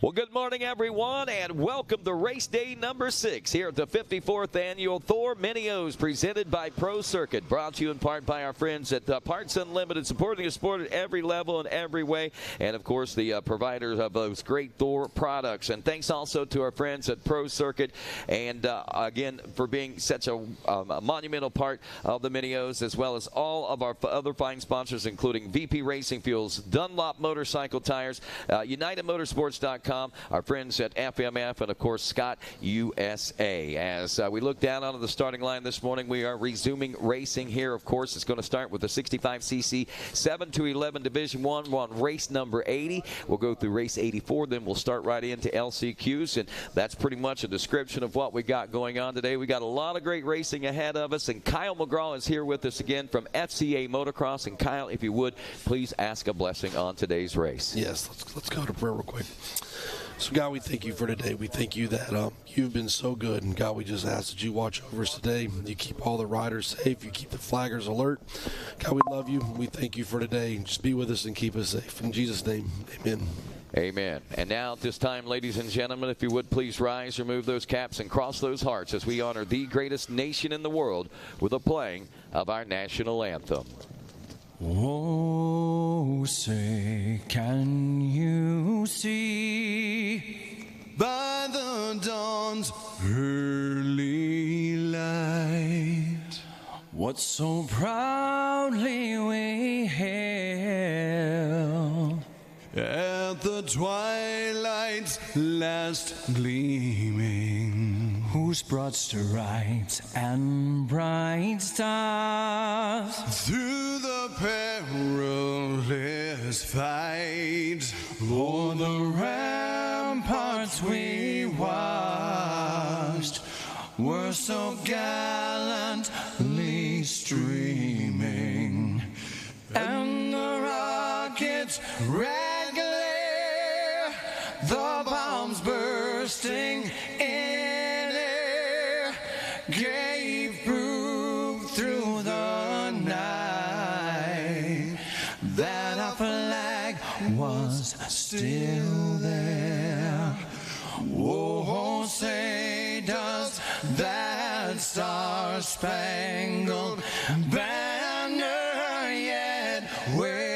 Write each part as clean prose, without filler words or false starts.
Well, good morning, everyone, and welcome to race day number 6 here at the 54th Annual Thor Mini-O's presented by Pro Circuit. Brought to you in part by our friends at Parts Unlimited, supporting the sport at every level and every way. And, of course, the providers of those great Thor products. And thanks also to our friends at Pro Circuit, and, again, for being such a monumental part of the Mini-O's, as well as all of our other fine sponsors, including VP Racing Fuels, Dunlop Motorcycle Tires, UnitedMotorsports.com, our friends at FMF, and, of course, Scott USA. As we look down onto the starting line this morning, we are resuming racing here. Of course, it's going to start with the 65cc 7 to 11 Division 1. We're on race number 80. We'll go through race 84, then we'll start right into LCQs, and that's pretty much a description of what we got going on today. We got a lot of great racing ahead of us, and Kyle McGraw is here with us again from FCA Motocross. And Kyle, if you would, please ask a blessing on today's race. Yes, let's go to prayer real quick. So, God, we thank you for today. We thank you that you've been so good. And, God, we just ask that you watch over us today. You keep all the riders safe. You keep the flaggers alert. God, we love you. We thank you for today. Just be with us and keep us safe. In Jesus' name, amen. Amen. And now at this time, ladies and gentlemen, if you would please rise, remove those caps, and cross those hearts as we honor the greatest nation in the world with the playing of our national anthem. Oh, say, can you see by the dawn's early light what so proudly we hailed at the twilight's last gleaming, whose broad stripes and bright stars through the perilous fight o'er the ramparts we watched were so gallantly streaming, and the rockets red glare, the bombs bursting in air, gave proof through the night that our flag was still there. Oh, say does that star-spangled banner yet wave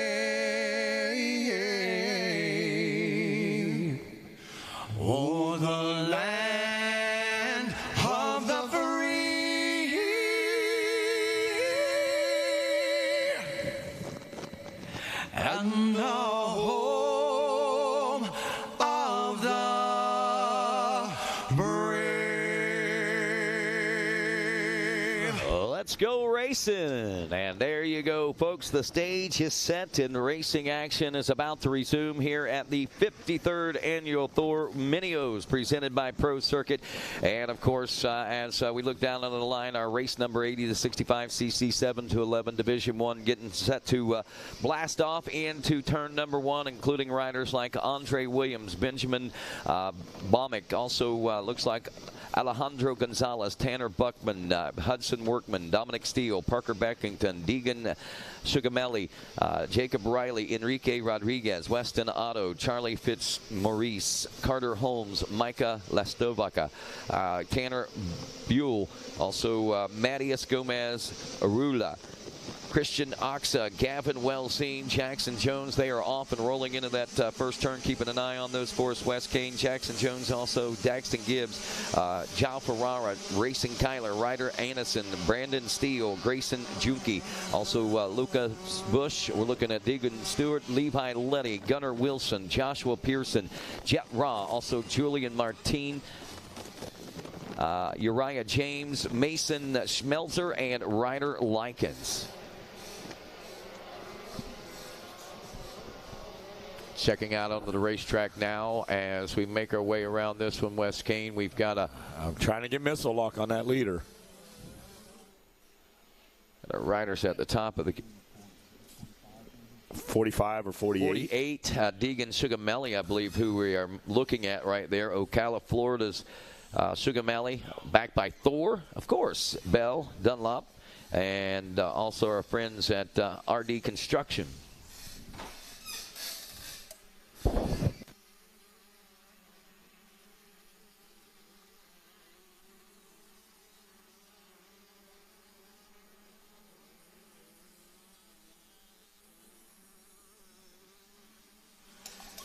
o'er the land of the free and the home of the brave. Let's go racing. And there you go, folks. The stage is set and racing action is about to resume here at the 53rd Annual Thor Mini-O's presented by Pro Circuit. And, of course, as we look down on the line, our race number 80, the 65cc 7 to 11 Division 1, getting set to blast off into turn number 1, including riders like Andre Williams, Benjamin Baumick, also looks like Alejandro Gonzalez, Tanner Buckman, Hudson Workman, Dominic Steele, Parker Beckington, Deegan Sugamelli, Jacob Riley, Enrique Rodriguez, Weston Otto, Charlie Fitzmaurice, Carter Holmes, Micah Lastovaca, Tanner Buell, also Matias Gomez Arula, Christian Oxa, Gavin Wellseen, Jackson Jones. They are off and rolling into that first turn, keeping an eye on those for us. Wes Kane, Jackson Jones, also Daxton Gibbs, Jao Ferrara, Racing Kyler, Ryder Anderson, Brandon Steele, Grayson Junke, also Lucas Bush. We're looking at Deegan Stewart, Levi Letty, Gunnar Wilson, Joshua Pearson, Jet Raw, also Julian Martin, Uriah James, Mason Schmelzer, and Ryder Likens. Checking out onto the racetrack now as we make our way around this one, Wes Kane. We've got I'm trying to get missile lock on that leader. The riders at the top of the 45 or 48. 48. Deegan Sugamelli, I believe, who we are looking at right there. Ocala, Florida's Sugamelli, backed by Thor, of course, Bell, Dunlop, and also our friends at RD Construction.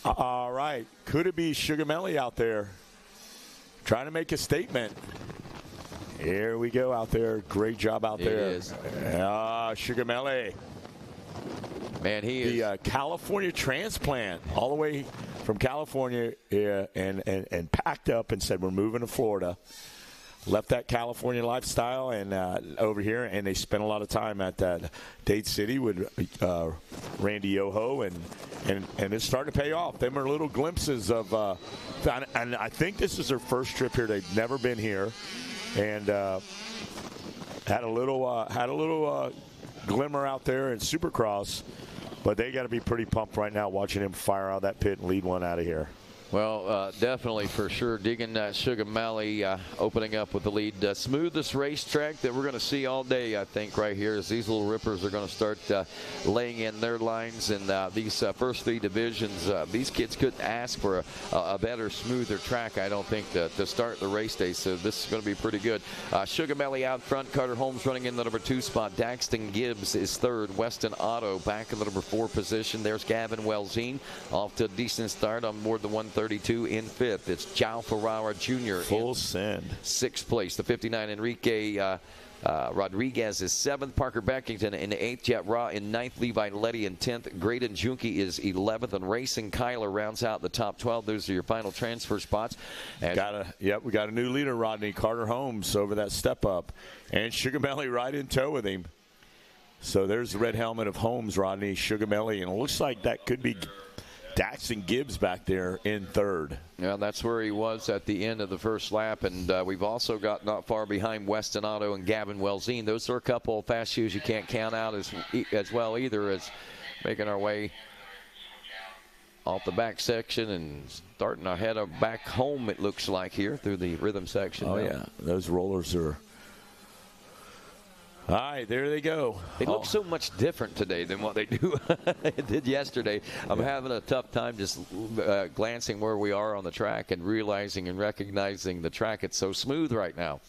All right. Could it be Sugar Melly out there trying to make a statement? Here we go out there. Great job out there. It is. Sugar Melly. Man, he is. The California transplant, all the way from California, and packed up and said, we're moving to Florida. Left that California lifestyle and over here, and they spent a lot of time at that Dade City with Randy Yoho, and it's starting to pay off. Them are little glimpses of, and I think this is their first trip here. They've never been here, and had a little glimmer out there in Supercross, but they got to be pretty pumped right now watching him fire out that pit and lead one out of here. Well, definitely for sure. Digging Sugar Melly opening up with the lead. Smoothest racetrack that we're going to see all day, I think, right here, as these little rippers are going to start laying in their lines. And these first three divisions, these kids couldn't ask for a better, smoother track, I don't think, to start the race day. So this is going to be pretty good. Sugar Melly out front. Carter Holmes running in the number 2 spot. Daxton Gibbs is third. Weston Otto back in the number 4 position. There's Gavin Welzine off to a decent start on board the 132 in 5th. It's Jao Ferrara Jr. Full send. 6th place. The 59 Enrique Rodriguez is 7th. Parker Beckington in 8th. Jet Ra in 9th. Levi Letty in 10th. Graydon Junke is 11th. And Racing Kyler rounds out the top 12. Those are your final transfer spots. We got a new leader, Rodney. Carter Holmes over that step up. And Sugar Melly right in tow with him. So there's the red helmet of Holmes, Rodney, Sugar Melly. And it looks like that could be Daxton Gibbs back there in 3rd. Yeah, that's where he was at the end of the first lap. And we've also got not far behind Weston Otto and Gavin Welzine. Those are a couple of fast shoes you can't count out as well either, as making our way off the back section and starting our head back home, it looks like, here through the rhythm section. Oh, yeah. Those rollers are... All right, there they go. They look so much different today than what they did yesterday. I'm having a tough time just glancing where we are on the track and realizing and recognizing the track. It's so smooth right now.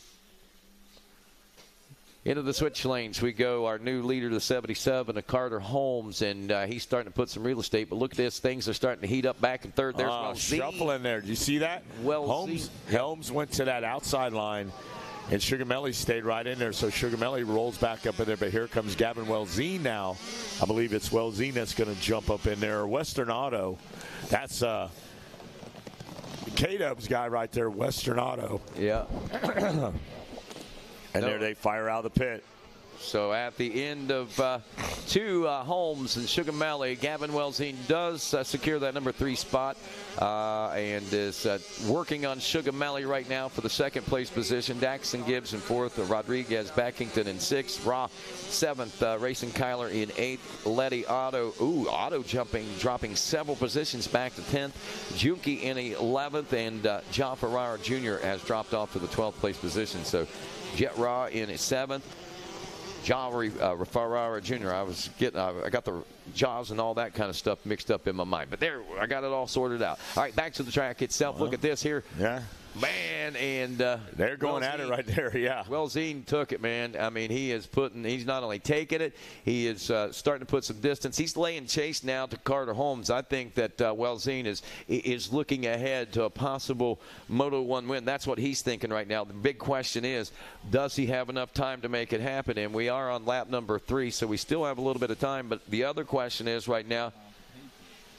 Into the switch lanes we go. Our new leader, the 77, Carter Holmes, and he's starting to put some real estate. But look at this. Things are starting to heat up back in 3rd. There's Welzine. Shuffle in there. Do you see that? Holmes went to that outside line. And Sugar Melly stayed right in there, so Sugar Melly rolls back up in there. But here comes Gavin Welzine now. I believe it's Welzine that's going to jump up in there. Western Auto. That's K-Dub's guy right there, Western Auto. Yeah. And there they fire out of the pit. So at the end of 2, Holmes and Sugar Melly, Gavin Welzine does secure that number 3 spot and is working on Sugar Melly right now for the 2nd place position. Daxton Gibbs in 4th, Rodriguez Beckington in 6th, Ra 7th, Racing Kyler in 8th, Letty Otto. Otto dropping several positions back to 10th. Junke in 11th, and Jao Ferrara Jr. has dropped off to the 12th place position. So Jet Ra in 7th. Jao Ferrara Jr. I got the jaws and all that kind of stuff mixed up in my mind. But there, I got it all sorted out. All right, back to the track itself. Look at this here. Yeah. Man, and they're going at it right there, yeah. Welzine took it, man. I mean, he's not only taking it, he is starting to put some distance. He's laying chase now to Carter Holmes. I think that Welzine is looking ahead to a possible Moto 1 win. That's what he's thinking right now. The big question is, does he have enough time to make it happen? And we are on lap number 3, so we still have a little bit of time. But the other question is right now,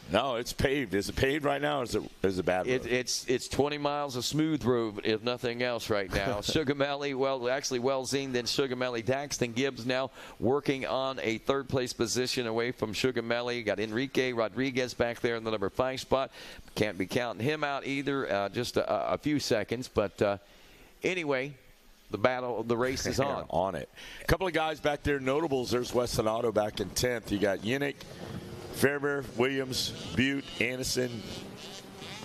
no, it's paved. Is it paved right now, or is it bad road? It's 20 miles of smooth road, if nothing else, right now. Sugar Melly, Welzine, then Sugar Melly. Daxton Gibbs now working on a 3rd place position away from Sugar Melly. Got Enrique Rodriguez back there in the number 5 spot. Can't be counting him out either. Just a few seconds, but anyway. The race is on. On it. A couple of guys back there, notables. There's Weston Otto back in 10th. You got Yannick, Fairbear, Williams, Butte, Anderson,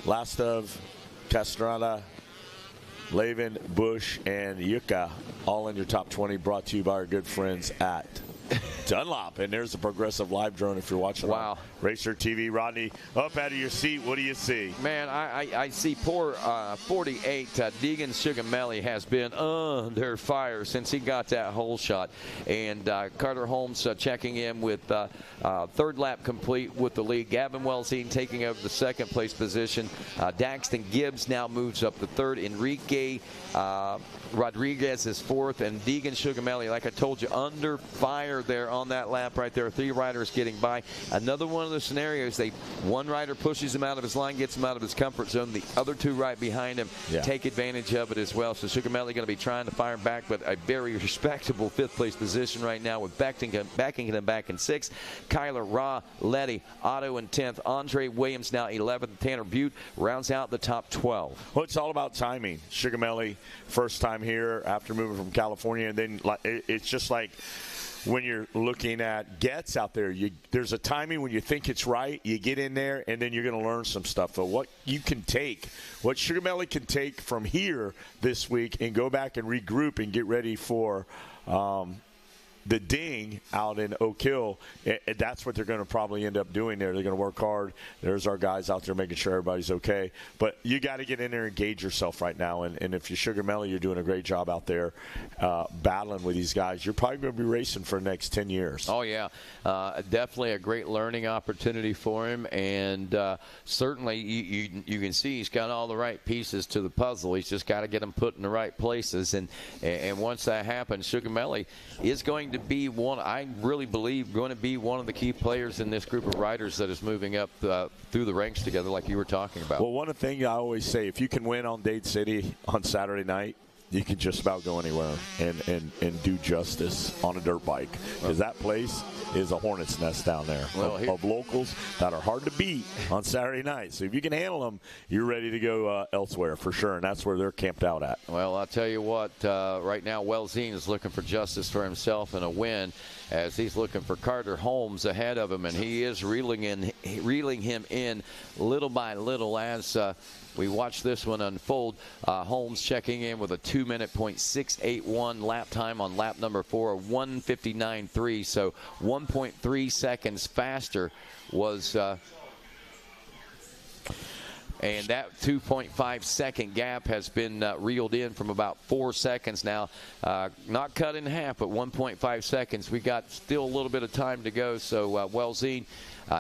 Lastov, Castrada, Lavin, Bush, and Yucca, all in your top 20, brought to you by our good friends at Dunlop. And there's the Progressive Live drone if you're watching on Racer TV. Rodney, up out of your seat, what do you see? Man, I see poor 48 Deegan Sugamelli has been under fire since he got that hole shot. And Carter Holmes checking in with third lap complete with the lead. Gavin Wellsine taking over the second place position. Daxton Gibbs now moves up to third. Enrique Rodriguez is fourth, and Deegan Sugamelli, like I told you, under fire there on that lap right there. 3 riders getting by. Another one of the scenarios, one rider pushes him out of his line, gets him out of his comfort zone. The other 2 right behind him take advantage of it as well. So Sugamelli going to be trying to fire back, but a very respectable 5th place position right now with backing him back in 6th. Kyler, Ra, Letty, Otto in 10th. Andre Williams now 11th. Tanner Butte rounds out the top 12. Well, it's all about timing. Sugamelli, first time here after moving from California, and then it's just like when you're looking at Getz out there, there's a timing when you think it's right, you get in there, and then you're going to learn some stuff. But what Sugamelli can take from here this week and go back and regroup and get ready for the ding out in Oak Hill, that's what they're going to probably end up doing there. They're going to work hard. There's our guys out there making sure everybody's okay. But you got to get in there and engage yourself right now. And if you're Sugamelli, you're doing a great job out there battling with these guys. You're probably going to be racing for the next 10 years. Oh, yeah. Definitely a great learning opportunity for him. And certainly you can see he's got all the right pieces to the puzzle. He's just got to get them put in the right places. And once that happens, Sugamelli is going to be I really believe, going to be one of the key players in this group of riders that is moving up through the ranks together like you were talking about. Well, one thing I always say, if you can win on Dade City on Saturday night, you can just about go anywhere and do justice on a dirt bike, because that place is a hornet's nest down there of locals that are hard to beat on Saturday night. So if you can handle them, you're ready to go elsewhere for sure, and that's where they're camped out at. Well, I'll tell you what, right now Wellsine is looking for justice for himself and a win, as he's looking for Carter Holmes ahead of him, and he is reeling him in little by little as we watch this one unfold. Holmes checking in with a 2:681 lap time on lap number 4, 1:59.3. So 1.3 seconds faster was. And that 2.5 second gap has been reeled in from about 4 seconds now. Not cut in half, but 1.5 seconds. We got still a little bit of time to go. So Wellsine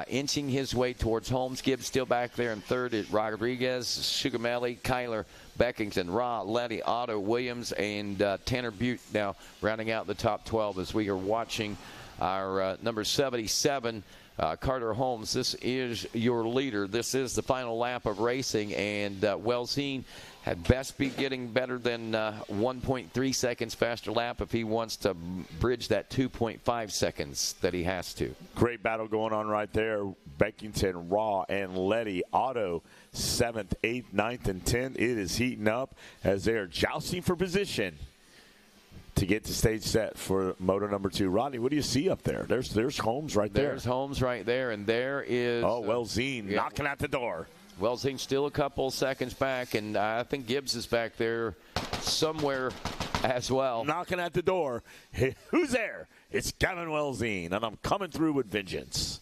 inching his way towards Holmes. Gibbs still back there in third at Rodriguez, Sugamelli, Kyler, Beckington, Ra, Letty, Otto, Williams, and Tanner Butte now rounding out the top 12 as we are watching our number 77, Carter Holmes. This is your leader. This is the final lap of racing, and Wellsine had best be getting better than 1.3 seconds faster lap if he wants to bridge that 2.5 seconds that he has to. Great battle going on right there. Beckington, Raw, and Letty. Otto, 7th, 8th, 9th, and 10th. It is heating up as they are jousting for position to get the stage set for moto number 2. Rodney, what do you see up there? There's Holmes right there. There's Holmes right there, and there is... Wellsine knocking at the door. Wellsine still a couple seconds back, and I think Gibbs is back there somewhere as well. Knocking at the door. Hey, who's there? It's Gavin Wellsine, and I'm coming through with vengeance.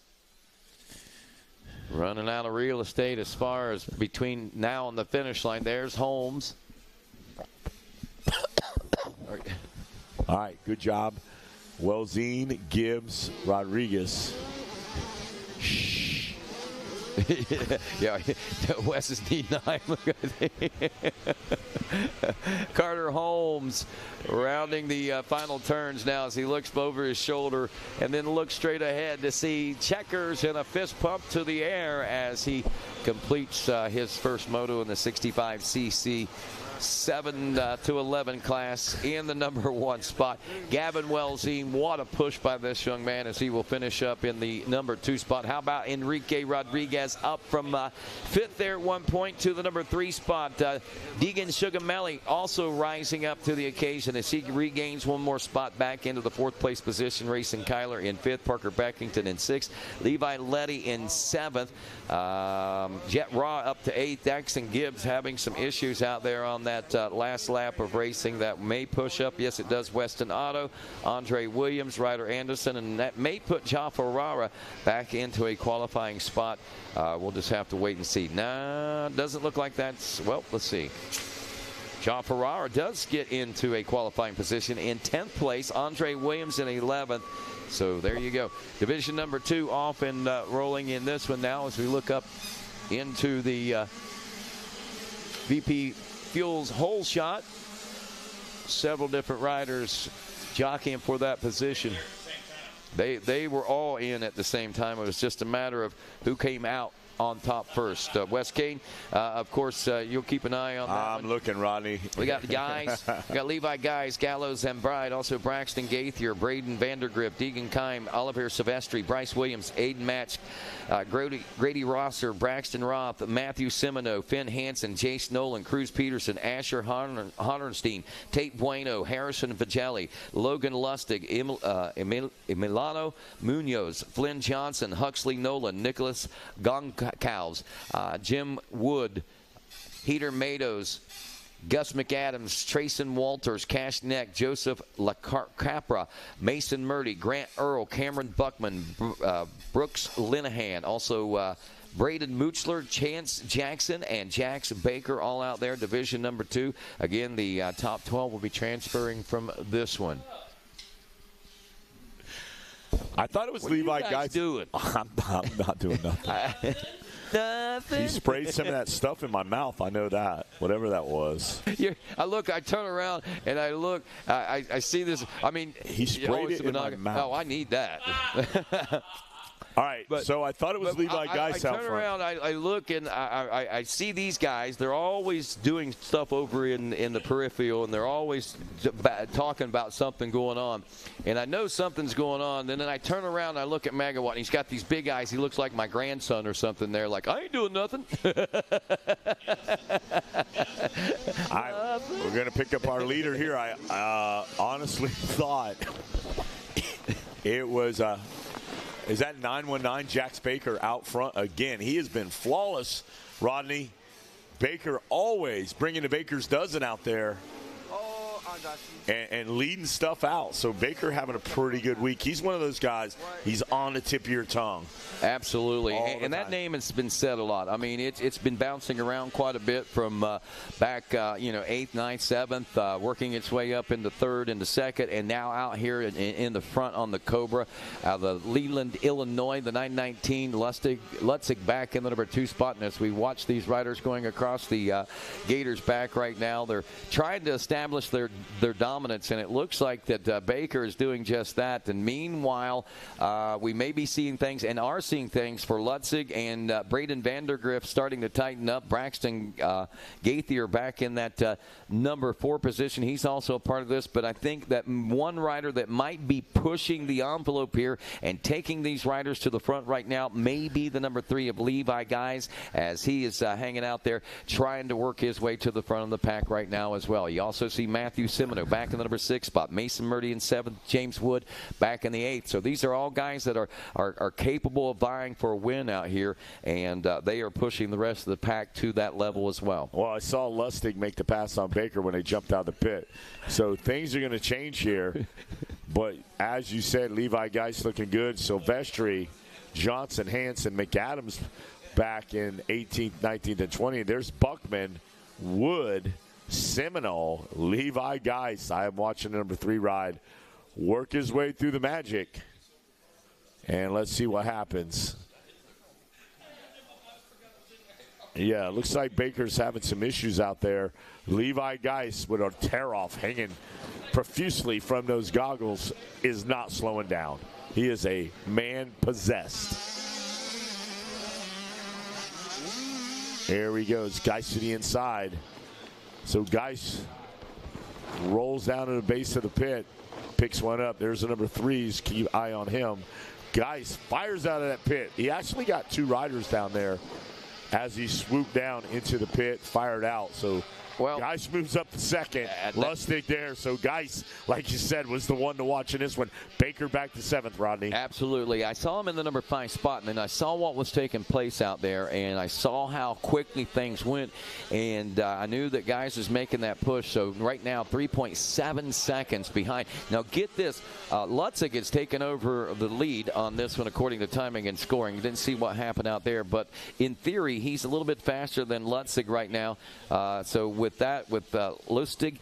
Running out of real estate as far as between now and the finish line. There's Holmes. All right, good job. Wellsine, Gibbs, Rodriguez. Shh. Yeah, Wes is D9. Look at Carter Holmes rounding the final turns now as he looks over his shoulder and then looks straight ahead to see checkers and a fist pump to the air as he completes his first moto in the 65cc 7 to 11 class in the number 1 spot. Gavin Wellsine, what a push by this young man as he will finish up in the number 2 spot. How about Enrique Rodriguez? has up from 5th there at one point to the number 3 spot. Deegan Sugamelli also rising up to the occasion as he regains one more spot back into the 4th place position. Racing Kyler in 5th, Parker Beckington in 6th, Levi Letty in 7th, Jet Raw up to 8th. Daxton Gibbs having some issues out there on that last lap of racing that may push up. Yes, it does. Weston Otto, Andre Williams, Ryder Anderson, and that may put Jaffa Rara back into a qualifying spot. We'll just have to wait and see. Nah, doesn't look like that's, well, let's see. John Ferrara does get into a qualifying position in 10th place. Andre Williams in 11th. So there you go. Division number 2 off and rolling in this one now as we look up into the VP Fuels hole shot. Several different riders jockeying for that position. They were all in at the same time. It was just a matter of who came out on top first. Wes Kane, of course, you'll keep an eye on that. I'm looking, Rodney. We got the guys. We got Levi Guys, Gallows and Bride, also Braxton Gaithier, Braden Vandergrip, Deegan Kime, Oliver Silvestri, Bryce Williams, Aiden Match, Grady Rosser, Braxton Roth, Matthew Semino, Finn Hansen, Jace Nolan, Cruz Peterson, Asher Honnerstein, Tate Bueno, Harrison Vigelli, Logan Lustig, Emiliano Munoz, Flynn Johnson, Huxley Nolan, Nicholas Goncalves, Jim Wood, Heater Matos, Gus McAdams, Trayson Walters, Cash Neck, Joseph LaCapra, Mason Murdy, Grant Earl, Cameron Buckman, Brooks Linehan, also Braden Moochler, Chance Jackson, and Jax Baker all out there. Division number 2. Again, the top 12 will be transferring from this one. I thought it was What Levi are you guys doing? I'm not doing nothing. Nothing. He sprayed some of that stuff in my mouth. I know that. Whatever that was. I turn around and I look. I see this. I mean, he sprayed it in my mouth. Oh, I need that. All right, so I thought it was Levi Geis out front. I turn around, I look, and I see these guys. They're always doing stuff over in the peripheral, and they're always talking about something going on. And I know something's going on, and then I turn around, and I look at Magawatt, and he's got these big eyes. He looks like my grandson or something there, like, I ain't doing nothing. We're going to pick up our leader here. I honestly thought it was is that 919 Jax Baker out front again? He has been flawless, Rodney. Baker always bringing the Baker's dozen out there. And leading stuff out. So Baker having a pretty good week. He's one of those guys, he's on the tip of your tongue. Absolutely. And that name has been said a lot. I mean, it's been bouncing around quite a bit from back, 8th, 9th, 7th, working its way up into 3rd, into 2nd, and now out here in the front on the Cobra. The Leland, Illinois, the 919, Lutzig back in the number 2 spot. And as we watch these riders going across the Gators back right now, they're trying to establish their dominance, and it looks like that Baker is doing just that. And meanwhile, we may be seeing things and are seeing things for Lutzig and Braden Vandergriff starting to tighten up. Braxton Gaithier back in that number 4 position. He's also a part of this, but I think that one rider that might be pushing the envelope here and taking these riders to the front right now may be the number 3 of Levi Guys, as he is hanging out there trying to work his way to the front of the pack right now as well. You also see Matthew Semino back in the number 6 spot. Mason Murdy in 7th. James Wood back in the 8th. So these are all guys that are capable of vying for a win out here, and they are pushing the rest of the pack to that level as well. Well, I saw Lustig make the pass on Baker when they jumped out of the pit. So things are going to change here. But as you said, Levi Geis looking good. Silvestri, Johnson, Hansen, McAdams back in 18th, 19th, and 20th. There's Buckman, Wood, Seminole, Levi Geis. I am watching the number 3 ride work his way through the magic. And let's see what happens. Yeah, it looks like Baker's having some issues out there. Levi Geis with a tear-off hanging profusely from those goggles is not slowing down. He is a man possessed. There he goes, Geis to the inside. So Geis rolls down to the base of the pit, picks one up. There's the number 3s. Keep eye on him. Geis fires out of that pit. He actually got 2 riders down there as he swooped down into the pit, fired out. So Geis moves up to second. Lustig there. So Geis, like you said, was the one to watch in this one. Baker back to 7th, Rodney. Absolutely. I saw him in the number 5 spot, and then I saw what was taking place out there, and I saw how quickly things went, and I knew that Geis was making that push. So right now, 3.7 seconds behind. Now get this, Lustig has taken over the lead on this one according to timing and scoring. You didn't see what happened out there, but in theory, he's a little bit faster than Lustig right now. So with Lustig,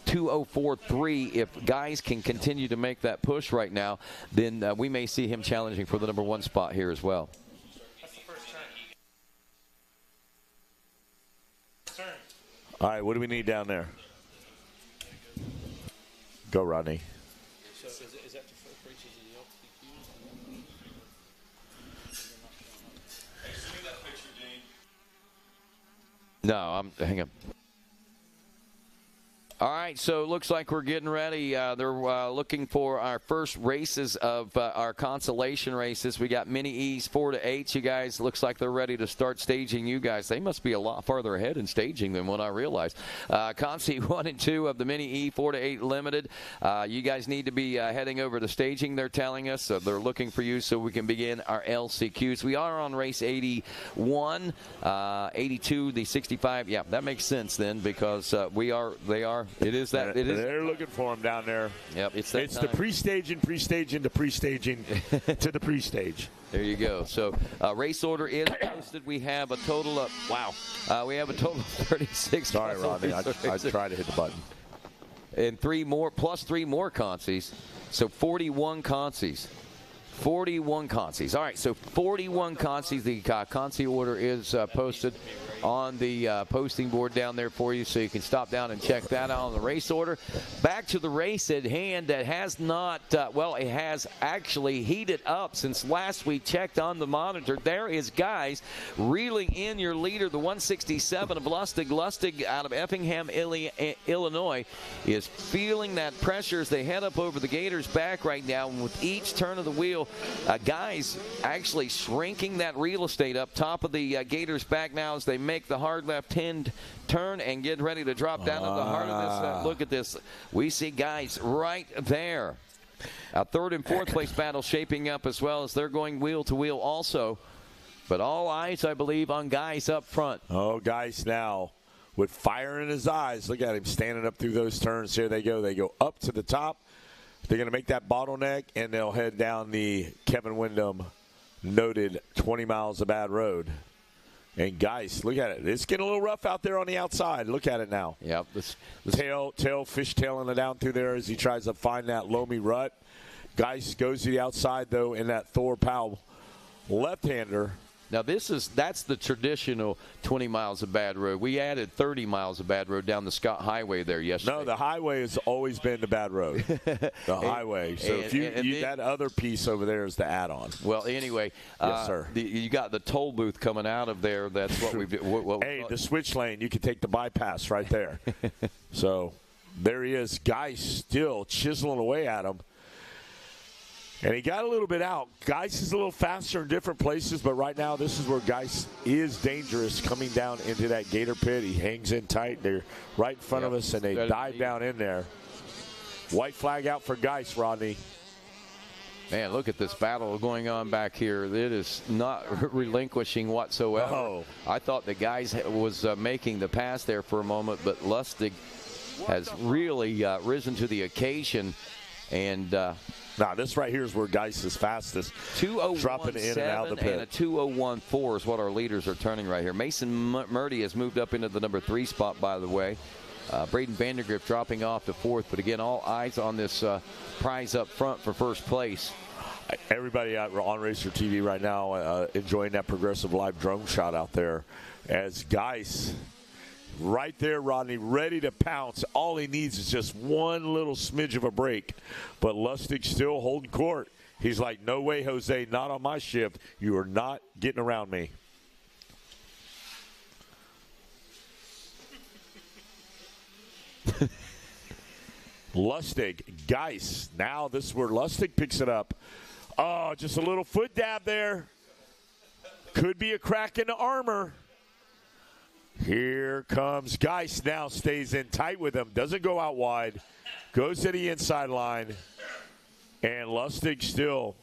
2:04.3. If guys can continue to make that push right now, then we may see him challenging for the number 1 spot here as well. All right, what do we need down there? Go, Rodney. So is that the first race of the LPQ? No, hang on. All right, so it looks like we're getting ready. They're looking for our first races of our consolation races. We got Mini E's 4 to 8. You guys, looks like they're ready to start staging you guys. They must be a lot farther ahead in staging than what I realized. Consi 1 and 2 of the Mini E 4 to 8 Limited. You guys need to be heading over to staging, they're telling us. So they're looking for you so we can begin our LCQs. We are on race 81, 82, the 65. Yeah, that makes sense then because they are. It is that. It is. They're looking for him down there. Yep, it's the pre-staging to pre-staging to the pre-stage. There you go. So race order is posted. We have a total of we have a total of 36. Sorry, Rodney. I tried to hit the button. And 3 more plus 3 more consies. So 41 consies. 41 consies. All right, so 41 consies. The consi order is posted on the posting board down there for you, so you can stop down and check that out on the race order. Back to the race at hand that has not, it has actually heated up since last we checked on the monitor. There is guys reeling in your leader, the 167 of Lustig. Lustig out of Effingham, Illinois, is feeling that pressure as they head up over the Gators' back right now. And with each turn of the wheel, guys actually shrinking that real estate up top of the Gators' back now as they make the hard left-hand turn and get ready to drop down at the heart of this. Look at this. We see guys right there. A 3rd and 4th place battle shaping up as well as they're going wheel to wheel also. But all eyes, I believe, on Geis up front. Oh, Geis now with fire in his eyes. Look at him standing up through those turns. Here they go. They go up to the top. They're going to make that bottleneck, and they'll head down the Kevin Windham noted 20 miles of bad road. And Geis, look at it. It's getting a little rough out there on the outside. Look at it now. Yep. Tail fishtailing it down through there as he tries to find that loamy rut. Geis goes to the outside, though, in that Thor Powell left-hander. Now, that's the traditional 20 miles of bad road. We added 30 miles of bad road down the Scott Highway there yesterday. No, the highway has always been the bad road. The highway. So that other piece over there is the add-on. Well, anyway, yes, sir. You got the toll booth coming out of there. That's what we do. Hey, the switch lane, you can take the bypass right there. So there he is. Geis still chiseling away at him. And he got a little bit out. Geis is a little faster in different places, but right now this is where Geis is dangerous coming down into that Gator pit. He hangs in tight. They're right in front of us, and they dive down in there. White flag out for Geis, Rodney. Man, look at this battle going on back here. It is not relinquishing whatsoever. Oh. I thought the guys was making the pass there for a moment, but Lustig has really risen to the occasion. And now this right here is where Geis is fastest. 2:01.7 dropping in and out of the pit. And a 2:01.4 is what our leaders are turning right here. Mason Murdy has moved up into the number 3 spot, by the way. Braden Vandergrift dropping off to 4th. But again, all eyes on this prize up front for first place. Everybody out on Racer TV right now enjoying that Progressive Live drone shot out there as Geis right there, Rodney, ready to pounce. All he needs is just one little smidge of a break. But Lustig still holding court. He's like, no way, Jose, not on my shift. You are not getting around me. Lustig, Geis. Now this is where Lustig picks it up. Oh, just a little foot dab there. Could be a crack in the armor. Here comes Geis. Now stays in tight with him. Doesn't go out wide. Goes to the inside line. And Lustig still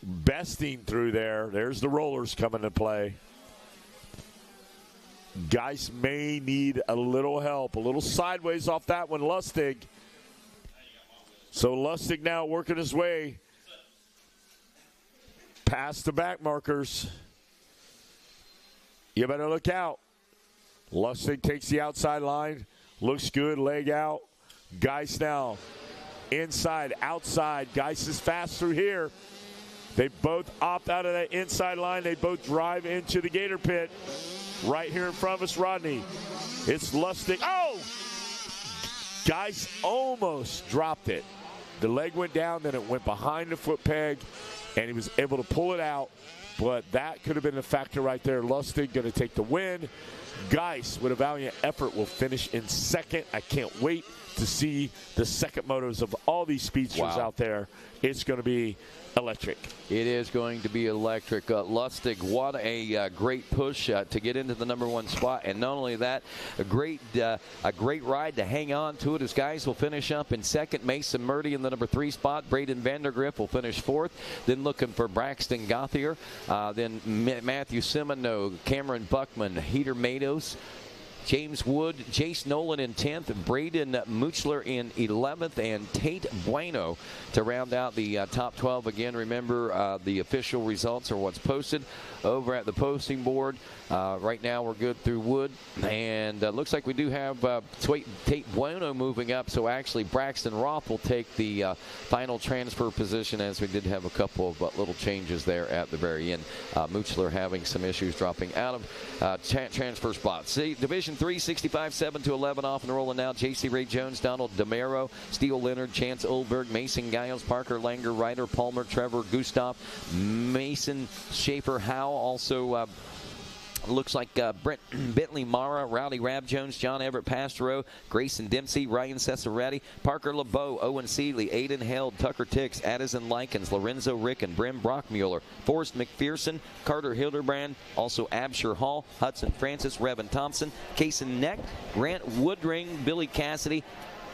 besting through there. There's the rollers coming to play. Geis may need a little help. A little sideways off that one, Lustig. So Lustig now working his way past the back markers. You better look out. Lustig takes the outside line. Looks good, leg out. Geis now inside, outside. Geis is fast through here. They both opt out of that inside line. They both drive into the Gator pit. Right here in front of us, Rodney. It's Lustig. Oh! Geis almost dropped it. The leg went down, then it went behind the foot peg, and he was able to pull it out. But that could have been a factor right there. Lustig going to take the win. Geis, with a valiant effort, will finish in second. I can't wait to see the second motos of all these speedsters out there. It's going to be electric. It is going to be electric. Lustig, what a great push to get into the #1 spot, and not only that, a great ride to hang on to it. As guys will finish up in second. Mason Murdy in the #3 spot. Braden Vandergriff will finish fourth. Then looking for Braxton Gauthier. Then Matthew Simoneau, Cameron Buckman, Heater Matos, James Wood, Jace Nolan in 10th, Braden Muchler in 11th, and Tate Bueno to round out the top 12. Again, remember the official results are what's posted over at the posting board. Right now we're good through Wood, and looks like we do have Tate Bueno moving up, so actually Braxton Roth will take the final transfer position, as we did have a couple of little changes there at the very end. Muchler having some issues dropping out of transfer spots. See, Division 3, 65, 7 to 11 off and rolling now. J.C. Ray Jones, Donald DeMero, Steele Leonard, Chance Oldberg, Mason Giles, Parker Langer, Ryder Palmer, Trevor Gustav, Mason Schaefer Howe, also looks like Brent Bentley Mara, Rowdy Rab Jones, John Everett Pastero, Grayson Dempsey, Ryan Cesaretti, Parker LeBeau, Owen Seeley, Aiden Held, Tucker Tix, Addison Likens, Lorenzo Ricken, Brim Brockmuller, Forrest McPherson, Carter Hildebrand, also Absher Hall, Hudson Francis, Revan Thompson, Kason Neck, Grant Woodring, Billy Cassidy,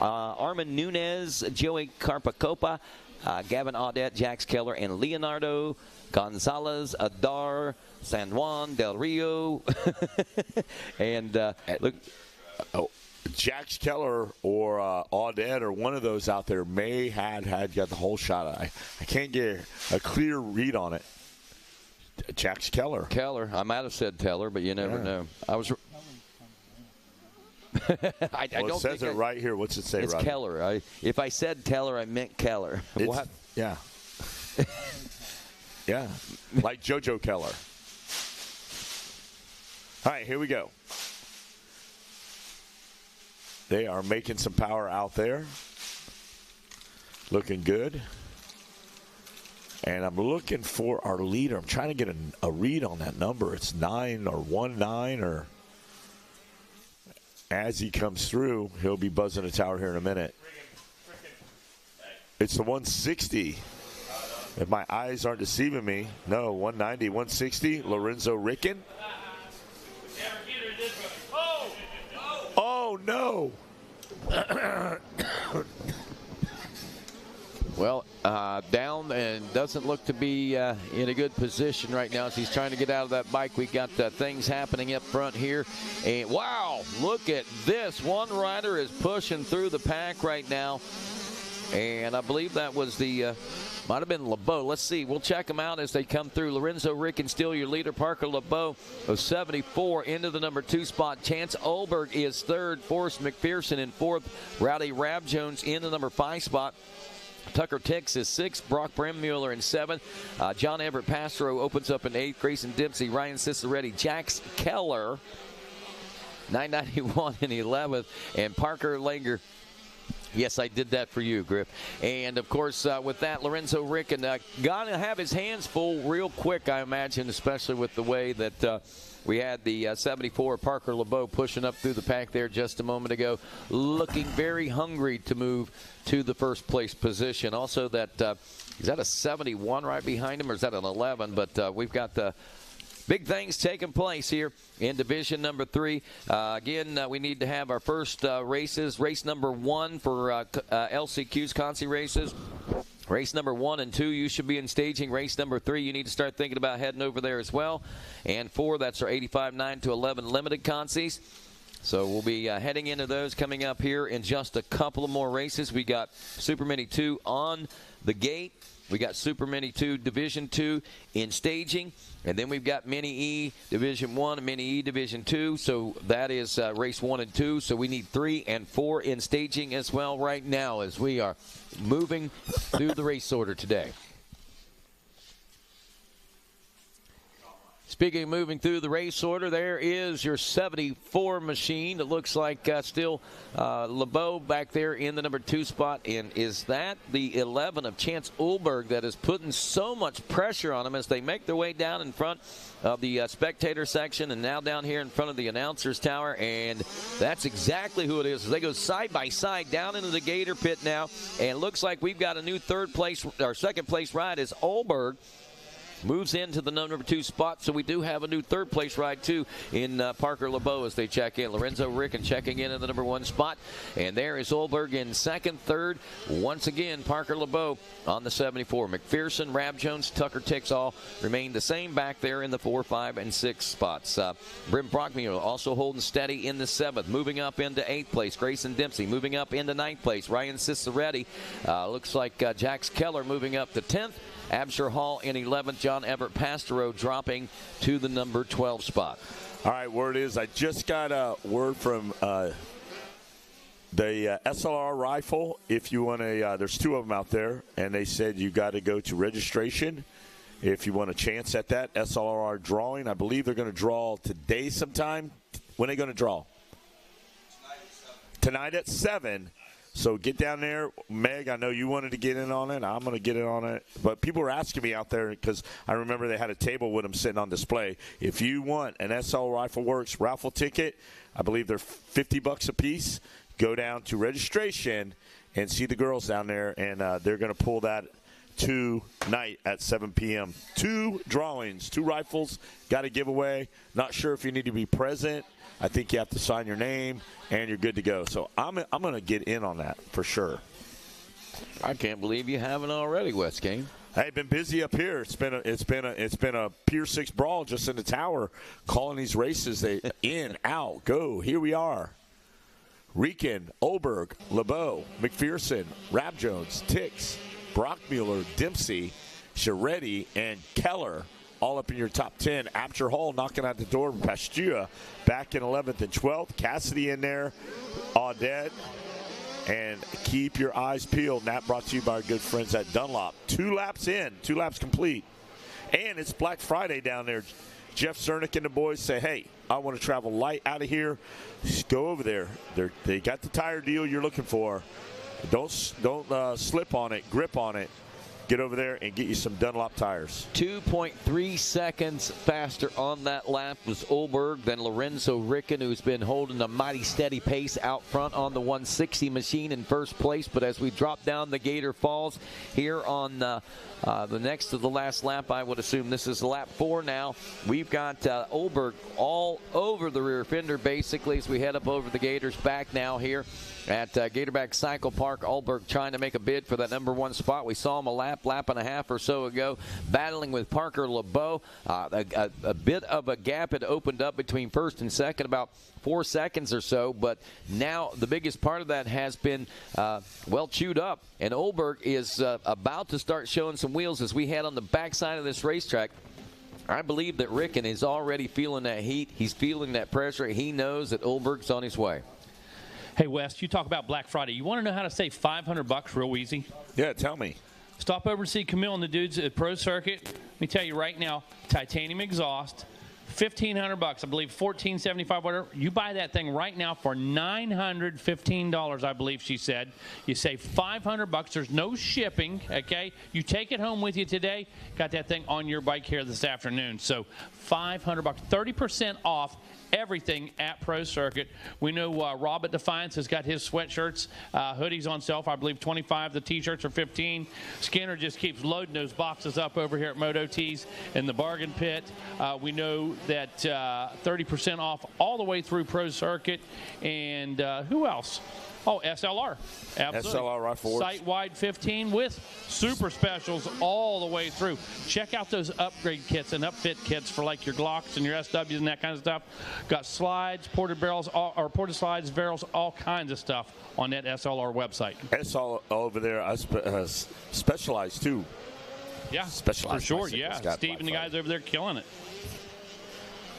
Armin Nunez, Joey Carpacopa, Gavin Audette, Jax Keller, and Leonardo Gonzalez, Adar, San Juan, Del Rio. And look. Jax Keller or Audette or one of those out there may had got the whole shot. I can't get a clear read on it. Jax Keller. I might have said Teller, but you never know. I was. I don't it says it right here. What's it say? It's Rodney? Keller. If I said Teller, I meant Keller. What? Yeah. Yeah. Like JoJo Keller. All right, here we go. They are making some power out there. Looking good. And I'm looking for our leader. I'm trying to get a read on that number. It's 9 or 1-9 or as he comes through, he'll be buzzing a tower here in a minute. It's the 160. If my eyes aren't deceiving me. No, 190, 160. Lorenzo Ricken. Oh, no. Well, down and doesn't look to be in a good position right now as he's trying to get out of that bike. We got things happening up front here. And wow, look at this. One rider is pushing through the pack right now. And I believe that was the, might have been LeBeau. Let's see. We'll check them out as they come through. Lorenzo Ricken still your leader. Parker LeBeau of 74 into the #2 spot. Chance Olberg is third. Forrest McPherson in fourth. Rowdy Rab Jones in the #5 spot. Tucker Tix is 6th. Brock Bremmuller in 7th. John Everett Pastero opens up in 8th. Grayson Dempsey, Ryan Ciceretti, Jax Keller, 991 in 11th. And Parker Langer. Yes, I did that for you, Griff. And, of course, with that, Lorenzo Ricken got to have his hands full real quick, I imagine, especially with the way that We had the 74 Parker LeBeau pushing up through the pack there just a moment ago, looking very hungry to move to the first place position. Also, that is that a 71 right behind him, or is that an 11? But we've got the big things taking place here in Division number 3. Again, we need to have our first races. Race number 1 for LCQ's Conci races. Race number 1 and 2, you should be in staging. Race number 3, you need to start thinking about heading over there as well. And 4, that's our 85 9 to 11 limited Concis. So we'll be heading into those coming up here in just a couple of more races. We got Supermini 2 on the gate. We got Supermini 2 Division 2 in staging. And then we've got Mini E Division 1 and Mini E Division 2. So that is race 1 and 2. So we need 3 and 4 in staging as well right now as we are moving through the race order today. Speaking of moving through the race order, there is your 74 machine. It looks like still LeBeau back there in the number 2 spot. And is that the 11 of Chance Ulberg that is putting so much pressure on them as they make their way down in front of the spectator section and now down here in front of the announcer's tower? And that's exactly who it is. They go side by side down into the Gator pit now. And it looks like we've got a new second place ride as Ulberg moves into the number 2 spot, so we do have a new third-place ride, too, in Parker LeBeau as they check in. Lorenzo Ricken checking in at the number 1 spot, and there is Ulberg in second, third. Once again, Parker LeBeau on the 74. McPherson, Rab Jones, Tucker Ticks all remain the same back there in the 4, 5, and 6 spots. Brim Brockmuller also holding steady in the 7th, moving up into 8th place. Grayson Dempsey moving up into 9th place. Ryan Ciceretti, looks like Jax Keller moving up to 10th. Absher Hall in 11th. John Everett Pastero dropping to the number 12 spot. All right, word is I just got a word from the SLR rifle. If you want to, there's 2 of them out there, and they said you got to go to registration if you want a chance at that SLR drawing. I believe they're going to draw today sometime. When are they going to draw? Tonight at 7. So get down there. Meg, I know you wanted to get in on it. I'm going to get in on it. But people were asking me out there because I remember they had a table with them sitting on display. If you want an SL Rifle Works raffle ticket, I believe they're $50 a piece. Go down to registration and see the girls down there, and they're going to pull that tonight at 7 p.m. 2 drawings, 2 rifles, got a giveaway. Not sure if you need to be present. I think you have to sign your name, and you're good to go. So I'm going to get in on that for sure. I can't believe you haven't already, West Game. Hey, been busy up here. It's been a Pier 6 brawl just in the tower, calling these races. They in, out, go. Here we are. Ricken, Ulberg, LeBeau, McPherson, Rab Jones, Tix, Brockmuller, Dempsey, Sharetti, and Keller. All up in your top 10. Absher Hall knocking at the door. Pastua back in 11th and 12th. Cassidy in there. Audette. And keep your eyes peeled. And that brought to you by our good friends at Dunlop. 2 laps in. 2 laps complete. And it's Black Friday down there. Jeff Cernick and the boys say, hey, I want to travel light out of here. Just go over there. They got the tire deal you're looking for. Don't slip on it. Grip on it. Get over there and get you some Dunlop tires. 2.3 seconds faster on that lap was Ulberg than Lorenzo Ricken, who's been holding a mighty steady pace out front on the 160 machine in first place. But as we drop down the Gator Falls here on the next to the last lap, I would assume this is lap 4 now. We've got Ulberg all over the rear fender basically as we head up over the Gators back now here at Gatorback Cycle Park. Ulberg trying to make a bid for that number 1 spot. We saw him a lap and a half or so ago battling with Parker LeBeau. A bit of a gap had opened up between first and second, about 4 seconds or so, but now the biggest part of that has been well chewed up, and Ulberg is about to start showing some wheels as we head on the backside of this racetrack. I believe that Ricken is already feeling that heat. He's feeling that pressure. He knows that Ulberg's on his way. Hey, Wes, you talk about Black Friday. You want to know how to save $500 real easy? Yeah, tell me. Stop over and see Camille and the dudes at Pro Circuit. Let me tell you right now, titanium exhaust, $1,500, I believe, $1,475, whatever. You buy that thing right now for $915, I believe she said. You save $500. There's no shipping, okay? You take it home with you today. Got that thing on your bike here this afternoon. So $500, 30% off everything at Pro Circuit. We know Rob at Defiance has got his sweatshirts, hoodies on sale for, I believe, $25. The T-shirts are $15. Skinner just keeps loading those boxes up over here at Moto Tees in the bargain pit. We know that 30% off all the way through Pro Circuit. And who else? Oh, SLR. Absolutely. SLR rifle works. Site-wide 15 with super specials all the way through. Check out those upgrade kits and upfit kits for like your Glocks and your SWs and that kind of stuff. Got slides, ported barrels, or ported slides, barrels, all kinds of stuff on that SLR website. SLR over there, specialized too. Yeah, Specialized for sure. bicycles. Yeah, Steve and the guys over there killing it.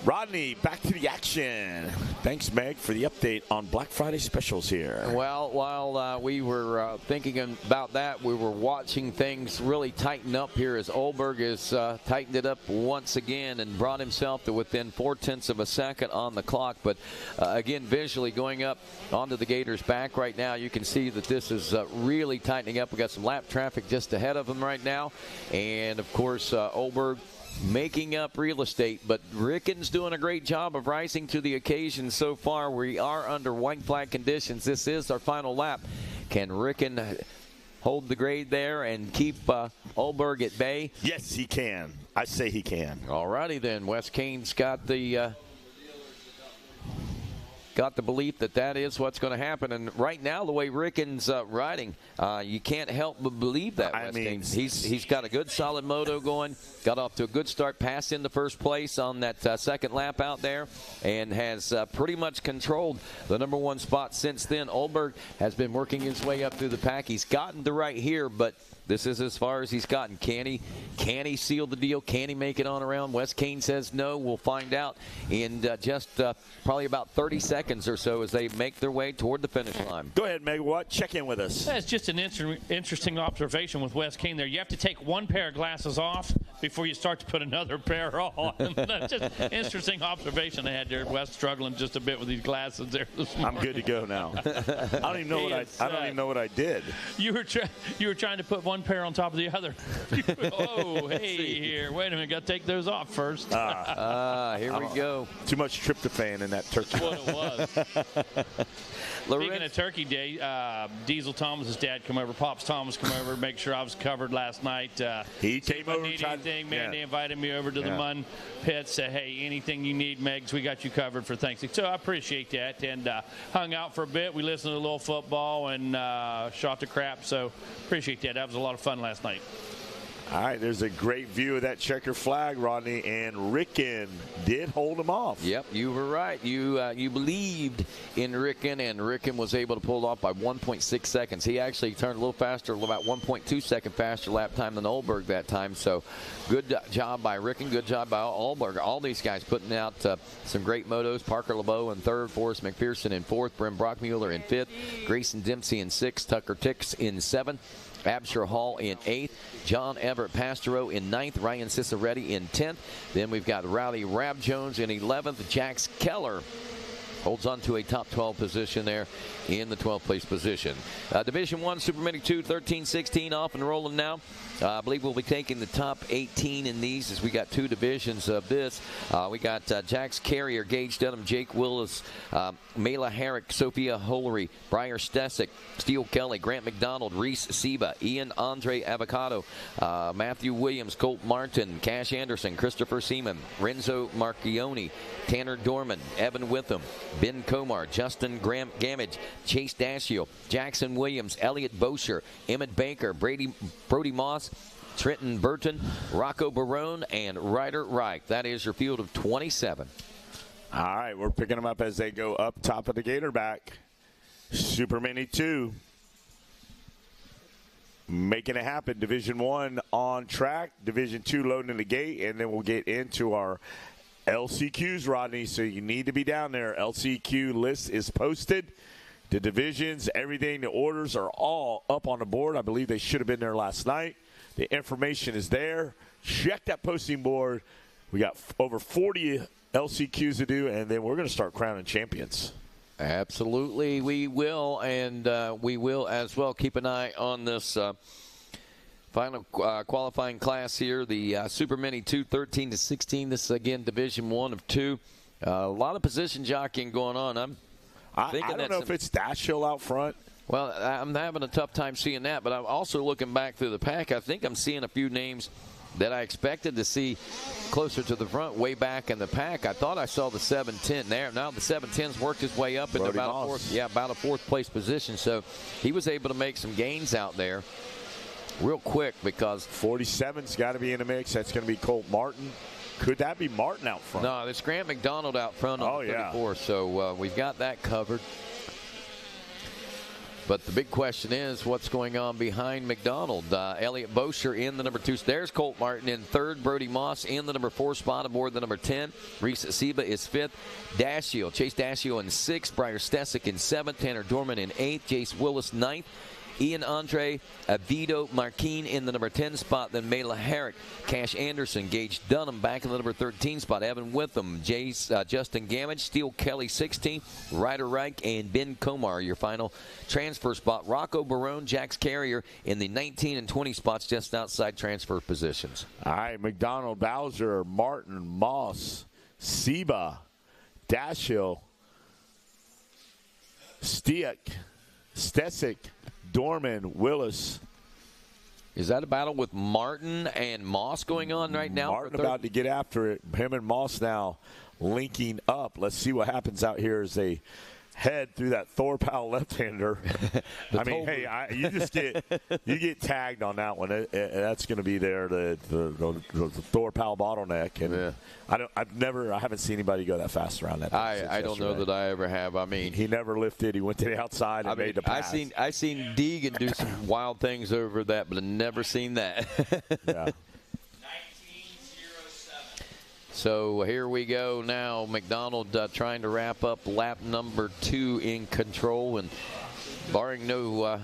Rodney, back to the action. Thanks, Meg, for the update on Black Friday specials here. Well, while we were thinking about that, we were watching things really tighten up here as Olberg has tightened it up once again and brought himself to within 0.4 of a second on the clock. But again, visually going up onto the Gators' back right now, you can see that this is really tightening up. We got some lap traffic just ahead of him right now. And, of course, Olberg making up real estate, but Ricken's doing a great job of rising to the occasion so far. We are under white flag conditions. This is our final lap. Can Ricken hold the grade there and keep Olberg at bay? Yes, he can. I say he can. All righty then. Wes Kane's got the belief that that is what's going to happen. And right now, the way Ricken's riding, you can't help but believe that. I mean, he's got a good, solid moto going. Got off to a good start, passed into first place on that second lap out there, and has pretty much controlled the number one spot since then. Olberg has been working his way up through the pack. He's gotten to right here, but this is as far as he's gotten. Can he seal the deal? Can he make it on around? Wes Kane says no. We'll find out in just probably about 30 seconds or so as they make their way toward the finish line. Go ahead, Meg Watt. Check in with us. That's just an interesting observation with Wes Kane there. You have to take one pair of glasses off before you start to put another pair on. That's just an interesting observation I had there. Wes struggling just a bit with these glasses there this morning. I'm good to go now. I don't even know what I did. You were trying to put one pair on top of the other. Oh, hey here. Wait a minute. Got to take those off first. Here we go. Too much tryptophan in that turkey. That's what it was. Speaking of Turkey Day, Diesel Thomas's dad come over, Pops Thomas come over, make sure I was covered last night. He came over. Anything, man, they invited me over to the Mun pit. Said, hey, anything you need, Megs, we got you covered for Thanksgiving. So I appreciate that, and hung out for a bit. We listened to a little football and shot the crap. So appreciate that. That was a lot of fun last night. All right, there's a great view of that checker flag, Rodney, and Ricken did hold him off. Yep, you were right. You believed in Ricken, and Ricken was able to pull it off by 1.6 seconds. He actually turned a little faster, about 1.2 second faster lap time than Olberg that time. So good job by Ricken, good job by Olberg. All these guys putting out some great motos. Parker LeBeau in third, Forrest McPherson in fourth, Brim Brockmuller in fifth, Grayson Dempsey in sixth, Tucker Tix in seventh, Absher Hall in 8th, John Everett Pastero in 9th, Ryan Ciceretti in 10th. Then we've got Rowdy Rab Jones in 11th, Jax Keller holds on to a top 12 position there in the 12th place position. Division 1 Supermini 2 13-16 off and rolling now. I believe we'll be taking the top 18 in these as we got two divisions of this. We got Jax Carrier, Gage Dunham, Jake Willis, Mela Herrick, Sophia Holery, Briar Stesick, Steele Kelly, Grant McDonald, Reese Seba, Ian Andre Avocado, Matthew Williams, Colt Martin, Cash Anderson, Christopher Seaman, Renzo Marchioni, Tanner Dorman, Evan Witham, Ben Comar, Justin Graham Gamage, Chase Dashiell, Jackson Williams, Elliot Bosher, Emmett Baker, Brody Moss, Trenton Burton, Rocco Barone, and Ryder Reich. That is your field of 27. All right, we're picking them up as they go up top of the Gatorback. Supermini 2. Making it happen. Division 1 on track. Division 2 loading the gate, and then we'll get into our LCQs, Rodney, so you need to be down there. LCQ list is posted. The divisions, everything, the orders are all up on the board. I believe they should have been there last night. The information is there. Check that posting board. We got over 40 LCQs to do, and then we're going to start crowning champions. Absolutely, we will, and we will as well keep an eye on this final qualifying class here, the Supermini 2, 13 to 16. This is, again, Division 1 of 2. A lot of position jockeying going on. I don't know if it's Dash Hill out front. Well, I'm having a tough time seeing that, but I'm also looking back through the pack. I think I'm seeing a few names that I expected to see closer to the front, way back in the pack. I thought I saw the 7-10 there. Now the 7-10's worked his way up into about a fourth place position. So he was able to make some gains out there real quick because 47's got to be in the mix. That's going to be Colt Martin. Could that be Martin out front? No, it's Grant McDonald out front on the 34. Yeah. So we've got that covered. But the big question is what's going on behind McDonald. Elliot Bosher in the number 2. There's Colt Martin in 3rd. Brody Moss in the number 4 spot aboard the number 10. Reese Seba is 5th. Dashiell, Chase Dashiell in 6th. Briar Stesic in 7th. Tanner Dorman in 8th. Jace Willis 9th. Ian Andre Avito Marquine in the number 10 spot. Then Mela Herrick, Cash Anderson, Gage Dunham back in the number 13 spot. Evan Witham, Justin Gamage, Steele Kelly 16th, Ryder Reich, and Ben Komar, your final transfer spot. Rocco Barone, Jax Carrier in the 19 and 20 spots just outside transfer positions. All right, McDonald, Bowser, Martin, Moss, Seba, Dashiell, Stiek, Stesic, Dorman, Willis. Is that a battle with Martin and Moss going on right now? Martin about to get after it. Him and Moss now linking up. Let's see what happens out here as they head through that Thor Powell left-hander. I mean, hey, you get tagged on that one. That's going to be there, the Thor Powell bottleneck. And I haven't seen anybody go that fast around that. I don't know that I ever have. I mean, he never lifted. He went to the outside and made the pass. I seen Deegan do some wild things over that, but I've never seen that. Yeah. So here we go now. McDonald trying to wrap up lap number 2 in control, and barring no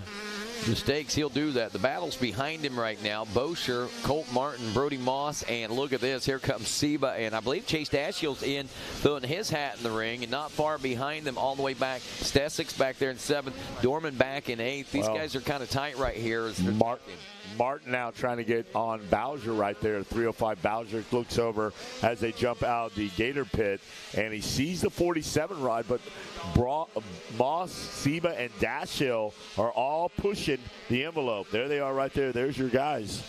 mistakes, he'll do that. The battle's behind him right now. Bosher, Colt Martin, Brody Moss, and look at this. Here comes Seba, and I believe Chase Dashiell's in, throwing his hat in the ring, and not far behind them all the way back. Stesic's back there in 7th. Dorman back in 8th. These guys are kind of tight right here. Martin now trying to get on Bowser right there. 305 Bowser looks over as they jump out the Gator pit, and he sees the 47 ride, but Moss, Seba, and Dashiell are all pushing the envelope. There they are right there. There's your guys.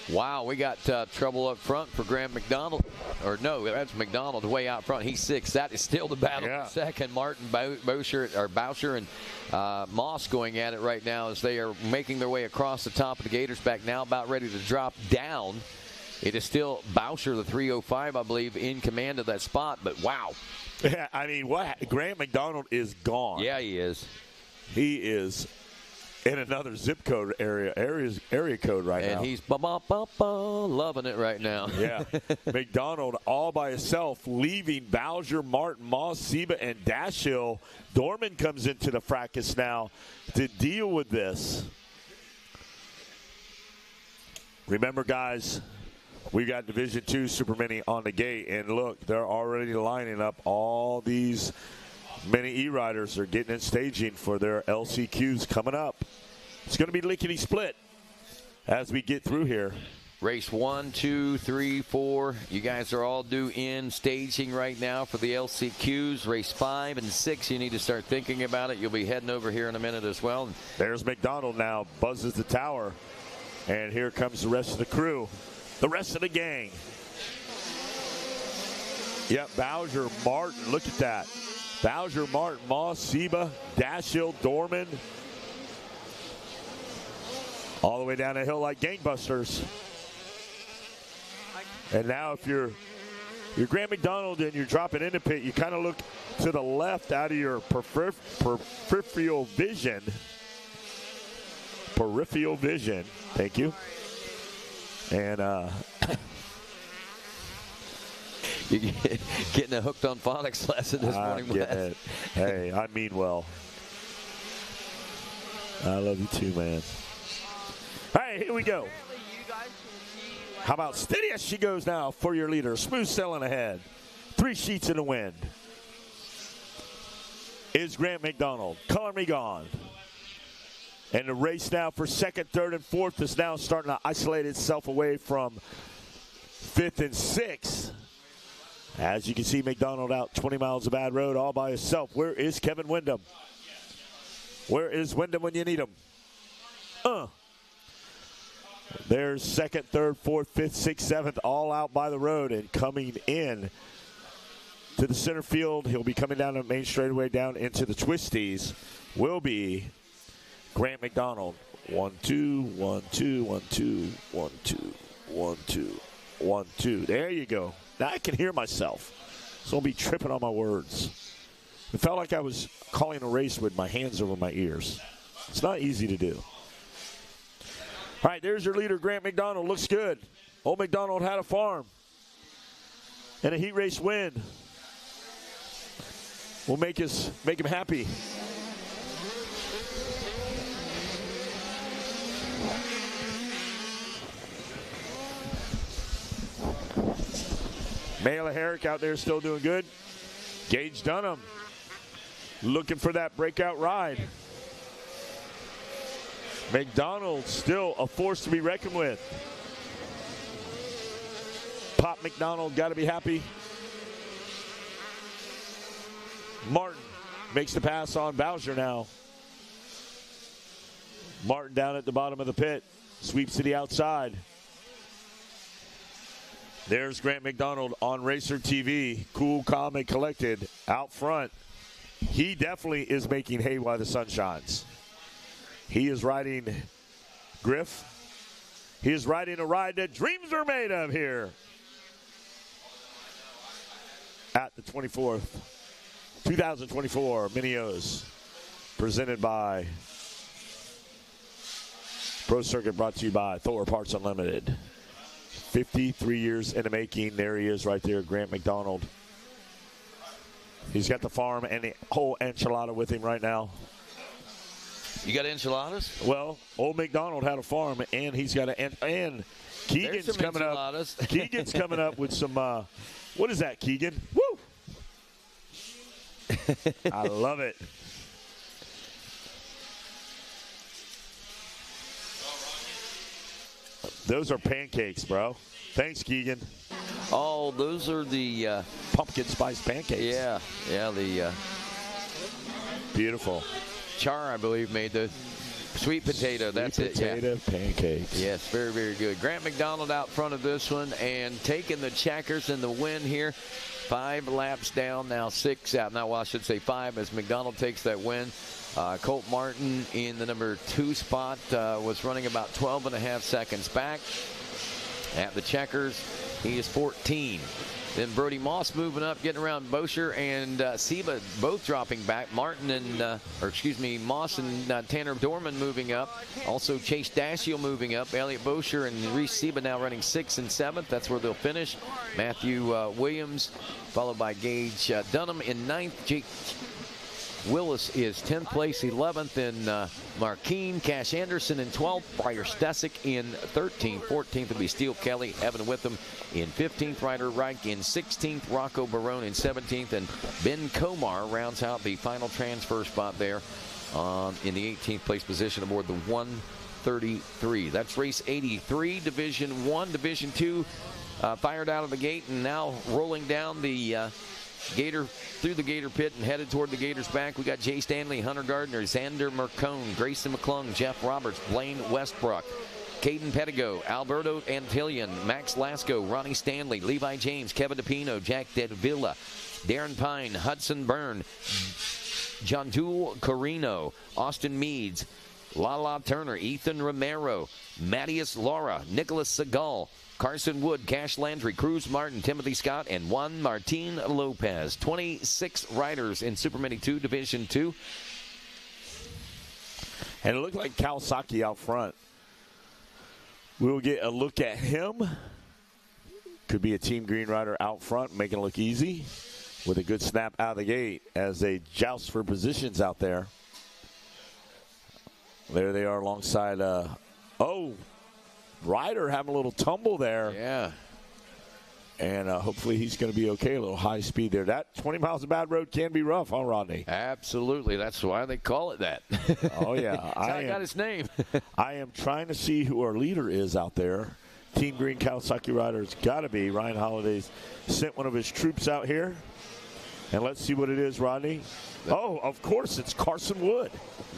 Wow, we got trouble up front for Graham McDonald. Or no, that's McDonald way out front. He's 6th. That is still the battle for second. Martin, Bowser, and Moss going at it right now as they are making their way across the top of the Gators back now, about ready to drop down. It is still Bowser, the 305, I believe, in command of that spot. But wow. Yeah, I mean, Graham McDonald is gone. Yeah, he is. He is in another zip code area code right now. And he's loving it right now. Yeah. McDonald all by himself, leaving Bowser, Martin, Moss, Seba, and Dashiell. Dorman comes into the fracas now to deal with this. Remember, guys, we got Division II Supermini on the gate, and look, they're already lining up. All these many E-Riders are getting in staging for their LCQs coming up. It's going to be lickety-split as we get through here. Race 1, 2, 3, 4. You guys are all due in staging right now for the LCQs. Race 5 and 6, you need to start thinking about it. You'll be heading over here in a minute as well. There's McDonald now, buzzes the tower. And here comes the rest of the crew, the rest of the gang. Yep, Bowser, Martin, look at that. Bowser, Martin, Moss, Seba, Dashiell, Dorman. All the way down the hill like gangbusters. And now if you're Graham McDonald and you're dropping in the pit, you kind of look to the left out of your peripheral vision. Peripheral vision. Thank you. And you're getting a hooked on phonics lesson this morning. It. Hey, I mean well. I love you too, man. All right, here we go. Apparently you guys can see How about steady as she goes now for your leader. Smooth sailing ahead. 3 sheets in the wind. Is Grant McDonald. Color Me Gone. And the race now for second, third, and fourth is now starting to isolate itself away from fifth and sixth. As you can see, McDonald out 20 miles of bad road all by himself. Where is Kevin Windham? Where is Windham when you need him? There's second, third, fourth, fifth, sixth, seventh, all out by the road. And coming in to the center field, he'll be coming down the main straightaway down into the twisties, will be Grant McDonald. 1, 2, 1, 2, 1, 2, 1, 2, 1, 2, 1, 2. There you go. Now I can hear myself. So I'll be tripping on my words. It felt like I was calling a race with my hands over my ears. It's not easy to do. All right, there's your leader, Grant McDonald. Looks good. Old McDonald had a farm and a heat race win. We'll make him happy. Mayla Herrick out there still doing good. Gage Dunham looking for that breakout ride. McDonald still a force to be reckoned with. Pop McDonald got to be happy. Martin makes the pass on Bowser now. Martin down at the bottom of the pit. Sweeps to the outside. There's Grant McDonald on Racer TV. Cool, calm, and collected out front. He definitely is making hay while the sun shines. He is riding Griff. He is riding a ride that dreams are made of here at the 2024 Mini-O's, presented by Pro Circuit, brought to you by Thor Parts Unlimited. 53 years in the making. There he is right there, Grant McDonald. He's got the farm and the whole enchilada with him right now. You got enchiladas? Well, old McDonald had a farm, and he's got and Keegan's coming up. Keegan's coming up with some. What is that, Keegan? Woo! I love it. Those are pancakes, bro. Thanks, Keegan. Oh, those are the pumpkin spice pancakes. Yeah, the beautiful. Char, I believe, made the sweet potato. That's it. Potato pancakes. Yes, very, very good. Grant McDonald out front of this one and taking the checkers in the win here. 5 laps down, now 6 out. Now, well, I should say 5 as McDonald takes that win. Colt Martin in the number 2 spot was running about 12 and a half seconds back. At the checkers, he is 14. Then Brody Moss moving up, getting around Bosher and Seba both dropping back. Martin and, Moss and Tanner Dorman moving up. Also Chase Dashiell moving up. Elliot Bosher and Reese Seba now running 6th and 7th. That's where they'll finish. Matthew Williams, followed by Gage Dunham in 9th. Jake Willis is 10th place, 11th in Markeen. Cash Anderson in 12th. Briar Stesick in 13th. 14th will be Steele Kelly. Evan Witham in 15th. Ryder Reich in 16th. Rocco Barone in 17th. And Ben Komar rounds out the final transfer spot there in the 18th place position aboard the 133. That's race 83, Division 1. Division 2 fired out of the gate and now rolling down the Gator through the Gator pit and headed toward the Gators back. We got Jay Stanley, Hunter Gardner, Xander Mercone, Grayson McClung, Jeff Roberts, Blaine Westbrook, Caden Pettigo, Alberto Antillion, Max Lasco, Ronnie Stanley, Levi James, Kevin DePino, Jack Dedvilla, Darren Pine, Hudson Byrne, John Jewel Carino, Austin Meads, Lala Turner, Ethan Romero, Mattias Laura, Nicholas Segal, Carson Wood, Cash Landry, Cruz Martin, Timothy Scott, and Juan Martin Lopez. 26 riders in Supermini 2, Division 2. And it looked like Kawasaki out front. We'll get a look at him. Could be a Team Green rider out front, making it look easy with a good snap out of the gate as they joust for positions out there. There they are alongside, rider having a little tumble there. Yeah. And hopefully he's going to be okay. A little high speed there. That 20 miles of bad road can be rough, huh, Rodney? Absolutely. That's why they call it that. Oh, yeah. That's how I got its name. I am trying to see who our leader is out there. Team Green Kawasaki rider. It's got to be Ryan Holliday's sent one of his troops out here. And let's see what it is, Rodney. Oh, of course, it's Carson Wood.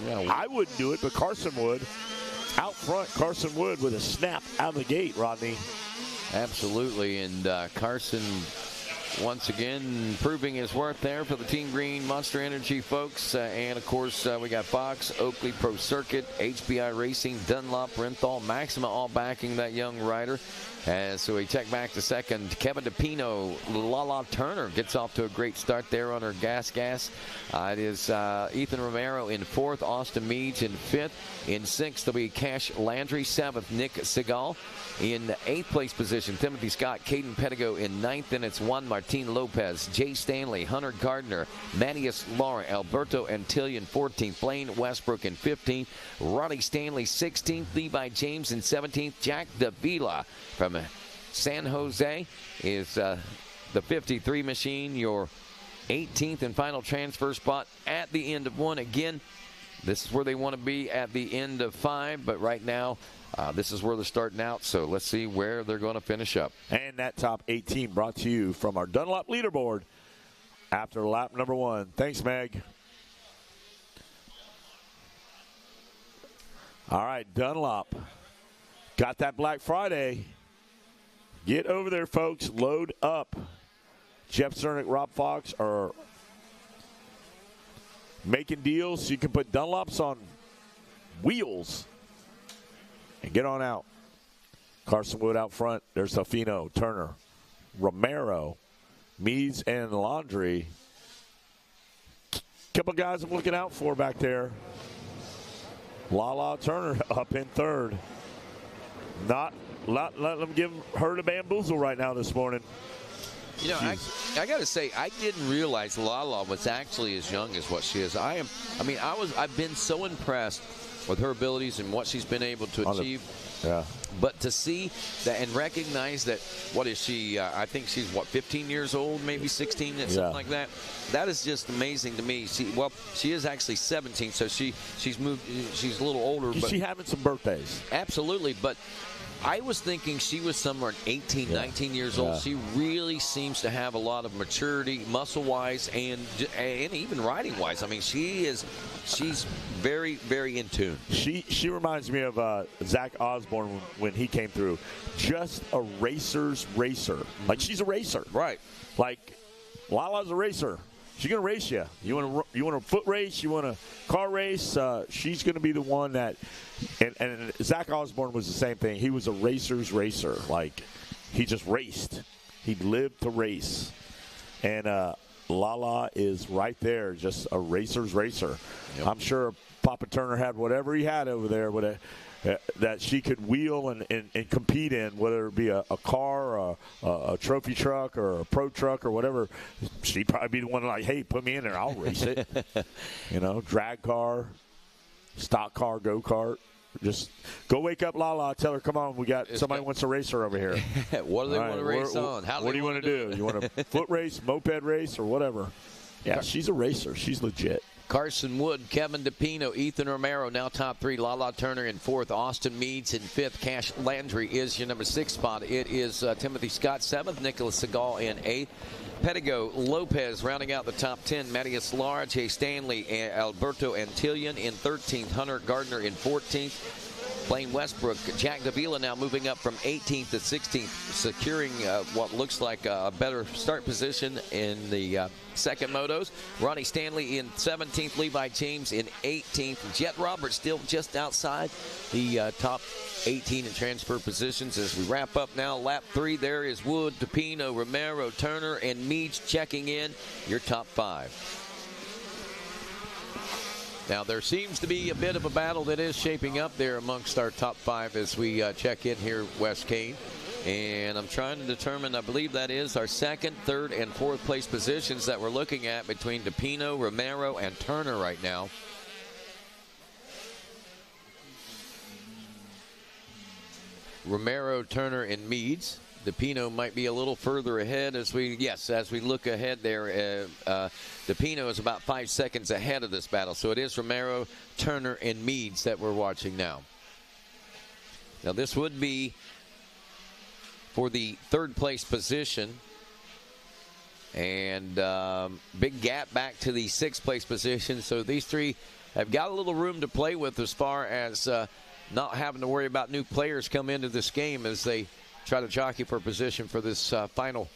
Yeah, I wouldn't do it, but Carson Wood. Out front, Carson Wood with a snap out of the gate, Rodney. Absolutely, and Carson once again proving his worth there for the Team Green Monster Energy folks. And, of course, we got Fox, Oakley Pro Circuit, HBI Racing, Dunlop, Renthal, Maxima all backing that young rider. So we check back to second. Kevin DePino, Lala Turner gets off to a great start there on her gas. It is Ethan Romero in fourth, Austin Meads in fifth. In sixth, there'll be Cash Landry. Seventh, Nick Segal. In eighth place position, Timothy Scott, Caden Pettigo in ninth. Then it's Juan Martin Lopez, Jay Stanley, Hunter Gardner, Mattias Laura, Alberto Antillion 14th, Blaine Westbrook in 15th, Ronnie Stanley 16th, Levi James in 17th, Jack Davila from San Jose is the 53 machine, your 18th and final transfer spot at the end of one. Again, this is where they want to be at the end of 5, but right now this is where they're starting out, so let's see where they're going to finish up. And that top 18 brought to you from our Dunlop leaderboard after lap number 1. Thanks, Meg. All right, Dunlop got that Black Friday. Get over there, folks. Load up. Jeff Cernick, Rob Fox are making deals so you can put Dunlops on wheels and get on out. Carson Wood out front. There's Delfino, Turner, Romero, Meads, and Laundry. Couple guys I'm looking out for back there. Lala Turner up in third. Not let them give her the bamboozle right now this morning. You know, I got to say, I didn't realize Lala was actually as young as what she is. I've been so impressed with her abilities and what she's been able to achieve. Yeah. But to see that and recognize that, what is she? I think she's, 15 years old, maybe 16, something like that. That is just amazing to me. She is actually 17, so she's moved. She's a little older. Is she having some birthdays? Absolutely, but I was thinking she was somewhere 18, 19 years old. She really seems to have a lot of maturity, muscle-wise, and even riding-wise. I mean, she's very, very in tune. She reminds me of Zach Osborne when he came through. Just a racer's racer. Like, she's a racer. Right. Like, Lala's a racer. She's going to race you. You want a foot race? You want a car race? She's going to be the one that – and Zach Osborne was the same thing. He was a racer's racer. Like, he just raced. He lived to race. And Lala is right there, just a racer's racer. Yep. I'm sure Papa Turner had whatever he had over there with that she could wheel and compete in, whether it be a car, or a trophy truck, or a pro truck, or whatever. She'd probably be the one like, hey, put me in there, I'll race it. Drag car, stock car, go-kart. Just go wake up Lala, tell her, come on, somebody wants a racer over here. What do they want to race on? What do you want to do? You want a foot race, moped race, or whatever? Yeah, she's a racer. She's legit. Carson Wood, Kevin DePino, Ethan Romero, now top 3. Lala Turner in 4th. Austin Meads in 5th. Cash Landry is your number 6 spot. It is Timothy Scott 7th. Nicholas Segal in 8th. Pettigo Lopez rounding out the top 10. Mattias Lara, Jay Stanley, and Alberto Antillion in 13th. Hunter Gardner in 14th. Blaine Westbrook, Jack Davila now moving up from 18th to 16th, securing what looks like a better start position in the second motos. Ronnie Stanley in 17th, Levi James in 18th. Jet Roberts still just outside the top 18 in transfer positions. As we wrap up now, lap 3, there is Wood, DePino, Romero, Turner, and Meads checking in your top 5. Now, there seems to be a bit of a battle that is shaping up there amongst our top 5 as we check in here, West Kane. And I'm trying to determine, I believe that is our 2nd, 3rd, and 4th place positions that we're looking at between DePino, Romero, and Turner right now. Romero, Turner, and Meads. DePino might be a little further ahead as we look ahead there. DePino is about 5 seconds ahead of this battle. So it is Romero, Turner, and Meads that we're watching now. Now this would be for the third place position. And big gap back to the sixth place position. So these three have got a little room to play with as far as not having to worry about new players come into this game as they try to jockey for position for this final,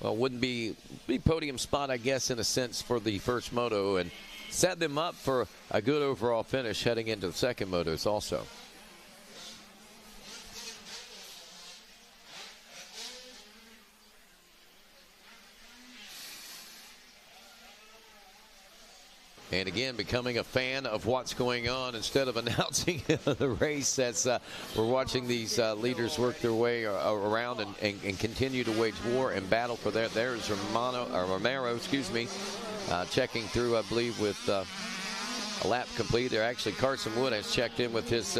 well, wouldn't be podium spot, I guess, in a sense, for the first moto, and set them up for a good overall finish heading into the second motos also. And again, becoming a fan of what's going on instead of announcing the race. That's we're watching these leaders work their way around and continue to wage war and battle for that. There's Romero, checking through, I believe, with a lap complete. There, actually, Carson Wood has checked in with his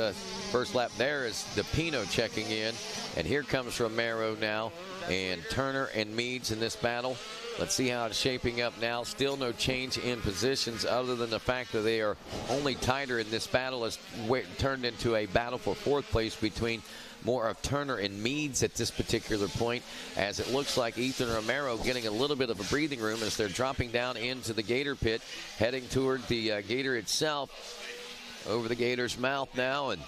first lap. There is DePino checking in, and here comes Romero now, and Turner and Meads in this battle. Let's see how it's shaping up now. Still no change in positions other than the fact that they are only tighter in this battle. Has turned into a battle for fourth place between more of Turner and Meads at this particular point, as it looks like Ethan Romero getting a little bit of a breathing room as they're dropping down into the Gator pit, heading toward the Gator itself. Over the Gator's mouth now, and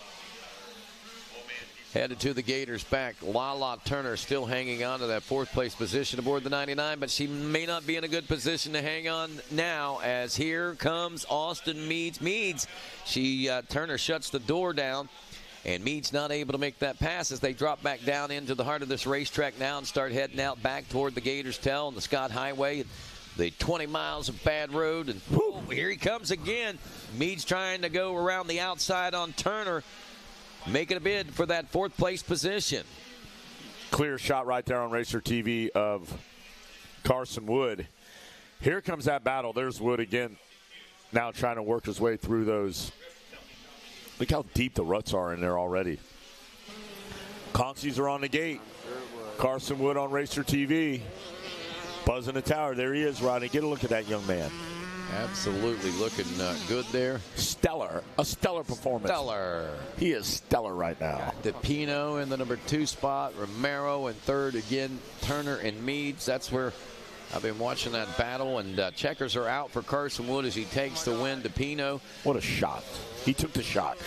headed to the Gators' back. Lala Turner still hanging on to that fourth place position aboard the 99, but she may not be in a good position to hang on now, as here comes Austin Meads. Turner shuts the door down, and Meads not able to make that pass as they drop back down into the heart of this racetrack now and start heading out back toward the Gators' Tail and the Scott Highway. The 20 miles of bad road, and here he comes again. Meads trying to go around the outside on Turner, making a bid for that fourth place position. Clear shot right there on Racer TV of Carson Wood. Here comes that battle. There's Wood again, now trying to work his way through those. Look how deep the ruts are in there already. Consies are on the gate. Carson Wood on Racer TV. Buzzing the tower. There he is, Rodney. Get a look at that young man. Absolutely looking good there. Stellar. A stellar performance. Stellar. He is stellar right now. DePino in the number 2 spot. Romero in third. Again, Turner and Meads. That's where I've been watching that battle. And checkers are out for Carson Wood as he takes the win. DePino. What a shot. He took the shot.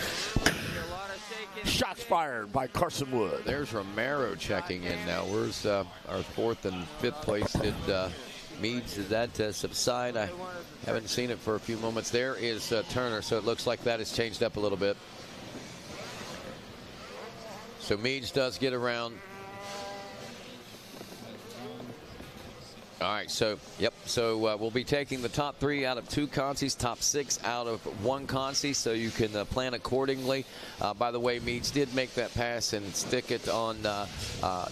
Shots fired by Carson Wood. There's Romero checking in now. Where's our fourth and fifth place? Did Meads, did that subside? I haven't seen it for a few moments. There is Turner, so it looks like that has changed up a little bit. So Meads does get around. All right, so, we'll be taking the top 3 out of 2 consies, top 6 out of 1 consie, so you can plan accordingly. By the way, Meads did make that pass and stick it on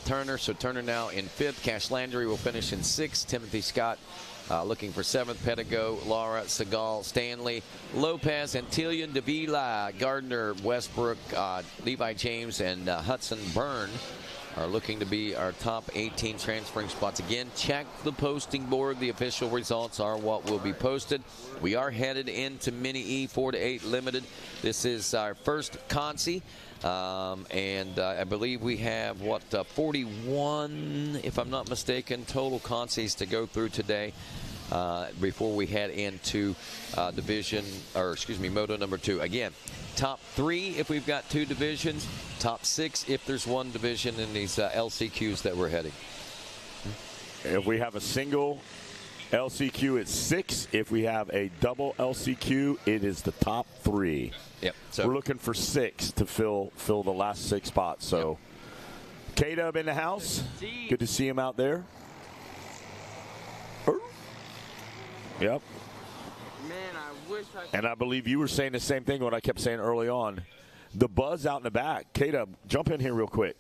Turner, so Turner now in 5th. Cash Landry will finish in 6th. Timothy Scott looking for 7th. Pedigo, Laura, Segal, Stanley, Lopez, Antillion, Davila, Gardner, Westbrook, Levi James, and Hudson Byrne are looking to be our top 18 transferring spots. Again, check the posting board. The official results are what will be posted. We are headed into Mini E 4-8 Limited. This is our first consie. And I believe we have, 41, if I'm not mistaken, total consies to go through today before we head into Moto number 2. Again, top 3 if we've got 2 divisions, top 6 if there's 1 division in these LCQs that we're heading. If we have a single LCQ, it's 6. If we have a double LCQ, it is the top 3. Yep. So we're looking for 6 to fill the last 6 spots. So K-Dub in the house. Good to see him out there. Yep. Man, I wish and I believe you were saying the same thing what I kept saying early on. The buzz out in the back. K-Dub, jump in here real quick.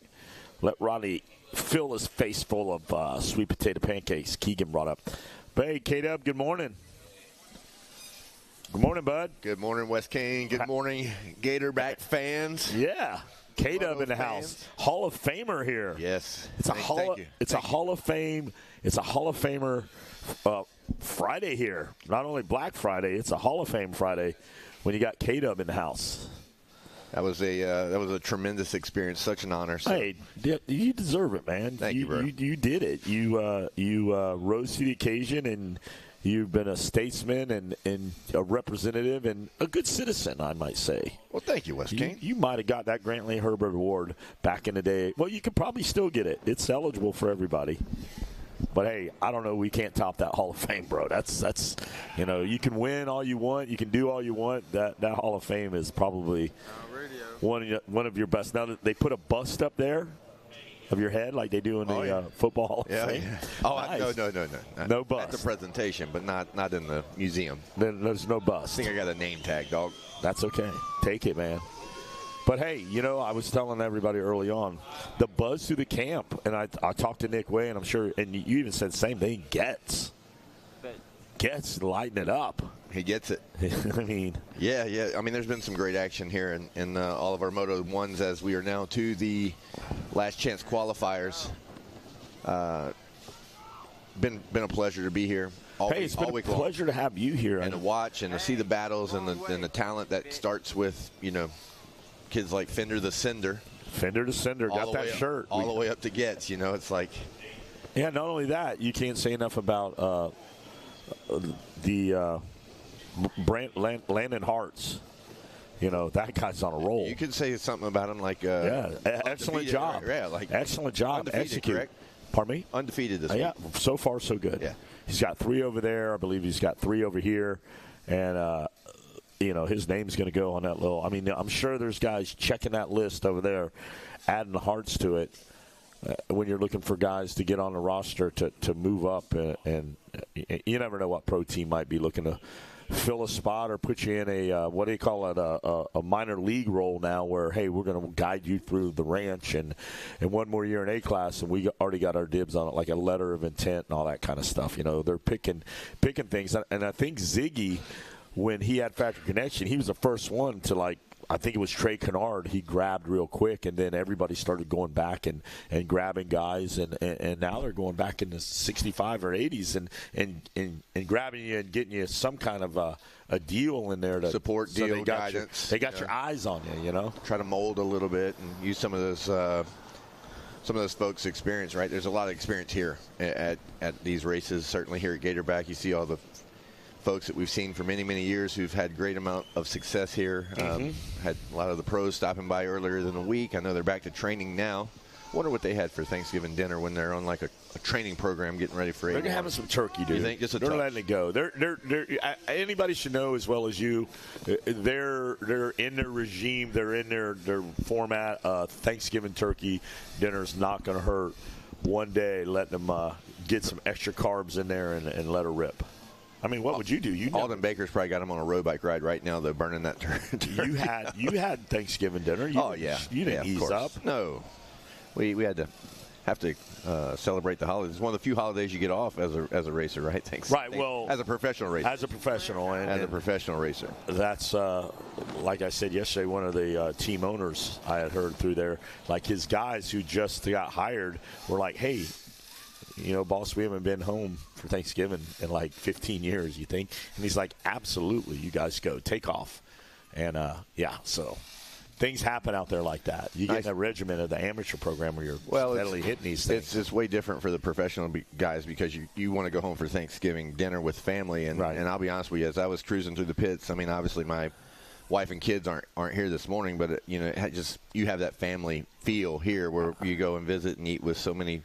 Let Rodney fill his face full of sweet potato pancakes Keegan brought up. But hey, K-Dub, good morning. Good morning, bud. Good morning, West King. Good morning, Gatorback fans. Yeah. K-Dub in the house. Hall of Famer here. Yes. It's a Hall of Fame. It's a Hall of Famer Friday here. Not only Black Friday, it's a Hall of Fame Friday when you got K-Dub in the house. That was a tremendous experience. Such an honor. So. Hey, you deserve it, man. Thank you, bro. You did it. You rose to the occasion, and you've been a statesman and a representative and a good citizen, I might say. Well, thank you, Wes King. You might have got that Grantley Herbert Award back in the day. Well, you could probably still get it. It's eligible for everybody. But, hey, I don't know. We can't top that Hall of Fame, bro. That's you can win all you want. You can do all you want. That Hall of Fame is probably one of your best. Now, they put a bust up there of your head like they do in the Football Hall of Fame. Yeah. Oh, nice. No. No bust. At the presentation, but not in the museum. Then there's no bust. I think I got a name tag, dog. That's okay. Take it, man. But, hey, I was telling everybody early on, the buzz through the camp, and I talked to Nick Way, and I'm sure, and you even said the same thing, Gets lighting it up. He gets it. I mean. Yeah. I mean, there's been some great action here in all of our Moto 1s as we are now to the last chance qualifiers. Been a pleasure to be here. It's been a pleasure to have you here. And to watch and to see the battles and the talent that starts with, kids like Fender the Cinder. Fender the Cinder got that shirt. All the way up to Getz, it's like. Yeah, not only that, you can't say enough about the Landon Hartz. That guy's on a roll. You could say something about him like. Excellent job. Yeah, excellent job. Execute. Correct? Pardon me? Undefeated this week. Yeah, so far so good. Yeah. He's got 3 over there. I believe he's got 3 over here. And, his name's going to go on that little. I mean, I'm sure there's guys checking that list over there, adding the hearts to it when you're looking for guys to get on the roster to move up. And you never know what pro team might be looking to fill a spot or put you in a what do you call it, a minor league role now where, hey, we're going to guide you through the ranch and one more year in A class, and we already got our dibs on it, like a letter of intent and all that kind of stuff. They're picking things. And I think Ziggy, when he had Factory Connection, he was the first one to, I think it was Trey Kennard, he grabbed real quick, and then everybody started going back and grabbing guys, and now they're going back in the 65 or 80s and grabbing you and getting you some kind of a deal in there to support, so deal, guidance. They got your eyes on you, Try to mold a little bit and use some of those folks' experience, right? There's a lot of experience here at these races. Certainly here at Gatorback, you see all the folks that we've seen for many, many years who've had great amount of success here. Had a lot of the pros stopping by earlier than a week. I know they're back to training now. Wonder what they had for Thanksgiving dinner when they're on like a training program getting ready for. They're having some turkey, dude. You think just they're letting it go. They're anybody should know as well as you. They're in their regime. They're in their format. Thanksgiving turkey dinner's not going to hurt. One day, letting them get some extra carbs in there and let her rip. I mean, what would you do? Alden Baker's probably got him on a road bike ride right now, though, burning that turkey. You had Thanksgiving dinner. Yeah. You didn't ease up. No. We had to celebrate the holidays. It's one of the few holidays you get off as a racer, right? Right. Well, as a professional racer. As a professional. As a professional racer. That's, like I said yesterday, one of the team owners I had heard through there, like his guys who just got hired were like, hey, boss, we haven't been home for Thanksgiving in like 15 years, you think? And he's like, absolutely, you guys go. Take off. And, so things happen out there like that. You get in a regimen of the amateur program where you're steadily hitting these things. It's way different for the professional guys because you want to go home for Thanksgiving dinner with family. And I'll be honest with you, as I was cruising through the pits, I mean, obviously my wife and kids aren't here this morning, but, you have that family feel here where you go and visit and eat with so many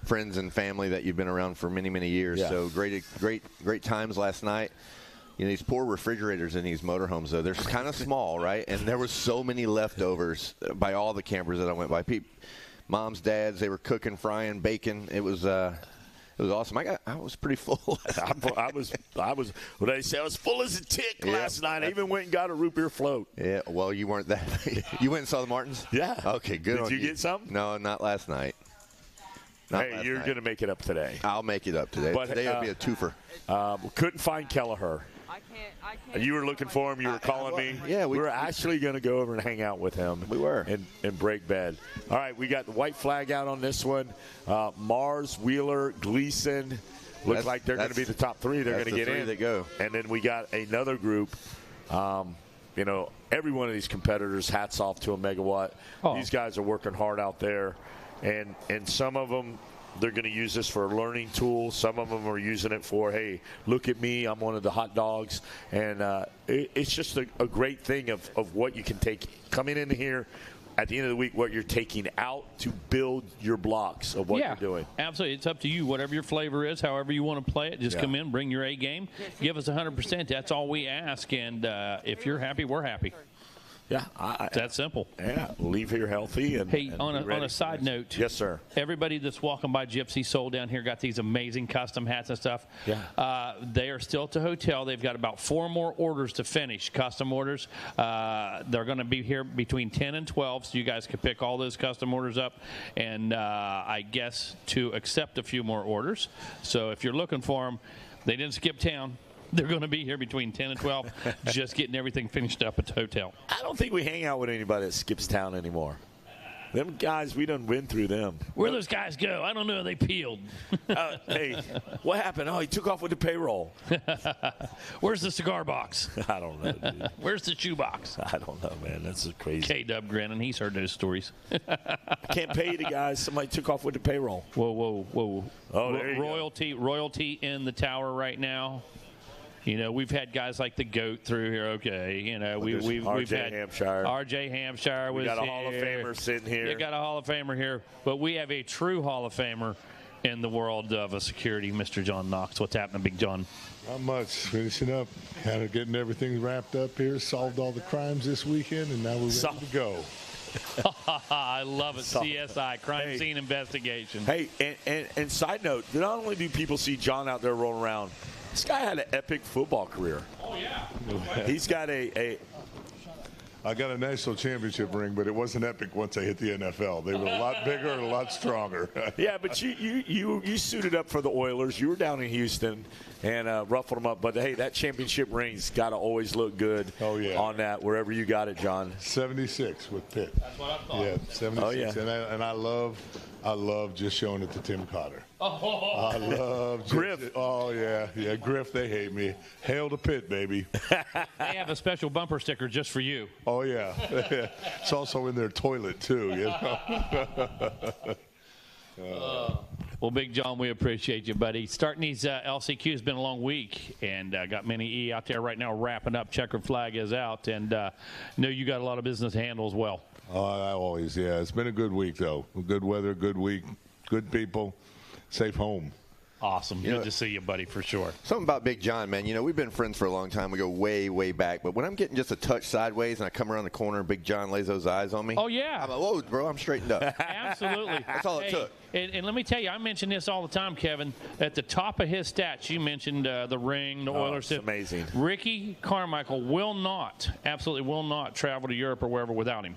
friends and family that you've been around for many, many years. Yeah. So great times last night. These poor refrigerators in these motorhomes, though, they're kind of small, right? And there were so many leftovers by all the campers that I went by. Moms, dads, they were cooking, frying, baking. It was awesome. I was pretty full. I was. What did I say? I was full as a tick last night. I even went and got a root beer float. Yeah. Well, you weren't that. You went and saw the Martins? Yeah. Okay. Good. Did you get some? No, not last night. You're going to make it up today. I'll make it up today. But today will be a twofer. Couldn't find Kelleher. You were looking for him. You were calling me. Yeah, we were actually going to go over and hang out with him. We were. And break bed. All right, we got the white flag out on this one. Mars, Wheeler, Gleason. Looks like they're going to be the top three. They're going to get in. That go. And then we got another group. Every one of these competitors, hats off to a Megawatt. Oh. These guys are working hard out there. And some of them, they're going to use this for a learning tool. Some of them are using it for, hey, look at me, I'm one of the hot dogs. And it's just a great thing of what you can take coming in here at the end of the week, what you're taking out to build your blocks of what you're doing. Absolutely. It's up to you. Whatever your flavor is, however you want to play it, just come in, bring your A game, give us 100%. That's all we ask. And if you're happy, we're happy. Yeah, that's simple. Yeah, leave here healthy. Hey, on a side note, yes, sir. Everybody that's walking by Gypsy Soul down here got these amazing custom hats and stuff. Yeah, they are still at the hotel. They've got about 4 more orders to finish, custom orders. They're going to be here between 10 and 12, so you guys can pick all those custom orders up, and I guess to accept a few more orders. So if you're looking for them, they didn't skip town. They're going to be here between 10 and 12, just getting everything finished up at the hotel. I don't think we hang out with anybody that skips town anymore. Them guys, we done win through them. Where those guys go? I don't know. They peeled. Hey, what happened? Oh, he took off with the payroll. Where's the cigar box? I don't know, dude. Where's the shoe box? I don't know, man. That's crazy. K-Dub grinning. He's heard those stories. Can't pay the guys. Somebody took off with the payroll. Whoa. Oh, there you go. Royalty in the tower right now. We've had guys like the GOAT through here. Okay, we've had Hampshire. R.J. Hampshire was here. We got a Hall of Famer sitting here. You got a Hall of Famer here, but we have a true Hall of Famer in the world of security, Mr. John Knox. What's happening, Big John? Not much. Finishing up, kind of getting everything wrapped up here. Solved all the crimes this weekend, and now we're ready to go. I love it. CSI, crime scene investigation. Hey, and side note, not only do people see John out there rolling around, this guy had an epic football career. Oh, yeah. He's got I got a national championship ring, but it wasn't epic once I hit the NFL. They were a lot bigger and a lot stronger. Yeah, but you suited up for the Oilers. You were down in Houston and ruffled them up. But, hey, that championship ring's got to always look good on that, wherever you got it, John. 76 with Pitt. That's what I thought. Yeah, 76. Oh, yeah. And I love just showing it to Tim Cotter. Oh. I love Griff. Oh, yeah, Griff, they hate me. Hail to Pitt, baby. They have a special bumper sticker just for you. Oh, yeah. It's also in their toilet, too, Well, Big John, we appreciate you, buddy. Starting these LCQ has been a long week, and got many E out there right now wrapping up. Checkered flag is out, and know you got a lot of business to handle as well. I always, It's been a good week, though. Good weather, good week, good people, safe home. Awesome. Good to see you, buddy, for sure. Something about Big John, man. We've been friends for a long time. We go way, way back. But when I'm getting just a touch sideways and I come around the corner and Big John lays those eyes on me. Oh, yeah. I'm like, whoa, bro, I'm straightened up. Absolutely. That's all it took. And let me tell you, I mention this all the time, Kevin. At the top of his stats, you mentioned the ring, the Oilers. It's amazing. Ricky Carmichael absolutely will not travel to Europe or wherever without him.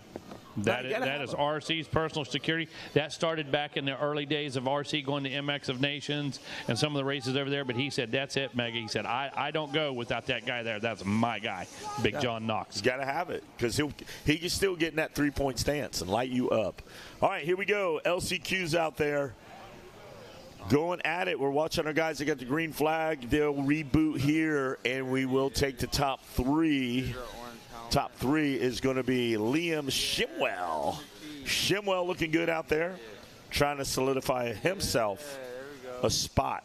That is RC's personal security. That started back in the early days of RC going to MX of Nations and some of the races over there. But he said, that's it, Mega. He said, I don't go without that guy there. That's my guy, Big John Knox. He's got to have it because he can still get in that three-point stance and light you up. All right, here we go. LCQ's out there going at it. We're watching our guys that got the green flag. They'll reboot here, and we will take the top three. Top three is going to be Liam Shimwell. Shimwell looking good out there, trying to solidify himself a spot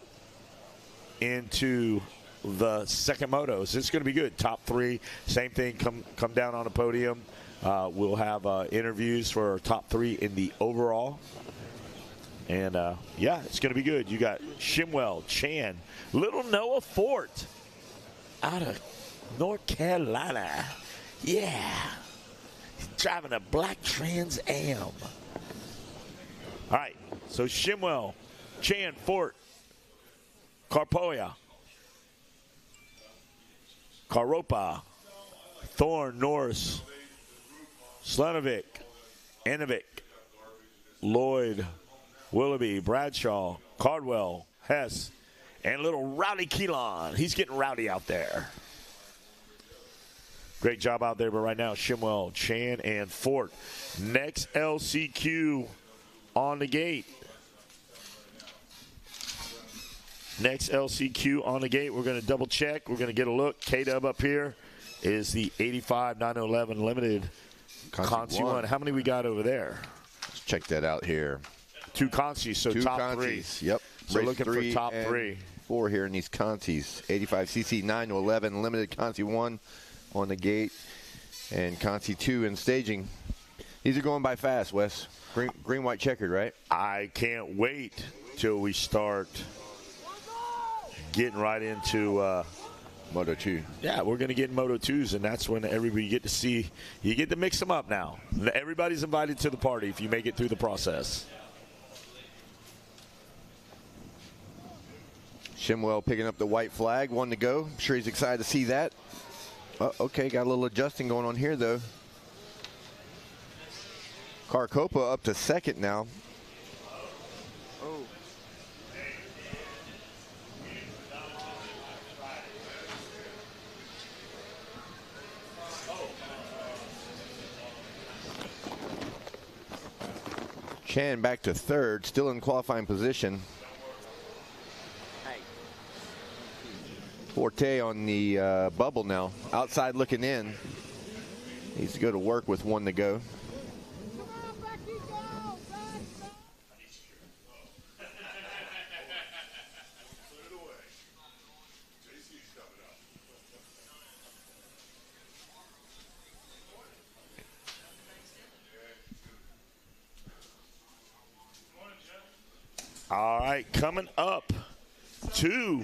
into the second moto. So it's going to be good. Top three, same thing, come down on the podium. We'll have interviews for our top three in the overall. And, it's going to be good. You got Shimwell, Chan, little Noah Fort out of North Carolina. Yeah. He's driving a black Trans Am. All right. So Shimwell, Chan, Fort, Carpoya, Karopa, Thorne, Norris, Slanovic, Enovic, Lloyd, Willoughby, Bradshaw, Cardwell, Hess, and little Rowdy Keelan. He's getting rowdy out there. Great job out there. But right now, Shimwell, Chan, and Fort. Next LCQ on the gate. Next LCQ on the gate. We're going to double check. We're going to get a look. K-Dub up here is the 85 911 Limited Conti 1. How many we got over there? Let's check that out here. 2 Contis, so Two top Contis. 3. Yep. So Race looking for top 3. 4 here in these Contis. 85cc 911 Limited Conti 1 on the gate. And Conti 2 in staging. These are going by fast, Wes. Green, white, checkered, right? I can't wait till we start getting right into Moto 2. Yeah, we're going to get in Moto 2s, and that's when everybody get to see. You get to mix them up now. Everybody's invited to the party if you make it through the process. Shimwell picking up the white flag. 1 to go. I'm sure he's excited to see that. Okay, got a little adjusting going on here, though. Carcopa up to second now. Chan back to third, still in qualifying position. Forte on the bubble now, outside looking in. Needs to go to work with 1 to go. All right, coming up to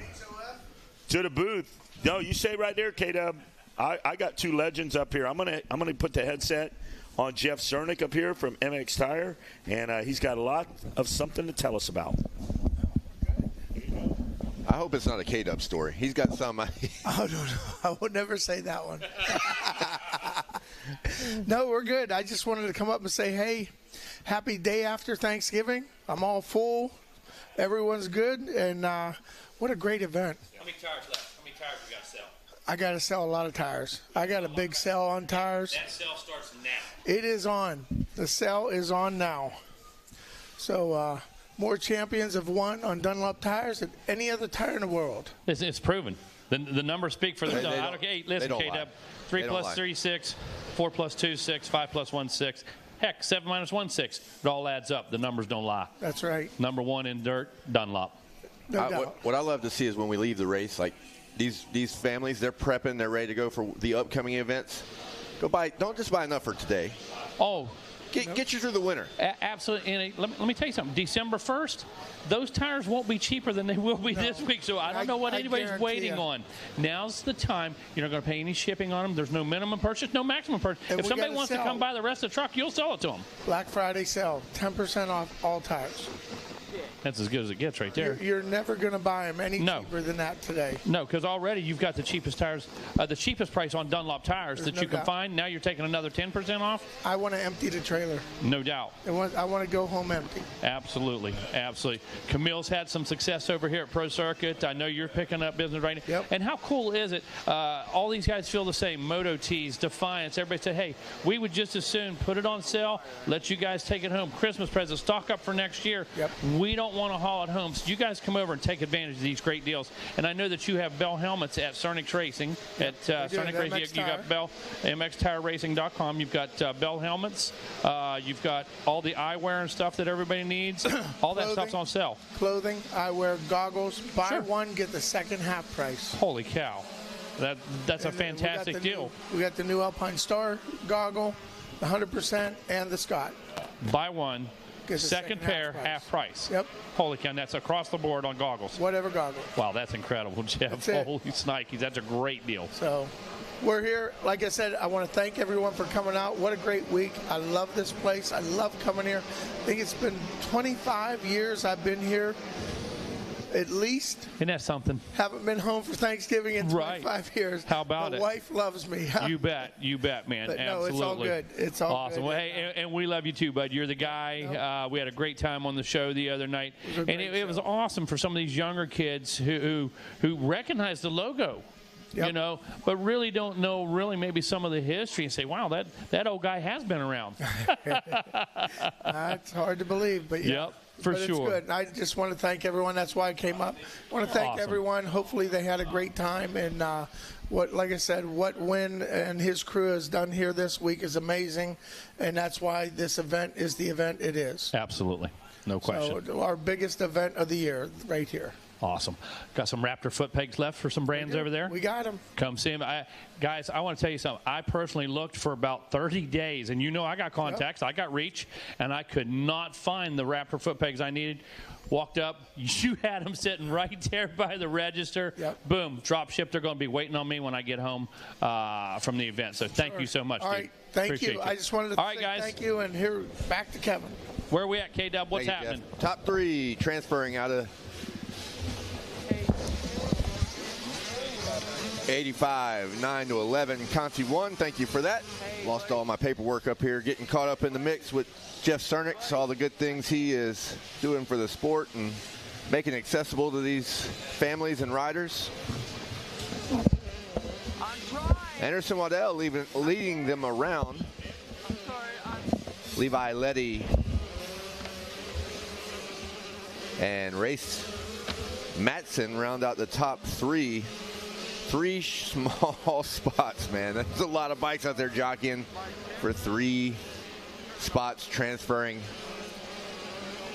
the booth. No, you say right there, K-Dub. I got 2 legends up here. I'm gonna put the headset on Jeff Cernick up here from MX Tire, and he's got a lot of something to tell us about. I hope it's not a K-Dub story. He's got some. Oh, no, I would never say that one. No, we're good. I just wanted to come up and say, hey, happy day after Thanksgiving. I'm all full. Everyone's good, and what a great event. How many tires left? How many tires we got to sell? I got to sell a lot of tires. I got a big sale on tires. That sale starts now. It is on. The sale is on now. So more champions have won on Dunlop tires than any other tire in the world. It's proven. The numbers speak for themselves. They Listen, don't K-Dub, lie. 3 They don't plus lie. 3, 6. 4 plus 2, 6. 5 plus 1, 6. Heck, 7 minus 1, 6. It all adds up. The numbers don't lie. That's right. Number 1 in dirt, Dunlop. No doubt. What I love to see is when we leave the race, like these families, they're prepping, they're ready to go for the upcoming events. Don't just buy enough for today. Oh, Get you through the winter. Absolutely. And let me tell you something. December 1st, those tires won't be cheaper than they will be this week. So I don't know what anybody's guarantee waiting you. on. Now's the time. You're not going to pay any shipping on them. There's no minimum purchase, no maximum purchase. And If we somebody gotta wants to sell. come buy the rest of the truck, you'll sell it to them. Black Friday sale, 10% off all tires. That's as good as it gets right there. You're never going to buy them any No. cheaper than that today. No, because already you've got the cheapest tires, the cheapest price on Dunlop tires There's that no you can doubt. find. Now you're taking another 10% off. I want to empty the trailer. No doubt. I want to go home empty. Absolutely, absolutely. Camille's had some success over here at Pro Circuit. I know you're picking up business right now. Yep. And how cool is it? All these guys feel the same. Moto Tees, Defiance. Everybody said, hey, we would just as soon put it on sale, let you guys take it home. Christmas presents, stock up for next year. Yep. We don't want to haul it home. So you guys come over and take advantage of these great deals. And I know that you have Bell helmets at Cernick's Racing. At do, Cernick at Racing, MX you got Bell, MXTireRacing.com. You've got Bell helmets. You've got all the eyewear and stuff that everybody needs. All that stuff's on sale. Clothing, eyewear, goggles. Buy Sure. one, get the second half price. Holy cow. That's a And then fantastic deal. We got the new Alpine Star goggle, the 100%, and the Scott. Buy one, Get the second pair, half price. Yep. Holy cow, and that's across the board on goggles. Whatever goggle. Wow, that's incredible, Jeff. That's it. Holy snikes, that's a great deal. So we're here. Like I said, I want to thank everyone for coming out. What a great week. I love this place. I love coming here. I think it's been 25 years I've been here. At least. Isn't that something? Haven't been home for Thanksgiving in 25 years. How about My it? wife loves me. You bet, man. But no, Absolutely. it's all good. It's all awesome. good. Well, hey, and we love you too, bud. You're the guy. We had a great time on the show the other night, It was a and great it was awesome for some of these younger kids who recognize the logo. you know, but really don't know maybe some of the history and say, wow, that old guy has been around. It's hard to believe, but yeah. Yep. For but sure. It's good. I just want to thank everyone. That's why I came up. I want to thank everyone. Hopefully they had a great time. And like I said, what Wynn and his crew has done here this week is amazing. And that's why this event is the event it is. Absolutely. No question. So our biggest event of the year right here. Awesome. Got some Raptor foot pegs left for some brands over there? We got them. Come see them. Guys, I want to tell you something. I personally looked for about 30 days, and you know I got contacts. Yep. I got reach, and I could not find the Raptor foot pegs I needed. Walked up. You had them sitting right there by the register. Yep. Boom. Drop shipped. They're going to be waiting on me when I get home from the event. So thank you so much, All dude. right. Thank Appreciate you. I just wanted to say guys. thank you, and here, back to Kevin. Where are we at, K-Dub? What's Thank you, happening? Jeff. Top 3 transferring out of 85, 9 to 11. Conti won. Thank you for that. Lost all my paperwork up here. Getting caught up in the mix with Jeff Cernick. All the good things he is doing for the sport and making it accessible to these families and riders. Anderson Waddell leading them around. Levi Letty and Race Matson round out the top 3. 3 small spots, man. There's a lot of bikes out there jockeying for 3 spots transferring.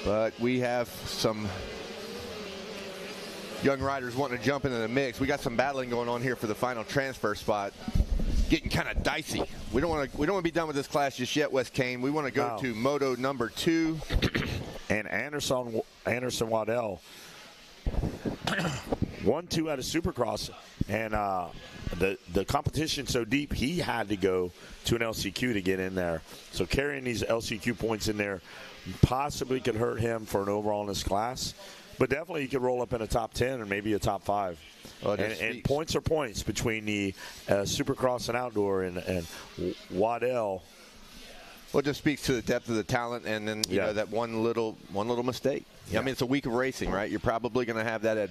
But we have some young riders wanting to jump into the mix. We got some battling going on here for the final transfer spot. Getting kind of dicey. We don't want to be done with this class just yet, Wes Kane. We want to go to moto number 2. And Anderson Waddell 1-2 out of Supercross, and the competition so deep he had to go to an LCQ to get in there. So carrying these LCQ points in there possibly could hurt him for an overall in this class, but definitely he could roll up in a top 10 or maybe a top 5. And points are points between the Supercross and outdoor and Waddell. Well, it just speaks to the depth of the talent, and then you know that one little mistake. Yeah. I mean, it's a week of racing, right? You're probably going to have that,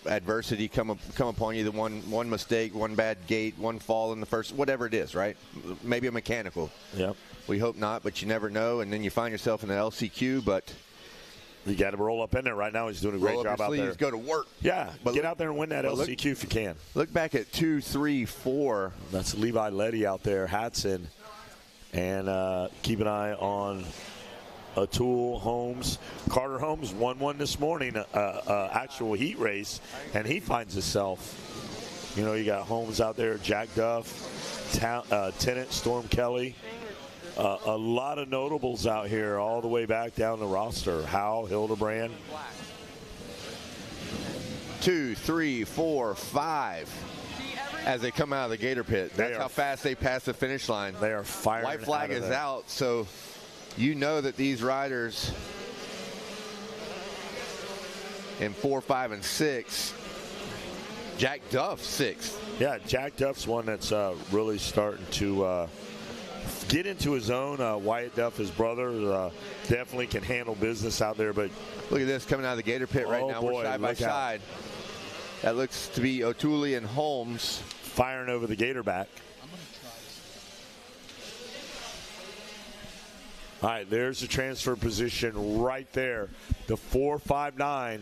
adversity come upon you. The one mistake, one bad gate, one fall in the first, whatever it is, right? Maybe a mechanical. Yeah. We hope not, but you never know. And then you find yourself in the LCQ, but you got to roll up in there right now. He's doing a great job out there. Go to work. Yeah, but get out there and win that LCQ if you can. Look back at 2, 3, 4. That's Levi Letty out there, Hatson. And keep an eye on Atul Holmes. Carter Holmes won one this morning, actual heat race, and he finds himself. You got Holmes out there, Jack Duff, Tennant, Storm Kelly. A lot of notables out here all the way back down the roster. Howell, Hildebrand. 2, 3, 4, 5. As they come out of the Gator pit. That's how fast they pass the finish line. They are firing. White flag is out, so you know that these riders in 4, 5, and 6. Jack Duff 6th. Yeah, Jack Duff's one that's really starting to get into his own. Wyatt Duff, his brother, definitely can handle business out there. But look at this coming out of the Gator pit right now. We're side by side. That looks to be O'Toole and Holmes firing over the Gator back. All right, there's the transfer position right there. The 4.59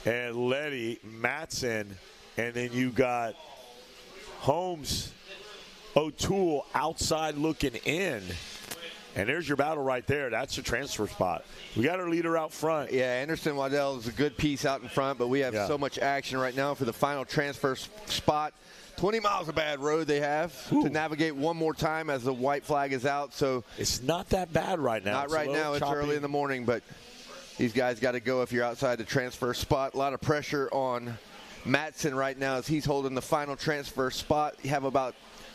and Letty, Matson, and then you got Holmes, O'Toole outside looking in. And there's your battle right there. That's the transfer spot. We got our leader out front. Yeah, Anderson Waddell is a good piece out in front, but we have so much action right now for the final transfer spot. 20 miles of bad road they have to navigate one more time as the white flag is out. So it's not that bad right now. Not right now. It's early in the morning, but these guys got to go if you're outside the transfer spot. A lot of pressure on Matson right now as he's holding the final transfer spot. You have about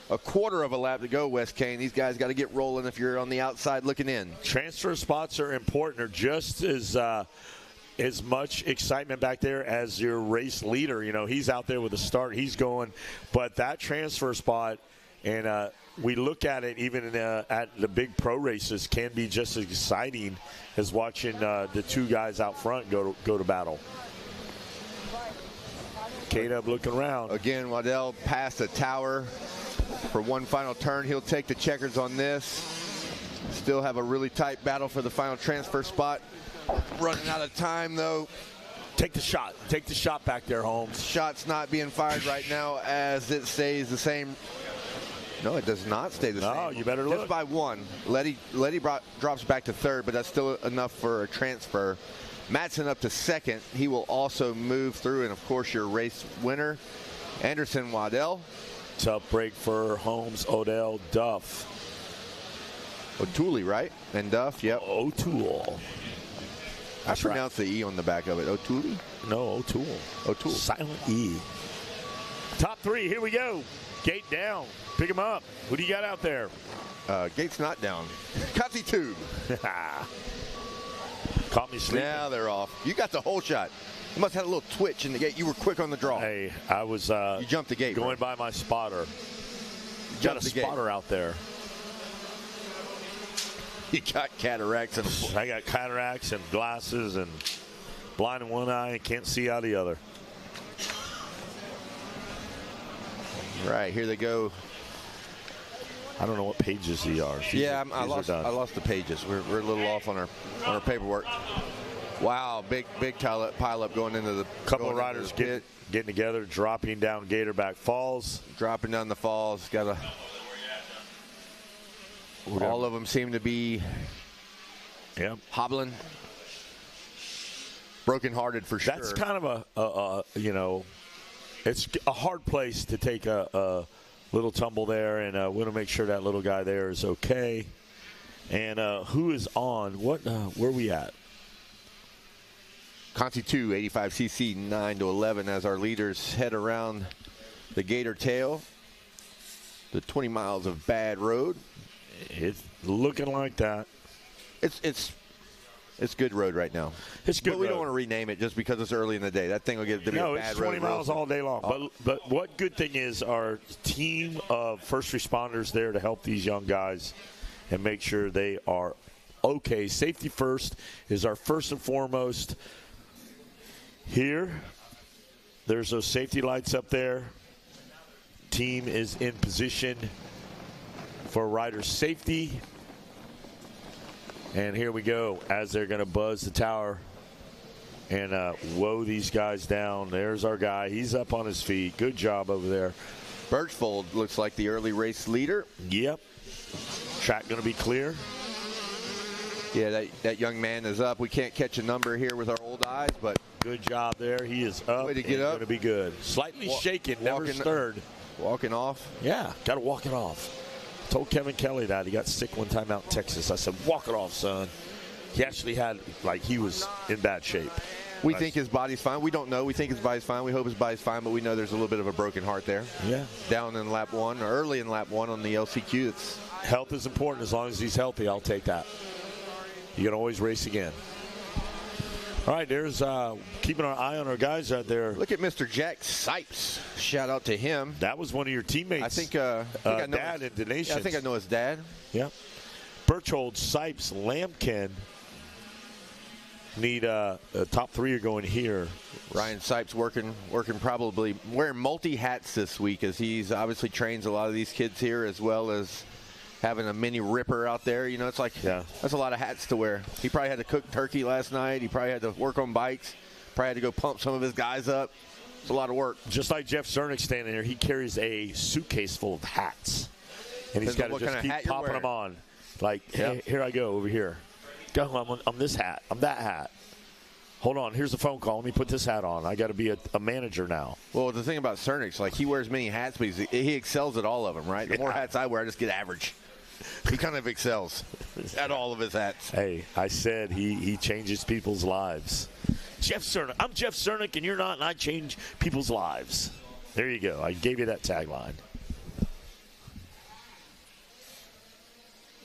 a quarter of a lap to go, Wes Kane. These guys got to get rolling if you're on the outside looking in. Transfer spots are important. They're just as much excitement back there as your race leader. He's out there with a start. He's going. But that transfer spot, and we look at it even at the big pro races, can be just as exciting as watching the two guys out front go to battle. K-Dub looking around. Again, Waddell past the tower for one final turn. He'll take the checkers on this. Still have a really tight battle for the final transfer spot. Running out of time, though. Take the shot. Take the shot back there, Holmes. Shot's not being fired right now as it stays the same. No, it does not stay the same. No, you better look. Just by one. Letty drops back to third, but that's still enough for a transfer. Madsen up to second. He will also move through, and of course your race winner, Anderson Waddell. Tough break for Holmes, Odell, Duff. O'Toole, right? And Duff, yep. O'Toole. I pronounce the E on the back of it. O'Toole? No, O'Toole. O'Toole. Silent E. Top three, here we go. Gate down. Pick him up. What do you got out there? Gate's not down. Cutty tube. Caught me sleeping. Now they're off. You got the whole shot. You must have had a little twitch in the gate. You were quick on the draw. Hey, I was you jumped the gate, going by my spotter. Got a spotter out there. You got cataracts. I got cataracts and glasses and blind in one eye and can't see out of the other. Right, here they go. I don't know what pages these are. I lost the pages. We're a little off on our paperwork. Wow, big pile up going into the couple of riders getting together, dropping down Gatorback Falls. Dropping down the falls. All of them seem to be hobbling. Broken-hearted for sure. That's kind of it's a hard place to take a little tumble there, and we want to make sure that little guy there is okay. And who is on? Where are we at? Conti 2, 85cc, 9 to 11 as our leaders head around the Gator Tail. The 20 miles of bad road. It's looking like that. It's good road right now. It's good. But we don't want to rename it just because it's early in the day. That thing will get to be a bad road. No, it's 20 miles all day long. But what good thing is our team of first responders there to help these young guys and make sure they are okay. Safety first is our first and foremost. Here, there's those safety lights up there. Team is in position for rider safety. And here we go as they're going to buzz the tower and woe these guys down. There's our guy. He's up on his feet. Good job over there. Birchfold looks like the early race leader. Yep. Track going to be clear. Yeah, that young man is up. We can't catch a number here with our old eyes, but good job there. He is up. Way to get up. Going to be good. Slightly shaken, never stirred. Walking off. Yeah, got to walk it off. Told Kevin Kelly that. He got sick one time out in Texas. I said, walk it off, son. He actually had, he was in bad shape. We think his body's fine. We don't know. We think his body's fine. We hope his body's fine, but we know there's a little bit of a broken heart there. Yeah. Down in lap one, or early in lap one on the LCQ. Health is important. As long as he's healthy, I'll take that. You can always race again. All right, there's keeping our eye on our guys out there. Look at Mr. Jack Sipes. Shout out to him. That was one of your teammates. I think I know Dad in Donations. Yeah, I think I know his dad. Yeah. Berchhold, Sipes, Lampkin need top three are going here. Ryan Sipes working probably wearing multi hats this week as he's obviously trains a lot of these kids here as well as having a mini ripper out there. You know, it's like that's a lot of hats to wear. He probably had to cook turkey last night. He probably had to work on bikes. Probably had to go pump some of his guys up. It's a lot of work. Just like Jeff Zernick standing there, he carries a suitcase full of hats. And he's got to just keep popping them on. Like, hey, here I go over here. Go, I'm this hat. I'm that hat. Hold on, here's a phone call. Let me put this hat on. I got to be a manager now. Well, the thing about Cernic's, like, he wears many hats, but he excels at all of them, right? The more hats I wear, I just get average. He kind of excels at all of his hats. Hey, I said he changes people's lives. Jeff Zernick. I'm Jeff Zernick, and you're not, and I change people's lives. There you go. I gave you that tagline.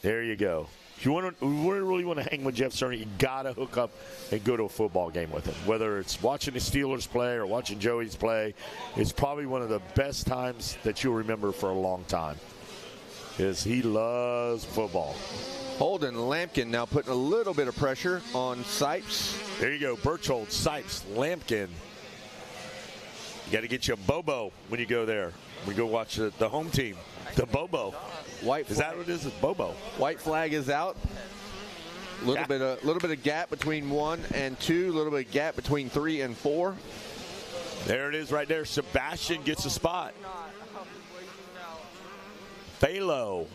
There you go. If you really want to hang with Jeff Zernick, you got to hook up and go to a football game with him. Whether it's watching the Steelers play or watching Joey's play, it's probably one of the best times that you'll remember for a long time. Because he loves football. Holden Lampkin now putting a little bit of pressure on Sipes. There you go. Berchhold, Sipes, Lampkin. You got to get you a Bobo when you go there. We go watch the home team. The Bobo. White is that what it is? It's Bobo. White flag is out. A little bit of gap between 1 and 2. A little bit of gap between 3 and 4. There it is right there. Sebastian gets a spot. Phalo.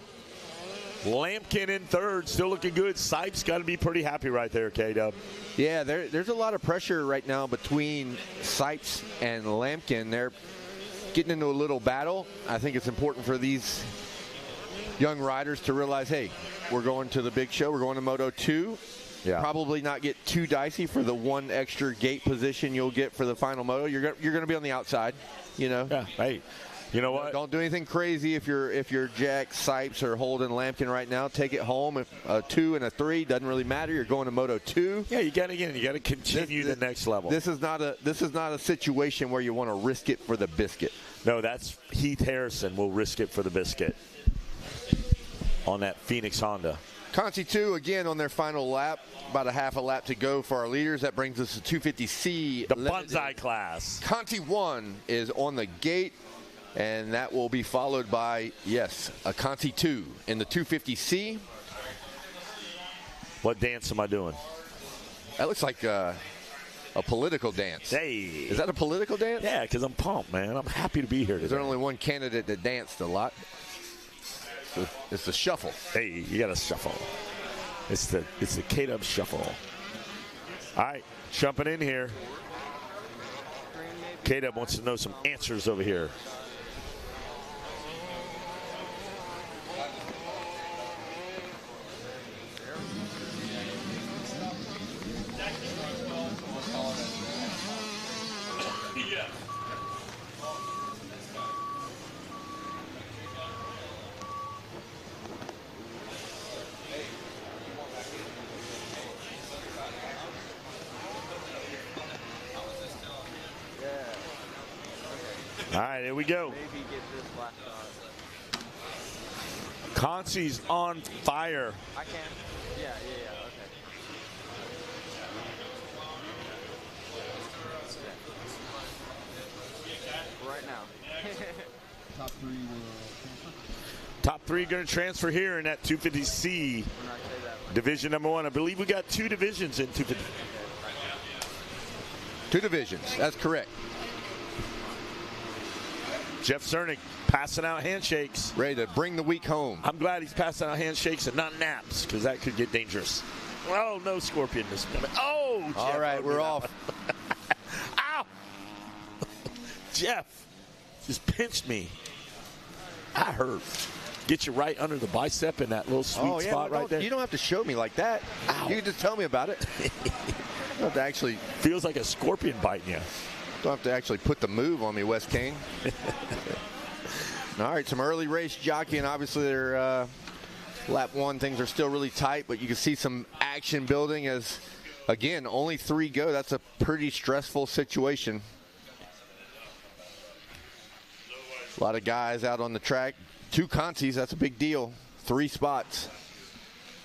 Lampkin in third, still looking good. Sipes got to be pretty happy right there, K-Dub. Yeah, there's a lot of pressure right now between Sipes and Lampkin. They're getting into a little battle. I think it's important for these young riders to realize, hey, we're going to the big show. We're going to Moto 2. Yeah. Probably not get too dicey for the one extra gate position you'll get for the final Moto. You're going to be on the outside, you know. Yeah, hey. You know what? Don't do anything crazy if you're Jack, Sipes, or Holden Lampkin right now. Take it home. If a 2 and a 3 doesn't really matter. You're going to Moto 2. Yeah, you got to continue the next level. This is not a situation where you want to risk it for the biscuit. No, that's Heath Harrison will risk it for the biscuit on that Phoenix Honda. Conti 2 again on their final lap. About a half a lap to go for our leaders. That brings us to 250C. The Bonsai class. Conti 1 is on the gate. And that will be followed by, yes, a Conti 2 in the 250C. What dance am I doing? That looks like a political dance. Hey. Is that a political dance? Yeah, because I'm pumped, man. I'm happy to be here today. There's only one candidate that danced a lot. It's the shuffle. Hey, you got to shuffle. It's the K-Dub shuffle. All right, jumping in here. K-Dub wants to know some answers over here. All right, here we go. Conti's on fire. I can. Yeah, okay. Right now. Top three going to transfer here in that 250C division number 1. I believe we got 2 divisions in 250. 2 divisions, that's correct. Jeff Cernick passing out handshakes. Ready to bring the week home. I'm glad he's passing out handshakes and not naps, because that could get dangerous. Oh, no Scorpion this minute. Oh, Jeff. All right, we're off. Ow! Jeff just pinched me. I hurt. Get you right under the bicep in that little sweet spot right there. You don't have to show me like that. Ow. You can just tell me about it. You don't have to actually. Feels like a scorpion biting you. Don't have to actually put the move on me, Wes Kane. All right, some early race jockeying. Obviously, they're lap 1. Things are still really tight, but you can see some action building as, again, only 3 go. That's a pretty stressful situation. A lot of guys out on the track. 2 Contis, that's a big deal. 3 spots.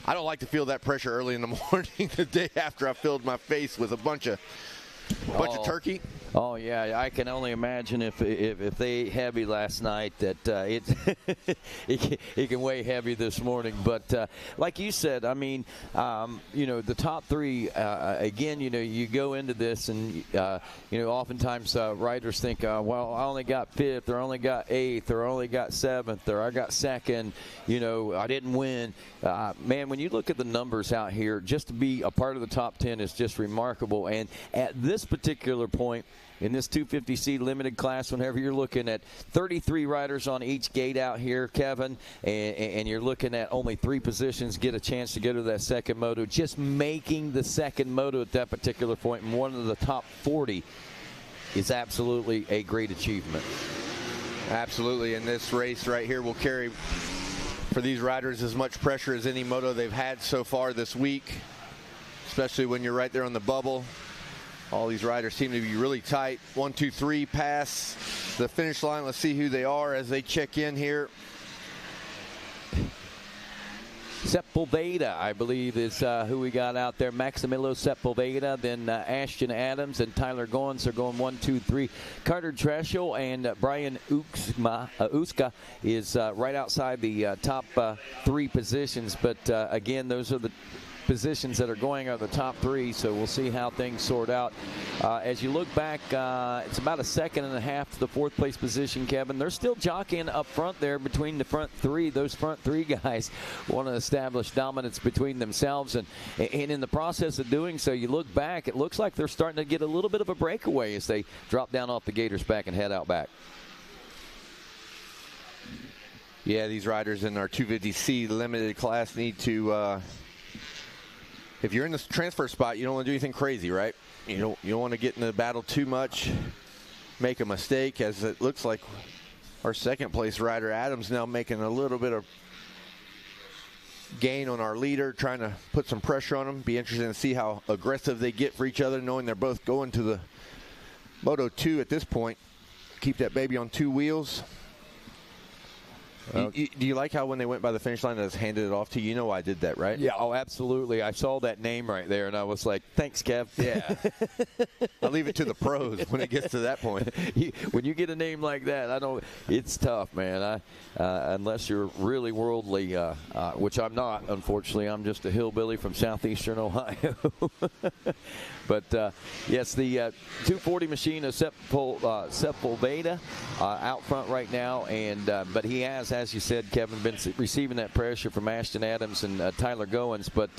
I don't like to feel that pressure early in the morning, the day after I filled my face with a bunch of turkey. Oh yeah, I can only imagine if they heavy last night that it can weigh heavy this morning. But like you said, I mean, the top 3 again. You go into this and oftentimes riders think, well, I only got 5th, or I only got 8th, or I only got 7th, or I got 2nd. I didn't win. Man, when you look at the numbers out here, just to be a part of the top 10 is just remarkable. And at this particular point, in this 250C limited class, whenever you're looking at 33 riders on each gate out here, Kevin, and you're looking at only 3 positions get a chance to go to that second moto, just making the second moto at that particular point in one of the top 40 is absolutely a great achievement. Absolutely, and this race right here will carry for these riders as much pressure as any moto they've had so far this week, especially when you're right there on the bubble. All these riders seem to be really tight. 1, 2, 3 pass the finish line. Let's see who they are as they check in here. Sepulveda, I believe, is who we got out there. Maximilo Sepulveda, then Ashton Adams and Tyler Goins are going 1, 2, 3. Carter Treschel and Brian Uska is right outside the top 3 positions. But again, those are the positions that are going are the top 3, so we'll see how things sort out. As you look back, it's about a second and a half to the 4th place position, Kevin. They're still jockeying up front there between the front 3. Those front 3 guys want to establish dominance between themselves, and in the process of doing so, you look back, it looks like they're starting to get a little bit of a breakaway as they drop down off the Gators back and head out back. Yeah, these riders in our 250C limited class need to if you're in the transfer spot, you don't want to do anything crazy, right? You don't want to get in the battle too much, make a mistake, as it looks like our 2nd place rider, Adams, now making a little bit of gain on our leader, trying to put some pressure on him. Be interested to see how aggressive they get for each other, knowing they're both going to the Moto 2 at this point. Keep that baby on 2 wheels. Do you like how when they went by the finish line, I just handed it off to you? You know I did that, right? Yeah, oh, absolutely. I saw that name right there, and I was like, thanks, Kev. Yeah. I'll leave it to the pros when it gets to that point. When you get a name like that, it's tough, man. Unless you're really worldly, which I'm not, unfortunately. I'm just a hillbilly from southeastern Ohio. But, yes, the 240 machine of Sepulveda out front right now. But he has, as you said, Kevin, been receiving that pressure from Ashton Adams and Tyler Goins. But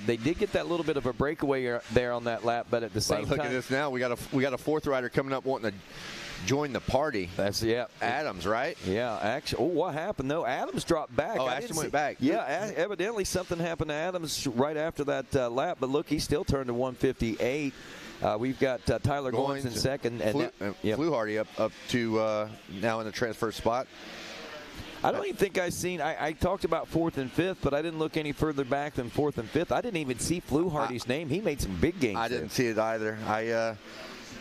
they did get that little bit of a breakaway there on that lap. But at the same time. Look at this now. We got a 4th rider coming up wanting to join the party. That's Adams, right? Yeah, actually. Oh, what happened though? Adams dropped back. Oh, Ashton went back. Yeah, evidently something happened to Adams right after that lap. But look, he still turned to 158. We've got Tyler Goins in 2nd, and Fluharty up to now in the transfer spot. I don't even think I've seen. I talked about 4th and 5th, but I didn't look any further back than 4th and 5th. I didn't even see Fluharty's name. He made some big gains. I didn't see it either.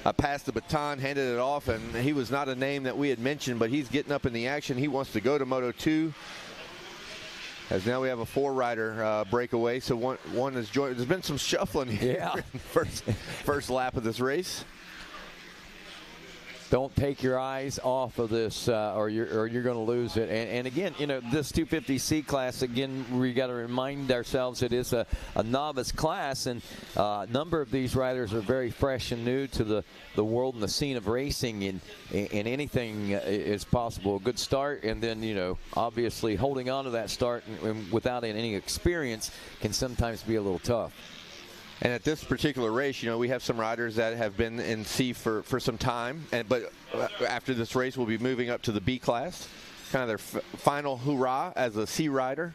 I passed the baton, handed it off, and he was not a name that we had mentioned, but he's getting up in the action. He wants to go to Moto 2. As now we have a 4-rider breakaway, so one is joined. There's been some shuffling here. Yeah. first lap of this race. Don't take your eyes off of this, or you're going to lose it. And again, this 250C class, again, we got to remind ourselves it is a novice class, and a number of these riders are very fresh and new to the world and the scene of racing, and anything is possible. A good start, and then, obviously holding on to that start and without any experience can sometimes be a little tough. And at this particular race, we have some riders that have been in C for some time. But after this race, we'll be moving up to the B class, kind of their final hurrah as a C rider.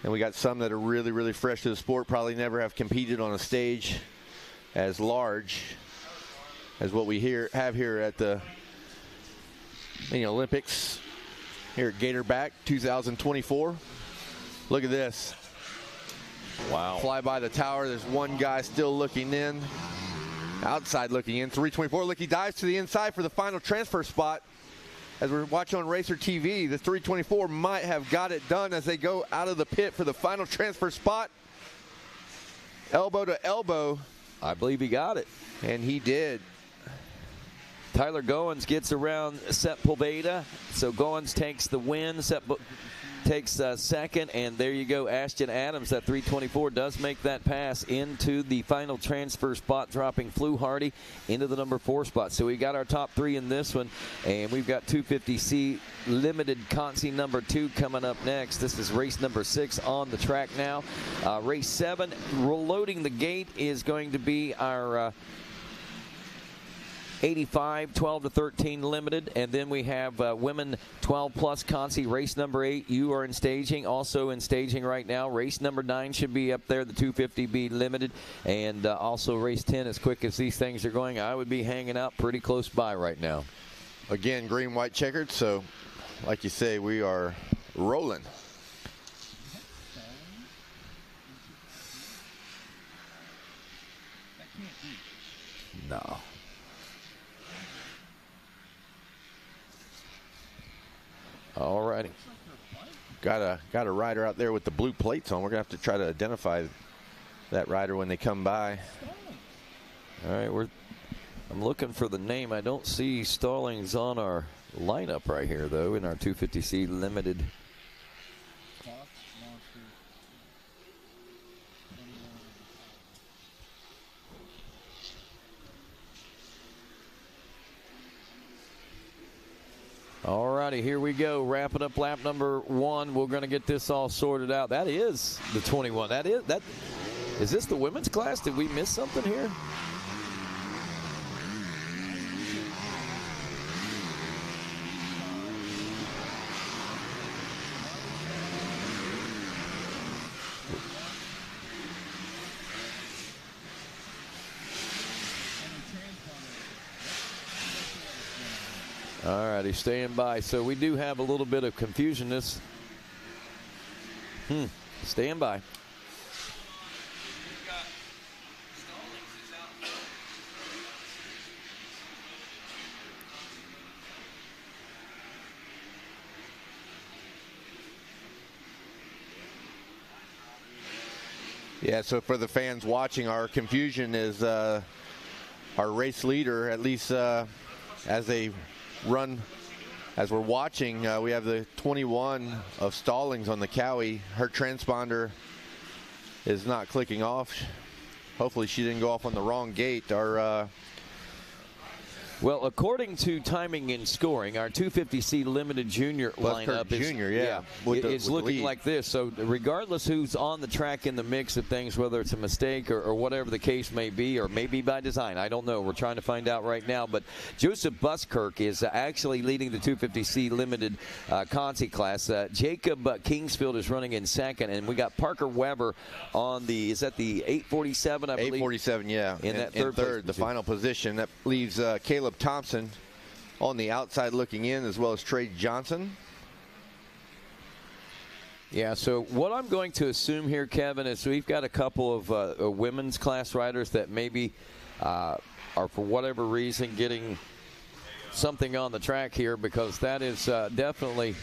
And we got some that are really, really fresh to the sport, probably never have competed on a stage as large as what we have here at the Olympics here at Gatorback 2024. Look at this. Wow. Fly by the tower. There's one guy still looking in. Outside looking in. 324. Look, he dives to the inside for the final transfer spot. As we're watching on Racer TV, the 324 might have got it done as they go out of the pit for the final transfer spot. Elbow to elbow. I believe he got it. And he did. Tyler Goins gets around Sepulveda. So Goins takes the win. Takes 2nd, and there you go. Ashton Adams, that 324, does make that pass into the final transfer spot, dropping Fluharty into the number 4 spot. So we got our top 3 in this one, and we've got 250C limited Consi number 2 coming up next. This is race number 6 on the track now. Race 7, loading the gate, is going to be our 85 12 to 13 limited, and then we have women 12 plus Consi race number 8. You are in staging, also in staging right now. Race number 9 should be up there, the 250B limited, and also race 10. As quick as these things are going, I would be hanging out pretty close by right now. Again, green, white checkered, so like you say, we are rolling. No. All righty. got a rider out there with the blue plates on. We're gonna have to try to identify that rider when they come by. All right, I'm looking for the name. I don't see Stallings on our lineup right here, though, in our 250C limited. All righty, here we go. Wrapping up lap number 1. We're going to get this all sorted out. That is the 21. Is this the women's class? Did we miss something here? All righty, stand by. So we do have a little bit of confusion. Stand by. Yeah, so for the fans watching, our confusion is our race leader, at least as they run, as we're watching, we have the 21 of Stallings on the Cowie. Her transponder is not clicking off. Hopefully she didn't go off on the wrong gate. Well, according to timing and scoring, our 250C limited junior lineup is looking like this. So regardless who's on the track in the mix of things, whether it's a mistake or whatever the case may be, or maybe by design, I don't know. We're trying to find out right now. But Joseph Buskirk is actually leading the 250C limited Conti class. Jacob Kingsfield is running in second, and we got Parker Weber on the, is that the 847, I believe? 847, yeah. In that third, the final position. That leaves Caleb Thompson on the outside looking in, as well as Trey Johnson. Yeah, so what I'm going to assume here, Kevin, is we've got a couple of women's class riders that maybe are, for whatever reason, getting something on the track here, because that is definitely,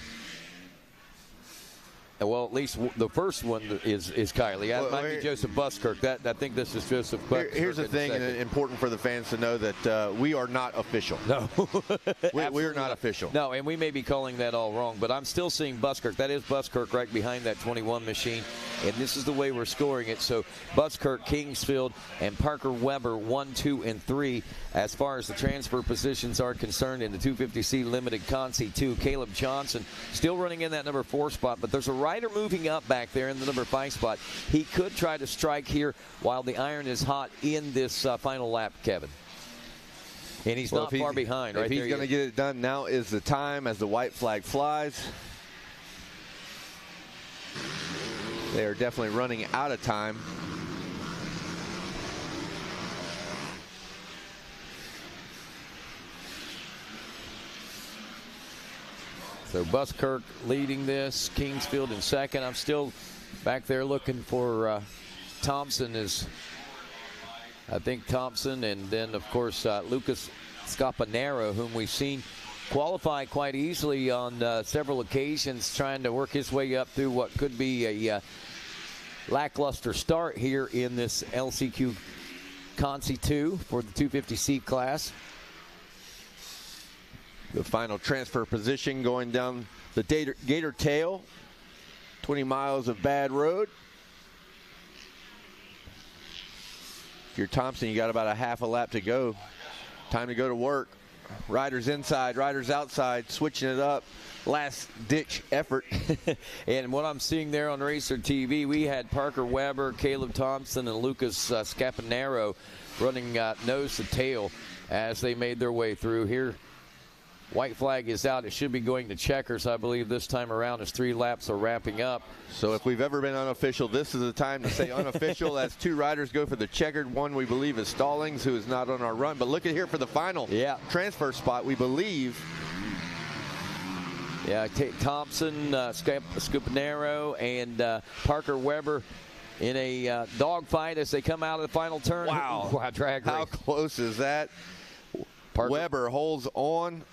well, at least the first one is Kylie. That might be Joseph Buskirk. I think this is Joseph Buskirk. Here's the thing, and important for the fans to know that we are not official. No. We're not official. No, and we may be calling that all wrong, but I'm still seeing Buskirk. That is Buskirk right behind that 21 machine, and this is the way we're scoring it. So Buskirk, Kingsfield, and Parker Weber 1, 2, and 3 as far as the transfer positions are concerned in the 250C limited Conti 2. Caleb Johnson still running in that number 4 spot, but there's a rider moving up back there in the number 5 spot. He could try to strike here while the iron is hot in this final lap, Kevin. And he's not far behind. If he's going to get it done, now is the time as the white flag flies. They are definitely running out of time. So Buskirk leading this, Kingsfield in second. I'm still back there looking for Thompson. I think Thompson, and then of course Lucas Scapanero, whom we've seen qualify quite easily on several occasions, trying to work his way up through what could be a lackluster start here in this LCQ Conti 2 for the 250C class. The final transfer position going down the Gator Tail. 20 miles of bad road. If you're Thompson, you got about a half a lap to go. Time to go to work. Riders inside, riders outside, switching it up. Last ditch effort. And what I'm seeing there on Racer TV, we had Parker Weber, Caleb Thompson, and Lucas Scapanero running nose to tail as they made their way through here. White flag is out. It should be going to checkers, I believe, this time around as 3 laps are wrapping up. So if we've ever been unofficial, this is the time to say unofficial as 2 riders go for the checkered. One we believe is Stallings, who is not on our run. But look at here for the final transfer spot, we believe. Yeah, Thompson, Scapanero, and Parker Weber in a dogfight as they come out of the final turn. Wow. Drag race. How close is that? Weber holds on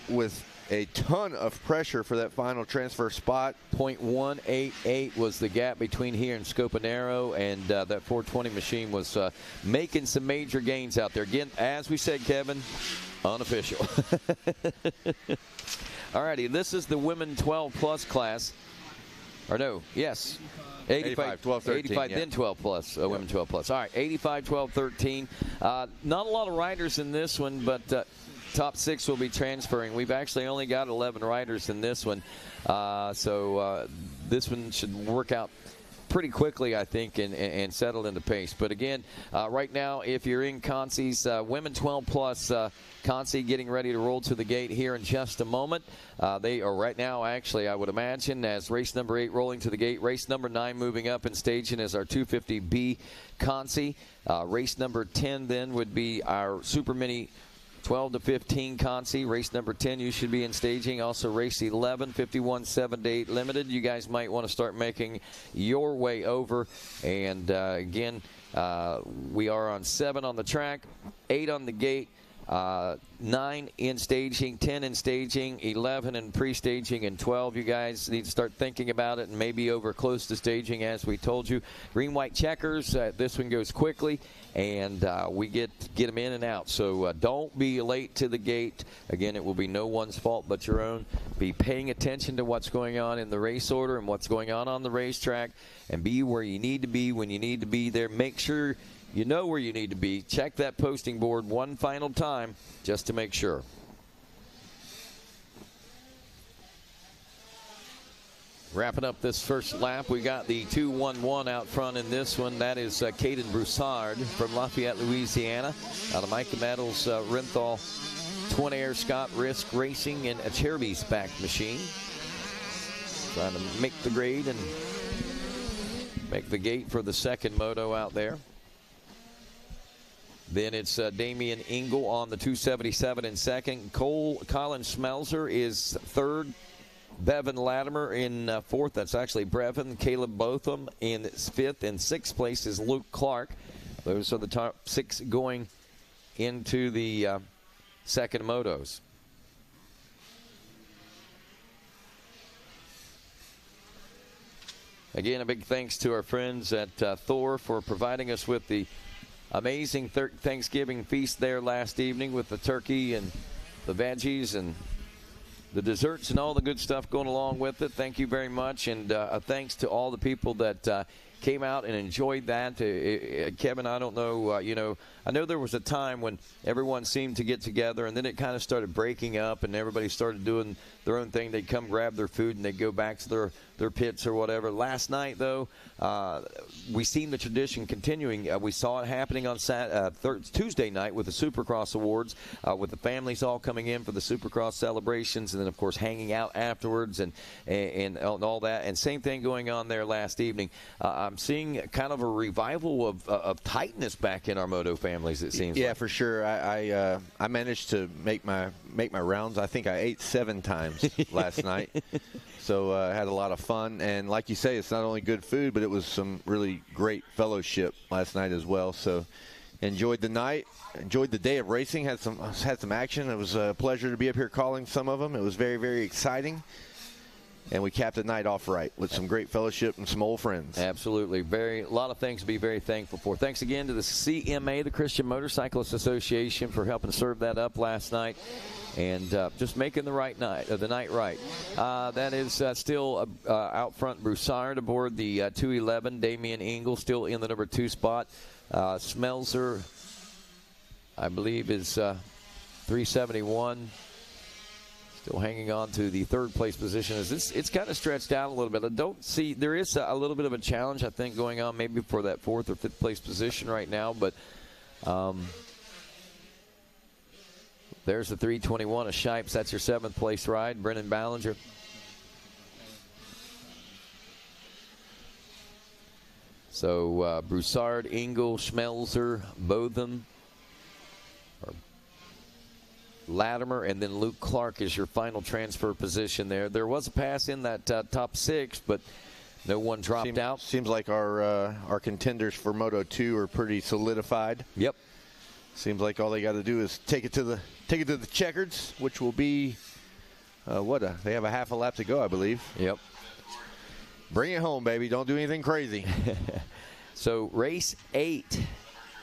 with a ton of pressure for that final transfer spot. 0.188 was the gap between here and Scopanero, and that 420 machine was making some major gains out there. Again, as we said, Kevin, unofficial. All righty, this is the women 12 plus class. Or no, yes. 85, 12, 13. 85, yeah. then 12 plus, women 12 plus. All right, 85, 12, 13. Not a lot of riders in this one, but top 6 will be transferring. We've actually only got 11 riders in this one. So this one should work out pretty quickly, I think, and settle into pace. But again, right now, if you're in Concy's women 12 plus, Concy getting ready to roll to the gate here in just a moment. They are right now, actually, I would imagine, as race number 8 rolling to the gate. Race number 9 moving up and staging is our 250B Concy. Race number 10 then would be our Supermini 12 to 15 Concy. Race number 10 you should be in staging. Also race 11, 51 7 to 8 limited. You guys might want to start making your way over. And again, we are on 7 on the track, 8 on the gate, 9 in staging, 10 in staging, 11 in pre-staging, and 12. You guys need to start thinking about it and maybe over close to staging, as we told you. Green, white checkers. This one goes quickly, and we get them in and out. So don't be late to the gate. Again, it will be no one's fault but your own. Be paying attention to what's going on in the race order and what's going on the racetrack, and be where you need to be when you need to be there. Make sure you know where you need to be. Check that posting board one final time just to make sure. Wrapping up this first lap, we got the 2-1-1 out front in this one. That is Caden Broussard from Lafayette, Louisiana. Out of Micah Meadows, Renthal, Twin Air, Scott Risk Racing, and a Cherubi's back machine. Trying to make the grade and make the gate for the second moto out there. Then it's Damian Engel on the 277 in second. Colin Schmelzer is third. Bevan Latimer in fourth. That's actually Brevin. Caleb Botham in fifth. In sixth place is Luke Clark. Those are the top 6 going into the second motos. Again, a big thanks to our friends at Thor for providing us with the amazing Thanksgiving feast there last evening with the turkey and the veggies and the desserts and all the good stuff going along with it. Thank you very much, and thanks to all the people that came out and enjoyed that. Kevin, I don't know, I know there was a time when everyone seemed to get together, and then it kind of started breaking up, and everybody started doing their own thing. They'd come grab their food, and they'd go back to their pits or whatever. Last night, though, we seen the tradition continuing. We saw it happening on Tuesday night with the Supercross Awards, with the families all coming in for the Supercross celebrations, and then, of course, hanging out afterwards and all that. And same thing going on there last evening. I'm seeing kind of a revival of tightness back in our moto families, it seems. Yeah, like. for sure. I managed to make my rounds. I think I ate 7 times last night. So I had a lot of fun. And like you say, it's not only good food, but it was some really great fellowship last night as well. So enjoyed the night, enjoyed the day of racing, had some action. It was a pleasure to be up here calling some of them. It was very, very exciting. And we capped the night off right with some great fellowship and some old friends. Absolutely. A lot of things to be very thankful for. Thanks again to the CMA, the Christian Motorcyclists Association, for helping serve that up last night and just making the night right. That is still out front, Broussard aboard the 211. Damian Engel still in the number 2 spot. Schmelzer, I believe, is 371. Still hanging on to the third place position. It's kind of stretched out a little bit. I don't see, there is a little bit of a challenge, I think, going on maybe for that 4th or 5th place position right now. But there's the 321 of Shipes. That's your 7th place ride. Brennan Ballinger. So Broussard, Engel, Schmelzer, Botham, Latimer, and then Luke Clark is your final transfer position there. There was a pass in that top 6, but no one dropped out. Seems like our contenders for Moto 2 are pretty solidified. Yep. Seems like all they got to do is take it to the checkers, which will be They have a half a lap to go, I believe. Yep. Bring it home, baby. Don't do anything crazy. So race 8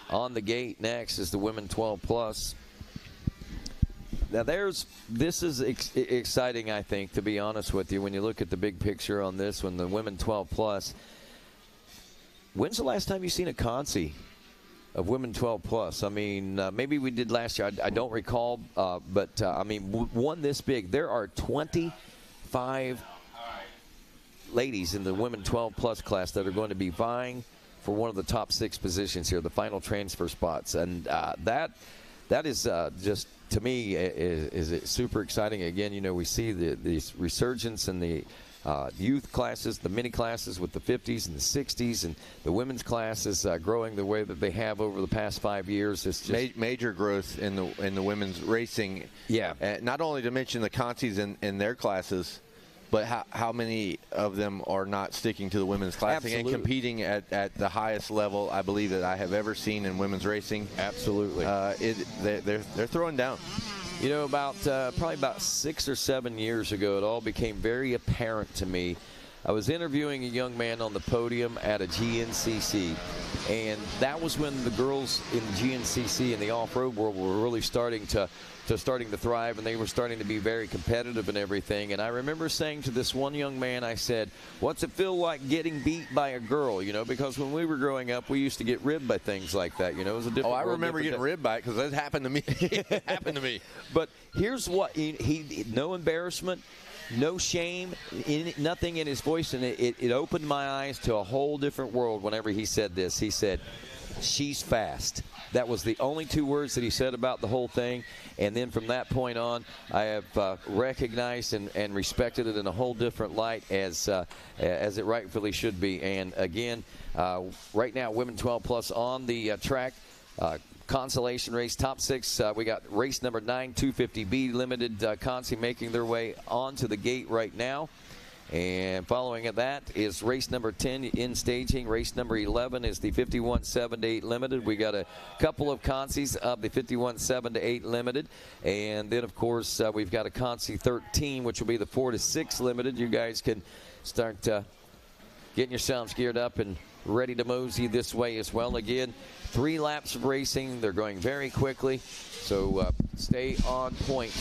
on the gate next is the women 12 plus. Now this is exciting, I think, to be honest with you. When you look at the big picture on this one, the women 12 plus. When's the last time you've seen a consi of women 12 plus? I mean, maybe we did last year. I don't recall, but I mean, one this big. There are 25 ladies in the women 12 plus class that are going to be vying for one of the top 6 positions here, the final transfer spots, and that is just, to me, is super exciting. Again, you know, we see the resurgence in the youth classes, the mini classes with the 50s and the 60s, and the women's classes growing the way that they have over the past 5 years. It's just major growth in the women's racing. Yeah. Not only to mention the consis in their classes, but how many of them are not sticking to the women's classic and competing at the highest level, I believe, that I have ever seen in women's racing. Absolutely. They're throwing down. You know, probably about 6 or 7 years ago, it all became very apparent to me. I was interviewing a young man on the podium at a GNCC, and that was when the girls in GNCC in the off-road world were really starting to thrive, and they were starting to be very competitive and everything. And I remember saying to this one young man, I said, what's it feel like getting beat by a girl? You know, because when we were growing up, we used to get ribbed by things like that. You know, it was a different I remember getting ribbed by it because that happened to me. It happened to me. But here's what, he no embarrassment, no shame, nothing in his voice, and it opened my eyes to a whole different world whenever he said this. He said, she's fast. That was the only 2 words that he said about the whole thing. And then from that point on, I have recognized and respected it in a whole different light as it rightfully should be. And again, right now, women 12 plus on the track. Consolation race, top 6. We got race number 9, 250B limited consi making their way onto the gate right now. And following that is race number 10 in staging. Race number 11 is the 51.7-8 limited. We got a couple of consis of the 51.7-8 limited. And then, of course, we've got a consi 13, which will be the 4-6 limited. You guys can start getting yourselves geared up and ready to mosey this way as well. Again, 3 laps of racing. They're going very quickly. So stay on point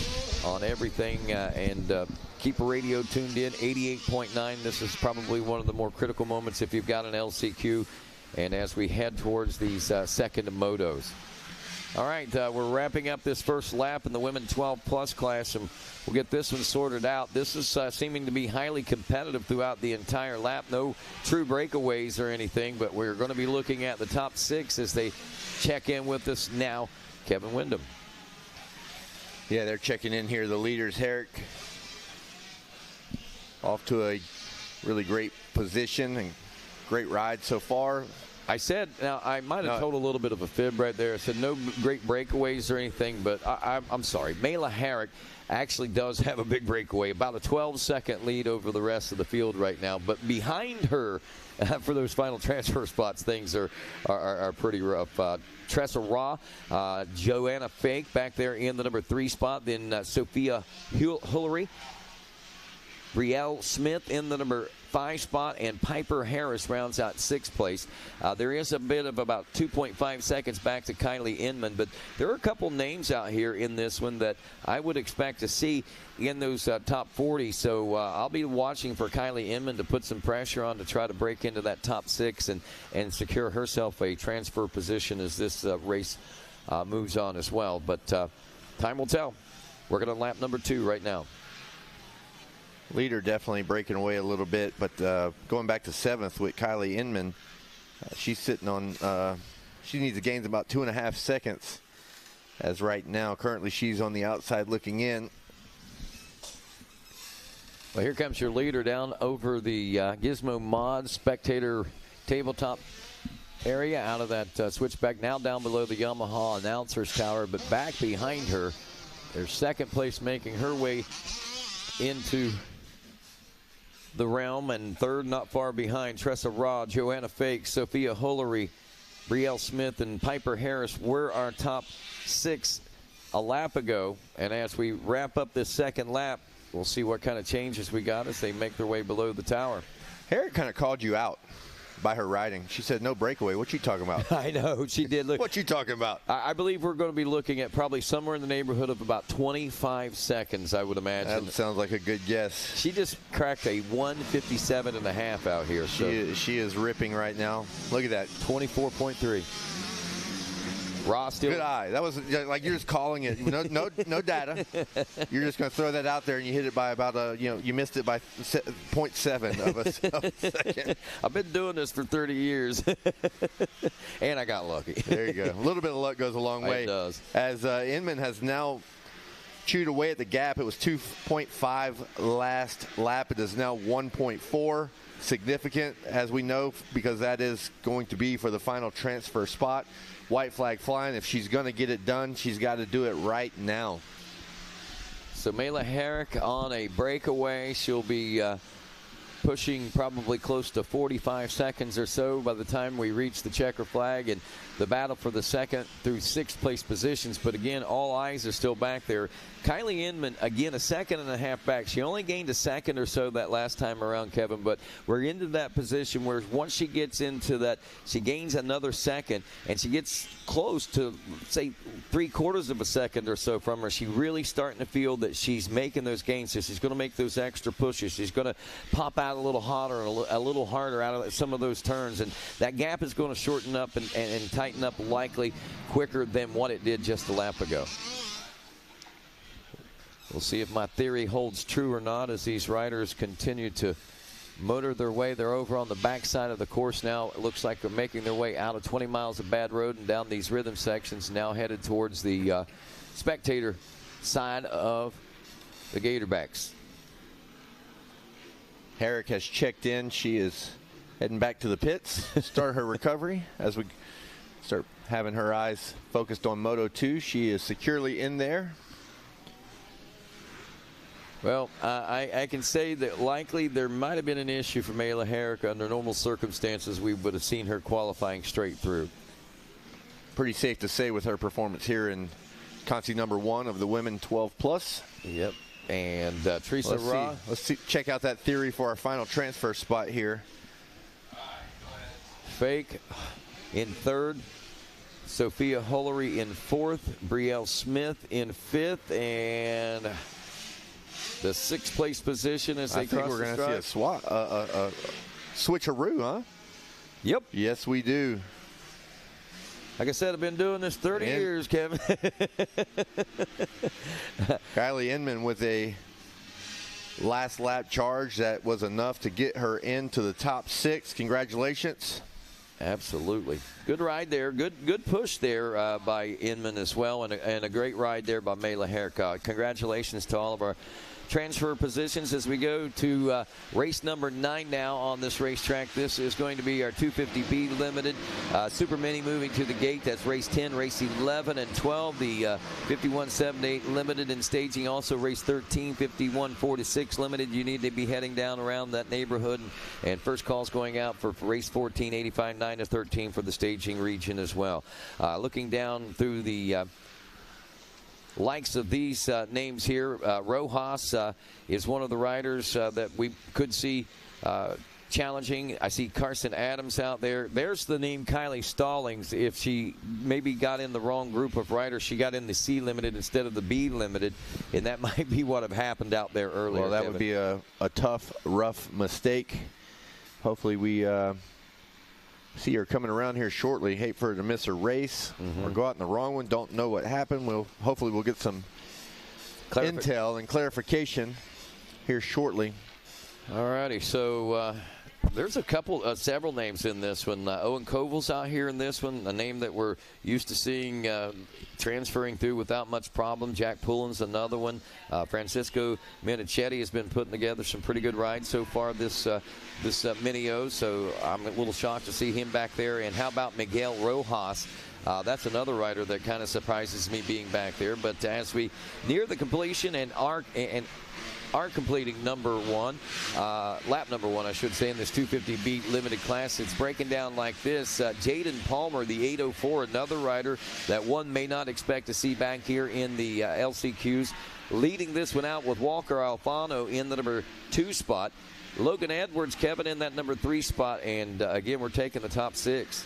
on everything and keep a radio tuned in. 88.9. This is probably one of the more critical moments if you've got an LCQ. And as we head towards these second motos. All right, we're wrapping up this first lap in the women 12 plus class, and we'll get this one sorted out. This is seeming to be highly competitive throughout the entire lap. No true breakaways or anything, but we're going to be looking at the top 6 as they check in with us now. Kevin Windham. Yeah, they're checking in here. The leaders, Herrick, off to a really great position and great ride so far. I said, now I might have told a little bit of a fib right there. I said no great breakaways or anything, but I'm sorry. Mela Herrick actually does have a big breakaway, about a 12-second lead over the rest of the field right now. But behind her, for those final transfer spots, things are pretty rough. Tressa Raw, Joanna Fake back there in the number 3 spot. Then Sophia Hillary, Brielle Smith in the number 5 spot, and Piper Harris rounds out 6th place. There is a bit of about 2.5 seconds back to Kylie Inman, but there are a couple names out here in this one that I would expect to see in those top 40. So I'll be watching for Kylie Inman to put some pressure on to try to break into that top 6 and secure herself a transfer position as this race moves on as well. But time will tell. We're going to lap number 2 right now. Leader definitely breaking away a little bit, but going back to 7th with Kylie Inman, she's sitting on, she needs to gain about 2.5 seconds as right now. Currently she's on the outside looking in. Well, here comes your leader down over the Gizmo Mod spectator tabletop area out of that switchback, now down below the Yamaha announcer's tower, but back behind her, there's 2nd place making her way into the realm, and 3rd not far behind, Tressa Raw, Joanna Fake, Sophia Hullery, Brielle Smith, and Piper Harris were our top 6 a lap ago. And as we wrap up this second lap, we'll see what kind of changes we got as they make their way below the tower. Herrick kind of called you out by her riding. She said, no breakaway. What you talking about? I know. She did. Look. What you talking about? I believe we're going to be looking at probably somewhere in the neighborhood of about 25 seconds, I would imagine. That sounds like a good guess. She just cracked a 1:57.5 out here. So. She is ripping right now. Look at that. 24.3. Raw still. Good eye. That was like you're just calling it. No data. You're just going to throw that out there, and you hit it by about you missed it by 0.7 of a second. I've been doing this for 30 years, and I got lucky. There you go. A little bit of luck goes a long way. It does. As Inman has now chewed away at the gap. It was 2.5 last lap. It is now 1.4. Significant, as we know, because that is going to be for the final transfer spot. White flag flying. If she's going to get it done, she's got to do it right now. So Mela Herrick on a breakaway. She'll be pushing probably close to 45 seconds or so by the time we reach the checker flag and the battle for the second through sixth place positions. But again, all eyes are still back there. Kylie Inman, again, a second and a half back. She only gained a second or so that last time around, Kevin, but we're into that position where once she gets into that, she gains another second, and she gets close to, say, 3/4 of a second or so from her. She's really starting to feel that she's making those gains, so she's going to make those extra pushes. She's going to pop out a little hotter, a little harder out of some of those turns, and that gap is going to shorten up and tighten up likely quicker than what it did just a lap ago. We'll see if my theory holds true or not as these riders continue to motor their way. They're over on the backside of the course now. It looks like they're making their way out of 20 miles of bad road and down these rhythm sections, now headed towards the spectator side of the Gatorbacks. Herrick has checked in. She is heading back to the pits, start her recovery as we start having her eyes focused on Moto 2. She is securely in there. Well, I can say that likely there might have been an issue for Mela Herrick. Under normal circumstances, we would have seen her qualifying straight through. Pretty safe to say with her performance here in Conti number 1 of the women 12+. Yep. And Teresa Ra. Let's check out that theory for our final transfer spot here. Fake in third. Sophia Hullery in fourth. Brielle Smith in fifth. And the sixth place position as they cross the stripe. I think we're going to see a switcheroo, huh? Yep. Yes, we do. Like I said, I've been doing this 30 years, Kevin. Kylie Inman with a last lap charge that was enough to get her into the top 6. Congratulations. Absolutely. Good ride there. Good push there by Inman as well, and a great ride there by Mela Herrick. Congratulations to all of our transfer positions as we go to race number 9 now on this racetrack. This is going to be our 250B Limited. Supermini moving to the gate. That's race 10, race 11, and 12. The 51.78 Limited in staging. Also race 13, 51.46 Limited. You need to be heading down around that neighborhood. And first calls going out for race 14, 85.9 to 13 for the staging region as well. Looking down through the likes of these names here, Rojas is one of the riders that we could see challenging. I see Carson Adams out there. There's the name Kylie Stallings. If she maybe got in the wrong group of riders, she got in the C Limited instead of the B Limited, and that might be what have happened out there earlier. Well, that Kevin. would be a tough, rough mistake. Hopefully we see her coming around here shortly. Hate for her to miss her race or go out in the wrong one. Don't know what happened. Hopefully we'll get some intel and clarification here shortly. All righty, so there's several names in this one. Owen Koval's out here in this one, a name that we're used to seeing transferring through without much problem. Jack Pullen's another one. Francisco Minichetti has been putting together some pretty good rides so far this Mini-O, so I'm a little shocked to see him back there. And how about Miguel Rojas? That's another rider that kind of surprises me being back there. But as we near the completion and are completing number 1, lap number 1, I should say, in this 250B Limited class, it's breaking down like this. Jaden Palmer, the 804, another rider that one may not expect to see back here in the LCQs. leading this one out with Walker Alfano in the number 2 spot. Logan Edwards, Kevin, in that number 3 spot. And again, we're taking the top 6.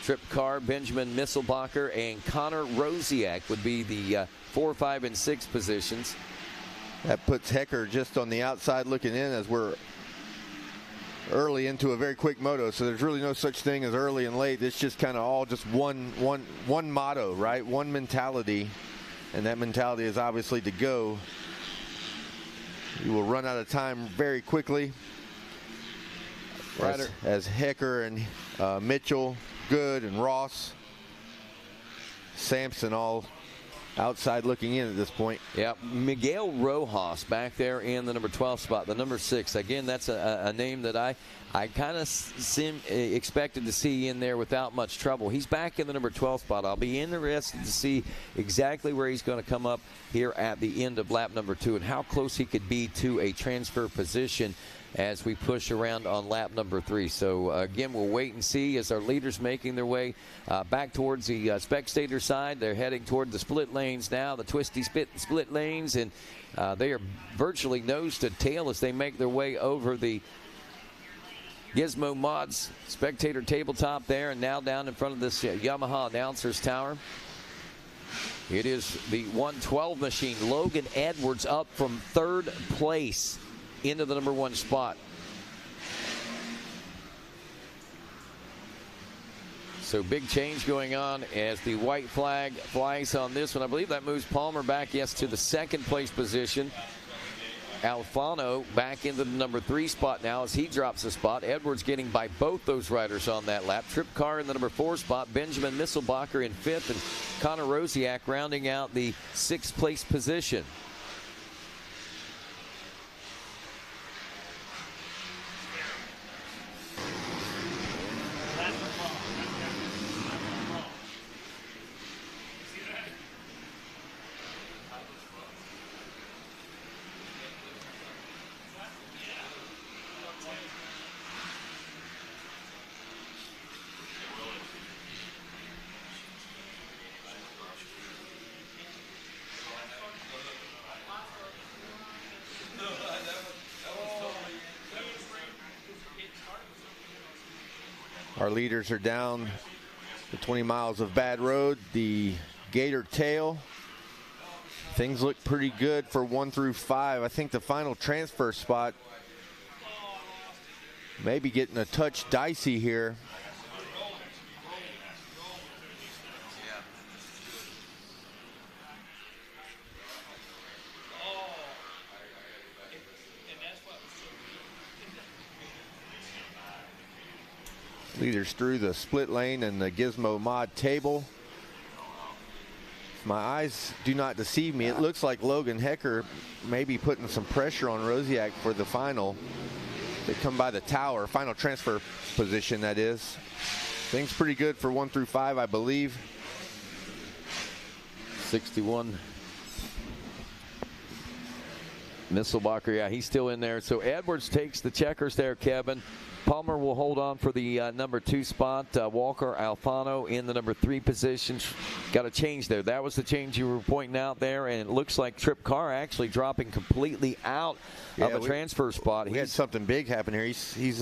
Trip Carr, Benjamin Misselbacher, and Connor Rosiak would be the 4, 5, and 6 positions. That puts Hecker just on the outside looking in as we're early into a very quick moto. So there's really no such thing as early and late. It's just kind of all just one motto, right? One mentality. And that mentality is obviously to go. You will run out of time very quickly. As Hecker and Mitchell, Good, and Ross, Sampson all outside looking in at this point. Yeah, Miguel Rojas back there in the number 12 spot, the number 6. Again, that's a name that I kind of expected to see in there without much trouble. He's back in the number 12 spot. I'll be interested to see exactly where he's going to come up here at the end of lap number 2 and how close he could be to a transfer position as we push around on lap number 3. So again, we'll wait and see as our leaders making their way back towards the spectator side. They're heading toward the split lanes now, the twisty split lanes, and they are virtually nose to tail as they make their way over the Gizmo Mods spectator tabletop there, and now down in front of this Yamaha announcers tower. It is the 112 machine. Logan Edwards up from 3rd place into the number 1 spot. So big change going on as the white flag flies on this one. I believe that moves Palmer back, yes, to the 2nd place position. Alfano back into the number 3 spot now as he drops a spot. Edwards getting by both those riders on that lap. Trip Carr in the number 4 spot. Benjamin Misselbacher in 5th, and Connor Rosiak rounding out the 6th place position. Our leaders are down the 20 miles of bad road, the Gator Tail. Things look pretty good for 1 through 5. I think the final transfer spot maybe getting a touch dicey here. Leaders through the split lane and the Gizmo Mod table. If my eyes do not deceive me, it looks like Logan Hecker may be putting some pressure on Rosiak for the final. They come by the tower, final transfer position, that is. Things pretty good for 1 through 5, I believe. 61. Misselbacher, yeah, he's still in there. So Edwards takes the checkers there, Kevin. Palmer will hold on for the number 2 spot. Walker Alfano in the number 3 position. Got a change there. That was the change you were pointing out there, and it looks like Trip Carr actually dropping completely out of a transfer spot. We had something big happen here. He's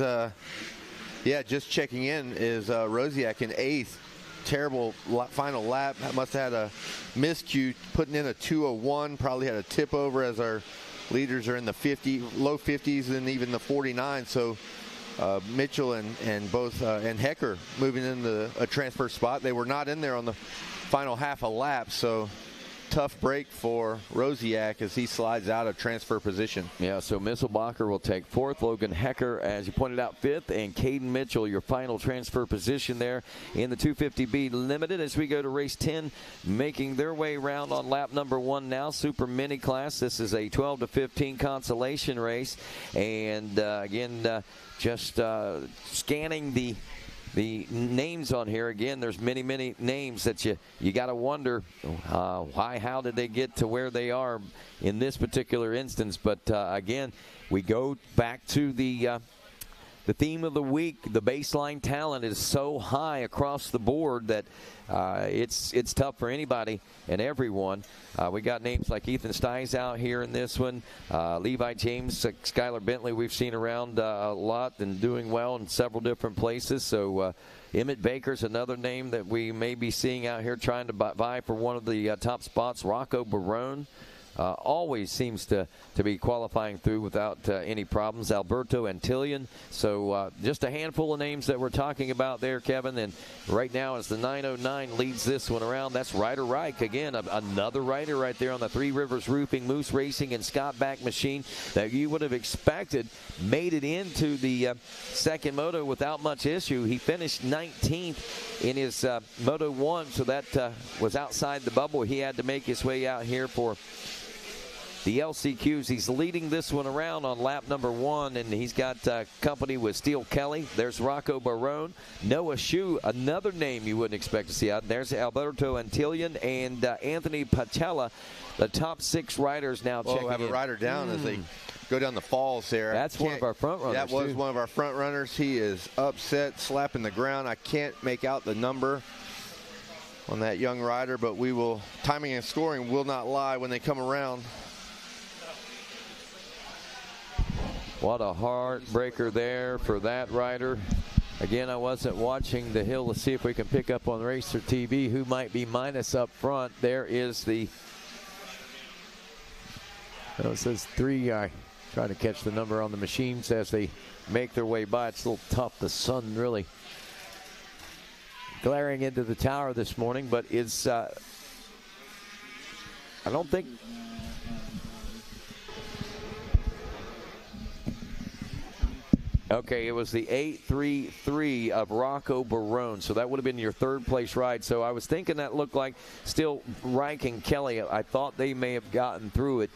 just checking in is Rosiak in 8th. Terrible final lap. Must have had a miscue, putting in a 2:01. Probably had a tip over as our leaders are in the low 50s and even the 49. So Mitchell and Hecker moving into a transfer spot. They were not in there on the final half a lap, so tough break for Rosiak as he slides out of transfer position. Yeah, so Misselbacher will take 4th. Logan Hecker, as you pointed out, 5th. And Caden Mitchell, your final transfer position there in the 250B Limited as we go to race 10, making their way around on lap number 1 now. Super Mini class. This is a 12 to 15 consolation race. And again, just scanning the names on here. Again, there's many names that you got to wonder how did they get to where they are in this particular instance. But again, we go back to the the theme of the week, the baseline talent is so high across the board that it's tough for anybody and everyone. We got names like Ethan Stiles out here in this one. Levi James, Skylar Bentley we've seen around a lot and doing well in several different places. So Emmett Baker's another name that we may be seeing out here trying to vie for one of the top spots. Rocco Barone. Always seems to be qualifying through without any problems. Alberto Antillion. So just a handful of names that we're talking about there, Kevin. And right now, as the 909 leads this one around, that's Ryder Reich. Again, another rider right there on the Three Rivers Roofing, Moose Racing, and Scott Back machine that you would have expected made it into the second moto without much issue. He finished 19th in his Moto 1, so that was outside the bubble. He had to make his way out here for the LCQs. He's leading this one around on lap number 1, and he's got company with Steele Kelly. There's Rocco Barone. Noah Shue, another name you wouldn't expect to see out. There's Alberto Antillion and Anthony Pacella, the top 6 riders now checking in. We'll have a rider down as they go down the falls there. That's one of our front runners. That was one of our front runners. He is upset, slapping the ground. I can't make out the number on that young rider, but we will, timing and scoring will not lie when they come around. What a heartbreaker there for that rider. Again, I wasn't watching the hill to see if we can pick up on Racer TV who might be minus up front. There is the, it says 3. I try to catch the number on the machines as they make their way by. It's a little tough. The sun really glaring into the tower this morning, but it's, I don't think, okay, it was the 833 of Rocco Barone, so that would have been your third place ride. So I was thinking that looked like still Reich and Kelly. I thought they may have gotten through it.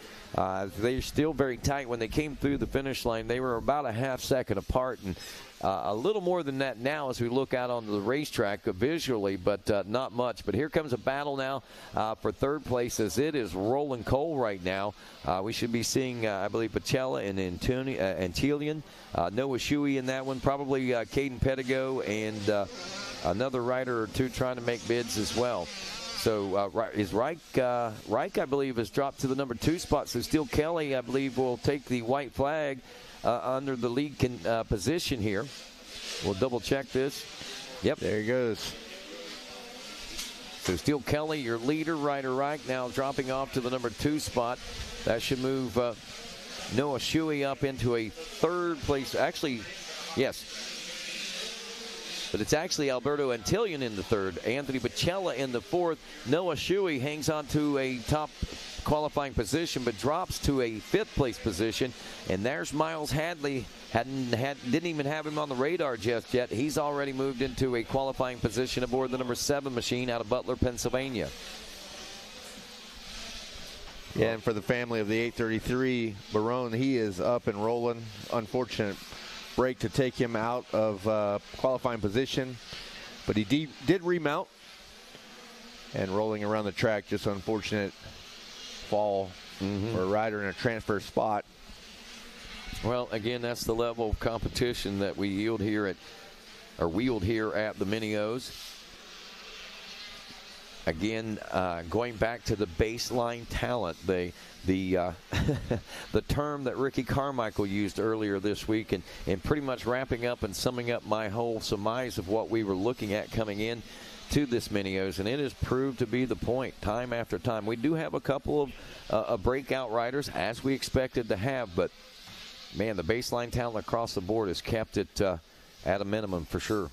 They're still very tight. When they came through the finish line, they were about a half second apart, and a little more than that now as we look out on the racetrack visually, but not much. But here comes a battle now for third place as it is rolling coal right now. We should be seeing, I believe, Pacella and Antillion. Noah Shue in that one, probably Caden Pedigo and another rider or two trying to make bids as well. So is Reich, I believe, has dropped to the number 2 spot. So Steele Kelly, I believe, will take the white flag under the lead position here. We'll double check this. Yep. There he goes. So Steele Kelly, your leader, Ryder Reich, now dropping off to the number 2 spot. That should move Noah Shue up into a third place. Actually, yes. But it's actually Alberto Antillion in the third. Anthony Pacella in the fourth. Noah Shue hangs on to a top qualifying position, but drops to a 5th place position. And there's Miles Hadley. Didn't even have him on the radar just yet. He's already moved into a qualifying position aboard the number 7 machine out of Butler, Pennsylvania. Yeah, and for the family of the 833, Barone, he is up and rolling. Unfortunate break to take him out of qualifying position, but he did remount and rolling around the track. Just unfortunate fall for a rider in a transfer spot. Well, again, that's the level of competition that we wield here at the Mini-O's. Again, going back to the baseline talent, the term that Ricky Carmichael used earlier this week, and pretty much wrapping up and summing up my whole surmise of what we were looking at coming in to this Mini-O's, and it has proved to be the point time after time. We do have a couple of breakout riders, as we expected to have, but man, the baseline talent across the board has kept it at a minimum for sure.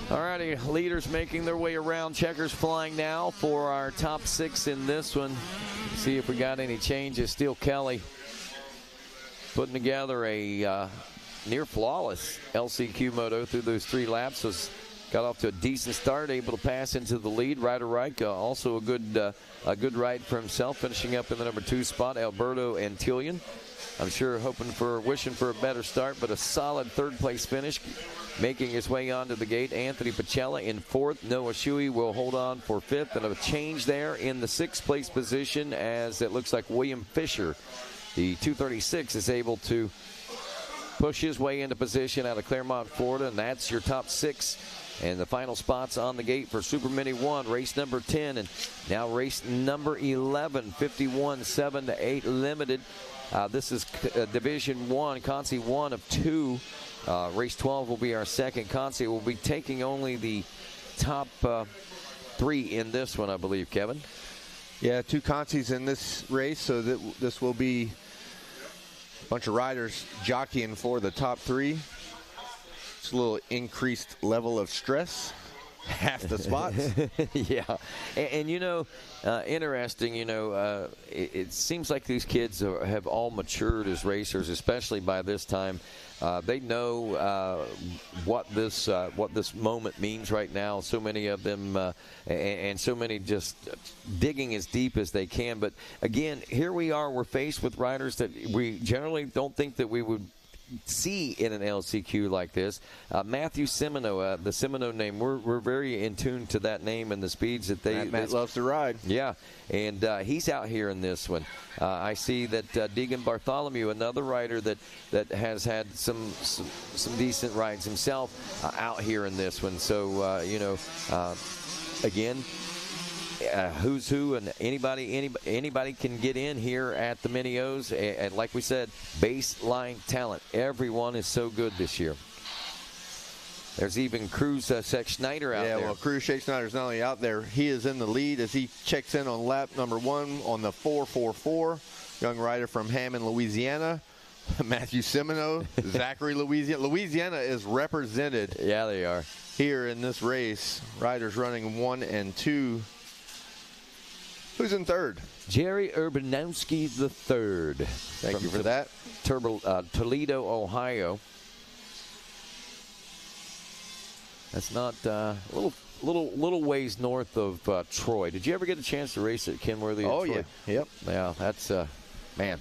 Alrighty, leaders making their way around. Checkers flying now for our top 6 in this one. See if we got any changes. Steele Kelly putting together a near flawless LCQ moto through those 3 laps. Got off to a decent start, able to pass into the lead. Ryder Reich, also a good ride for himself, finishing up in the number 2 spot. Alberto Antillion I'm sure wishing for a better start, but a solid third-place finish. Making his way onto the gate, Anthony Pacella in fourth. Noah Shuey will hold on for fifth, and a change there in the sixth-place position as it looks like William Fisher, the 236, is able to push his way into position out of Claremont, Florida, and that's your top six. And the final spots on the gate for Supermini 1, race number 10, and now race number 11, 51 7-8 limited. This is Division 1, Consi 1 of 2. Race 12 will be our second. Consi will be taking only the top 3 in this one, I believe, Kevin. Yeah, 2 Consis in this race, so that this will be a bunch of riders jockeying for the top 3. It's a little increased level of stress. Half the spots. Yeah. And you know, interesting, it seems like these kids have all matured as racers, especially by this time. They know what this moment means right now. So many of them and so many just digging as deep as they can. But again, here we are. We're faced with riders that we generally don't think that we would see in an LCQ like this. Matthew Semino, the Semino name, we're very in tune to that name and the speeds that Matt loves to ride. Yeah, and he's out here in this one. I see that Deegan Bartholomew, another rider that has had some decent rides himself, out here in this one. So again, who's who, and anybody can get in here at the Mini-O's. And like we said, baseline talent. Everyone is so good this year. There's even Cruz Schneider out there. Yeah, well, Cruz Schneider's not only out there, he is in the lead as he checks in on lap number 1 on the 444. Young rider from Hammond, Louisiana. Matthew Semino, Zachary, Louisiana. Louisiana is represented. Yeah, they are. Here in this race, riders running 1 and 2. Who's in third? Jerry Urbanowski III. Thank you for that. Toledo, Ohio. That's not little ways north of Troy. Did you ever get a chance to race at Kenworthy? Oh, Troy? yeah. Yep. Yeah, that's man.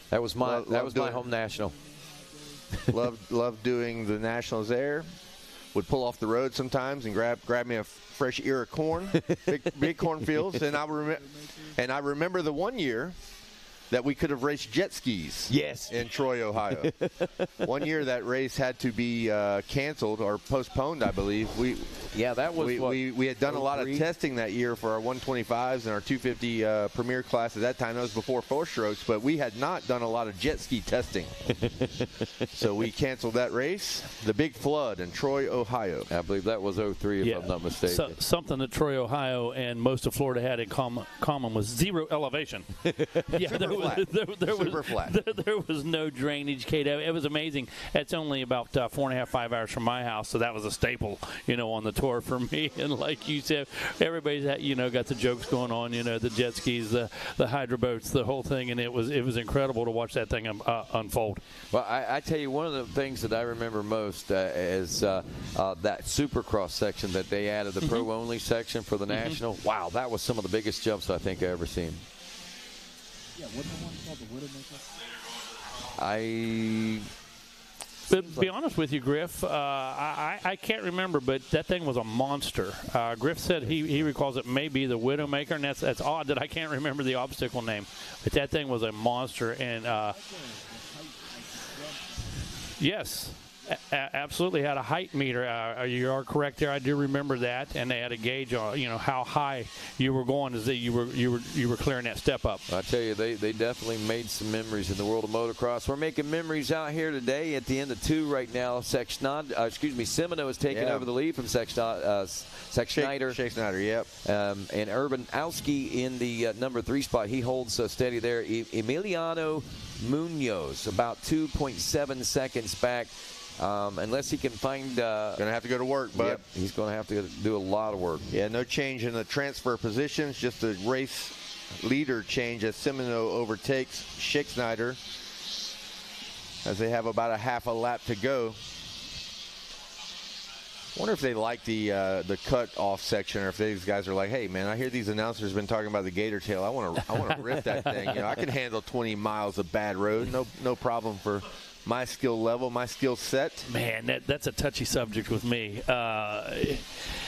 That was my home national. Loved doing the nationals there. Would pull off the road sometimes and grab me a fresh ear of corn, big cornfields, and I remember the one year that we could have raced jet skis. Yes. In Troy, Ohio. One year that race had to be canceled or postponed, I believe. We had done a lot of testing that year for our 125s and our 250 Premier class at that time. That was before 4-strokes, but we had not done a lot of jet ski testing. So we canceled that race. The big flood in Troy, Ohio. I believe that was 03, if I'm not mistaken. Something that Troy, Ohio and most of Florida had in common was zero elevation. Yeah, Super flat. There was no drainage, Kato. It was amazing. It's only about 4.5, 5 hours from my house, so that was a staple, on the tour for me. And like you said, everybody's got the jokes going on, the jet skis, the hydro boats, the whole thing, and it was incredible to watch that thing unfold. Well, I tell you, one of the things that I remember most is that Supercross section that they added, the pro-only section for the National. Wow, that was some of the biggest jumps I think I've ever seen. Yeah, what's the one called, the Widowmaker? But be honest with you, Griff, I can't remember, but that thing was a monster. Griff said he recalls it may be the Widowmaker, and that's odd that I can't remember the obstacle name. But that thing was a monster, and yes. Absolutely had a height meter. You are correct there. I do remember that, and they had a gauge on how high you were going as you were clearing that step up. I tell you, they definitely made some memories in the world of motocross. We're making memories out here today at the end of 2 right now. Semino is taking over the lead from Schneider. Shake Schneider, yep. And Urbanowski in the number 3 spot. He holds steady there. Emiliano Munoz about 2.7 seconds back. Unless he can find... going to have to go to work, but he's going to have to do a lot of work. Yeah, no change in the transfer positions, just a race leader change as Semino overtakes Shake Schneider as they have about a half a lap to go. wonder if they like the cut off section, or if these guys are like, hey man, I hear these announcers been talking about the gator tail. I want to rip that thing. I can handle 20 miles of bad road, no problem for my skill level, my skill set. Man, that's a touchy subject with me.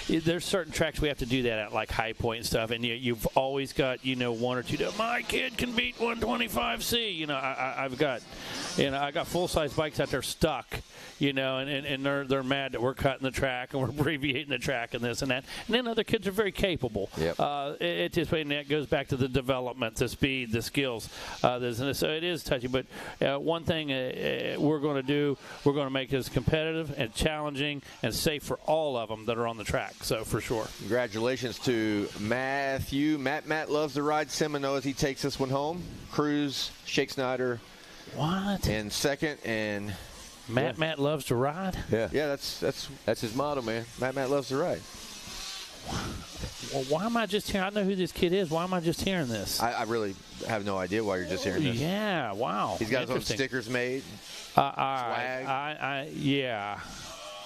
There's certain tracks we have to do that at, like High Point and stuff, and you've always got, one or two. My kid can beat 125C. I got full-size bikes out there stuck, and they're mad that we're cutting the track and we're abbreviating the track and this and that. And then other kids are very capable. Yep. And that goes back to the development, the speed, the skills. So it is touchy. But one thing we're going to do, we're going to make this competitive and challenging and safe for all of them that are on the track. So for sure. Congratulations to Matthew. Matt loves to ride Seminoles. He takes this one home. Cruz, Shake Snyder. What? In second, and Matt loves to ride. Yeah, that's his motto, man. Matt loves to ride. Well, why am I just hearing? I know who this kid is. Why am I just hearing this? I really have no idea why you're just hearing this. Yeah, wow. He's got his own stickers made. Swag. Yeah.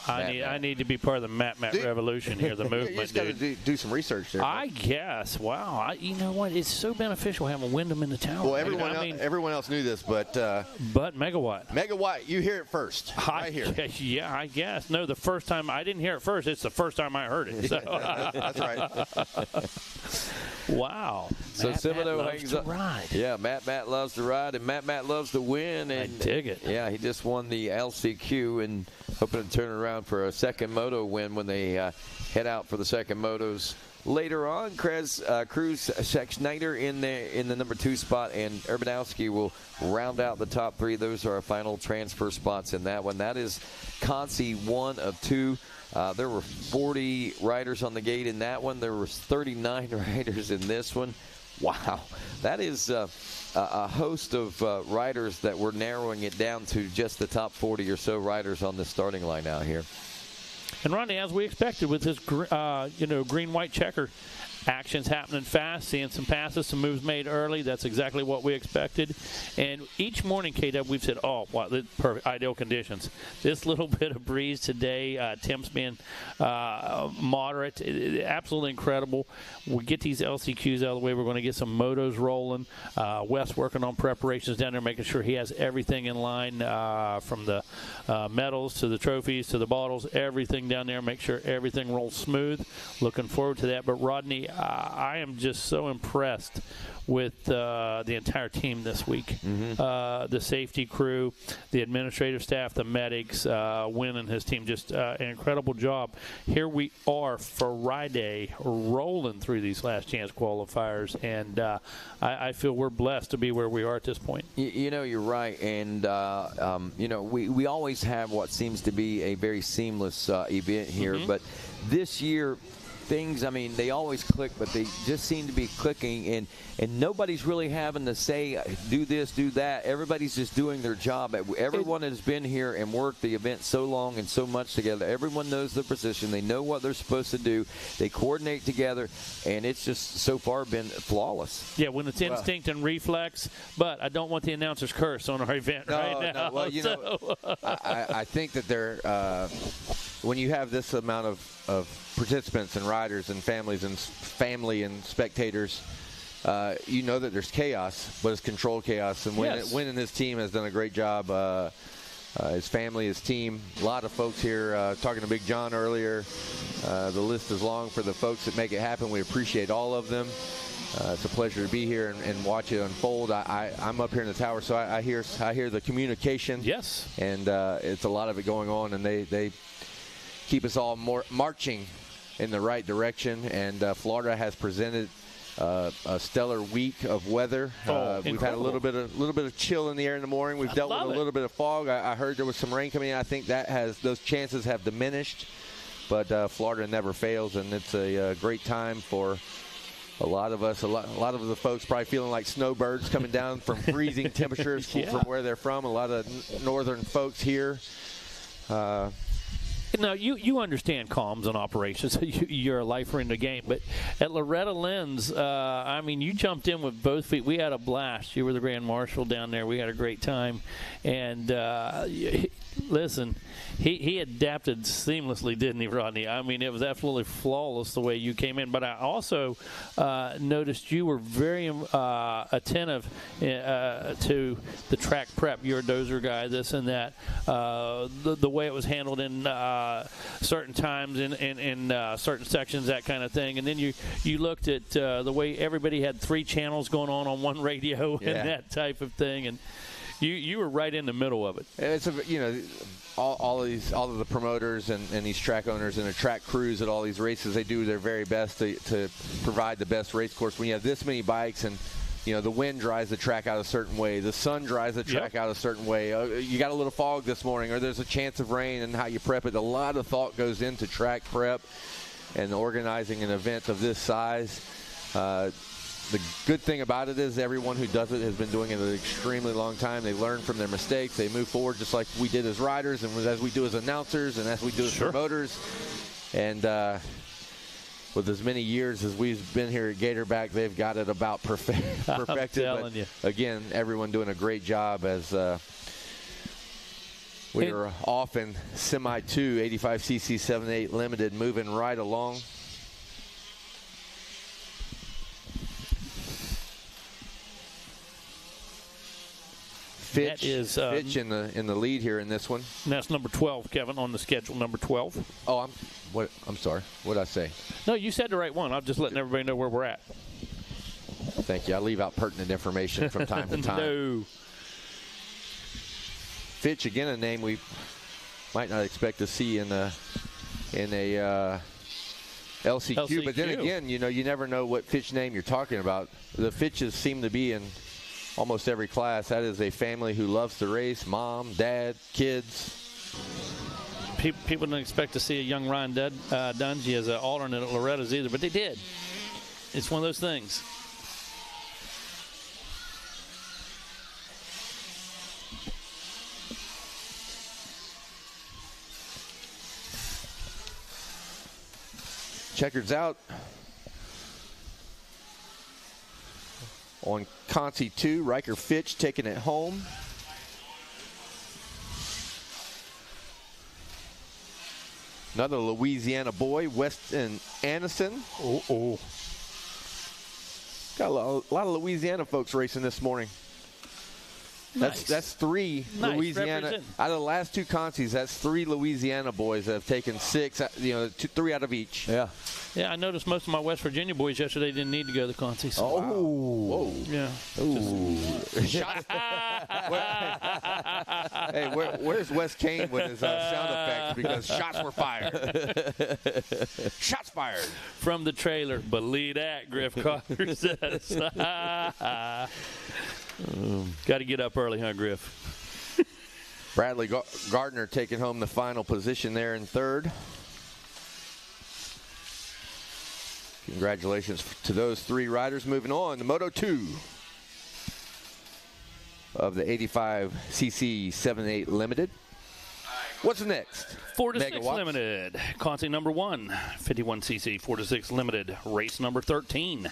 I need to be part of the Matt revolution here, the movement. You just got to do some research there. I guess. Wow. You know what? It's so beneficial having Wyndham in the town. Well, everyone else knew this, but Megawatt. Megawatt, you hear it first. Right here. Yeah, I guess. No, the first time I didn't hear it first. It's the first time I heard it. So. That's right. Wow. So Semino hangs up. Ride. Yeah, Matt loves to ride, and Matt loves to win. And I dig it. Yeah, he just won the LCQ and hoping to turn around for a second moto win when they head out for the second motos later on. Cruz, Schneider in the number 2 spot, and Urbanowski will round out the top 3. Those are our final transfer spots in that one. That is Consi 1 of 2. There were 40 riders on the gate in that one. There were 39 riders in this one. Wow. That is a host of riders that we're narrowing it down to just the top 40 or so riders on the starting line out here. And Ronnie, as we expected with this green-white checker, action's happening fast, seeing some passes, some moves made early. That's exactly what we expected. And each morning, KW, we've said, perfect, ideal conditions. This little bit of breeze today, temps being moderate, absolutely incredible. We get these LCQs out of the way. We're going to get some motos rolling. Wes working on preparations down there, making sure he has everything in line from the medals to the trophies to the bottles, everything down there, make sure everything rolls smooth. Looking forward to that. But Rodney, I am just so impressed with the entire team this week. Mm-hmm. The safety crew, the administrative staff, the medics, Wynn and his team, just an incredible job. Here we are for Friday, rolling through these last chance qualifiers, and I feel we're blessed to be where we are at this point. You're right, and we always have what seems to be a very seamless event here, mm-hmm. but this year things, they always click, but they just seem to be clicking, and nobody's really having to say, do this, do that. Everybody's just doing their job. Everyone has been here and worked the event so long and so much together. Everyone knows their position. They know what they're supposed to do. They coordinate together, and it's just so far been flawless. Yeah, when it's instinct and reflex, but I don't want the announcer's curse on our event right now. No. Well, I think that they're when you have this amount of participants and riders and family and spectators, that there's chaos, but it's controlled chaos. And Wynn and his team has done a great job. His family, his team, a lot of folks here. Talking to Big John earlier, the list is long for the folks that make it happen. We appreciate all of them. It's a pleasure to be here and watch it unfold. I'm up here in the tower, so I hear the communication. Yes. And it's a lot of it going on, and they keep us all marching in the right direction. And Florida has presented a stellar week of weather. We've had a little bit of chill in the air in the morning. We've dealt with a little bit of fog. I heard there was some rain coming in. I think those chances have diminished, but Florida never fails, and it's a great time for a lot of us. A lot of the folks probably feeling like snowbirds coming down from freezing temperatures from where they're from. A lot of northern folks here. No, you understand comms and operations. You're a lifer in the game. But at Loretta Lynn's, I mean, you jumped in with both feet. We had a blast. You were the Grand Marshal down there. We had a great time. And listen, he adapted seamlessly, didn't he, Rodney? I mean, it was absolutely flawless the way you came in. But I also noticed you were very attentive to the track prep. You're a dozer guy, this and that. The way it was handled in certain times in certain sections, that kind of thing. And then you looked at the way everybody had 3 channels going on one radio and that type of thing. And you were right in the middle of it. It's all of the promoters and these track owners and the track crews at all these races, they do their very best to provide the best race course. When you have this many bikes and the wind dries the track out a certain way, the sun dries the track out a certain way, you got a little fog this morning, or there's a chance of rain, and how you prep it. A lot of thought goes into track prep and organizing an event of this size. The good thing about it is everyone who does it has been doing it an extremely long time. They learn from their mistakes. They move forward just like we did as riders and as we do as announcers and as we do as promoters. And with as many years as we've been here at Gatorback, they've got it about perfected. I'm telling you. Again, everyone doing a great job as we are off in Semi 2, 85cc 7.8 Limited, moving right along. Fitch in the lead here in this one. And that's number 12, Kevin, on the schedule, number 12. Oh, I'm sorry. What did I say? No, you said the right one. I'm just letting everybody know where we're at. Thank you. I leave out pertinent information from time to time. No. Fitch, again, a name we might not expect to see in a LCQ. But then again, you never know what Fitch name you're talking about. The Fitches seem to be in almost every class. That is a family who loves to race. Mom, dad, kids. People didn't expect to see a young Ryan Dungy as an alternate at Loretta's either, but they did. It's one of those things. Checkers out on Conti 2. Riker Fitch taking it home. Another Louisiana boy, Weston Anderson. Got a lot of Louisiana folks racing this morning. Nice. That's 3 Louisiana. Out of the last 2 Contis, that's 3 Louisiana boys that have taken 6, 3 out of each. Yeah, I noticed most of my West Virginia boys yesterday didn't need to go to the Contis. Oh. Wow. Whoa. Yeah. Hey, where's Wes Kane with his sound effects? Because shots were fired. Shots fired. From the trailer. Believe that, Griff Carter says. Got to get up early, huh, Griff? Bradley Gardner taking home the final position there in 3rd. Congratulations to those 3 riders. Moving on to Moto 2 of the 85cc 7.8 Limited. What's next? 4 to 6 Limited. Conti number 1, 51cc 4 to 6 Limited. Race number 13.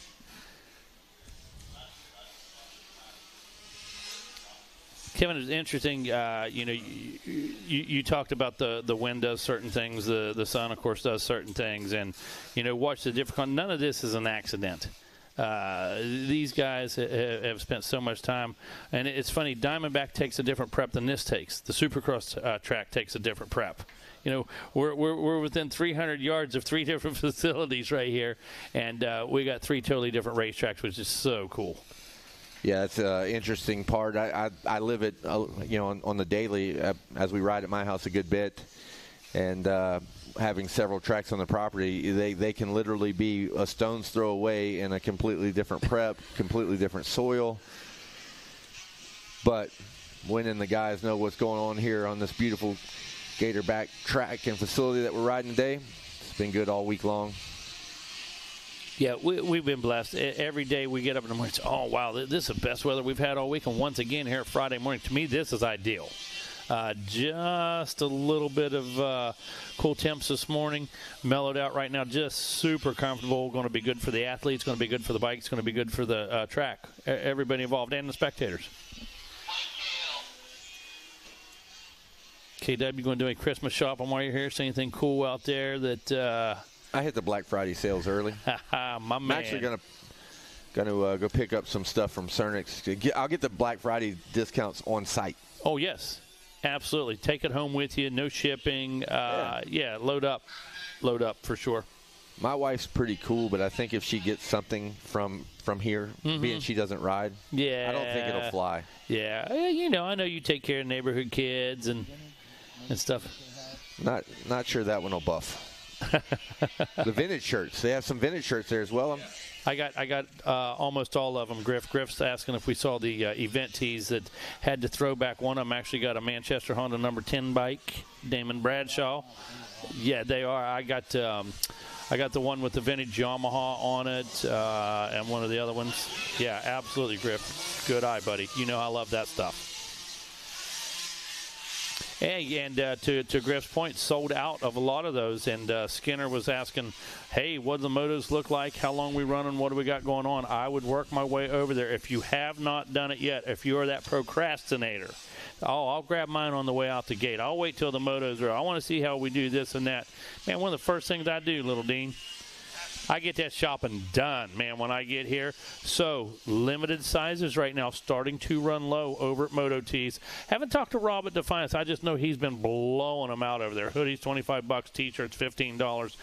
Kevin, it's interesting. You talked about the wind does certain things, the sun, of course, does certain things, and watch the different. None of this is an accident. These guys have spent so much time, and it's funny. Diamondback takes a different prep than this takes. The Supercross track takes a different prep. We're within 300 yards of 3 different facilities right here, and we got 3 totally different racetracks, which is so cool. Yeah, it's an interesting part. I live it, on the daily as we ride at my house a good bit, and having several tracks on the property, they can literally be a stone's throw away in a completely different prep, completely different soil. But when the guys know what's going on here on this beautiful Gatorback track and facility that we're riding today, it's been good all week long. Yeah, we've been blessed. Every day we get up in the morning, oh, wow, this is the best weather we've had all week. And once again, here Friday morning, to me, this is ideal. Just a little bit of cool temps this morning. Mellowed out right now. Just super comfortable. Going to be good for the athletes. Going to be good for the bikes. Going to be good for the track. Everybody involved and the spectators. KW, going to do a Christmas shopping while you're here? See anything cool out there that... I hit the Black Friday sales early. My man. I'm actually going to go pick up some stuff from Cernix. I'll get the Black Friday discounts on site. Oh, yes. Absolutely. Take it home with you. No shipping. Yeah, load up. Load up for sure. My wife's pretty cool, but I think if she gets something from here, being she doesn't ride, I don't think it'll fly. Yeah. I know you take care of neighborhood kids and stuff. Not sure that one will buff. The vintage shirts. They have some vintage shirts there as well. I got almost all of them. Griff's asking if we saw the event tees that had the throwback. One of them actually got a Manchester Honda number 10 bike, Damon Bradshaw. Yeah, they are. I got the one with the vintage Yamaha on it, and one of the other ones. Yeah, absolutely, Griff. Good eye, buddy. You know I love that stuff. Hey, and to Griff's point, sold out of a lot of those. And Skinner was asking, hey, what do the motos look like? How long we running? What do we got going on? I would work my way over there. If you have not done it yet, if you are that procrastinator, I'll grab mine on the way out the gate. I'll wait till the motos are. I want to see how we do this and that. Man, one of the first things I do, Little Dean, I get that shopping done, man, when I get here. So, limited sizes right now, starting to run low over at Moto Tees. Haven't talked to Rob at Defiance. I just know he's been blowing them out over there. Hoodies, $25. T-shirts, $15.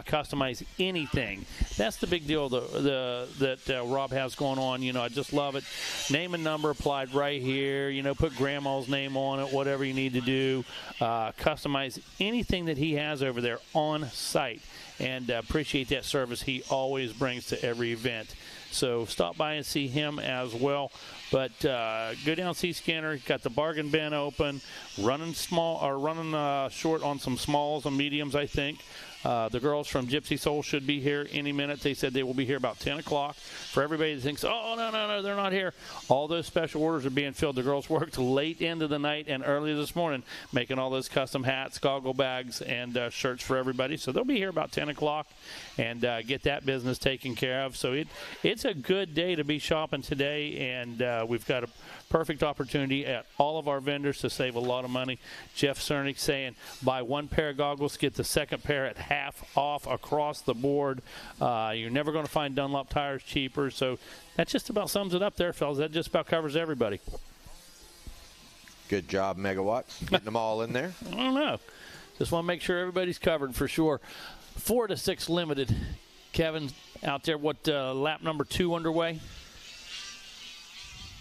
Customize anything. That's the big deal that Rob has going on. I just love it. Name and number applied right here. Put grandma's name on it, whatever you need to do. Customize anything that he has over there on site. And appreciate that service he always brings to every event. So stop by and see him as well. But go down, see Skinner. Got the bargain bin open, running short on some smalls and mediums, I think. The girls from Gypsy Soul should be here any minute. They said they will be here about 10 o'clock. For everybody that thinks, oh, no, they're not here. All those special orders are being filled. The girls worked late into the night and early this morning making all those custom hats, goggle bags, and shirts for everybody. So they'll be here about 10 o'clock and get that business taken care of. So it's a good day to be shopping today, and we've got a perfect opportunity at all of our vendors to save a lot of money. Jeff Cernick saying buy one pair of goggles, get the second pair at half off across the board. You're never going to find Dunlop tires cheaper. So that just about sums it up there, fellas. That just about covers everybody. Good job, Megawatts. Getting them all in there. I don't know. Just want to make sure everybody's covered for sure. 4 to 6 limited. Kevin out there, what lap number 2 underway?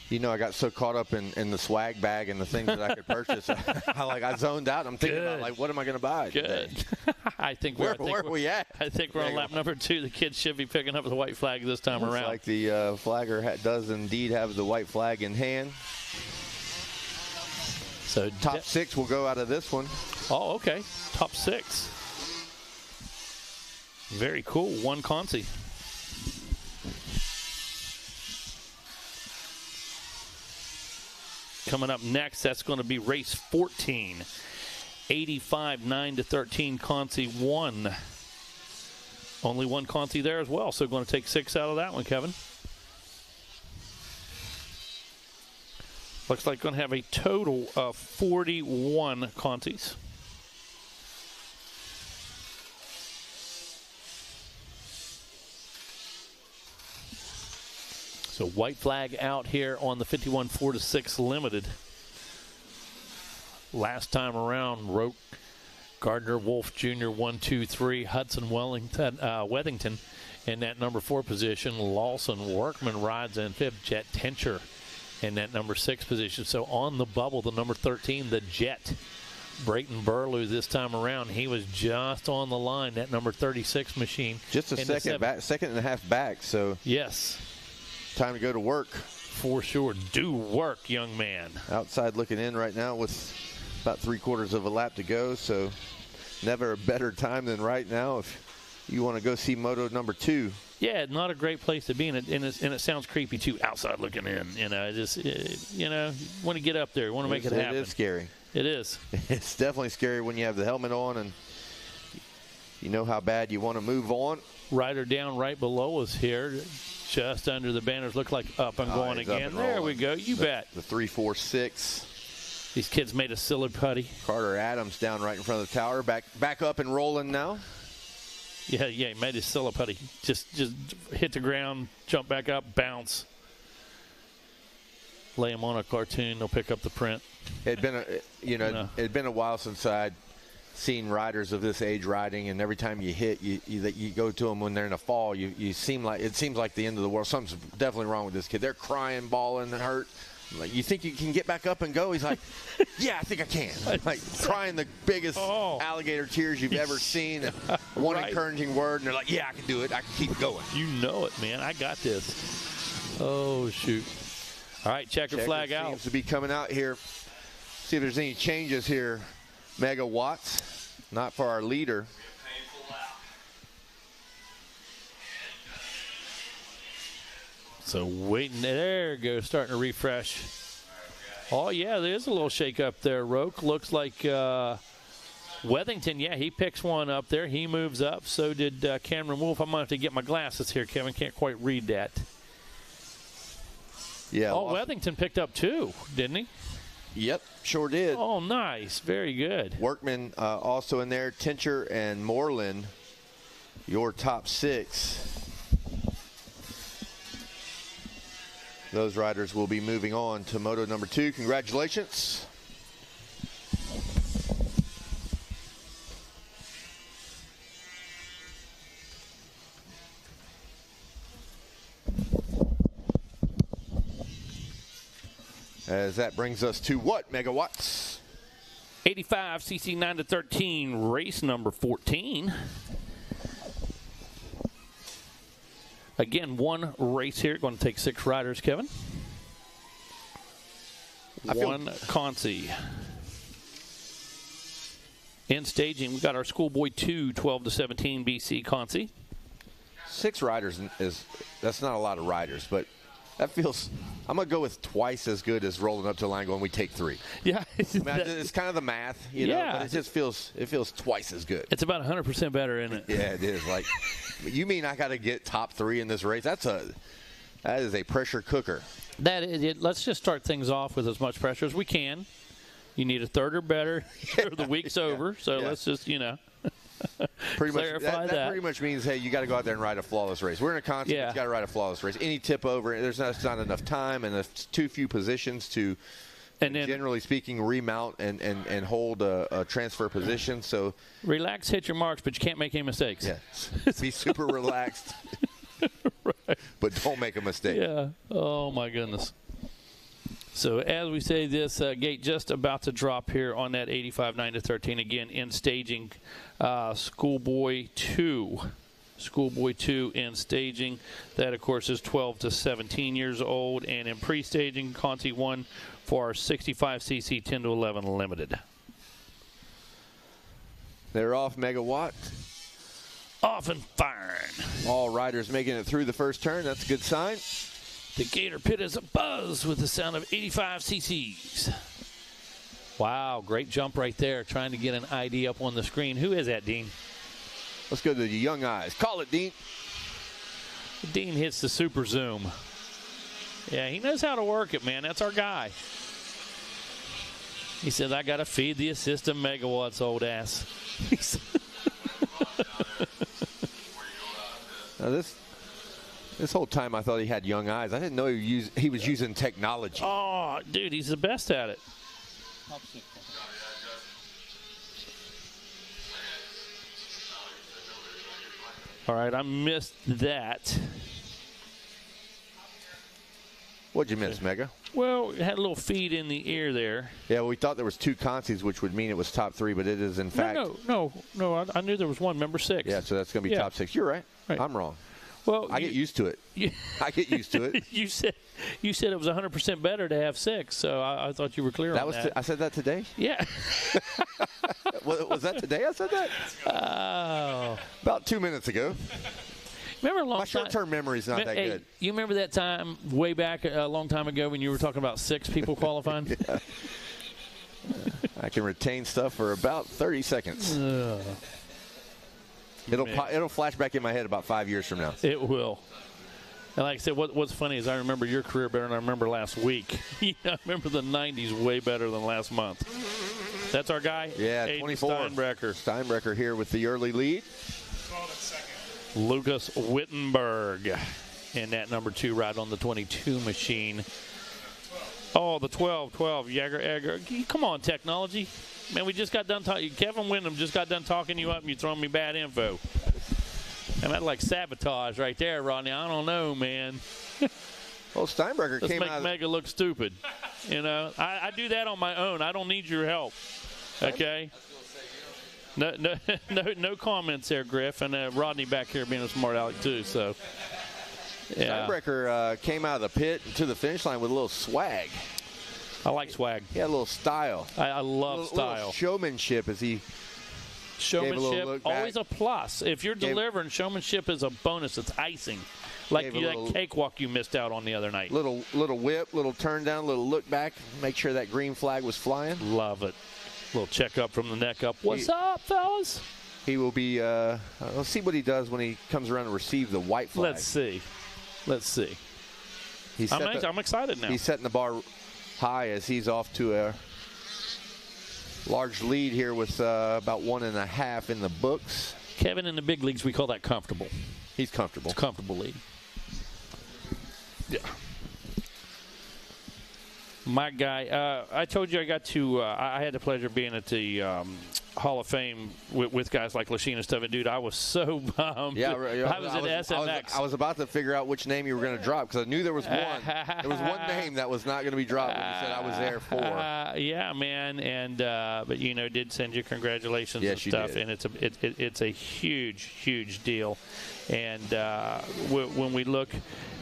I got so caught up in the swag bag and the things that I could purchase. I zoned out. I'm thinking about, what am I going to buy today? I think where are we at? I think we're on lap number 2. The kids should be picking up the white flag this time around. Looks like the flagger does indeed have the white flag in hand. So top 6 will go out of this one. Oh, okay. Top 6. Very cool. One Consi. Coming up next, that's going to be race 14. 85, 9-13, Consi 1. Only one Consi there as well, so going to take 6 out of that one, Kevin. Looks like going to have a total of 41 Consis. So white flag out here on the 51 4-6 limited. Last time around, Roke, Gardner, Wolf Jr. 1, 2, 3, Hudson, Wethington in that number 4 position. Lawson, Workman rides in 5th. Jet Tencher in that number 6 position. So on the bubble, the number 13, the Jet. Brayton Burlew this time around, he was just on the line, that number 36 machine. Just a second and a half back. So yes. Time to go to work. For sure. Do work, young man. Outside looking in right now with about 3/4 of a lap to go. So never a better time than right now if you want to go see Moto number 2. Yeah, not a great place to be, and it sounds creepy too. Outside looking in, want to get up there, want to make it happen. It is scary. It is. It's definitely scary when you have the helmet on and you know how bad you want to move on. Rider down right below us here, just under the banners. Look like up and going again. There we go. You bet. The 3-4-6. These kids made a silly putty. Carter Adams down right in front of the tower. Back up and rolling now. Yeah, he made a silly putty. Just hit the ground, jump back up, bounce. Lay them on a cartoon. They'll pick up the print. It'd been a while since I'd seen riders of this age riding, and every time you hit, you go to them when they're in a fall. It seems like the end of the world. Something's definitely wrong with this kid. They're crying, bawling, and hurt. Like, you think you can get back up and go? He's like, yeah, I think I can. Like crying the biggest alligator tears you've ever seen. And one encouraging word, and they're like, yeah, I can do it. I can keep going. You know it, man. I got this. Oh, shoot. All right, checker flag out. Seems to be coming out here. See if there's any changes here. Megawatts, not for our leader. So waiting, there it goes, starting to refresh. Oh, yeah, there's a little shake up there, Roke. Looks like Wethington, yeah, he picks one up there. He moves up. So did Cameron Wolf. I'm going to have to get my glasses here, Kevin. Can't quite read that. Yeah. Oh, Wethington picked up two, didn't he? Yep, sure did. Oh, nice. Very good. Workman also in there. Tincher and Moreland, your top six. Those riders will be moving on to Moto number 2. Congratulations. As that brings us to what, Megawatts? 85 cc 9-13, race number 14. Again, one race here. Going to take 6 riders, Kevin. One Consi. In staging, we've got our Schoolboy 2, 12-17 BC Consi. 6 riders that's not a lot of riders, but that feels. I'm gonna go with twice as good as rolling up to the line going, we take 3. Yeah, it's kind of the math, you know. But it just feels twice as good. It's about 100% better, isn't it? Yeah, it is. Like, you mean I got to get top 3 in this race? That is a pressure cooker. That is it. Let's just start things off with as much pressure as we can. You need a third or better, or the week's over. So let's just clarify that pretty much means, hey, you got to go out there and ride a flawless race. We're in a contest, you got to ride a flawless race. Any tip over, there's not enough time, and there's too few positions to, and then, generally speaking, remount and hold a transfer position. So relax, hit your marks, but you can't make any mistakes. Yeah, be super relaxed, right. But don't make a mistake. Yeah. Oh my goodness. So as we say, this gate just about to drop here on that 85 9-13. Again, in staging, Schoolboy 2. Schoolboy 2 in staging. That, of course, is 12 to 17 years old. And in pre-staging, Conti 1 for our 65cc 10 to 11 limited. They're off, Megawatt. Off and firing. All riders making it through the first turn. That's a good sign. The Gator Pit is abuzz with the sound of 85 cc's. Wow, great jump right there, trying to get an ID up on the screen. Who is that, Dean? Let's go to the young eyes. Call it, Dean. Dean hits the super zoom. Yeah, he knows how to work it, man. That's our guy. He said, I got to feed the assistant Megawatts, old ass. Now this whole time I thought he had young eyes. I didn't know he was using technology. Oh, dude, he's the best at it. All right, I missed that. What'd you miss, Mega? Well, it had a little feed in the ear there. Yeah, well, we thought there was 2 Consis, which would mean it was top 3, but it is in fact. No. I knew there was one, number 6. Yeah, so that's going to be top 6. You're right. I'm wrong. Well, I get used to it. I get used to it. You said it was 100% better to have 6, so I thought you were clear on that. I said that today? Yeah. Was that today I said that? Oh. About 2 minutes ago. Remember my short-term memory is not that good. You remember that time way back a long time ago when you were talking about 6 people qualifying? Yeah. I can retain stuff for about 30 seconds. It'll flash back in my head about 5 years from now. It will. And like I said, what's funny is I remember your career better than I remember last week. I remember the 90s way better than last month. That's our guy? Yeah, Aiden 24. Steinbrecher. Steinbrecher here with the early lead. Lucas Wittenberg in that number 2 ride on the 22 machine. Oh, the 12. Egger. Come on, technology. Man, we just got done talking. Kevin Windham just got done talking you up, and you throwing me bad info. And that's like sabotage right there, Rodney. I don't know, man. Well, Steinbrecher Let's came make out. Mega look stupid. I do that on my own. I don't need your help. Okay. No comments there, Griff, and Rodney back here being a smart aleck too. So. Yeah. Steinbrecher came out of the pit to the finish line with a little swag. I like swag. He had a little style. I love style. Little showmanship as he Showmanship, always a plus. If you're delivering, showmanship is a bonus. It's icing. Like that cakewalk you missed out on the other night. Little whip, little turn down, little look back. Make sure that green flag was flying. Love it. Little check up from the neck up. What's up, fellas? He will be, let's see what he does when he comes around to receive the white flag. Let's see. I'm excited now. He's setting the bar high as he's off to a large lead here with about 1.5 in the books. Kevin, in the big leagues, we call that comfortable. He's comfortable. It's a comfortable lead. Yeah. My guy, I told you I got to, I had the pleasure of being at the Hall of Fame with guys like Lachine and stuff. And, dude, I was so bummed. Yeah, I was at SMX. I was about to figure out which name you were going to drop because I knew there was one. There was one name that was not going to be dropped when you said I was there for. Yeah, man. And but did send you congratulations and stuff. Did. And it's a huge deal. And when we look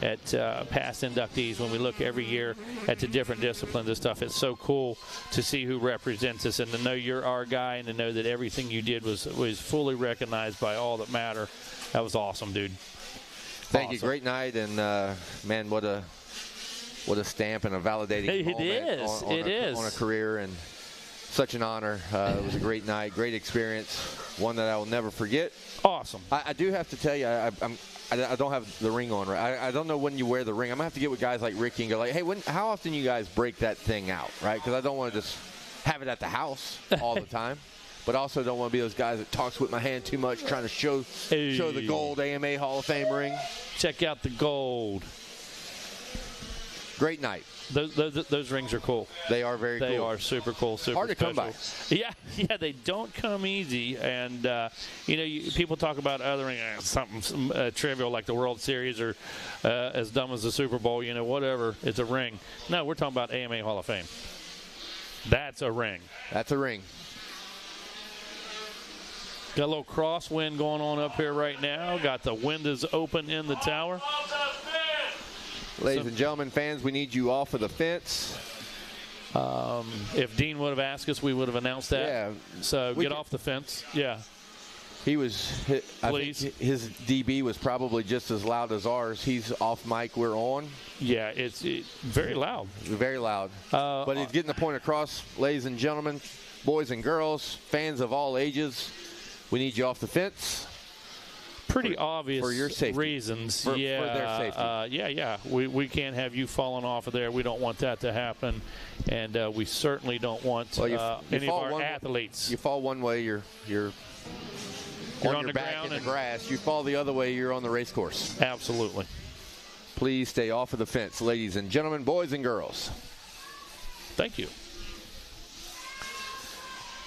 at past inductees, when we look every year at the different disciplines and stuff, it's so cool to see who represents us and to know you're our guy and to know that everything you did was fully recognized by all that matter. That was awesome, dude. Thank you. Great night. And, man, what a stamp and a validating moment on a career. And such an honor. It was a great night, great experience, one that I will never forget. Awesome. I do have to tell you, I don't have the ring on. Right? I don't know when you wear the ring. I'm going to have to get with guys like Ricky and go like, hey, how often you guys break that thing out, right? Because I don't want to just have it at the house all the time. But also don't want to be those guys that talks with my hand too much, trying to show the gold AMA Hall of Fame ring. Check out the gold. Great night. Those rings are cool. They are very cool. They are super cool, super hard to special. come by. Yeah, they don't come easy. And, people talk about other rings, something trivial like the World Series or as dumb as the Super Bowl, whatever. It's a ring. No, we're talking about AMA Hall of Fame. That's a ring. That's a ring. Got a little crosswind going on up here right now. Got the windows open in the tower. Ladies and gentlemen, fans, we need you off of the fence. If Dean would have asked us, we would have announced that. Yeah. So get off the fence. Yeah. He was, please. His DB was probably just as loud as ours. He's off mic, we're on. Yeah, it's very loud. Very loud. But he's getting the point across, ladies and gentlemen, boys and girls, fans of all ages. We need you off the fence. Pretty obvious for your safety. Reasons. For their safety. Yeah. We can't have you falling off of there. We don't want that to happen. And we certainly don't want any of our athletes. You fall one way, you're on your back in the grass. You fall the other way, you're on the race course. Absolutely. Please stay off of the fence, ladies and gentlemen, boys and girls. Thank you.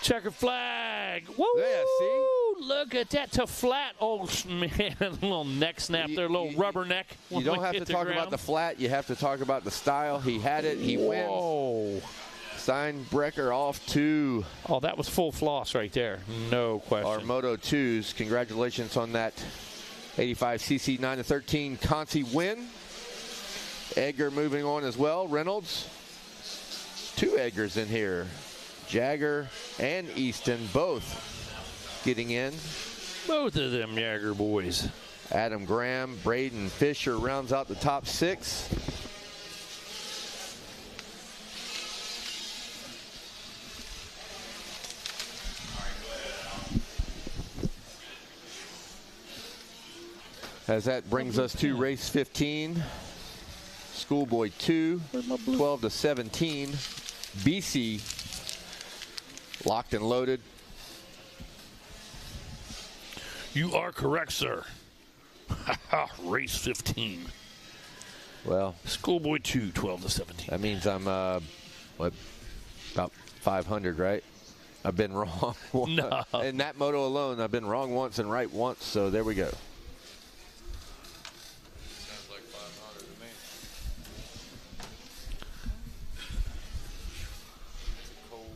Checker flag. Woo! Yeah, see? Look at that to flat. Oh, man, a little neck snap there, a little rubber neck. You don't have to talk about the flat. You have to talk about the style. He had it. He wins. Steinbrecher off to. Oh, that was full floss right there. No question. Our Moto 2s. Congratulations on that 85cc 9-13 Conti win. Edgar moving on as well. Reynolds. 2 Edgars in here. Jagger and Easton both getting in. Both of them Jagger boys. Adam Graham, Braden Fisher rounds out the top 6. As that brings us to race 15. Schoolboy 2, 12 to 17. BC locked and loaded. You are correct, sir. Race 15. Well, Schoolboy 2, 12 to 17. That means I'm, about 500, right? I've been wrong. No. In that moto alone, I've been wrong once and right once, so there we go. Sounds like 500 to me. It's a cold wind.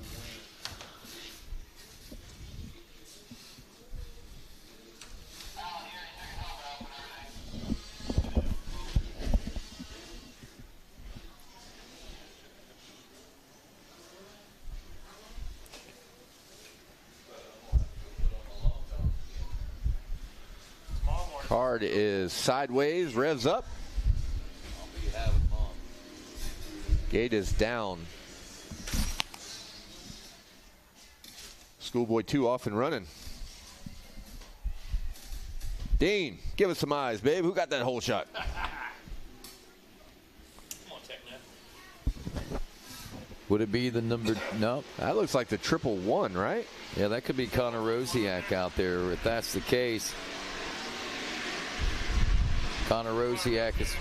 Card is sideways, revs up. Gate is down. Schoolboy 2 off and running. Dean, give us some eyes, babe. Who got that hole shot? Would it be the number? No. That looks like the 111, right? Yeah, that could be Connor Rosiak out there if that's the case. Connor Rosiak is,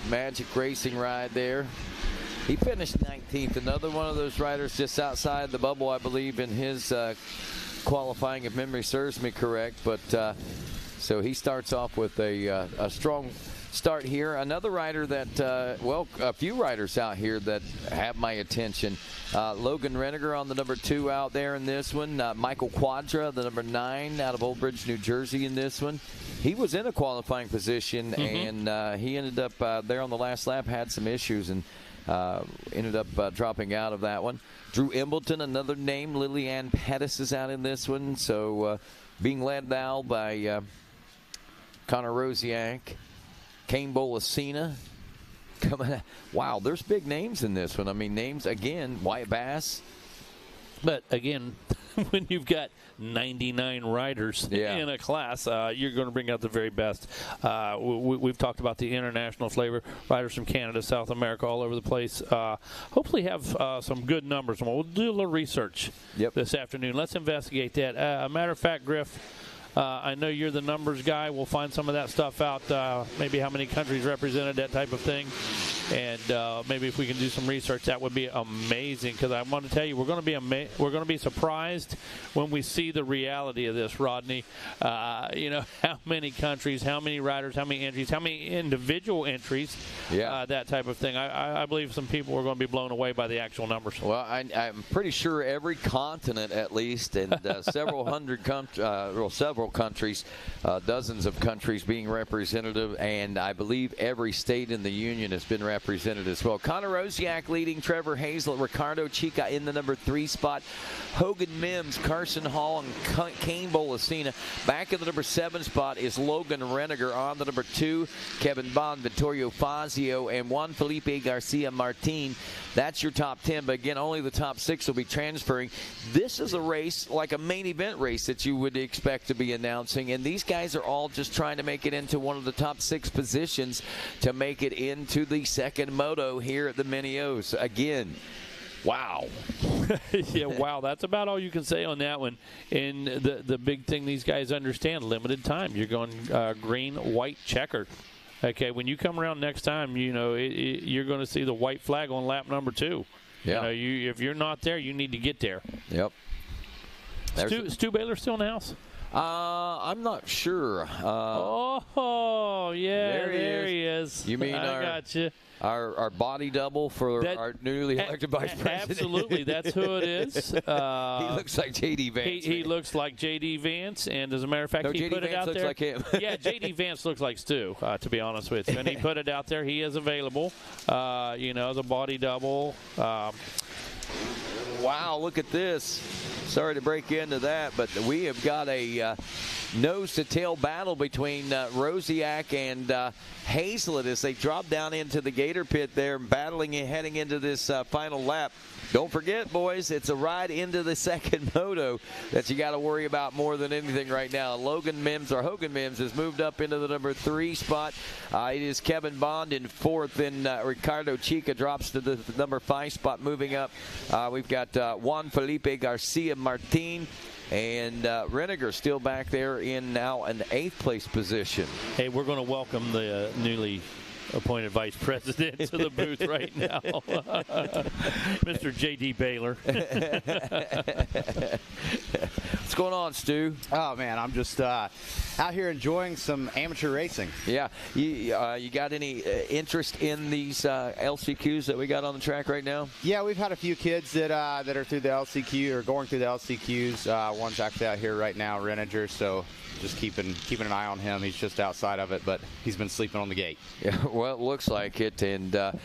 Magic Racing ride there. He finished 19th. Another one of those riders just outside the bubble, I believe, in his qualifying, if memory serves me correct. But so he starts off with a strong start here. Another rider that, a few riders out here that have my attention. Logan Reniger on the number 2 out there in this one. Michael Quadra, the number 9 out of Old Bridge, New Jersey in this one. He was in a qualifying position, and he ended up there on the last lap, had some issues, and ended up dropping out of that one. Drew Embleton, another name. Lillian Pettis is out in this one. So being led now by Connor Rosiak. Kane Bolasina. Wow, there's big names in this one. I mean, names, again, White Bass. But, again, when you've got 99 riders in a class, you're going to bring out the very best. We've talked about the international flavor, riders from Canada, South America, all over the place. Hopefully have some good numbers. We'll do a little research this afternoon. Let's investigate that. A matter of fact, Griff, I know you're the numbers guy. We'll find some of that stuff out, maybe how many countries represented, that type of thing. And maybe if we can do some research, that would be amazing. Because I want to tell you, we're going to be surprised when we see the reality of this, Rodney. How many countries, how many riders, how many entries, how many individual entries, that type of thing. I believe some people are going to be blown away by the actual numbers. Well, I'm pretty sure every continent, at least, and several countries, dozens of countries being representative, and I believe every state in the union has been represented as well. Connor Rosiak leading, Trevor Hazlett, Ricardo Chica in the number 3 spot, Hogan Mims, Carson Hall, and Kane Bolasina. Back in the number 7 spot is Logan Reniger. On the number 2, Kevin Bond, Vittorio Fazio, and Juan Felipe Garcia Martin. That's your top 10, but again, only the top 6 will be transferring. This is a race, like a main event race, that you would expect to be announcing, and these guys are all just trying to make it into one of the top 6 positions to make it into the second moto here at the Mini-O's. Again, wow. Wow. That's about all you can say on that one. And the big thing these guys understand, limited time. You're going green, white, checkered. Okay, when you come around next time, you're going to see the white flag on lap number 2. Yeah. If you're not there, you need to get there. Yep. Stu Baylor still in the house? I'm not sure. There he is. You mean I got you. Our body double for our newly elected vice president? Absolutely, that's who it is. He looks like J.D. Vance. He looks like J.D. Vance, and as a matter of fact, he put it out there. Looks like him. Yeah, J.D. Vance looks like Stu, to be honest with you. And he put it out there. He is available, as a body double. Wow, look at this. Sorry to break into that, but we have got a nose-to-tail battle between Rosiak and Hazlett as they drop down into the Gator pit there, battling and heading into this final lap. Don't forget, boys, it's a ride into the second moto that you got to worry about more than anything right now. Hogan Mims has moved up into the number 3 spot. It is Kevin Bond in 4th, and Ricardo Chica drops to the number 5 spot, moving up. We've got Juan Felipe Garcia Martin and Reniger still back there in now an 8th place position. Hey, we're going to welcome the newly appointed vice president to the booth right now, Mr. J.D. Baylor. What's going on, Stu? Oh, man, I'm just out here enjoying some amateur racing. Yeah. You got any interest in these LCQs that we got on the track right now? Yeah, we've had a few kids that are through the LCQ or going through the LCQs. One's actually out here right now, Reniger, so just keeping an eye on him. He's just outside of it, but he's been sleeping on the gate. Yeah, well, it looks like it. And, and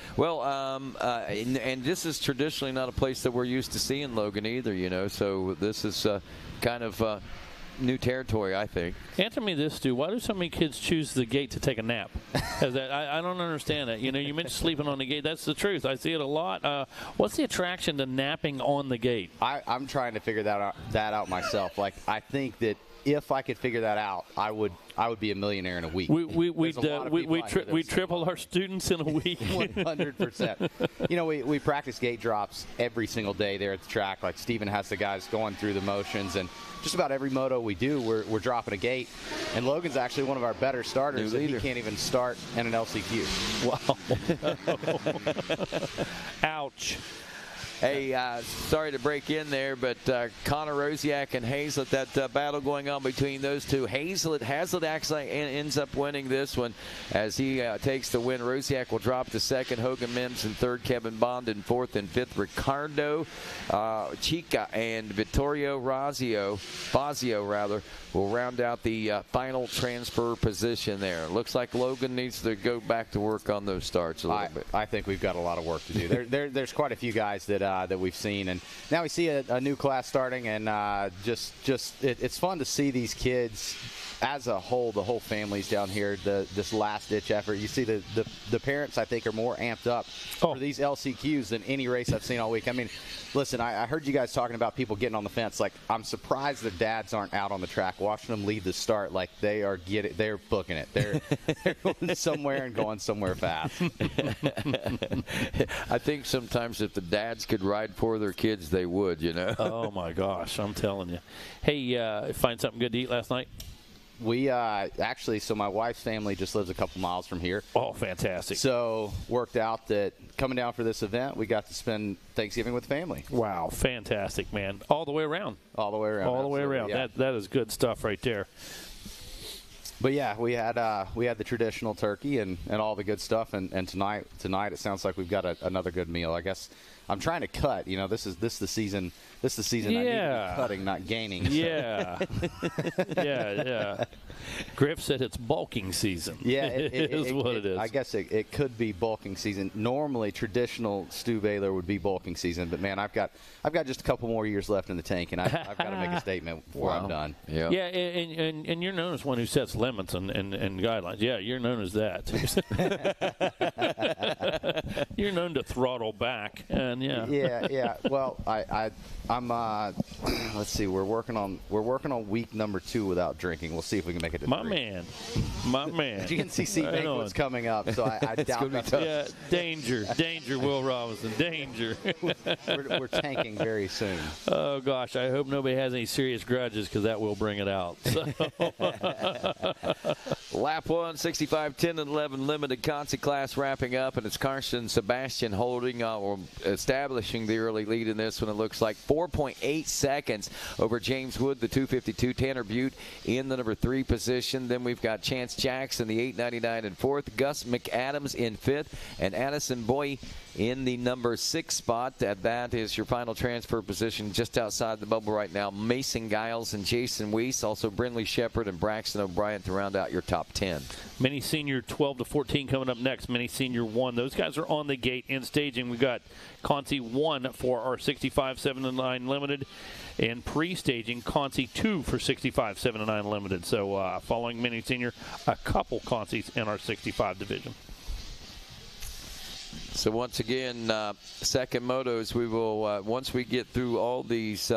this is traditionally not a place that we're used to seeing Logan either, you know, so this is kind of new territory, I think. Answer me this, Stu. Why do so many kids choose the gate to take a nap? I don't understand it. You know, you mentioned sleeping on the gate. That's the truth. I see it a lot. What's the attraction to napping on the gate? I'm trying to figure that out myself. Like, I think that if I could figure that out, I would be a millionaire in a week. We tripled our students in a week. 100%. You know, we practice gate drops every single day there at the track. Like, Steven has the guys going through the motions, and just about every moto we do, we're dropping a gate. And Logan's actually one of our better starters, and he can't even start in an LCQ. Wow. Ouch. Hey, sorry to break in there, but Connor Rosiak and Hazlett, that battle going on between those two. Hazlett actually ends up winning this one as he takes the win. Rosiak will drop to 2nd, Hogan Mims in 3rd, Kevin Bond in 4th, and 5th, Ricardo Chica and Vittorio Fazio will round out the final transfer position there. Looks like Logan needs to go back to work on those starts a little bit. I think we've got a lot of work to do. There's quite a few guys that we've seen, and now we see a new class starting, and it's fun to see these kids as a whole. The whole family's down here. This last ditch effort. You see the parents, I think, are more amped up for these LCQs than any race I've seen all week. I mean, listen, I heard you guys talking about people getting on the fence. Like, I'm surprised their dads aren't out on the track watching them lead the start. Like, they're booking it. They're going somewhere and going somewhere fast. I think sometimes if the dads could ride for their kids, they would, you know. Oh my gosh, I'm telling you. Hey, find something good to eat last night? We actually, so my wife's family just lives a couple miles from here. Oh, fantastic. So worked out that coming down for this event, we got to spend Thanksgiving with family. Wow, fantastic, man. All the way around. All the way around. All the way around. Yeah. That is good stuff right there. But yeah, we had the traditional turkey and all the good stuff, and tonight it sounds like we've got another good meal. I guess I'm trying to cut. You know, this is the season. This is the season. Yeah. I need to be cutting, not gaining. So. Yeah. yeah. Griff said it's bulking season. Yeah, it is what it is. I guess it could be bulking season. Normally, traditional Stu Baylor would be bulking season, but man, I've got just a couple more years left in the tank, and I've got to make a statement before I'm done. Yeah. Yeah, and you're known as one who sets limits and guidelines. Yeah, you're known as that. You're known to throttle back, and yeah. Yeah. Well, I'm let's see. We're working on week number 2 without drinking. We'll see if we can make it to 3. My man. GNCC banquet's coming up, so I doubt that's tough. Yeah, danger, Will Robinson, danger. we're tanking very soon. Oh gosh, I hope nobody has any serious grudges because that will bring it out. So. Lap 1, 65, 10 and 11 limited Conti class wrapping up, and it's Carson Sebastian holding or establishing the early lead in this one. It looks like 4.8 seconds over James Wood, the 252. Tanner Butte in the number 3 position. Then we've got Chance Jackson, the 899 in 4th. Gus McAdams in 5th, and Addison Boy in the number 6 spot. That is your final transfer position just outside the bubble right now. Mason Giles and Jason Weiss, also Brindley Shepard and Braxton O'Brien to round out your top 10. Mini Senior 12 to 14 coming up next. Mini Senior 1. Those guys are on the gate in staging. We got Conti 1 for our 65 7-9 limited, and pre-staging Conti 2 for 65 7-9 limited. So following Mini Senior, a couple Contis in our 65 division. So once again, second motos, we will, once we get through all these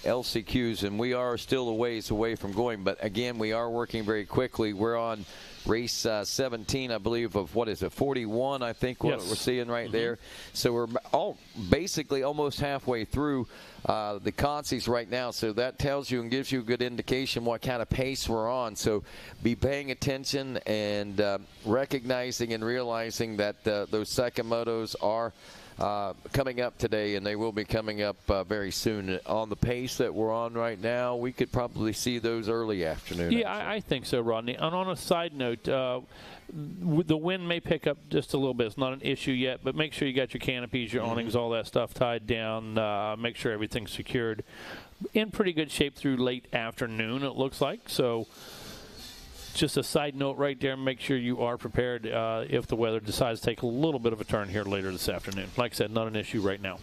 LCQs, and we are still a ways away from going, but again, we are working very quickly. We're on race 17, I believe, of what is it, 41, I think, what we're seeing right there. So we're basically almost halfway through the consies right now, so that tells you and gives you a good indication what kind of pace we're on. So be paying attention and recognizing and realizing that those second motos are coming up today, and they will be coming up very soon. On the pace that we're on right now, we could probably see those early afternoon. Yeah, I think so, Rodney. And on a side note, the wind may pick up just a little bit. It's not an issue yet, but make sure you got your canopies, your awnings, all that stuff tied down. Make sure everything's secured. In pretty good shape through late afternoon, it looks like. So just a side note right there, make sure you are prepared if the weather decides to take a little bit of a turn here later this afternoon. Like I said, not an issue right now.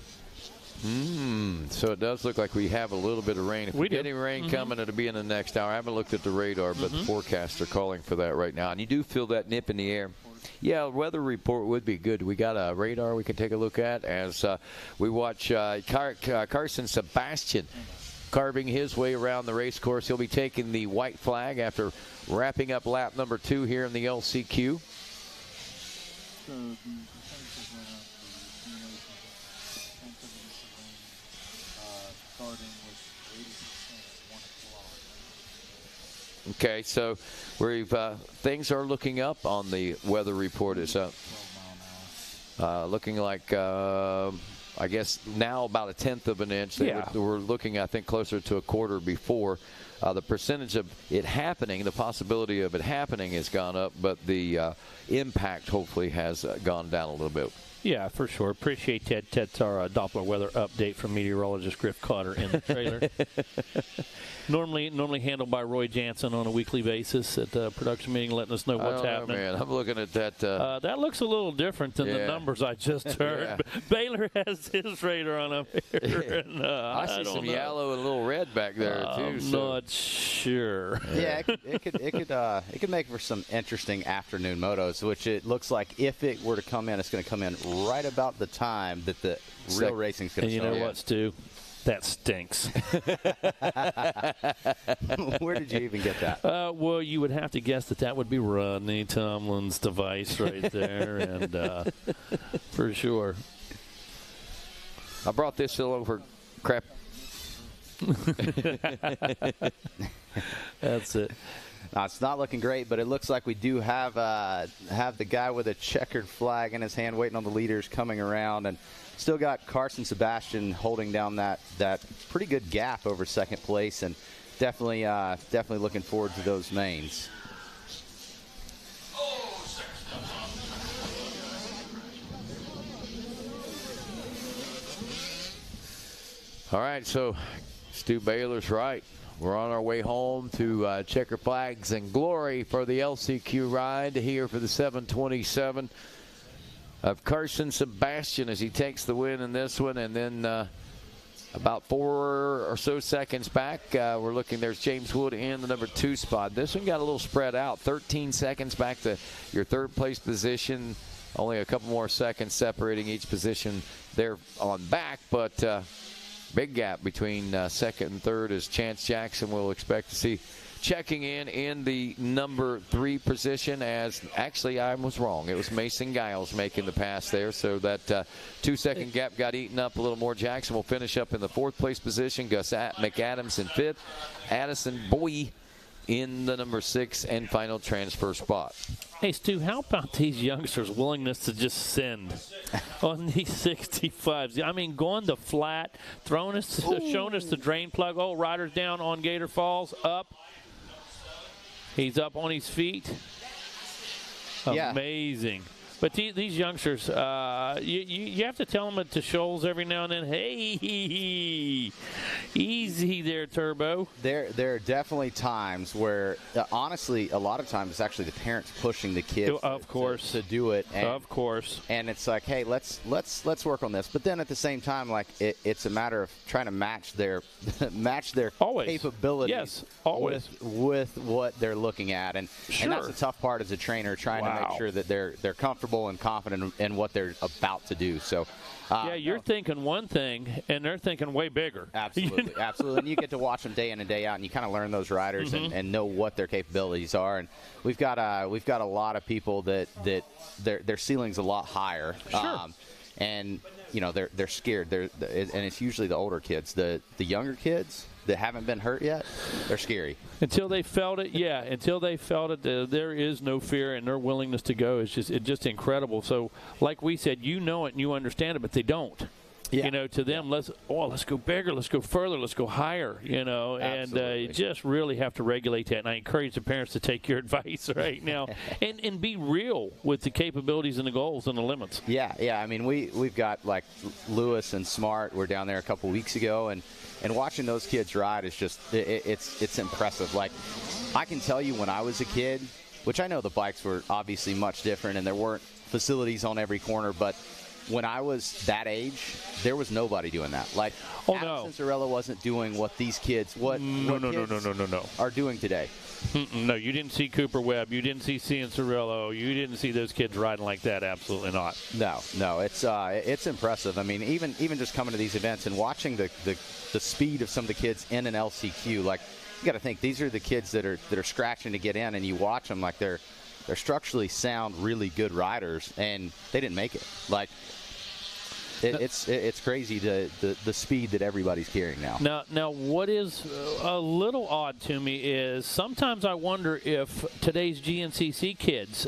So it does look like we have a little bit of rain. If we get any rain coming, it'll be in the next hour. I haven't looked at the radar, but the forecasts are calling for that right now. And you do feel that nip in the air. Yeah, weather report would be good. We got a radar we can take a look at as we watch Carson Sebastian carving his way around the race course. He'll be taking the white flag after wrapping up lap number 2 here in the LCQ. Okay, so we've things are looking up on the weather report. It's looking like I guess now about 1/10 of an inch. We're looking, I think, closer to a quarter before. The percentage of it happening, the possibility of it happening has gone up, but the impact hopefully has gone down a little bit. Yeah, for sure. Appreciate Ted. Ted's our Doppler weather update from meteorologist Griff Cotter in the trailer. Normally handled by Roy Jansen on a weekly basis at the production meeting, letting us know what's happening. Man, I'm looking at that. That looks a little different than the numbers I just heard. Baylor has his radar on up here. And, I see some yellow and a little red back there too. I'm not sure. Yeah, it could make for some interesting afternoon motos, which it looks like if it were to come in, it's going to come in right about the time that the real racing's going to start. And you know what, Stu? That stinks. Where did you even get that? Well, you would have to guess that would be Rodney Tomlin's device right there, and for sure. I brought this along for crap. That's it. No, it's not looking great, but it looks like we do have the guy with a checkered flag in his hand waiting on the leaders coming around, and still got Carson Sebastian holding down that pretty good gap over second place, and definitely looking forward to those mains. All right, so Stu Baylor's right. We're on our way home to checker flags and glory for the LCQ ride here for the 727 of Carson Sebastian as he takes the win in this one. And then about 4 or so seconds back, we're looking, there's James Wood in the number 2 spot. This one got a little spread out, 13 seconds back to your third place position. Only a couple more seconds separating each position there on back, but big gap between second and third as Chance Jackson will expect to see checking in the number 3 position, as actually I was wrong. It was Mason Giles making the pass there, so that 2-second gap got eaten up a little more. Jackson will finish up in the 4th place position. Gus McAdams in 5th. Addison Bowie in the number 6 and final transfer spot. Hey, Stu, how about these youngsters' willingness to just send on these 65s? I mean, going to flat, showing us the drain plug. Oh, rider's down on Gator Falls, up. He's up on his feet. Yeah. Amazing. But these youngsters, you have to tell them to Shoals every now and then, hey, easy there, Turbo. There are definitely times where, honestly, a lot of times it's actually the parents pushing the kids to do it. And, of course. And it's like, hey, let's work on this. But then at the same time, like it's a matter of trying to match their capabilities. Yes, always. With what they're looking at. And that's the tough part as a trainer, trying to make sure that they're comfortable and confident in what they're about to do. So, you're thinking one thing, and they're thinking way bigger. Absolutely, absolutely. And you get to watch them day in and day out, and you kind of learn those riders and know what their capabilities are. And we've got a lot of people that their ceiling's a lot higher. Sure. And they're scared. And it's usually the older kids. The younger kids that haven't been hurt yet, they're scary. Until they felt it, there is no fear, and their willingness to go is just incredible. So, like we said, you know it and you understand it, but they don't. Yeah. To them, let's go bigger, let's go further, let's go higher, and you just really have to regulate that. And I encourage the parents to take your advice right now and be real with the capabilities and the goals and the limits. Yeah. I mean, we've got like Lewis and Smart. We're down there a couple weeks ago, and watching those kids ride is just it's impressive. Like, I can tell you when I was a kid, which I know the bikes were obviously much different and there weren't facilities on every corner, but when I was that age, there was nobody doing that. Like, Adam Cincerella wasn't doing what these kids are doing today. No, you didn't see Cooper Webb. You didn't see Cianciarulo. You didn't see those kids riding like that. Absolutely not. No, it's impressive. I mean, even just coming to these events and watching the speed of some of the kids in an LCQ. Like, you got to think, these are the kids that are scratching to get in, and you watch them like they're structurally sound, really good riders, and they didn't make it. Like, it's crazy the speed that everybody's carrying now. Now, what is a little odd to me is sometimes I wonder if today's GNCC kids,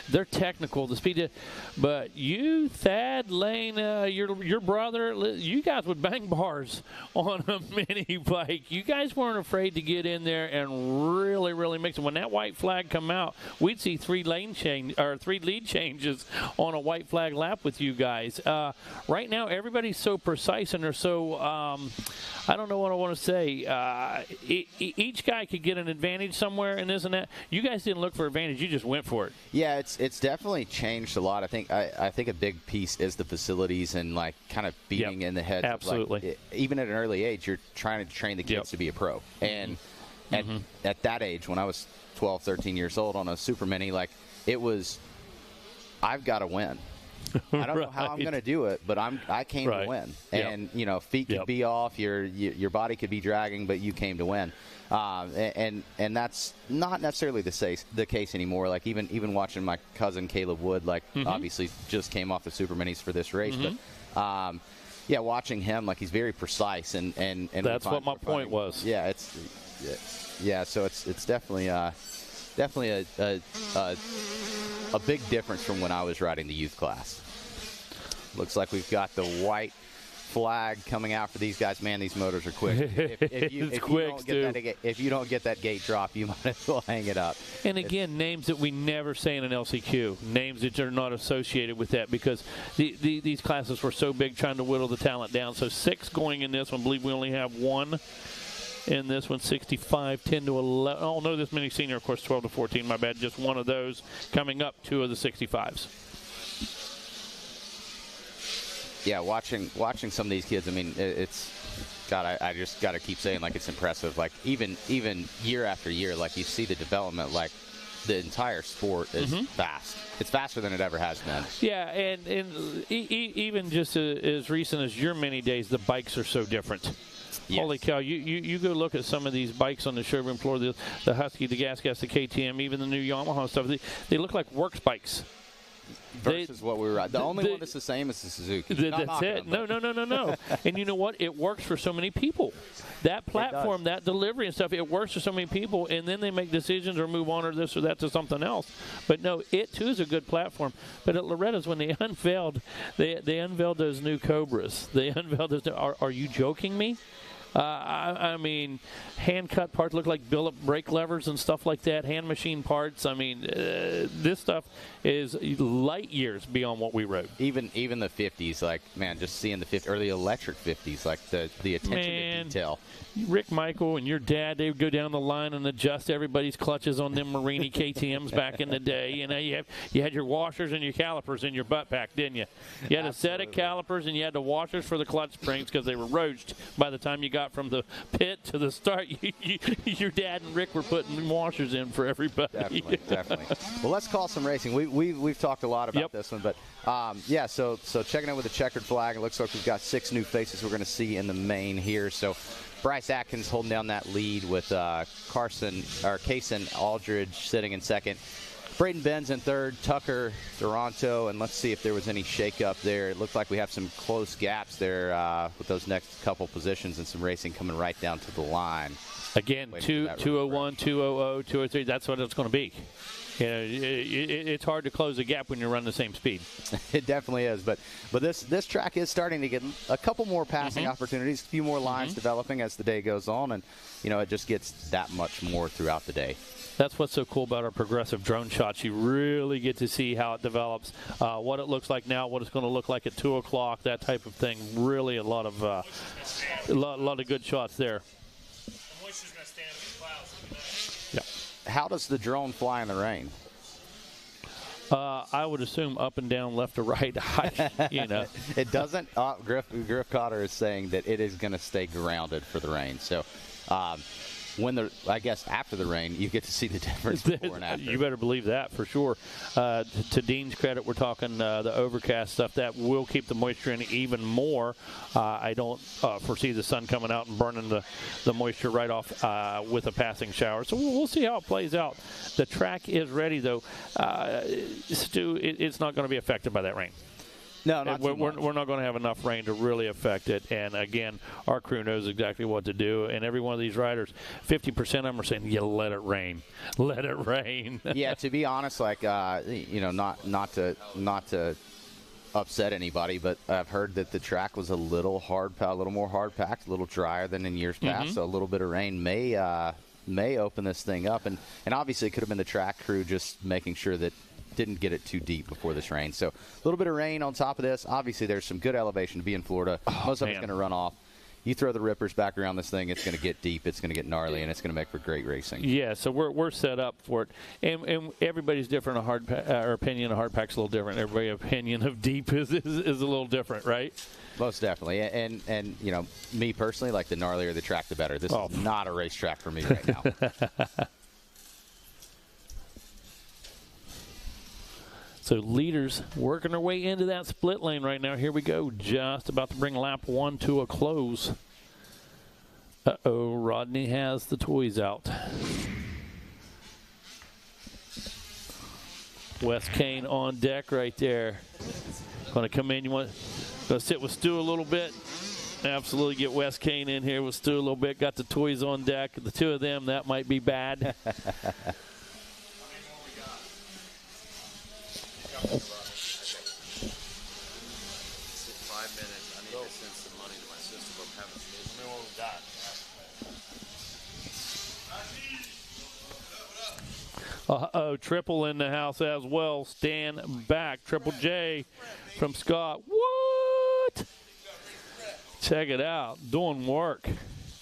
they're technical, the speed, but you, Thad, Lane, your brother, you guys would bang bars on a mini bike. You guys weren't afraid to get in there and really, really mix it. When that white flag come out, we'd see 3 lead changes on a white flag lap with you guys. Right now, everybody's so precise, and they're so, I don't know what I want to say. Each guy could get an advantage somewhere and this and that. You guys didn't look for advantage. You just went for it. Yeah, it's definitely changed a lot. I think a big piece is the facilities and, like, kind of beating in the head. Absolutely. Like, even at an early age, you're trying to train the kids to be a pro. And at that age, when I was 12, 13 years old on a Supermini, like, it was, I've got to win. I don't know how I'm going to do it, but I came to win. And, feet could be off, your body could be dragging, but you came to win. And that's not necessarily the case anymore. Like, even watching my cousin Caleb Wood, like, obviously just came off the Superminis for this race, but watching him, like, he's very precise and that's what my point was. Yeah, so it's definitely a big difference from when I was riding the youth class. Looks like we've got the white flag coming out for these guys. Man, these motors are quick. If you don't get that gate drop, you might as well hang it up. And again, names that we never say in an LCQ, names that are not associated with that, because these classes were so big trying to whittle the talent down. So 6 going in this one. I believe we only have 1 in this one, 65, 10 to 11. Oh, no, this mini senior, of course, 12 to 14. My bad. Just one of those coming up, 2 of the 65s. Yeah, watching some of these kids, I mean, it's, God, I just got to keep saying, like, it's impressive. Like, even year after year, like, you see the development, like, the entire sport is fast. It's faster than it ever has been. Yeah, and even just as recent as your mini days, the bikes are so different. Yes. Holy cow, you go look at some of these bikes on the showroom floor, the Husky, the Gas, the KTM, even the new Yamaha stuff, they look like works bikes. Versus what we were riding. The only one that's the same is the Suzuki. That's it. No. And you know what? It works for so many people. That platform, that delivery and stuff, it works for so many people, and then they make decisions or move on or this or that to something else. But no, it too is a good platform. But at Loretta's, when they unveiled those new Cobras, they unveiled those. Are you joking me? I mean, hand-cut parts look like billet brake levers and stuff like that, hand machine parts. I mean, this stuff is light years beyond what we rode. Even the 50s, like, man, just seeing the 50s, or the electric 50s, like the attention to detail. Rick Michael and your dad, they would go down the line and adjust everybody's clutches on them Marini KTMs back in the day. You know, you had your washers and your calipers in your butt pack, didn't you? You had a set of calipers and you had the washers for the clutch springs because they were roached by the time you got from the pit to the start. Your dad and Rick were putting washers in for everybody. Definitely. Well, let's call some racing. We've talked a lot about this one, but yeah. So checking in with the checkered flag, it looks like we've got 6 new faces we're going to see in the main here. So Bryce Atkins holding down that lead with Kaysen Aldridge sitting in second. Braden Benz in third, Tucker, Duranto, and let's see if there was any shakeup there. It looked like we have some close gaps there with those next couple positions and some racing coming right down to the line. Again, 201, 200, 203, that's what it's going to be. You know, it's hard to close a gap when you run the same speed. It definitely is, but this track is starting to get a couple more passing opportunities, a few more lines developing as the day goes on, and you know it just gets that much more throughout the day. That's what's so cool about our progressive drone shots. You really get to see how it develops, what it looks like now, what it's going to look like at 2 o'clock, that type of thing. Really a lot of good shots there. Yeah. How does the drone fly in the rain? I would assume up and down, left to right. You know, it doesn't. Griff Cotter is saying that it is going to stay grounded for the rain. So, I guess after the rain, you get to see the difference before and after. You better believe that for sure. To Dean's credit, we're talking the overcast stuff that will keep the moisture in even more. I don't foresee the sun coming out and burning the moisture right off with a passing shower. So we'll see how it plays out. The track is ready, though. Stu, it's not going to be affected by that rain. No, we're not going to have enough rain to really affect it. And, again, our crew knows exactly what to do. And every one of these riders, 50% of them are saying, yeah, let it rain. Let it rain. Yeah, to be honest, like, you know, not to upset anybody, but I've heard that the track was a little more hard packed, a little drier than in years past. So a little bit of rain may open this thing up. And obviously it could have been the track crew just making sure that didn't get it too deep before this rain. So a little bit of rain on top of this. Obviously, there's some good elevation to be in Florida. Most of it's going to run off. You throw the rippers back around this thing, it's going to get deep, it's going to get gnarly, and it's going to make for great racing. Yeah, so we're set up for it. And everybody's different. Our opinion of hard pack's a little different. Everybody's opinion of deep is a little different, right? Most definitely. And you know, me personally, like the gnarlier the track, the better. This is not a racetrack for me right now. So leaders working their way into that split lane right now. Here we go. Just about to bring lap 1 to a close. Uh-oh, Rodney has the toys out. Wes Kane on deck right there. Going to come in. You want to sit with Stu a little bit? Absolutely get Wes Kane in here with Stu a little bit. Got the toys on deck. The two of them, that might be bad. 5 minutes. I need to send some money to my sister. I'm having some. How many more we got? Uh-oh, Triple in the house as well. Stand back. Triple J from Scott. What? Check it out. Doing work.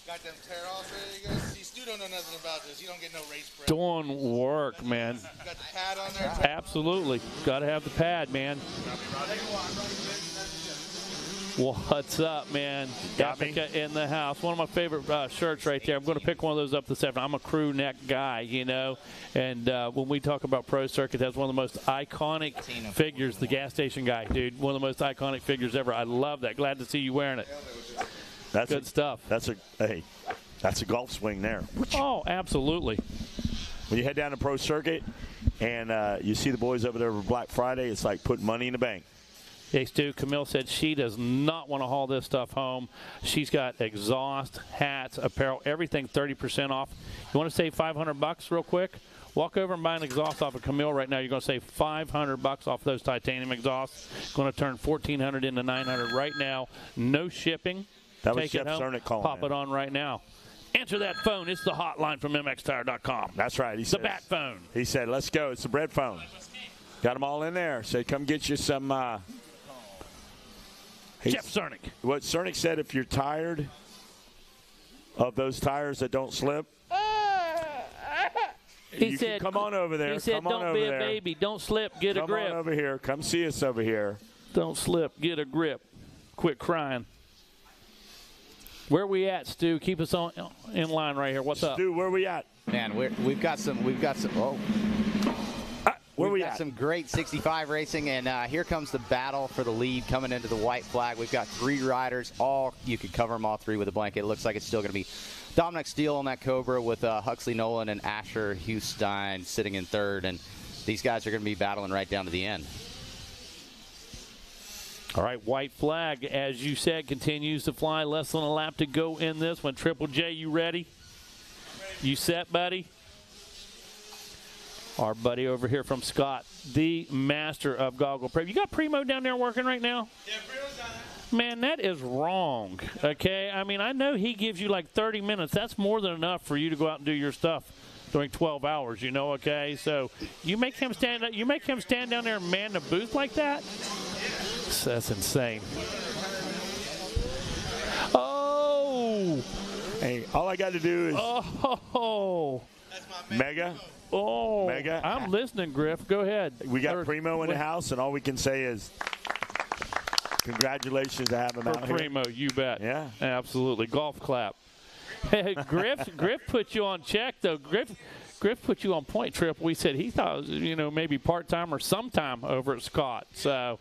Got them tear-offs ready to go. See, Stu don't know nothing about this. You don't get no race prep. Doing work, man. Got the pad on there? Absolutely. Got to have the pad, man. What's up, man? Africa in the house. One of my favorite shirts right there. I'm going to pick one of those up this afternoon. I'm a crew neck guy, you know. And when we talk about Pro Circuit, that's one of the most iconic figures, the gas station guy, dude. One of the most iconic figures ever. I love that. Glad to see you wearing it. That's good stuff. That's a golf swing there. Oh, absolutely. When you head down to Pro Circuit and you see the boys over there for Black Friday, it's like putting money in the bank. Hey, Stu, Camille said she does not want to haul this stuff home. She's got exhaust, hats, apparel, everything 30% off. You want to save $500 real quick? Walk over and buy an exhaust off of Camille right now. You're going to save $500 off those titanium exhausts. Going to turn $1,400 into $900 right now. No shipping. That was take Jeff it home, Cernick calling pop in. it on right now. Answer that phone. It's the hotline from MXTire.com. That's right. The bat phone. He said, let's go. It's the bread phone. Got them all in there. Said, come get you some. Jeff Cernick. What Cernick said, if you're tired of those tires that don't slip, He said, come on over there. He said, come on don't over be a there. baby. Don't slip. Get a grip. Come on over here. Come see us over here. Don't slip. Get a grip. Quit crying. Where we at, Stu? Keep us on in line right here. What's up? Stu, where we at? Man, we've got some. Oh. Where we've we got at? some great 65 racing, and here comes the battle for the lead coming into the white flag. We've got 3 riders. You could cover them all 3 with a blanket. It looks like it's still going to be Dominic Steele on that Cobra with Huxley Nolan and Asher Hugstein sitting in 3rd, and these guys are going to be battling right down to the end. All right, white flag, as you said, continues to fly. Less than a lap to go in this one. Triple J, you ready? You set, buddy? Our buddy over here from Scott, the master of goggle prep. You got Primo down there working right now? Yeah, Primo's down there. Man, that is wrong, okay? I mean, I know he gives you like 30 minutes. That's more than enough for you to go out and do your stuff during 12 hours, you know, okay? So you make him stand down there and man the booth like that? That's insane. Oh! Hey, all I got to do is Mega. Oh, Mega. I'm listening, Griff. Go ahead. We got Primo in the house, and all we can say is congratulations to have him out here. Primo, you bet. Yeah. Absolutely. Golf clap. Hey, Griff put you on check, though. Griff put you on point, Triple. We said he thought it was, maybe part-time or sometime over at Scott. So,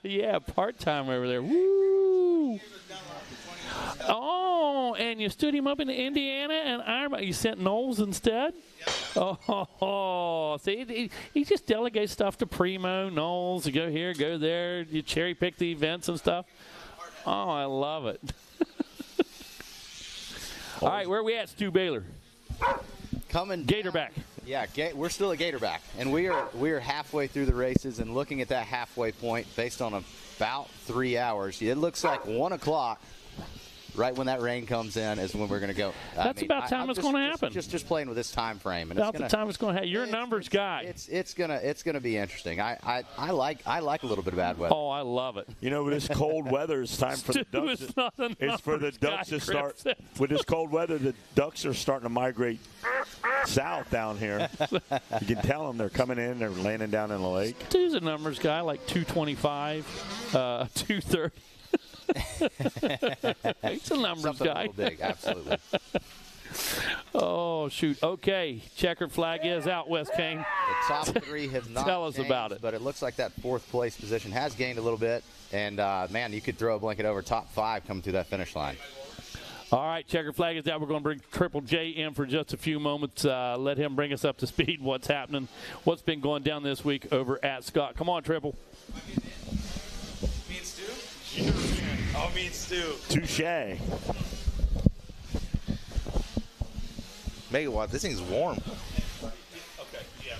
yeah, part-time over there. Woo! Oh, and you stood him up in Indiana and Iron. You sent Knowles instead? Oh, see, he just delegates stuff to Primo, Knowles. You go here, go there. You cherry pick the events and stuff. Oh, I love it. All right, where are we at, Stu Baylor? Coming Gatorback. Yeah, we're still at Gatorback, and we are halfway through the races and looking at that halfway point based on about 3 hours. It looks like 1 o'clock. Right when that rain comes in is when we're going to go. That's about time it's going to happen. Just playing with this time frame. And about the time it's going to happen. You're a numbers guy. It's gonna be interesting. I like a little bit of bad weather. Oh, I love it. With this cold weather, it's time for the ducks. It's for the ducks to start. With this cold weather, the ducks are starting to migrate south down here. You can tell them they're coming in. They're landing down in the lake. Stu's a numbers guy, like 225, 230. He's a numbers Something guy. a little big, absolutely. Oh, shoot. Okay. Checkered flag is out, West Kane. The top 3 have not Tell us changed, about it. But it looks like that 4th place position has gained a little bit. And, man, you could throw a blanket over top 5 coming through that finish line. All right, checkered flag is out. We're going to bring Triple J in for just a few moments. Let him bring us up to speed. What's happening, what's been going down this week over at Scott. Come on, Triple. Me and Stu? Oh, me and Stu. Touche. Megawatt, this thing's warm. Okay, yeah.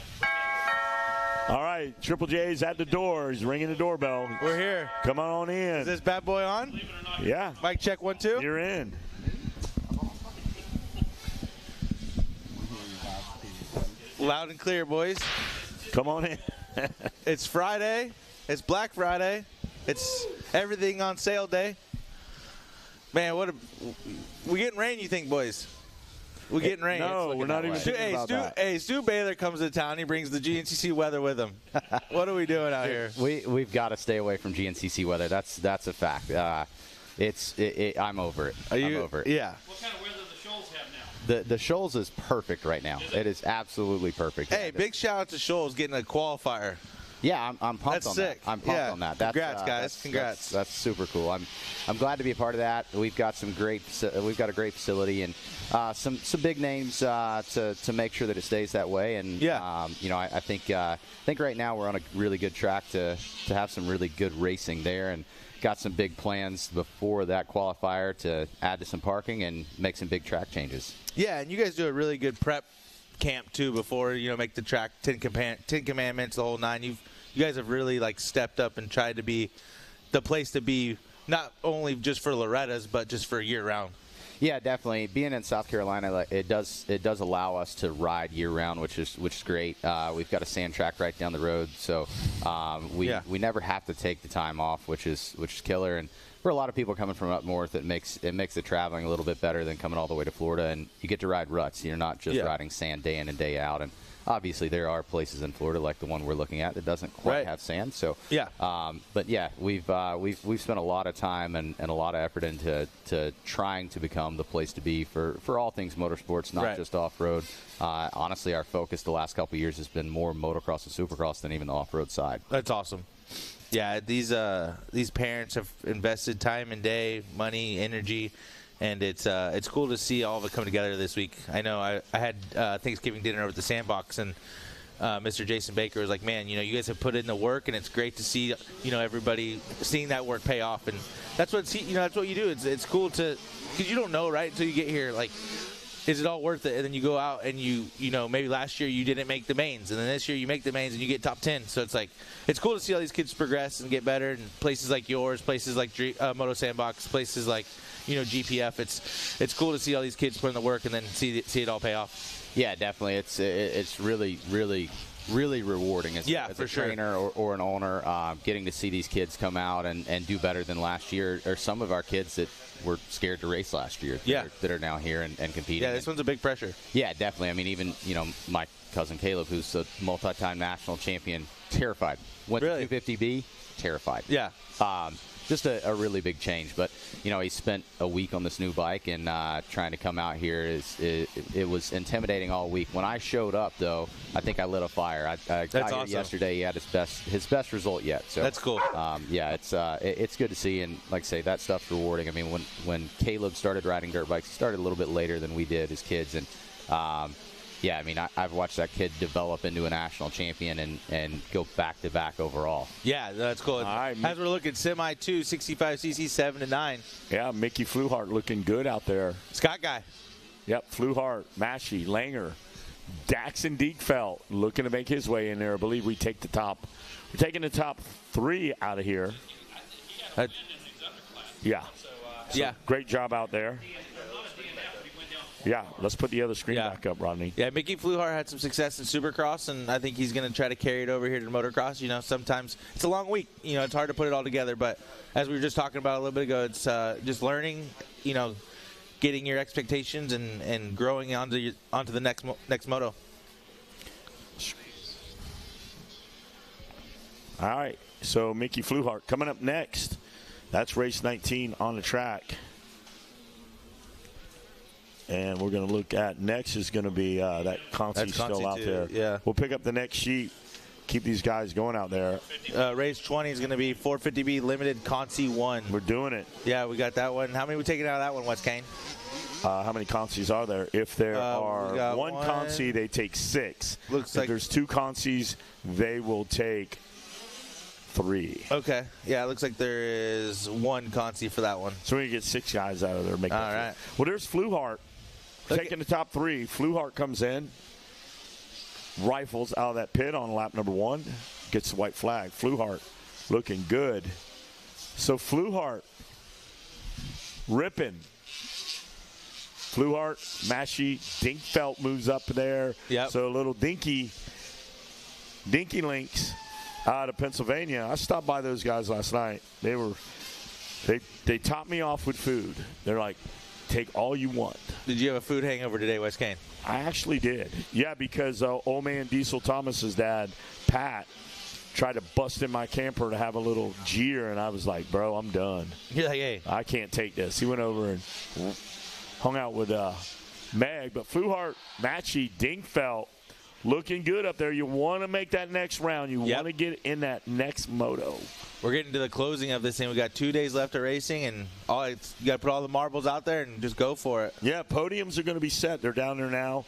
All right, Triple J's at the door. He's ringing the doorbell. We're here. Come on in. Is this bad boy on? Yeah. Mic check 1, 2. You're in. Loud and clear, boys. Come on in. It's Friday. It's Black Friday. It's everything on sale day. Man, we getting rain, you think, boys? We getting rain. No, we're not even thinking about that. Stu Baylor comes to town. He brings the GNCC weather with him. What are we doing out here? We've got to stay away from GNCC weather. That's a fact. I'm over it. I'm over it. Yeah. What kind of weather the Shoals have now? The Shoals is perfect right now. It is absolutely perfect. Hey, big shout out to Shoals getting a qualifier. Yeah, I'm pumped That's on sick. that. I'm pumped on that. Congrats, guys. Congrats. That's super cool. I'm glad to be a part of that. We've got a great facility and some big names to make sure that it stays that way. And I think right now we're on a really good track to have some really good racing there, and got some big plans before that qualifier to add to some parking and make some big track changes. Yeah, and you guys do a really good prep camp too before make the track 10 Commandments, the whole 9. You guys have really stepped up and tried to be the place to be not only just for Loretta's, but just for year round. Yeah, definitely. Being in South Carolina, it does allow us to ride year round, which is great. We've got a sand track right down the road, so we never have to take the time off, which is killer. And for a lot of people coming from up north, it makes the traveling a little bit better than coming all the way to Florida. And you get to ride ruts. You're not just riding sand day in and day out. And obviously, there are places in Florida like the one we're looking at that doesn't quite have sand. So but yeah, we've spent a lot of time and a lot of effort into trying to become the place to be for all things motorsports, not just off road. Honestly, our focus the last couple of years has been more motocross and supercross than even the off road side. That's awesome. Yeah, these parents have invested time and day, money, energy. And it's cool to see all of it come together this week. I know I had Thanksgiving dinner over at the Sandbox, and Mr. Jason Baker was like, man, you guys have put in the work, and it's great to see, everybody seeing that work pay off. And that's what that's what you do. It's cool to, because you don't know, right, until you get here, like, is it all worth it? And then you go out and you maybe last year you didn't make the mains, and then this year you make the mains and you get top 10. So it's like, it's cool to see all these kids progress and get better. And places like yours, places like Moto Sandbox, places like GPF. It's cool to see all these kids put in the work and then see it all pay off. Yeah, definitely. It's really rewarding as a trainer or an owner, getting to see these kids come out and do better than last year, or some of our kids that were scared to race last year that are now here and competing. Yeah, this one's a big pressure. Yeah, definitely. I mean, even my cousin Caleb, who's a multi-time national champion, terrified. Went to 250B, terrified. Yeah. Just a really big change. But, he spent a week on this new bike, and trying to come out here, it was intimidating all week. When I showed up, though, I think I lit a fire. I got here awesome. yesterday. He had his best result yet. So that's cool. Yeah, it's good to see, and like I say, that stuff's rewarding. I mean, when Caleb started riding dirt bikes, he started a little bit later than we did as kids, and yeah, I mean, I've watched that kid develop into a national champion and go back-to-back overall. Yeah, that's cool. As we're looking, Semi 2, 65cc, 7 to 9. Yeah, Mickey Fluhart looking good out there. Scott guy. Yep, Fluhart, Massey, Langer, Daxon Diekfeld looking to make his way in there. I believe we're taking the top 3 out of here. Yeah. So great job out there. Yeah, let's put the other screen back up, Rodney. Yeah, Mickey Fluhart had some success in Supercross, and I think he's going to try to carry it over here to motocross. Sometimes it's a long week. It's hard to put it all together. But as we were just talking about a little bit ago, it's just learning, getting your expectations and growing onto the next moto. All right, so Mickey Fluhart coming up next. That's race 19 on the track. And we're going to look at next is going to be that Consi still out there. Yeah. We'll pick up the next sheet. Keep these guys going out there. Race 20 is going to be 450B limited Consi 1. We're doing it. Yeah, we got that one. How many are we taking out of that one, Wes Kane? How many Consis are there? If there are one Consi, they take 6. Looks if like there's 2 Consis, they will take 3. Okay. Yeah, it looks like there is 1 Consi for that one. So we can get 6 guys out of there. Make all right. Well, there's Fluhart. Taking the top 3. Fluhart comes in, rifles out of that pit on lap number 1, gets the white flag. Fluhart looking good. So Fluhart ripping. Fluhart, Massey, Dinkfeld moves up there. Yep. So a little Dinky Links out of Pennsylvania. I stopped by those guys last night. They topped me off with food. They're like, take all you want. Did you have a food hangover today, Wes Kane? I actually did. Yeah, because old man Diesel Thomas's dad, Pat, tried to bust in my camper to have a little jeer, and I was like, bro, I'm done. You're like, hey. I can't take this. He went over and hung out with Meg. But Fluhart, Massey, Dinkfeld, looking good up there. You want to make that next round. You want to get in that next moto. We're getting to the closing of this thing. We got 2 days left of racing, and you got to put all the marbles out there and just go for it. Yeah, podiums are going to be set. They're down there now,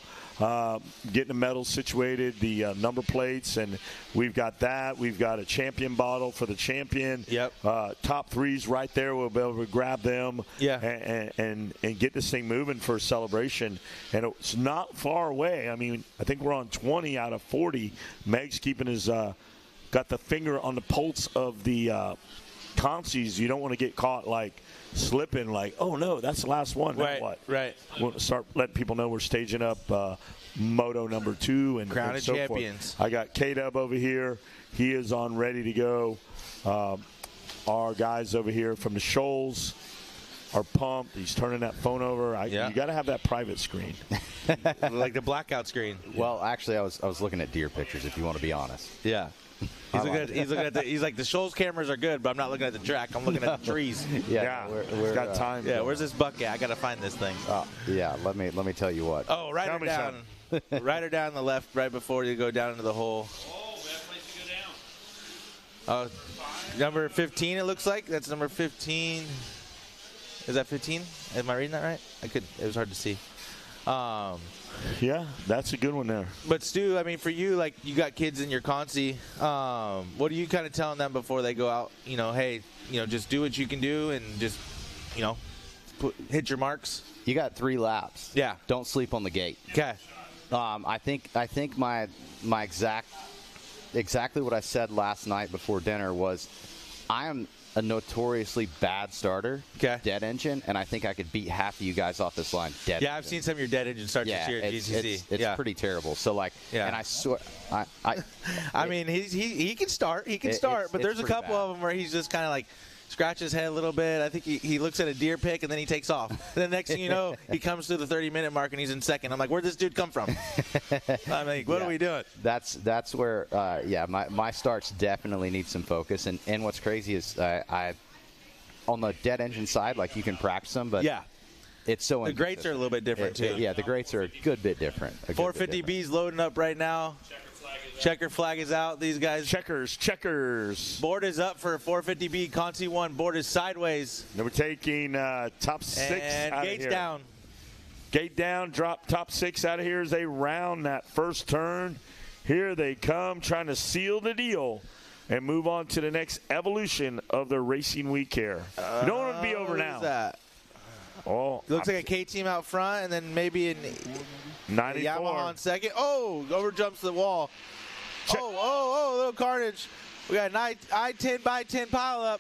getting the medals situated, the number plates, and we've got that. We've got a champion bottle for the champion. Yep. Top 3s right there. We'll be able to grab them. Yeah. And get this thing moving for a celebration. And it's not far away. I mean, I think we're on 20 out of 40. Meg's keeping his got the finger on the pulse of the consies, you don't want to get caught like slipping, like, oh no, that's the last one. Now what? Right. We'll start letting people know we're staging up moto number 2 and Crown and of so Champions. forth. I got K-Dub over here. He is on ready to go. Our guys over here from the Shoals are pumped. He's turning that phone over. You got to have that private screen. Like the blackout screen. Well, actually, I was looking at deer pictures, if you want to be honest. Yeah. He's like, the Shoals cameras are good, but I'm not looking at the track. I'm looking at the trees. Yeah, we're got time. Yeah, where's this buck at? I got to find this thing. Yeah, let me tell you what. Oh, right her down. Right her down the left, right before you go down into the hole. Oh, bad place to go down. Number 15, it looks like. That's number 15. Is that 15? Am I reading that right? It was hard to see. Yeah, that's a good one there. But Stu, I mean, for you, like, you got kids in your consi. What are you kind of telling them before they go out? You know, hey, just do what you can do and just, hit your marks. You got 3 laps. Yeah. Don't sleep on the gate. Okay. I think my exactly what I said last night before dinner was, I am a notoriously bad starter, dead engine, and I think I could beat half of you guys off this line dead engine. I've seen some of your dead engine starts this year at GCC. It's pretty terrible. So, and I swear, I mean, he can start. He can start, but there's a couple of them where he's just kind of like, scratch his head a little bit. I think he looks at a deer pick and then he takes off. And the next thing you know, he comes through the 30-minute mark and he's in second. I'm like, where'd this dude come from? I'm like, what are we doing? That's where, my starts definitely need some focus. And what's crazy is I on the dead engine side, like, you can practice them, but it's so the grates are a little bit different too. Yeah, the grates are a good bit different. 450B's loading up right now. Checker flag is out. These guys. Checkers. Board is up for 450B. Consi 1. Board is sideways. Now we're taking top 6 and out gates of here. down. Gate down. Drop top 6 out of here as they round that first turn. Here they come, trying to seal the deal and move on to the next evolution of the racing week here. You don't want to be over now. What is that? Oh, Looks like a K team out front, and then maybe a 94. Yamaha on second. Oh, over jumps the wall. Oh, little carnage. We got an I-10 by 10 pile up.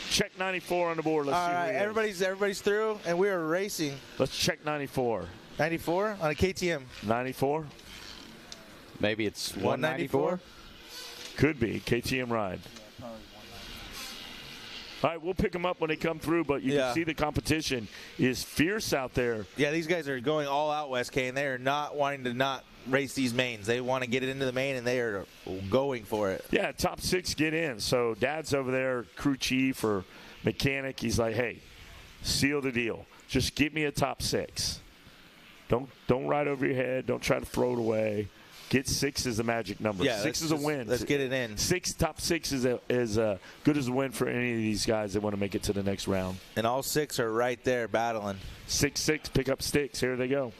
Check 94 on the board. Let's see. All right, everybody's through, and we are racing. Let's check 94. 94 on a KTM. 94. Maybe it's 194. Could be KTM ride. All right, we'll pick them up when they come through, but you can see the competition is fierce out there. Yeah, these guys are going all out, West K, and they are not wanting to not race these mains. They want to get it into the main, and they are going for it. Yeah, top 6 get in. So Dad's over there, crew chief or mechanic. He's like, hey, seal the deal. Just give me a top 6. Don't ride over your head. Don't try to throw it away. Get 6 is the magic number. Yeah, 6 is a win. Let's get it in. Top 6 is as good as a win for any of these guys that want to make it to the next round. And all 6 are right there battling. 6-6, pick up sticks. Here they go.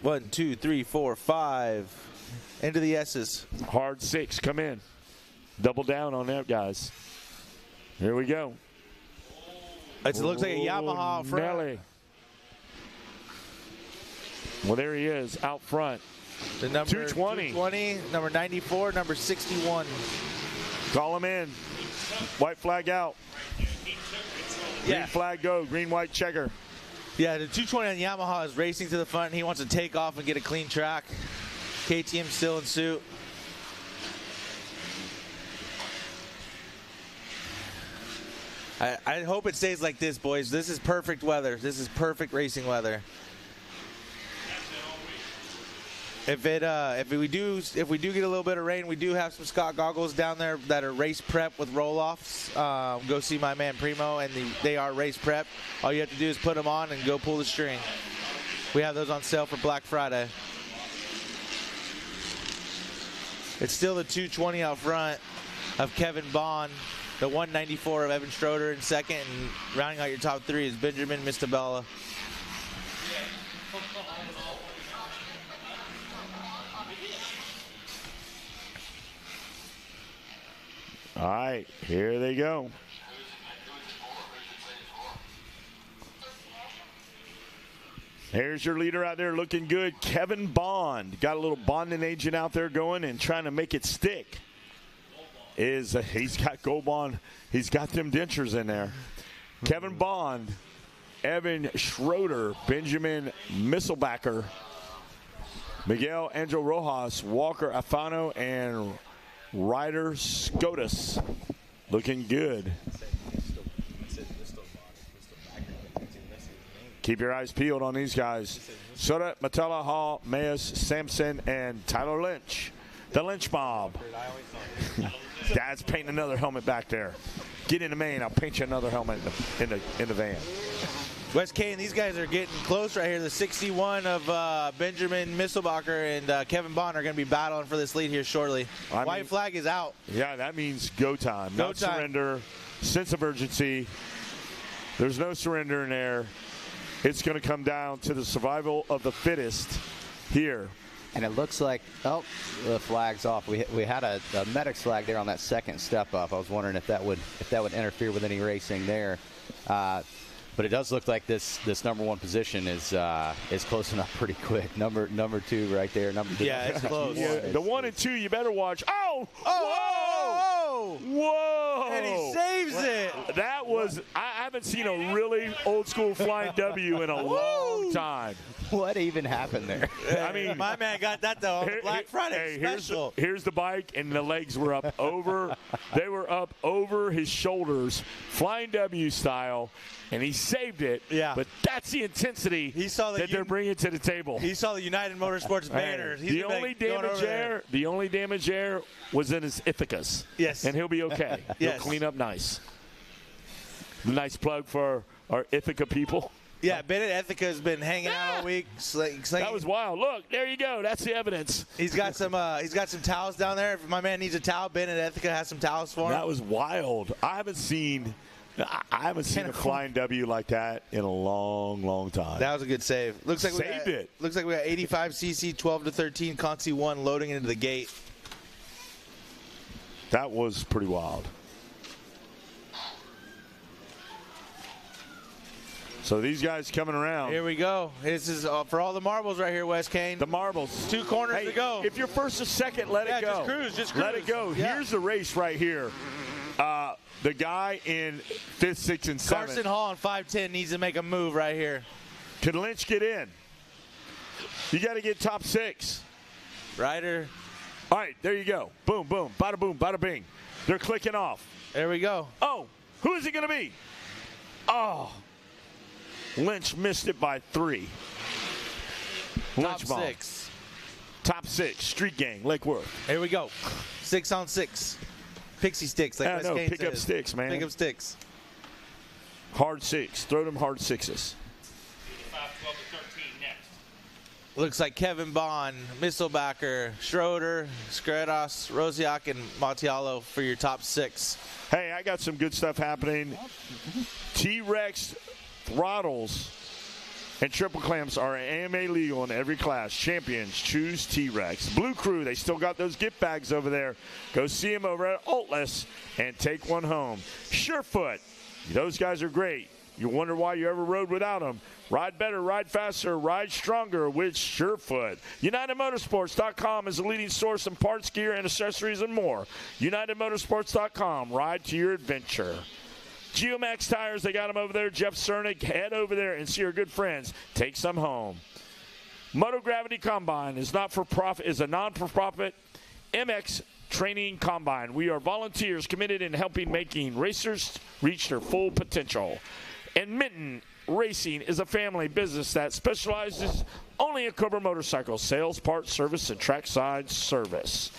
1, 2, 3, 4, 5. Into the S's. Hard 6. Come in. Double down on that, guys. Here we go. It looks like a Yamaha front. Nelly. Well, there he is out front. The number 220. Number 94, number 61. Call him in. White flag out. Green flag go. Green, white checker. Yeah, the 220 on Yamaha is racing to the front. He wants to take off and get a clean track. KTM still in suit. I hope it stays like this, boys. This is perfect weather. This is perfect racing weather. If we do get a little bit of rain, we do have some Scott goggles down there that are race prep with roll-offs. Go see my man Primo, and they are race prep. All you have to do is put them on and go pull the string. We have those on sale for Black Friday. It's still the 220 out front of Kevin Bond, the 194 of Evan Schroeder in second, and rounding out your top 3 is Benjamin Mistabella. All right, here they go. Here's your leader out there looking good, Kevin Bond. Got a little bonding agent out there going and trying to make it stick. He's got Gold Bond. He's got them dentures in there. Kevin Bond, Evan Schroeder, Benjamin Misselbacker, Miguel Angel Rojas, Walker Afano, and Ryder Scotus. Looking good. Keep your eyes peeled on these guys. Soda, Matella, Hall, Mayes, Sampson, and Tyler Lynch. The Lynch Mob. Dad's painting another helmet back there. Get in the main. I'll paint you another helmet in the van. Wes Kane, these guys are getting close right here. The 61 of Benjamin Misselbacher and Kevin Bond are going to be battling for this lead here shortly. White flag is out. Yeah, that means go time. Not surrender. Sense of urgency. There's no surrender in there. It's going to come down to the survival of the fittest here. And it looks like, the flag's off. We had a medic's flag there on that second step up. I was wondering if that would interfere with any racing there. But it does look like this number one position is close enough pretty quick. Number two right there. Yeah, it's close. The 1 and 2 you better watch. Oh! Whoa! And he saves it. That was, I haven't seen a really old school flying W in a long time. What even happened there? I mean, my man got that though on the Black Friday special. Here's the bike, and the legs were up over. They were up over his shoulders, flying W style, and he saved it. Yeah. But that's the intensity that they're bringing to the table. He saw the United Motorsports banner. The only damage there was in his Ithacus. Yes. And he'll be okay. Yes. He'll clean up nice. Nice plug for our Ithaca people. Yeah, Bennett Ethica has been hanging out all week. That was wild. Look, there you go. That's the evidence. He's got some towels down there. If my man needs a towel, Bennett Ethica has some towels for him. That was wild. I haven't seen a flying W like that in a long, long time. That was a good save. Looks like Saved it. Looks like we got 85cc 12-13 Consi 1 loading into the gate. That was pretty wild. So these guys coming around. Here we go. This is for all the marbles right here, Wes Kane. The marbles. 2 corners to go. If you're first or second, let it go. Just cruise. Let it go. Yeah. Here's the race right here. The guy in 5th, 6th, and 7th. Carson Hall in 5'10" needs to make a move right here. Can Lynch get in? You got to get top 6. Ryder. All right, there you go. Boom, boom. Bada boom, bada bing. They're clicking off. There we go. Oh, who is it going to be? Oh. Lynch missed it by 3. Top 6. Top 6. Street Gang, Lake Worth. Here we go. 6 on 6. Pixie sticks, like Wes Kane pick up says. sticks, man. Pick up sticks. Hard 6. Throw them hard 6s. 12-13 next. Looks like Kevin Bond, Misselbacher, Schroeder, Skredos, Rosiak, and Mattiello for your top 6. Hey, I got some good stuff happening. T-Rex throttles and triple clamps are AMA legal in every class. Champions choose T-Rex. Blue Crew, they still got those gift bags over there. Go see them over at Altless and take one home. Surefoot, those guys are great. You wonder why you ever rode without them. Ride better, ride faster, ride stronger with Surefoot. UnitedMotorsports.com is the leading source in parts, gear, and accessories and more. UnitedMotorsports.com. Ride to your adventure. Geomax Tires, they got them over there. Jeff Cernick, head over there and see our good friends. Take some home. Moto Gravity Combine is a non-for-profit MX training combine. We are volunteers committed in helping making racers reach their full potential. And Minton Racing is a family business that specializes only in Cobra motorcycle sales, parts, service, and trackside service.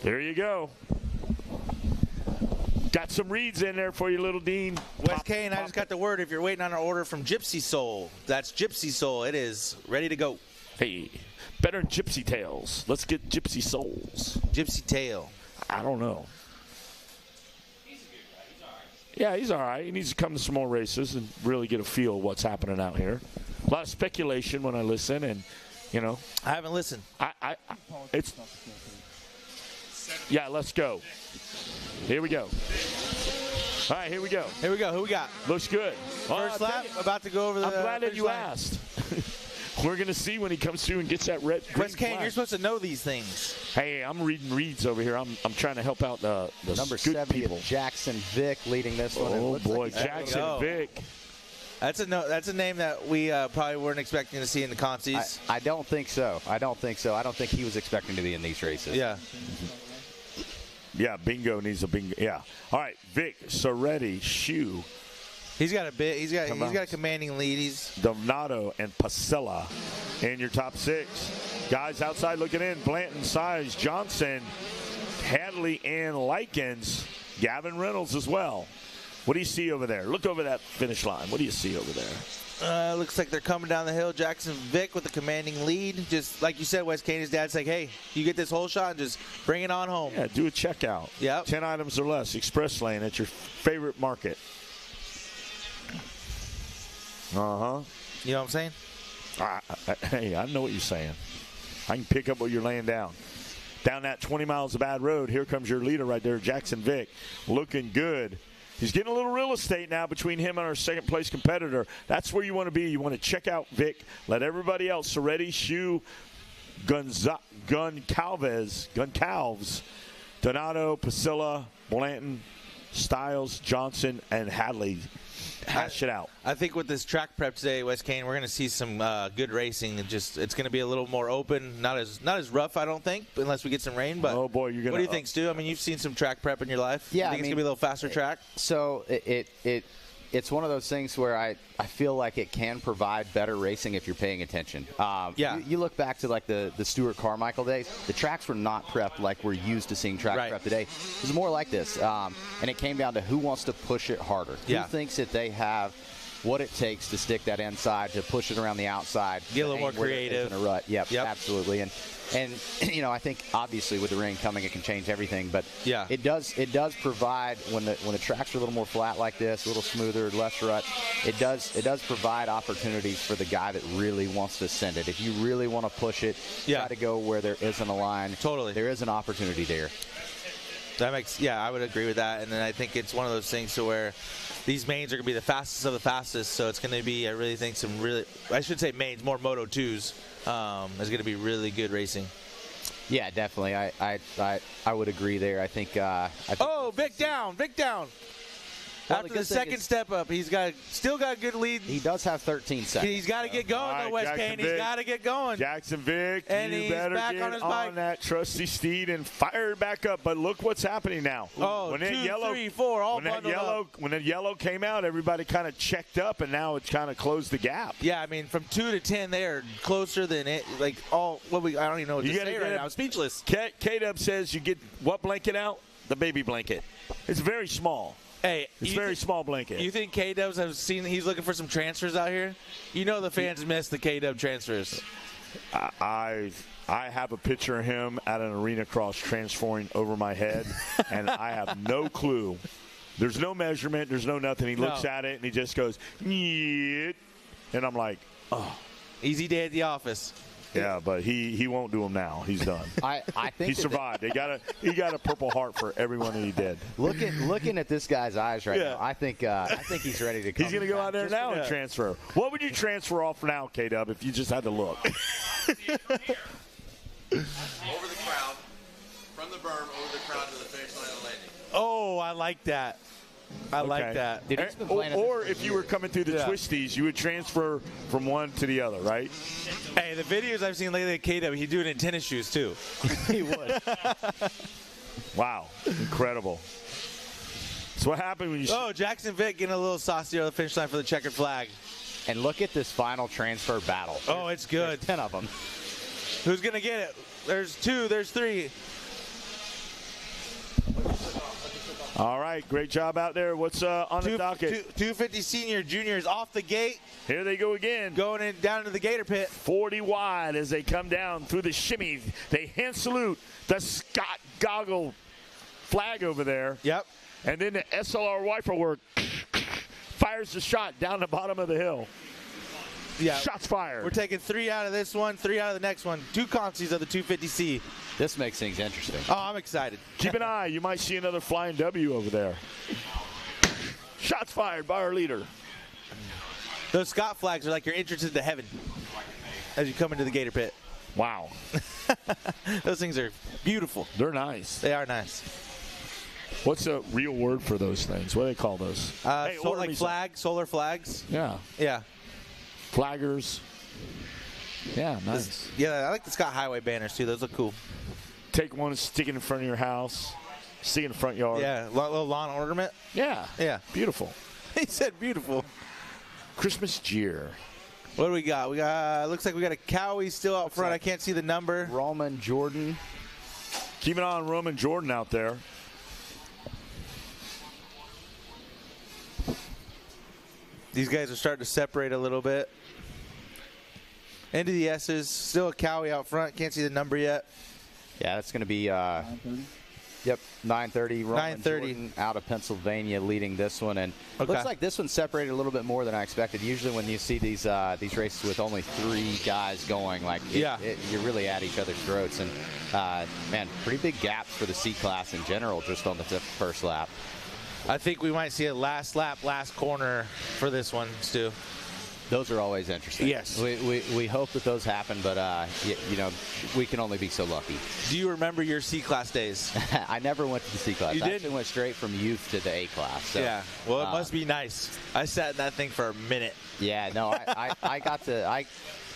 There you go. Got some reads in there for you, little Dean. Wes Kane, I just got the word. If you're waiting on an order from Gypsy Soul, that's Gypsy Soul. It is ready to go. Hey, better than Gypsy Tales. Let's get Gypsy Souls. Gypsy Tail. I don't know. He's a good guy. He's all right. Yeah, he's all right. He needs to come to some more races and really get a feel of what's happening out here. A lot of speculation when I listen, and, you know. I haven't listened. Yeah, let's go. Here we go. All right, here we go. Here we go. Who we got? Looks good. First lap, about to go over the I'm glad that you asked. We're going to see when he comes through and gets that red. Wes Kane, you're supposed to know these things. Hey, I'm reading reads over here. I'm trying to help out the number good 70, people. Jackson Vick leading this one. Oh boy, Jackson Vick. That's a name that we probably weren't expecting to see in the consies. I don't think so. I don't think he was expecting to be in these races. Yeah. Yeah, bingo needs a bingo. Yeah. All right, Vic, Soretti, Shoe. He's got a commanding lead. He's Donato and Pasilla in your top 6. Guys outside looking in, Blanton, Size, Johnson, Hadley, and Likens. Gavin Reynolds as well. What do you see over there? Look over that finish line. What do you see over there? Looks like they're coming down the hill. Jackson Vick with the commanding lead. Just like you said, Wes Kane, his dad's like, hey, you get this whole shot and just bring it on home. Yeah, do a checkout. Yep. 10 items or less. Express lane at your favorite market. Uh-huh. You know what I'm saying? Hey, I know what you're saying. I can pick up what you're laying down. Down that 20 miles of bad road, here comes your leader right there, Jackson Vick, looking good. He's getting a little real estate now between him and our second-place competitor. That's where you want to be. You want to check out Vic. Let everybody else, Soretti, Shoe, Goncalves, Donato, Pasilla, Blanton, Stiles, Johnson, and Hadley hash it out. I think with this track prep today, Wes Kane, we're going to see some good racing. It's going to be a little more open, not as rough, I don't think, unless we get some rain. But oh boy, what do you think, Stu? I mean, you've seen some track prep in your life. Yeah, you think it's going to be a little faster track? So it's one of those things where I feel like it can provide better racing if you're paying attention. You look back to like the Stuart Carmichael days. The tracks were not prepped like we're used to seeing track prep today. It was more like this, and it came down to who wants to push it harder. Who thinks that they have what it takes to stick that inside, to push it around the outside. Get a little more creative. In a rut. Yep, absolutely. And you know, I think obviously with the rain coming, it can change everything. But it does provide when the tracks are a little more flat like this, a little smoother, less rut. It does provide opportunities for the guy that really wants to send it. If you really want to push it, try to go where there isn't a line. Totally, there is an opportunity there. That makes I would agree with that. And then I think it's one of those things to where these mains are going to be the fastest of the fastest. So it's going to be, I really think, I should say mains, more Moto 2s. Is going to be really good racing. Yeah, definitely. I would agree there. I think. Oh, Vic down. Well, after the second step up, he's still got a good lead. He does have 13 seconds. He's got to get going, though, Wes Kane. He's got to get going. Jackson Vick, and you he's better back get on his bike. that trusty steed and fire it back up. But look what's happening now. Oh, when 2, 3, 4, all bundled up. When that yellow came out, everybody kind of checked up, and now it's kind of closed the gap. Yeah, I mean, from 2 to 10, they are closer than it. Like all, I don't even know what to say right now. I'm speechless. K-Dub says you get what blanket out? The baby blanket. It's very small. Hey, it's very small blanket. You think K-Dubs have seen he's looking for some transfers out here? You know the fans miss the K-Dub transfers. I have a picture of him at an arena cross transferring over my head, and I have no clue. There's no measurement. There's no nothing. He looks at it, and he just goes, "Nyeh," and I'm like, oh. Easy day at the office. Yeah, but he won't do them now. He's done. I think he survived. He got a Purple Heart for everyone that he did. Looking at this guy's eyes right now, I think he's ready to come. He's going to go out there now and transfer. What would you transfer off now, K-Dub, if you just had to look? Over the crowd, from the berm, over the crowd to the finish line of the landing. Oh, I like that. I like that. Dude, or if you were coming through the twisties, you would transfer from one to the other, right? Hey, the videos I've seen lately at KW, he'd do it in tennis shoes, too. He would. Wow. Incredible. So what happened when you... Oh, Jackson Vick getting a little saucy on the finish line for the checkered flag. And look at this final transfer battle. Oh, it's good. There's 10 of them. Who's going to get it? There's 2. There's 3. All right, great job out there. What's on the docket? 250 senior, juniors off the gate. Here they go again. Going in down to the gator pit. 40 wide as they come down through the shimmy. They hand salute the Scott Goggle flag over there. Yep. And then the SLR wiper work fires the shot down the bottom of the hill. Yeah. Shots fired. We're taking 3 out of this one, 3 out of the next one. 2 consies of the 250C. This makes things interesting. Oh, I'm excited. Keep an eye. You might see another flying W over there. Shots fired by our leader. Those Scott flags are like your entrance into heaven. as you come into the gator pit. Wow. Those things are beautiful. They're nice. They are nice. What's a real word for those things? What do they call those? Like flags, solar flags. Yeah. Yeah. Flaggers. Yeah, nice. I like the Scott Highway banners, too. Those look cool. Take one and stick it in front of your house. See in the front yard. Yeah, little lawn ornament. Yeah. Yeah. Beautiful. He said beautiful. Christmas cheer. What do we got? We got. Looks like we got a Cowie still out front. I can't see the number. Roman Jordan. Keep an eye on Roman Jordan out there. These guys are starting to separate a little bit. Into the S's. Still a Cowie out front. Can't see the number yet. Yeah, that's going to be 9:30. Roman Jordan out of Pennsylvania leading this one, and looks like this one separated a little bit more than I expected. Usually, when you see these races with only 3 guys going, you're really at each other's throats. And man, pretty big gaps for the C class in general, just on the first lap. I think we might see a last lap, last corner for this one, Stu. Those are always interesting. Yes. We hope that those happen, but, we can only be so lucky. Do you remember your C-Class days? I never went to the C-Class. You I did? actually went straight from youth to the A-Class. So, yeah. Well, it must be nice. I sat in that thing for a minute. Yeah, no, I got to...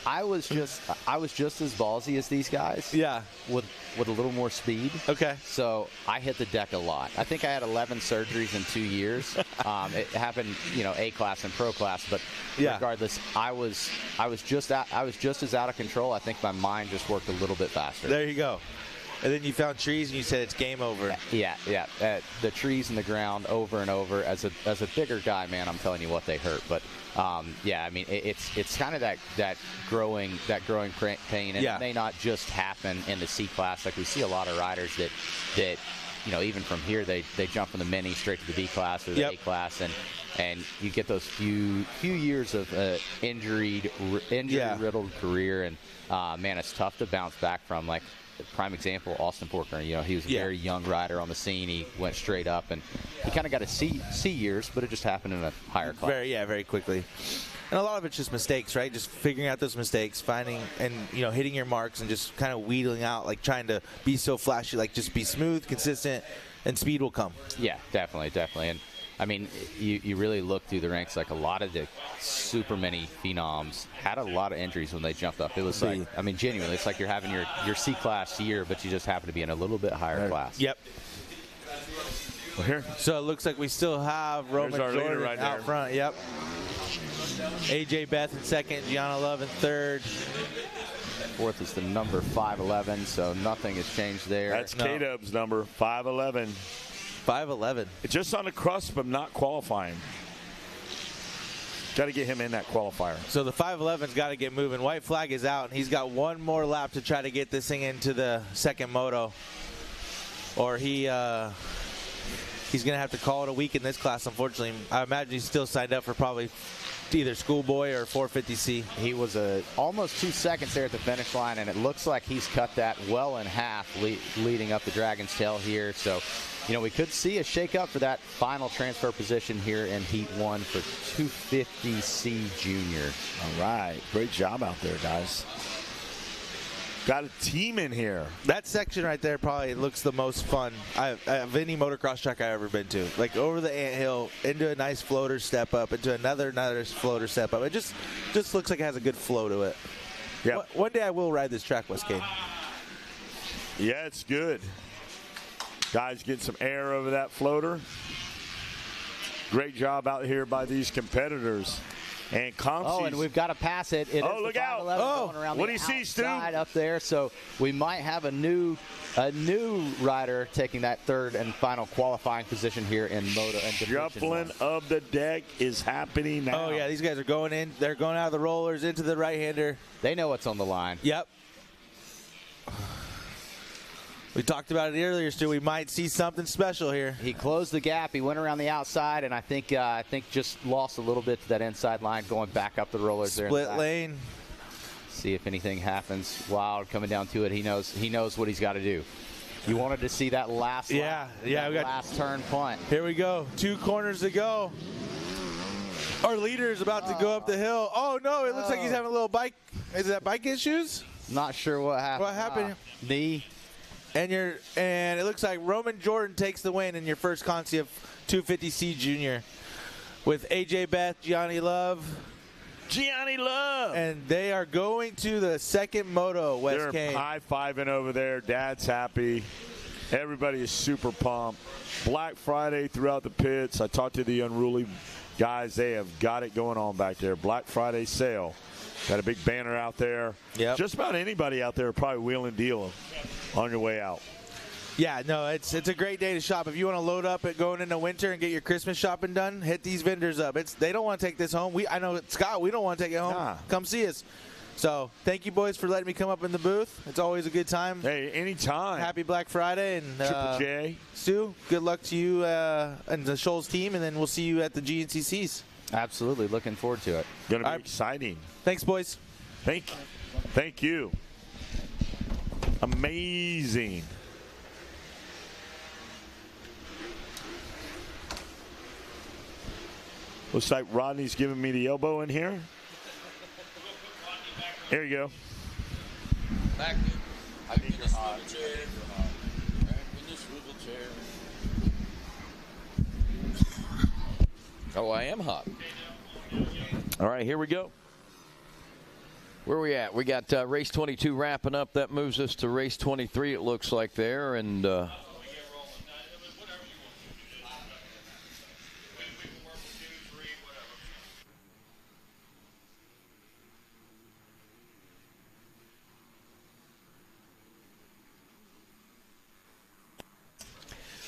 I was just as ballsy as these guys. Yeah. With a little more speed. Okay. So I hit the deck a lot. I think I had 11 surgeries in 2 years. It happened, A class and pro class, but regardless, I was just as out of control. I think my mind just worked a little bit faster. There you go. And then you found trees and you said it's game over. Yeah. The trees and the ground over and over. As a bigger guy, man, I'm telling you what, they hurt. But I mean, it's kind of that growing pain, and it may not just happen in the C class. Like we see a lot of riders that even from here they jump from the mini straight to the B class or the A class, and you get those few years of injury-riddled career, and man, it's tough to bounce back from. Like, prime example, Austin Porker. He was a very young rider on the scene. He went straight up, and he kind of got a C years, but it just happened in a higher class. Very quickly. And a lot of it's just mistakes, right? Just figuring out those mistakes, finding and hitting your marks, and just kind of wheedling out, like trying to be so flashy, like just be smooth, consistent, and speed will come. Yeah, definitely. And I mean, you really look through the ranks, like a lot of the Supermini phenoms had a lot of injuries when they jumped up. It was like, I mean, genuinely, it's like you're having your C-class year, but you just happen to be in a little bit higher class. Yep. Well, here. So it looks like we still have Roman Jordan out front. Yep. AJ Beth in second, Gianna Love in third. Fourth is the number 5'11", so nothing has changed there. That's K-Dub's number, 5'11". 5'11". Just on the cusp of not qualifying. Got to get him in that qualifier. So the 5'11's got to get moving. White flag is out, and he's got one more lap to try to get this thing into the second moto. Or he's going to have to call it a week in this class, unfortunately. I imagine he's still signed up for probably either Schoolboy or 450C. He was almost 2 seconds there at the finish line, and it looks like he's cut that well in half leading up the Dragon's Tail here. So, we could see a shakeup for that final transfer position here in Heat 1 for 250C Junior. All right. Great job out there, guys. Got a team in here. That section right there probably looks the most fun of any motocross track I've ever been to. Like over the anthill, into a nice floater step up, into another floater step up. It just looks like it has a good flow to it. Yeah. One day I will ride this track, West Kane. Yeah, it's good. Guys get some air over that floater. Great job out here by these competitors. And Oh, and we've got to pass it. It is look out. Going around what the do you see, Stu? Up there, so we might have a new rider taking that third and final qualifying position here in Moto and Shuffling of the deck is happening now. Oh, yeah, these guys are going in. They're going out of the rollers into the right-hander. They know what's on the line. Yep. We talked about it earlier, Stu. We might see something special here. He closed the gap. He went around the outside, and I think just lost a little bit to that inside line, going back up the rollers there. Split lane. See if anything happens. Wild coming down to it. He knows what he's got to do. You wanted to see that last lap, we got last turn punt. Here we go. 2 corners to go. Our leader is about to go up the hill. Oh, no, it looks like he's having a little bike Is that bike issues? Not sure what happened. What happened? Knee. And it looks like Roman Jordan takes the win in your first Conti of 250C Junior with AJ Beth, Gianni Love. And they are going to the second moto, West They're Kane. high-fiving over there. Dad's happy. Everybody is super pumped. Black Friday throughout the pits. I talked to the Unruly guys. They have got it going on back there. Black Friday sale. Got a big banner out there. Yep. Just about anybody out there probably wheeling dealing on your way out. Yeah, no, it's a great day to shop. If you want to load up at going into winter and get your Christmas shopping done, hit these vendors up. They don't want to take this home. I know, Scott, we don't want to take it home. Nah. Come see us. So thank you, boys, for letting me come up in the booth. It's always a good time. Hey, anytime. Happy Black Friday. And Triple J. Stu, good luck to you and the Shoals team, and then we'll see you at the GNCCs. Absolutely. Looking forward to it. Going to be exciting. Thanks, boys. Thank you. Amazing. Looks like Rodney's giving me the elbow in here. Here you go. Back in. I think you're hot. Back in the swivel chair. Oh, I am hot. All right, here we go. Where are we at? We got race 22 wrapping up. That moves us to race 23, it looks like there. And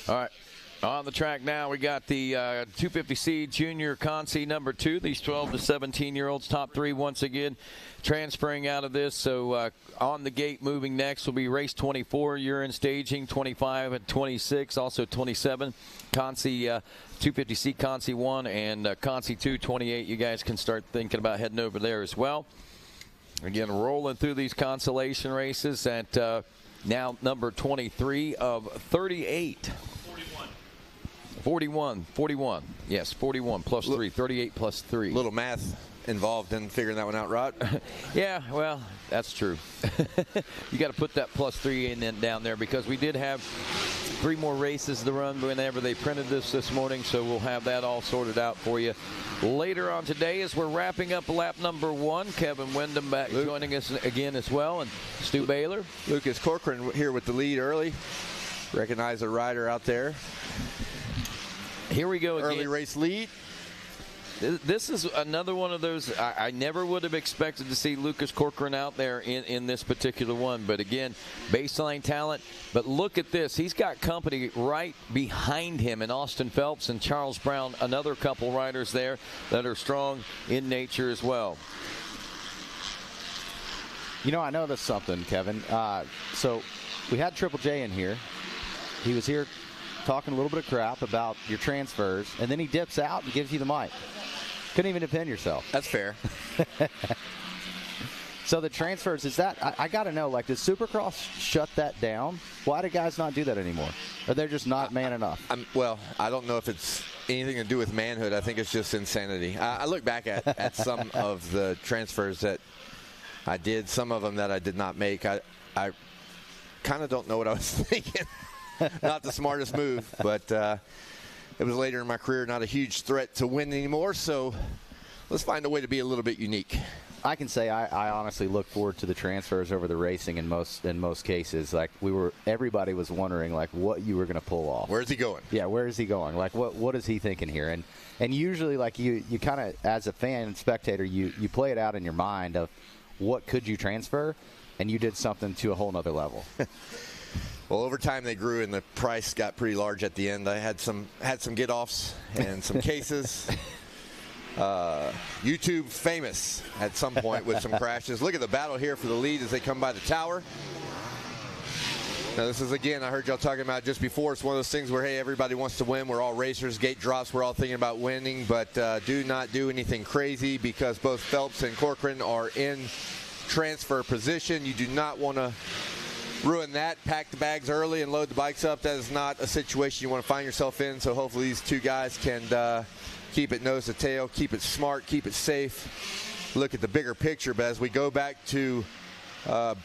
all right, on the track now, we got the 250C Junior Consi number 2. These 12 to 17-year-olds, top 3 once again, transferring out of this. So on the gate, moving next will be race 24. You're in staging 25 and 26, also 27. Consi 250C Consi 1 and Consi 2 28. You guys can start thinking about heading over there as well. Again, rolling through these consolation races at now number 23 of 38. 41. Yes, 41 plus 3. 38 plus 3. Little math involved in figuring that one out, Rod. Yeah, well, that's true. You got to put that plus 3 in and down there because we did have 3 more races to run whenever they printed this morning, so we'll have that all sorted out for you later on today as we're wrapping up lap number 1. Kevin Windham back joining us again as well, and Stu Baylor. Lucas Corcoran here with the lead early. Recognize a rider out there. Here we go again. Early race lead. This is another one of those I never would have expected to see Lucas Corcoran out there in this particular one. But again, baseline talent. But look at this. He's got company right behind him in Austin Phelps and Charles Brown, another couple riders there that are strong in nature as well. You know, I noticed something, Kevin. So we had Triple J in here. He was here talking a little bit of crap about your transfers, and then he dips out and gives you the mic. Couldn't even defend yourself. That's fair. So the transfers, is that, I got to know, like, does Supercross shut that down? Why do guys not do that anymore? Or they're just not man enough? Well, I don't know if it's anything to do with manhood. I think it's just insanity. I look back at some of the transfers that I did, some of them that I did not make. I kind of don't know what I was thinking. Not the smartest move, but it was later in my career, not a huge threat to win anymore, so let's find a way to be a little bit unique. I can say I honestly look forward to the transfers over the racing in most cases. Like everybody was wondering like what you were going to pull off. Where's he going? Yeah, where is he going? Like what is he thinking here? And usually like you kind of as a fan and spectator you play it out in your mind of what could you transfer, and you did something to a whole nother level. Well, over time they grew, and the price got pretty large at the end. I had some get-offs and some cases. YouTube famous at some point with some crashes. Look at the battle here for the lead as they come by the tower. Now this is, again, I heard y'all talking about just before. It's one of those things where, hey, everybody wants to win. We're all racers. Gate drops. We're all thinking about winning. But do not do anything crazy because both Phelps and Corcoran are in transfer position. You do not want to ruin that. Pack the bags early and load the bikes up. That is not a situation you want to find yourself in. So hopefully these two guys can keep it nose to tail, keep it smart, keep it safe, look at the bigger picture. But as we go back to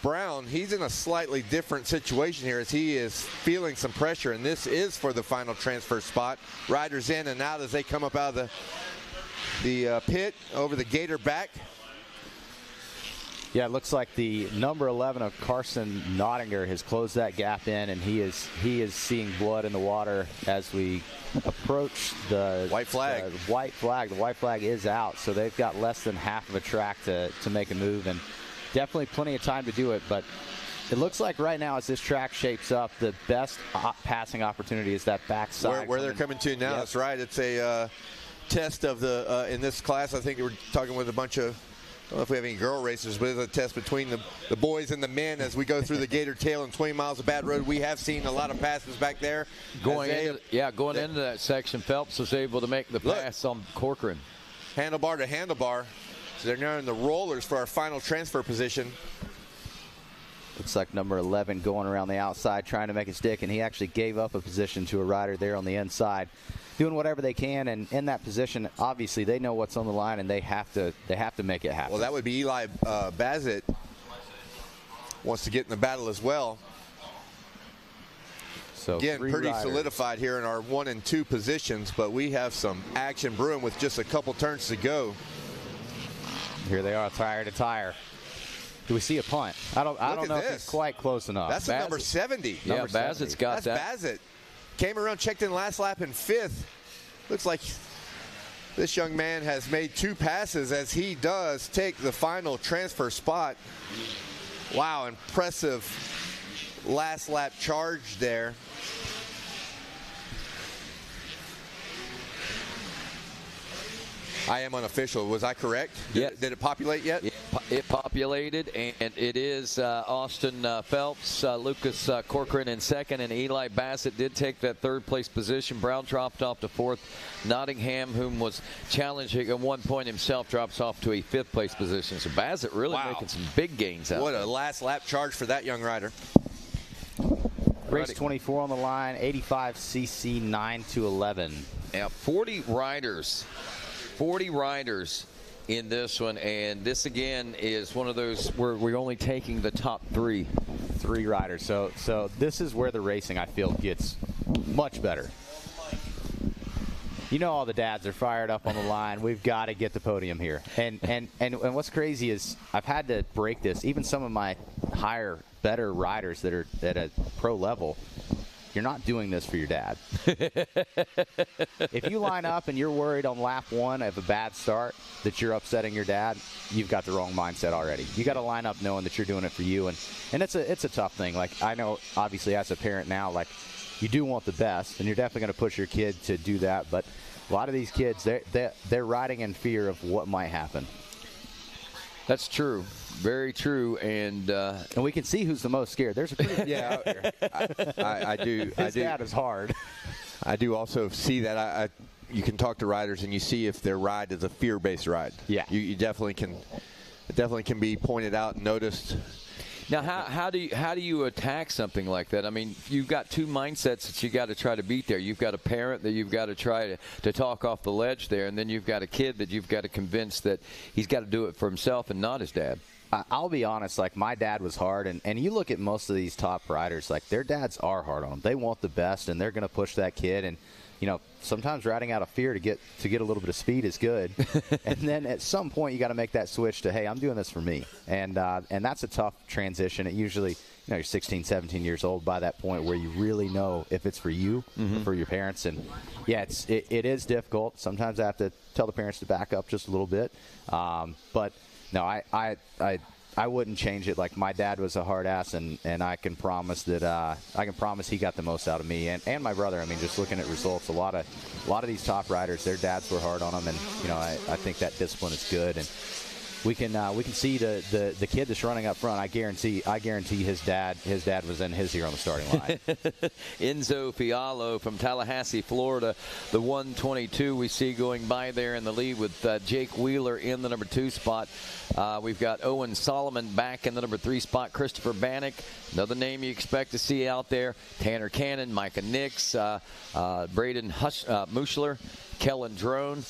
Brown, he's in a slightly different situation here as he is feeling some pressure, and this is for the final transfer spot. Riders in and out as they come up out of the pit over the gator back. Yeah, it looks like the number 11 of Carson Nottinger has closed that gap in, and he is seeing blood in the water as we approach the white flag. The white flag is out, so they've got less than half of a track to make a move, and definitely plenty of time to do it. But it looks like right now, as this track shapes up, the best passing opportunity is that backside. Where they're coming to now. Yep. That's right. It's a test of the in this class. I think we're talking with a bunch of, I don't know if we have any girl racers, but it's a test between the boys and the men as we go through the Gator Tail and 20 miles of bad road. We have seen a lot of passes back there. Going into that section, Phelps was able to make the pass on Corcoran. Handlebar to handlebar. So they're now in the rollers for our final transfer position. Looks like number 11 going around the outside trying to make it stick, and he actually gave up a position to a rider there on the inside, doing whatever they can. And in that position, obviously they know what's on the line, and they have to make it happen. Well, that would be Eli Bassett wants to get in the battle as well. So again, pretty solidified here in our 1 and 2 positions, but we have some action brewing with just a couple turns to go. Here they are, tire to tire. Do we see a punt? I don't know if it's quite close enough. That's the number 70. Yeah, Bassett's got that. That's Bassett. Came around, checked in last lap in 5th. Looks like this young man has made 2 passes as he does take the final transfer spot. Wow, impressive last lap charge there. I am unofficial. Was I correct? Yeah. Did it populate yet? It populated, and it is Austin Phelps, Lucas Corcoran in second, and Eli Bassett did take that 3rd place position. Brown dropped off to 4th. Nottingham, whom was challenging at one point himself, drops off to a 5th place position. So Bassett really making some big gains out What there. a last lap charge for that young rider. Race 24 on the line, 85cc 9-11. Yeah, 40 riders. 40 riders in this one, and this again is one of those where we're only taking the top 3 riders. So this is where the racing, I feel, gets much better. You know, all the dads are fired up on the line. We've got to get the podium here. And what's crazy is I've had to break this. Even some of my higher, better riders that are at a pro level, you're not doing this for your dad. If you line up and you're worried on lap 1 of a bad start that you're upsetting your dad, you've got the wrong mindset already. You got to line up knowing that you're doing it for you, and it's a tough thing. Like, I know, obviously, as a parent now, like, you do want the best, and you're definitely going to push your kid to do that. But a lot of these kids, they're riding in fear of what might happen. That's true. Very true, and we can see who's the most scared. There's a pretty I do. His dad is hard. I do also see that. You can talk to riders and you see if their ride is a fear-based ride. Yeah, you definitely can. It definitely can be pointed out and noticed. Now, how do you attack something like that? I mean, you've got 2 mindsets that you got to try to beat there. You've got a parent that you've got to try to talk off the ledge there, and then you've got a kid that you've got to convince that he's got to do it for himself and not his dad. I'll be honest, like, my dad was hard, and you look at most of these top riders, like, their dads are hard on them. They want the best, and they're going to push that kid, and, you know, sometimes riding out of fear to get a little bit of speed is good. And then at some point you got to make that switch to, hey, I'm doing this for me. And that's a tough transition. It usually, you know, you're 16, 17 years old by that point where you really know if it's for you or for your parents. And, yeah, it is difficult. Sometimes I have to tell the parents to back up just a little bit. But, no, I wouldn't change it. Like, my dad was a hard ass, and I can promise that he got the most out of me and my brother. I mean, just looking at results, a lot of these top riders, their dads were hard on them, and, you know, I think that discipline is good. And we can see the kid that's running up front. I guarantee his dad was in his here on the starting line. Enzo Fialo from Tallahassee, Florida, the 122 we see going by there in the lead with Jake Wheeler in the number 2 spot. We've got Owen Solomon back in the number 3 spot. Christopher Bannock, another name you expect to see out there. Tanner Cannon, Micah Nix, Braden Muschler, Kellen Drone.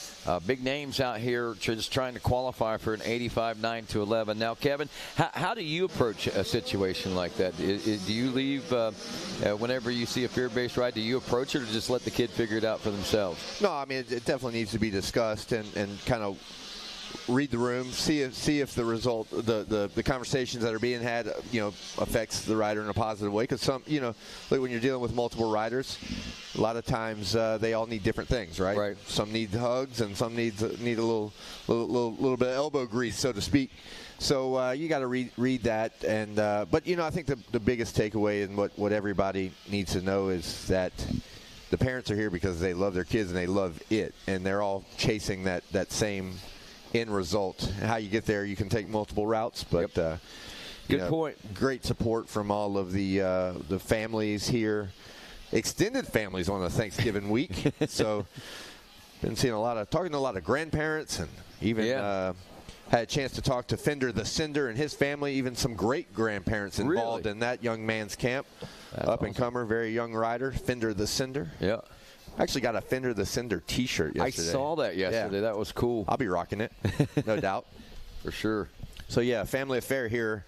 Big names out here just trying to qualify for an 85 9-11. Now, Kevin, how do you approach a situation like that? Do you leave whenever you see a fear-based ride? Do you approach it or just let the kid figure it out for themselves? No, I mean, it definitely needs to be discussed and kind of read the room, see if the result, the conversations that are being had, affects the rider in a positive way. Because some, like when you're dealing with multiple riders, a lot of times they all need different things, right? Right. Some need hugs, and some need a little bit of elbow grease, so to speak. So you got to read that, and but I think the biggest takeaway and what everybody needs to know is that the parents are here because they love their kids and they love it, and they're all chasing that same end result. How you get there, you can take multiple routes, but good point. Great support from all of the families here, extended families on a Thanksgiving week. So been seeing talking to a lot of grandparents, and even had a chance to talk to Fender the Cinder and his family, even some great grandparents involved in that young man's camp. Up and comer, very young rider, Fender the Cinder. Yeah. I actually got a Fender the Cinder T-shirt yesterday. I saw that yesterday. Yeah. That was cool. I'll be rocking it, no doubt. For sure. So, yeah, family affair here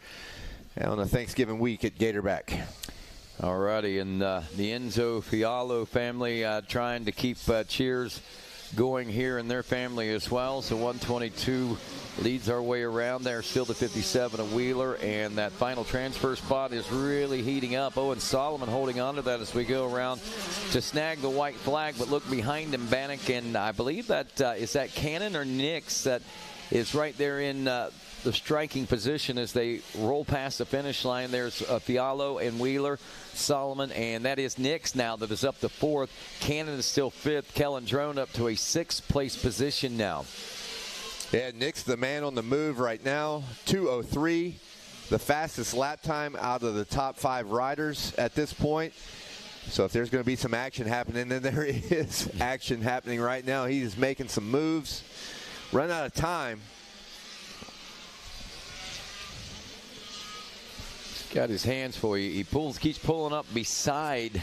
on a Thanksgiving week at Gatorback. All righty, and the Enzo Fialo family trying to keep cheers going here in their family as well. So 122 leads our way around there, still to 57 of Wheeler, and that final transfer spot is really heating up. Owen Solomon holding on to that as we go around to snag the white flag, but look behind him, Bannock, and I believe that is that Cannon or Nix that is right there in the striking position as they roll past the finish line. There's Fialo and Wheeler, Solomon, and that is Nix now that is up to 4th. Cannon is still 5th. Kellen Drone up to a 6th place position now. Yeah, Nick's the man on the move right now. 2:03, the fastest lap time out of the top 5 riders at this point. So if there's going to be some action happening, then there is action happening right now. He's making some moves. Run out of time. Got his hands for you. He keeps pulling up beside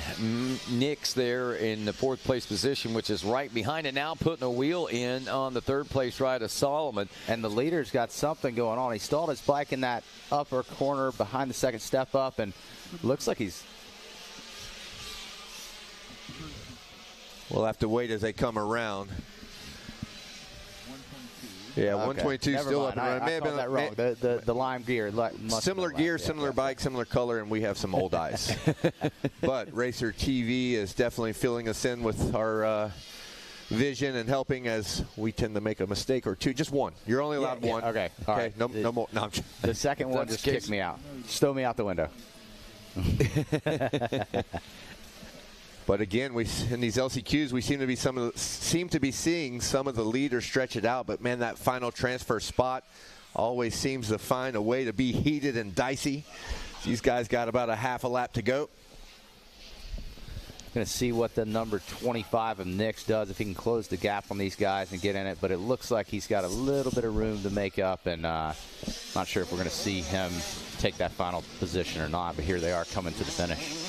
Nix there in the 4th place position, which is right behind it now, putting a wheel in on the 3rd place ride of Solomon. And the leader's got something going on. He stalled his bike in that upper corner behind the second step up, and looks like he's... We'll have to wait as they come around. Yeah, okay. 122 still up and running. I called that wrong. The lime gear. Similar gear, similar bike, similar color, and we have some old eyes. But Racer TV is definitely filling us in with our vision and helping as we tend to make a mistake or two. Just one. You're only allowed one. Okay. All right. No more. No, the second one just kicked me out. Just throw me out the window. But again, in these LCQs, we seem to be seeing some of the leaders stretch it out. But man, that final transfer spot always seems to find a way to be heated and dicey. These guys got about a half a lap to go. Going to see what the number 25 of Nix does, if he can close the gap on these guys and get in it. But it looks like he's got a little bit of room to make up, and not sure if we're going to see him take that final position or not. But here they are coming to the finish.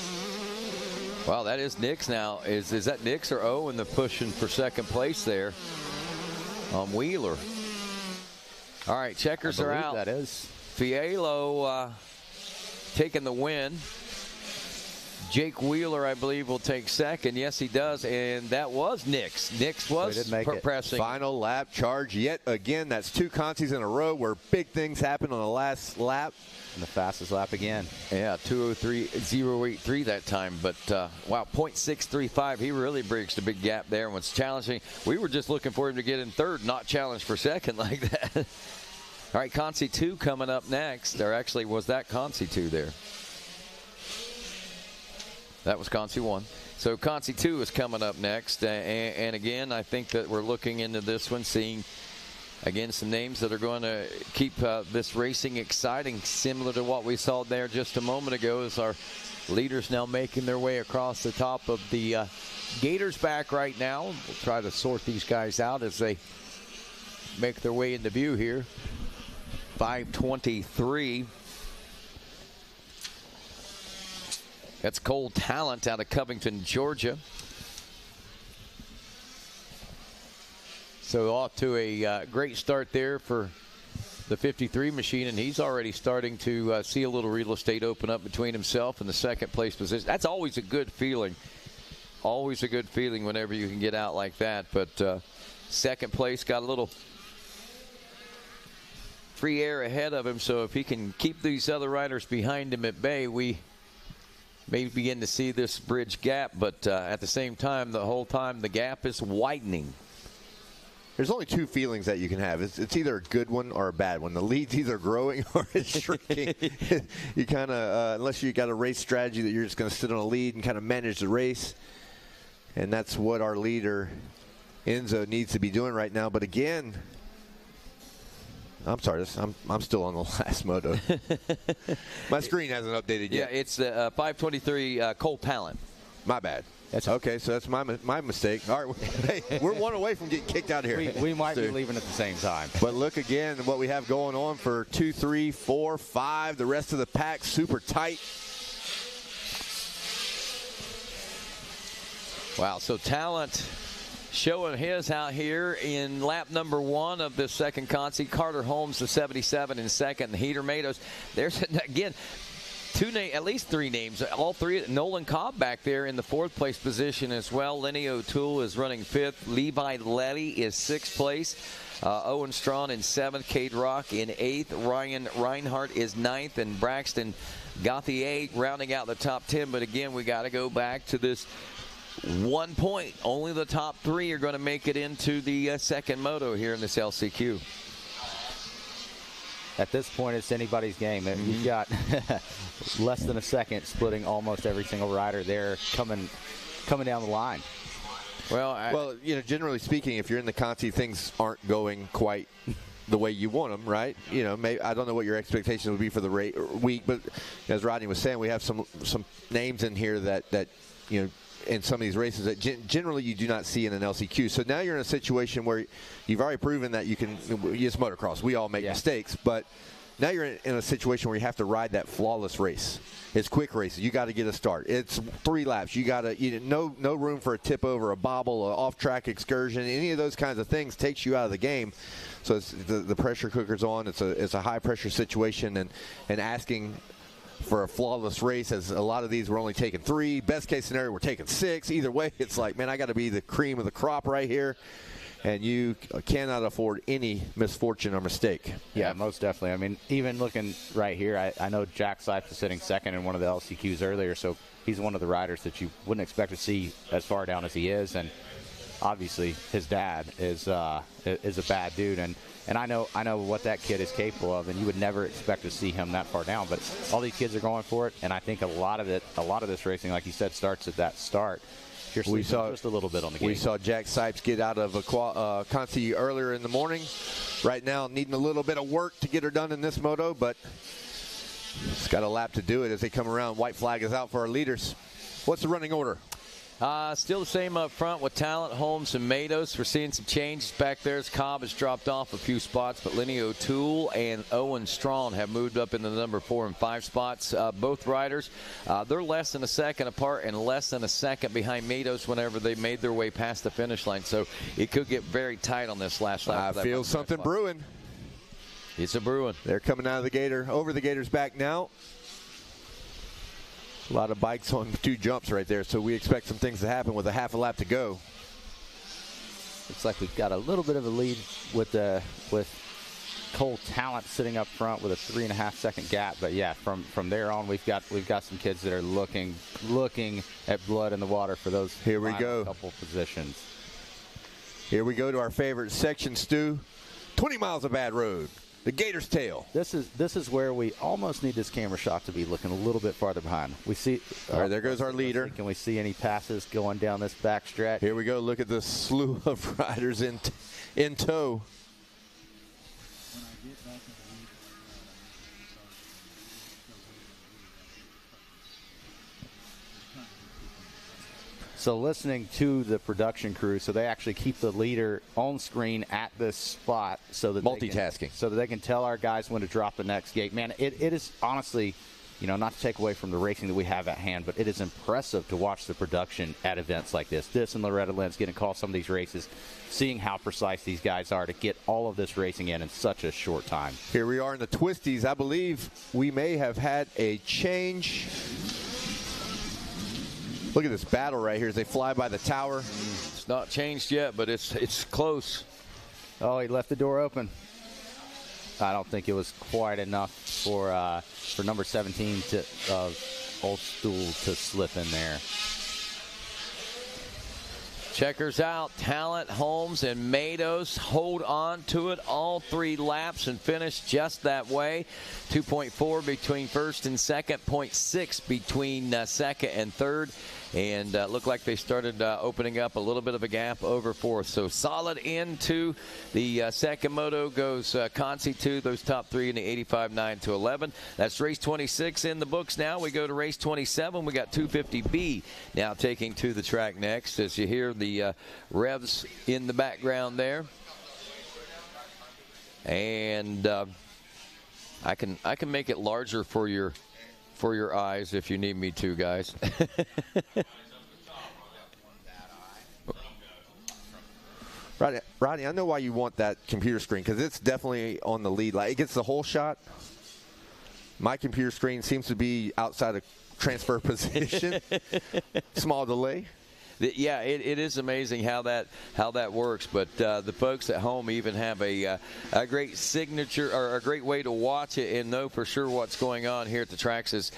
Well, that is Nix now. Is that Nix or Owen the pushing for second place there on Wheeler? All right, checkers are out. That is. Fialo taking the win. Jake Wheeler, I believe, will take second. Yes, he does, and that was Nix. Nix was pressing. Final lap charge yet again. That's 2 consies in a row where big things happen on the last lap. And the fastest lap again. Yeah, 2:03.083 that time. But, wow, 0.635. He really bridged a big gap there and was challenging. We were just looking for him to get in 3rd, not challenge for 2nd like that. All right, Consi 2 coming up next. Or actually, was that Consi 2 there? That was Consi 1. So Consi 2 is coming up next. And again, I think that we're looking into this one, seeing, again, some names that are going to keep this racing exciting, similar to what we saw there just a moment ago, as our leaders now making their way across the top of the Gators back right now. We'll try to sort these guys out as they make their way into view here. 5:23. That's Cole Talent out of Covington, Georgia. So off to a great start there for the 53 machine, and he's already starting to see a little real estate open up between himself and the second place position. That's always a good feeling. Always a good feeling whenever you can get out like that. But second place got a little free air ahead of him, so if he can keep these other riders behind him at bay, we may begin to see this bridge gap. But at the same time, the whole time, the gap is widening. There's only two feelings that you can have. It's either a good one or a bad one. The lead's either growing or it's shrinking. You kind of, unless you got a race strategy that you're just going to sit on a lead and kind of manage the race. And that's what our leader, Enzo, needs to be doing right now. But again, I'm sorry, I'm still on the last moto. My screen hasn't updated yet. Yeah, it's the 523 Cole Talent. My bad. Okay, so that's my mistake. All right, hey, we're one away from getting kicked out of here. We might be leaving at the same time. But look again what we have going on for 2, 3, 4, 5. The rest of the pack super tight. Wow, so Talent showing his out here in lap number 1 of this second concert. Carter Holmes, the 77 in second. The Heater Matos. There's, again, at least 3 names. All 3. Nolan Cobb back there in the 4th place position as well. Lenny O'Toole is running 5th. Levi Letty is 6th place. Owen Strawn in 7th. Cade Rock in 8th. Ryan Reinhardt is 9th. And Braxton Gauthier rounding out the top 10. But again, we got to go back to this 1 point. Only the top 3 are going to make it into the second moto here in this LCQ. At this point, it's anybody's game. You've got less than a second splitting almost every single rider there coming down the line. Well, you know, generally speaking, if you're in the Conti, things aren't going quite the way you want them, right? You know, maybe, I don't know what your expectations would be for the week, but as Rodney was saying, we have some names in here that you know, in some of these races that generally you do not see in an LCQ. So now you're in a situation where you've already proven that you can. It's motocross. We all make mistakes, but now you're in a situation where you have to ride that flawless race. It's quick races. You got to get a start. It's 3 laps. You got to no room for a tip over, a bobble, an off-track excursion. Any of those kinds of things takes you out of the game. So it's, the pressure cooker's on. It's a high pressure situation, and asking for a flawless race, as a lot of these we're only taking 3. Best case scenario, we're taking 6. Either way, it's like, man, I got to be the cream of the crop right here, and you cannot afford any misfortune or mistake. Yeah, most definitely. I mean, even looking right here, I know Jack Sipes is sitting second in one of the LCQs earlier, so he's one of the riders that you wouldn't expect to see as far down as he is, and obviously his dad is a bad dude, and I know what that kid is capable of, and you would never expect to see him that far down. But all these kids are going for it, and I think a lot of this racing, like you said, starts at that start. We saw just a little bit on the game. We saw Jack Sipes get out of Conti earlier in the morning. Right now, needing a little bit of work to get her done in this moto, but it's got a lap to do it as they come around. White flag is out for our leaders. What's the running order? Still the same up front with Talent, Holmes, and Matos. We're seeing some changes back there as Cobb has dropped off a few spots, but Lenny O'Toole and Owen Strawn have moved up into the number 4 and 5 spots. Both riders, they're less than a second apart and less than a second behind Matos whenever they made their way past the finish line. So it could get very tight on this last lap. I feel something brewing. It's a brewing. They're coming out of the gator, over the gator's back now. A lot of bikes on 2 jumps right there, so we expect some things to happen with a half a lap to go. Looks like we've got a little bit of a lead with Cole Talent sitting up front with a 3.5 second gap. But yeah, from there on, we've got some kids that are looking at blood in the water for those. Here we go. Couple positions. Here we go to our favorite section, Stu. 20 miles of bad road. The Gator's Tail. This is where we almost need this camera shot to be looking a little bit farther behind. We see. All right, there goes our leader. Can we see any passes going down this back stretch? Here we go. Look at the slew of riders in tow. So listening to the production crew, so they actually keep the leader on screen at this spot so that multitasking, so that they can tell our guys when to drop the next gate. Man, it is honestly not to take away from the racing that we have at hand, but it is impressive to watch the production at events like this. This and Loretta Lynn's getting to call some of these races, seeing how precise these guys are to get all of this racing in such a short time. Here we are in the twisties. I believe we may have had a change. Look at this battle right here as they fly by the tower. It's not changed yet, but it's close. Oh, he left the door open. I don't think it was quite enough for number 17 Old Stool to slip in there. Checkers out. Talent, Holmes, and Matos hold on to it all 3 laps and finish just that way. 2.4 between first and second, 0.6 between second and third. And looked like they started opening up a little bit of a gap over fourth. So solid into the second moto goes Consi 2, those top 3 in the 85.9 to 11. That's race 26 in the books now. We go to race 27. We got 250B now taking to the track next as you hear the revs in the background there. And I can make it larger for your eyes if you need me to, guys. Rodney, I know why you want that computer screen, because it's definitely on the lead. Like, it gets the whole shot. My computer screen seems to be outside of transfer position. Small delay. Yeah, it is amazing how that works. But the folks at home even have a great signature or a great way to watch it and know for sure what's going on here at the tracks is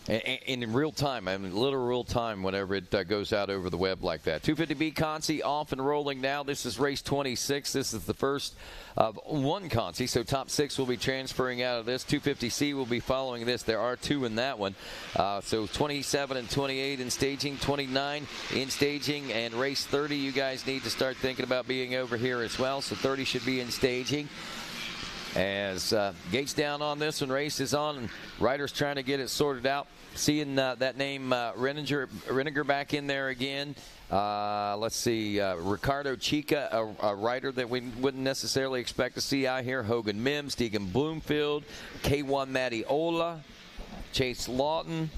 in real time. I mean, literal real time whenever it goes out over the web like that. 250B Consi off and rolling now. This is race 26. This is the first of one Consi, so top 6 will be transferring out of this. 250C will be following this. There are 2 in that one. So 27 and 28 in staging, 29 in staging, and race 30 you guys need to start thinking about being over here as well. So 30 should be in staging. As gates down on this one, race is on, and riders trying to get it sorted out. Seeing that name Reniger back in there again. Let's see, Ricardo Chica, a rider that we wouldn't necessarily expect to see out here. Hogan Mims, Deegan Bloomfield, K1 Matty Ola, Chase Lawton,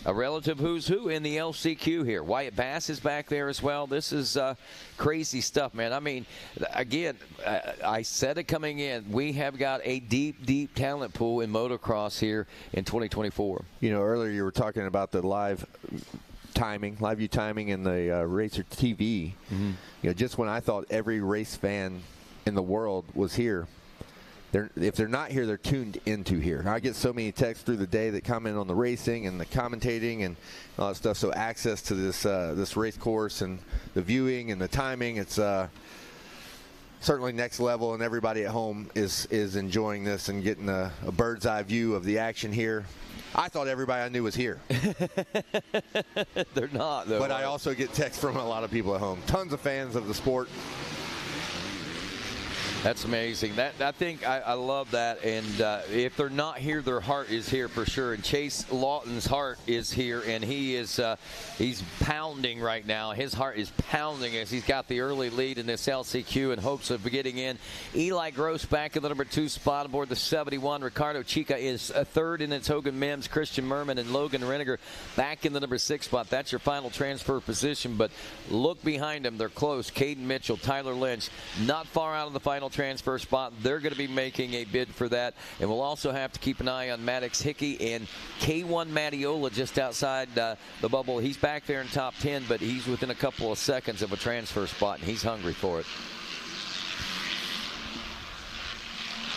a relative who's who in the LCQ here. Wyatt Bass is back there as well. This is crazy stuff, man. I mean, again, I said it coming in. We have got a deep, deep talent pool in motocross here in 2024. You know, earlier you were talking about the live view timing in the Racer TV. Mm-hmm. You know, just when I thought every race fan in the world was here, if they're not here, they're tuned into here. I get so many texts through the day that comment on the racing and the commentating and all that stuff. So access to this race course and the viewing and the timing, it's certainly next level. And everybody at home is enjoying this and getting a bird's eye view of the action here. I thought everybody I knew was here. They're not, though. But I also get texts from a lot of people at home. Tons of fans of the sport. That's amazing. I think I love that. And if they're not here, their heart is here for sure. And Chase Lawton's heart is here, and he's pounding right now. His heart is pounding as he's got the early lead in this LCQ in hopes of getting in. Eli Gross back in the number 2 spot aboard the 71. Ricardo Chica is third, and it's Hogan Mims, Christian Merman, and Logan Reniger back in the number 6 spot. That's your final transfer position. But look behind them. They're close. Caden Mitchell, Tyler Lynch, not far out of the final transfer spot. They're going to be making a bid for that, and we'll also have to keep an eye on Maddox Hickey and K1 Mattiola just outside the bubble. He's back there in top 10, but he's within a couple of seconds of a transfer spot, and he's hungry for it.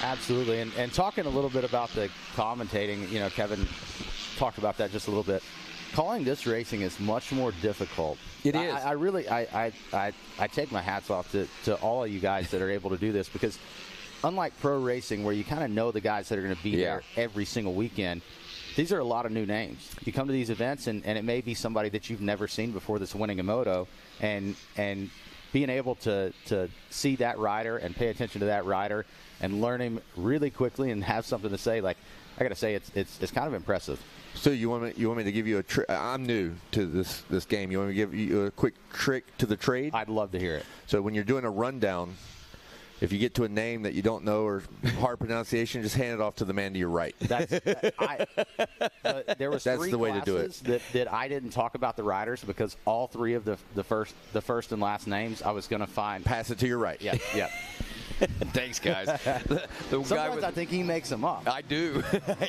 Absolutely, and talking a little bit about the commentating, you know, Kevin talked about that just a little bit. Calling this racing is much more difficult. It is. I really take my hats off to all of you guys that are able to do this, because unlike pro racing where you kind of know the guys that are going to be there every single weekend, these are a lot of new names. You come to these events and it may be somebody that you've never seen before that's winning a moto, and being able to see that rider and pay attention to that rider and learn him really quickly and have something to say, like, I got to say it's kind of impressive. So you want me to give you a trick? I'm new to this game. You want me to give you a quick trick to the trade? I'd love to hear it. So when you're doing a rundown, if you get to a name that you don't know or hard pronunciation, just hand it off to the man to your right. But there was That's three the way to do it. classes that I didn't talk about the riders because all three of the first and last names I was going to find. Pass it to your right. Yeah, yeah. Thanks, guys. Sometimes I think he makes them up. I do.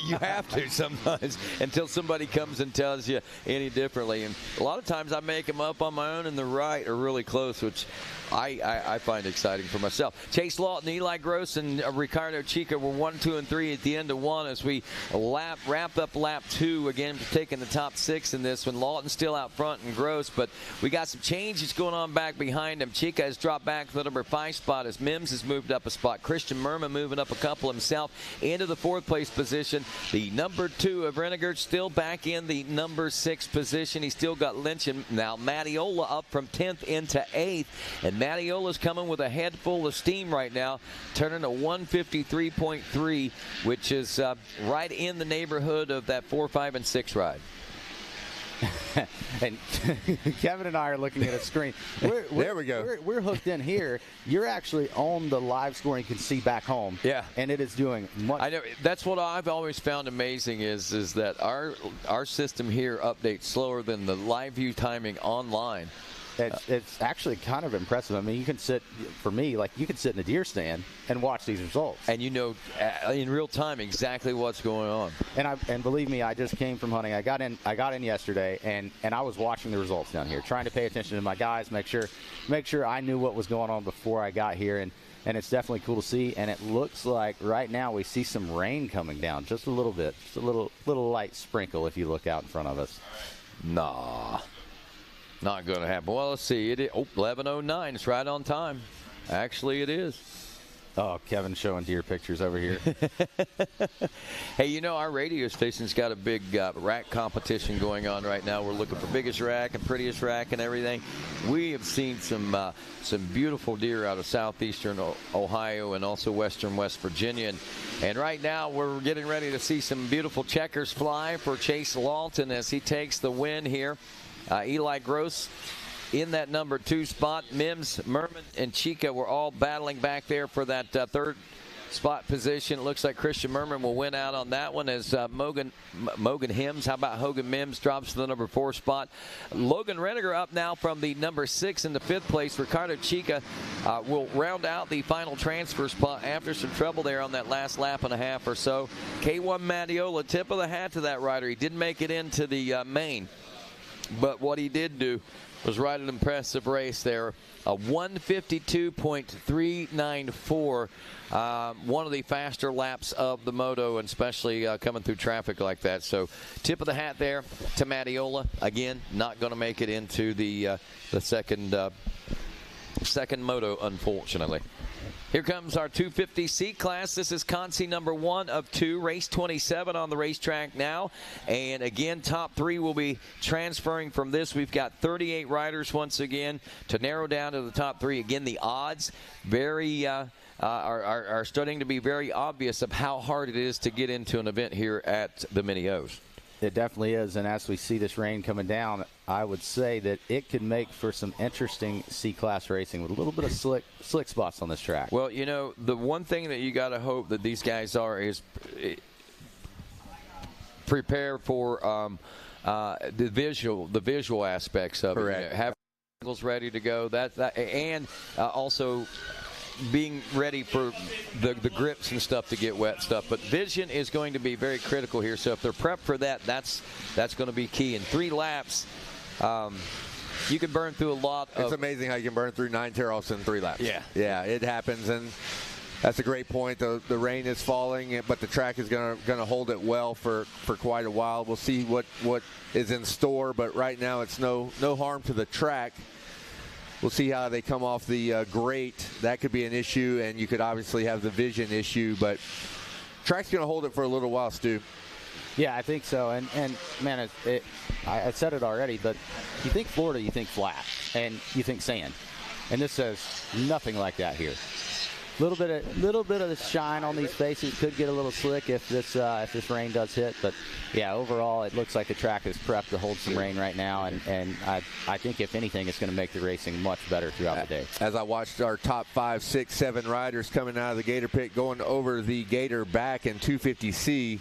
You have to sometimes until somebody comes and tells you any differently. And a lot of times I make them up on my own, and the right are really close, which I find exciting for myself. Chase Lawton, Eli Gross, and Ricardo Chica were 1, 2, and 3 at the end of 1 as we wrapped up lap 2 again, taking the top 6 in this one. Lawton still out front and Gross, but we got some changes going on back behind him. Chica has dropped back to the number 5 spot as Mims has moved up a spot. Christian Merman moving up a couple himself into the 4th place position. The number 2 of Renegert still back in the number 6 position. He's still got Lynch and now Mattiola up from 10th into 8th. And Mattiola's coming with a head full of steam right now, turning a 153.3, which is right in the neighborhood of that 4, 5, and 6 ride. And Kevin and I are looking at a screen. There we go. We're hooked in here. You're actually on the live score, and you can see back home. Yeah. And it is doing much. I know. That's what I've always found amazing is that our system here updates slower than the live view timing online. It's actually kind of impressive. I mean, you can sit, for me, like you can sit in a deer stand and watch these results. And you know in real time exactly what's going on. And believe me, I just came from hunting. I got in yesterday, and I was watching the results down here, trying to pay attention to my guys, make sure I knew what was going on before I got here. And it's definitely cool to see. And it looks like right now we see some rain coming down, just a little bit, just a little light sprinkle if you look out in front of us. Nah. Not going to happen. Well, let's see. 11:09. It's right on time. Actually, it is. Oh, Kevin's showing deer pictures over here. Hey, you know, our radio station's got a big rack competition going on right now. We're looking for biggest rack and prettiest rack and everything. We have seen some beautiful deer out of southeastern Ohio and also western West Virginia. And right now we're getting ready to see some beautiful checkers fly for Chase Lawton as he takes the win here. Eli Gross in that number 2 spot. Mims, Merman, and Chica were all battling back there for that 3rd spot position. It looks like Christian Merman will win out on that one as Mogan Hims. How about Hogan Mims drops to the number 4 spot. Logan Reniger up now from the number 6 in the 5th place. Ricardo Chica will round out the final transfer spot after some trouble there on that last lap and a half or so. K1 Mattiola, tip of the hat to that rider. He didn't make it into the main. But what he did do was ride an impressive race there. A 152.394. One of the faster laps of the moto, and especially coming through traffic like that. So tip of the hat there to Mattiola. Again, not going to make it into the second moto, unfortunately. Here comes our 250C class. This is Consi number 1 of 2, race 27 on the racetrack now. And again, top 3 will be transferring from this. We've got 38 riders once again to narrow down to the top 3. Again, the odds are starting to be very obvious of how hard it is to get into an event here at the Mini O's. It definitely is, and as we see this rain coming down, I would say that it could make for some interesting C-class racing with a little bit of slick spots on this track. Well, you know, the one thing that you got to hope that these guys is prepare for the visual aspects of Correct. it. You know, have angles ready to go, and also being ready for the grips and stuff to get wet stuff. But vision is going to be very critical here. So if they're prepped for that, that's going to be key. In 3 laps, you can burn through a lot of... It's amazing how you can burn through 9 tear-offs in 3 laps. Yeah. Yeah, it happens, and that's a great point. The rain is falling, but the track is going to hold it well for quite a while. We'll see what is in store, but right now it's no harm to the track. We'll see how they come off the grate. That could be an issue, and you could obviously have the vision issue, but track's going to hold it for a little while, Stu. Yeah, I think so. And man, I said it already, but you think Florida, you think flat, and you think sand. And this says nothing like that here. little bit of the shine on these faces. Could get a little slick if this rain does hit. But yeah, overall it looks like the track is prepped to hold some rain right now, and I think if anything, it's going to make the racing much better throughout the day. As I watched our top 5, 6, 7 riders coming out of the Gator pit going over the Gator back in 250C,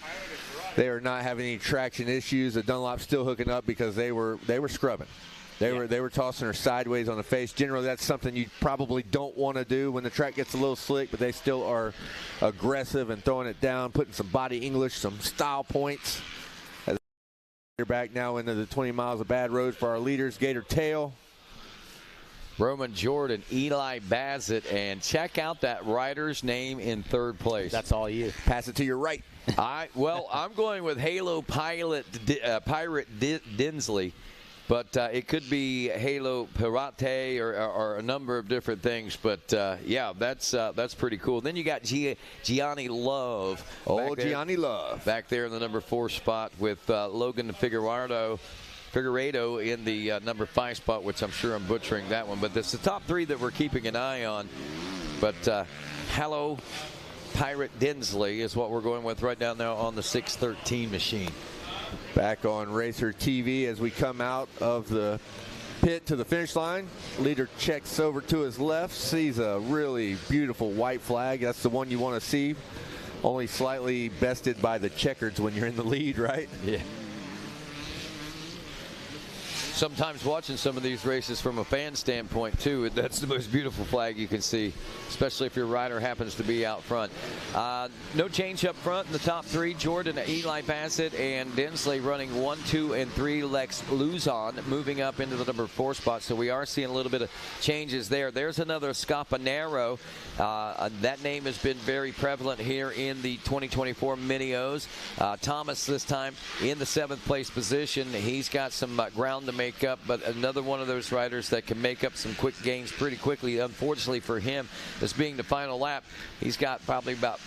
they are not having any traction issues. The Dunlop's still hooking up because they were scrubbing. They were tossing her sideways on the face. Generally, that's something you probably don't want to do when the track gets a little slick, but they still are aggressive and throwing it down, putting some body English, some style points. As we're back now into the 20 miles of bad road for our leaders, Gator Tail. Roman Jordan, Eli Bassett, and check out that rider's name in third place. That's all you. Pass it to your right. I'm going with Halo Pirate Dinsley. But it could be Halo Pirate or a number of different things. But, yeah, that's pretty cool. Then you got Gianni Love. Gianni Love. Back there in the number 4 spot with Logan Figueredo in the number 5 spot, which I'm sure I'm butchering that one. But it's the top 3 that we're keeping an eye on. But Halo Pirate Dinsley is what we're going with right down now on the 613 machine. Back on Racer TV as we come out of the pit to the finish line. Leader checks over to his left, sees a really beautiful white flag. That's the one you want to see. Only slightly bested by the checkers when you're in the lead, right? Yeah. Sometimes watching some of these races from a fan standpoint, too, that's the most beautiful flag you can see, especially if your rider happens to be out front. No change up front in the top 3. Jordan, Eli Bassett, and Dinsley running 1, 2, and 3. Lex Luzon moving up into the number 4 spot, so we are seeing a little bit of changes there. There's another Scapanero. That name has been very prevalent here in the 2024 Mini-O's. Thomas this time in the 7th place position. He's got some ground to make up, but another one of those riders that can make up some quick gains pretty quickly. Unfortunately for him, this being the final lap, he's got probably about,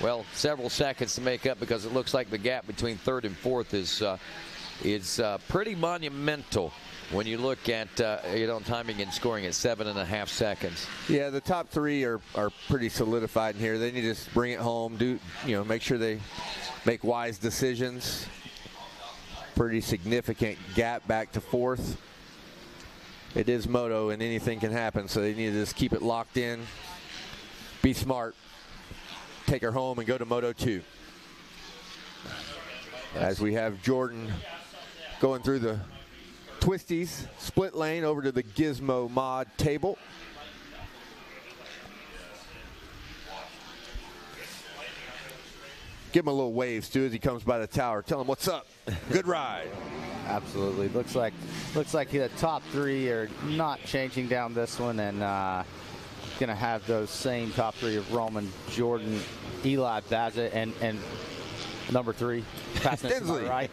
well, several seconds to make up, because it looks like the gap between 3rd and 4th is pretty monumental when you look at timing and scoring at 7.5 seconds. Yeah, the top 3 are pretty solidified in here. They need to just bring it home, make sure they make wise decisions. Pretty significant gap back to 4th. It is moto and anything can happen, so they need to just keep it locked in, be smart, take her home and go to Moto 2. As we have Jordan going through the twisties, split lane over to the Gizmo mod table. Give him a little wave, Stu, as he comes by the tower. Tell him what's up. Good ride. Absolutely. Looks like the top 3 are not changing down this one, and going to have those same top 3 of Roman, Jordan, Eli Bassett, and number 3. Dinsley. Right?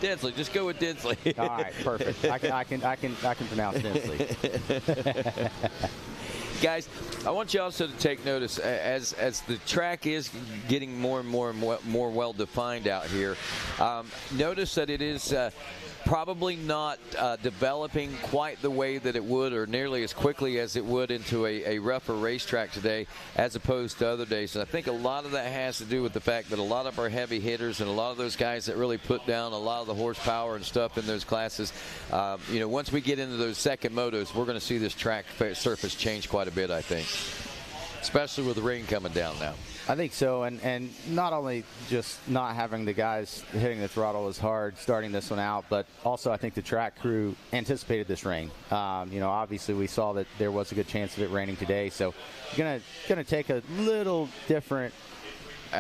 Dinsley. Just go with Dinsley. All right. Perfect. I can pronounce Dinsley. Guys, I want you also to take notice as the track is getting more and more well defined out here. Notice that it is probably not developing quite the way that it would, or nearly as quickly as it would, into a rougher racetrack today as opposed to other days. And I think a lot of that has to do with the fact that a lot of our heavy hitters and a lot of those guys that really put down a lot of the horsepower and stuff in those classes, once we get into those second motos, we're going to see this track surface change quite a bit, I think, especially with the rain coming down now. I think so, and not only just not having the guys hitting the throttle as hard starting this one out, but also I think the track crew anticipated this rain. Obviously we saw that there was a good chance of it raining today, so you're gonna take a little different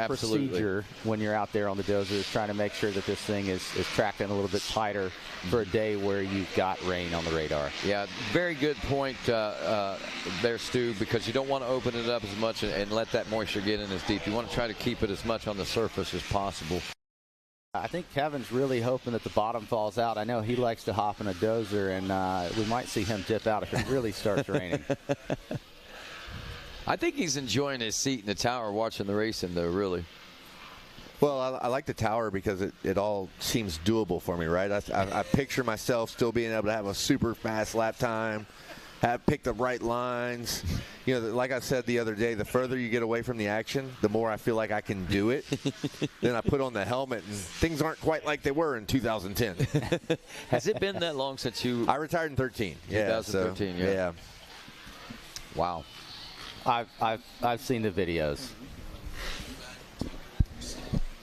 procedure when you're out there on the dozers, trying to make sure that this thing is tracking a little bit tighter for a day where you've got rain on the radar. Yeah, very good point there, Stu, because you don't want to open it up as much and let that moisture get in as deep. You want to try to keep it as much on the surface as possible. I think Kevin's really hoping that the bottom falls out. I know he likes to hop in a dozer, and we might see him dip out if it really starts raining. I think he's enjoying his seat in the tower watching the racing, though, really. Well, I like the tower because it all seems doable for me, right? I picture myself still being able to have a super fast lap time, have picked the right lines. You know, like I said the other day, the further you get away from the action, the more I feel like I can do it. Then I put on the helmet, and things aren't quite like they were in 2010. Has it been that long since you? I retired in 13. Yeah, 2013. So, yeah. Wow. I've seen the videos.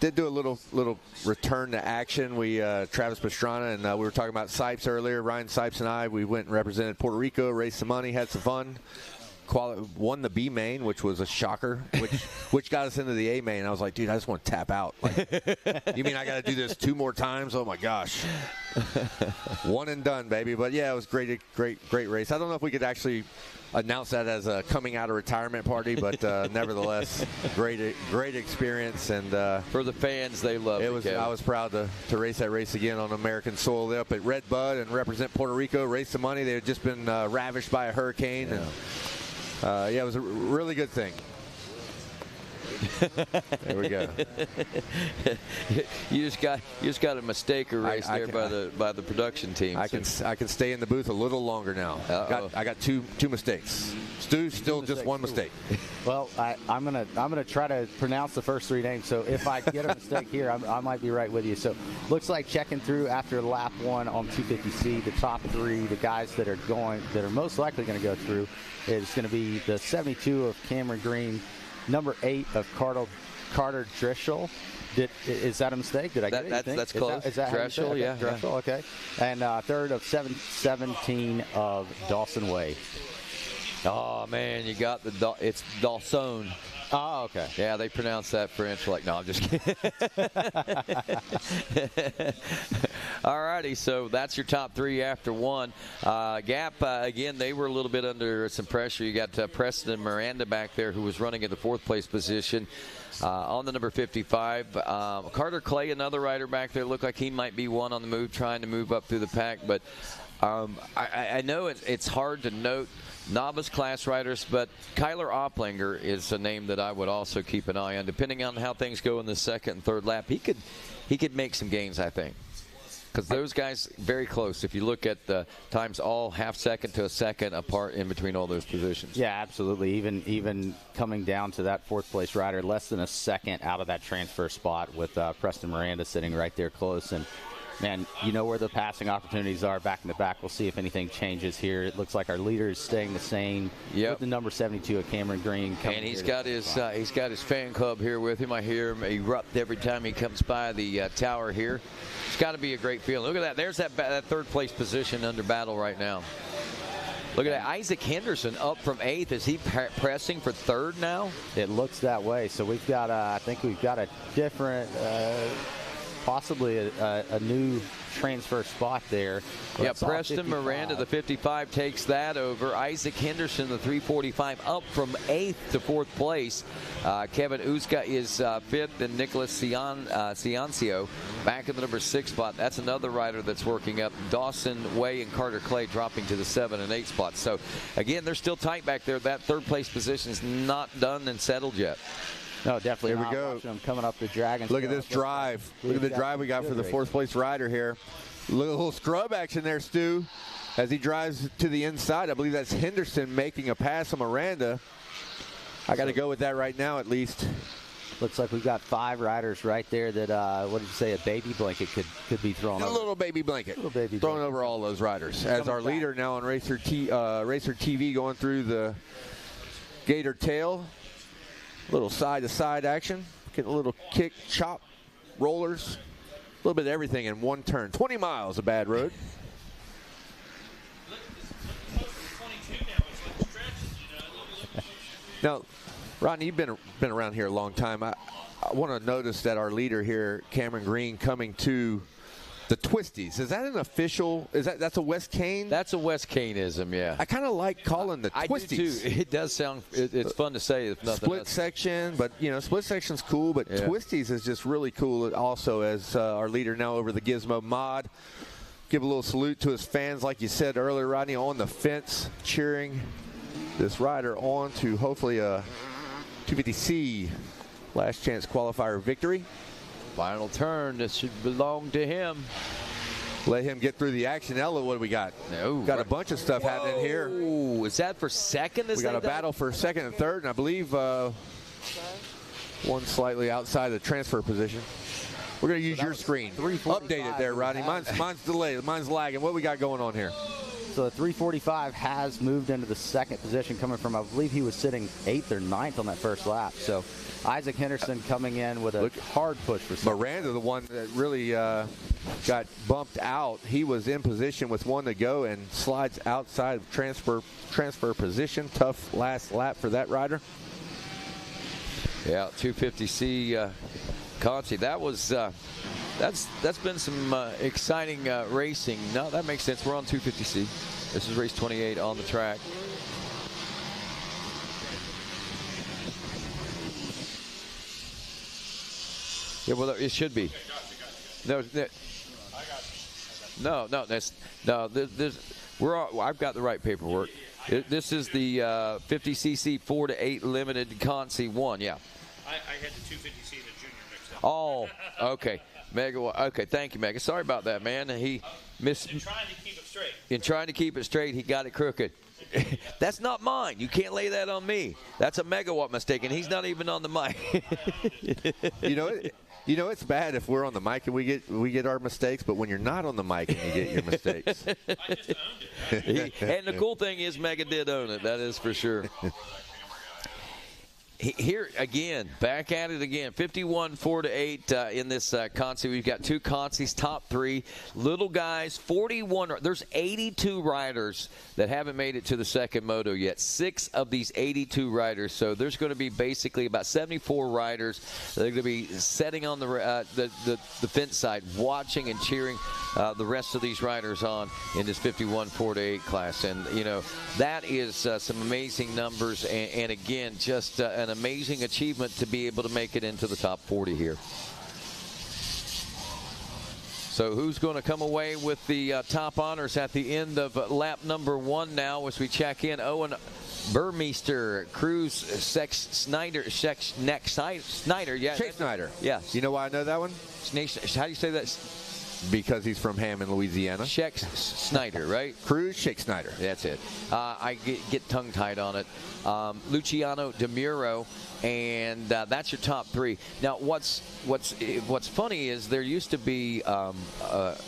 Did do a little return to action. We Travis Pastrana and we were talking about Sipes earlier. Ryan Sipes and I, we went and represented Puerto Rico, raised some money, had some fun. Won the B main, which was a shocker, which got us into the A main. I was like, dude, I just want to tap out. Like, you mean I got to do this 2 more times? Oh my gosh, one and done, baby. But yeah, it was great race. I don't know if we could actually announce that as a coming out of retirement party, but nevertheless, great experience. And for the fans, they love it. I was proud to race that race again on American soil up at Red Bud and represent Puerto Rico, raise some money. They had just been ravished by a hurricane. Yeah. And, it was a really good thing. There we go. You just got a mistake race there by the production team. I can stay in the booth a little longer now. I got two mistakes. Stu still just one mistake. Well, I'm gonna try to pronounce the first 3 names. So if I get a mistake here, I might be right with you. So looks like checking through after lap 1 on 250C, the top 3, the guys that are most likely going to go through is going to be the 72 of Cameron Green, number 8 of Carter Drischel. Is that a mistake? Did I get it? That's close. Is that Drischel, okay. yeah. Drischel, okay. And 3rd of 17 of Dawson Way. Oh man, you got it's Dawson. Oh, okay. Yeah, they pronounce that French like, no, I'm just kidding. All righty, so that's your top 3 after 1. Gap, again, they were a little bit under some pressure. You got Preston and Miranda back there who was running in the 4th place position. On the number 55, Carter Clay, another rider back there, looked like he might be one on the move, trying to move up through the pack. But I know it's hard to note novice class riders, but Kyler Opplinger is a name that I would also keep an eye on. Depending on how things go in the 2nd and 3rd lap, he could make some gains, I think. Because those guys very close. If you look at the times, all half second to a second apart in between all those positions. Yeah, absolutely. Even coming down to that 4th place rider, less than a second out of that transfer spot with Preston Miranda sitting right there close. And man, you know where the passing opportunities are back in the back. We'll see if anything changes here. It looks like our leader is staying the same. Yep. With the number 72 of Cameron Green. And he's got his fan club here with him. I hear him erupt every time he comes by the tower here. It's got to be a great feeling. Look at that. There's that 3rd place position under battle right now. Look at that. Isaac Henderson up from 8th. Is he pressing for 3rd now? It looks that way. So we've got, I think we've got a different, possibly a new transfer spot there. Yeah, Preston Miranda, the 55, takes that over. Isaac Henderson, the 345, up from 8th to 4th place. Kevin Uzka is 5th, and Nicholas Ciancio back in the number 6 spot. That's another rider that's working up. Dawson Way and Carter Clay dropping to the 7 and 8 spots. So, again, they're still tight back there. That 3rd place position is not done and settled yet. No, definitely. Here we go. Them coming up the Dragons. Look at this drive. Look at the drive we got for the 4th place rider here. Look at a little scrub action there, Stu, as he drives to the inside. I believe that's Henderson making a pass on Miranda. I got to go with that right now at least. Looks like we've got 5 riders right there that, what did you say, a baby blanket could be thrown over. A little baby blanket. Thrown over all those riders. As our leader now on Racer TV going through the Gator tail. Little side-to-side action. Getting a little kick, chop, rollers. A little bit of everything in one turn. 20 miles of bad road. Now, Rodney, you've been around here a long time. I want to notice that our leader here, Cameron Green, coming to the Twisties. Is that an official? That's a West Cane? That's a West Caneism, yeah. I kind of like calling the Twisties. I do too. It does sound. It's fun to say. If nothing split else. section, but split section's cool. But yeah. Twisties is just really cool. Also, as our leader now over the Gizmo mod, give a little salute to his fans, like you said earlier, Rodney, on the fence, cheering this rider on to hopefully a 250C last chance qualifier victory. Final turn. This should belong to him. let him get through the action. Ella, what do we got? Got a bunch of stuff happening here. Ooh, is that for second? We got a battle for second and third, and I believe one slightly outside the transfer position. We're going to use your screen. Update it there, Rodney. Mine's delayed. Mine's lagging. What we got going on here? So the 345 has moved into the second position, coming from, I believe he was sitting 8th or 9th on that first lap. So Isaac Henderson coming in with a hard push for second. Miranda, the one that really got bumped out. He was in position with one to go and slides outside of transfer position. Tough last lap for that rider. Yeah, 250C Conti. That was that's been some exciting racing. No, that makes sense. We're on 250C. This is race 28 on the track. Yeah, well, it should be. No, I've got the right paperwork. This is the 50cc 4 to 8 limited Conti 1. Yeah. I had the 250C and the junior mixed up. Oh, okay. Mega. Okay, thank you, Mega. Sorry about that, man. He missed. In trying to keep it straight. In trying to keep it straight, he got it crooked. That's not mine. You can't lay that on me. That's a megawatt mistake, and he's not even on the mic. You know it's bad if we're on the mic and we get our mistakes, but when you're not on the mic and you get your mistakes. I just owned it. And the cool thing is Mega did own it. That is for sure. Here again, back at it again. 51 4 to 8 in this Conti. We've got two Contis, top three. Little guys, 41. There's 82 riders that haven't made it to the second moto yet. 6 of these 82 riders. So there's going to be basically about 74 riders that are going to be sitting on the fence side, watching and cheering the rest of these riders on in this 51 4 to 8 class. And that is some amazing numbers. And again, just an amazing achievement to be able to make it into the top 40 here. So who's going to come away with the top honors at the end of lap number 1 now as we check in? Owen Burmeister, Cruz, Snyder, yeah. Chase Snyder. Yes. You know why I know that one? How do you say that? Because he's from Hammond, Louisiana. Sheck Snyder, right? Cruz, Shake Snyder. That's it. I get tongue-tied on it. Luciano DeMuro, and that's your top 3. Now, what's funny is there used to be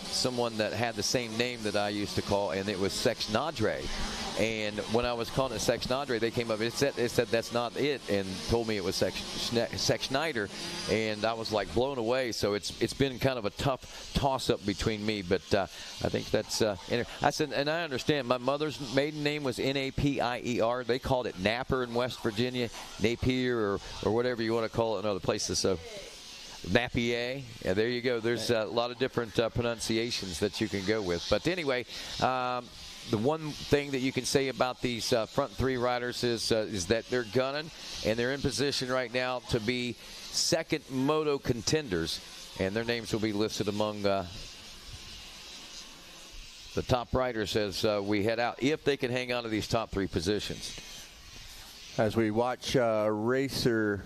someone that had the same name that I used to call, and it was Sex Nadre. And when I was calling it Sex Nadre, they came up. It said that's not it, and told me it was Sex Schneider, and I was like blown away. So it's been kind of a tough toss-up between me, but I think that's. I said, and I understand. My mother's maiden name was Napier. They called it Napper in West Virginia, Napier or whatever you want to call it in other places. So. Napier. Yeah, there you go. There's a lot of different pronunciations that you can go with. But anyway. The one thing that you can say about these front 3 riders is that they're gunning, and they're in position right now to be second moto contenders, and their names will be listed among the top riders as we head out, if they can hang on to these top 3 positions. As we watch Racer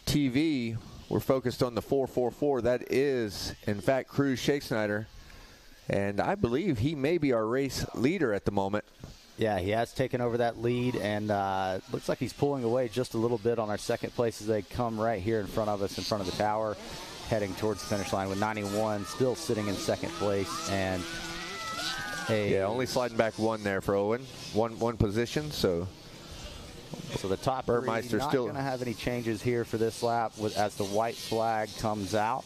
TV, we're focused on the 444. That is, in fact, Cruz Shake Snyder. And I believe he may be our race leader at the moment. Yeah, he has taken over that lead, and looks like he's pulling away just a little bit on our second place as they come right here in front of us, in front of the tower, heading towards the finish line with 91 still sitting in second place. And only sliding back 1 there for Owen, one position. So the top 3 not going to have any changes here for this lap as the white flag comes out.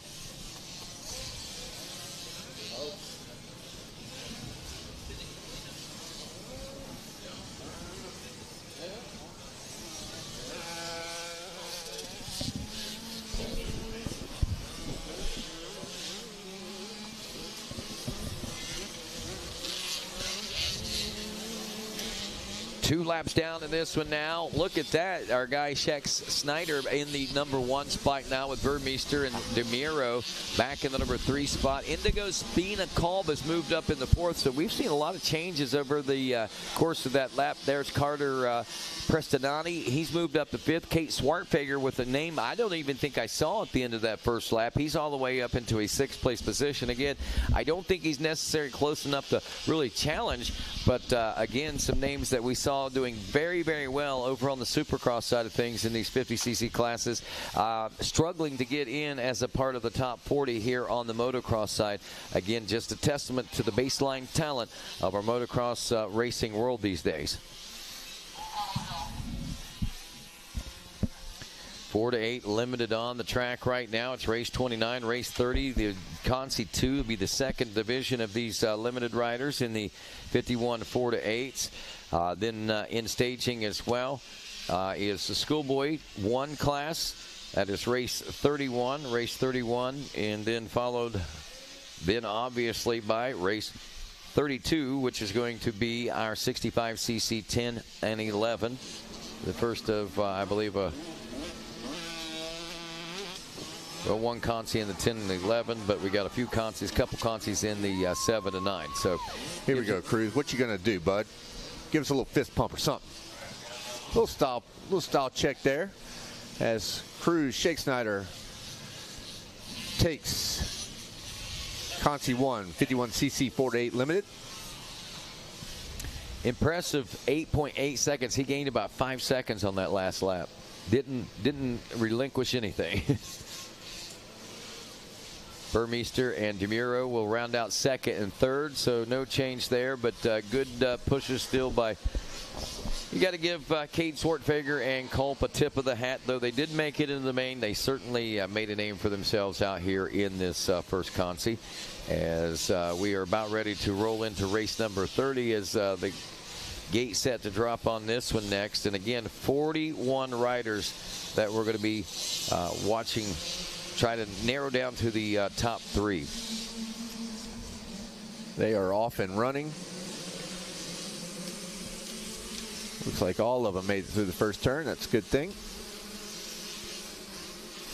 2 laps down in this one now. Look at that. Our guy Shex Snyder in the number 1 spot now with Burmeister and DeMiro back in the number 3 spot. Indigo Spina Kolb has moved up in the 4th, so we've seen a lot of changes over the course of that lap. There's Carter Prestonani. He's moved up to 5th. Kate Swartfager with a name I don't even think I saw at the end of that first lap. He's all the way up into a 6th place position. Again, I don't think he's necessarily close enough to really challenge, but again, some names that we saw doing very, very well over on the Supercross side of things in these 50cc classes, struggling to get in as a part of the top 40 here on the motocross side. Again, just a testament to the baseline talent of our motocross racing world these days. 4 to 8 limited on the track right now. It's race 29, race 30. The Consi 2 will be the second division of these limited riders in the 51 4 to 8s. Then in staging as well is the Schoolboy 1 class. That is race 31, and then followed then obviously by race 32, which is going to be our 65cc 10 and 11. The first of, I believe, one Consi in the 10 and 11, but we got a few Consis, couple Consis in the 7 and 9. So here we go, Cruz. What you gonna do, bud? Give us a little fist pump or something. Little style check there, as Cruz Shakesnyder takes Consi 1, 51cc 4 to 8 limited. Impressive 8.8 seconds. He gained about 5 seconds on that last lap. Didn't relinquish anything. Burmeister and DeMuro will round out 2nd and 3rd, so no change there, but good pushes still by. You got to give Kate Swartfager and Culp a tip of the hat, though they did make it into the main. They certainly made a name for themselves out here in this first Consi, as we are about ready to roll into race number 30 as the gate set to drop on this one next. And again, 41 riders that we're going to be watching, try to narrow down to the top 3. They are off and running. Looks like all of them made it through the first turn. That's a good thing.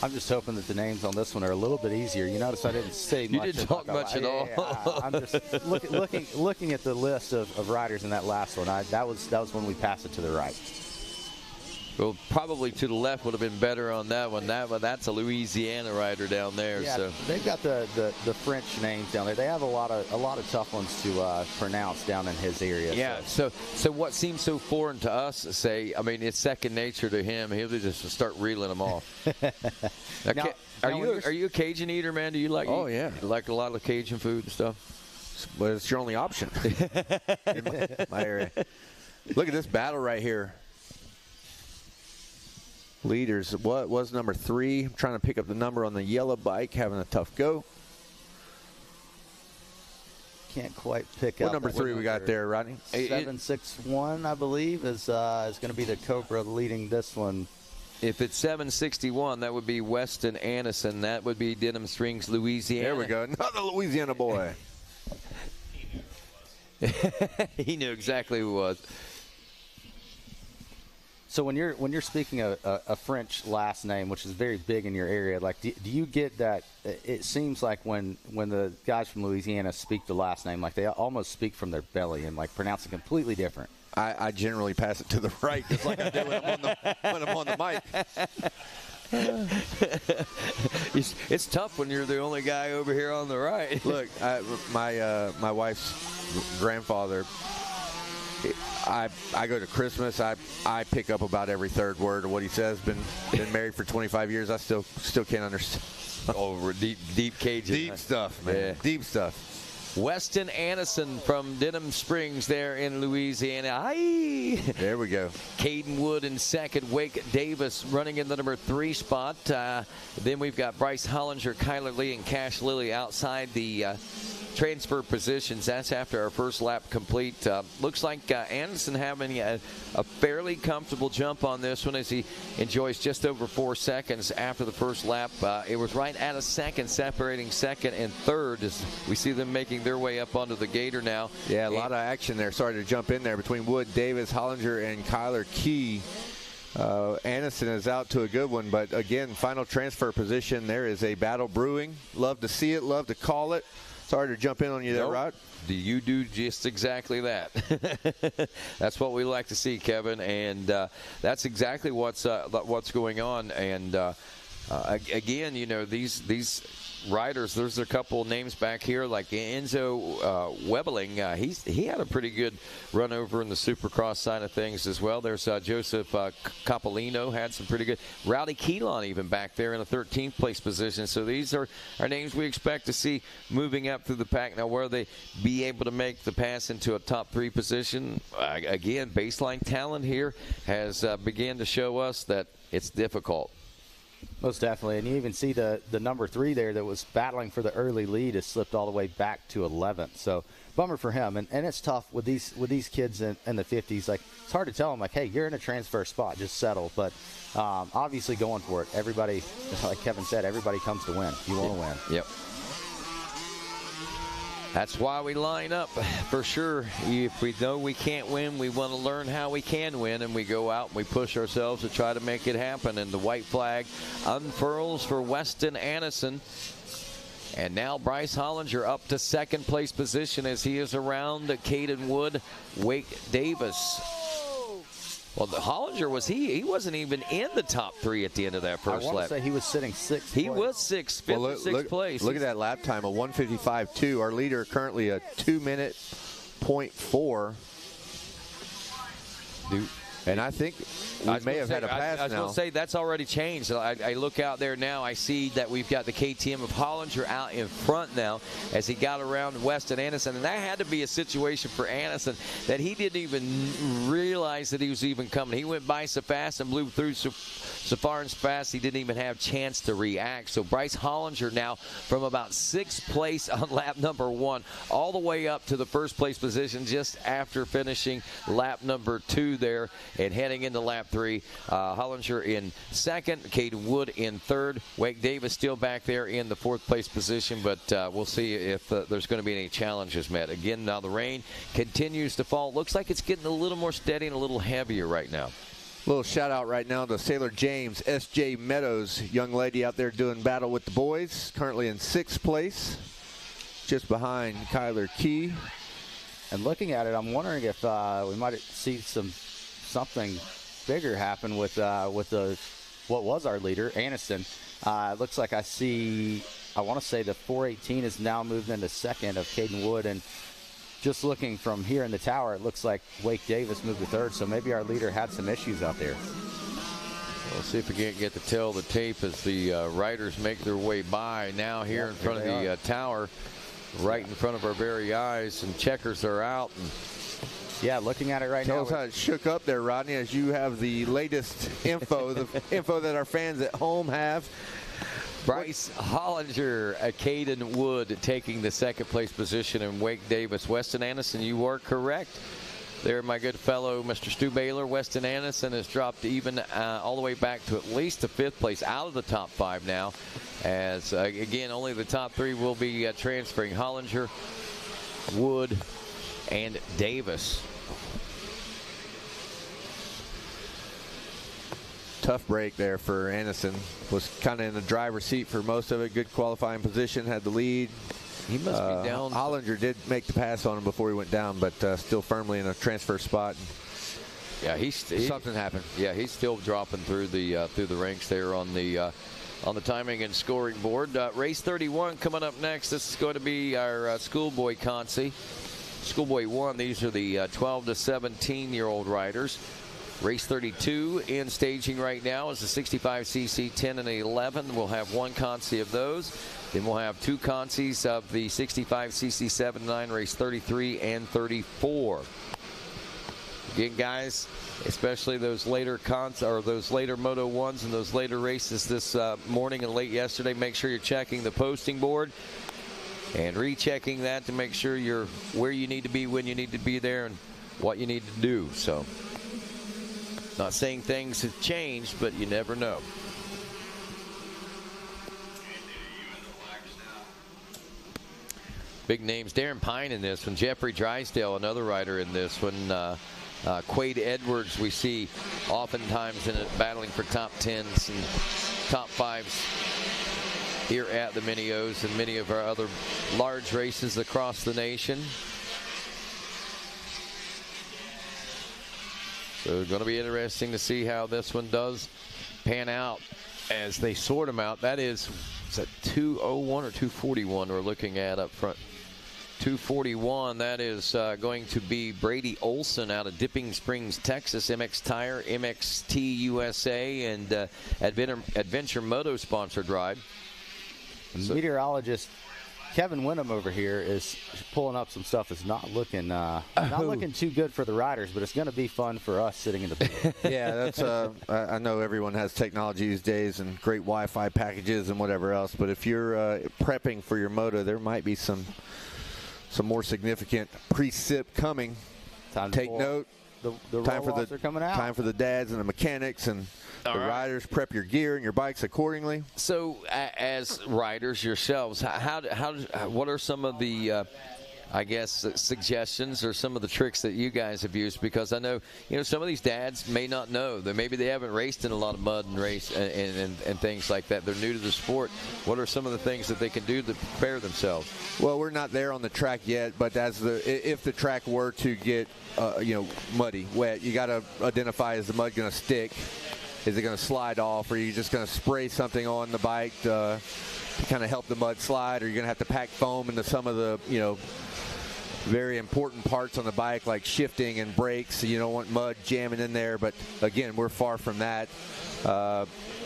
I'm just hoping that the names on this one are a little bit easier. You notice I didn't say much. You didn't talk much at all. Yeah, I'm just looking at the list of riders in that last one. That was when we passed it to the right. Well, probably to the left would have been better on that one. That's a Louisiana rider down there. Yeah, so they've got the French names down there. They have a lot of tough ones to pronounce down in his area. Yeah. So what seems so foreign to us, say, I mean, it's second nature to him. He'll just start reeling them off. Now, are you a Cajun eater, man? Do you like? Oh yeah, you like a lot of Cajun food and stuff. But it's your only option in my area. Look at this battle right here. Leaders, what was number 3? I'm trying to pick up the number on the yellow bike, having a tough go. Can't quite pick what up. What number 3 we got there, Rodney? 761, I believe, is going to be the Cobra leading this one. If it's 761, that would be Weston Anderson. That would be Denham Springs, Louisiana. There we go. Another Louisiana boy. He knew exactly who it was. So when you're speaking a French last name, which is very big in your area, like do you get that? It seems like when the guys from Louisiana speak the last name, like they almost speak from their belly and like pronounce it completely different. I generally pass it to the right, just like I do when I'm on the mic. It's tough when you're the only guy over here on the right. Look, my wife's grandfather. I go to Christmas. I pick up about every third word of what he says. Been married for 25 years. I still can't understand. Oh, deep Cajun. Deep stuff, man. Yeah. Deep stuff. Weston Anderson from Denham Springs there in Louisiana. Aye. There we go. Caden Wood in second. Wake Davis running in the number 3 spot. Then we've got Bryce Hollinger, Kyler Lee, and Cash Lilly outside the transfer positions. That's after our first lap complete. Looks like Anderson having a fairly comfortable jump on this one as he enjoys just over 4 seconds after the first lap. It was right at a second separating second and third as we see them making their way up onto the gator now. Yeah, a lot of action there. Sorry to jump in there between Wood, Davis, Hollinger, and Kyler Key. Anderson is out to a good one, but again, final transfer position. There is a battle brewing. Love to see it, love to call it. Sorry to jump in on you there, Rod. Do you do just exactly that? That's what we like to see, Kevin, and that's exactly what's going on. And again, you know, these riders, there's a couple names back here like Enzo Webeling. He had a pretty good run over in the Supercross side of things as well. There's Joseph Capolino had some pretty good. Rowdy Keelan even back there in a 13th place position. So these are names we expect to see moving up through the pack. Now, where they be able to make the pass into a top 3 position, again, baseline talent here has began to show us that it's difficult. Most definitely, and you even see the number 3 there that was battling for the early lead has slipped all the way back to 11th. So bummer for him, and it's tough with these kids in the 50s. Like, it's hard to tell them, like, hey, you're in a transfer spot, just settle. But obviously going for it. Everybody, like Kevin said, everybody comes to win. You want to win. Yep. That's why we line up, for sure. If we know we can't win, we want to learn how we can win, and we go out and we push ourselves to try to make it happen. And the white flag unfurls for Weston Anderson. And now Bryce Hollinger up to 2nd place position as he is around Caden Wood, Wake Davis. Well, the Hollinger he wasn't even in the top 3 at the end of that first lap. I want to say he was sitting 6th. He was 6th, 5th or 6th place. Look at that lap time, a 1:55.2. Our leader currently a 2:04. And I think we may have had a pass now. I was going to say that's already changed. I look out there now. I see that we've got the KTM of Hollinger out in front now as he got around Weston Anderson. And that had to be a situation for Anderson that he didn't even realize that he was even coming. He went by so fast and blew through so far and fast he didn't even have a chance to react. So Bryce Hollinger now from about 6th place on lap number 1 all the way up to the 1st place position just after finishing lap number 2 there. And heading into lap 3, Hollinger in 2nd, Caden Wood in 3rd, Wake Davis still back there in the 4th place position, but we'll see if there's going to be any challenges met. Again, now the rain continues to fall. Looks like it's getting a little more steady and a little heavier right now. Little shout out right now to Sailor James, S.J. Meadows, young lady out there doing battle with the boys, currently in 6th place, just behind Kyler Key. And looking at it, I'm wondering if we might see something bigger happen with what was our leader, Anderson. It looks like I want to say the 418 is now moved into 2nd of Caden Wood, and just looking from here in the tower, it looks like Wake Davis moved to 3rd, so maybe our leader had some issues out there. We'll see if we can't get to tell the tape as the riders make their way by now here in front of the tower, right in front of our very eyes, and checkers are out. And yeah, looking at it right now. Tell us how it shook up there, Rodney, as you have the latest info, the info that our fans at home have. Bryce Hollinger, Caden Wood taking the 2nd place position, and Wake Davis. Weston Anderson, you are correct. There, my good fellow, Mr. Stu Baylor. Weston Anderson has dropped even all the way back to at least the 5th place, out of the top 5 now. As, again, only the top 3 will be transferring. Hollinger, Wood, and Davis. Tough break there for Anderson. Was kind of in the driver's seat for most of it. Good qualifying position, had the lead. He must be down. Hollinger did make the pass on him before he went down, but still firmly in a transfer spot. Yeah, something happened. Yeah, he's still dropping through the ranks there on the timing and scoring board. Race 31 coming up next. This is going to be our Schoolboy Consi. Schoolboy 1. These are the 12 to 17-year-old riders. Race 32 in staging right now is the 65cc 10 and 11. We'll have 1 Consi of those. Then we'll have 2 Consis of the 65cc 7 and 9, race 33 and 34. Again, guys, especially those later those later Moto 1s and those later races this morning and late yesterday, make sure you're checking the posting board. and rechecking that to make sure you're where you need to be, when you need to be there, and what you need to do. So, not saying things have changed, but you never know. Big names. Darren Pine in this one. Jeffrey Drysdale, another rider in this one. Quade Edwards, we see oftentimes in it battling for top 10s and top 5s here at the Mini-O's and many of our other large races across the nation. So it's going to be interesting to see how this one does pan out as they sort them out. That is that 201 or 241 we're looking at up front? 241, that is going to be Brady Olson out of Dipping Springs, Texas. MX Tire, MXT USA, and Adventure Moto sponsored ride. So, meteorologist Kevin Wyndham over here is pulling up some stuff that's not looking too good for the riders, but it's going to be fun for us sitting in the booth. Yeah, that's I know everyone has technology these days and great Wi-Fi packages and whatever else, but if you're prepping for your moto, there might be some more significant pre-sip coming. Take note. The roll-offs are coming out. Time for the dads and the mechanics and the riders. Prep your gear and your bikes accordingly. So, as riders yourselves, what are some of the I guess, suggestions or some of the tricks that you guys have used? Because I know, some of these dads may not know that maybe they haven't raced in a lot of mud and race and things like that. They're new to the sport. What are some of the things that they can do to prepare themselves? Well, we're not there on the track yet, but if the track were to get muddy, wet, you got to identify, is the mud going to stick? Is it going to slide off? Or are you just going to spray something on the bike to kind of help the mud slide? Or are you going to have to pack foam into some of the very important parts on the bike, like shifting and brakes? You don't want mud jamming in there, but again, we're far from that.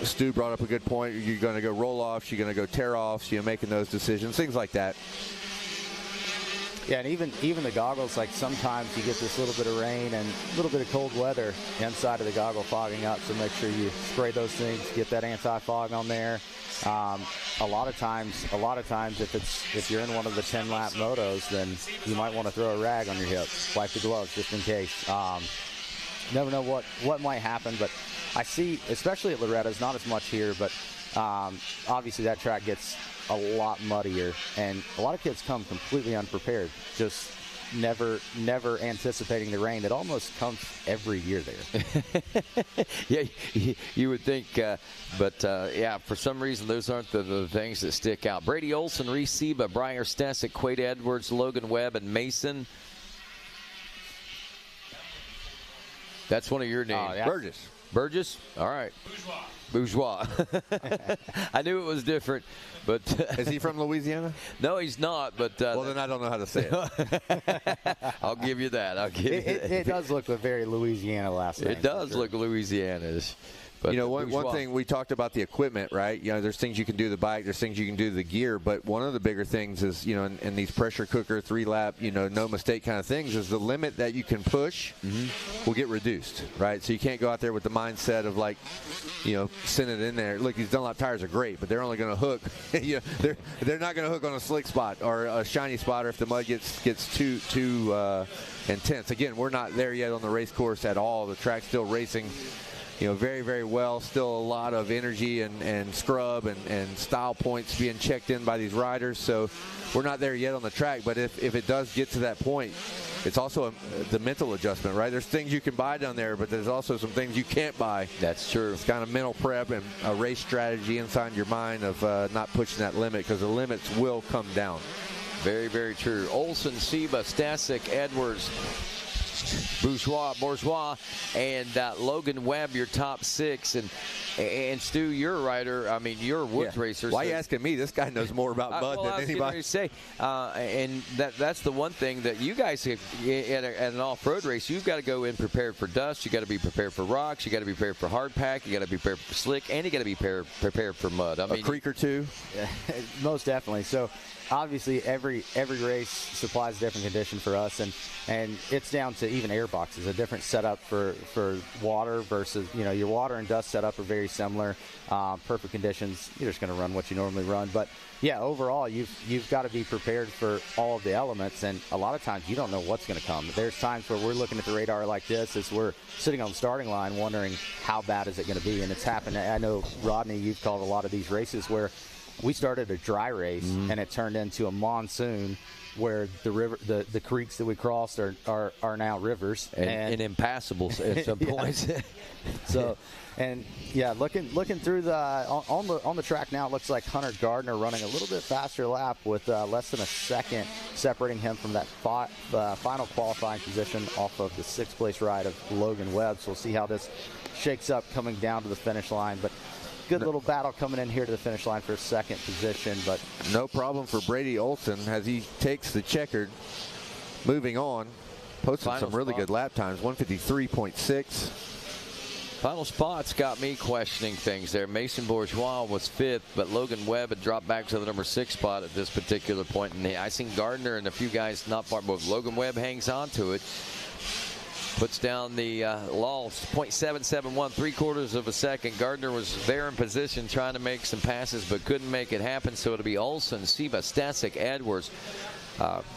Stu brought up a good point. You're going to go roll-offs, you're going to go tear-offs, making those decisions, things like that. Yeah, and even the goggles, like sometimes you get this little bit of rain and a little bit of cold weather inside of the goggle fogging up, so make sure you spray those things, get that anti-fog on there. A lot of times, if you're in one of the 10-lap motos, then you might want to throw a rag on your hip, wipe the gloves just in case. Never know what might happen, but I see, especially at Loretta's, not as much here, but obviously that track gets a lot muddier, and a lot of kids come completely unprepared, just never anticipating the rain that almost comes every year there. Yeah, you would think, but yeah, for some reason those aren't the things that stick out. Brady Olson, Reese Seba, Briar Stasic, Quade Edwards, Logan Webb, and Mason. That's one of your names. Burgess? All right. Bourgeois. I knew it was different, but is he from Louisiana? No, he's not. But well, then I don't know how to say it. I'll give you that. It does look a very Louisiana last name. It does look Louisiana-ish. But one thing we talked about the equipment, right? There's things you can do to the bike, there's things you can do to the gear, but one of the bigger things is, in these pressure cooker, 3-lap, no mistake kind of things, is the limit that you can push will get reduced, right? So you can't go out there with the mindset of send it in there. Look, these Dunlop tires are great, but they're only going to hook. They're not going to hook on a slick spot or a shiny spot, or if the mud gets too intense. Again, we're not there yet on the race course at all. The track's still racing very, very well. Still a lot of energy and scrub and style points being checked in by these riders. So we're not there yet on the track. But if it does get to that point, it's also the mental adjustment, right? There's things you can buy down there, but there's also some things you can't buy. That's true. It's kind of mental prep and a race strategy inside your mind of not pushing that limit, because the limits will come down. Very, very true. Olson, Seba, Stasic, Edwards, Bourgeois, and Logan Webb, your top 6. And Stu, you're a rider. I mean, you're a woods racer. Why are you asking me? This guy knows more about mud than anybody. To say, and that's the one thing that you guys have, at an off-road race, you've got to go in prepared for dust. You got to be prepared for rocks. You got to be prepared for hard pack. You got to be prepared for slick, and you got to be prepared for mud. I mean, a creek or two. Yeah, most definitely. So obviously every race supplies a different condition for us, and it's down to even air boxes. A different setup for water versus your water and dust setup are very very similar. Perfect conditions. You're just going to run what you normally run. But, yeah, overall, you've got to be prepared for all of the elements, and a lot of times you don't know what's going to come. There's times where we're looking at the radar like this as we're sitting on the starting line wondering how bad is it going to be, and it's happened. I know, Rodney, you've called a lot of these races where we started a dry race, and it turned into a monsoon where the creeks that we crossed are now rivers and impassable at some points. So, and yeah, looking through on the track now, it looks like Hunter Gardner running a little bit faster lap with less than a second separating him from that final qualifying position off of the 6th place ride of Logan Webb. So we'll see how this shakes up coming down to the finish line, but. Good little battle coming in here to the finish line for 2nd position, but no problem for Brady Olson as he takes the checkered. Moving on, posted some really good lap times, 153.6. Final spots got me questioning things there. Mason Bourgeois was 5th, but Logan Webb had dropped back to the number 6 spot at this particular point. And I seen Gardner and a few guys not far, but Logan Webb hangs on to it. Puts down the loss, 0.771, 3/4 of a second. Gardner was there in position trying to make some passes, but couldn't make it happen. So it'll be Olson, Siva, Stasek, Edwards,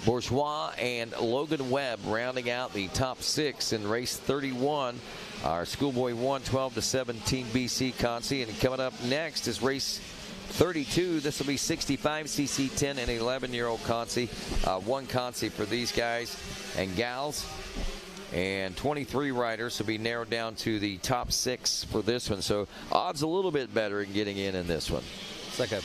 Bourgeois, and Logan Webb rounding out the top 6 in race 31. Our Schoolboy won 12-17 BC Concy, and coming up next is race 32. This will be 65cc 10 and 11-year-old Concy. One Concy for these guys and gals. And 23 riders will be narrowed down to the top 6 for this one. So odds a little bit better in getting in this one. It's like a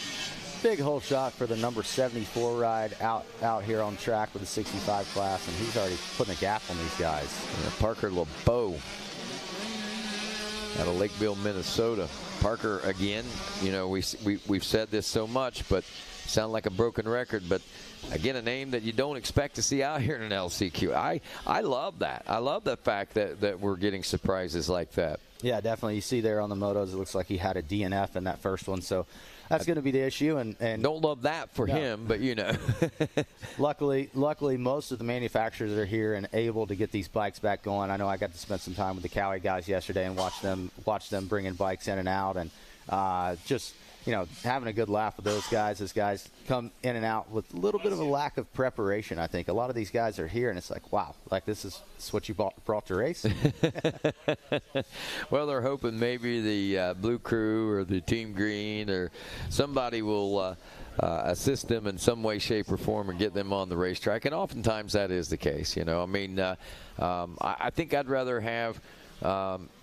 big hole shot for the number 74 ride out here on track with the 65 class, and he's already putting a gap on these guys. Yeah, Parker LeBeau out of Lakeville, Minnesota. Parker, again, you know, we've said this so much, but sound like a broken record, but again, a name that you don't expect to see out here in an LCQ. I love that. I love the fact that we're getting surprises like that. Yeah, definitely. You see there on the motos, it looks like he had a DNF in that first one, so that's going to be the issue. And don't love that for him, but you know. luckily, most of the manufacturers are here and able to get these bikes back going. I know I got to spend some time with the Cowie guys yesterday and watch them bringing bikes in and out, and just, you know, having a good laugh with those guys as guys come in and out with a little bit of a lack of preparation. I think a lot of these guys are here, and it's like, wow, like this is what you brought to race. Well, they're hoping maybe the Blue Crew or the Team Green or somebody will assist them in some way, shape, or form and get them on the racetrack. And oftentimes that is the case. You know, I mean, I think I'd rather have,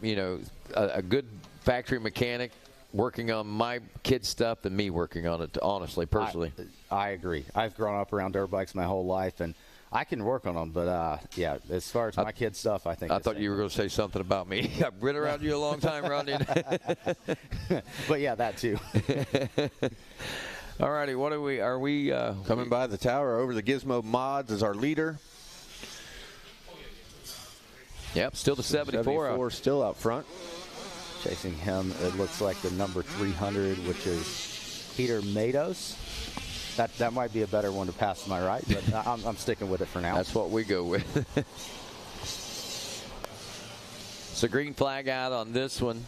you know, a good factory mechanic working on my kids' stuff than me working on it, honestly, personally. I agree. I've grown up around dirt bikes my whole life, and I can work on them, but yeah, as far as my kids' stuff, I think. I thought you were going to say something about me. I've been around you a long time, Rodney. But yeah, that too. All righty, what are we coming by the tower over the Gizmo Mods as our leader. Yep, still the 74 still out front. Chasing him, it looks like the number 300, which is Peter Matos. That might be a better one to pass to my right, but I'm sticking with it for now. That's what we go with. So green flag out on this one.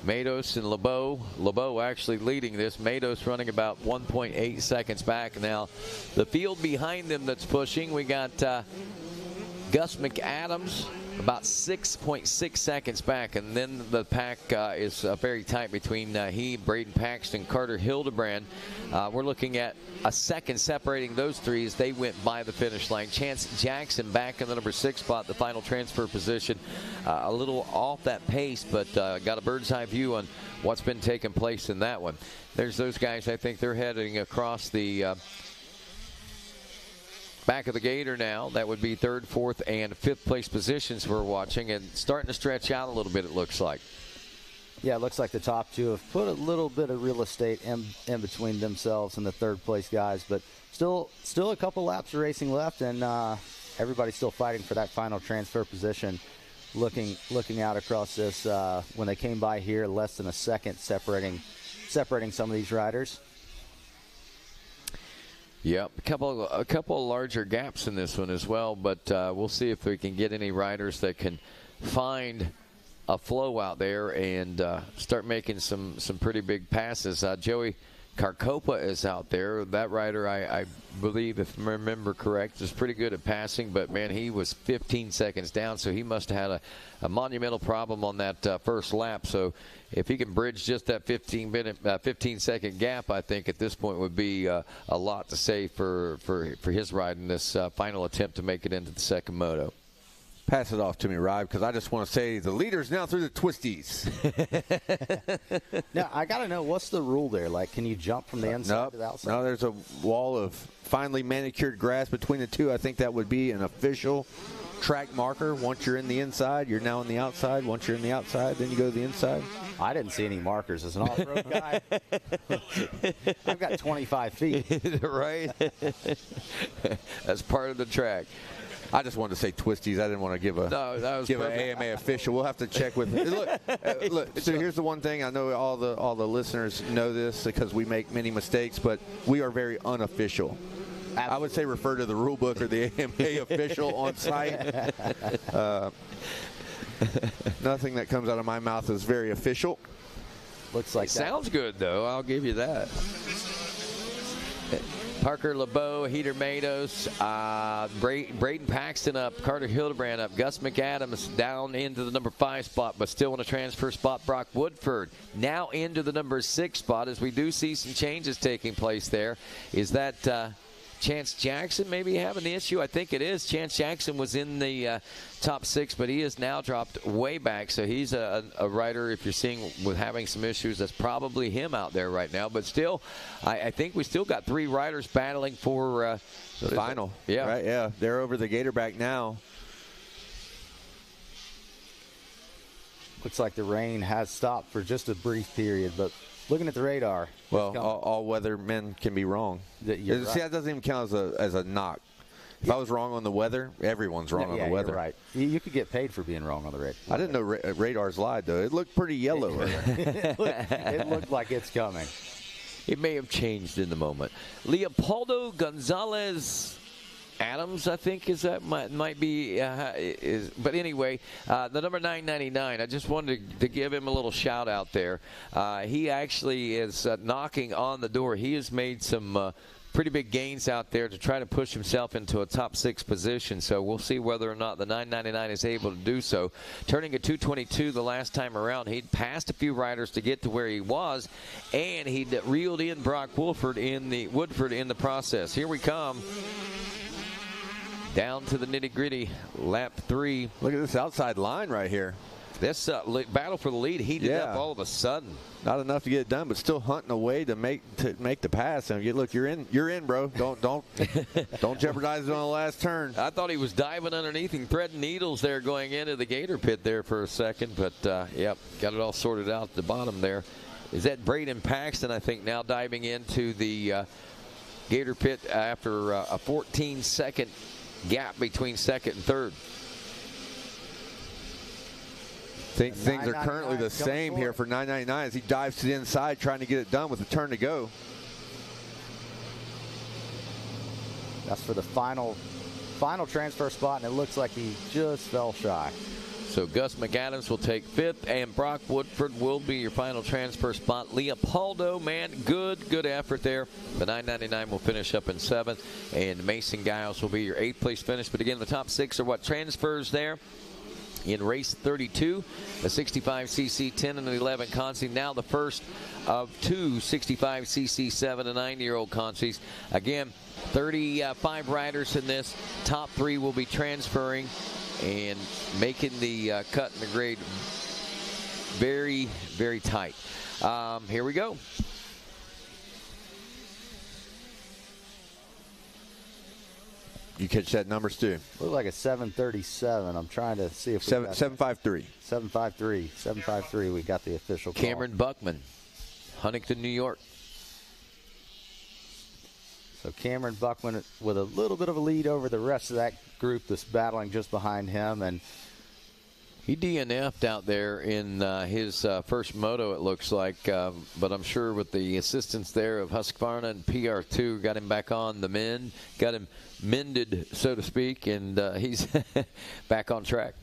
Matos and LeBeau. LeBeau actually leading this. Matos running about 1.8 seconds back. Now, the field behind them that's pushing, we got Gus McAdams about 6.6 seconds back, and then the pack is very tight between he, Braden Paxton, Carter Hildebrand. We're looking at a second separating those three as they went by the finish line. Chance Jackson back in the number 6 spot, the final transfer position. A little off that pace, but got a bird's eye view on what's been taking place in that one. There's those guys. I think they're heading across the back of the gator now. That would be 3rd, 4th, and 5th place positions we're watching, and starting to stretch out a little bit, it looks like. Yeah, it looks like the top two have put a little bit of real estate in between themselves and the 3rd place guys, but still a couple laps of racing left, and everybody's still fighting for that final transfer position. Looking out across this, when they came by here, less than a second separating some of these riders. Yep, a couple of larger gaps in this one as well, but we'll see if we can get any riders that can find a flow out there and start making some pretty big passes. Joey Carcopa is out there. That rider, I believe, if I remember correct, is pretty good at passing, but, man, he was 15 seconds down, so he must have had a monumental problem on that first lap. So if he can bridge just that 15-second gap, I think at this point would be a lot to say for his ride in this final attempt to make it into the second moto. Pass it off to me, Rob, because I just want to say the leader's now through the twisties. Now, I got to know, what's the rule there? Like, can you jump from the inside to the outside? No, there's a wall of finely manicured grass between the two. I think that would be an official track marker. Once you're in the inside, you're now on the outside. Once you're in the outside, then you go to the inside. I didn't see any markers as an off-road guy. I've got 25 feet. Right? That's part of the track. I just wanted to say twisties. I didn't want to give an AMA official. We'll have to check with. Look. So here's the one thing. I know all the listeners know this because we make many mistakes, but we are very unofficial. I would say refer to the rule book or the AMA official on site. Nothing that comes out of my mouth is very official. Looks like sounds good though. I'll give you that. Parker LeBeau, Heater Matos, Braden Paxton up, Carter Hildebrand up, Gus McAdams down into the number 5 spot, but still in a transfer spot. Brock Woodford now into the number 6 spot as we do see some changes taking place there. Is that Chance Jackson maybe having the issue? I think it is. Chance Jackson was in the top 6, but he has now dropped way back. So he's a rider, if you're seeing with having some issues, that's probably him out there right now. But still, I think we still got 3 riders battling for the final. Yeah. Right, yeah. They're over the Gatorback now. Looks like the rain has stopped for just a brief period, but looking at the radar. Well, all weather men can be wrong. See, that doesn't even count as a knock. If I was wrong on the weather, everyone's wrong on the weather. You're right. You could get paid for being wrong on the radar. I didn't know radars lied, though. It looked pretty yellow. It looked like it's coming. It may have changed in the moment. Leopoldo Gonzalez Adams, I think, is that might be. But anyway, the number 999. I just wanted to give him a little shout out there. He actually is knocking on the door. He has made some pretty big gains out there to try to push himself into a top 6 position. So we'll see whether or not the 999 is able to do so. Turning a 222 the last time around, he'd passed a few riders to get to where he was, and he'd reeled in Brock Woodford in the process. Here we come. Down to the nitty-gritty, lap 3. Look at this outside line right here. This battle for the lead heated up all of a sudden. Not enough to get it done, but still hunting a way to make the pass. And look, you're in, bro. Don't jeopardize it on the last turn. I thought he was diving underneath and threading needles there going into the Gator pit there for a second, but yep, got it all sorted out at the bottom there. Is that Braden Paxton? I think now diving into the Gator pit after a 14-second gap between second and third. Things are currently the same here for 999 as he dives to the inside trying to get it done with a turn to go. That's for the final transfer spot, and it looks like he just fell shy. So Gus McAdams will take 5th, and Brock Woodford will be your final transfer spot. Leopoldo, man, good effort there. The 999 will finish up in 7th, and Mason Giles will be your 8th place finish. But again, the top 6 are what transfers there. In race 32, a 65cc 10 and 11 Consi. Now the first of 2 65cc 7 and 9-year-old Consis. Again, 35 riders in this. Top 3 will be transferring and making the cut in the grade very, very tight. Here we go. You catch that number, Stu? Look like a 737. I'm trying to see if we got 753. 753. 753. We got the official call. Cameron Buckman, Huntington, New York. So Cameron Buckman with a little bit of a lead over the rest of that group that's battling just behind him. And he DNF'd out there in his first moto, it looks like. But I'm sure with the assistance there of Husqvarna and PR2, got him back on the mend, got him mended, so to speak, and he's back on track.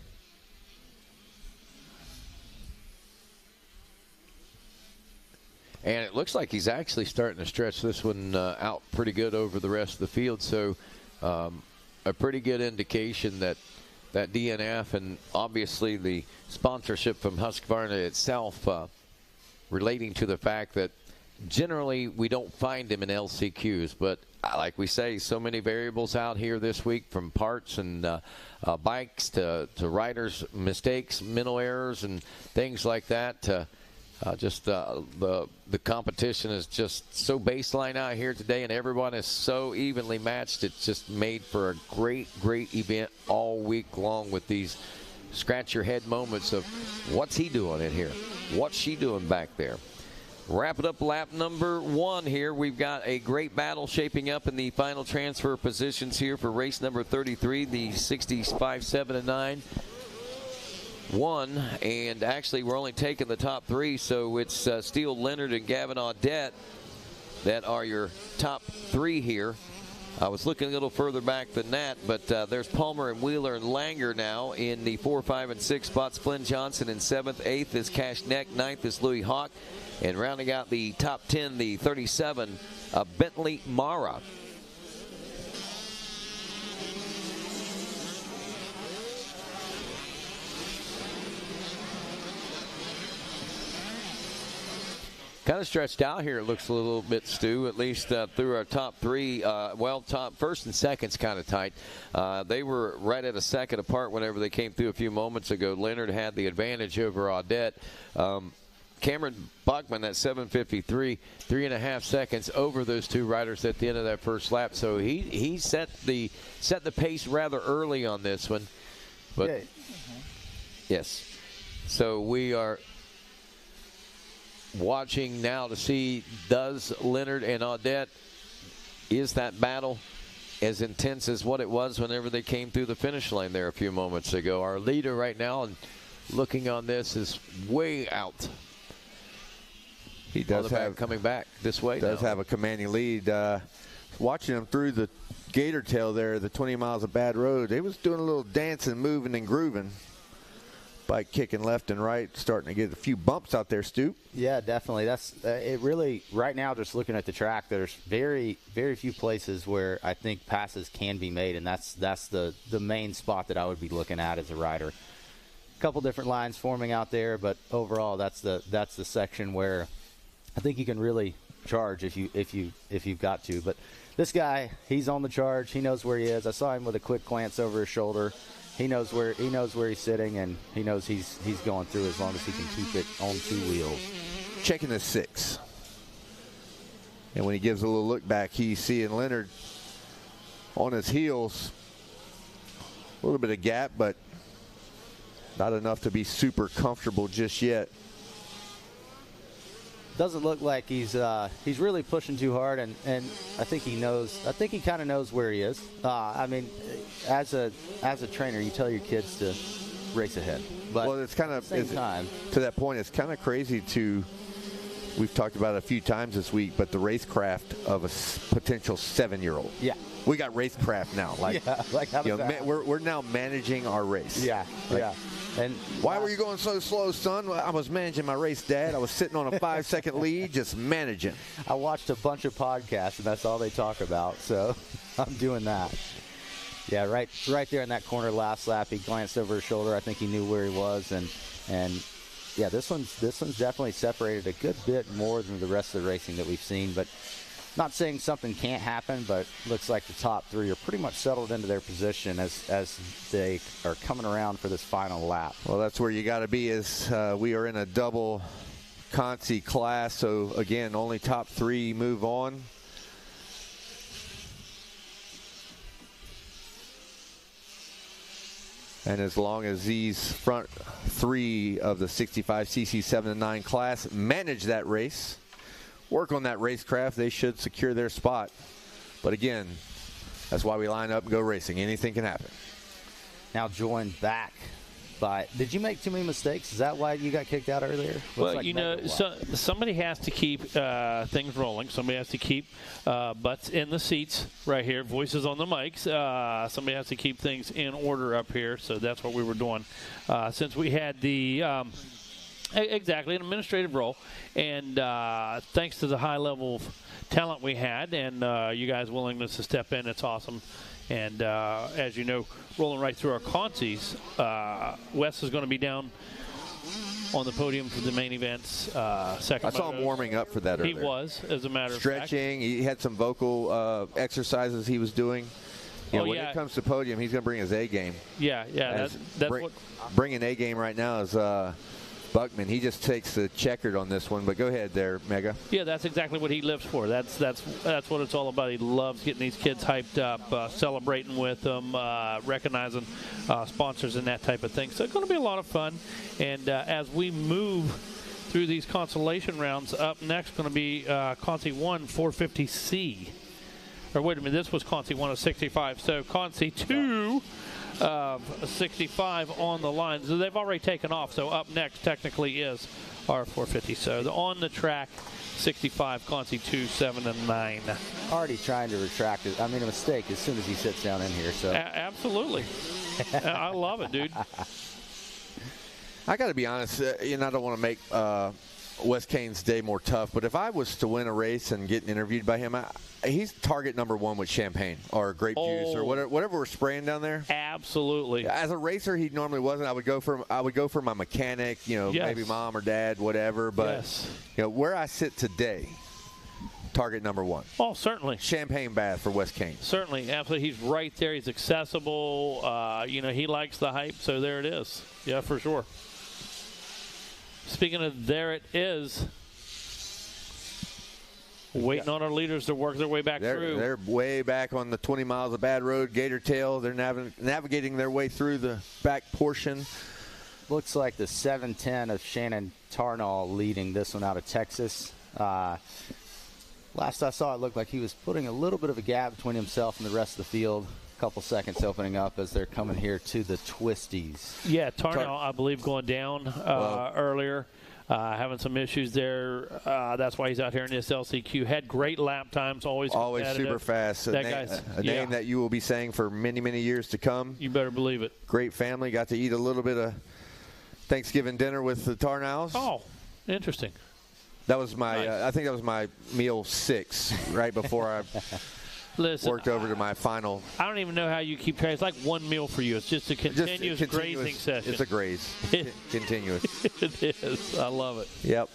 And it looks like he's actually starting to stretch this one out pretty good over the rest of the field. So a pretty good indication that DNF and obviously the sponsorship from Husqvarna itself relating to the fact that generally we don't find him in LCQs. But like we say, so many variables out here this week, from parts and bikes to riders' mistakes, mental errors, and things like that. The competition is just so baseline out here today, and everyone is so evenly matched. It's just made for a great event all week long with these scratch your head moments of what's he doing in here, what's she doing back there. Wrap it up, lap number 1 here. We've got a great battle shaping up in the final transfer positions here for race number 33, the 65, 7, and 9. 1, and actually we're only taking the top 3, so it's Steele, Leonard, and Gavin Audette that are your top 3 here. I was looking a little further back than that, but there's Palmer and Wheeler and Langer now in the 4, 5, and 6 spots. Flynn Johnson in 7th. 8th is Cash Neck. 9th is Louis Hawk. And rounding out the top 10, the 37, Bentley Mara. Kind of stretched out here, it looks a little bit, Stu, at least through our top 3. Top first and second's kind of tight. They were right at a second apart whenever they came through a few moments ago. Leonard had the advantage over Audette. Cameron Bachman at 7:53, 3.5 seconds over those 2 riders at the end of that first lap. So he set the pace rather early on this one. But yes, so we are watching now to see, does Leonard and Audette, is that battle as intense as what it was whenever they came through the finish line there a few moments ago? Our leader right now, and looking on this, is way out. He does have coming back this way. Does have a commanding lead. Watching him through the gator tail there, the 20 miles of bad road, they was doing a little dancing, moving, and grooving. Bike kicking left and right, starting to get a few bumps out there, Stu. Yeah, definitely. That's it. Really, right now, just looking at the track, there's very few places where I think passes can be made, and that's the main spot that I would be looking at as a rider. A couple different lines forming out there, but overall, that's the section where I think you can really charge if you've got to. But this guy, he's on the charge. He knows where he is. I saw him with a quick glance over his shoulder. He knows where he's sitting, and he knows he's going through as long as he can keep it on 2 wheels. Checking the 6. And when he gives a little look back, he's seeing Leonard on his heels. A little bit of gap, but not enough to be super comfortable just yet. Doesn't look like he's really pushing too hard, and I think he knows. I think he kind of knows where he is. I mean, as a trainer, you tell your kids to race ahead, but well, it's kind of same time. To that point, it's kind of crazy to. We've talked about it a few times this week, but the racecraft of a potential 7-year-old. Yeah. We got racecraft now. Like, yeah, like how does that? We're now managing our race. Yeah, like, yeah. And why were you going so slow, son? Well, I was managing my race, Dad. I was sitting on a 5-second lead, just managing. I watched a bunch of podcasts, and that's all they talk about. So I'm doing that. Yeah, right there in that corner last lap, he glanced over his shoulder. I think he knew where he was, and yeah, this one's definitely separated a good bit more than the rest of the racing that we've seen. But not saying something can't happen, but looks like the top 3 are pretty much settled into their position as they are coming around for this final lap. Well, that's where you got to be, as we are in a double Consi class. So again, only top 3 move on. And as long as these front 3 of the 65cc 7 and 9 class manage that race, work on that racecraft, they should secure their spot. But again, that's why we line up and go racing. Anything can happen. Now joined back by, did you make too many mistakes? Is that why you got kicked out earlier? Well, like, you know, somebody has to keep things rolling. Somebody has to keep butts in the seats right here, voices on the mics. Somebody has to keep things in order up here, so that's what we were doing. Since we had the Exactly, an administrative role. And thanks to the high level of talent we had and you guys' willingness to step in, it's awesome. And as you know, rolling right through our consies, Wes is going to be down on the podium for the main events. Second. I saw him warming up for that earlier. He was, as a matter of fact. Stretching. He had some vocal exercises he was doing. You know, when it comes to podium, he's going to bring his A game. Yeah. That's what. Bringing A game right now is Buckman. He just takes the checkered on this one. But go ahead there, Mega. Yeah, that's exactly what he lives for. That's what it's all about. He loves getting these kids hyped up, celebrating with them, recognizing sponsors and that type of thing. So it's going to be a lot of fun. And as we move through these consolation rounds, up next going to be Consi 1 450C. Or wait a minute, this was Consi 1 of 65. So Consi 2 of 65 on the line. So they've already taken off. So up next technically is our 450. So on the track, 65, Consi 2, 7, and 9. Already trying to retract it. I mean, a mistake as soon as he sits down in here. So absolutely. I love it, dude. I got to be honest, I don't want to make Wes Kane's day more tough, but if I was to win a race and get interviewed by him, he's target number one with champagne or grape juice or whatever we're spraying down there. Absolutely. As a racer, he normally wasn't. I would go for my mechanic, maybe mom or dad, whatever. But where I sit today, target number one. Oh, certainly. Champagne bath for Wes Kane. Certainly, absolutely. He's right there. He's accessible. He likes the hype, so there it is. Yeah, for sure. Speaking of there it is, waiting on our leaders to work their way back through. They're way back on the 20 miles of bad road, Gator Tail. They're navigating their way through the back portion. Looks like the 710 of Shannon Tarnall leading this one out of Texas. Last I saw, it looked like he was putting a little bit of a gap between himself and the rest of the field. Couple seconds opening up as they're coming here to the twisties. Yeah, Tarnall, I believe, going down earlier, having some issues there. That's why he's out here in this LCQ. Had great lap times, always super fast. A name that you will be saying for many, many years to come. You better believe it. Great family. Got to eat a little bit of Thanksgiving dinner with the Tarnalls. Oh, interesting. That was my. I think that was my meal 6 right before I. Listen, worked over to my final. I don't even know how you keep track. It's like one meal for you. It's just a continuous grazing session. It's a graze. Continuous. It is. I love it. Yep.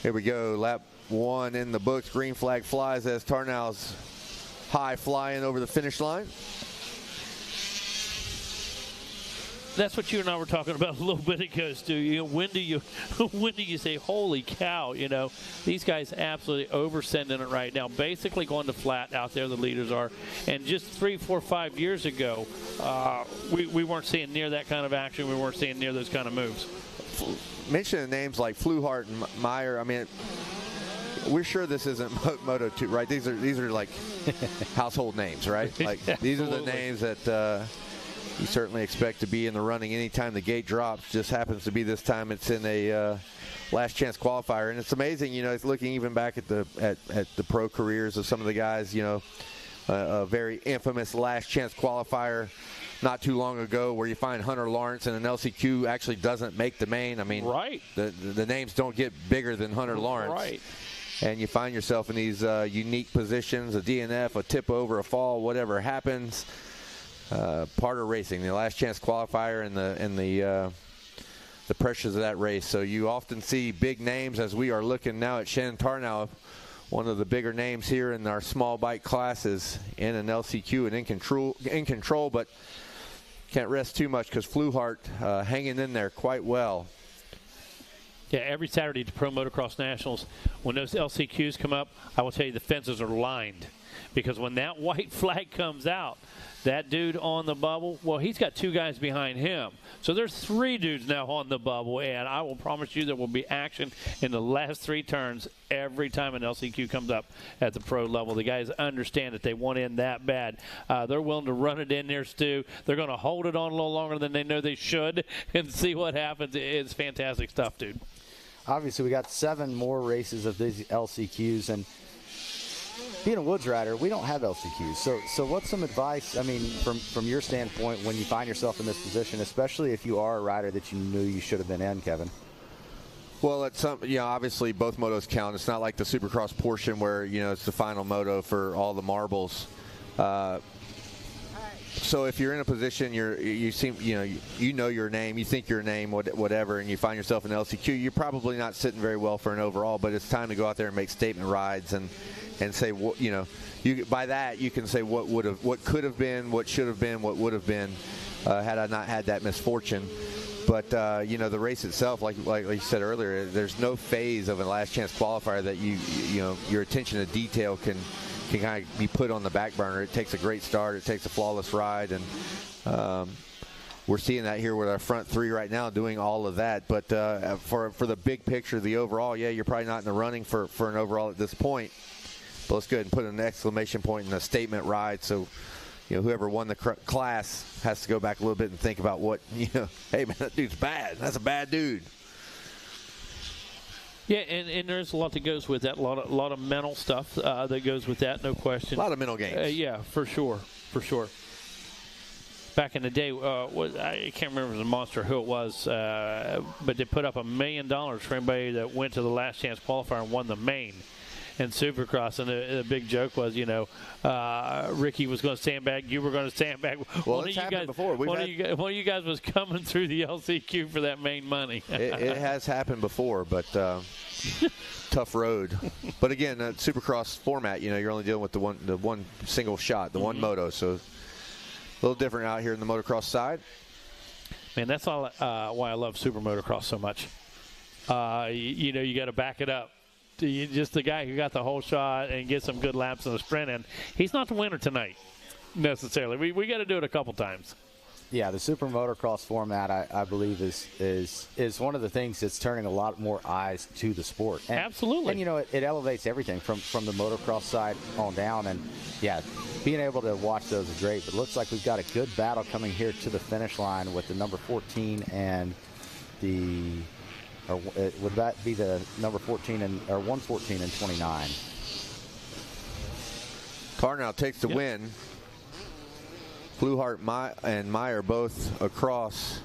Here we go. Lap 1 in the books. Green flag flies as Tarnall's high flying over the finish line. That's what you and I were talking about a little bit ago, Stu. When do you say, holy cow? These guys absolutely oversending it right now. Basically going to flat out there, the leaders are. And just 3, 4, 5 years ago, we weren't seeing near that kind of action. We weren't seeing near those kind of moves. Mentioning names like Fluhart and Meyer, I mean, we're sure this isn't Moto 2, right? These are like household names, right? Like these are the names that you certainly expect to be in the running anytime the gate drops. Just happens to be this time it's in a last chance qualifier, and it's amazing. It's looking even back at the pro careers of some of the guys. A very infamous last chance qualifier not too long ago where you find Hunter Lawrence and an LCQ actually doesn't make the main. I mean, right. The names don't get bigger than Hunter Lawrence. Right. And you find yourself in these unique positions, a DNF, a tip over, a fall, whatever happens. Part of racing, the last chance qualifier and the pressures of that race. So you often see big names as we are looking now at Shannon Tarnall, one of the bigger names here in our small bike classes in an LCQ and in control, but can't rest too much because Fluhart hanging in there quite well. Yeah, every Saturday at the Pro Motocross Nationals, when those LCQs come up, I will tell you the fences are lined because when that white flag comes out, that dude on the bubble, well, he's got 2 guys behind him. So there's 3 dudes now on the bubble, and I will promise you there will be action in the last 3 turns every time an LCQ comes up at the pro level. The guys understand that they want in that bad. They're willing to run it in there, Stu. They're going to hold it on a little longer than they know they should and see what happens. It's fantastic stuff, dude. Obviously, we got 7 more races of these LCQs, and being a woods rider, we don't have LCQs. So what's some advice, I mean, from your standpoint when you find yourself in this position, especially if you are a rider that you knew you should have been in, Kevin? Well, obviously both motos count. It's not like the Supercross portion where, it's the final moto for all the marbles. So if you're in a position, you know your name, you think your name, whatever, and you find yourself in LCQ, you're probably not sitting very well for an overall. But it's time to go out there and make statement rides and say, by that you can say what could have been, what should have been, what would have been had I not had that misfortune. But the race itself, like you said earlier, there's no phase of a last chance qualifier that your attention to detail can kind of be put on the back burner. It takes a great start. It takes a flawless ride, and we're seeing that here with our front three right now doing all of that. But for the big picture, the overall, you're probably not in the running for an overall at this point. But let's go ahead and put an exclamation point in a statement ride. So, whoever won the class has to go back a little bit and think about what, hey, man, that dude's bad. That's a bad dude. Yeah, and there's a lot that goes with that, a lot of mental stuff that goes with that, no question. A lot of mental games. Yeah, for sure. Back in the day, I can't remember if it was a Monster who it was, but they put up $1 million for anybody that went to the last chance qualifier and won the main in Supercross. And the big joke was, Ricky was going to sandbag, you were going to sandbag. Well, it's happened before. One of you guys was coming through the LCQ for that main money. It has happened before, but tough road. But again, Supercross format, you're only dealing with the one single shot, the one moto. So a little different out here in the motocross side. Man, that's all why I love Super Motocross so much. You got to back it up. Just the guy who got the whole shot and get some good laps in the sprint, and he's not the winner tonight necessarily. We got to do it a couple times. Yeah, the Super Motocross format, I believe, is one of the things that's turning a lot more eyes to the sport. And, absolutely. And, it elevates everything from the motocross side on down. And, yeah, being able to watch those is great. But it looks like we've got a good battle coming here to the finish line with the number 14 and or would that be the number 14 or 114 and 29? Tarnow takes the win. Fluhart and Meyer both across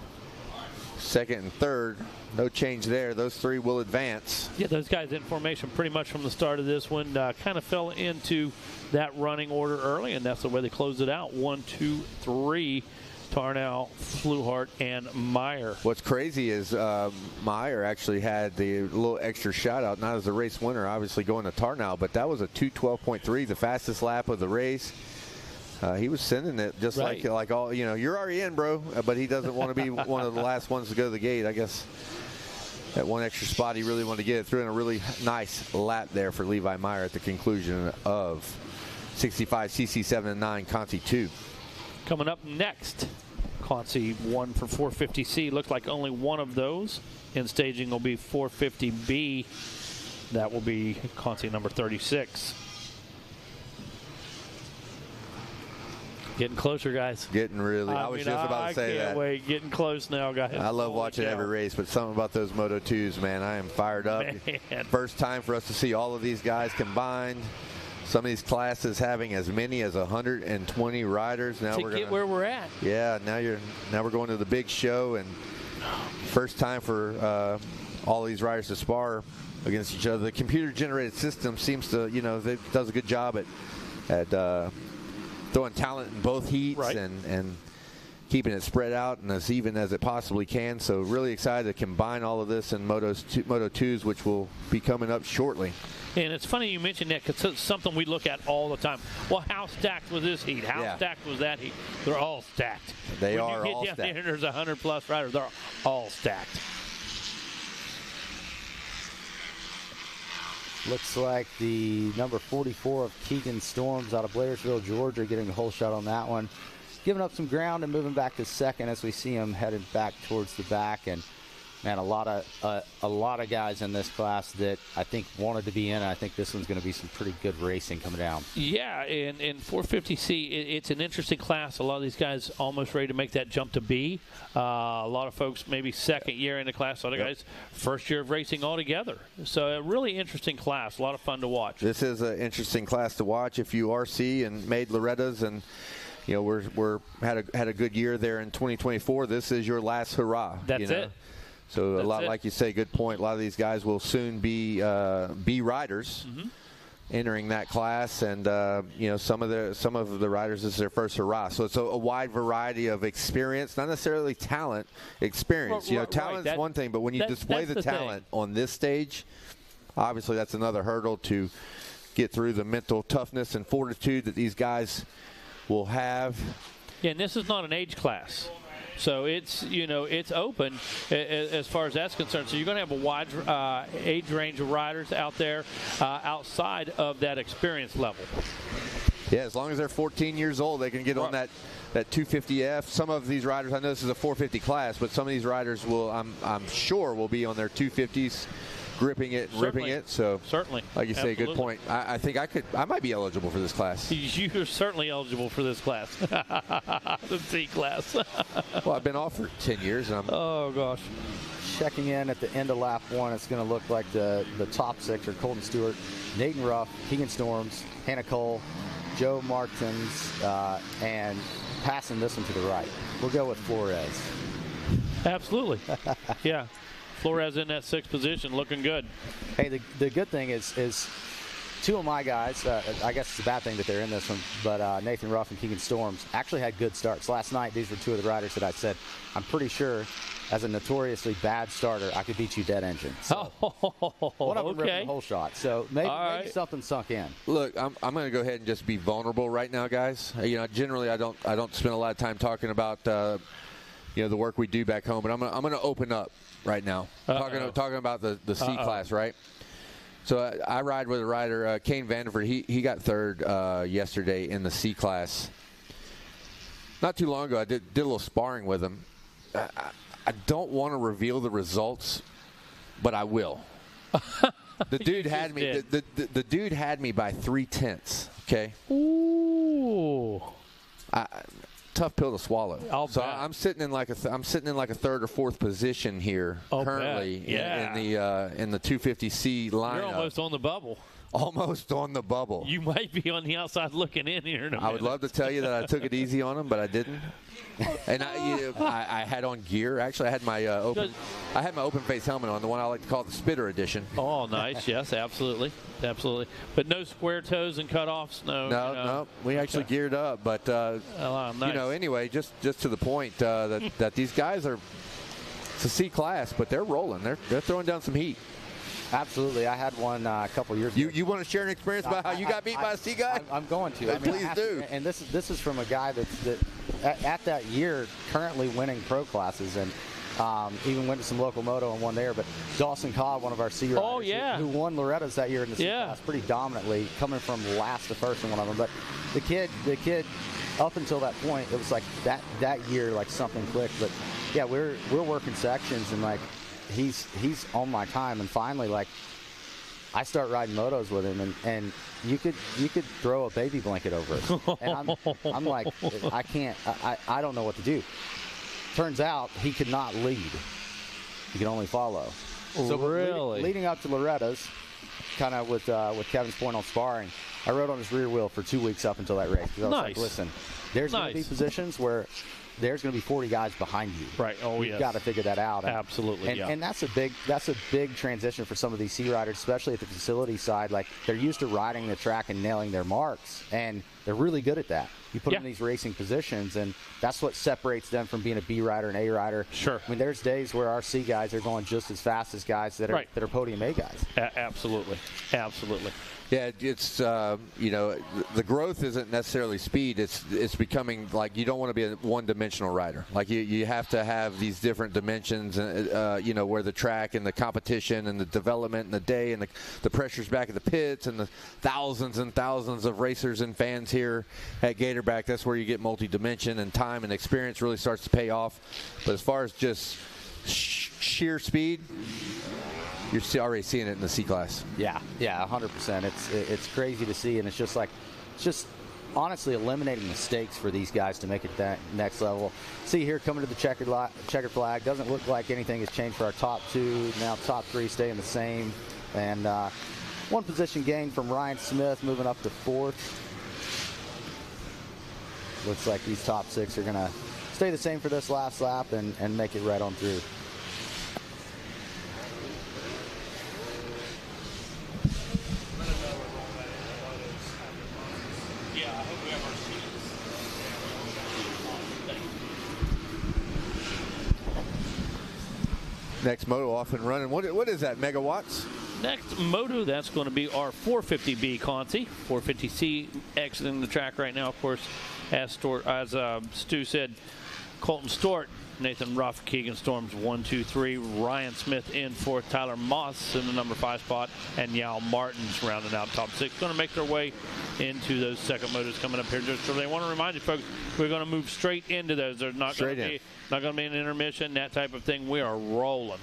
second and third. No change there. Those three will advance. Yeah, those guys in formation pretty much from the start of this one. Kind of fell into that running order early, and that's the way they closed it out. 1, 2, 3. Tarnow, Fluhart, and Meyer. What's crazy is Meyer actually had the little extra shout out, not as the race winner, obviously going to Tarnow, but that was a 2:12.3, the fastest lap of the race. He was sending it just like all, you're already in, bro, but he doesn't want to be one of the last ones to go to the gate. I guess that one extra spot he really wanted to get it through, in a really nice lap there for Levi Meyer at the conclusion of 65 CC7 and 9 Conti 2. Coming up next, Conti 1 for 450C. Looks like only one of those in staging will be 450B. That will be Conti number 36. Getting closer, guys. Getting really. I was just about to say that. I can't wait. Getting close now, guys. I love watching every race, but something about those Moto 2s, man, I am fired up. Man. First time for us to see all of these guys combined. Some of these classes having as many as 120 riders. Now we're get where we're at. Yeah, now we're going to the big show, and first time for all these riders to spar against each other. The computer-generated system seems to, it does a good job at throwing talent in both heats and keeping it spread out and as even as it possibly can. So really excited to combine all of this in Moto 2s, which will be coming up shortly. And it's funny you mentioned that because it's something we look at all the time. Well, how stacked was this heat? How stacked was that heat? They're all stacked. They are all stacked. When you get down there, there's 100-plus riders. They're all stacked. Looks like the number 44 of Keegan Storms out of Blairsville, Georgia, getting the whole shot on that one. Giving up some ground and moving back to second as we see him headed back towards the back. And Man, a lot of guys in this class that I think wanted to be in. I think this one's going to be some pretty good racing coming down. Yeah, and 450C, it's an interesting class. A lot of these guys almost ready to make that jump to B. A lot of folks maybe second year in the class. A lot of guys first year of racing altogether. So a really interesting class. A lot of fun to watch. This is an interesting class to watch if you RC and made Loretta's and. You know, we're had a good year there in 2024. This is your last hurrah. That's it. So That's a lot, it. like you say, good point. A lot of these guys will soon be riders, entering that class, and you know, some of the riders, this is their first hurrah. So it's a wide variety of experience, not necessarily talent, experience. Well, you know, right, talent's one thing, but when you display the talent on this stage, obviously that's another hurdle to get through. The mental toughness and fortitude that these guys will have. Yeah, and this is not an age class. So it's, you know, it's open as far as that's concerned. So you're going to have a wide age range of riders out there outside of that experience level. Yeah, as long as they're 14 years old, they can get on that 250F. Some of these riders, I know this is a 450 class, but some of these riders will, I'm sure, will be on their 250s. Gripping it, ripping it. So certainly, like you say, absolutely. good point. I think I might be eligible for this class. You're certainly eligible for this class, the C class. Well, I've been off for 10 years. And oh gosh. Checking in at the end of lap 1, it's going to look like the top 6 are Colton Stewart, Nathan Ruff, Keegan Storms, Hannah Cole, Joe Martins, and passing this one to the right. We'll go with Flores. Absolutely. Yeah. Flores in that 6th position, looking good. Hey, the good thing is 2 of my guys, I guess it's a bad thing that they're in this one, but Nathan Ruff and Keegan Storms actually had good starts. Last night, these were 2 of the riders that I said, I'm pretty sure, as a notoriously bad starter, I could beat you dead engine. So one of them ripped the whole shot. So maybe something sunk in. Look, I'm going to go ahead and just be vulnerable right now, guys. You know, generally I don't spend a lot of time talking about you know, the work we do back home, but I'm going to open up right now. Talking about the C class, right? So I ride with a rider, Kane Vanderford. He got 3rd yesterday in the C class. Not too long ago, I did a little sparring with him. I don't want to reveal the results, but I will. The dude had me. The dude had me by 3/10. Okay. Ooh. Tough pill to swallow. So I'm sitting in like a 3rd or 4th position here currently in the 250C lineup. You're almost on the bubble. Almost on the bubble. You might be on the outside looking in here in a minute. I would love to tell you that I took it easy on him, but I didn't. And I had on gear. Actually, I had my open face helmet on, the one I like to call the Spitter Edition. Oh, nice. Yes, absolutely, absolutely. But no square toes and cutoffs. No. We actually geared up, but nice. you know, anyway, just to the point that these guys are. It's a C class, but they're rolling. They're throwing down some heat. Absolutely. I had one a couple years ago. You want to share an experience about how you got beat by a C guy? I'm going to. Please do. And this is from a guy that at that year currently winning pro classes and even went to some local moto and won there. But Dawson Cobb, one of our C riders, who won Loretta's that year in the C class pretty dominantly, coming from last to first in one of them. But the kid, up until that point, it was like that year, like something clicked. But yeah, we're working sections and like. He's on my time, and finally, like, I start riding motos with him, and you could throw a baby blanket over it, and I'm like, I can't, I don't know what to do. Turns out he could not lead; he could only follow. So really, leading up to Loretta's, kind of with Kevin's point on sparring, I rode on his rear wheel for 2 weeks up until that race. I was like, listen, there's going to be positions where. There's going to be 40 guys behind you. Right. Oh, You've got to figure that out. Absolutely. And that's a big transition for some of these C riders, especially at the facility side. Like they're used to riding the track and nailing their marks, and they're really good at that. You put them in these racing positions, and that's what separates them from being a B rider and A rider. Sure. I mean, there's days where our C guys are going just as fast as guys that are podium A guys. Absolutely. Yeah, it's you know, the growth isn't necessarily speed. It's becoming like you don't want to be a one-dimensional rider. Like you have to have these different dimensions, you know, where the track and the competition and the development and the day and the pressures back at the pits and the thousands and thousands of racers and fans here at Gatorback. That's where you get multi-dimension and time and experience really starts to pay off. But as far as just sheer speed, you're already seeing it in the C class. Yeah, 100%. It's crazy to see, and it's just honestly eliminating mistakes for these guys to make it that next level. See here, coming to the checkered flag, doesn't look like anything has changed for our top two. Now top three staying the same, and one position gain from Ryan Smith, moving up to fourth. Looks like these top six are going to stay the same for this last lap and make it right on through. Next moto off and running. What is that, megawatts? Next moto, that's going to be our 450B Conti. 450C exiting the track right now, of course, as Stu said, Colton Stewart, Nathan Ruff, Keegan Storms 1, 2, 3, Ryan Smith in fourth, Tyler Moss in the number 5 spot, and Yao Martins rounding out top 6. Going to make their way into those second motos coming up here. Just so they want to remind you folks, we're going to move straight into those. There's not going to be an intermission, that type of thing. We are rolling.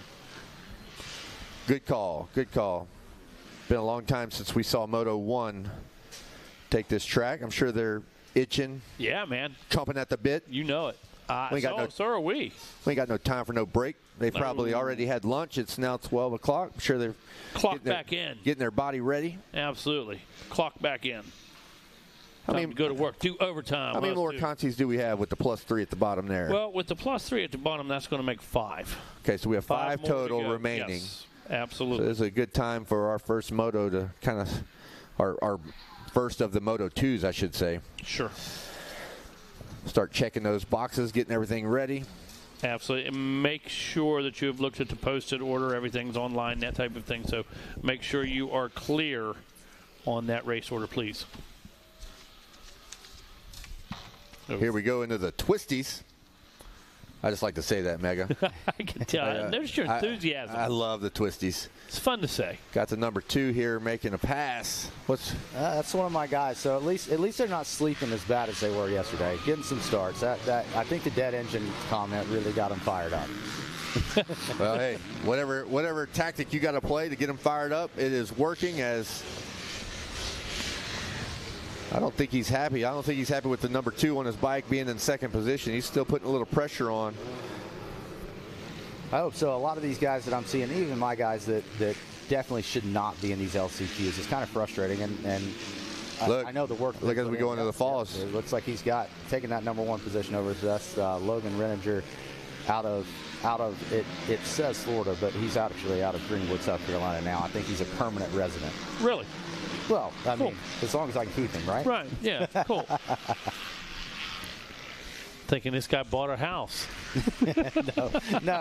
Good call. Good call. Been a long time since we saw Moto 1 take this track. I'm sure they're itching. Yeah, man. Chomping at the bit. You know it. So are we. We ain't got no time for no break. They probably already had lunch. It's now 12 o'clock. I'm sure they're getting their body ready. Absolutely. Clock back in. Time to go to work. Do overtime. How many more Contis do we have with the +3 at the bottom there? Well, with the +3 at the bottom, that's going to make 5. Okay, so we have 5 total to remaining. Yes, absolutely. So this is a good time for our first moto to kind of, our first of the Moto 2s, I should say. Sure. Start checking those boxes, getting everything ready. Absolutely. And make sure that you have looked at the posted order. Everything's online, that type of thing. So make sure you are clear on that race order, please. Here we go into the twisties. I just like to say that, Mega. I can tell. There's your enthusiasm. I love the twisties. It's fun to say. Got the number 2 here making a pass. That's one of my guys. So at least they're not sleeping as bad as they were yesterday. Getting some starts. That I think the dead engine comment really got them fired up. Well, hey, whatever tactic you got to play to get them fired up, it is working. As I don't think he's happy. I don't think he's happy with the number 2 on his bike being in second position. He's still putting a little pressure on. I hope so. A lot of these guys that I'm seeing, even my guys that definitely should not be in these LCQs, it's kind of frustrating. And I know the work. Look as we go into the falls. It looks like he's taking that number 1 position over to us. Logan Renninger out of it. It says Florida, but he's actually out of Greenwood, South Carolina now. I think he's a permanent resident. Really? Well, I mean, as long as I can keep him, right? Right. Yeah. Cool. Thinking this guy bought a house. No,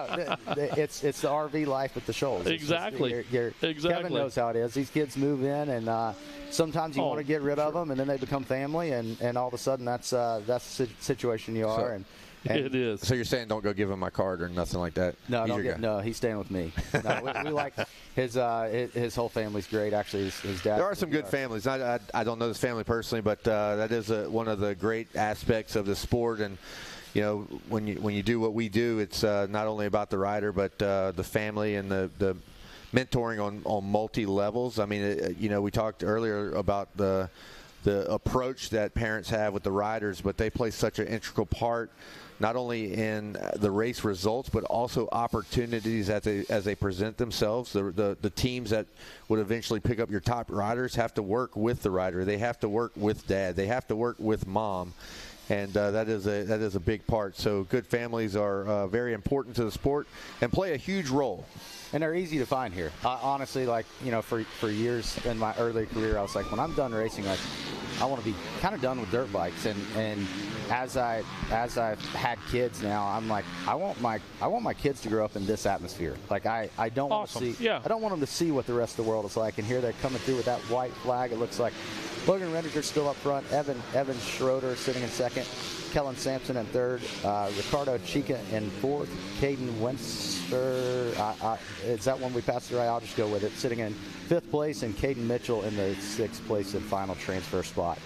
it's the RV life at the Shoals. Exactly. Exactly. Kevin knows how it is. These kids move in, and sometimes you want to get rid of them, and then they become family, and all of a sudden that's the situation you are. And it is. So you're saying don't go give him my card or nothing like that? No, he's staying with me. No, we like his whole family's great. Actually, his dad. There are some good families. I don't know this family personally, but that is one of the great aspects of the sport. And you know, when you do what we do, it's not only about the rider, but the family and the mentoring on multi levels. I mean, we talked earlier about the approach that parents have with the riders, but they play such an integral part, not only in the race results, but also opportunities as they present themselves. The teams that would eventually pick up your top riders have to work with the rider. They have to work with dad. They have to work with mom. And that is a big part. So good families are very important to the sport and play a huge role. And they're easy to find here. Honestly, for years in my early career, I was like, when I'm done racing, I want to be kind of done with dirt bikes. And as I've had kids now, I'm like, I want my kids to grow up in this atmosphere. Like I don't want to see. Yeah. I don't want them to see what the rest of the world is like. And here they're coming through with that white flag. It looks like Logan Renninger's still up front. Evan Schroeder sitting in second. Kellen Sampson in third. Ricardo Chica in fourth. Caden Wenster. Is that one we passed through? I'll just go with it. Sitting in fifth place, and Caden Mitchell in the sixth place and final transfer spot.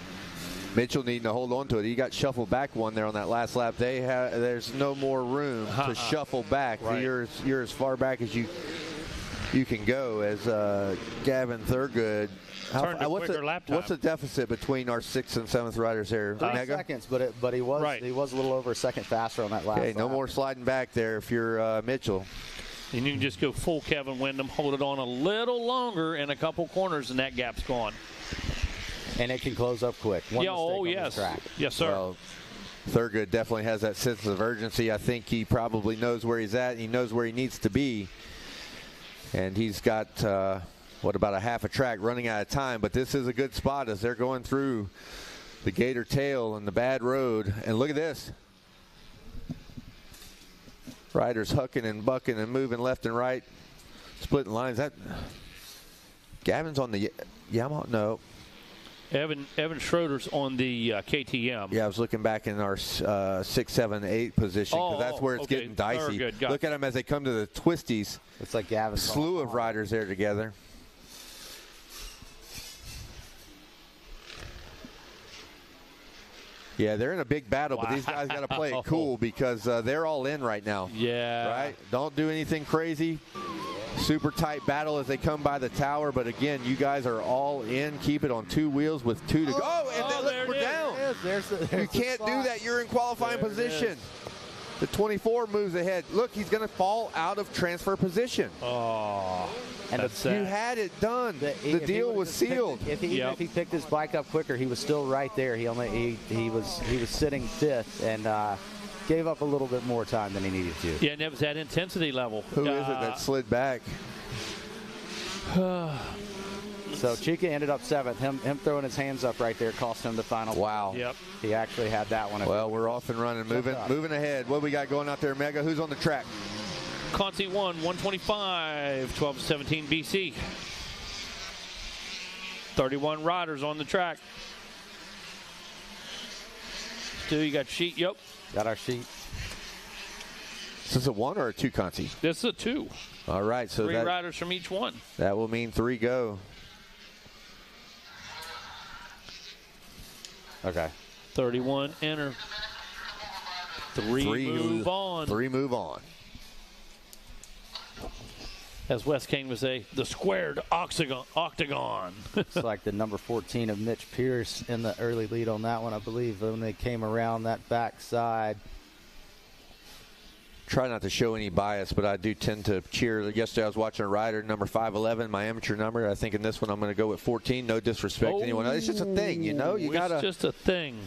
Mitchell needing to hold on to it. He got shuffled back one there on that last lap. There's no more room to shuffle back. Right. You're as far back as you can go. As Gavin Thurgood. What's the deficit between our 6th and 7th riders here? 3 seconds, but he was a little over a second faster on that last lap. No more sliding back there if you're Mitchell. And you can just go full Kevin Windham, hold it on a little longer in a couple corners, and that gap's gone. And it can close up quick. Yes. Yes, sir. Well, Thurgood definitely has that sense of urgency. I think he probably knows where he's at. He knows where he needs to be. And he's got, about a half a track running out of time. But this is a good spot as they're going through the Gator Tail and the bad road. And look at this. Riders hucking and bucking and moving left and right, splitting lines. Gavin's on the Yamaha? No. Evan Schroeder's on the KTM. Yeah, I was looking back in our 6, 7, 8 position because that's where it's getting dicey. Look at them as they come to the twisties. It's like Gavin's slew of riders there together. Yeah, they're in a big battle, but these guys got to play it cool because they're all in right now. Yeah. Right? Don't do anything crazy. Super tight battle as they come by the tower, but again, you guys are all in. Keep it on 2 wheels with 2 to go. And then we're down. You can't do that. You're in qualifying position. The 24 moves ahead. Look, he's going to fall out of transfer position. Oh, and you had it done. The deal was sealed. If he picked his bike up quicker, he was still right there. He was sitting 5th and gave up a little bit more time than he needed to. Yeah, and it was that intensity level. Who is it that slid back? So Chica ended up 7th. Him throwing his hands up right there cost him the final. Wow. Yep. He actually had that one. Well, we're off and running, moving ahead. What we got going out there, Mega? Who's on the track? Conti 1, 125, 12-17 BC. 31 riders on the track. Stu, you got sheet? Yep. Got our sheet. Is this a 1 or a 2, Conti? This is a 2. All right. So 3 riders from each one. That will mean 3 go. Okay. 31 enter. 3 move on. 3 move on. As Wes King would say, the squared octagon. It's like the number 14 of Mitch Pierce in the early lead on that one, I believe, when they came around that backside. Try not to show any bias, but I do tend to cheer. Yesterday I was watching a rider, number 511, my amateur number. I think in this one I'm going to go with 14. No disrespect to anyone else. It's just a thing, you know. It's just a thing.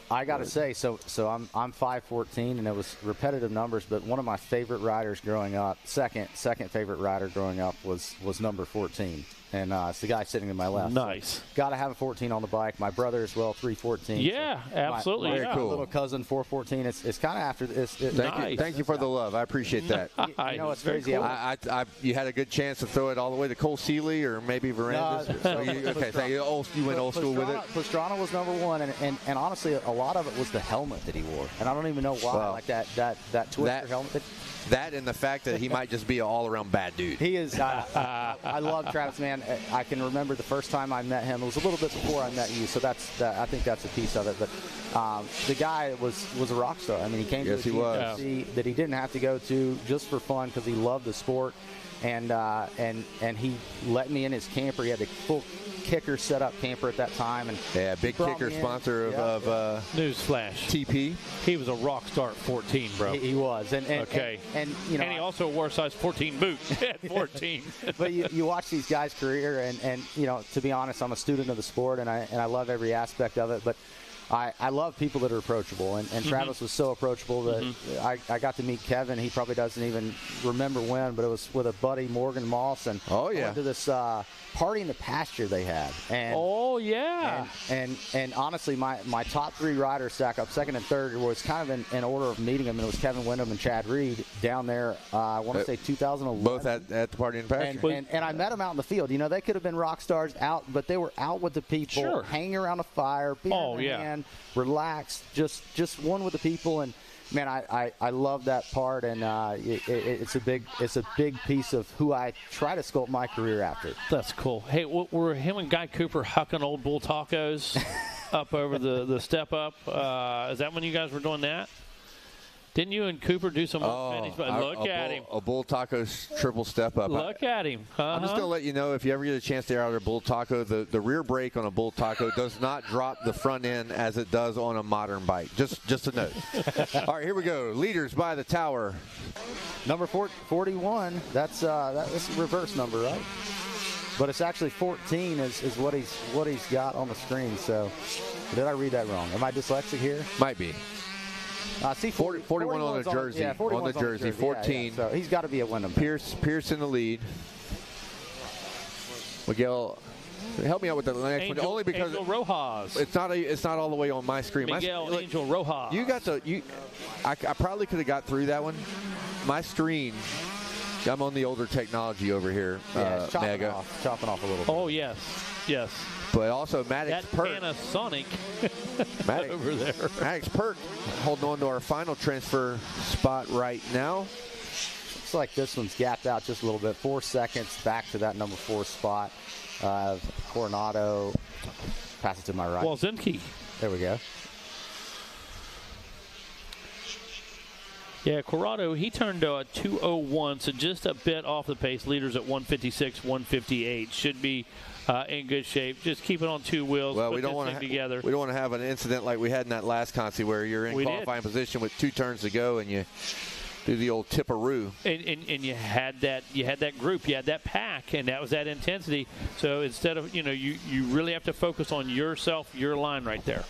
I got to say, so I'm 5'14", and it was repetitive numbers, but one of my favorite riders growing up, second favorite rider growing up was number 14. And it's the guy sitting to my left. Nice. So, got to have a 14 on the bike. My brother as well, 314. Yeah, absolutely. My cool. little cousin, 414. It's kind of after this. Thank you for the love. I appreciate that. You know what's crazy? Cool. You had a good chance to throw it all the way to Cole Seeley or maybe Verandas. You went old school with it. Pastrana was number 1, and honestly, a lot of it was the helmet that he wore, and I don't even know why. Like that Twister helmet. That and the fact that he might just be an all-around bad dude. He is. I love Travis, man. I can remember the first time I met him. It was a little bit before I met you, so I think that's a piece of it. But the guy was a rock star. I mean, he came to a GMC that he didn't have to go to just for fun because he loved the sport, and he let me in his camper. He had a full kicker setup camper at that time, and big kicker sponsor of Newsflash TP. He was a rock star at 14, bro. He was, and you know, and he also wore a size 14 boot at 14. But you watch these guys' career, and you know, to be honest, I'm a student of the sport, and I love every aspect of it, but I love people that are approachable, and Travis was so approachable that I got to meet Kevin. He probably doesn't even remember when, but it was with a buddy, Morgan Moss, and I went to this party in the pasture they had. And, and honestly, my top 3 riders stack up second and third was kind of in order of meeting them, and it was Kevin Windham and Chad Reed down there, I want to say 2011. Both at the party in the pasture. And I met them out in the field. You know, they could have been rock stars out, but they were out with the people, hanging around a fire, beer in their hand, relaxed, just one with the people. And man, I love that part, and it's a big piece of who I try to sculpt my career after. That's cool. Hey, were him and Guy Cooper hucking old bull tacos? up over the step up. Is that when you guys were doing that? Didn't you and Cooper do some finishes? But look at him. A bull taco triple step up. Look at him. I'm just going to let you know, if you ever get a chance to air out a bull taco, the rear brake on a bull taco does not drop the front end as it does on a modern bike. Just a note. All right, here we go. Leaders by the tower. Number 41. That's a reverse number, right? But it's actually 14 is what he's got on the screen. So did I read that wrong? Am I dyslexic here? Might be. See, 41 on the jersey. Yeah, on the jersey. 14. Yeah. So he's got to be at Wyndham. Pierce in the lead. Miguel, help me out with the next one. Only because Angel Rojas. It's not all the way on my screen. Miguel Angel Rojas. You got I probably could have got through that one. My screen. I'm on the older technology over here. Yeah, Mega. chopping off a little bit. Oh yes. But also Maddox Perk. Panasonic over there. Maddox Perk holding on to our final transfer spot right now. Looks like this one's gapped out just a little bit. 4 seconds back to that number 4 spot. Coronado. Pass it to my right. Walzinski. There we go. Yeah, Corrado, he turned 2:01, so just a bit off the pace. Leaders at 156, 158. Should be in good shape. Just keep it on 2 wheels. Well, put we don't want to We don't want to have an incident like we had in that last consi where you're in qualifying position with 2 turns to go and you do the old tipperoo. And you had that group, you had that pack, and that was that intensity. So instead of you really have to focus on yourself, your line right there.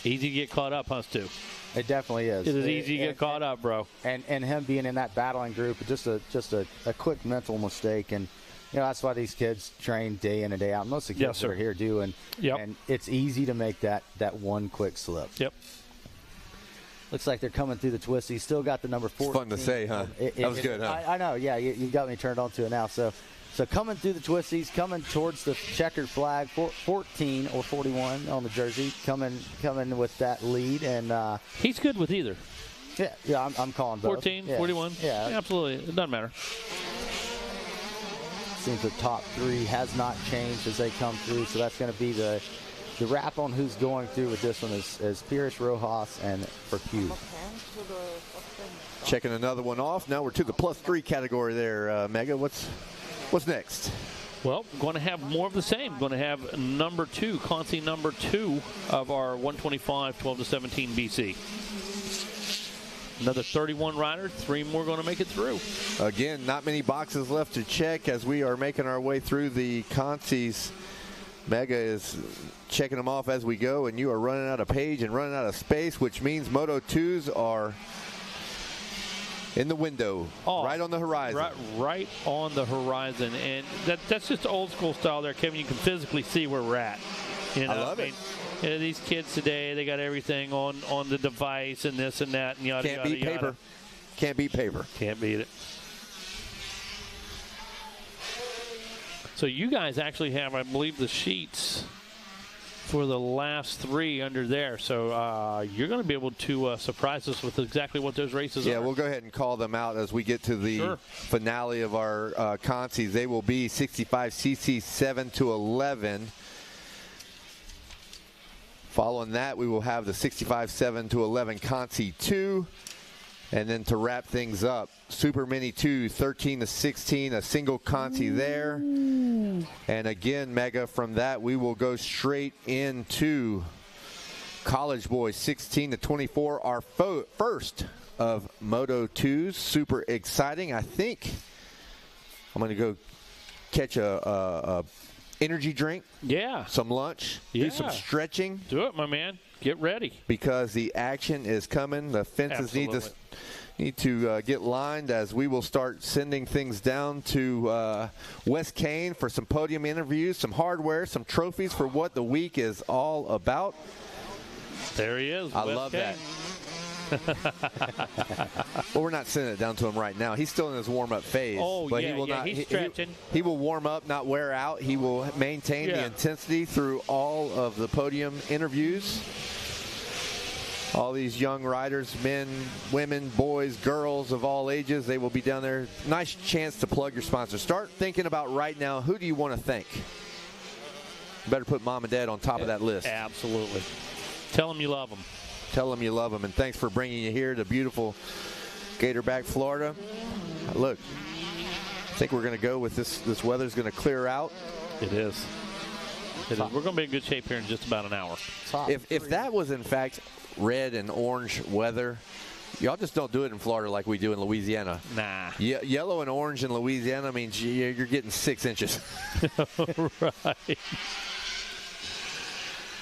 Easy to get caught up, huh, Stu? It definitely is. It is easy to get caught up, bro. And him being in that battling group, just a quick mental mistake, and that's why these kids train day in and day out. Most of the kids that are here do, and it's easy to make that one quick slip. Yep. Looks like they're coming through the twisties. Still got the number 14. It's fun to say, huh? That was good, huh? I know. Yeah, you got me turned on to it now. So coming through the twisties, coming towards the checkered flag, 14 or 41 on the jersey, coming with that lead, and he's good with either. Yeah, I'm calling both. 14, 41. Yeah, absolutely. It doesn't matter. Seems the top 3 has not changed as they come through, so that's going to be the wrap on who's going through with this one is Pierce, Rojas, and for Q. Checking another one off. Now we're to the +3 category there, Mega. What's next? Well, going to have more of the same. Going to have number 2, Consi number 2 of our 125 12 to 17 BC. Another 31 riders, 3 more going to make it through. Again, not many boxes left to check as we are making our way through the Consis. Mega is checking them off as we go, and you are running out of page and running out of space, which means Moto 2s are in the window, right on the horizon. Right on the horizon. And that's just old school style there, Kevin. You can physically see where we're at. I love it. These kids today, they got everything on the device and this and that and yada, Can't beat paper. Can't beat paper. Can't beat it. So you guys actually have, I believe, the sheets for the last 3 under there. So you're going to be able to surprise us with exactly what those races are. Yeah, we'll go ahead and call them out as we get to the finale of our Consis. They will be 65cc 7 to 11. Following that, we will have the 65 7 to 11 Consi 2. And then to wrap things up, Supermini 2, 13 to 16, a single Consi there. And again, Mega, from that, we will go straight into College Boys 16 to 24, our first of Moto 2s. Super exciting. I think I'm going to go catch a energy drink. Yeah. Some lunch. Yeah. Do some stretching. Do it, my man. Get ready. Because the action is coming. The fences need to get lined as we will start sending things down to West Kane for some podium interviews, some hardware, some trophies for what the week is all about. There he is. I love that. Well, we're not sending it down to him right now. He's still in his warm-up phase. Oh, but yeah, he will not, he's stretching. He will warm up, not wear out. He will maintain the intensity through all of the podium interviews. All these young riders, men, women, boys, girls of all ages, they will be down there. Nice chance to plug your sponsor. Start thinking about right now, who do you want to thank? better put mom and dad on top of that list. Absolutely. Tell them you love them. Tell them you love them, and thanks for bringing you here to beautiful Gatorback, Florida. Look, I think we're going to go with this. This weather's going to clear out. It is. We're going to be in good shape here in just about an hour. If that was, in fact, red and orange weather, y'all just don't do it in Florida like we do in Louisiana. Nah. Yellow and orange in Louisiana means you're getting 6 inches. Right.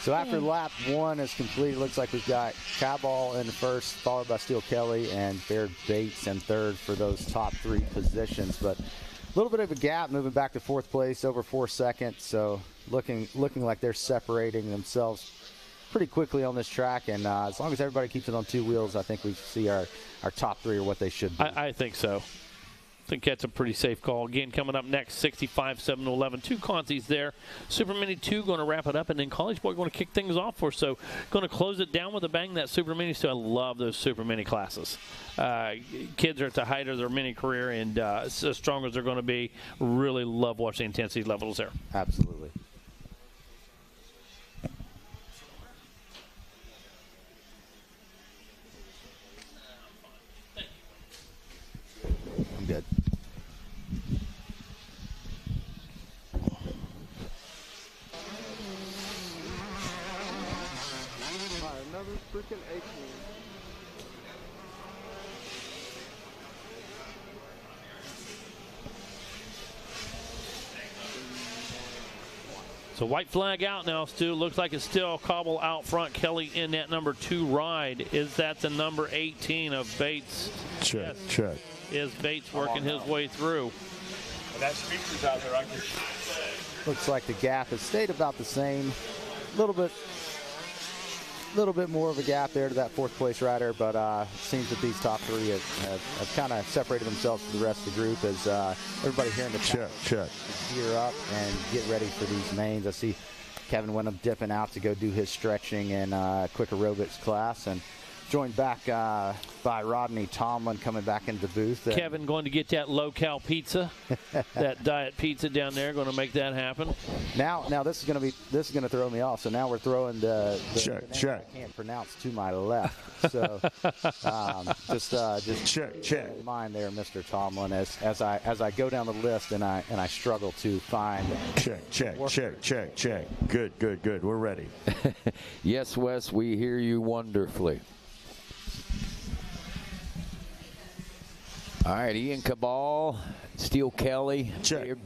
So after lap 1 is complete, it looks like we've got Cabal in first, followed by Steele Kelly and Baird Bates in third for those top 3 positions. But a little bit of a gap moving back to 4th place, over 4 seconds. So looking like they're separating themselves pretty quickly on this track. And as long as everybody keeps it on 2 wheels, I think we see our top 3 are what they should be. I think so. I think that's a pretty safe call. Again, coming up next, 65, 7 to 11. 2 consies there. Supermini 2 going to wrap it up, and then College Boy going to kick things off for us. So going to close it down with a bang, that Supermini. So I love those Supermini classes. Kids are at the height of their mini career, and as strong as they're going to be, really love watching the intensity levels there. Absolutely. I'm good. Another freaking 18. So white flag out now, Stu. Looks like it's still Cobble out front. Kelly in that number 2 ride. Is that the number 18 of Bates? Check. Is Bates working his way through? And that speaker's out there. Looks like the gap has stayed about the same. A little bit more of a gap there to that 4th place rider, but it seems that these top 3 have kind of separated themselves from the rest of the group as everybody here in the check gear up and get ready for these mains. I see Kevin Wyndham dipping out to go do his stretching and quick aerobics class, and joined back by Rodney Tomlin coming back into the booth. Kevin going to get that low-cal pizza, that diet pizza down there, going to make that happen. Now this is going to throw me off. So now we're throwing the check. I can't pronounce to my left. So just check in mind there, Mr. Tomlin, as I go down the list and I struggle to find check. Good. We're ready. Yes, Wes, we hear you wonderfully. All right, Ian Cabal, Steele Kelly, check.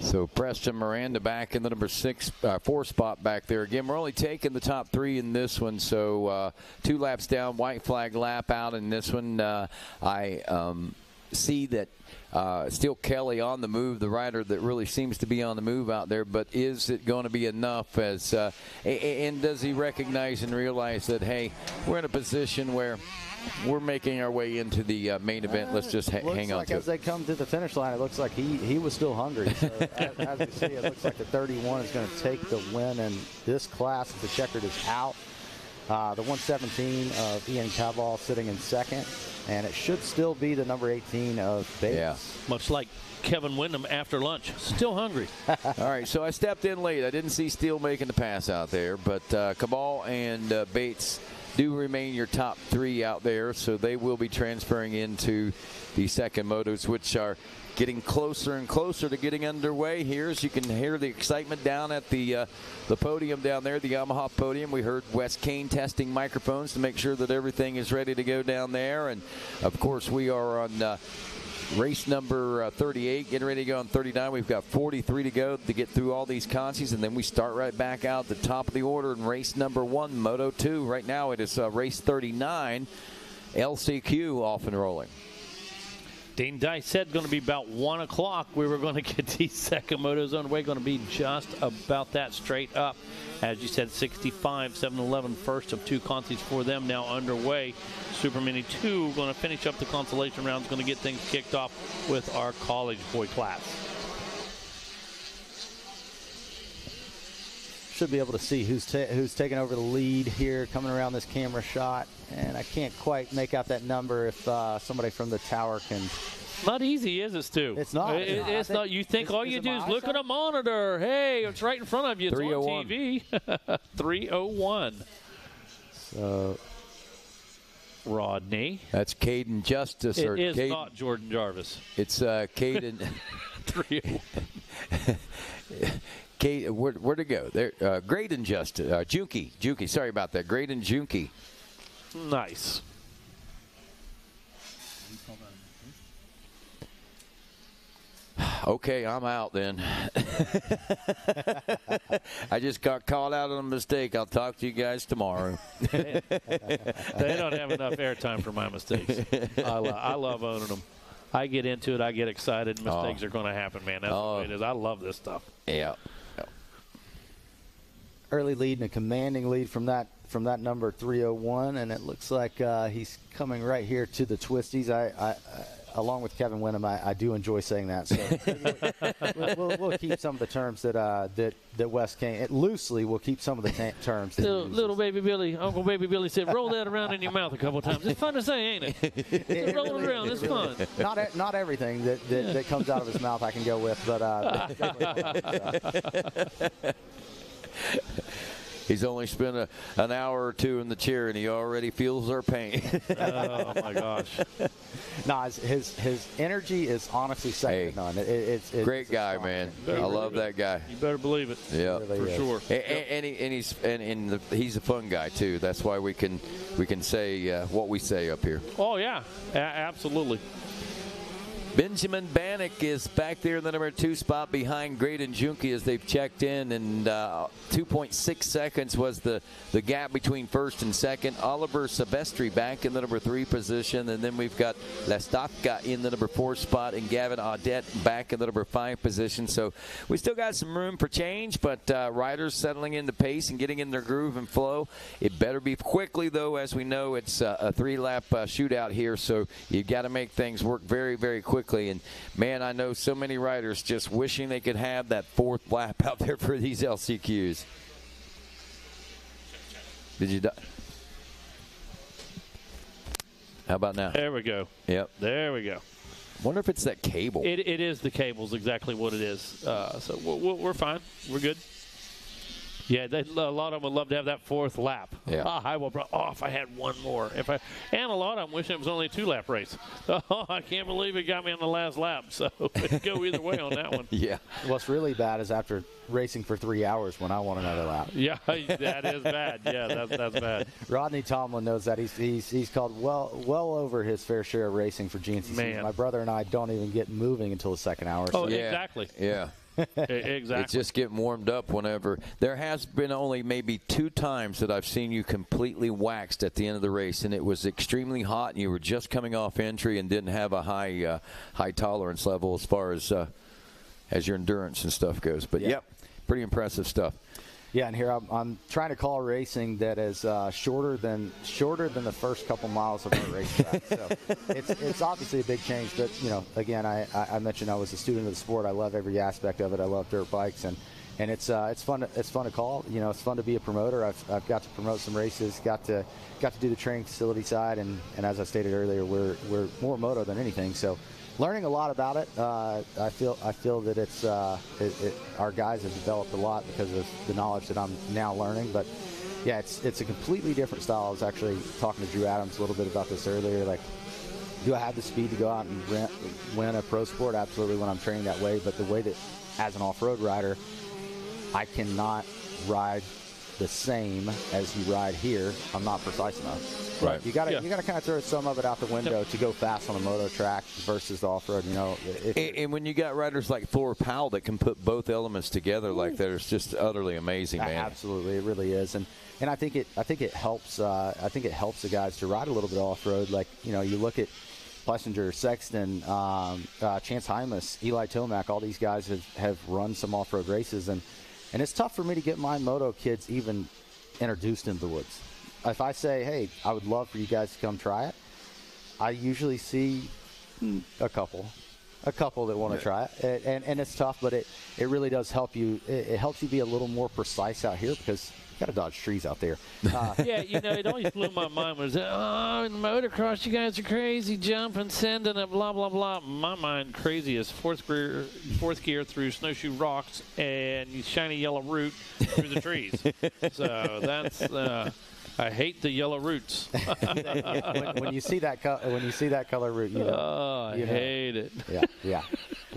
So Preston Miranda back in the number 4 spot back there. Again, we're only taking the top 3 in this one, so 2 laps down, white flag lap out in this one. I see that Steele Kelly on the move, the rider that really seems to be on the move out there, but is it going to be enough? And does he recognize and realize that, hey, we're in a position where we're making our way into the main event. Let's just hang on to it. As they come to the finish line, it looks like he was still hungry. So as you see, it looks like the 31 is going to take the win in this class. The checkered is out. The 117 of Ian Cabal sitting in second, and it should still be the number 18 of Bates. Yeah. Much like Kevin Wyndham after lunch, still hungry. All right, so I stepped in late. I didn't see Steele making the pass out there, but Cabal and Bates do remain your top 3 out there, so they will be transferring into the second motos, which are getting closer and closer to getting underway here. As you can hear the excitement down at the podium down there, the Yamaha podium. We heard Wes Kane testing microphones to make sure that everything is ready to go down there. And, of course, we are on race number 38, getting ready to go on 39. We've got 43 to go to get through all these consies, and then we start right back out the top of the order in race number 1, Moto 2. Right now it is race 39, LCQ off and rolling. Dean Dice said going to be about 1 o'clock. We were going to get these second motos on the way. Going to be just about that straight up. As you said, 65, 7-11, first of 2 consies for them now underway. Supermini 2 going to finish up the consolation rounds. Going to get things kicked off with our college boy class. should be able to see who's taking over the lead here, coming around this camera shot. And I can't quite make out that number if somebody from the tower can. Not easy, is it, Stu? It's not. It's not. You think all you do is look at a monitor. Hey, it's right in front of you. It's on TV. 3:01. So, Rodney. That's Caden Justice. It or is Caden, not Jordan Jarvis. It's Caden. 3:01. Kate, where'd it go? There, Graydon Justice. Junkie. Sorry about that. Graydon Junkie. Nice. Okay, I'm out then. I just got called out on a mistake. I'll talk to you guys tomorrow. They don't have enough airtime for my mistakes. I love owning them. I get into it. I get excited. Mistakes are going to happen, man. That's the way it is. I love this stuff. Yeah. Early lead and a commanding lead from that number 301, and it looks like he's coming right here to the twisties. I along with Kevin Wyndham, I do enjoy saying that. So we'll keep some of the terms that Wes came loosely. We'll keep some of the terms. Little baby Billy, Uncle Baby Billy said, "Roll that around in your mouth a couple times. It's fun to say, ain't it? Just roll it around. It's fun." Not everything that comes out of his mouth I can go with, but. He's only spent an hour or two in the chair, and he already feels our pain. Oh, my gosh. No, his energy is honestly second to none. It's great guy, man. I love that guy. You better believe it. Yeah, for sure. And he's a fun guy too. That's why we can say what we say up here. Oh yeah, absolutely. Benjamin Bannock is back there in the number 2 spot behind Graydon Junkie as they've checked in, and 2.6 seconds was the gap between first and second. Oliver Silvestri back in the number 3 position, and then we've got Lastafka in the number 4 spot and Gavin Audette back in the number 5 position. So we still got some room for change, but riders settling into pace and getting in their groove and flow. It better be quickly, though, as we know it's a 3-lap shootout here, so you've got to make things work very, very quickly. And, man, I know so many riders just wishing they could have that 4th lap out there for these LCQs. Did you? How about now? There we go. Yep. There we go. Wonder if it's that cable. It is the cables, exactly what it is. So we're fine. We're good. Yeah, a lot of them would love to have that 4th lap. Yeah. If I had one more. And a lot of them wish it was only a 2-lap race. Oh, I can't believe it got me on the last lap. So it could go either way on that one. Yeah. What's really bad is after racing for 3 hours when I want another lap. Yeah, that is bad. Yeah, that's bad. Rodney Tomlin knows that. He's called well over his fair share of racing for GNCC. Man. My brother and I don't even get moving until the 2nd hour. Oh, exactly. Yeah. Exactly. It's just getting warmed up whenever. There has been only maybe 2 times that I've seen you completely waxed at the end of the race, and it was extremely hot, and you were just coming off entry and didn't have a high tolerance level as far as your endurance and stuff goes. But, yep, pretty impressive stuff. Yeah, and here I'm trying to call racing that is shorter than the first couple miles of our racetrack. So it's obviously a big change. But again, I mentioned I was a student of the sport. I love every aspect of it. I love dirt bikes, and it's fun to call. It's fun to be a promoter. I've got to promote some races. Got to do the training facility side, and as I stated earlier, we're more moto than anything. So. Learning a lot about it. I feel that it's our guys have developed a lot because of the knowledge that I'm now learning. But yeah, it's a completely different style. I was actually talking to Drew Adams a little bit about this earlier. Like, do I have the speed to go out and win a pro sport? Absolutely, when I'm training that way. But the way that, as an off-road rider, I cannot ride the same as you ride here. I'm not precise enough. Right. You got to kind of throw some of it out the window to go fast on a moto track versus the off-road. And when you got riders like Thor Powell that can put both elements together like that, it's just utterly amazing, man. Absolutely, it really is. And I think it helps. I think it helps the guys to ride a little bit off-road. Like you look at Plessinger, Sexton, Chance Hymas, Eli Tomac. All these guys have run some off-road races, and it's tough for me to get my moto kids even introduced into the woods. If I say, hey, I would love for you guys to come try it, I usually see a couple. a couple that want to try it, and it's tough, but it really does help you. It helps you be a little more precise out here because you got to dodge trees out there. Yeah, it always blew my mind was, in motocross, you guys are crazy, jumping, sending it, blah, blah, blah. My mind, crazy is fourth gear through snowshoe rocks and shiny yellow root through the trees. So that's... I hate the yellow roots. when you see that color root, I hate it. Yeah.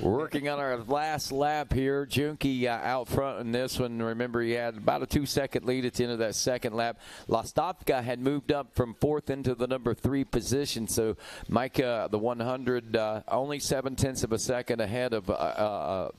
Working on our last lap here. Junkie out front in this one. Remember, he had about a 2-second lead at the end of that second lap. Lastovka had moved up from 4th into the number 3 position. So Micah, the 100, only 0.7 of a second ahead of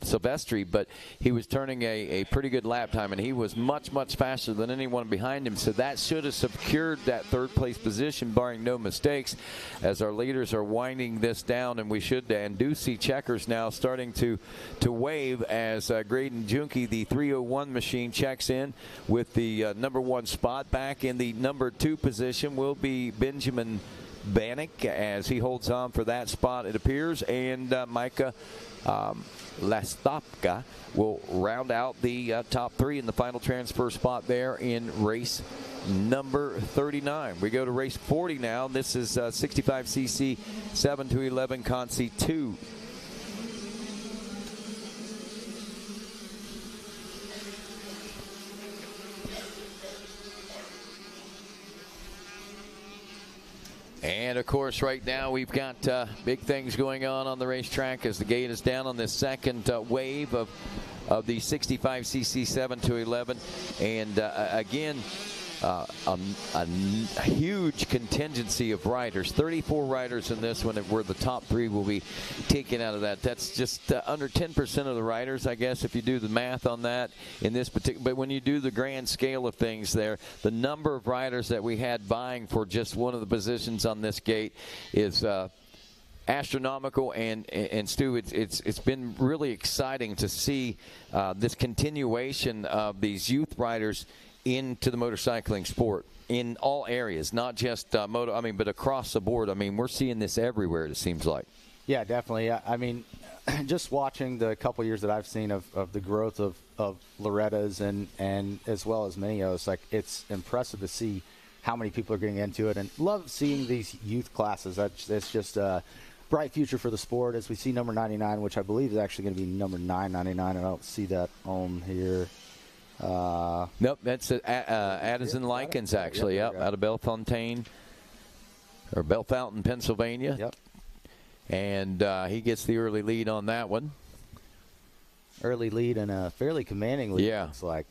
Silvestri, but he was turning a pretty good lap time, and he was much, much faster than anyone behind him. So that should have secured that 3rd place position, barring no mistakes, as our leaders are winding this down, and we do see checkers now starting to wave as Graydon Junkie, the 301 machine, checks in with the number 1 spot. Back in the number 2 position will be Benjamin Bannock as he holds on for that spot, it appears, and Micah Lastovka will round out the top 3 in the final transfer spot there in race number 39. We go to race 40 now. This is 65cc 7 to 11 Consi 2. And, of course, right now we've got big things going on the racetrack as the gate is down on this second wave of the 65cc 7 to 11. And, again, a huge contingency of riders, 34 riders in this one, where the top 3 will be taken out of that. That's just under 10% of the riders, I guess, if you do the math on that in this particular. But when you do the grand scale of things there, the number of riders that we had vying for just one of the positions on this gate is astronomical. And Stu, it's been really exciting to see this continuation of these youth riders into the motorcycling sport in all areas, not just moto, but across the board. We're seeing this everywhere, it seems like. Yeah, definitely. Just watching the couple years that I've seen of the growth of Loretta's and as well as Minios, it's impressive to see how many people are getting into it, and love seeing these youth classes. That's just a bright future for the sport, as we see number 99, which I believe is actually going to be number 999. I don't see that on here. Nope, that's Addison Likens, actually. Yep, out of Bellefontaine, Pennsylvania. Yep. And he gets the early lead on that one. Early lead and a fairly commanding lead, yeah. Looks like.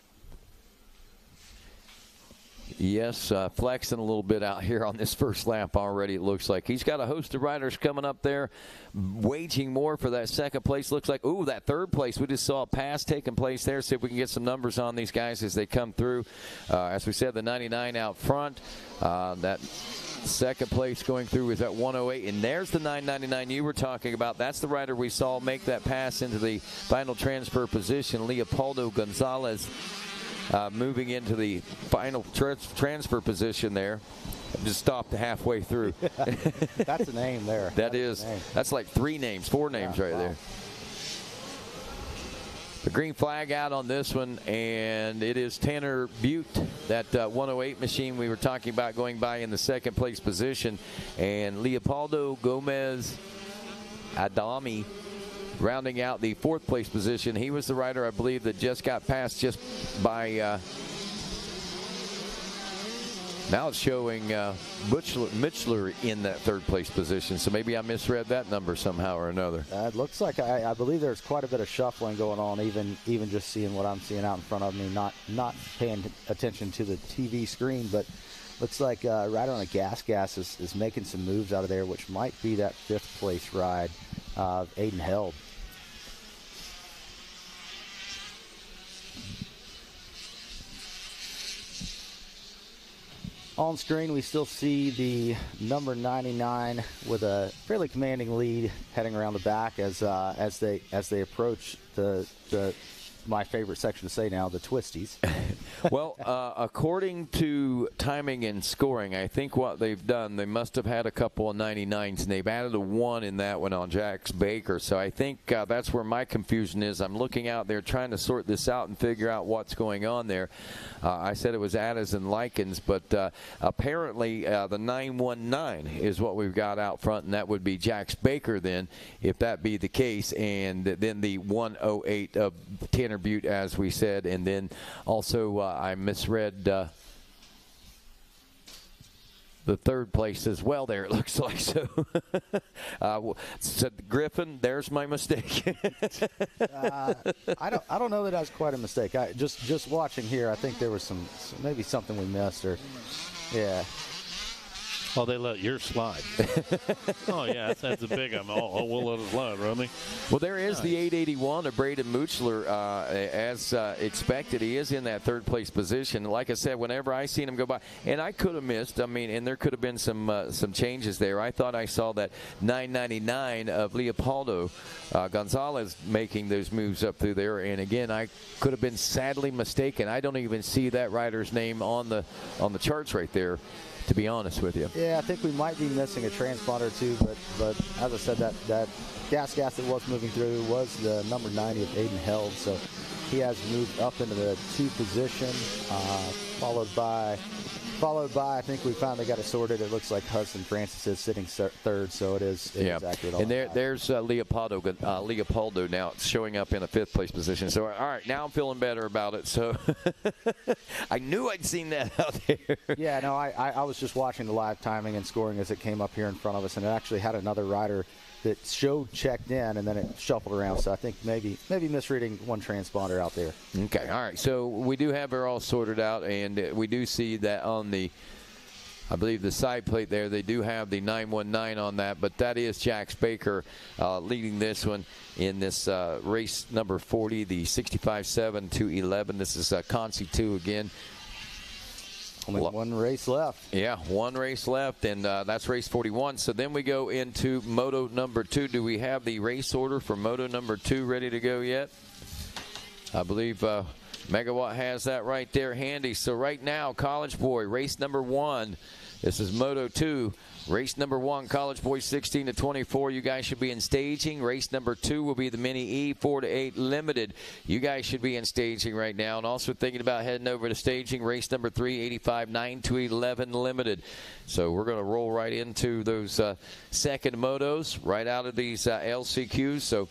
Yes, flexing a little bit out here on this first lap already, it looks like. He's got a host of riders coming up there, waging more for that second place. Looks like, that third place. We just saw a pass taking place there. See if we can get some numbers on these guys as they come through. As we said, the 99 out front. That second place going through is at 108. And there's the 999 you were talking about. That's the rider we saw make that pass into the final transfer position, Leopoldo Gonzalez. Moving into the final transfer position there. Just stopped halfway through. That's a name there. That's like 4 names right there. The green flag out on this one, and it is Tanner Butte, that 108 machine we were talking about going by in the second place position. And Leopoldo Gomez Adami rounding out the 4th place position. He was the rider, I believe, that just got passed just by now it's showing Mitchler in that 3rd place position. So maybe I misread that number somehow or another. It looks like I believe there's quite a bit of shuffling going on, even just seeing what I'm seeing out in front of me, not paying attention to the TV screen, but looks like Rider on the Gas is making some moves out of there, which might be that 5th place ride of Aiden Held. On screen, we still see the number 99 with a fairly commanding lead heading around the back as they approach the my favorite section to say now, the twisties. Well, according to timing and scoring, I think what they've done, they must have had a couple of 99s, and they've added a 1 in that one on Jax Baker. So I think that's where my confusion is. I'm looking out there trying to sort this out and figure out what's going on there. I said it was Addis and Likens, but apparently the 919 is what we've got out front, and that would be Jax Baker then, if that be the case. And then the 108 of Tanner Butte, as we said, and then also I misread the third place as well there, it looks like. So, said Griffin, there's my mistake. I don't know that that's quite a mistake. Just watching here, I think there was maybe something we missed, or yeah. Oh, they let yours slide. Oh, yeah, that's a big one. Oh, we'll let it slide, Rodney. Well, there is the 881 of Braden Muchler, as expected. He is in that third-place position. Like I said, whenever I seen him go by, and I could have missed, and there could have been some changes there. I thought I saw that 999 of Leopoldo Gonzalez making those moves up through there. And, again, I could have been sadly mistaken. I don't even see that rider's name on the charts right there, to be honest with you. Yeah, I think we might be missing a transponder or two, but as I said, that gas that was moving through was the number 90 of Aiden Held, so he has moved up into the 2 position, followed by I think we finally got it sorted. It looks like Hudson Francis is sitting third, so it is accurate. And there's Leopoldo now showing up in a 5th place position. So, all right, now I'm feeling better about it. So I knew I'd seen that out there. Yeah, no, I was just watching the live timing and scoring as it came up here in front of us, and it actually had another rider that showed checked in, and then it shuffled around. So I think maybe misreading one transponder out there. Okay, all right. So we do have her all sorted out, and we do see that on the, I believe, the side plate there, they do have the 919 on that, but that is Jax Baker leading this one in this race number 40, the 65-7 to 11. This is Consi 2 again. Only one race left. Yeah, one race left, and that's race 41. So then we go into Moto number 2. Do we have the race order for Moto number 2 ready to go yet? I believe Megawatt has that right there handy. So right now, College Boy, race number 1. This is Moto 2. Race number 1, College Boy 16 to 24. You guys should be in staging. Race number 2 will be the Mini E 4 to 8 Limited. You guys should be in staging right now. And also thinking about heading over to staging. Race number 3, 85 9 to 11 Limited. So we're going to roll right into those second motos right out of these LCQs. So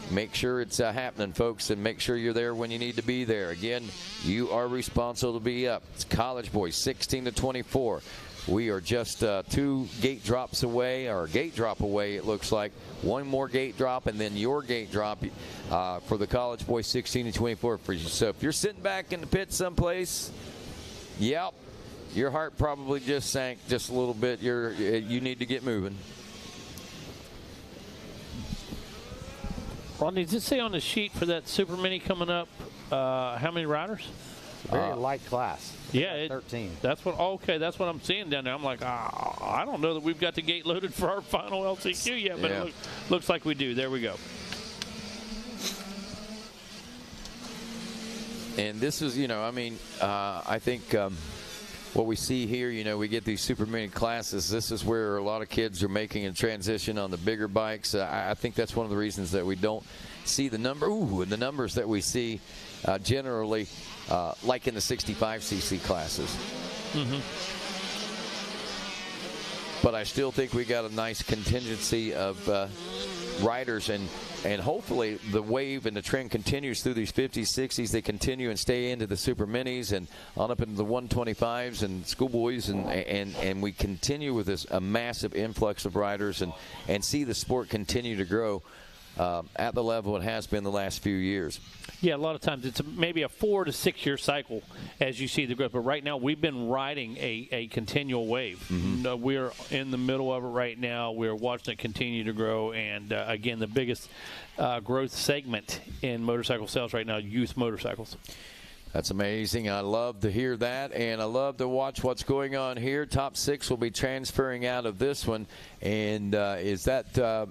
make sure it's happening, folks, and make sure you're there when you need to be there. Again, you are responsible to be up. It's College Boy 16 to 24. We are just 2 gate drops away, or a gate drop away, it looks like. One more gate drop, and then your gate drop for the College Boy 16 to 24 for you. So if you're sitting back in the pit someplace, yep, your heart probably just sank just a little bit. You need to get moving. Rodney, does it say on the sheet for that Super Mini coming up how many riders? Very light class. Yeah, 13. That's what. Okay, that's what I'm seeing down there. I'm like, I don't know that we've got the gate loaded for our final LCQ yet, but it looks like we do. There we go. And this is, I think what we see here, we get these Super Mini classes. This is where a lot of kids are making a transition on the bigger bikes. I think that's one of the reasons that we don't see the numbers that we see generally, like in the 65cc classes. Mm-hmm. But I still think we got a nice contingency of riders, and hopefully the wave and the trend continues through these 50s, 60s. They continue and stay into the Super Minis and on up into the 125s and Schoolboys, and we continue with a massive influx of riders and see the sport continue to grow at the level it has been the last few years. Yeah, a lot of times it's maybe a 4 to 6 year cycle as you see the growth. But right now we've been riding a continual wave. Mm-hmm. We're in the middle of it right now. We're watching it continue to grow. And, again, the biggest growth segment in motorcycle sales right now, youth motorcycles. That's amazing. I love to hear that, and I love to watch what's going on here. Top 6 will be transferring out of this one. And is that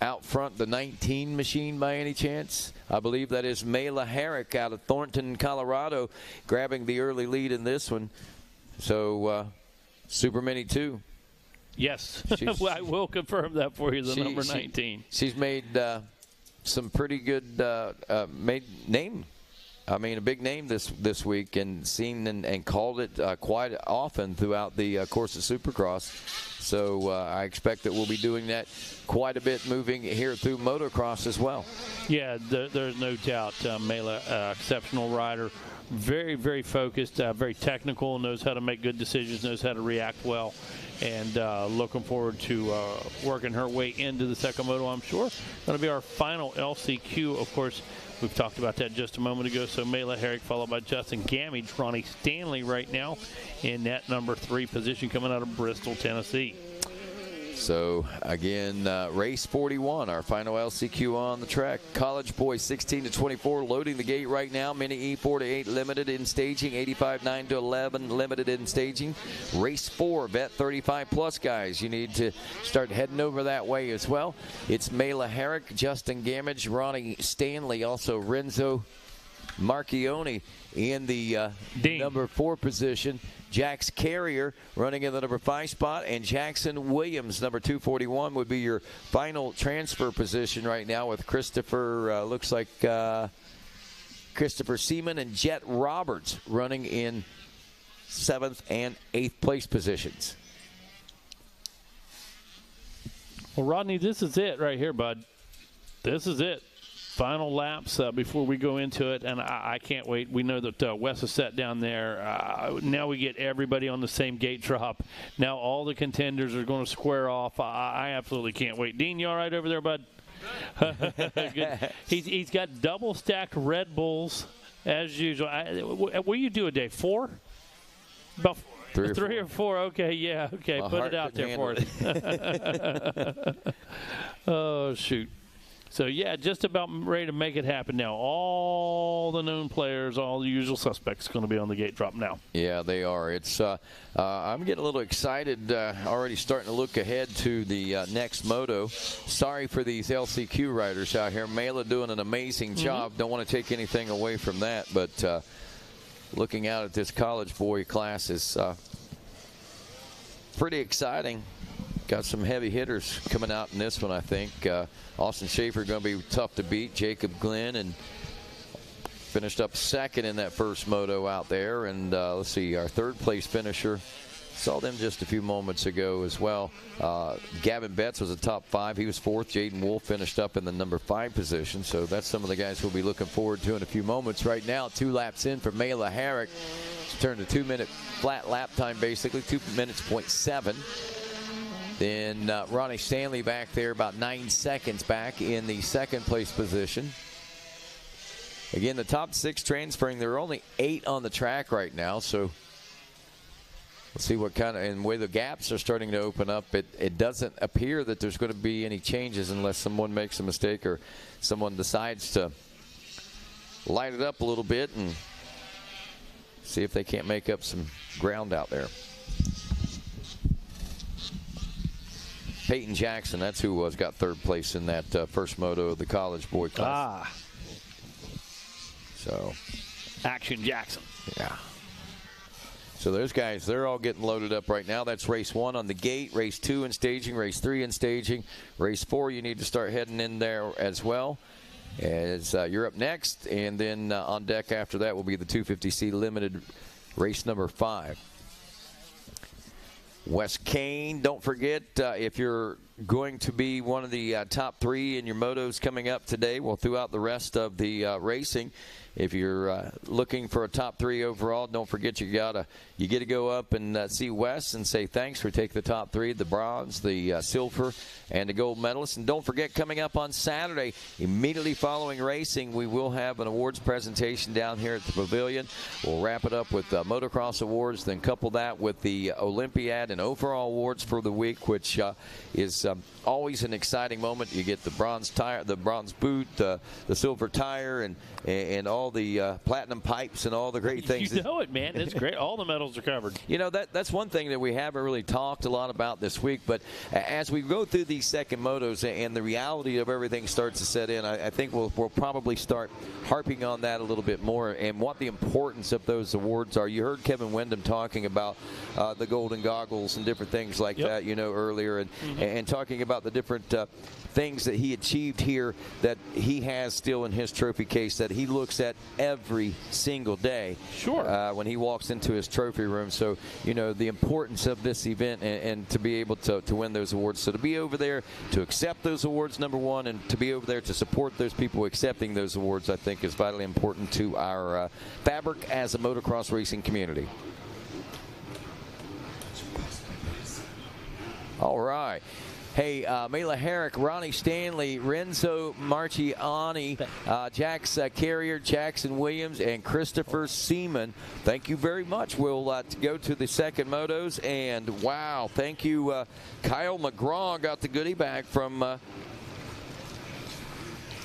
out front the 19 machine by any chance? I believe that is Mayla Herrick out of Thornton, Colorado, grabbing the early lead in this one. So Supermini 2. Yes, I will confirm that for you, the number 19. She's made some pretty good made name. I mean, a big name this week, and seen and called it quite often throughout the course of Supercross. So I expect that we'll be doing that quite a bit moving here through motocross as well. Yeah, there's no doubt. Mayla, exceptional rider, very, very focused, very technical, knows how to make good decisions, knows how to react well, and looking forward to working her way into the second moto, I'm sure. Going to be our final LCQ, of course. We've talked about that just a moment ago. So Mayla Herrick followed by Justin Gamage. Ronnie Stanley right now in that number 3 position coming out of Bristol, Tennessee. So, again, race 41, our final LCQ on the track. College Boys 16 to 24, loading the gate right now. Mini E4 to 8 limited in staging. 85 9 to 11 limited in staging. Race 4, vet 35 plus guys. You need to start heading over that way as well. It's Mayla Herrick, Justin Gamage, Ronnie Stanley, also Renzo Marchione in the number 4 position. Jax Carrier running in the number 5 spot, and Jackson Williams, number 241, would be your final transfer position right now, with Christopher, looks like Christopher Seaman and Jet Roberts running in 7th and 8th place positions. Well, Rodney, this is it right here, bud. This is it. Final laps before we go into it, and I can't wait. We know that Wes is set down there. Now we get everybody on the same gate drop. Now all the contenders are going to square off. I absolutely can't wait. Dean, you all right over there, bud? Good. He's got double stacked Red Bulls as usual. What do you do a day? 4? About 3 or 4. Okay, yeah. Okay, put it out there for us. Oh, shoot. So, yeah, just about ready to make it happen now. All the known players, all the usual suspects going to be on the gate drop now. Yeah, they are. It's I'm getting a little excited, already starting to look ahead to the next moto. Sorry for these LCQ riders out here. Mayla doing an amazing job. Don't want to take anything away from that, but looking out at this college boy class is pretty exciting. Got some heavy hitters coming out in this one, I think. Austin Schaefer going to be tough to beat. Jacob Glenn, and finished up 2nd in that first moto out there. And let's see, our 3rd place finisher, saw them just a few moments ago as well. Gavin Betts was a top 5. He was 4th. Jaden Wolf finished up in the number 5 position. So that's some of the guys we'll be looking forward to in a few moments. Right now, 2 laps in for Mayla Herrick. She's turned a 2-minute flat lap time, basically, 2 minutes, 0.7. Then Ronnie Stanley back there, about 9 seconds back in the 2nd place position. Again, the top 6 transferring. There are only 8 on the track right now, so we'll see what kind of, and the way the gaps are starting to open up, it doesn't appear that there's going to be any changes unless someone makes a mistake or someone decides to light it up a little bit and see if they can't make up some ground out there. Peyton Jackson, that's who got 3rd place in that first moto of the college boy class. So, Action Jackson. Yeah. So those guys, they're all getting loaded up right now. That's race 1 on the gate, race 2 in staging, race 3 in staging, race 4 you need to start heading in there as well. As you're up next, and then on deck after that will be the 250C Limited, race number 5. Wes Kane, don't forget, if you're going to be one of the top 3 in your motos coming up today, well, throughout the rest of the racing, if you're looking for a top 3 overall, don't forget you get to go up and see Wes and say thanks for taking the top 3, the bronze, the silver, and the gold medalist. And don't forget, coming up on Saturday, immediately following racing, we will have an awards presentation down here at the pavilion. We'll wrap it up with motocross awards, then couple that with the Olympiad and overall awards for the week, which is always an exciting moment. You get the bronze tire, the bronze boot, the silver tire, and all all the platinum pipes and all the great things. You know it, man. It's great. All the medals are covered. You know, that's one thing that we haven't really talked a lot about this week. But as we go through these second motos and the reality of everything starts to set in, I think we'll probably start harping on that a little bit more and what the importance of those awards are. You heard Kevin Windham talking about the golden goggles and different things like that, you know, earlier, and talking about the different things that he achieved here that he has still in his trophy case that he looks at every single day. Sure. When he walks into his trophy room. So, you know, the importance of this event and to be able to win those awards. So to be over there to accept those awards, number one, and to be over there to support those people accepting those awards, I think is vitally important to our fabric as a motocross racing community. All right. Hey, Mela Herrick, Ronnie Stanley, Renzo Marchiani, Jax Carrier, Jackson Williams, and Christopher Seaman. Thank you very much. We'll go to the second motos. And, wow, thank you. Kyle McGraw got the goodie bag from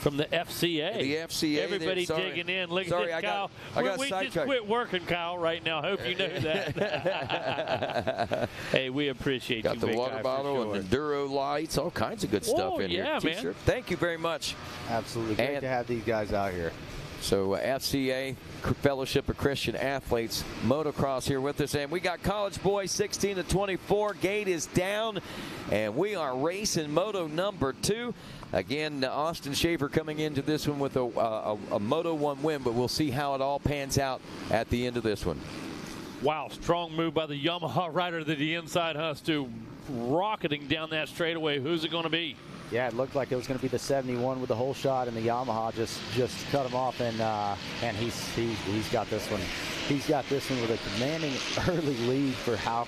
the FCA. The FCA. Everybody digging in. Look at Kyle. We just quit working, Kyle, right now. Hope you know that. Hey, we appreciate you. Got the water bottle and Enduro lights, all kinds of good stuff in here. Man. Thank you very much. Absolutely. Great to have these guys out here. So FCA, Fellowship of Christian Athletes, motocross here with us. And we got College Boys 16 to 24. Gate is down, and we are racing moto number 2. Again, Austin Schaefer coming into this one with a Moto 1 win, but we'll see how it all pans out at the end of this one. Wow, strong move by the Yamaha rider to the inside, Stu, rocketing down that straightaway. Who's it going to be? Yeah, it looked like it was going to be the 71 with the whole shot, and the Yamaha just cut him off, and he's got this one. He's got this one with a commanding early lead for how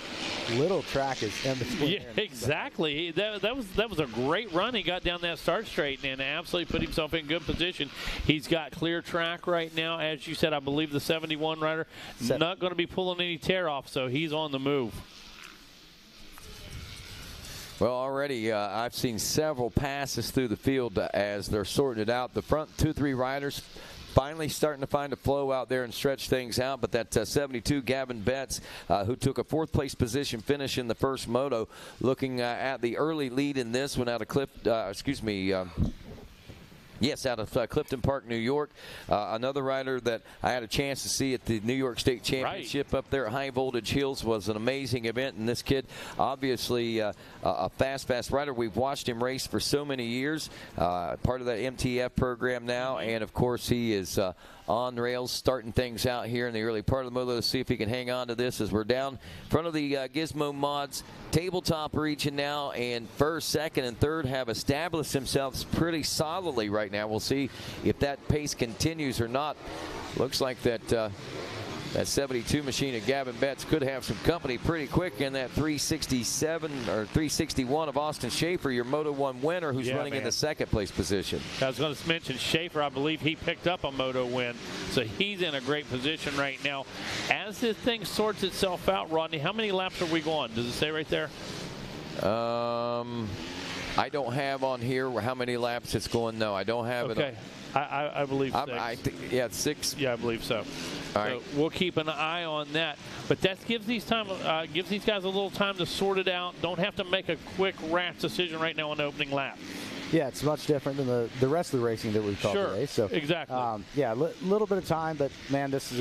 little track is in between. Yeah, exactly. That was a great run. He got down that start straight and absolutely put himself in good position. He's got clear track right now. As you said, I believe the 71 rider not going to be pulling any tear off, so he's on the move. Well, already I've seen several passes through the field as they're sorting it out. The front 2-3 riders finally starting to find a flow out there and stretch things out. But that 72, Gavin Betts, who took a 4th place position finish in the first moto, looking at the early lead in this one out of out of Clifton Park, New York. Another rider that I had a chance to see at the New York State Championship up there at High Voltage Hills was an amazing event. And this kid, obviously a fast rider. We've watched him race for so many years, part of that MTF program now. And, of course, he is on rails, starting things out here in the early part of the moto. Let's see if he can hang on to this as we're down in front of the Gizmo Mods tabletop region now, and first, second, and third have established themselves pretty solidly right now. We'll see if that pace continues or not. Looks like that 72 machine of Gavin Betts could have some company pretty quick in that 367 or 361 of Austin Schaefer, your Moto 1 winner, who's running in the 2nd place position. I was going to mention Schaefer. I believe he picked up a Moto win, so he's in a great position right now. As this thing sorts itself out, Rodney, how many laps are we going? Does it say right there? I don't have on here how many laps it's going. No, I don't have it. Okay. I believe 6. It's 6. Yeah, I believe so. All right. We'll keep an eye on that. But that gives these guys a little time to sort it out. Don't have to make a quick, rash decision right now on the opening lap. Yeah, it's much different than the rest of the racing that we've called today. So exactly. Yeah, a little bit of time, but man, this is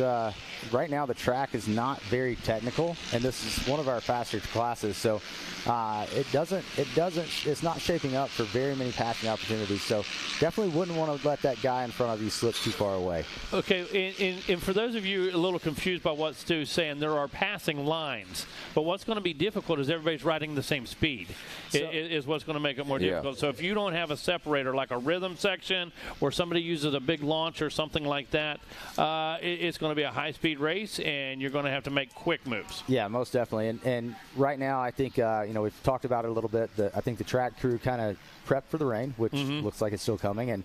right now the track is not very technical, and this is one of our faster classes. So it's not shaping up for very many passing opportunities. So definitely wouldn't want to let that guy in front of you slip too far away. Okay, and for those of you a little confused by what Stu's saying, there are passing lines, but what's going to be difficult is everybody's riding the same speed. Is what's going to make it more difficult. So if you don't have a separator like a rhythm section or somebody uses a big launch or something like that, it's going to be a high-speed race, and you're going to have to make quick moves. Yeah, most definitely. And right now, I think we've talked about it a little bit. I think the track crew kind of prepped for the rain, which looks like it's still coming, and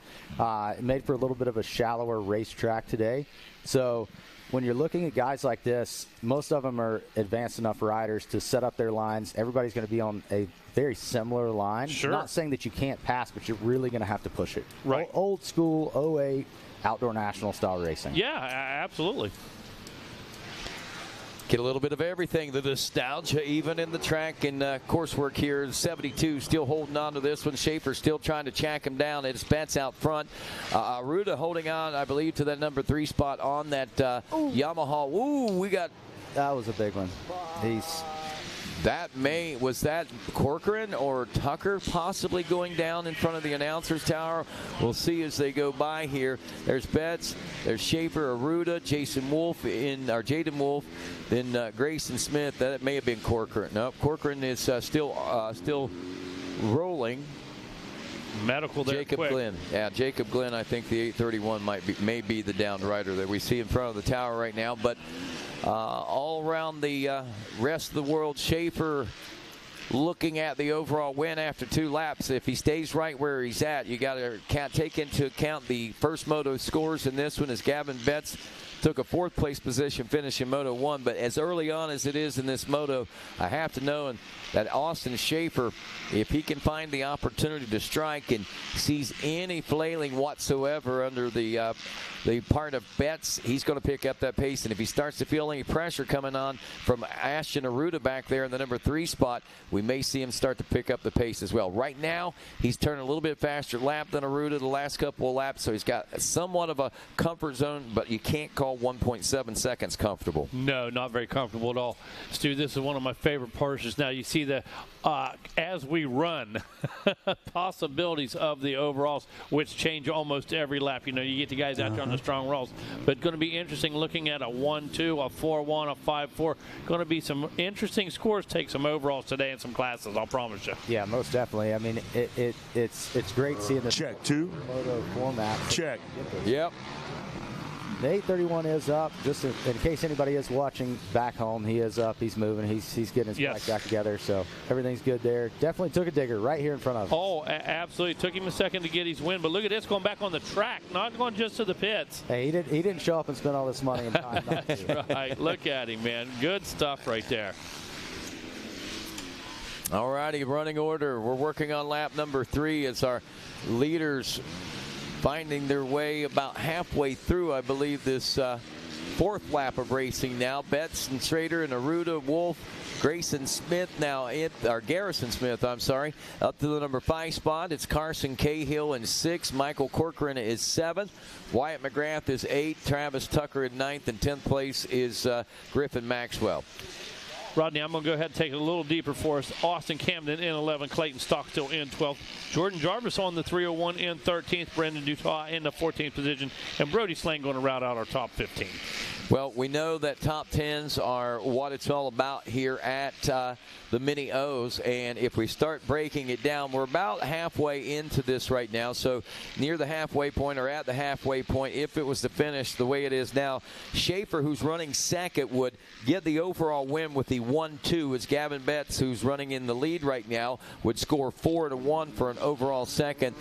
it made for a little bit of a shallower racetrack today. So when you're looking at guys like this, most of them are advanced enough riders to set up their lines. Everybody's going to be on a very similar line. Sure. Not saying that you can't pass, but you're really going to have to push it. Right. Old school 08 outdoor national style racing. Yeah, absolutely. Get a little bit of everything. The nostalgia even in the track and coursework here. 72 still holding on to this one. Schaefer still trying to track him down. It's Betts out front. Ruda holding on, I believe, to that number 3 spot on that Yamaha. Ooh, we got... That was a big one. Was that Corcoran or Tucker possibly going down in front of the announcer's tower? We'll see as they go by here. There's Betts, there's Schaefer, Aruda, Jaden Wolf, then Grayson Smith. That may have been Corcoran. No, Corcoran is still rolling. Medical there. Jacob quick. Glenn. Yeah, Jacob Glenn. I think the 831 may be the downed rider that we see in front of the tower right now. But all around the rest of the world, Schaefer looking at the overall win after 2 laps. If he stays right where he's at, you got to take into account the first moto scores in this one as Gavin Betts took a 4th place position finish in Moto 1. But as early on as it is in this moto, I have to know that Austin Schaefer, if he can find the opportunity to strike and sees any flailing whatsoever under the part of Betts, he's going to pick up that pace. And if he starts to feel any pressure coming on from Ashton Aruda back there in the number 3 spot, we may see him start to pick up the pace as well. Right now, he's turning a little bit faster lap than Aruda the last couple of laps, so he's got somewhat of a comfort zone, but you can't call 1.7 seconds comfortable. No, not very comfortable at all. Stu, this is one of my favorite portions. Now, you see the as we run possibilities of the overalls, which change almost every lap. You know, you get the guys out there on the strong rolls. But going to be interesting looking at a 1-2, a 4-1, a 5-4. Going to be some interesting scores. Take some overalls today in some classes, I'll promise you. Yeah, most definitely. I mean, it's great seeing the check 2 moto format. Check. Yep. The 831 is up. Just in case anybody is watching back home, he is up. He's moving. He's getting his bike back together. So everything's good there. Definitely took a digger right here in front of us. Oh, absolutely. Took him a second to get his win. But look at this, going back on the track, not going just to the pits. Hey, he didn't show up and spend all this money and time. That's right. Look at him, man. Good stuff right there. All righty, running order. We're working on lap number 3 as our leaders finding their way about halfway through, I believe, this 4th lap of racing now. Betts and Schrader and Aruda, Wolf, Grayson Smith Garrison Smith, I'm sorry, up to the number 5 spot. It's Carson Cahill in 6th. Michael Corcoran is 7th. Wyatt McGrath is 8th. Travis Tucker in 9th. And 10th place is Griffin Maxwell. Rodney, I'm going to go ahead and take it a little deeper for us. Austin Camden in 11th, Clayton Stockstill in 12th, Jordan Jarvis on the 301 in 13th, Brendan Dutoit in the 14th position, and Brody Slane going to route out our top 15. Well, we know that top 10s are what it's all about here at the Mini O's, and if we start breaking it down, we're about halfway into this right now, so near the halfway point or at the halfway point. If it was to finish the way it is now, Schaefer, who's running second, would get the overall win with the 1-2, as Gavin Betts, who's running in the lead right now, would score 4-1 for an overall second.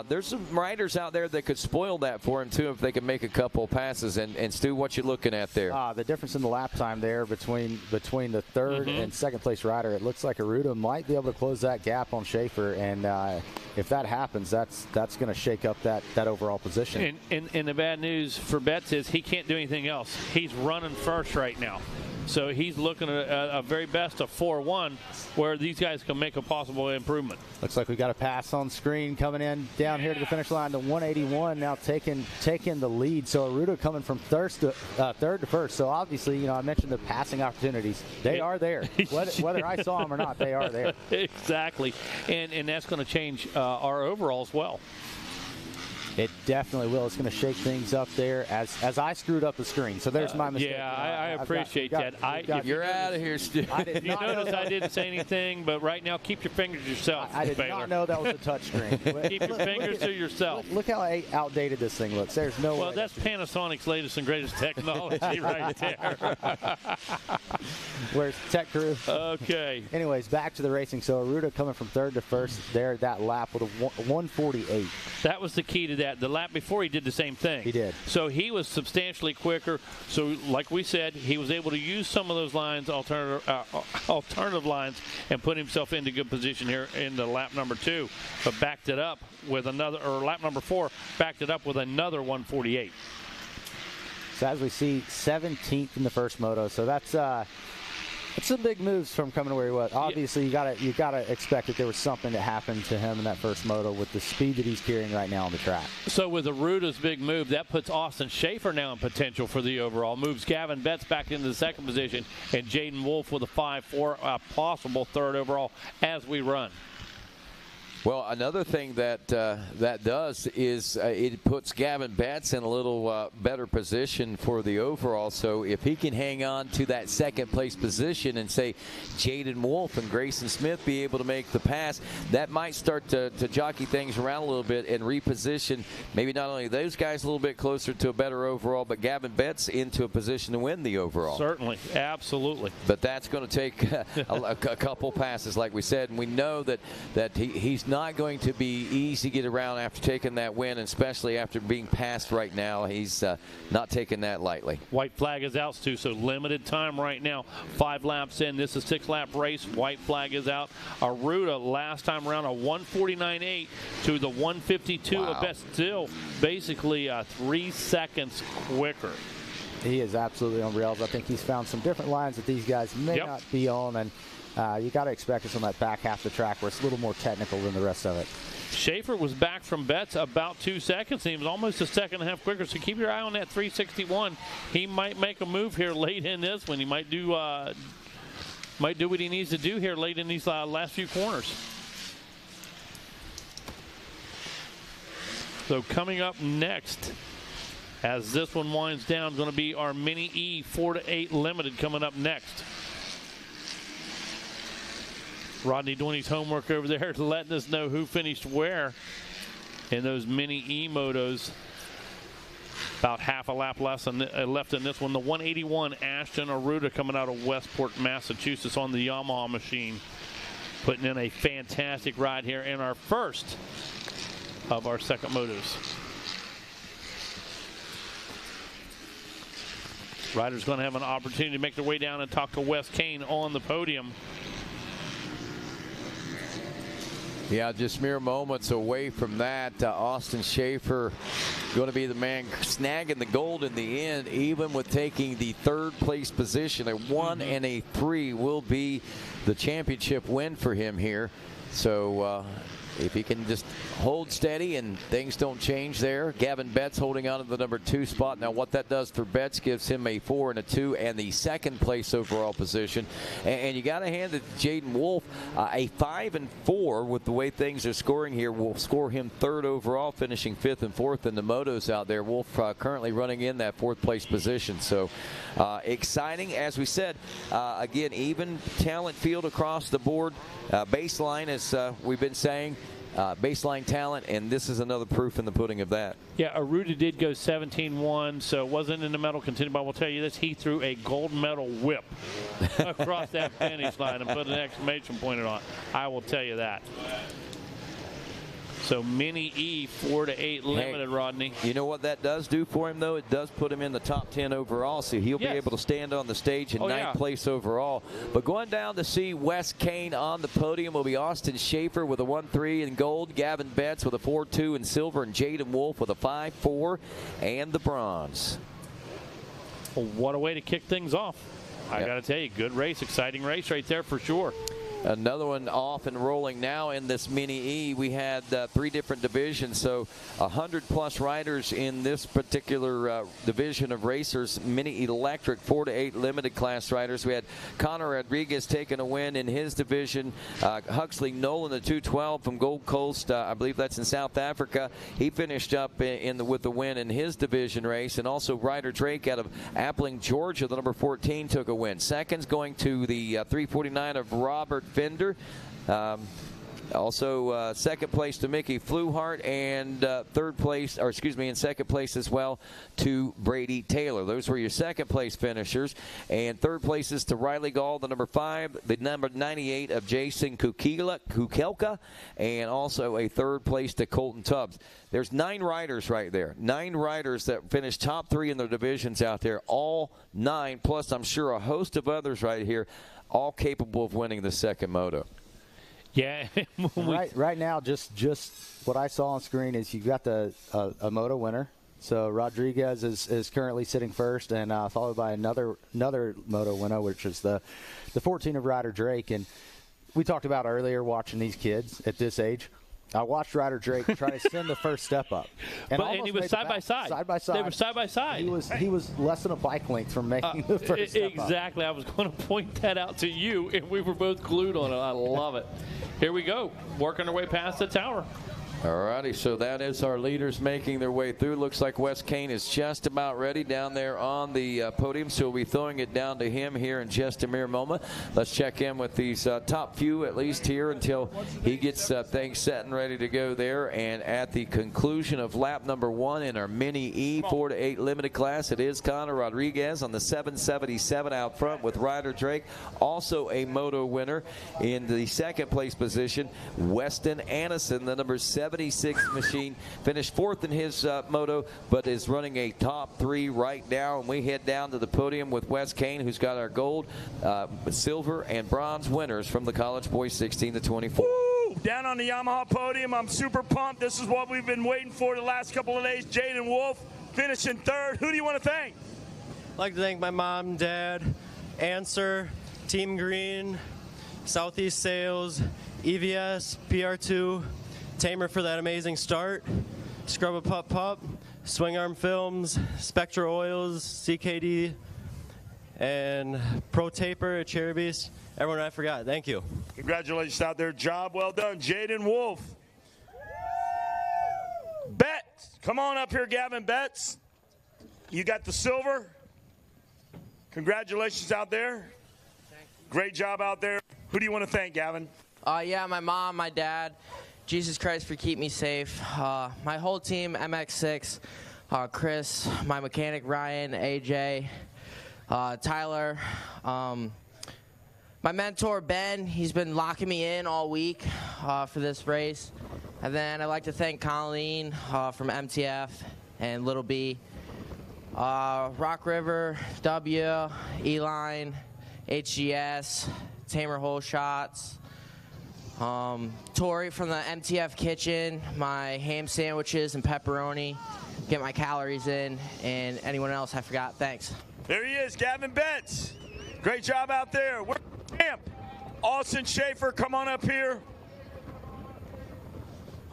There's some riders out there that could spoil that for him too if they could make a couple passes. And Stu, what you looking at there? The difference in the lap time there between the 3rd and 2nd place rider, it looks like Aruda might be able to close that gap on Schaefer, and if that happens, that's going to shake up that overall position. And the bad news for Betts is he can't do anything else. He's running first right now. So he's looking at a very best of 4-1, where these guys can make a possible improvement. Looks like we got a pass on screen coming in down here to the finish line. The 181 now taking the lead. So Aruda coming from third to first. So obviously, you know, I mentioned the passing opportunities. They are there. Whether I saw them or not, they are there. Exactly. And that's going to change our overall as well. It definitely will. It's going to shake things up there as I screwed up the screen. So there's my mistake. Yeah, I appreciate that. You're out of here, Stu. You notice I didn't say anything, but right now, keep your fingers to yourself. I did not know that was a touch screen. Keep your fingers to yourself. Look how outdated this thing looks. There's no way. Well, that's Panasonic's latest and greatest technology right there. Where's tech crew? Okay. Anyways, back to the racing. So Aruda coming from third to first there that lap with a 148. That was the key to that. The lap before he did the same thing. He did. So he was substantially quicker. So like we said, he was able to use some of those lines, alternative lines, and put himself into good position here in the lap number 2. But backed it up with another, or lap number 4, backed it up with another 148. So as we see, 17th in the first moto. So that's some big moves from coming to where he was. Obviously, you gotta expect that there was something that happened to him in that first moto with the speed that he's carrying right now on the track. So with Aruda's big move, that puts Austin Schaefer now in potential for the overall. Moves Gavin Betts back into the second position, and Jaden Wolf with a 5-4, a possible third overall as we run. Well, another thing that that does is it puts Gavin Betts in a little better position for the overall. So if he can hang on to that second place position and say Jaden Wolf and Grayson Smith be able to make the pass, that might start to jockey things around a little bit and reposition maybe not only those guys a little bit closer to a better overall, but Gavin Betts into a position to win the overall. Certainly, absolutely. But that's going to take a couple passes, like we said, and we know that he's not going to be easy to get around after taking that win, and especially after being passed right now. He's not taking that lightly. White flag is out, too, so limited time right now. 5 laps in. This is a 6-lap race. White flag is out. Aruda last time around a 149.8 to the 152 of Best. Still basically 3 seconds quicker. He is absolutely on rails. I think he's found some different lines that these guys may not be on, and you got to expect us on that back half of the track where it's a little more technical than the rest of it. Schaefer was back from Betts about 2 seconds, and he was almost a second and a half quicker, so keep your eye on that 361. He might make a move here late in this one. He might do what he needs to do here late in these last few corners. So coming up next, as this one winds down, is going to be our Mini E 4-8 Limited coming up next. Rodney doing his homework over there, letting us know who finished where in those Mini E motos. About half a lap left in this one. The 181 Ashton Aruda coming out of Westport, Massachusetts on the Yamaha machine. Putting in a fantastic ride here in our first of our second motos. Riders going to have an opportunity to make their way down and talk to Wes Kane on the podium. Yeah, just mere moments away from that. Austin Schaefer going to be the man snagging the gold in the end, even with taking the third place position. A 1 and a 3 will be the championship win for him here. So if he can just hold steady and things don't change there. Gavin Betts holding on to the number 2 spot. Now what that does for Betts gives him a 4 and a 2 and the second place overall position. And you got to hand it to Jaden Wolf. A 5 and 4 with the way things are scoring here will score him 3rd overall, finishing 5th and 4th in the motos out there. Wolf currently running in that 4th place position. So exciting. As we said, again, even talent field across the board. Baseline, as we've been saying, baseline talent, and this is another proof in the pudding of that. Yeah, Aruda did go 17-1, so wasn't in the medal contention, but I will tell you this, he threw a gold medal whip across that finish line and put an exclamation point on it. I will tell you that. So Mini E 4-8 Limited, Rodney. You know what that does do for him, though? It does put him in the top 10 overall, so he'll be able to stand on the stage in 9th place overall. But going down to see Wes Kane on the podium will be Austin Schaefer with a 1-3 in gold, Gavin Betts with a 4-2 in silver, and Jaden Wolf with a 5-4 and the bronze. Well, what a way to kick things off. I got to tell you, good race, exciting race right there for sure. Another one off and rolling now in this Mini E. We had 3 different divisions, so 100-plus riders in this particular division of racers. Mini Electric 4-8 limited class riders. We had Connor Rodriguez taking a win in his division. Huxley Nolan, the 212 from Gold Coast, I believe that's in South Africa. He finished up with the win in his division race. And also Ryder Drake out of Appling, Georgia, the number 14, took a win. Seconds going to the 349 of Robert Fender. Also, second place to Mickey Fluhart, and in second place as well to Brady Taylor. Those were your second place finishers. And third place is to Riley Gall, the number 5, the number 98 of Jason Kukelka, and also a third place to Colton Tubbs. There's 9 riders right there. 9 riders that finished top 3 in their divisions out there. All 9, plus I'm sure a host of others right here, all capable of winning the second moto. Yeah. right now, just what I saw on screen is you've got a moto winner. So Rodriguez is currently sitting first, and followed by another moto winner, which is the 14 of Ryder Drake. And we talked about earlier watching these kids at this age. I watched Ryder Drake try to send the first step up, and he was side by side. Side by side. They were side by side. He was less than a bike length from making the first step up. Exactly. I was going to point that out to you, and we were both glued on it. I love it. Here we go, working our way past the tower. All righty, so that is our leaders making their way through. Looks like Wes Kane is just about ready down there on the podium, so we'll be throwing it down to him here in just a mere moment. Let's check in with these top few, at least here, until he gets things set and ready to go there. And at the conclusion of lap number 1 in our Mini E 4-8 limited class, it is Connor Rodriguez on the 777 out front with Ryder Drake, also a moto winner. In the second place position, Weston Anderson, the number 76 machine, finished 4th in his moto, but is running a top 3 right now. And we head down to the podium with Wes Kane, who's got our gold, silver, and bronze winners from the College Boys 16 to 24. Woo! Down on the Yamaha podium, I'm super pumped. This is what we've been waiting for the last couple of days. Jaden Wolf finishing 3rd. Who do you want to thank? I'd like to thank my mom and dad, Answer, Team Green, Southeast Sales, EVS, PR2, Tamer for that amazing start, Scrub a Pup Pup, Swing Arm Films, Spectra Oils, CKD, and Pro Taper at Cherry Beast. Everyone I forgot, thank you. Congratulations out there. Job well done. Jaden Wolf. Betts. Come on up here, Gavin Betts. You got the silver. Congratulations out there. Great job out there. Who do you want to thank, Gavin? Yeah, my mom, my dad. Jesus Christ for keep me safe. My whole team, MX6, Chris, my mechanic Ryan, AJ, Tyler, my mentor Ben. He's been locking me in all week for this race. And then I'd like to thank Colleen from MTF and Little B, Rock River, W, E-Line, HGS, Tamer Hole Shots, Tori from the MTF kitchen, my ham sandwiches and pepperoni, get my calories in, and anyone else I forgot, thanks. There he is, Gavin Betts. Great job out there. We're champ. Austin Schaefer, come on up here.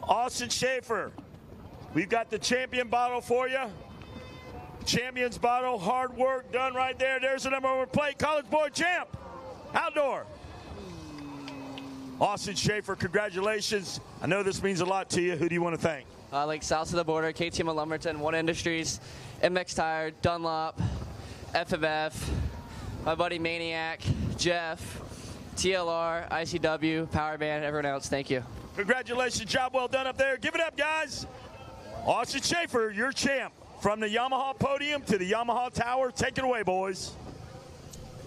Austin Schaefer, we've got the champion bottle for you. Champion's bottle, hard work done right there. There's the number 1 plate, College Boy champ, outdoor. Austin Schaefer, congratulations. I know this means a lot to you. Who do you want to thank? Like south of the border, KTM of Lumberton, One Industries, MX Tire, Dunlop, FFF, my buddy Maniac, Jeff, TLR, ICW, Power Band, everyone else. Thank you. Congratulations. Job well done up there. Give it up, guys. Austin Schaefer, your champ. From the Yamaha podium to the Yamaha tower. Take it away, boys.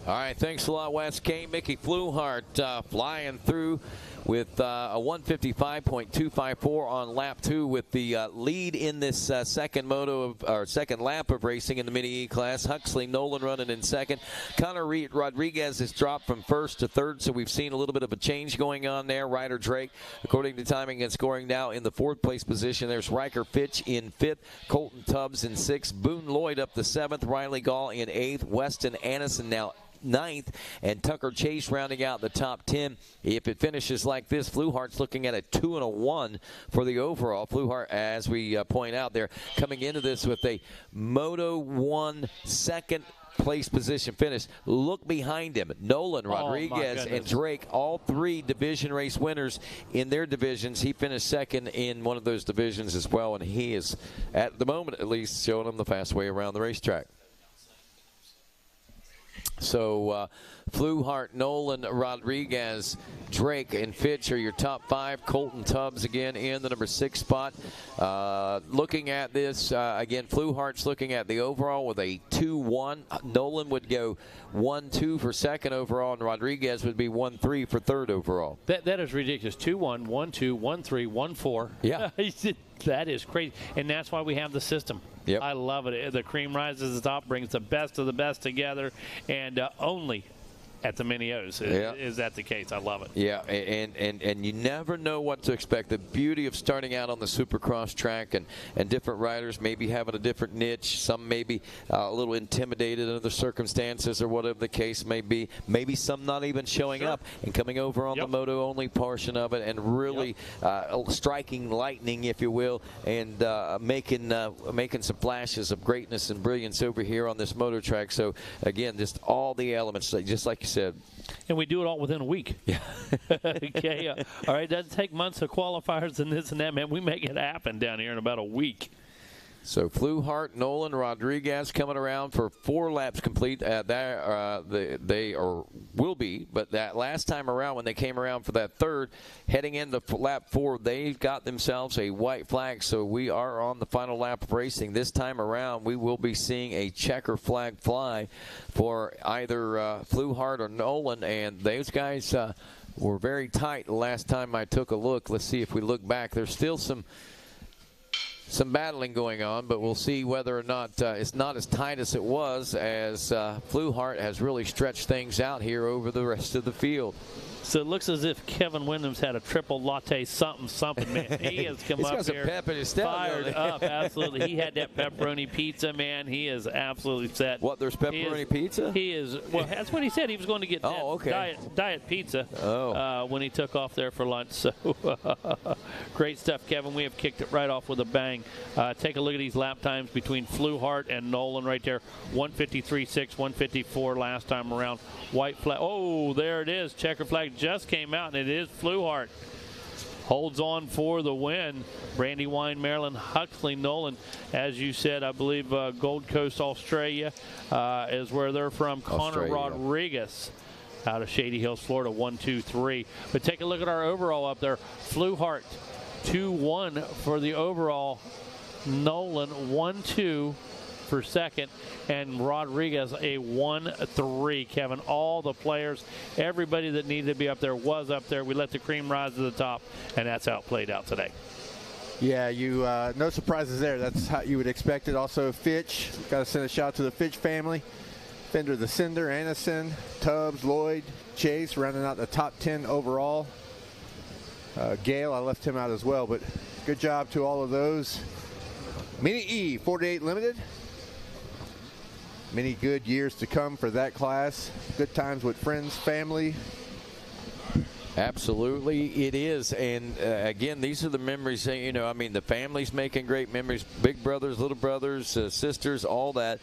All right, thanks a lot, Wes Kane. Mickey Fluhart flying through with a 155.254 on lap 2 with the lead in this second lap of racing in the Mini E class. Huxley Nolan running in second. Connor Rodriguez has dropped from 1st to 3rd, so we've seen a little bit of a change going on there. Ryder Drake, according to timing and scoring, now in the 4th place position. There's Riker Fitch in 5th, Colton Tubbs in 6th, Boone Lloyd up to 7th, Riley Gall in 8th, Weston Anderson now 9th, and Tucker Chase rounding out the top 10. If it finishes like this, Fluhart's looking at a 2 and a 1 for the overall. Fluhart, as we point out there, coming into this with a Moto 1 second place position finish. Look behind him. Nolan, Rodriguez, and Drake, all 3 division race winners in their divisions. He finished second in one of those divisions as well, and he is, at the moment at least, showing them the fast way around the racetrack. So Fluhart, Nolan, Rodriguez, Drake, and Fitch are your top 5. Colton Tubbs again in the number 6 spot. Looking at this, again, Fluhart's looking at the overall with a 2-1. Nolan would go 1-2 for second overall, and Rodriguez would be 1-3 for third overall. That is ridiculous. 2-1, 1-2, 1-3, 1-4. Yeah. That is crazy. And that's why we have the system. Yep. I love it. The cream rises to the top, brings the best of the best together, and only at the Mini O's is that the case. I love it. Yeah, and you never know what to expect. The beauty of starting out on the Supercross track and different riders maybe having a different niche. Some may be a little intimidated under the circumstances or whatever the case may be. Maybe some not even showing up and coming over on the moto-only portion of it and really striking lightning, if you will, and making some flashes of greatness and brilliance over here on this moto track. So, again, just all the elements, just like you said. And we do it all within a week. Yeah. Okay. All right. It doesn't take months of qualifiers and this and that, man. We make it happen down here in about a week. So Fluhart, Nolan, Rodriguez coming around for 4 laps complete. They will be, but that last time around when they came around for that third, heading into lap 4, they got themselves a white flag. So we are on the final lap of racing. This time around, we will be seeing a checker flag fly for either Fluhart or Nolan, and those guys were very tight the last time I took a look. Let's see if we look back. There's still some battling going on, but we'll see whether or not it's not as tight as it was, as Fluhart has really stretched things out here over the rest of the field. So it looks as if Kevin Wyndham's had a triple latte something, man. He has come He's up got some here pep in his step, fired up, absolutely. He had that pepperoni pizza, man. He is absolutely set. What, there's pepperoni pizza? He is, well, that's what he said. He was going to get diet pizza when he took off there for lunch. So great stuff, Kevin. We have kicked it right off with a bang. Take a look at these lap times between Fluhart and Nolan right there. 153.6, 154 last time around. White flag. Oh, there it is. Checker flag just came out, and it is Fluhart. Holds on for the win. Brandywine, Maryland, Huxley, Nolan. As you said, I believe Gold Coast, Australia is where they're from. Connor Rodriguez out of Shady Hills, Florida, 1, 2, 3. But take a look at our overall up there. Fluhart, 2-1 for the overall. Nolan, 1-2 for second, and Rodriguez a 1-3. Kevin, all the players, everybody that needed to be up there was up there. We let the cream rise to the top, and that's how it played out today. Yeah, no surprises there. That's how you would expect it. Also, Fitch, got to send a shout out to the Fitch family. Fender, the Cinder, Anderson, Tubbs, Lloyd, Chase, rounding out the top 10 overall. Gale, I left him out as well, but good job to all of those. Mini E, 48 Limited. Many good years to come for that class. Good times with friends, family. Absolutely, it is. And again, these are the memories, I mean, the family's making great memories. Big brothers, little brothers, sisters, all that.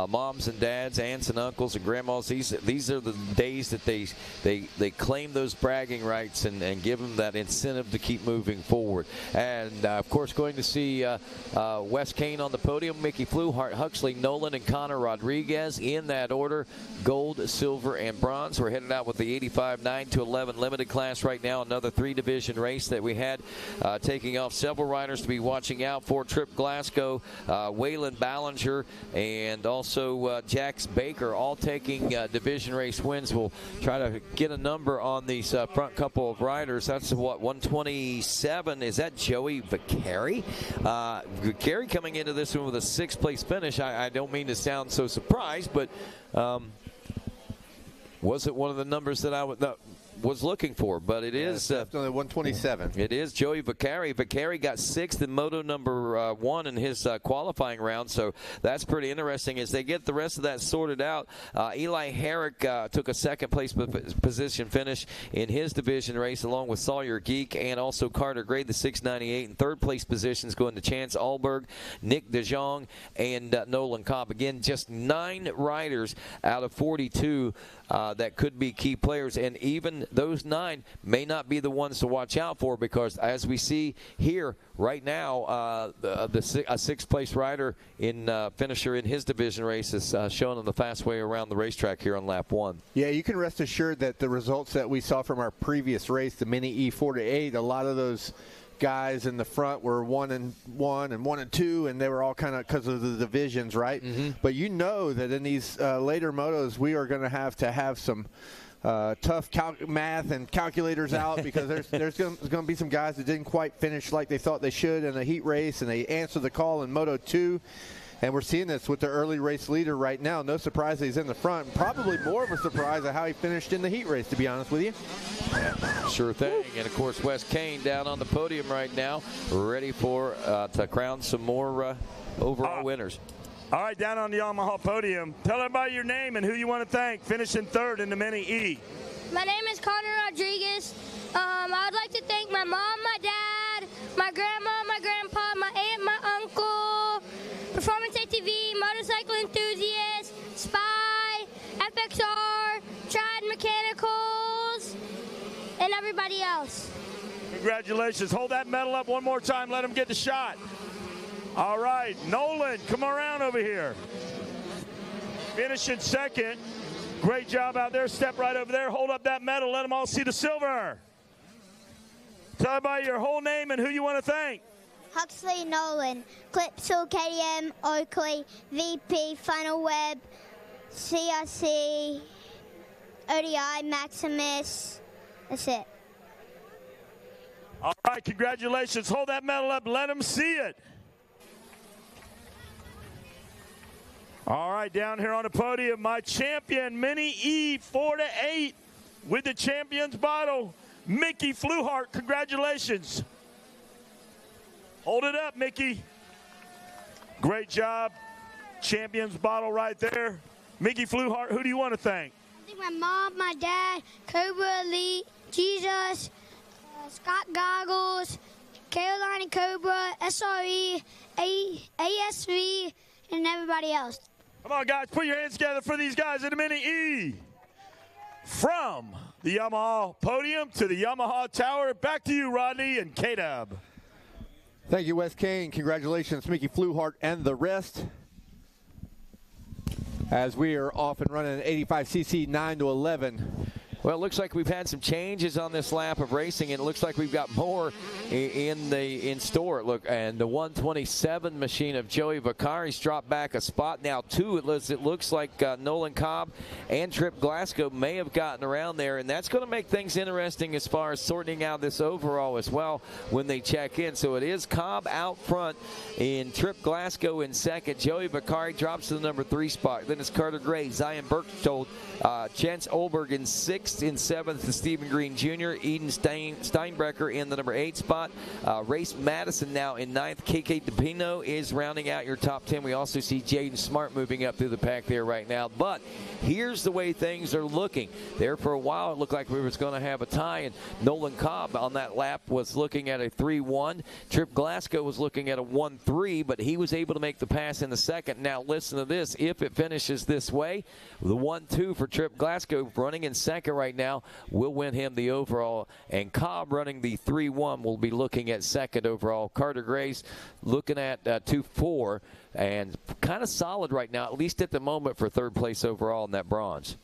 Moms and dads, aunts and uncles and grandmas. These are the days that they claim those bragging rights and give them that incentive to keep moving forward. And, of course, going to see Wes Kane on the podium, Mickey Fluhart, Huxley, Nolan, and Connor Rodriguez in that order. Gold, silver, and bronze. We're headed out with the 85 9-11 limited class right now, another 3-division race that we had taking off. Several riders to be watching out for. Trip Glasgow, Waylon Ballinger, and also Jax Baker, all taking division race wins. We'll try to get a number on these front couple of riders. That's what, 127. Is that Joey Vicari? Vicari coming into this one with a 6th place finish. I don't mean to sound so surprised, but was it one of the numbers that I was looking for? But it is definitely 127. It is Joey Vicari. Vicari got 6th in moto number 1 in his qualifying round, so that's pretty interesting. As they get the rest of that sorted out, Eli Herrick took a 2nd place position finish in his division race, along with Sawyer Geek and also Carter Gray, the 698, and 3rd place positions going to Chance Allberg, Nick DeJong, and Nolan Cobb. Again, just 9 riders out of 42 that could be key players, and even those 9 may not be the ones to watch out for, because as we see here right now, a sixth-place rider in finisher in his division race is shown on the fast way around the racetrack here on lap 1. Yeah, you can rest assured that the results that we saw from our previous race, the Mini E 4-8, a lot of those guys in the front were 1-1 and 1-2, and they were all kind of because of the divisions, right? But you know that in these later motos, we are going to have some tough math and calculators out, because there's going to be some guys that didn't quite finish like they thought they should in a heat race, and they answered the call in Moto 2. And we're seeing this with the early race leader right now. No surprise that he's in the front. Probably more of a surprise at how he finished in the heat race, to be honest with you. Sure thing. And, of course, Wes Kane down on the podium right now, ready for to crown some more overall winners. All right, down on the Yamaha podium. Tell everybody your name and who you want to thank, finishing 3rd in the Mini E. My name is Connor Rodriguez. I would like to thank my mom, my dad, my grandma, my grandpa, my aunt, my uncle, Performance ATV, Motorcycle Enthusiast, Spy, FXR, Tried Mechanicals, and everybody else. Congratulations. Hold that medal up one more time. Let him get the shot. All right, Nolan, come around over here. Finishing 2nd. Great job out there. Step right over there. Hold up that medal. Let them all see the silver. Tell everybody your whole name and who you want to thank. Huxley Nolan, Clipsal, KDM, Oakley, VP, Final Web, CRC, ODI, Maximus. That's it. All right, congratulations. Hold that medal up. Let them see it. All right, down here on the podium, my champion, Mini E 4-8 with the champion's bottle, Mickey Fluhart. Congratulations. Hold it up, Mickey. Great job. Champion's bottle right there. Mickey Fluhart, who do you want to thank? I think my mom, my dad, Cobra Elite, Jesus, Scott Goggles, Carolina Cobra, SRE, ASV, and everybody else. Come on, guys, put your hands together for these guys in the Mini E. From the Yamaha podium to the Yamaha tower, back to you, Rodney and K-Dub. Thank you, Wes Kane. Congratulations, Mickey Fluhart and the rest. As we are off and running 85cc 9-11. Well, it looks like we've had some changes on this lap of racing, and it looks like we've got more in store. Look, and the 127 machine of Joey Vaccari's dropped back a spot now, 2. It looks like Nolan Cobb and Trip Glasgow may have gotten around there, and that's going to make things interesting as far as sorting out this overall as well when they check in. So it is Cobb out front in Trip Glasgow in 2nd. Joey Vaccari drops to the number 3 spot. Then it's Carter Gray, Zion Berchtold, Jens Olberg in 6th. In 7th is Stephen Green Jr., Eden Steinbrecher in the number 8 spot. Race Madison now in 9th. KK DePino is rounding out your top 10. We also see Jaden Smart moving up through the pack there right now. But here's the way things are looking. There for a while it looked like we was going to have a tie, and Nolan Cobb on that lap was looking at a 3-1. Trip Glasgow was looking at a 1-3, but he was able to make the pass in the 2nd. Now listen to this. If it finishes this way, the 1-2 for Trip Glasgow running in 2nd right now will win him the overall, and Cobb running the 3-1 will be looking at 2nd overall. Carter Gray's looking at 2-4 and kind of solid right now, at least at the moment, for 3rd place overall in that bronze.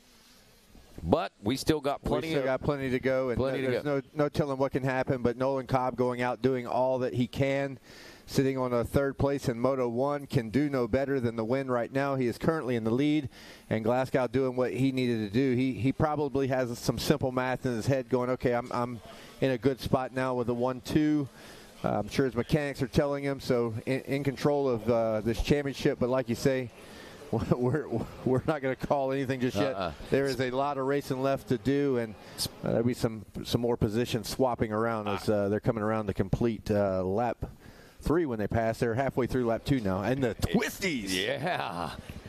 But we still got plenty to go, and there's no telling what can happen. But Nolan Cobb going out doing all that he can, sitting on a 3rd place in Moto 1, can do no better than the win right now. He is currently in the lead, and Glasgow doing what he needed to do. He probably has some simple math in his head going, okay, I'm in a good spot now with a 1-2. I'm sure his mechanics are telling him, so in control of this championship. But like you say, we're not going to call anything just yet. There is a lot of racing left to do, and there'll be some more positions swapping around as they're coming around to complete lap 3 when they pass. They're halfway through lap 2 now, and the twisties.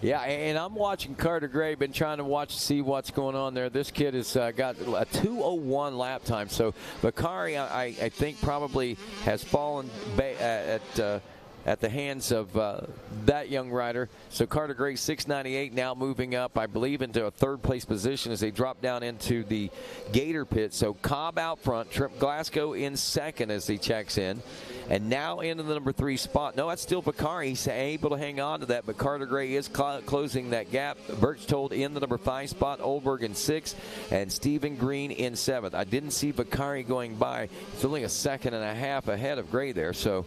Yeah, and I'm watching Carter Gray. Been trying to see what's going on there. This kid has got a 2:01 lap time. So Vaccari, I think, probably has fallen at at the hands of that young rider. So Carter Gray, 698, now moving up, I believe, into a third-place position as they drop down into the Gator pit. So Cobb out front, Trip Glasgow in second as he checks in. And now into the number 3 spot. No, that's still Bakari. He's able to hang on to that, but Carter Gray is closing that gap. Birchtold in the number 5 spot, Oldberg in 6th, and Stephen Green in 7th. I didn't see Bakari going by. It's only a second and a half ahead of Gray there, so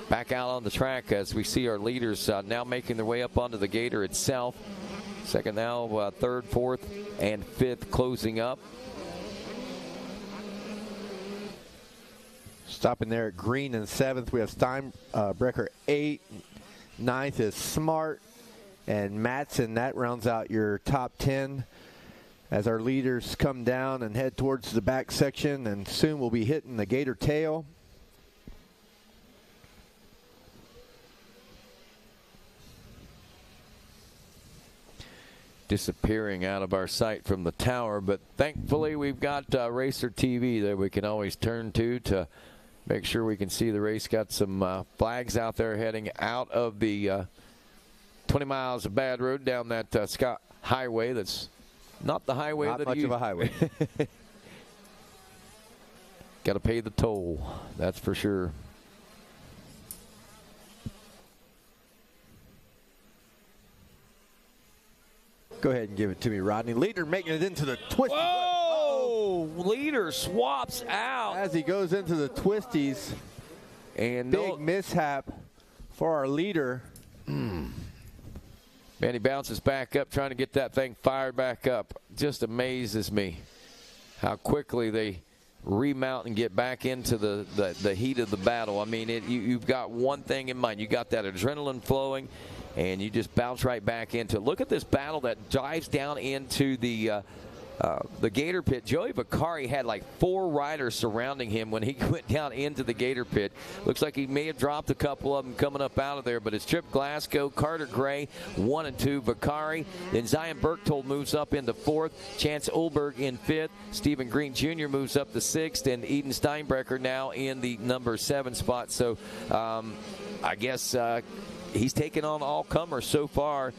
back out on the track as we see our leaders now making their way up onto the Gator itself. Second now, third, fourth, and fifth closing up. Stopping there at Green in 7th. We have Steinbrecher 8. 9th is Smart. And Matson, that rounds out your top 10 as our leaders come down and head towards the back section. And soon we'll be hitting the Gator tail. Disappearing out of our sight from the tower, but thankfully we've got Racer TV that we can always turn to make sure we can see the race. Got some flags out there heading out of the 20 miles of bad road down that Scott Highway. That's not the highway. Not much of a highway. Got to pay the toll, that's for sure. Go ahead and give it to me, Rodney. Leader making it into the twisty. Whoa! Leader swaps out as he goes into the twisties. And big mishap for our leader. Man, he bounces back up, trying to get that thing fired back up. Just amazes me how quickly they remount and get back into the heat of the battle. I mean, you've got one thing in mind. You got that adrenaline flowing, and you just bounce right back into it. Look at this battle that dives down into the Gator pit. Joey Bakari had like 4 riders surrounding him when he went down into the Gator pit. Looks like he may have dropped a couple of them coming up out of there, but it's Trip Glasgow, Carter Gray, 1 and 2, Bakari. Then Zion Berchtold moves up into 4th, Chance Ulberg in 5th, Stephen Green Jr. moves up to 6th, and Eden Steinbrecher now in the number 7 spot. So I guess he's taken on all comers so far.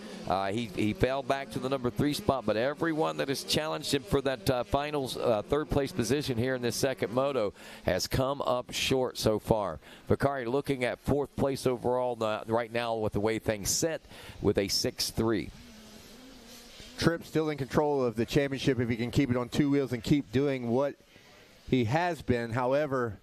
He fell back to the number 3 spot, but everyone that has challenged him for that finals third place position here in this second moto has come up short so far. Bakari looking at 4th place overall right now with the way things set with a 6-3. Tripp still in control of the championship if he can keep it on 2 wheels and keep doing what he has been. However,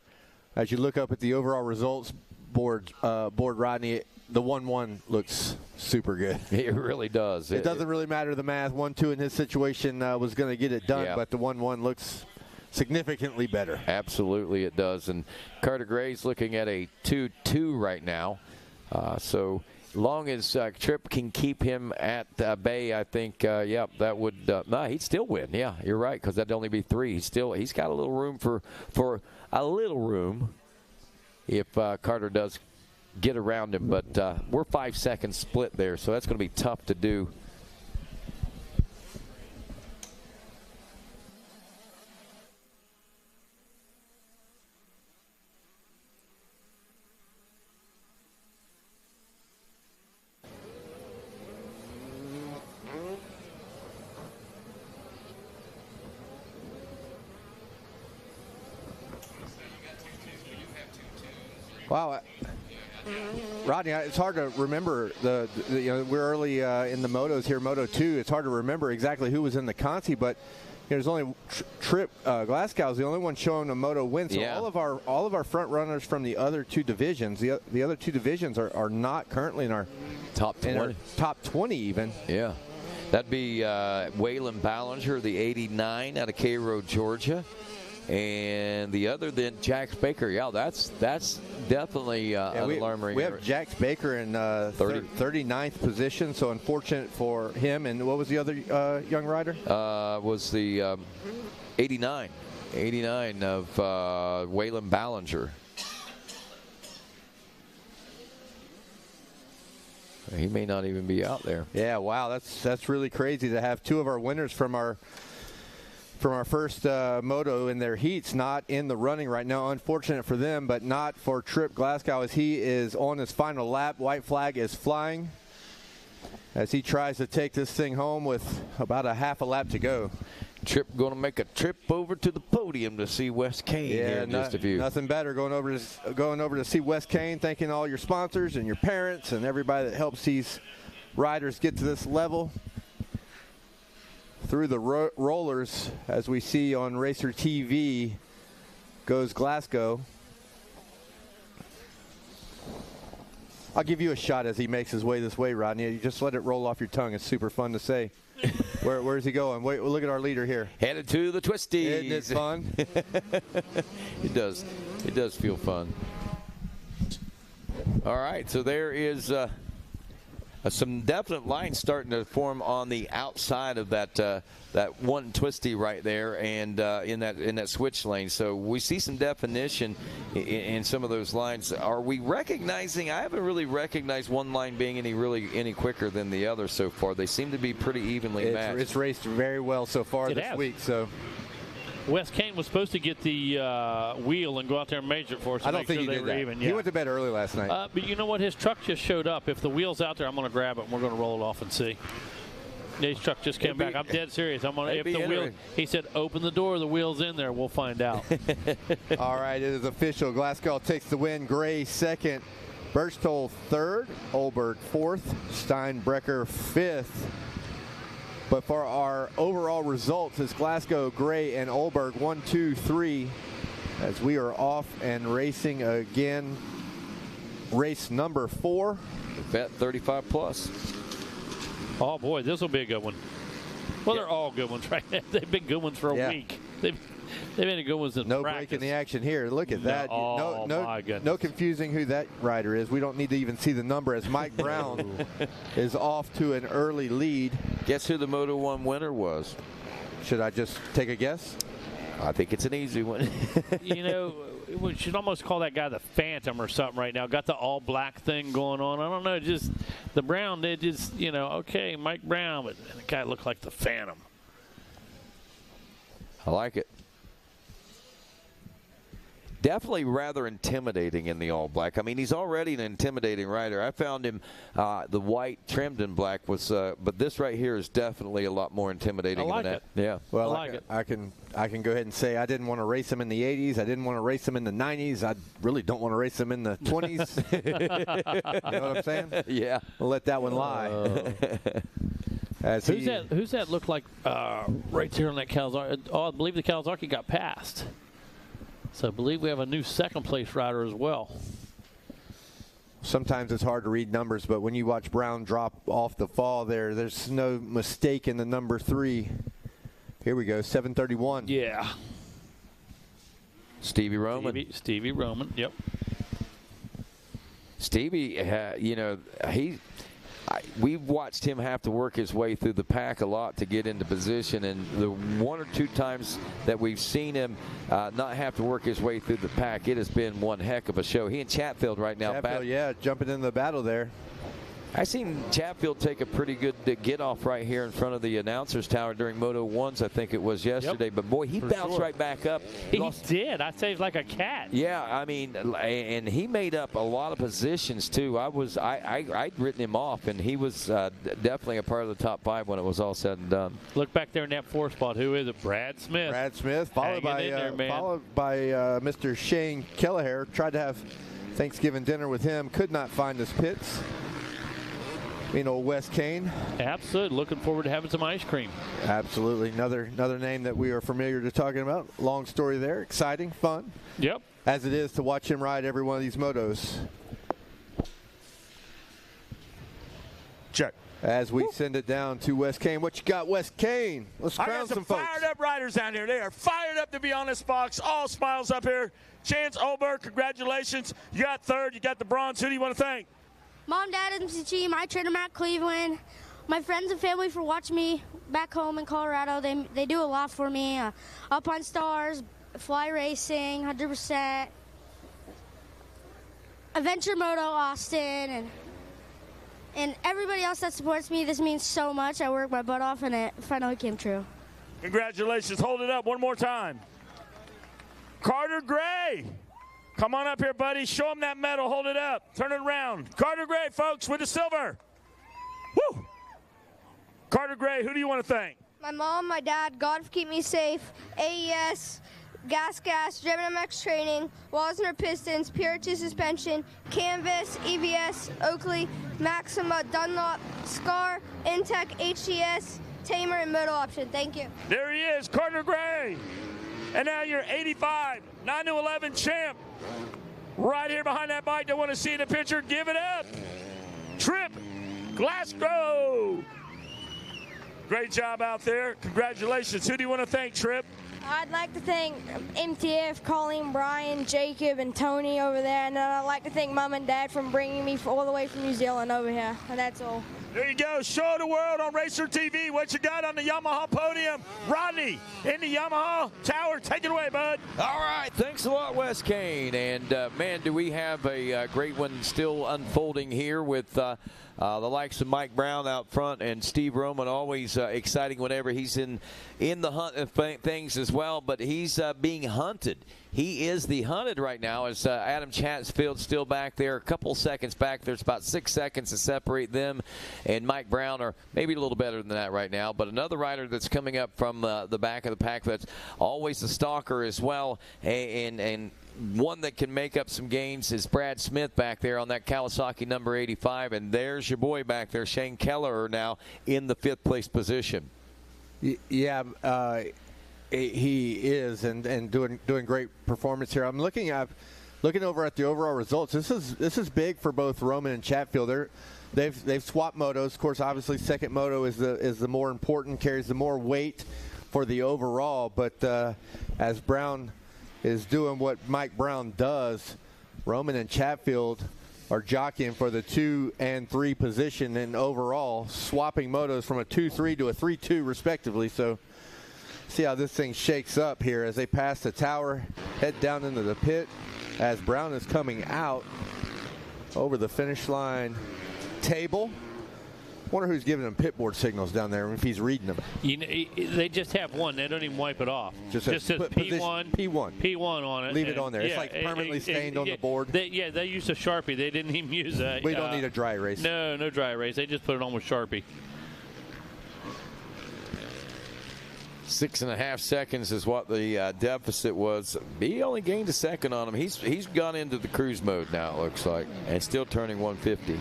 as you look up at the overall results board, Rodney, the 1-1 looks super good. It really does. It doesn't really matter the math. 1-2 in his situation was going to get it done, but the 1-1 looks significantly better. Absolutely it does. And Carter Gray's looking at a 2-2 right now. So long as Tripp can keep him at bay, I think, that would he'd still win. Yeah, you're right, because that'd only be 3. He's got a little room for a little room if Carter does get around him, but we're 5 seconds split there, so that's going to be tough to do. Wow. Rodney, it's hard to remember we're early in the motos here, Moto 2. It's hard to remember exactly who was in the Conti, but there's only Trip Glasgow is the only one showing a Moto win. So all of our front runners from the other 2 divisions, the other 2 divisions are not currently in our top 20. Top 20 even. Yeah, that'd be Waylon Ballinger, the 89 out of Cairo, Georgia. And the other then Jax Baker. Yeah, that's definitely alarming. We have Jax Baker in 39th position, so unfortunate for him. And what was the other young rider? Was the 89 of Waylon Ballinger. He may not even be out there. Yeah, wow, that's really crazy to have 2 of our winners from our from our first moto in their heats, not in the running right now. Unfortunate for them, but not for Tripp Glasgow, as he is on his final lap. White flag is flying as he tries to take this thing home with about a half a lap to go. Tripp going to make a trip over to the podium to see Wes Kane here in just a few. Nothing better going over to see Wes Kane, thanking all your sponsors and your parents and everybody that helps these riders get to this level. Through the rollers, as we see on Racer TV, goes Glasgow. I'll give you a shot as he makes his way this way, Rodney. You just let it roll off your tongue. It's super fun to say. Where's he going? Wait, look at our leader here. Headed to the twisties. Isn't it fun? It does. It does feel fun. All right, so there is some definite lines starting to form on the outside of that one twisty right there, and in that switch lane. So we see some definition in some of those lines. Are we recognizing? I haven't really recognized one line being any quicker than the other so far. They seem to be pretty evenly matched. It's raced very well so far this week. So Wes Kane was supposed to get the wheel and go out there and measure it for us. To I don't make think sure he they did were that. even. He went to bed early last night. But you know what? His truck just showed up. If the wheel's out there, I'm going to grab it and we're going to roll it off and see. His truck just came back. I'm dead serious. If the wheel, he said, open the door. The wheel's in there. We'll find out. All right, it is official. Glasgow takes the win. Gray second. Birchtold third. Olberg fourth. Steinbrecher fifth. But for our overall results, it's Glasgow, Gray, and Olberg 1, 2, 3. As we are off and racing again. Race number 4. Bet 35 plus. Oh boy, this will be a good one. Well, they're all good ones, right? They've been good ones for a week. They've been good ones in no practice. break in the action here. Look at that. Oh, my goodness. No confusing who that rider is. We don't need to even see the number, as Mike Brown is off to an early lead. Guess who the Moto 1 winner was? Should I just take a guess? I think it's an easy one. You know, we should almost call that guy the Phantom or something right now. Got the all black thing going on. I don't know, just the Brown, they just, you know, okay, Mike Brown, but the guy looked like the Phantom. I like it. Definitely rather intimidating in the all black. I mean, he's already an intimidating rider. I found him, the white trimmed in black was, but this right here is definitely a lot more intimidating I like than that. it. Yeah. Well, I like it. I can go ahead and say I didn't want to race him in the 80s. I didn't want to race him in the 90s. I really don't want to race him in the 20s. You know what I'm saying? Yeah. We'll let that one lie. Who's that look like right there on that Kawasaki? Oh, I believe the Kawasaki got passed. So I believe we have a new second place rider as well. Sometimes it's hard to read numbers, but when you watch Brown drop off the fall there's no mistake in the number 3. Here we go, 731. Yeah. Stevie Roman. Stevie Roman, yep. Stevie, you know, we've watched him have to work his way through the pack a lot to get into position, and the 1 or 2 times that we've seen him not have to work his way through the pack, it has been one heck of a show. He and Chatfield right now. Jumping in the battle there. I seen Chatfield take a pretty good get off right here in front of the announcer's tower during Moto 1s, I think it was yesterday. But boy, he bounced right back up. He did. I saved like a cat. Yeah, I mean, and he made up a lot of positions too. I'd written him off, and he was definitely a part of the top 5 when it was all said and done. Look back there in that 4th spot. Who is it? Brad Smith. Brad Smith, followed by Mr. Shane Kelleher. Tried to have Thanksgiving dinner with him. Could not find his pits. You know, Wes Kane. Absolutely. Looking forward to having some ice cream. Absolutely. Another name that we are familiar to talking about. Long story there. Exciting, fun. Yep. As it is to watch him ride every one of these motos. Check. As we send it down to Wes Kane. What you got, Wes Kane? Let's I crown got some folks. fired up riders down here. They are fired up to be on this box. All smiles up here. Chance Olberg, congratulations. You got 3rd. You got the bronze. Who do you want to thank? Mom, Dad, MC, my trainer, Matt Cleveland, my friends and family for watching me back home in Colorado. They do a lot for me. Up on Stars, Fly Racing, 100%, Adventure Moto Austin, and everybody else that supports me. This means so much. I worked my butt off, and it finally came true. Congratulations. Hold it up one more time. Carter Gray. Come on up here, buddy. Show him that medal. Hold it up. Turn it around. Carter Gray, folks, with the silver. Woo! Carter Gray, who do you want to thank? My mom, my dad, God keep me safe, AES, Gas, German MX Training, Wasner Pistons, PR2 Suspension, Canvas, EVS, Oakley, Maxima, Dunlop, Scar, Intech, HTS, Tamer, and Moto Option. Thank you. There he is, Carter Gray. And now your 85, 9-11 champ. Right here behind that bike. Don't want to see the picture. Give it up. Trip Glasgow. Great job out there. Congratulations. Who do you want to thank, Trip? I'd like to thank MTF, Colleen, Brian, Jacob, and Tony over there. And I'd like to thank Mom and Dad for bringing me all the way from New Zealand over here. And that's all. There you go. Show the world on Racer TV what you got on the Yamaha podium. Rodney in the Yamaha tower. Take it away, bud. All right. Thanks a lot, Wes Kane. And, man, do we have a great one still unfolding here with the likes of Mike Brown out front and Steve Roman. Always exciting whenever he's in the hunt of things as well. But he's being hunted. He is the hunted right now as Adam Chatsfield's still back there, a couple seconds back. There's about 6 seconds to separate them and Mike Brown, are maybe a little better than that right now. But another rider that's coming up from the back of the pack that's always a stalker as well, and one that can make up some gains is Brad Smith back there on that Kawasaki number 85. And there's your boy back there, Shane Keller, now in the 5th place position. Yeah, he is, and doing great performance here. I'm looking over at the overall results. This is big for both Roman and Chatfield. They've swapped motos. Of course, obviously, second moto is the more important, carries the more weight for the overall. But as Brown is doing what Mike Brown does, Roman and Chatfield are jockeying for the 2 and 3 position in overall, swapping motos from a 2-3 to a 3-2 respectively. So see how this thing shakes up here as they pass the tower, head down into the pit as Brown is coming out over the finish line table. Wonder who's giving him pit board signals down there, if he's reading them. You know, they just have one. They don't even wipe it off. Just says P1, P1 on it. Leave it on there. It's like permanently stained on the board. They used a Sharpie. They didn't even use a. We don't need a dry erase. No dry erase. They just put it on with Sharpie. 6.5 seconds is what the deficit was. He only gained a second on him. He's gone into the cruise mode now, it looks like, and still turning 150.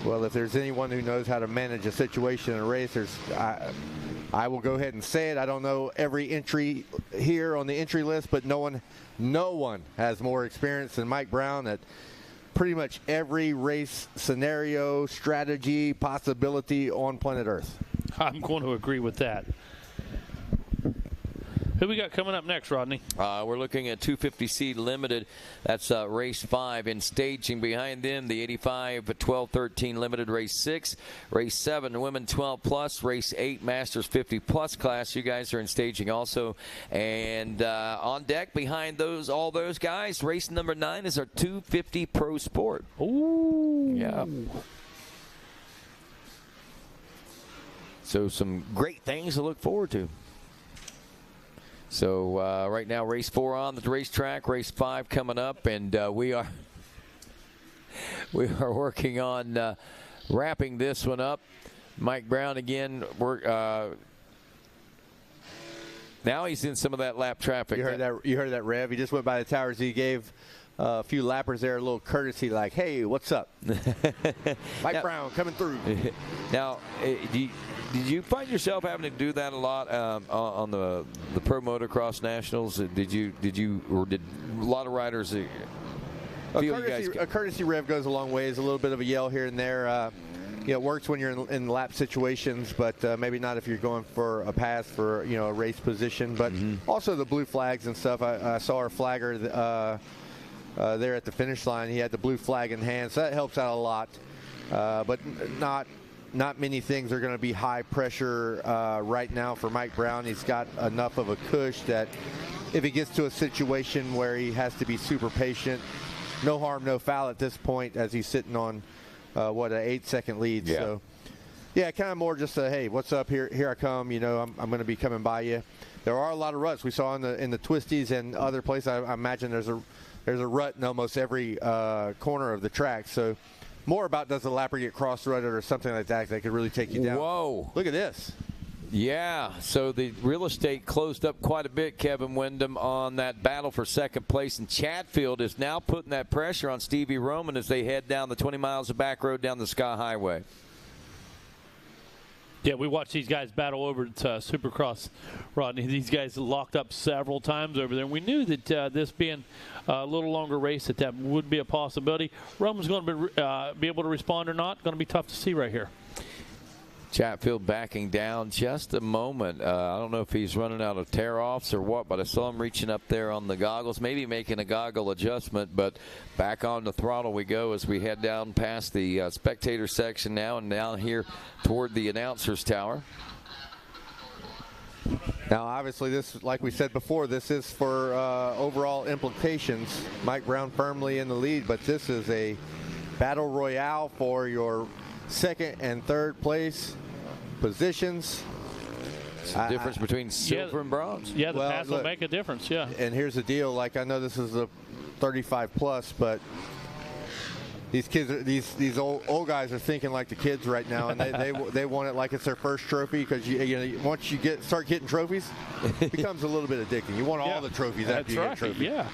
Well, if there's anyone who knows how to manage a situation in a race, I will go ahead and say it. I don't know every entry here on the entry list, but no one has more experience than Mike Brown at pretty much every race scenario, strategy, possibility on planet Earth. I'm going to agree with that. Who we got coming up next, Rodney? We're looking at 250C Limited. That's race 5 in staging. Behind them, the 85 12-13 Limited race 6. Race 7, Women 12 Plus. Race 8, Masters 50 Plus class. You guys are in staging also. And on deck behind all those guys, race number 9 is our 250 Pro Sport. Ooh. Yeah. So some great things to look forward to. So right now, race 4 on the racetrack, race 5 coming up, and we are working on wrapping this one up. Mike Brown again. Now he's in some of that lap traffic. You heard that, Rev. He just went by the towers. He gave a few lappers there a little courtesy, like, "Hey, what's up?" Mike Brown coming through. Now, did you find yourself having to do that a lot on the Pro Motocross Nationals? Did a lot of riders feel a courtesy rev goes a long ways. A little bit of a yell here and there. It works when you're in lap situations, but maybe not if you're going for a pass for a race position. But also the blue flags and stuff. I saw our flagger there at the finish line. He had the blue flag in hand, so that helps out a lot. But not many things are going to be high pressure right now for Mike Brown. He's got enough of a cush that if he gets to a situation where he has to be super patient, no harm, no foul at this point as he's sitting on, an 8-second lead. Yeah. So Yeah, kind of more just a, hey, what's up? Here I come. You know, I'm going to be coming by you. There are a lot of ruts we saw in the twisties and other places. I imagine there's a rut in almost every corner of the track. So more about does the lapper get cross-rutted or something like that could really take you down. Whoa. Look at this. Yeah, so the real estate closed up quite a bit, Kevin Windham, on that battle for second place. And Chatfield is now putting that pressure on Stevie Roman as they head down the 20 miles of back road down the Sky Highway. Yeah, we watched these guys battle over at Supercross, Rodney. These guys locked up several times over there. And we knew that this being a little longer race, that would be a possibility. Roman's going to be able to respond or not. Going to be tough to see right here. Chatfield backing down just a moment. I don't know if he's running out of tear-offs or what, but I saw him reaching up there on the goggles, maybe making a goggle adjustment, but back on the throttle we go as we head down past the spectator section now and down here toward the announcer's tower. Now, obviously, this, like we said before, this is for overall implications. Mike Brown firmly in the lead, but this is a battle royale for your second and third place positions. It's the difference between silver and bronze. Yeah, the pass will make a difference, yeah. And here's the deal. Like, I know this is a 35 plus, but these kids, these old guys are thinking like the kids right now, and they want it like it's their first trophy, because you know, once you start getting trophies, it becomes a little bit addicting. You want all the trophies after you get a trophy. Yeah.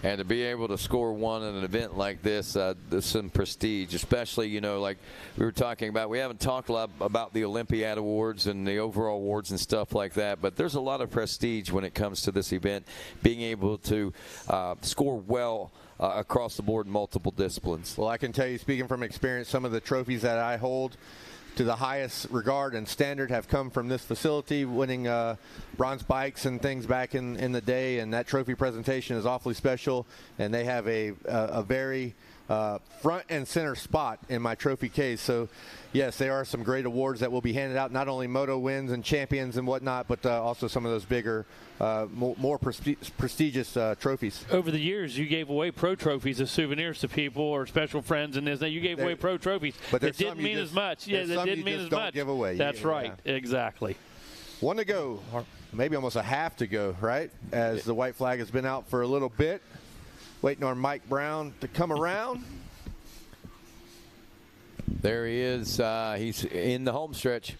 And to be able to score one in an event like this, there's some prestige, especially, you know, like we were talking about. We haven't talked a lot about the Olympiad Awards and the overall awards and stuff like that, but there's a lot of prestige when it comes to this event, being able to score well across the board in multiple disciplines. Well, I can tell you, speaking from experience, some of the trophies that I hold to the highest regard and standard have come from this facility, winning bronze bikes and things back in the day, and that trophy presentation is awfully special, and they have a very front and center spot in my trophy case. So yes, there are some great awards that will be handed out, not only moto wins and champions and whatnot, but also some of those bigger, more prestigious trophies. Over the years, you gave away pro trophies as souvenirs to people or special friends, and you gave away pro trophies. But it didn't mean as much. Yeah, that didn't mean as much. Give away. That's right. Exactly. One to go, maybe almost a half to go, right? As the white flag has been out for a little bit. Waiting on Mike Brown to come around. There he is. He's in the home stretch.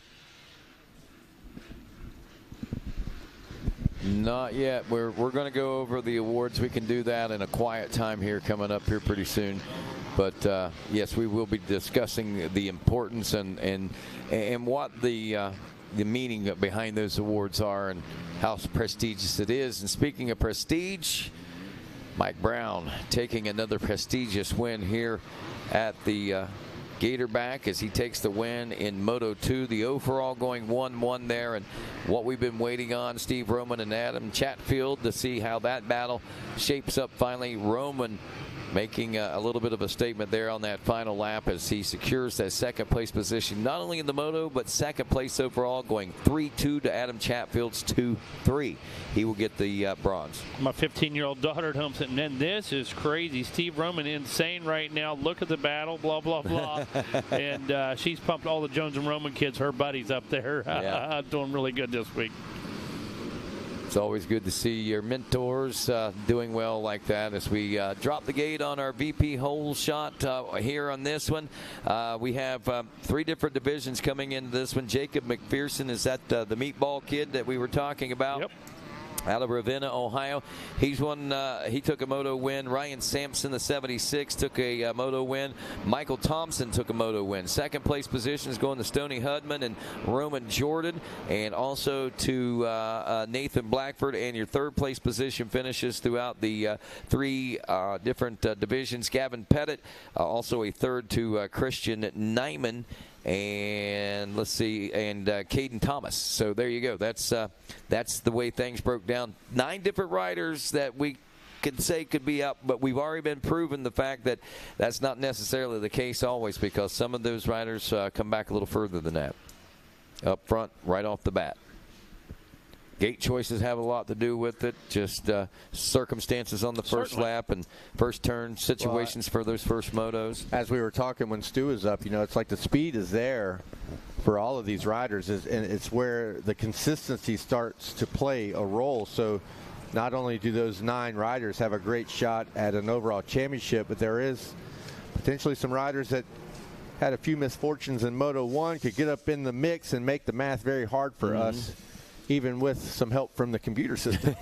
Not yet. We're going to go over the awards. We can do that in a quiet time here coming up here pretty soon. But yes, we will be discussing the importance and what the meaning behind those awards are and how prestigious it is. And speaking of prestige, Mike Brown taking another prestigious win here at the Gatorback as he takes the win in Moto 2. The overall going 1-1 there, and what we've been waiting on, Steve Roman and Adam Chatfield, to see how that battle shapes up finally. Roman making a little bit of a statement there on that final lap as he secures that second place position, not only in the moto, but second place overall, going 3-2 to Adam Chatfield's 2-3. He will get the bronze. My 15-year-old daughter at home said, man, this is crazy. Steve Roman insane right now. Look at the battle, blah, blah, blah. And she's pumped all the Jones and Roman kids, her buddies up there, doing really good this week. It's always good to see your mentors doing well like that. As we drop the gate on our VP hole shot here on this one, we have 3 different divisions coming into this one. Jacob McPherson is that the meatball kid that we were talking about. Yep. Out of Ravenna, Ohio. He's won. He took a moto win. Ryan Sampson, the 76, took a moto win. Michael Thompson took a moto win. Second place position is going to Stoney Hudman and Roman Jordan, and also to Nathan Blackford. And your third place position finishes throughout the 3 different divisions. Gavin Pettit, also a third to Christian Nyman. And let's see, and Caden Thomas. So there you go. That's the way things broke down. 9 different riders that we could say could be up, but we've already been proven the fact that that's not necessarily the case always, because some of those riders come back a little further than that. Up front, right off the bat. Gate choices have a lot to do with it. Just circumstances on the first lap and first turn situations for those first motos. As we were talking when Stu was up, it's like the speed is there for all of these riders, and it's where the consistency starts to play a role. So not only do those 9 riders have a great shot at an overall championship, but there is potentially some riders that had a few misfortunes in Moto 1 could get up in the mix and make the math very hard for us, even with some help from the computer system.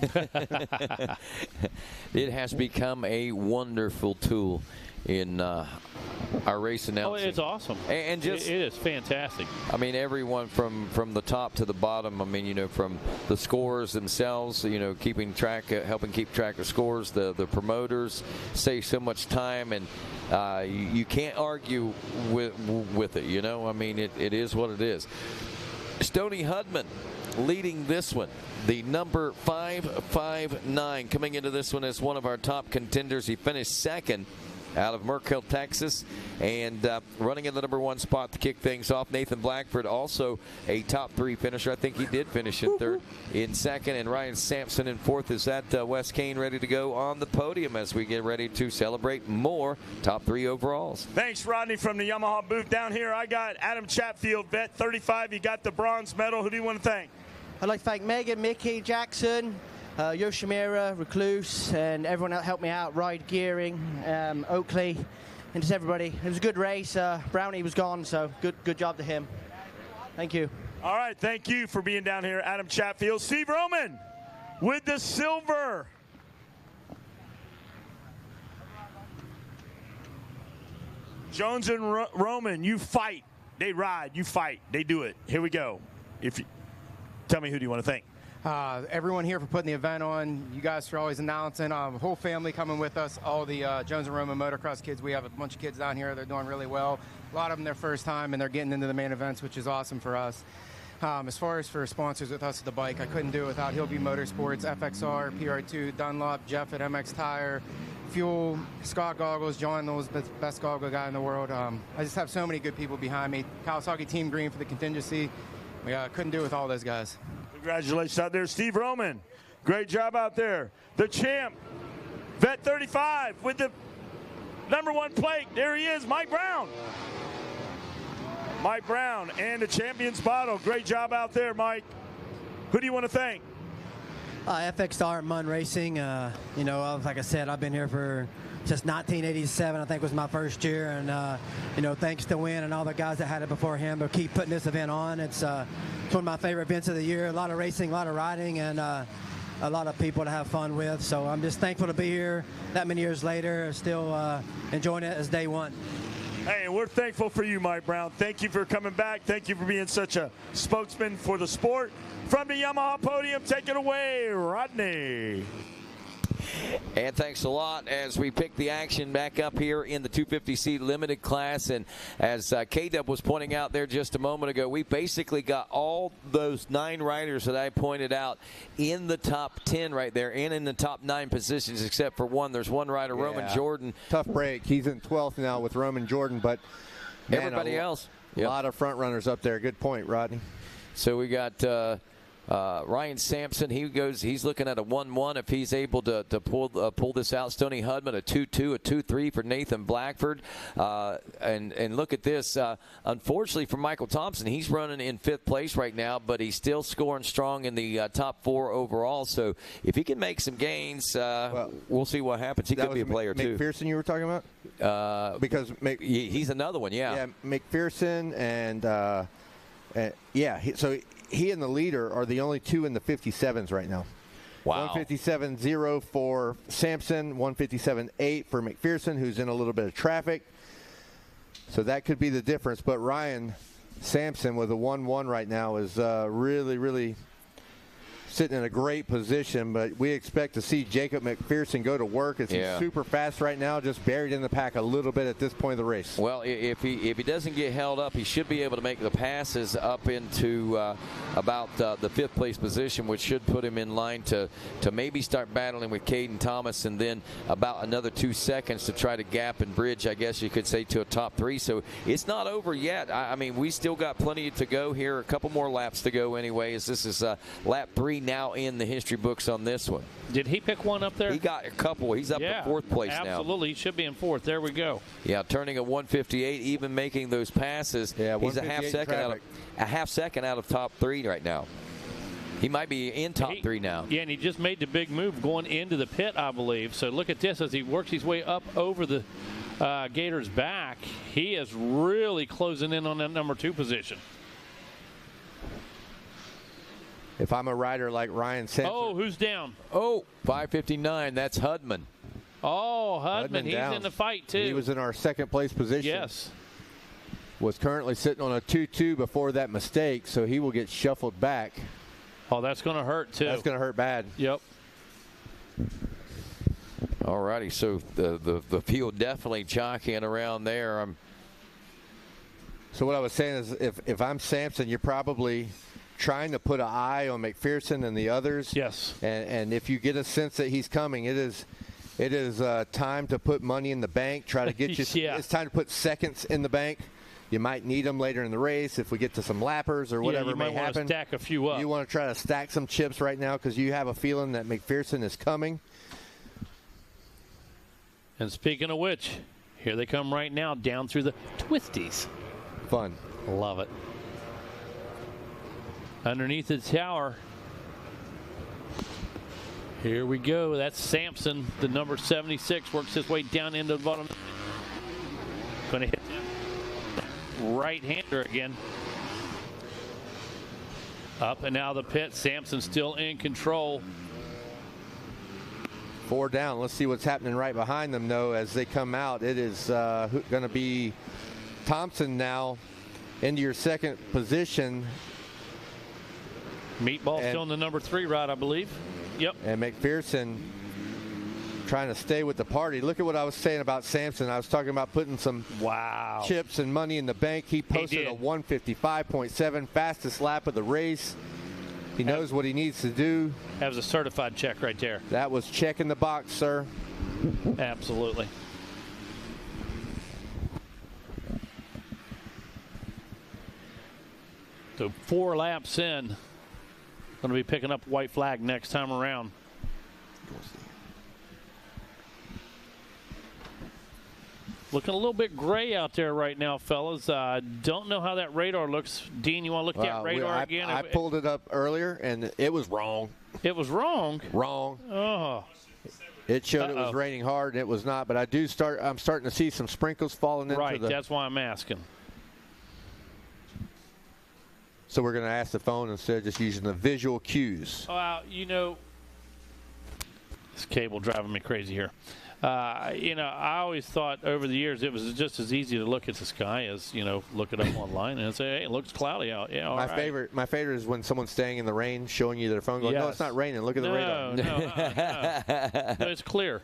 It has become a wonderful tool in our race announcing. Oh, it's awesome. And just it is fantastic. I mean, everyone from the top to the bottom. I mean, from the scorers themselves, keeping track, helping keep track of scores. The promoters save so much time, and you can't argue with it. I mean, it is what it is. Stoney Hudman leading this one. The number 559 coming into this one as one of our top contenders. He finished second out of Merkel, Texas, and running in the number 1 spot to kick things off. Nathan Blackford, also a top 3 finisher. I think he did finish in third. In second, and Ryan Sampson in fourth. Is that Wes Kane ready to go on the podium as we get ready to celebrate more top 3 overalls? Thanks, Rodney, from the Yamaha booth. Down here, I got Adam Chatfield, vet 35. You got the bronze medal. Who do you want to thank? I'd like to thank Megan, Mickey, Jackson, Yoshimura, Recluse, and everyone that helped me out, Ride Gearing, Oakley, and just everybody. It was a good race. Brownie was gone, so good job to him. Thank you. All right, thank you for being down here, Adam Chatfield. Steve Roman with the silver. Jones and Roman, you fight. They ride, you fight. They do it. Here we go. Tell me, who do you want to thank? Everyone here for putting the event on. You guys for always announcing. Whole family coming with us. All the Jones and Roman motocross kids. We have a bunch of kids down here. They're doing really well. A lot of them their first time, and they're getting into the main events, which is awesome for us. As far as for sponsors with us at the bike, I couldn't do it without Hillview Motorsports, FXR, PR2, Dunlop, Jeff at MX Tire, Fuel, Scott Goggles, John knows the best goggle guy in the world. I just have so many good people behind me. Kawasaki Team Green for the contingency. We couldn't do it with all those guys. Congratulations out there, Steve Roman. Great job out there. The champ, vet 35 with the number 1 plate. There he is, Mike Brown. Mike Brown and the champion's bottle. Great job out there, Mike. Who do you want to thank? FXR Munn Racing. Like I said, I've been here for since 1987. I think was my first year, and thanks to Win and all the guys that had it before him, they'll keep putting this event on. It's one of my favorite events of the year. A lot of racing, a lot of riding, and a lot of people to have fun with. So I'm just thankful to be here that many years later, still enjoying it as day one. Hey, we're thankful for you, Mike Brown. Thank you for coming back. Thank you for being such a spokesman for the sport. From the Yamaha podium, take it away, Rodney. And thanks a lot as we pick the action back up here in the 250C limited class. And as K-Dub was pointing out there just a moment ago, we basically got all those 9 riders that I pointed out in the top 10 right there and in the top 9 positions except for one. There's one rider, Roman Jordan. Tough break. He's in 12th now with Roman Jordan, but man, everybody else. A lot of front runners up there. Good point, Rodney. So we got Ryan Sampson, he's looking at a 1-1 if he's able to pull this out. Stoney Hudman, a 2-2, a 2-3 for Nathan Blackford. And look at this. Unfortunately for Michael Thompson, he's running in 5th place right now, but he's still scoring strong in the top 4 overall. So if he can make some gains, we'll see what happens. He could be a player too. McPherson you were talking about? Because he's another one, yeah. Yeah, McPherson so he and the leader are the only 2 in the 57s right now. Wow. 157.0 for Sampson, 157.8 for McPherson, who's in a little bit of traffic. So that could be the difference. But Ryan Sampson with a 1-1 right now is really, really sitting in a great position. But we expect to see Jacob McPherson go to work as he's super fast right now, just buried in the pack a little bit at this point of the race. Well, if he doesn't get held up, he should be able to make the passes up into about the fifth place position, which should put him in line to maybe start battling with Caden Thomas, and then about another 2 seconds to try to gap and bridge, I guess you could say, to a top 3. So it's not over yet. I mean, we still got plenty to go here, a couple more laps to go anyway, as this is lap 3 now in the history books on this one. Did he pick one up there? He got a couple. He's up to fourth place now. Absolutely. He should be in fourth. There we go. Yeah, turning a 158, even making those passes. Yeah, he's a half second out of top 3 right now. He might be in top 3 now. Yeah, and he just made the big move going into the pit, I believe. So look at this as he works his way up over the Gator's back. He is really closing in on that number 2 position. If I'm a rider like Ryan Sampson. Oh, who's down? Oh, 559. That's Hudman. Oh, Hudman. He's down. in the fight, too. He was in our second place position. Yes. Was currently sitting on a 2-2 before that mistake, so he will get shuffled back. Oh, that's going to hurt, too. That's going to hurt bad. Yep. All righty, so the field definitely jockeying around there. So what I was saying is if I'm Sampson, you're probably trying to put an eye on McPherson and the others. Yes. And if you get a sense that he's coming, it is time to put money in the bank. Try to get you. Yeah. It's time to put seconds in the bank. You might need them later in the race if we get to some lappers or whatever may happen. You might want to stack a few up. You want to try to stack some chips right now because you have a feeling that McPherson is coming. And speaking of which, here they come right now down through the twisties. Fun. Love it. Underneath the tower. Here we go. That's Sampson, the number 76, works his way down into the bottom. Going to hit him. Right-hander again. Up and out of the pit. Sampson still in control. 4 down. Let's see what's happening right behind them, though, as they come out. It is going to be Thompson now into your second position. Meatball still in the number 3 rod, I believe. Yep. And McPherson trying to stay with the party. Look at what I was saying about Sampson. I was talking about putting some chips and money in the bank. He posted a 155.7, fastest lap of the race. He knows what he needs to do. That was a certified check right there. That was checking the box, sir. Absolutely. So 4 laps in. Going to be picking up white flag next time around. Looking a little bit gray out there right now, fellas. Don't know how that radar looks. Dean, you want to look at that radar again? I pulled it up earlier, and it was wrong. It was wrong? Wrong. Oh. It showed it was raining hard, and it was not. But I'm starting to see some sprinkles falling into Right, that's why I'm asking. So we're going to ask the phone instead of just using the visual cues. You know, this cable driving me crazy here. You know, I always thought over the years it was just as easy to look at the sky as, you know, look it up online and say, hey, it looks cloudy out. Yeah, all right. My favorite is when someone's staying in the rain, showing you their phone, going, no, it's not raining. Look at the radar. No, it's clear.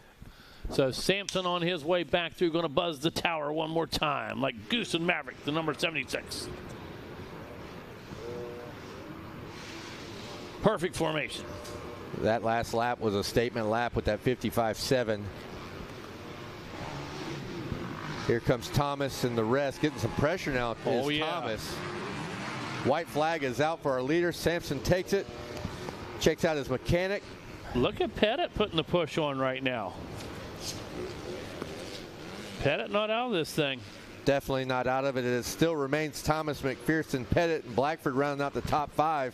So Sampson on his way back through, going to buzz the tower one more time, like Goose and Maverick, the number 76. Perfect formation. That last lap was a statement lap with that 55.7. Here comes Thomas and the rest, getting some pressure now. Thomas. White flag is out for our leader. Sampson takes it, checks out his mechanic. Look at Pettit putting the push on right now. Pettit not out of this thing. Definitely not out of it. It still remains Thomas, McPherson, Pettit, and Blackford rounding out the top 5.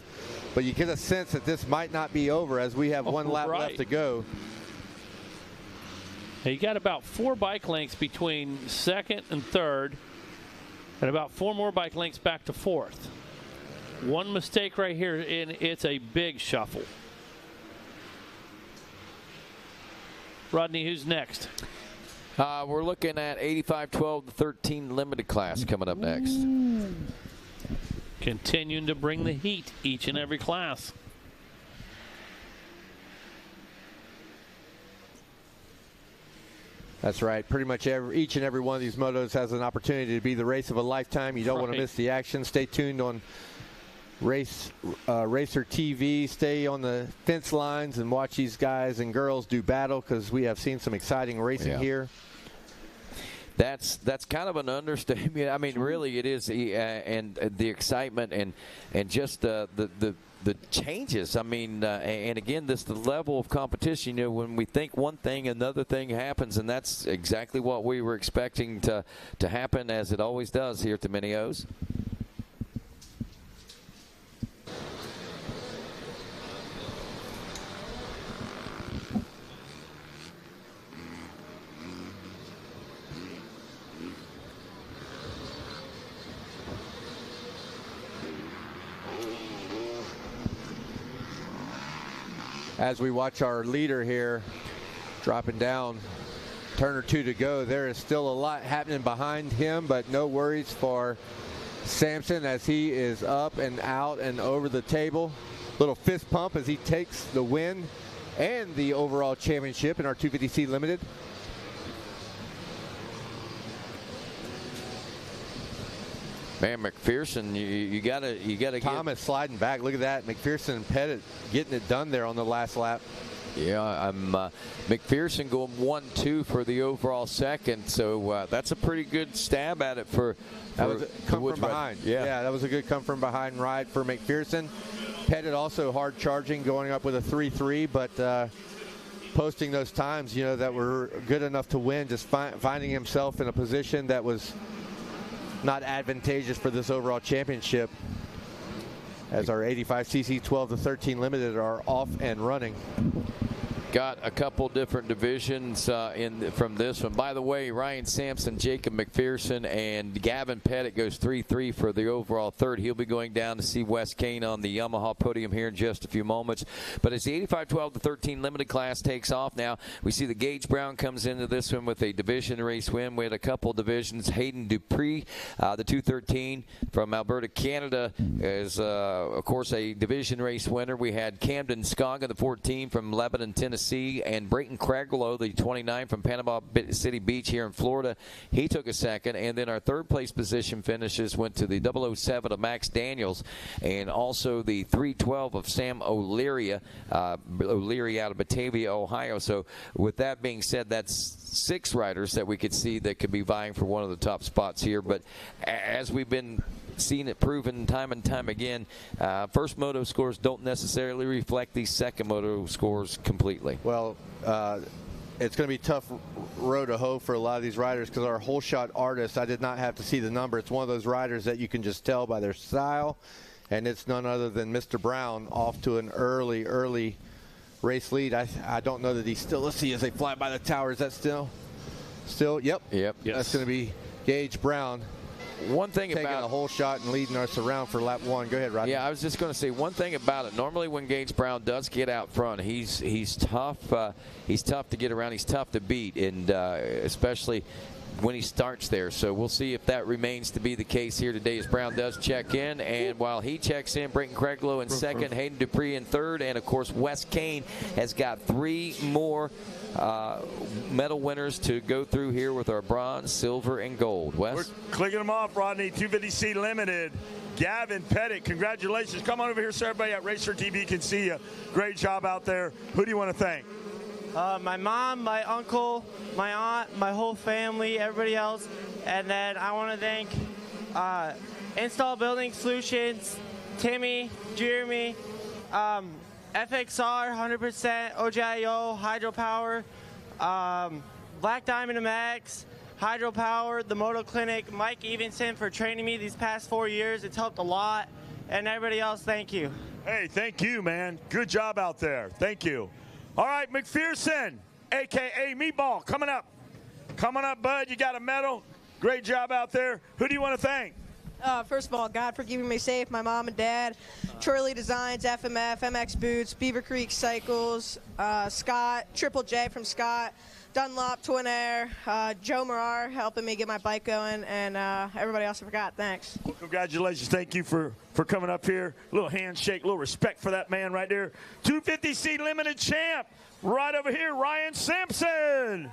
But you get a sense that this might not be over as we have one lap left to go. You got about 4 bike lengths between second and third, and about 4 more bike lengths back to fourth. One mistake right here, and it's a big shuffle. Rodney, who's next? We're looking at 85-12 to 13 limited class coming up next. Continuing to bring the heat each and every class. That's right. Pretty much each and every one of these motos has an opportunity to be the race of a lifetime. You don't want to miss the action. Stay tuned on Racer TV, stay on the fence lines and watch these guys and girls do battle, because we have seen some exciting racing here. That's kind of an understatement. I mean, really, it is, and the excitement and just the changes. I mean, and again, the level of competition. You know, when we think one thing, another thing happens, and that's exactly what we were expecting to happen, as it always does here at the Mini O's. As we watch our leader here dropping down, turn or two to go, there is still a lot happening behind him, but no worries for Sampson as he is up and out and over the table. Little fist pump as he takes the win and the overall championship in our 250C Limited. Man, McPherson, you gotta Thomas sliding back. Look at that. McPherson and Pettit getting it done there on the last lap. Yeah, McPherson going 1-2 for the overall second, so that's a pretty good stab at it for that was a come from behind. Yeah, that was a good come from behind ride for McPherson. Pettit also hard charging, going up with a 3-3, but posting those times, you know, that were good enough to win, just finding himself in a position that was not advantageous for this overall championship, as our 85cc 12-13 Limited are off and running. Got a couple different divisions from this one. By the way, Ryan Sampson, Jacob McPherson, and Gavin Pettit goes 3-3 for the overall third. He'll be going down to see Wes Kane on the Yamaha podium here in just a few moments. But as the 85 12-13 Limited class takes off now, we see the Gage Brown comes into this one with a division race win. We had a couple divisions. Hayden Dupree, the 213 from Alberta, Canada, is, of course, a division race winner. We had Camden Scoggin, the 14 from Lebanon, Tennessee, and Brayton Craglow, the 29 from Panama City Beach here in Florida. He took a second, and then our third place position finishes went to the 007 of Max Daniels, and also the 312 of Sam O'Leary out of Batavia, Ohio. So with that being said, that's 6 riders that we could see that could be vying for one of the top spots here. But as we've been seen it proven time and time again, first moto scores don't necessarily reflect these second moto scores completely. Well, it's going to be a tough road to hoe for a lot of these riders, because our whole shot artists, I did not have to see the number. It's one of those riders that you can just tell by their style, and it's none other than Mr. Brown off to an early race lead. I don't know that he's still, let's see as they fly by the tower, is that still? Yep. Yes. That's going to be Gage Brown. One thing taking about a whole shot and leading us around for lap 1. Go ahead, Rodney. Yeah, I was just going to say one thing about it. Normally, when Gage Brown does get out front, he's tough. He's tough to get around. He's tough to beat, and especially when he starts there. So we'll see if that remains to be the case here today as Brown does check in. And while he checks in, Brayton Craglow in second, Hayden Dupree in third, and of course Wes Kane has got 3 more medal winners to go through here with our bronze, silver, and gold. Wes? We're clicking them off, Rodney. 250C Limited. Gavin Pettit, congratulations. Come on over here so everybody at Racer TV can see you. Great job out there. Who do you want to thank? My mom, my uncle, my aunt, my whole family, everybody else. And then I want to thank Install Building Solutions, Timmy, Jeremy, FXR 100%, OJIO, Hydropower, Black Diamond MX, Hydropower, the Moto Clinic, Mike Evenson for training me these past 4 years. It's helped a lot. And everybody else, thank you. Hey, thank you, man. Good job out there. Thank you. All right, McPherson, a.k.a. Meatball, coming up. Coming up, bud. You got a medal. Great job out there. Who do you want to thank? First of all, God for keeping me safe, my mom and dad, Troy Designs, FMF, MX Boots, Beaver Creek Cycles, Scott, Triple J from Scott, Dunlop, Twin Air, Joe Marar helping me get my bike going, and everybody else I forgot. Thanks. Well, congratulations. Thank you for coming up here. A little handshake, a little respect for that man right there. 250C Limited champ right over here, Ryan Sampson.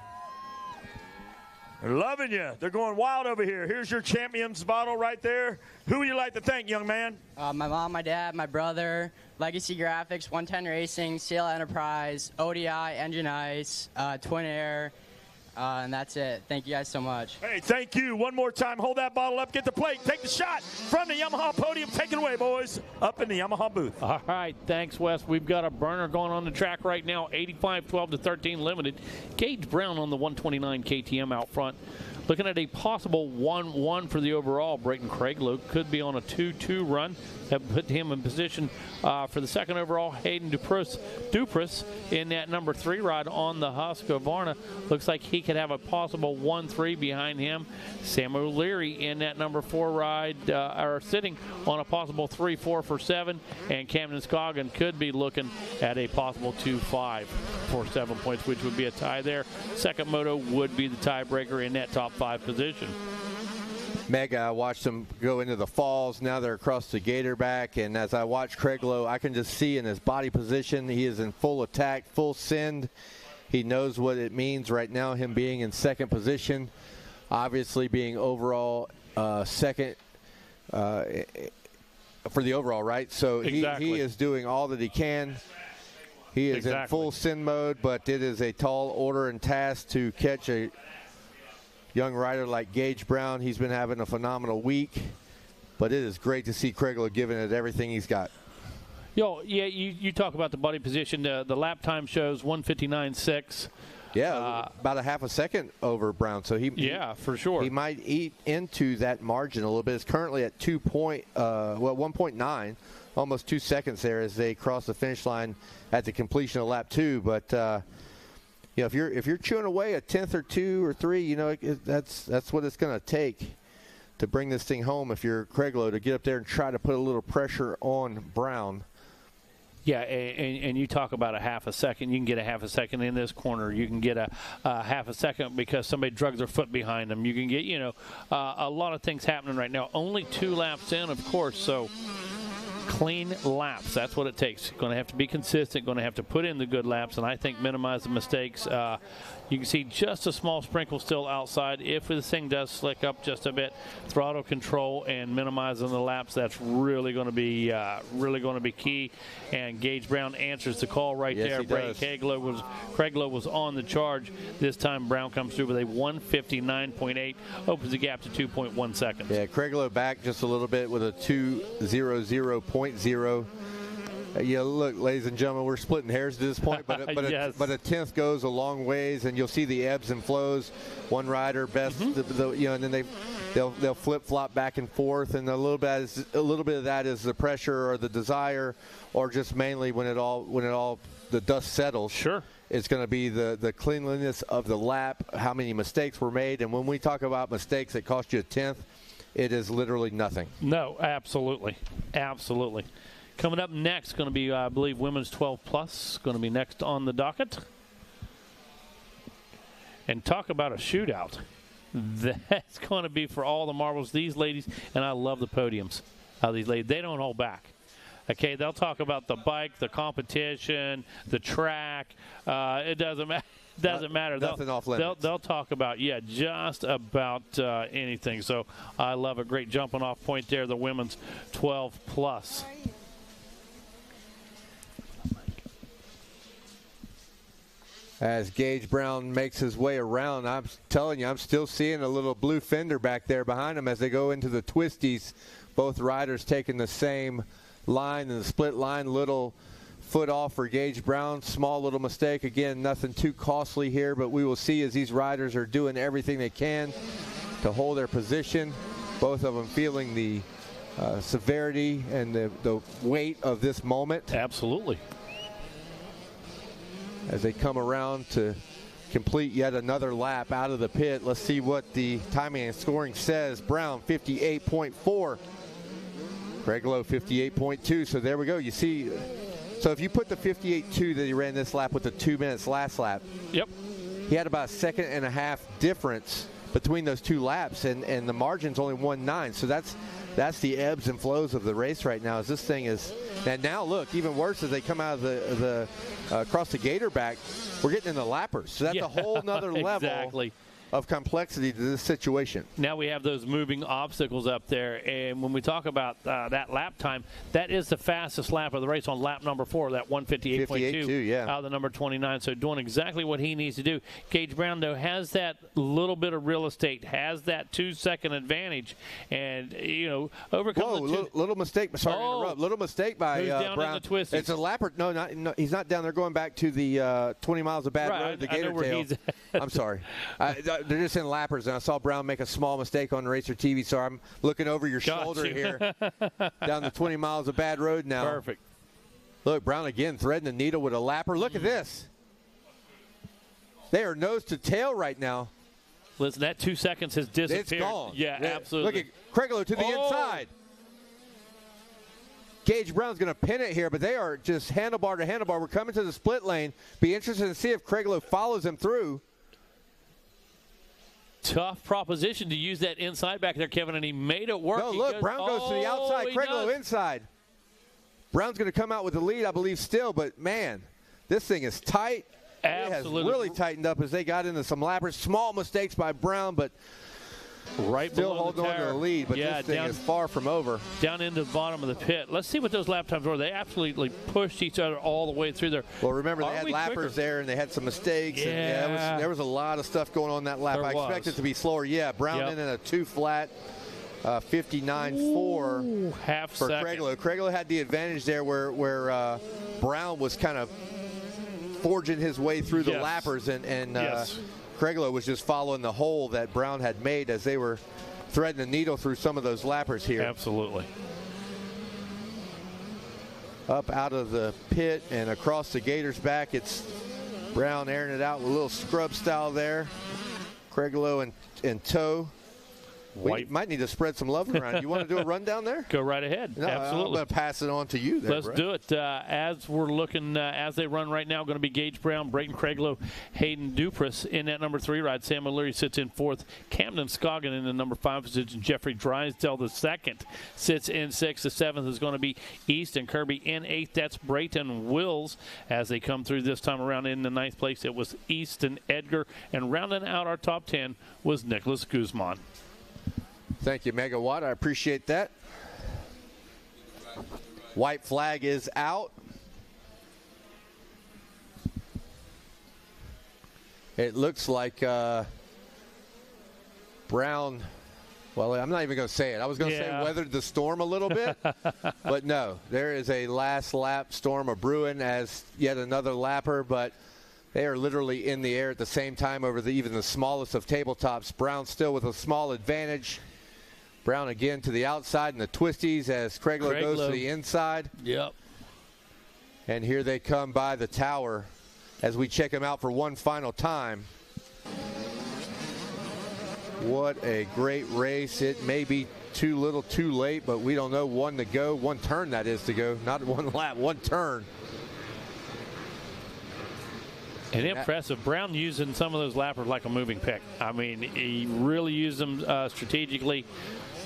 Loving you. They're going wild over here. Here's your champion's bottle right there. Who would you like to thank, young man? My mom, my dad, my brother, Legacy Graphics, 110 Racing, CL Enterprise, ODI, Engine Ice, Twin Air, and that's it. Thank you guys so much. Hey, thank you. One more time. Hold that bottle up. Get the plate. Take the shot from the Yamaha podium. Take it away, boys. Up in the Yamaha booth. All right. Thanks, Wes. We've got a burner going on the track right now. 85, 12 to 13 limited. Gage Brown on the 129 KTM out front. Looking at a possible 1-1 for the overall. Brayton Craiglow could be on a 2-2 run. That put him in position for the second overall. Hayden Dupras in that number 3 ride on the Husqvarna. Looks like he could have a possible 1-3 behind him. Sam O'Leary in that number 4 ride, or sitting on a possible 3-4 for 7. And Camden Scoggin could be looking at a possible 2-5 for 7 points, which would be a tie there. Second moto would be the tiebreaker in that top 5 position. Meg, I watched them go into the falls. Now they're across the Gatorback, and as I watch Craiglow, I can just see in his body position, he is in full attack, full send. He knows what it means right now, him being in second position, obviously being overall second for the overall, right? So he is doing all that he can. He is in full send mode, but it is a tall order and task to catch a young rider like Gage Brown. He's been having a phenomenal week, but it is great to see Craiglow giving it everything he's got. You talk about the body position. The lap time shows 1:59.6. Yeah, about a half a second over Brown. So for sure. He might eat into that margin a little bit. It's currently at 1.9, almost 2 seconds there as they cross the finish line at the completion of lap 2. But if you're chewing away a 10th or 2 or 3, that's what it's going to take to bring this thing home. If you're Craiglow, to get up there and try to put a little pressure on Brown. Yeah, and you talk about a half a second. You can get a half a second in this corner. You can get a half a second because somebody drugs their foot behind them. You can get, a lot of things happening right now. Only 2 laps in, of course, so clean laps. That's what it takes. Going to have to be consistent, going to have to put in the good laps, and I think minimize the mistakes. You can see just a small sprinkle still outside. If this thing does slick up just a bit, throttle control and minimizing the laps, that's really going to be key. And Gage Brown answers the call right there. Brayton Craiglow was on the charge. This time Brown comes through with a 1:59.8, opens the gap to 2.1 seconds. Yeah, Craiglow back just a little bit with a 2:00.0. Look, ladies and gentlemen, we're splitting hairs at this point, but yes. but a 10th goes a long ways, and you'll see the ebbs and flows. One rider best, and then they'll flip flop back and forth, and a little bit of that is the pressure or the desire, or just mainly when the dust settles. Sure. It's going to be the cleanliness of the lap, how many mistakes were made, and when we talk about mistakes that cost you a 10th, it is literally nothing. No, absolutely. Coming up next, going to be, I believe, women's 12 plus. Going to be next on the docket. And talk about a shootout. That's going to be for all the marbles. These ladies, and I love the podiums. How these ladies, they don't hold back. Okay, they'll talk about the bike, the competition, the track. It doesn't matter. Doesn't matter. Nothing off limits. They'll talk about, just about anything. So I love a great jumping off point there, the women's 12 plus. As Gage Brown makes his way around, I'm telling you, I'm still seeing a little blue fender back there behind him as they go into the twisties. Both riders taking the same line in the split line. Little foot off for Gage Brown. Small little mistake. Again, nothing too costly here, but we will see as these riders are doing everything they can to hold their position. Both of them feeling the severity and the weight of this moment. Absolutely. As they come around to complete yet another lap out of the pit. Let's see what the timing and scoring says. Brown 58.4. Craiglow 58.2. So there we go. You see, so if you put the 58.2 that he ran this lap with the 2 minutes last lap. Yep. He had about a second and a half difference between those 2 laps, and the margin's only 1.9. So that's the ebbs and flows of the race right now. As this thing is, and now look, even worse as they come out of the across the Gatorback, we're getting in the lappers. So that's a whole nother level. Exactly. of complexity to this situation. Now we have those moving obstacles up there, and when we talk about that lap time, that is the fastest lap of the race on lap number 4, that 158.2 yeah. out of the number 29. So doing exactly what he needs to do. Gage Brown, though, has that little bit of real estate, has that 2-second advantage, and overcome the little mistake. Sorry to interrupt. Little mistake by down Brown. in the twisties? It's a lapper. No, he's not down there. Going back to the 20 miles of bad road, the Gator Tail. I'm sorry. They're just in lappers, and I saw Brown make a small mistake on Racer TV, so I'm looking over your shoulder here down the 20 miles of bad road now. Perfect. Look, Brown again threading the needle with a lapper. Look at this. They are nose to tail right now. Listen, that 2 seconds has disappeared. It's gone. Yeah, absolutely. Look at Craiglow to the inside. Gage Brown's going to pin it here, but they are just handlebar to handlebar. We're coming to the split lane. Be interested to see if Craiglow follows him through. Tough proposition to use that inside back there, Kevin, and he made it work. No, look, Brown goes to the outside, Craiglow inside. Brown's going to come out with the lead, I believe, still, but, man, this thing is tight. Absolutely. It has really tightened up as they got into some lappers. Small mistakes by Brown, but still holding on to the lead, but this thing is far from over. Down into the bottom of the pit. Let's see what those lap times were. They absolutely pushed each other all the way through there. Well, remember, they had lappers there, and they had some mistakes. Yeah. And there was a lot of stuff going on that lap. I expect it to be slower. Yeah, Brown in a 2-flat, 59.4 half for second. Craiglow. Craiglow had the advantage there where Brown was kind of forging his way through the lappers, and Craiglow was just following the hole that Brown had made as they were threading the needle through some of those lappers here. Absolutely. Up out of the pit and across the Gator's back, it's Brown airing it out with a little scrub style there. Craiglow in tow. We might need to spread some love around. You want to do a rundown there? Go right ahead. No, Absolutely. I'm going to pass it on to you there, Let's bro. do it. As we're looking, as they run right now, going to be Gage Brown, Brayton Craiglow, Hayden Dupress in that number 3 ride. Sam O'Leary sits in 4th. Camden Scoggin in the number 5 position. Jeffrey Drysdale, the 2nd, sits in 6th. The 7th is going to be Easton Kirby in 8th. That's Brayton Wills as they come through this time around in the 9th place. It was Easton Edgar. And rounding out our top 10 was Nicholas Guzman. Thank you, Megawatt. I appreciate that. White flag is out. It looks like Brown, well, I'm not even going to say it. I was going to say weathered the storm a little bit, but no. There is a last lap storm of brewing as yet another lapper, but they are literally in the air at the same time over even the smallest of tabletops. Brown still with a small advantage. Brown again to the outside in the twisties as Craiglow goes to the inside. Yep. And here they come by the tower as we check them out for one final time. What a great race. It may be too little too late, but we don't know. One to go. One turn, that is, to go. Not one lap, one turn. And impressive. Brown using some of those lappers like a moving pick. I mean, he really used them strategically.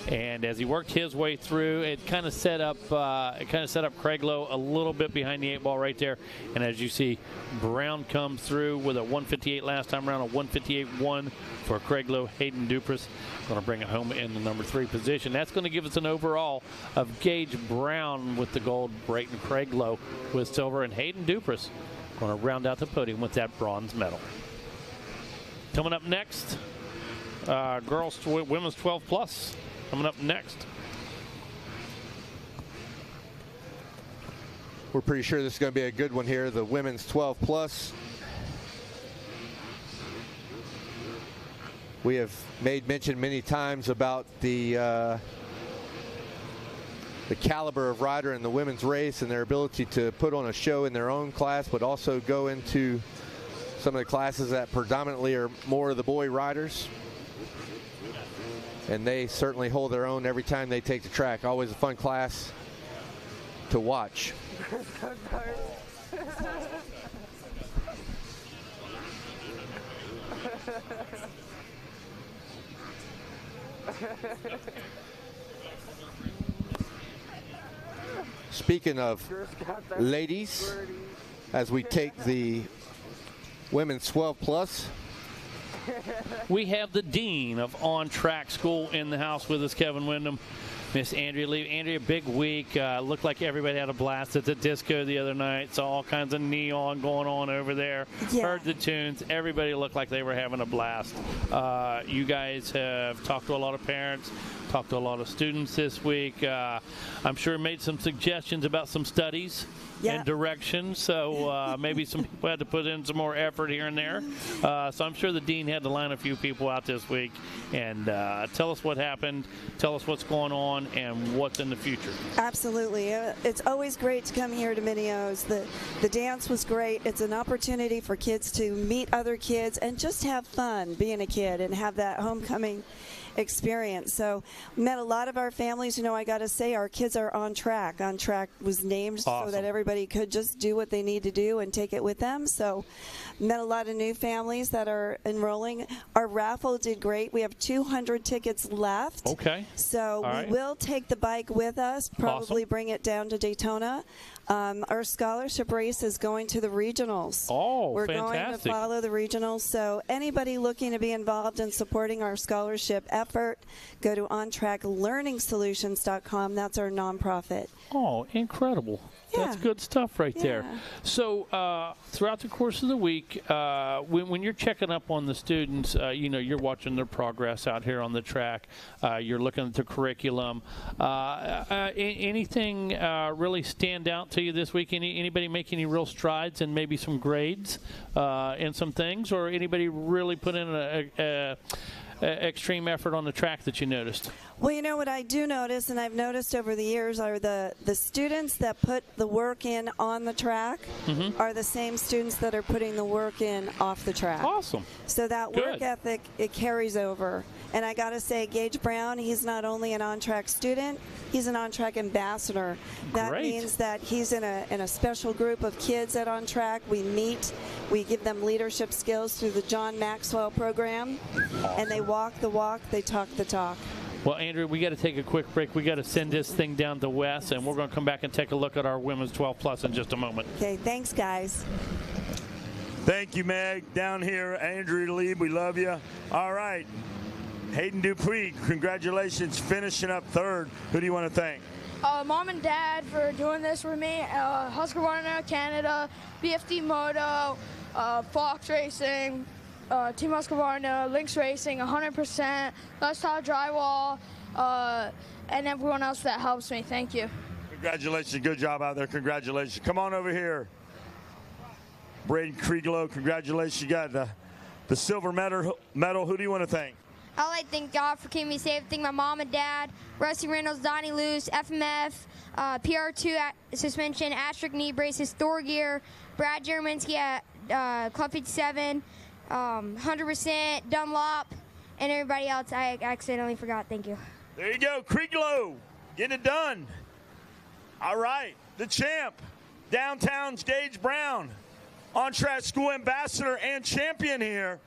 And as he worked his way through, it kind of set up Craiglow a little bit behind the 8 ball right there. And as you see, Brown comes through with a 158 last time around, a 158.1 for Craiglow. Hayden Dupress going to bring it home in the number 3 position. That's going to give us an overall of Gage Brown with the gold, Brayton Craiglow with silver, and Hayden Dupress going to round out the podium with that bronze medal. Coming up next, women's 12 plus. Coming up next. We're pretty sure this is going to be a good one here, the women's 12 plus. We have made mention many times about the caliber of rider in the women's race and their ability to put on a show in their own class, but also go into some of the classes that predominantly are more of the boy riders. And they certainly hold their own every time they take the track. Always a fun class to watch. Speaking of ladies, as we take the women's 12 plus we have the Dean of On-Track School in the house with us, Kevin Wyndham. Miss Andrea Lee. Andrea, big week. Looked like everybody had a blast at the disco the other night. Saw all kinds of neon going on over there. Yeah. Heard the tunes. Everybody looked like they were having a blast. You guys have talked to a lot of parents, talked to a lot of students this week. I'm sure made some suggestions about some studies and direction. So maybe some people had to put in some more effort here and there. So I'm sure the dean had to line a few people out this week and tell us what happened, tell us what's going on, and what's in the future. Absolutely. It's always great to come here to Mini-O's. The dance was great. It's an opportunity for kids to meet other kids and just have fun being a kid and have that homecoming experience. So met a lot of our families. You know, I got to say, our kids are on track. On Track was named so that everybody could just do what they need to do and take it with them. So met a lot of new families that are enrolling. Our raffle did great. We have 200 tickets left. Okay. So All we right. will take the bike with us, probably bring it down to Daytona. Our scholarship race is going to the regionals. Oh, We're going to fantastic. follow the regionals. So anybody looking to be involved in supporting our scholarship effort, go to ontracklearningsolutions.com. That's our nonprofit. Oh, incredible. That's good stuff right there. So throughout the course of the week, when you're checking up on the students, you know, you're watching their progress out here on the track. You're looking at the curriculum. Anything really stand out to you this week? Anybody make any real strides and maybe some grades and some things? Or anybody really put in a extreme effort on the track that you noticed? Well, you know what I do notice, and I've noticed over the years, are the students that put the work in on the track are the same students that are putting the work in off the track. Awesome. So that work ethic, it carries over. And I got to say, Gage Brown, he's not only an on-track student, he's an on-track ambassador. That Great. means that he's in a special group of kids at On Track. We meet, we give them leadership skills through the John Maxwell program, and they walk the walk, they talk the talk. Well, Andrew, we got to take a quick break. We got to send this thing down to Wes, and we're going to come back and take a look at our women's 12 plus in just a moment. Okay, thanks, guys. Thank you, Meg. Down here, Andrew Lee, we love you. All right. Hayden Dupree, congratulations, finishing up third. Who do you want to thank? Mom and Dad for doing this with me. Husqvarna Canada, BFD Moto, Fox Racing, Team Husqvarna, Lynx Racing, 100%, Lifestyle Drywall, and everyone else that helps me. Thank you. Congratulations. Good job out there. Congratulations. Come on over here. Braden Krieglow, congratulations. You got the silver medal. Who do you want to thank? I'd like to thank God for keeping me safe. Thank my mom and dad, Rusty Reynolds, Donnie Luce, FMF, PR2 suspension, Asterisk knee braces, Thor gear, Brad Jereminsky at Club 57, 100% Dunlop, and everybody else I accidentally forgot. Thank you. There you go. Krieglow, getting it done. All right. The champ, downtown's Gage Brown, on-track school ambassador and champion here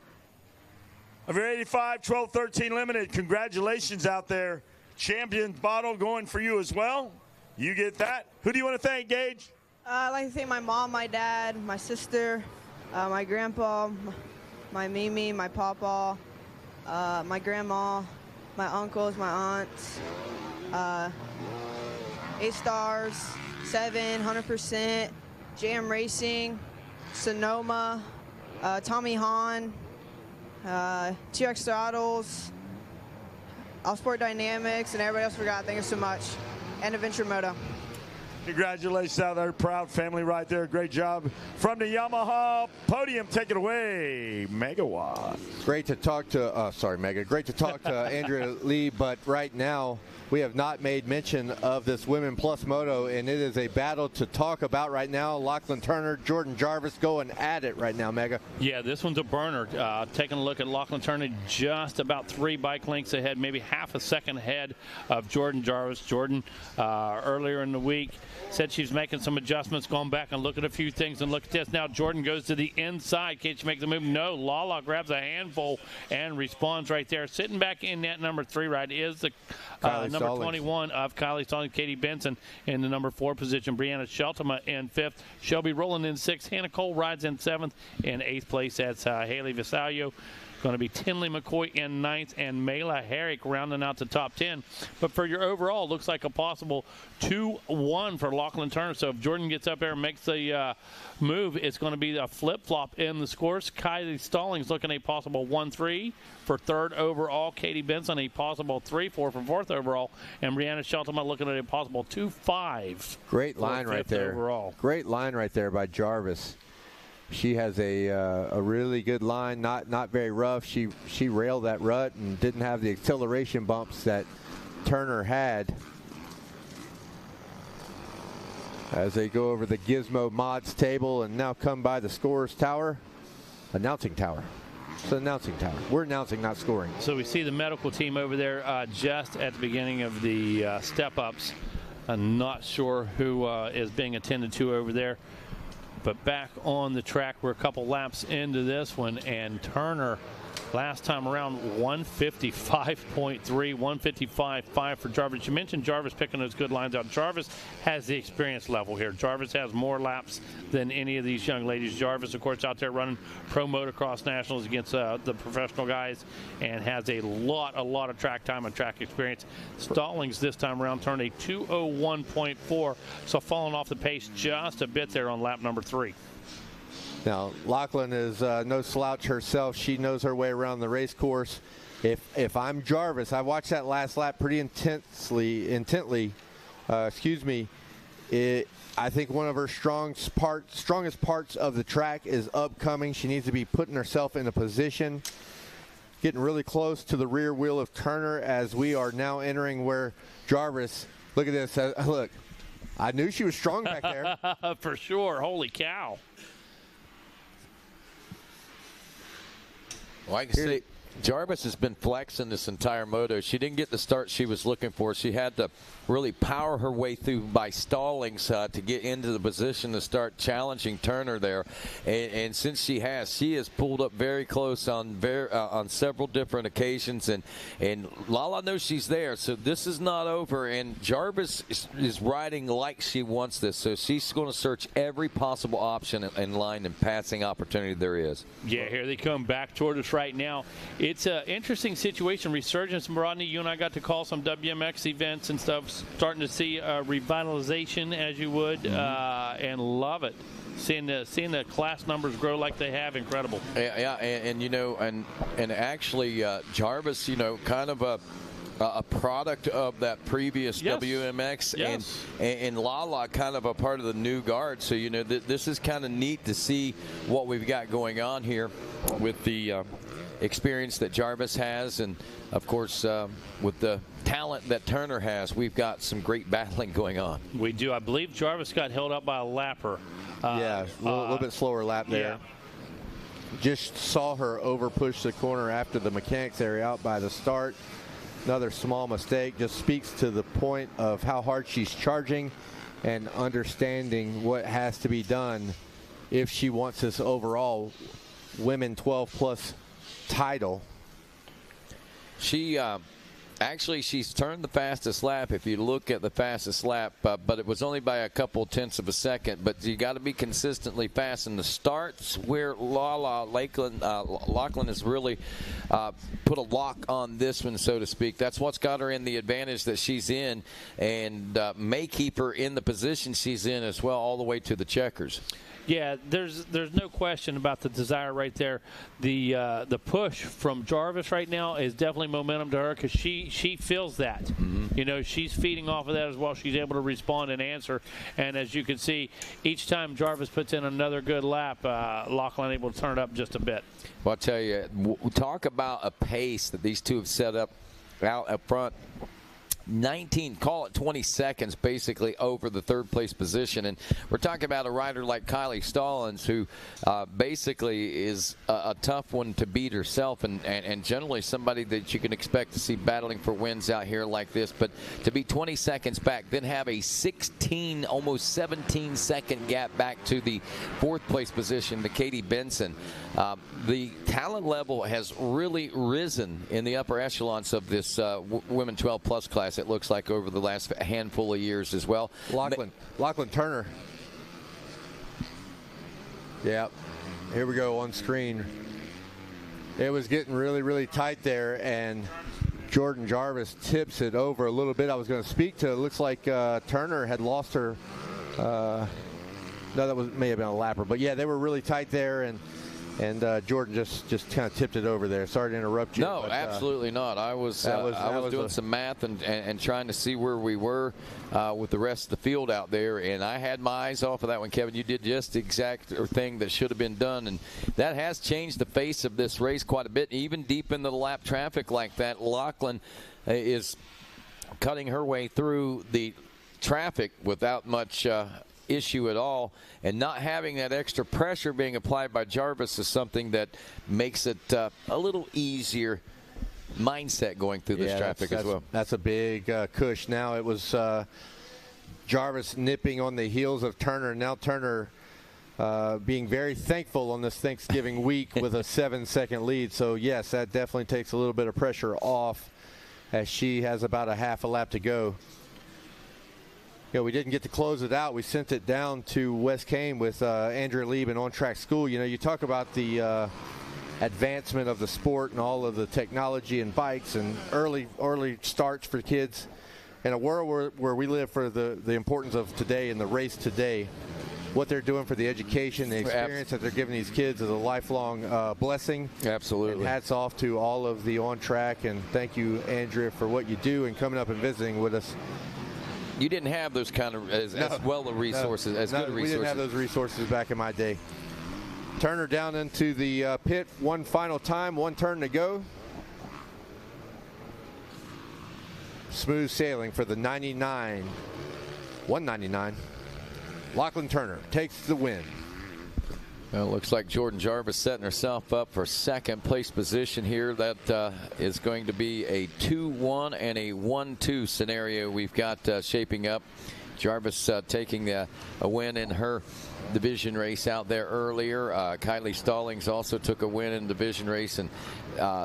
of your 85, 12, 13 limited. Congratulations out there. Champion's bottle going for you as well. You get that. Who do you want to thank, Gage? I'd like to thank my mom, my dad, my sister, my grandpa, my Mimi, my papa, my grandma, my uncles, my aunts, 8 Stars, 7, 100%, Jam Racing, Sonoma, Tommy Hahn, TRX Throttles, All Sport Dynamics, and everybody else forgot. Thank you so much. And Adventure Moto. Congratulations out there. Proud family right there. Great job. From the Yamaha podium, take it away, Megawatt. Great to talk to, great to talk to Andrea Lee, but right now we have not made mention of this Women Plus Moto, and it is a battle to talk about right now. Lachlan Turner, Jordan Jarvis going at it right now, Mega. Yeah, this one's a burner. Taking a look at Lachlan Turner, just about 3 bike lengths ahead, maybe half a second ahead of Jordan Jarvis. Jordan, earlier in the week, said she's making some adjustments, going back and look at a few things, and look at this. Now Jordan goes to the inside. Can she make the move? No. Lala grabs a handful and responds right there. Sitting back in that number 3 ride is the number 21 of Kylie Stallings, Katie Benson in the number 4 position. Brianna Sheltema in 5th. Shelby Rowland in 6th. Hannah Cole rides in 7th. In 8th place, that's Haley Visalio. Going to be Tinley McCoy in 9th and Mela Herrick rounding out the top 10. But for your overall, looks like a possible 2-1 for Lachlan Turner. So if Jordan gets up there and makes the move, it's going to be a flip-flop in the scores. Kylie Stallings looking a possible 1-3 for 3rd overall. Katie Benson a possible 3-4 for 4th overall. And Brianna Shelton looking at a possible 2-5. Great line right there. Overall. Great line right there by Jarvis. She has a really good line, not very rough. She railed that rut and didn't have the acceleration bumps that Turner had. As they go over the Gizmo Mods table and now come by the scores tower, announcing tower. It's an announcing tower. We're announcing, not scoring. So we see the medical team over there just at the beginning of the step-ups. I'm not sure who is being attended to over there. But back on the track, we're a couple laps into this one, and Turner last time around 155.3, 155.5 for Jarvis. You mentioned Jarvis picking those good lines out. Jarvis has the experience level here. Jarvis has more laps than any of these young ladies. Jarvis, of course, out there running pro motocross nationals against the professional guys and has a lot of track time and track experience. Stallings this time around turned a 2:01.4, so falling off the pace just a bit there on lap number 3. Now, Lachlan is no slouch herself. She knows her way around the race course. If I'm Jarvis, I watched that last lap pretty intently. I think one of her strongest parts of the track is upcoming. She needs to be putting herself in a position, getting really close to the rear wheel of Turner as we are now entering where Jarvis, look at this, look, I knew she was strong back there. For sure, holy cow. Well, I can say Jarvis has been flexing this entire moto. She didn't get the start she was looking for. She had to really power her way through by Stallings to get into the position to start challenging Turner there. And since she has pulled up very close on several different occasions. And Lala knows she's there, so this is not over. And Jarvis is riding like she wants this, so she's going to search every possible option in line and passing opportunity there is. Yeah, here they come back toward us right now. It's an interesting situation. Resurgence, Rodney, you and I got to call some WMX events and stuff. Starting to see revitalization, as you would, and love it. Seeing the class numbers grow like they have, incredible. Yeah, and you know, and actually Jarvis, you know, kind of a product of that previous WMX, and Lala kind of a part of the new guard. So you know, this is kind of neat to see what we've got going on here with the experience that Jarvis has, and of course with the talent that Turner has, we've got some great battling going on. We do. I believe Jarvis got held up by a lapper. Yeah, a little bit slower lap there. Yeah. Just saw her over push the corner after the mechanics area out by the start. Another small mistake. Just speaks to the point of how hard she's charging and understanding what has to be done if she wants this overall women 12 plus title. She's turned the fastest lap if you look at the fastest lap, but it was only by a couple tenths of a second. But you got to be consistently fast in the starts where Lachlan has really put a lock on this one, so to speak. That's what's got her in the advantage that she's in, and may keep her in the position she's in as well all the way to the checkers. Yeah, there's no question about the desire right there. The push from Jarvis right now is definitely momentum to her because she feels that. Mm-hmm. You know, she's feeding off of that as well. She's able to respond and answer. And as you can see, each time Jarvis puts in another good lap, Lachlan able to turn it up just a bit. Well, I'll tell you, talk about a pace that these two have set up out up front. 20 seconds basically over the third place position, and we're talking about a rider like Kylie Stallings, who basically is a tough one to beat herself, and generally somebody that you can expect to see battling for wins out here like this. But to be 20 seconds back, then have a 16, almost 17 second gap back to the fourth place position to Katie Benson. The talent level has really risen in the upper echelons of this women 12 plus class, it looks like, over the last handful of years as well. Lachlan Turner. Yeah, here we go on screen. It was getting really, really tight there, and Jordan Jarvis tips it over a little bit. I was going to speak to, it looks like Turner had lost her. No, that may have been a lapper. But, yeah, they were really tight there, and Jordan just kind of tipped it over there. Sorry to interrupt you. No, absolutely not. I was doing some math and trying to see where we were with the rest of the field out there, and I had my eyes off of that one, Kevin. You did just the exact thing that should have been done, and that has changed the face of this race quite a bit. Even deep into the lap traffic like that, Lachlan is cutting her way through the traffic without much issue at all, and not having that extra pressure being applied by Jarvis is something that makes it a little easier mindset going through this traffic as well. That's a big cush. Now it was Jarvis nipping on the heels of Turner. Now Turner being very thankful on this Thanksgiving week with a 7-second lead. So yes, that definitely takes a little bit of pressure off as she has about a half a lap to go. We didn't get to close it out. We sent it down to West Kane with Andrea Lieb and On Track School. You talk about the advancement of the sport and all of the technology and bikes and early starts for kids. In a world where we live for the importance of today and the race today, what they're doing for the education, the experience that they're giving these kids is a lifelong blessing. Absolutely. And hats off to all of the On Track, and thank you, Andrea, for what you do and coming up and visiting with us. You didn't have those kind of as well the resources, as good resources. We didn't have those resources back in my day. Turner down into the pit one final time, one turn to go. Smooth sailing for the 199. Lachlan Turner takes the win. Well, it looks like Jordan Jarvis setting herself up for second place position here. That is going to be a 2-1 and a 1-2 scenario we've got shaping up. Jarvis taking a win in her division race out there earlier. Kylie Stallings also took a win in the division race, and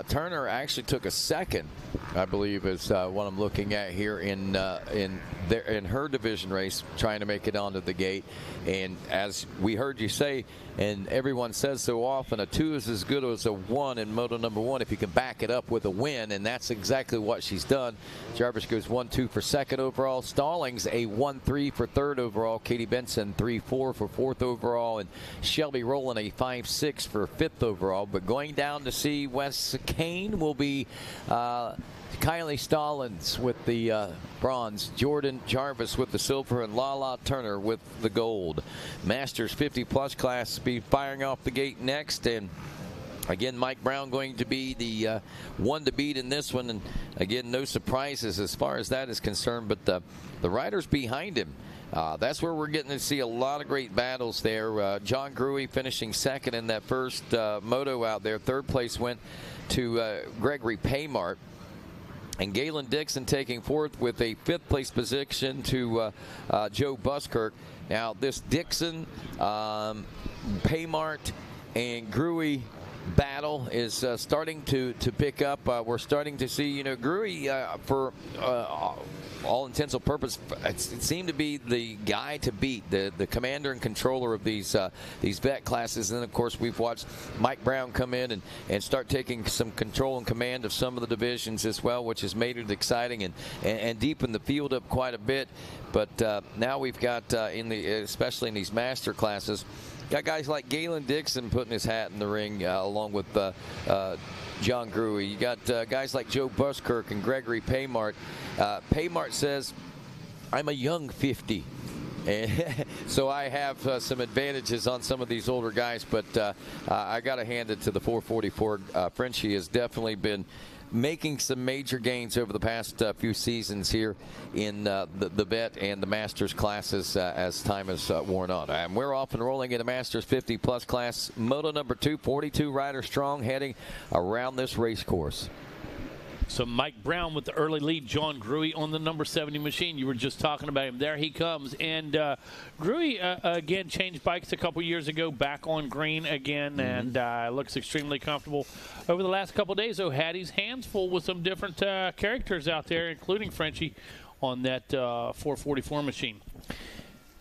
Turner actually took a second, I believe, is what I'm looking at here in her division race, trying to make it onto the gate. And as we heard you say, and everyone says so often, a 2 is as good as a 1 in Moto number 1 if you can back it up with a win, and that's exactly what she's done. Jarvis goes 1-2 for second overall. Stallings a 1-3 for third overall. Katie Benson 3-4 for fourth overall, and Shelby Rowland a 5-6 for fifth overall. But going down to see Wes Kane will be Kylie Stallings with the bronze, Jordan Jarvis with the silver, and Lala Turner with the gold. Masters 50-plus class be firing off the gate next, and again, Mike Brown going to be the one to beat in this one, and again, no surprises as far as that is concerned, but the riders behind him, that's where we're getting to see a lot of great battles there. John Gruey finishing second in that first moto out there. Third place went to Gregory Paymart. And Galen Dixon taking fourth with a fifth-place position to Joe Buskirk. Now, this Dixon, Paymart, and Gruey battle is starting to pick up. We're starting to see, Gruey, for all intents and purposes, it seemed to be the guy to beat, the commander and controller of these vet classes. And then, of course, we've watched Mike Brown come in and start taking some control and command of some of the divisions as well, which has made it exciting and deepened the field up quite a bit. But now we've got, especially in these master classes, got guys like Galen Dixon putting his hat in the ring along with John Gruey. You got guys like Joe Buskirk and Gregory Paymart. Paymart says, I'm a young 50. And so I have some advantages on some of these older guys, but I got to hand it to the 444 Frenchie. Has definitely been making some major gains over the past few seasons here in the vet and the Masters classes as time has worn on. And we're off and rolling in the Masters 50-plus class. Moto number 2, 42 riders strong, heading around this race course. So Mike Brown with the early lead. John Gruey on the number 70 machine. You were just talking about him. There he comes. And Gruey, again, changed bikes a couple years ago, back on green again, and looks extremely comfortable. Over the last couple of days, though, had his hands full with some different characters out there, including Frenchie on that 444 machine.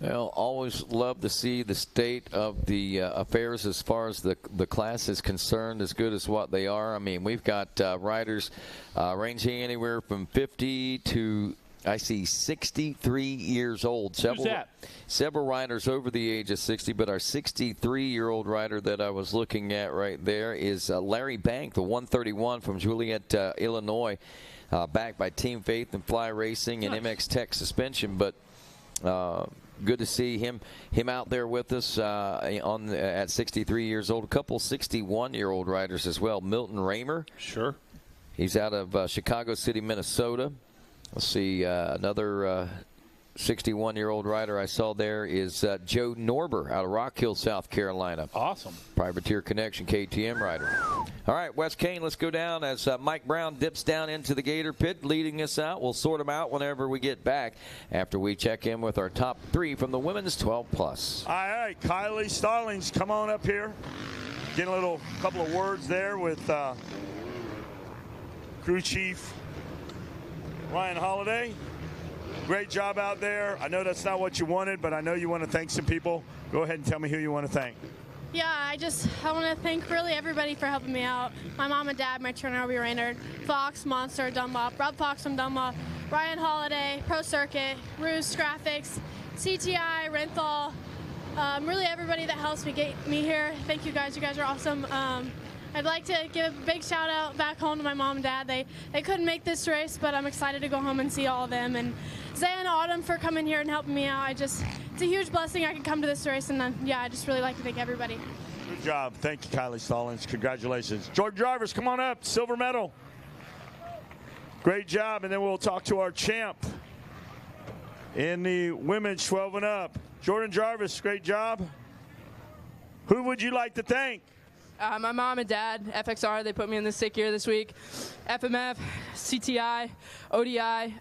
Well, always love to see the state of the affairs as far as the class is concerned, as good as what they are. I mean, we've got riders ranging anywhere from 50 to, I see, 63 years old. Who's that? Several riders over the age of 60, but our 63-year-old rider that I was looking at right there is Larry Bank, the 131 from Joliet, Illinois, backed by Team Faith and Fly Racing and MX Tech Suspension. But good to see him out there with us at 63 years old. A couple 61-year-old riders as well. Milton Raymer. Sure. He's out of Chicago City, Minnesota. Let's see, another 61-year-old rider I saw there is Joe Norber out of Rock Hill, South Carolina. Awesome. Privateer Connection KTM rider. All right, Wes Kane, let's go down as Mike Brown dips down into the Gator pit, leading us out. We'll sort them out whenever we get back after we check in with our top 3 from the women's 12+. All right, Kylie Stallings, come on up here. Get a couple of words there with crew chief Ryan Holiday. Great job out there. I know that's not what you wanted, but I know you want to thank some people. Go ahead and tell me who you want to thank. Yeah, I want to thank really everybody for helping me out. My mom and dad, my trainer, Obi Raynard, Fox, Monster, Dunlop, Rob Fox from Dunlop, Ryan Holiday, Pro Circuit, Roost Graphics, CTI, Renthal, really everybody that helps me get me here. Thank you guys. You guys are awesome. I'd like to give a big shout out back home to my mom and dad. They couldn't make this race, but I'm excited to go home and see all of them. And Zay and Autumn for coming here and helping me out. It's a huge blessing I could come to this race, and I just really like to thank everybody. Good job. Thank you, Kylie Stallings. Congratulations. Jordan Jarvis, come on up. Silver medal. Great job. And then we'll talk to our champ in the women's 12 and up. Jordan Jarvis, great job. Who would you like to thank? My mom and dad, FXR, they put me in the sick year this week. FMF, CTI, ODI,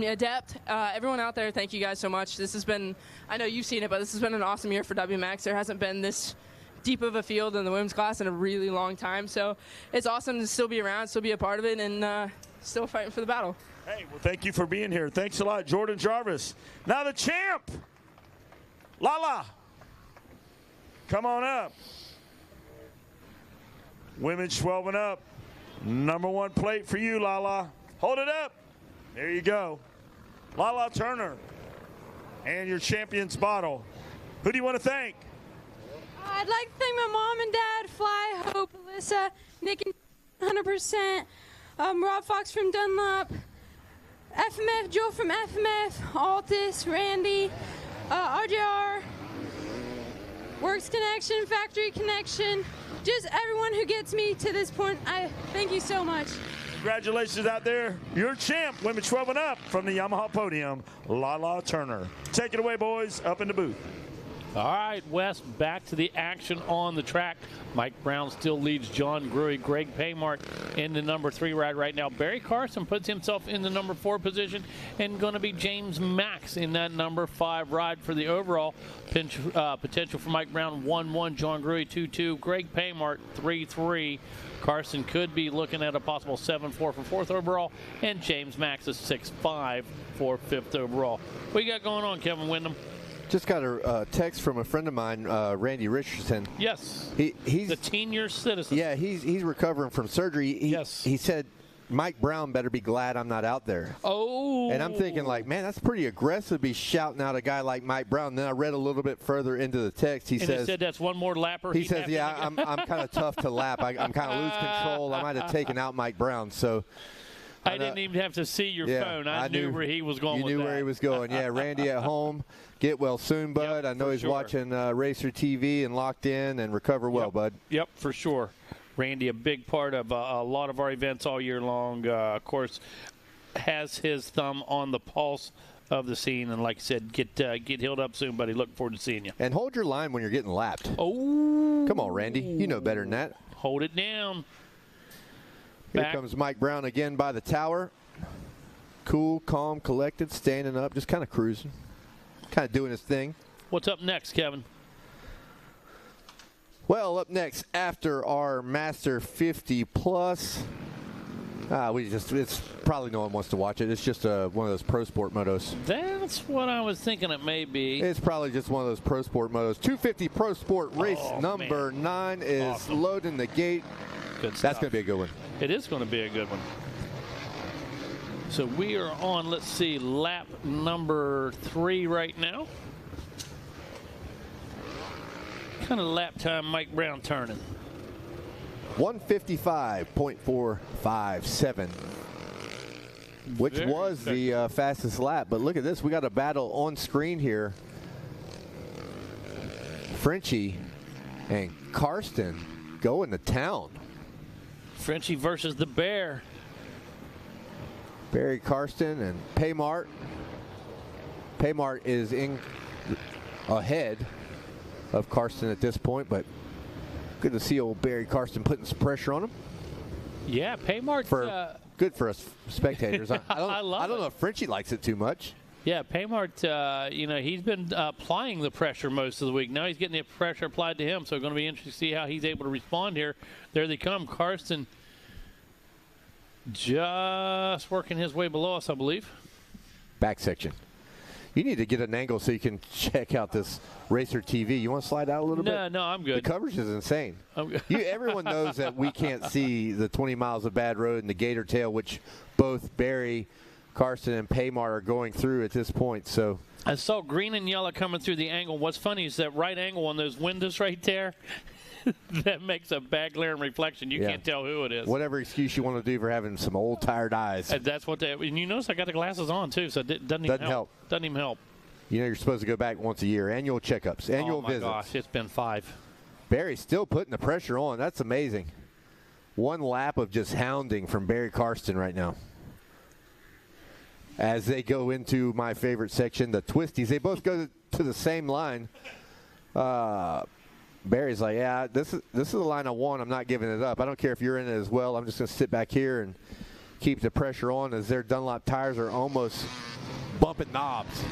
Adept. Everyone out there, thank you guys so much. This has been, I know you've seen it, but this has been an awesome year for WMAX. There hasn't been this deep of a field in the women's class in a really long time. So it's awesome to still be around, still be a part of it, and still fighting for the battle. Hey, well, thank you for being here. Thanks a lot, Jordan Jarvis. Now the champ, Lala. Come on up. Women's 12 and up. Number 1 plate for you, Lala. Hold it up. There you go. Lala Turner. And your champion's bottle. Who do you want to thank? I'd like to thank my mom and dad, Fly, Hope, Alyssa, Nick, and 100%, Rob Fox from Dunlop, FMF, Joel from FMF, Altus, Randy, RJR, Works Connection, Factory Connection, just everyone who gets me to this point. I thank you so much. Congratulations out there. Your champ, women 12 and up from the Yamaha podium, Lala Turner. Take it away, boys, up in the booth. All right, Wes, back to the action on the track. Mike Brown still leads John Gruey. Greg Paymart in the number 3 ride right now. Barry Carson puts himself in the number 4 position, and going to be James Max in that number 5 ride for the overall potential for Mike Brown. 1-1, John Gruey 2-2, Greg Paymart 3-3. Carson could be looking at a possible 7-4 for 4th overall, and James Max is 6-5 for 5th overall. What you got going on, Kevin Windham? Just got a text from a friend of mine, Randy Richardson. Yes. He's the senior citizen. Yeah, he's recovering from surgery. He said Mike Brown better be glad I'm not out there. Oh. And I'm thinking, like, man, that's pretty aggressive to be shouting out a guy like Mike Brown. Then I read a little bit further into the text. He said that's one more lapper. He says, yeah, I'm kind of tough to lap. I'm kind of lose control. I might have taken out Mike Brown. So I didn't even have to see your phone. I knew where he was going with that. You knew where he was going. Yeah, Randy at home. Get well soon, bud. I know he's watching Racer TV and locked in, and recover well, bud. Yep, for sure. Randy, a big part of a lot of our events all year long. Of course, has his thumb on the pulse of the scene. And like I said, get healed up soon, buddy. Look forward to seeing you. And hold your line when you're getting lapped. Oh. Come on, Randy. You know better than that. Hold it down. Here comes Mike Brown again by the tower. Cool, calm, collected, standing up, just kind of cruising. Kind of doing his thing. What's up next, Kevin? Well, up next, after our Master 50 Plus, It's probably no one wants to watch it. It's just one of those pro sport motos. That's what I was thinking it may be. It's probably just one of those pro sport motos. 250 Pro Sport race number 9 is loading the gate. Good stuff. That's going to be a good one. It is going to be a good one. So we are on, let's see, lap number 3 right now. What kind of lap time Mike Brown turning? 155.457, which was the fastest lap. But look at this. We got a battle on screen here. Frenchie and Karsten going to town. Frenchie versus the Bear. Barry Karsten and Paymart. Paymart is in ahead of Karsten at this point, but good to see old Barry Karsten putting some pressure on him. Yeah, Paymart. Good for us spectators. I don't know if Frenchie likes it too much. Yeah, Paymart, he's been applying the pressure most of the week. Now he's getting the pressure applied to him, so it's going to be interesting to see how he's able to respond here. There they come. Karsten just working his way below us, I believe. Back section. You need to get an angle so you can check out this Racer TV. You want to slide out a little bit? No, I'm good. The coverage is insane. I'm good. Everyone knows that we can't see the 20 miles of bad road and the Gator Tail, which both Barry, Karsten, and Paymart are going through at this point. So I saw green and yellow coming through the angle. What's funny is that right angle on those windows right there, that makes a bad glaring reflection. You can't tell who it is. Whatever excuse you want to do for having some old tired eyes. That's what and you notice I got the glasses on too, so it doesn't even help. Doesn't even help. You know you're supposed to go back once a year. Annual checkups, annual visits. Oh my gosh, it's been 5. Barry's still putting the pressure on. That's amazing. One lap of just hounding from Barry Karsten right now. As they go into my favorite section, the twisties. They both go to the same line. Barry's like, yeah, this is the line I want. I'm not giving it up. I don't care if you're in it as well. I'm just going to sit back here and keep the pressure on as their Dunlop tires are almost bumping knobs.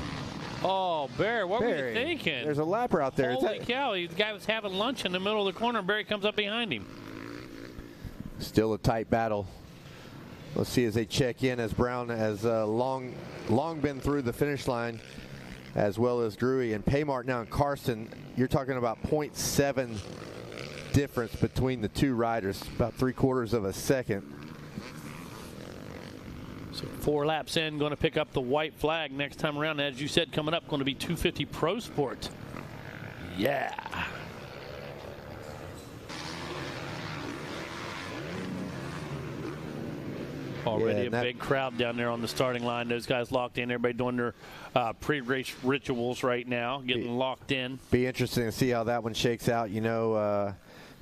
Oh, Barry, what were you thinking? There's a lapper out there. Holy cow, the guy was having lunch in the middle of the corner, and Barry comes up behind him. Still a tight battle. Let's see as they check in, as Brown has long been through the finish line, as well as Drewy and Paymart now and Karsten. You're talking about 0.7 difference between the two riders, about 3/4 of a second. So 4 laps in, going to pick up the white flag next time around. As you said, coming up, going to be 250 Pro Sport. Yeah. Already a big crowd down there on the starting line. Those guys locked in. Everybody doing their pre-race rituals right now, getting locked in. Be interesting to see how that one shakes out. You know,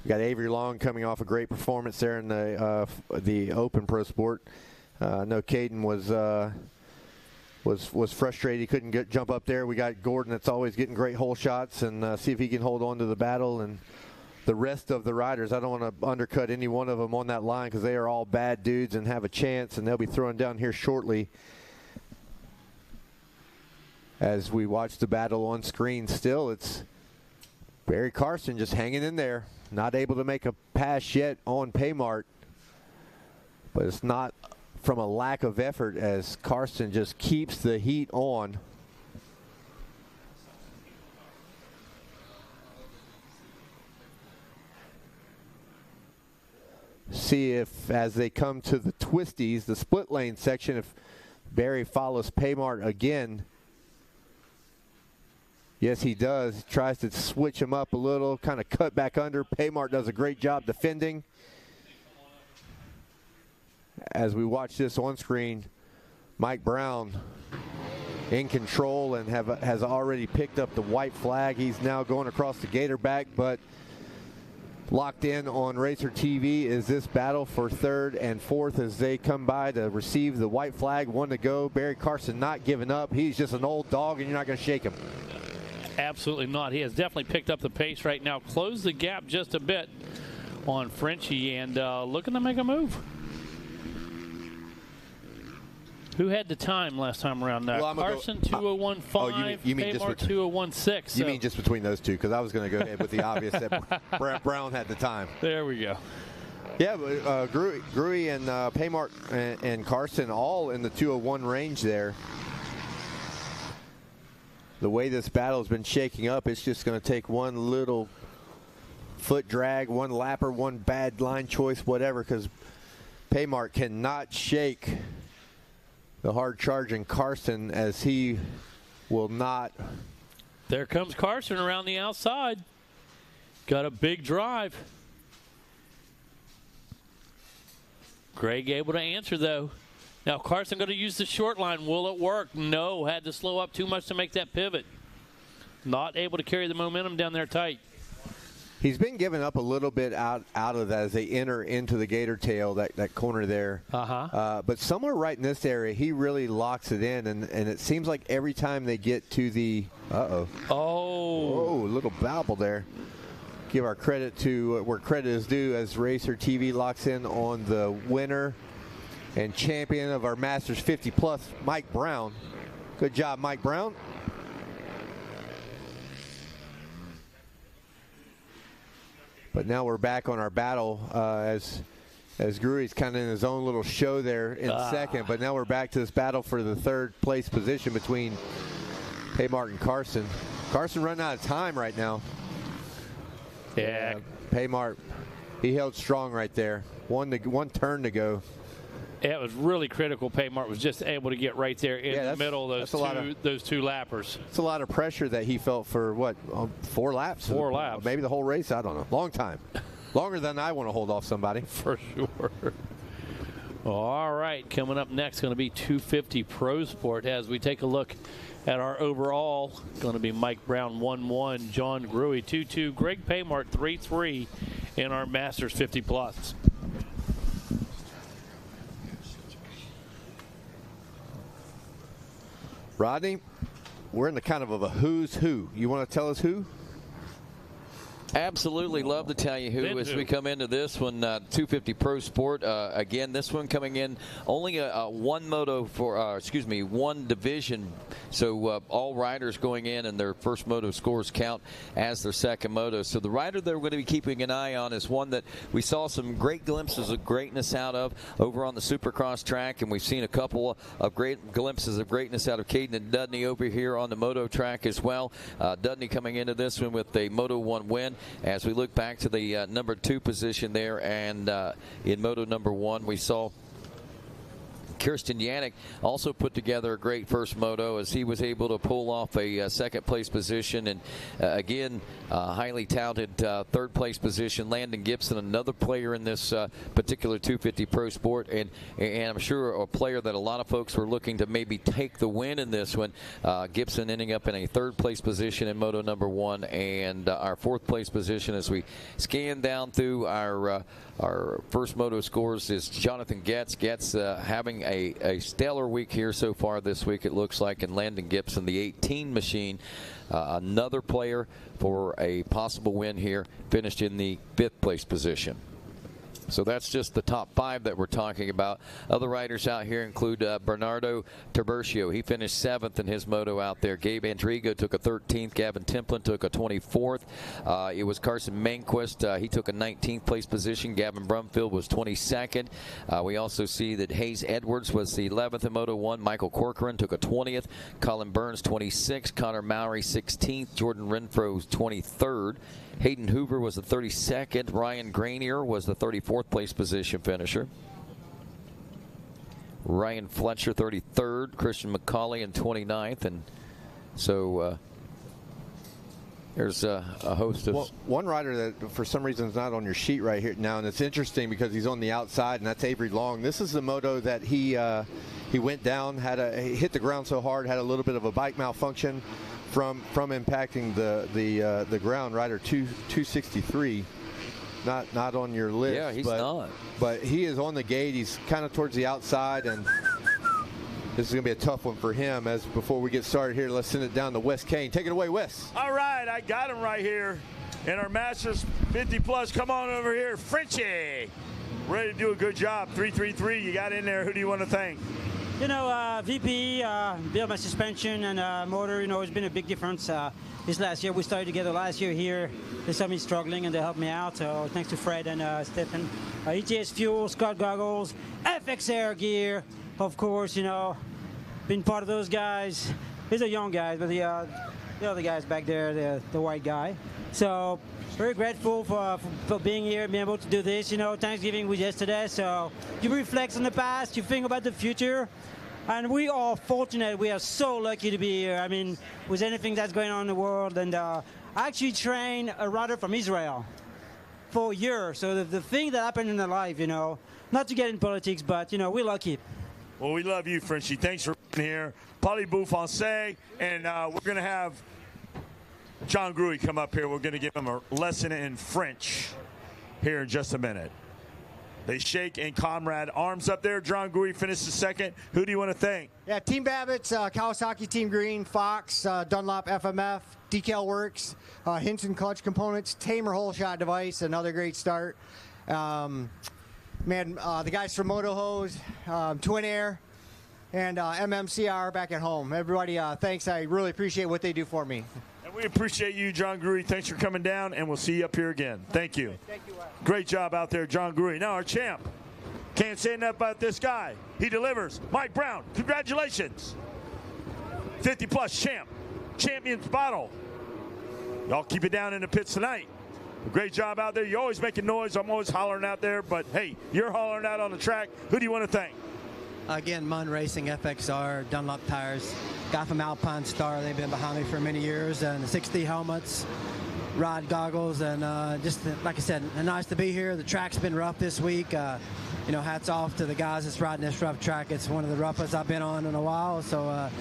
we got Avery Long coming off a great performance there in the Open Pro Sport. I know Caden was frustrated he couldn't jump up there. We got Gordon that's always getting great hole shots, and see if he can hold on to the battle. And the rest of the riders, I don't want to undercut any one of them on that line because they are all bad dudes and have a chance, and they'll be throwing down here shortly as we watch the battle on screen. Still, it's Barry Karsten just hanging in there, not able to make a pass yet on Paymart, but it's not from a lack of effort as Karsten just keeps the heat on. See if, as they come to the twisties, the split lane section, if Barry follows Paymart again. Yes, he does. He tries to switch him up a little, kind of cut back under. Paymart does a great job defending. As we watch this on screen, Mike Brown in control and has already picked up the white flag. He's now going across the Gator back, but locked in on Racer TV is this battle for 3rd and 4th as they come by to receive the white flag. 1 to go. Barry Karsten not giving up. He's just an old dog, and you're not going to shake him. Absolutely not. He has definitely picked up the pace right now. Closed the gap just a bit on Frenchie and looking to make a move. Who had the time last time around? Carson 2:01.5. Oh, you mean just 2:01.6. You mean just between those two? Because I was going to go ahead with the obvious that Brown had the time. There we go. Yeah, but Gruey and Paymark and Carson all in the 201 range there. The way this battle has been shaking up, it's just going to take one little foot drag, one lapper, one bad line choice, whatever, because Paymark cannot shake the hard-charging Carson, as he will not. There comes Carson around the outside. Got a big drive. Greg able to answer, though. Now, Carson going to use the short line. Will it work? No. Had to slow up too much to make that pivot. Not able to carry the momentum down there tight. He's been giving up a little bit out of that as they enter into the gator tail, that corner there. But somewhere right in this area, he really locks it in, and it seems like every time they get to the a little babble there. Give our credit to where credit is due, as Racer TV locks in on the winner and champion of our Masters 50 Plus, Mike Brown. Good job, Mike Brown. But now we're back on our battle as Gruey's kind of in his own little show there in second. But now we're back to this battle for the third place position between Paymark and Carson. Carson running out of time right now. Yeah. Paymark, he held strong right there. One turn to go. Yeah, it was really critical. Paymark was just able to get right there in the middle of those two lappers. It's a lot of pressure that he felt for, what, 4 laps? 4 laps. Maybe the whole race. I don't know. Long time. Longer than I want to hold off somebody. For sure. All right, coming up next going to be 250 Pro Sport as we take a look at our overall. Going to be Mike Brown 1-1, John Gruey 2-2, Greg Paymark 3-3 in our Masters 50 Plus. Rodney, we're in the kind of a who's who. You want to tell us who? Absolutely love to tell you who as we come into this one, 250 Pro Sport. Again, this one coming in only one division. So all riders going in and their first moto scores count as their second moto. So the rider that we're going to be keeping an eye on is one that we saw some great glimpses of greatness out of over on the Supercross track, and we've seen a couple of great glimpses of greatness out of Caden and Dudney over here on the moto track as well. Dudney coming into this one with a Moto 1 win. As we look back to the number 2 position there, and in Moto number 1, we saw Kirsten Yannick also put together a great first moto as he was able to pull off a second place position, and again highly touted third place position. Landon Gibson, another player in this particular 250 Pro Sport, and I'm sure a player that a lot of folks were looking to maybe take the win in this one. Gibson ending up in a third place position in moto number 1, and our fourth place position as we scan down through our first moto scores is Jonathan Getz. Getz having a stellar week here so far this week, it looks like, and Landon Gibson, the 18 machine, another player for a possible win here, finished in the 5th place position. So that's just the top 5 that we're talking about. Other riders out here include Bernardo Tiburcio. He finished 7th in his moto out there. Gabe Andrigo took a 13th. Gavin Templin took a 24th. It was Carson Manquist. He took a 19th place position. Gavin Brumfield was 22nd. We also see that Hayes Edwards was the 11th in Moto 1. Michael Corcoran took a 20th. Colin Burns 26th. Connor Mowry 16th. Jordan Renfro 23rd. Hayden Hoover was the 32nd. Ryan Granier was the 34th place position finisher. Ryan Fletcher 33rd. Christian McCauley in 29th. And so there's a host of... One rider that for some reason is not on your sheet right here now, and it's interesting because he's on the outside, and that's Avery Long. This is the moto that he went down, he hit the ground so hard, had a little bit of a bike malfunction from impacting the ground. Rider 263, not on your list. Yeah, he's not. But he is on the gate. He's kind of towards the outside, and this is going to be a tough one for him. As before we get started here, let's send it down to Wes Kane. Take it away, Wes. All right, I got him right here in our Masters 50 Plus. Come on over here, Frenchie. Ready to do a good job. 333, you got in there. Who do you want to thank? VP, build my suspension and motor, it's been a big difference. This last year, we started together last year here. They saw me struggling and they helped me out. So thanks to Fred and Stephen. ETS fuel, Scott goggles, FX air gear, of course, been part of those guys. These are young guys, but the other guys back there, the white guy. So very grateful for being here, being able to do this. Thanksgiving was yesterday, so you reflect on the past, you think about the future. And we are fortunate. We are so lucky to be here. I mean, with anything that's going on in the world. And I actually trained a rider from Israel for a year. So the thing that happened in their life, not to get in politics, but, we're lucky. Well, we love you, Frenchie. Thanks for being here. Parlez-vous français. And we're going to have John Gruy come up here. We're going to give him a lesson in French here in just a minute. They shake and comrade. Arms up there. John Gruy finishes second. Who do you want to thank? Yeah, Team Babbitts, Kawasaki Team Green, Fox, Dunlop FMF, Decal Works, Hinson Clutch Components, Tamer Hole Shot Device, another great start. The guys from Moto Hose, Twin Air, and MMCR back at home. Everybody, thanks. I really appreciate what they do for me. And we appreciate you, John Gruy. Thanks for coming down, and we'll see you up here again. Thank you. Thank you, Wes. Great job out there, John Gruy. Now our champ. Can't say enough about this guy. He delivers. Mike Brown, congratulations. 50-plus champ. Champion's bottle. Y'all keep it down in the pits tonight. Great job out there. You're always making noise. I'm always hollering out there, but hey, you're hollering out on the track. Who do you want to thank? Again, Munn Racing, FXR, Dunlop Tires, guy from Alpine Star. They've been behind me for many years, and the 60 helmets, rod goggles, and just like I said, nice to be here. The track's been rough this week. Hats off to the guys that's riding this rough track. It's one of the roughest I've been on in a while. So, I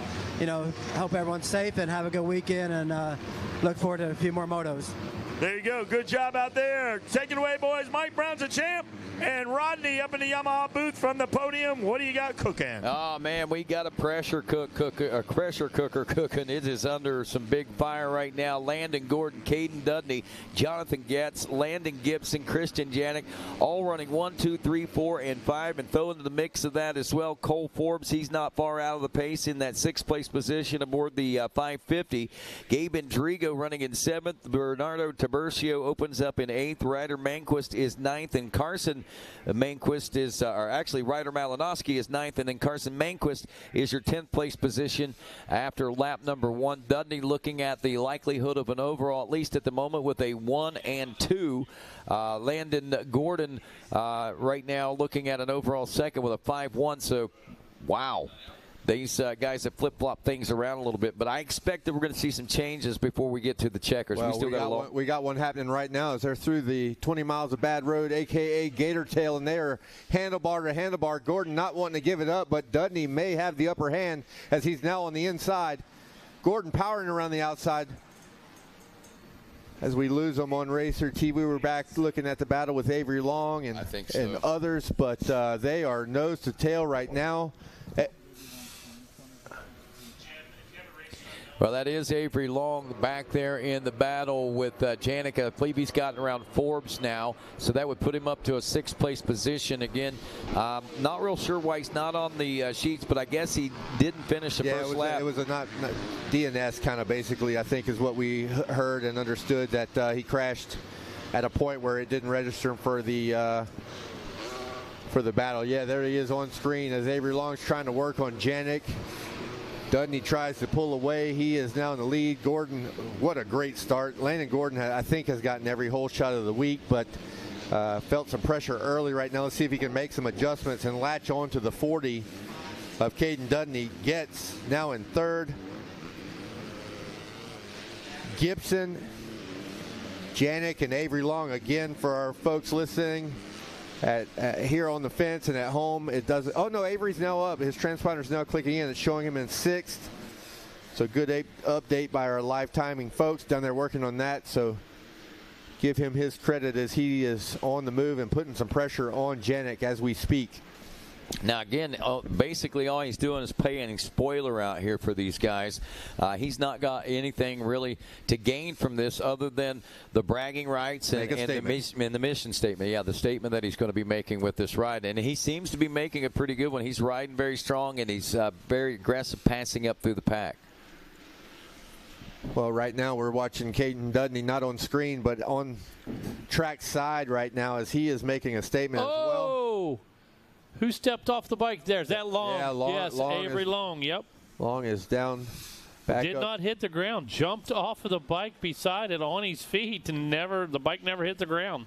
hope everyone's safe and have a good weekend, and look forward to a few more motos. There you go. Good job out there. Take it away, boys. Mike Brown's a champ. And Rodney up in the Yamaha booth from the podium. What do you got cooking? Oh, man, we got a pressure cooker cooking. It is under some big fire right now. Landon Gordon, Caden Dudney, Jonathan Getz, Landon Gibson, Christian Janik, all running 1, 2, 3, 4, and 5. And throw into the mix of that as well, Cole Forbes. He's not far out of the pace in that 6th place position aboard the 550. Gabe Indrigo running in 7th. Bernardo Tiburcio opens up in 8th. Ryder Manquist is 9th. And Carson Manquist is, Ryder Malinowski is 9th, and then Carson Manquist is your 10th place position after lap number 1. Dudney looking at the likelihood of an overall, at least at the moment, with a 1 and 2. Landon Gordon right now looking at an overall second with a 5-1. So, wow. These guys have flip-flopped things around a little bit, but I expect that we're going to see some changes before we get to the checkers. Well, we got one happening right now as they're through the 20 miles of bad road, a.k.a. Gator Tail, and they are handlebar to handlebar. Gordon not wanting to give it up, but Dudney may have the upper hand as he's now on the inside. Gordon powering around the outside. As we lose them on Racer TV, we're back looking at the battle with Avery Long and others, but they are nose to tail right now. Well, that is Avery Long back there in the battle with Janik. I believe he's gotten around Forbes now, so that would put him up to a 6th place position. Again, not real sure why he's not on the sheets, but I guess he didn't finish the first lap. It was a not DNS kind of basically, I think, is what we heard and understood, that he crashed at a point where it didn't register for the battle. Yeah, there he is on screen as Avery Long's trying to work on Janik. Dudney tries to pull away. He is now in the lead. Gordon, what a great start. Landon Gordon, I think, has gotten every hole shot of the week, but felt some pressure early right now. Let's see if he can make some adjustments and latch on to the 40 of Caden Dudney. Getz now in 3rd. Gibson, Janik, and Avery Long again for our folks listening. Here on the fence and at home, it doesn't. Oh no, Avery's now up. His transponder's now clicking in. It's showing him in 6th. So good update by our live timing folks down there working on that. So give him his credit as he is on the move and putting some pressure on Janik as we speak. Now, again, basically all he's doing is paying spoiler out here for these guys. He's not got anything really to gain from this other than the bragging rights and the mission statement. Yeah, the statement that he's going to be making with this ride. And he seems to be making a pretty good one. He's riding very strong, and he's very aggressive passing up through the pack. Well, right now we're watching Caden Dudney, not on screen, but on track side right now as he is making a statement as well. Who stepped off the bike there? Is that Long? Yeah, Long. Yes, Avery Long, yep. Long is down, back Did up. not hit the ground. Jumped off of the bike beside it on his feet, and the bike never hit the ground.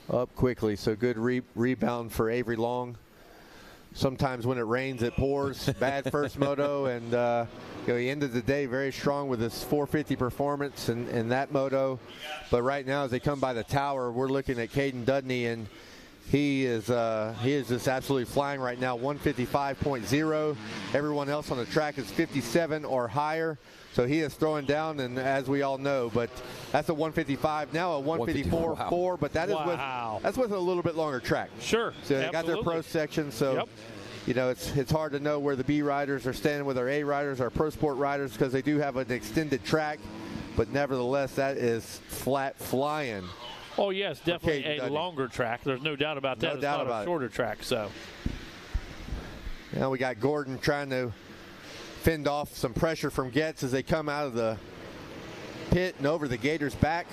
Up quickly, so good rebound for Avery Long. Sometimes when it rains, it pours. Bad first moto, and he ended the day very strong with his 450 performance in that moto. But right now, as they come by the tower, we're looking at Caden Dudney, and he is just absolutely flying right now, 155.0. Everyone else on the track is 57 or higher. So he is throwing down, and as we all know, but that's a 155, now a 154.4, wow. But that is that's with a little bit longer track. Sure. So they got their pro section, so it's hard to know where the B riders are standing with our A riders, our pro sport riders, because they do have an extended track, but nevertheless, that is flat flying. Oh, yes, definitely a longer track. There's no doubt about that. No doubt about about a shorter track. So now we got Gordon trying to fend off some pressure from Getz as they come out of the pit and over the Gators' back.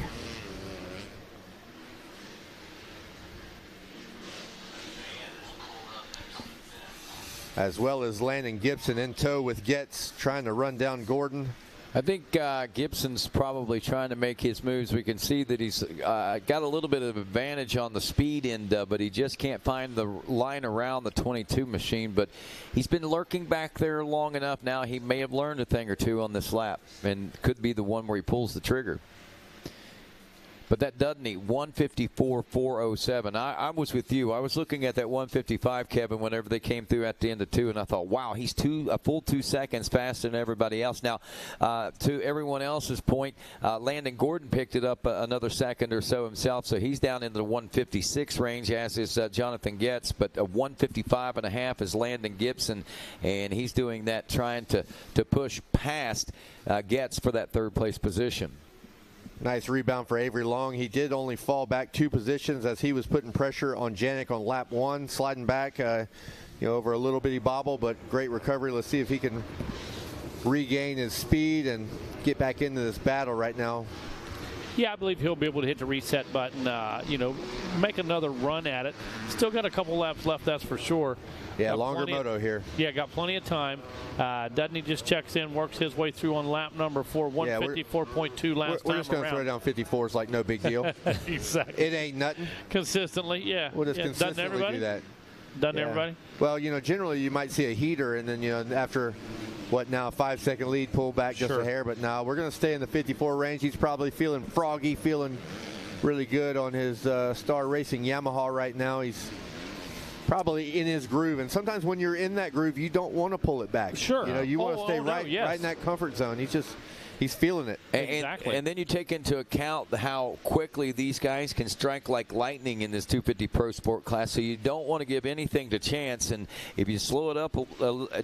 As well as Landon Gibson in tow with Getz trying to run down Gordon. I think Gibson's probably trying to make his moves. We can see that he's got a little bit of advantage on the speed end, but he just can't find the line around the 22 machine. But he's been lurking back there long enough now. He may have learned a thing or two on this lap, and could be the one where he pulls the trigger. But that Dudney, 154.407. I was with you. I was looking at that 155, Kevin, whenever they came through at the end of 2, and I thought, wow, he's a full 2 seconds faster than everybody else. Now, to everyone else's point, Landon Gordon picked it up another second or so himself, so he's down into the 156 range, as is Jonathan Getz. But a 155.5 is Landon Gibson, and he's doing that, trying to push past Getz for that third-place position. Nice rebound for Avery Long. He did only fall back 2 positions as he was putting pressure on Janik on lap 1, sliding back over a little bitty bobble, but great recovery. Let's see if he can regain his speed and get back into this battle right now. Yeah, I believe he'll be able to hit the reset button, make another run at it. Still got a couple laps left, that's for sure. Yeah, got longer moto here. Yeah, got plenty of time. Dudney just checks in, works his way through on lap number 4, 154.2 last time We're just going to throw down 54s like no big deal. Exactly. It ain't nothing. Consistently, yeah. We'll just consistently do that. Doesn't everybody? Well, generally you might see a heater, and then, after, a 5-second lead, pull back just a hair. But now we're going to stay in the 54 range. He's probably feeling froggy, feeling really good on his Star Racing Yamaha right now. He's probably in his groove, and sometimes when you're in that groove, you don't want to pull it back. Sure. You want to stay right in that comfort zone. He's feeling it. Exactly. And then you take into account how quickly these guys can strike like lightning in this 250 Pro Sport class, so you don't want to give anything to chance. And if you slow it up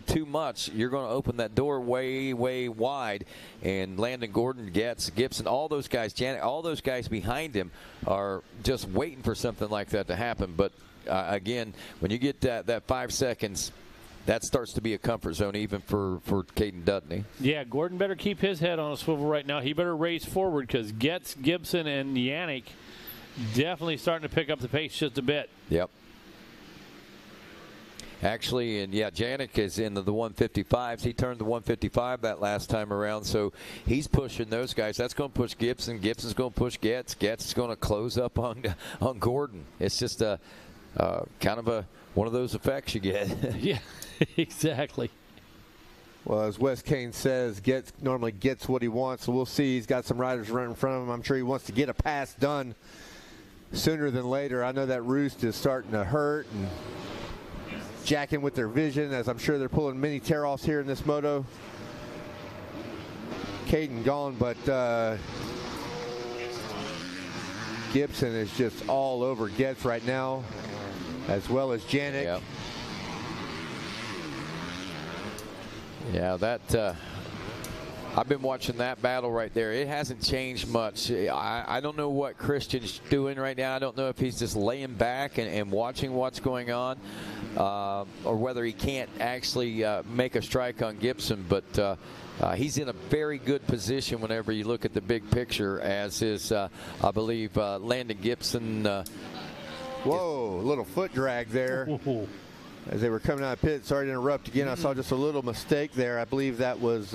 too much, you're going to open that door way, way wide. And Landon Gordon, Getz, Gibson, all those guys, Janik, all those guys behind him are just waiting for something like that to happen. But again, when you get that 5 seconds, that starts to be a comfort zone even for Caden Dudney. Yeah, Gordon better keep his head on a swivel right now. He better race forward, because Getz, Gibson, and Janik definitely starting to pick up the pace just a bit. Yep. Actually, and Janik is in the 155s. He turned the 155 that last time around, so he's pushing those guys. That's going to push Gibson. Gibson's going to push Getz. Getz is going to close up on Gordon. It's just a kind of one of those effects you get. Yeah, exactly. Well, as Wes Kane says, normally gets what he wants. So we'll see. He's got some riders running in front of him. I'm sure he wants to get a pass done sooner than later. I know that roost is starting to hurt and jacking with their vision, as I'm sure they're pulling many tear-offs here in this moto. Caden gone, but Gibson is just all over Getz right now, as well as Janik. Yep. Yeah, that I've been watching that battle right there. It hasn't changed much. I don't know what Christian's doing right now. I don't know if he's just laying back and watching what's going on, or whether he can't actually make a strike on Gibson. But he's in a very good position whenever you look at the big picture, as is, I believe, Landon Gibson. Whoa, a little foot drag there. As they were coming out of pit. Sorry to interrupt again. I saw just a little mistake there. I believe that was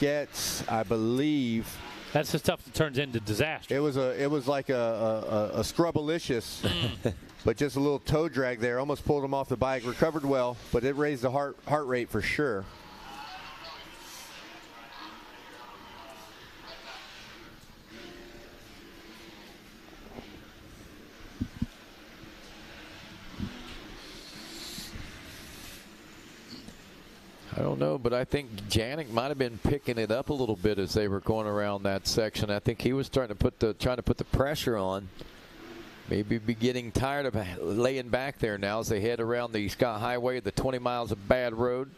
Getz, I believe. That's the stuff that turns into disaster. It was like a scrubbalicious, but just a little toe drag there. Almost pulled him off the bike. Recovered well, but it raised the heart rate for sure. I don't know, but I think Janik might have been picking it up a little bit as they were going around that section. I think he was trying to put the pressure on. Maybe be getting tired of laying back there now as they head around the Scott Highway, the 20 miles of bad road.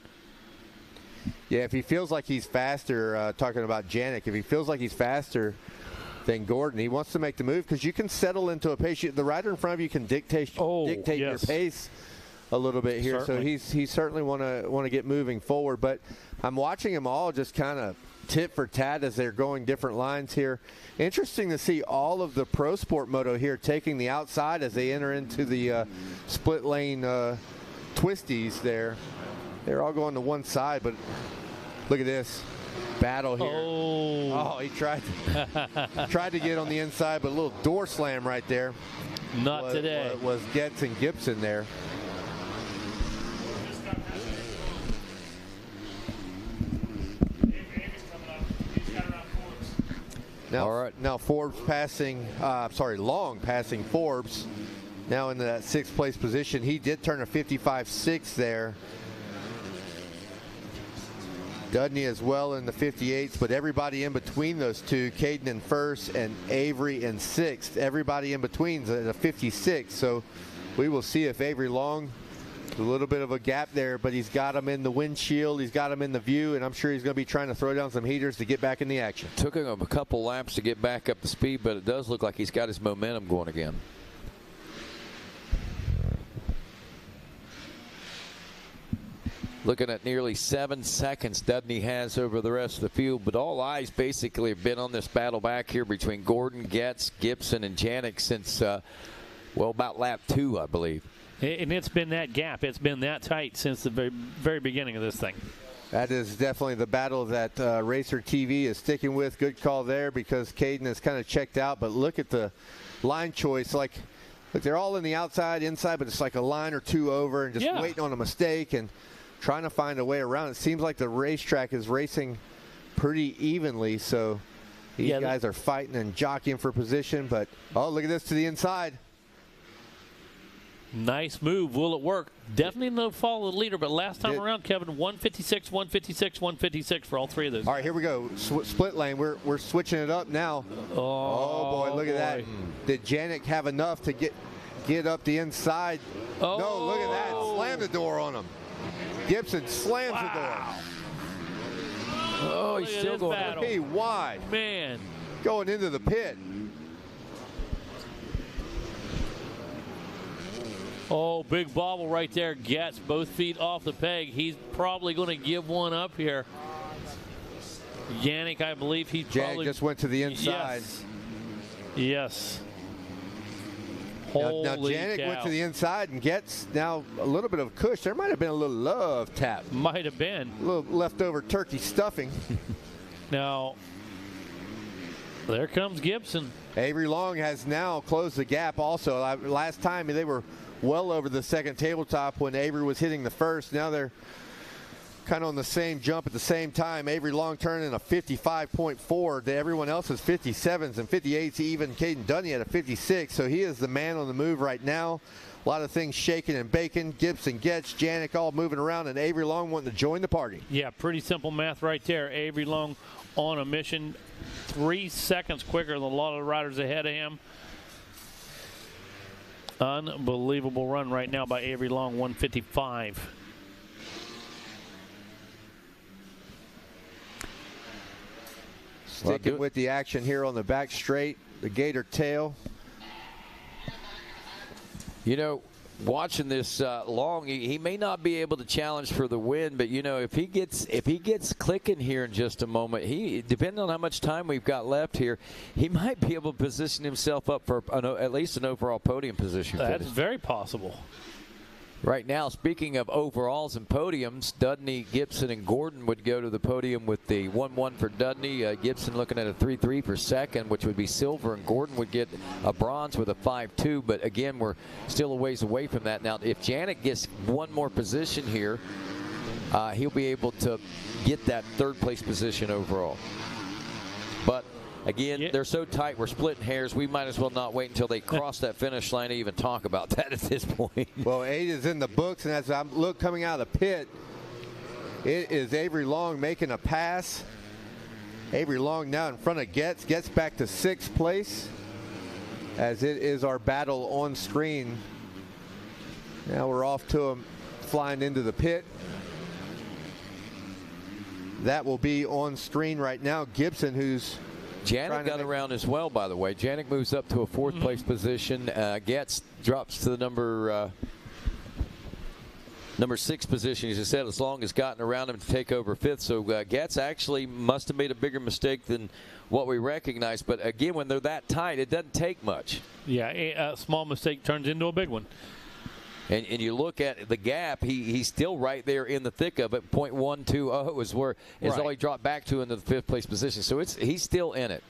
Yeah, if he feels like he's faster, talking about Janik, if he feels like he's faster than Gordon, he wants to make the move, because you can settle into a pace. The rider in front of you can dictate your pace a little bit here. Certainly. So he certainly want to get moving forward. But I'm watching them all just kind of tit for tat as they're going different lines here. Interesting to see all of the Pro Sport Moto here taking the outside as they enter into the split lane twisties there. They're all going to one side, but look at this battle here. Oh, he tried to get on the inside, but a little door slam right there. Not today. Was Getz and Gibson there. Now Forbes passing, Long passing Forbes. Now in that 6th place position. He did turn a 55.6 there. Dudney as well in the 58s, but everybody in between those two, Caden in 1st and Avery in 6th, everybody in between's at a 56. So we will see if Avery Long, a little bit of a gap there, but he's got him in the windshield, he's got him in the view, and I'm sure he's going to be trying to throw down some heaters to get back in the action. Took him a couple laps to get back up to speed, but it does look like he's got his momentum going again. Looking at nearly 7 seconds Dudney has over the rest of the field, but all eyes basically have been on this battle back here between Gordon, Getz, Gibson, and Janik since, about lap 2, I believe. And it's been that gap. It's been that tight since the very beginning of this thing. That is definitely the battle that Racer TV is sticking with. Good call there, because Caden is kind of checked out. But look at the line choice. Look, they're all in the outside, inside, but it's like a line or two over and just waiting on a mistake and trying to find a way around. It seems like the racetrack is racing pretty evenly. So these guys are fighting and jockeying for position. But, oh, look at this to the inside. Nice move. Will it work? Definitely no follow the leader, but last time around, Kevin, 156, 156, 156 for all three of those. All right, here we go. Split lane. We're switching it up now. Oh boy, look at that. Did Janik have enough to get up the inside? No, look at that. Slam the door on him. Gibson slams the door. Oh, he's still going. Hey, wide. Man. Going into the pit. Oh, big bobble right there. Gets both feet off the peg. He's probably going to give one up here. Janik, I believe he probably just went to the inside. Yes. Now Janik went to the inside and gets now a little bit of a cush. There might have been a little love tap. Might have been. A little leftover turkey stuffing. Now, there comes Gibson. Avery Long has now closed the gap also. Last time they were well over the second tabletop when Avery was hitting the first. Now they're kind of on the same jump at the same time. Avery Long turning a 55.4 to everyone else's 57s and 58s. Even Caden Dudney at a 56. So he is the man on the move right now. A lot of things shaking and baking. Gibson, Getz, Janik all moving around, and Avery Long wanting to join the party. Yeah, pretty simple math right there. Avery Long on a mission, 3 seconds quicker than a lot of the riders ahead of him. Unbelievable run right now by Avery Long, 155. Sticking with the action here on the back straight, the gator tail. You know, watching this Long, he may not be able to challenge for the win, but you know, if he gets clicking here in just a moment, depending on how much time we've got left here, he might be able to position himself up for at least an overall podium position. That's very possible. Right now, speaking of overalls and podiums, Dudney, Gibson, and Gordon would go to the podium with the 1-1 for Dudney. Gibson looking at a 3-3 for second, which would be silver, and Gordon would get a bronze with a 5-2. But again, we're still a ways away from that. Now, if Janik gets one more position here, he'll be able to get that third-place position overall. But again, they're so tight, we're splitting hairs. We might as well not wait until they cross that finish line to even talk about that at this point. Well, 8 is in the books, and as I look coming out of the pit, it is Avery Long making a pass. Avery Long now in front of Getz. Gets back to 6th place, as it is our battle on screen. Now we're off to him flying into the pit. That will be on screen right now. Gibson, who's Janik got around as well, by the way. Janik moves up to a 4th place position. Getz drops to the number 6 position. As I said, as Long has gotten around him to take over 5th. So Getz actually must have made a bigger mistake than what we recognize. But again, when they're that tight, it doesn't take much. Yeah, a small mistake turns into a big one. And you look at the gap, he's still right there in the thick of it. 0.120 is where all he dropped back to into the 5th place position. So he's still in it.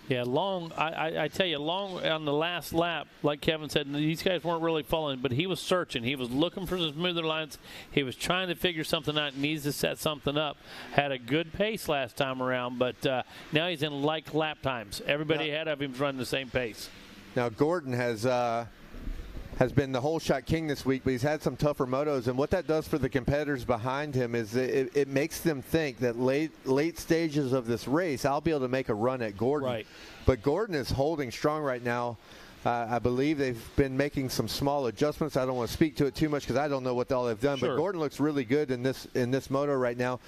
Yeah, Long, I tell you, Long on the last lap, like Kevin said, these guys weren't really following, but he was searching. He was looking for some smoother lines. He was trying to figure something out, needs to set something up. Had a good pace last time around, but now he's in like lap times. Everybody ahead of him is running the same pace. Now, Gordon has been the whole shot king this week, but he's had some tougher motos, and what that does for the competitors behind him is it makes them think that late stages of this race, I'll be able to make a run at Gordon. Right. But Gordon is holding strong right now. I believe they've been making some small adjustments. I don't want to speak to it too much because I don't know what all they've done, but Gordon looks really good in this moto right now.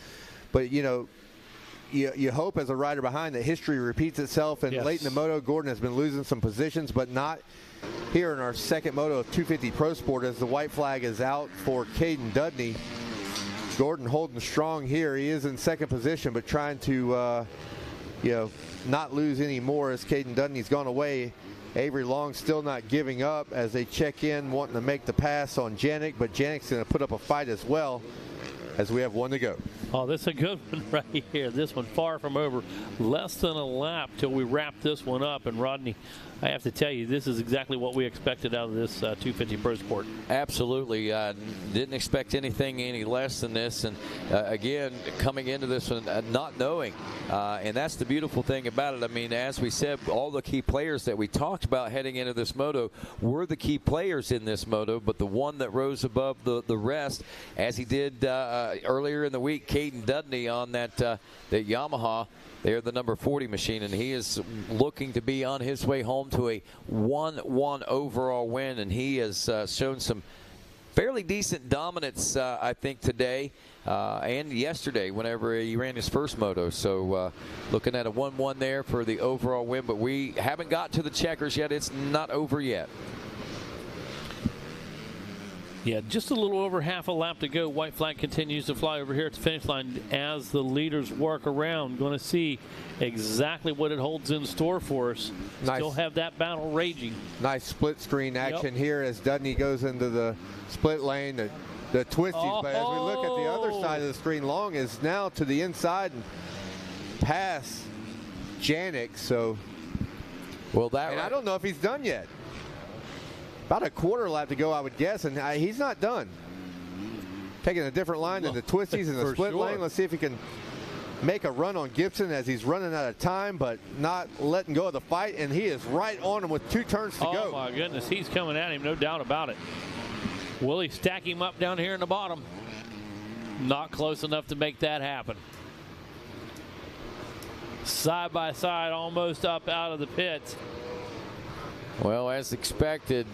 But, you know, you hope as a rider behind that history repeats itself, and late in the moto, Gordon has been losing some positions, but not here in our second moto of 250 Pro Sport as the white flag is out for Caden Dudney. Gordon holding strong here. He is in 2nd position, but trying to, not lose any more as Caden Dudney's gone away. Avery Long still not giving up as they check in, wanting to make the pass on Janik, but Janik's going to put up a fight as well as we have 1 to go. Oh, this is a good one right here. This one far from over. Less than a lap till we wrap this one up. And Rodney, I have to tell you, this is exactly what we expected out of this 250 Pro Sport. Absolutely. Didn't expect anything any less than this. And again, coming into this one, not knowing. And that's the beautiful thing about it. I mean, as we said, all the key players that we talked about heading into this moto were the key players in this moto. But the one that rose above the rest, as he did earlier in the week, Caden Dudney on that Yamaha. They're the number 40 machine, and he is looking to be on his way home to a 1-1 overall win, and he has shown some fairly decent dominance, I think, today and yesterday whenever he ran his first moto. So looking at a 1-1 there for the overall win, but we haven't got to the checkers yet. It's not over yet. Yeah, just a little over half a lap to go. White flag continues to fly over here at the finish line as the leaders work around. Going to see exactly what it holds in store for us. Nice. Still have that battle raging. Nice split screen action here as Dudney goes into the split lane, the twisties. But as we look at the other side of the screen, Long is now to the inside and past Janik. So, I don't know if he's done yet. About a quarter lap to go, I would guess, and he's not done. Taking a different line than the twisties and the split lane. Let's see if he can make a run on Gibson as he's running out of time, but not letting go of the fight, and he is right on him with 2 turns to go. Oh, my goodness. He's coming at him, no doubt about it. Will he stack him up down here in the bottom? Not close enough to make that happen. Side by side, almost up out of the pits. Well, as expected,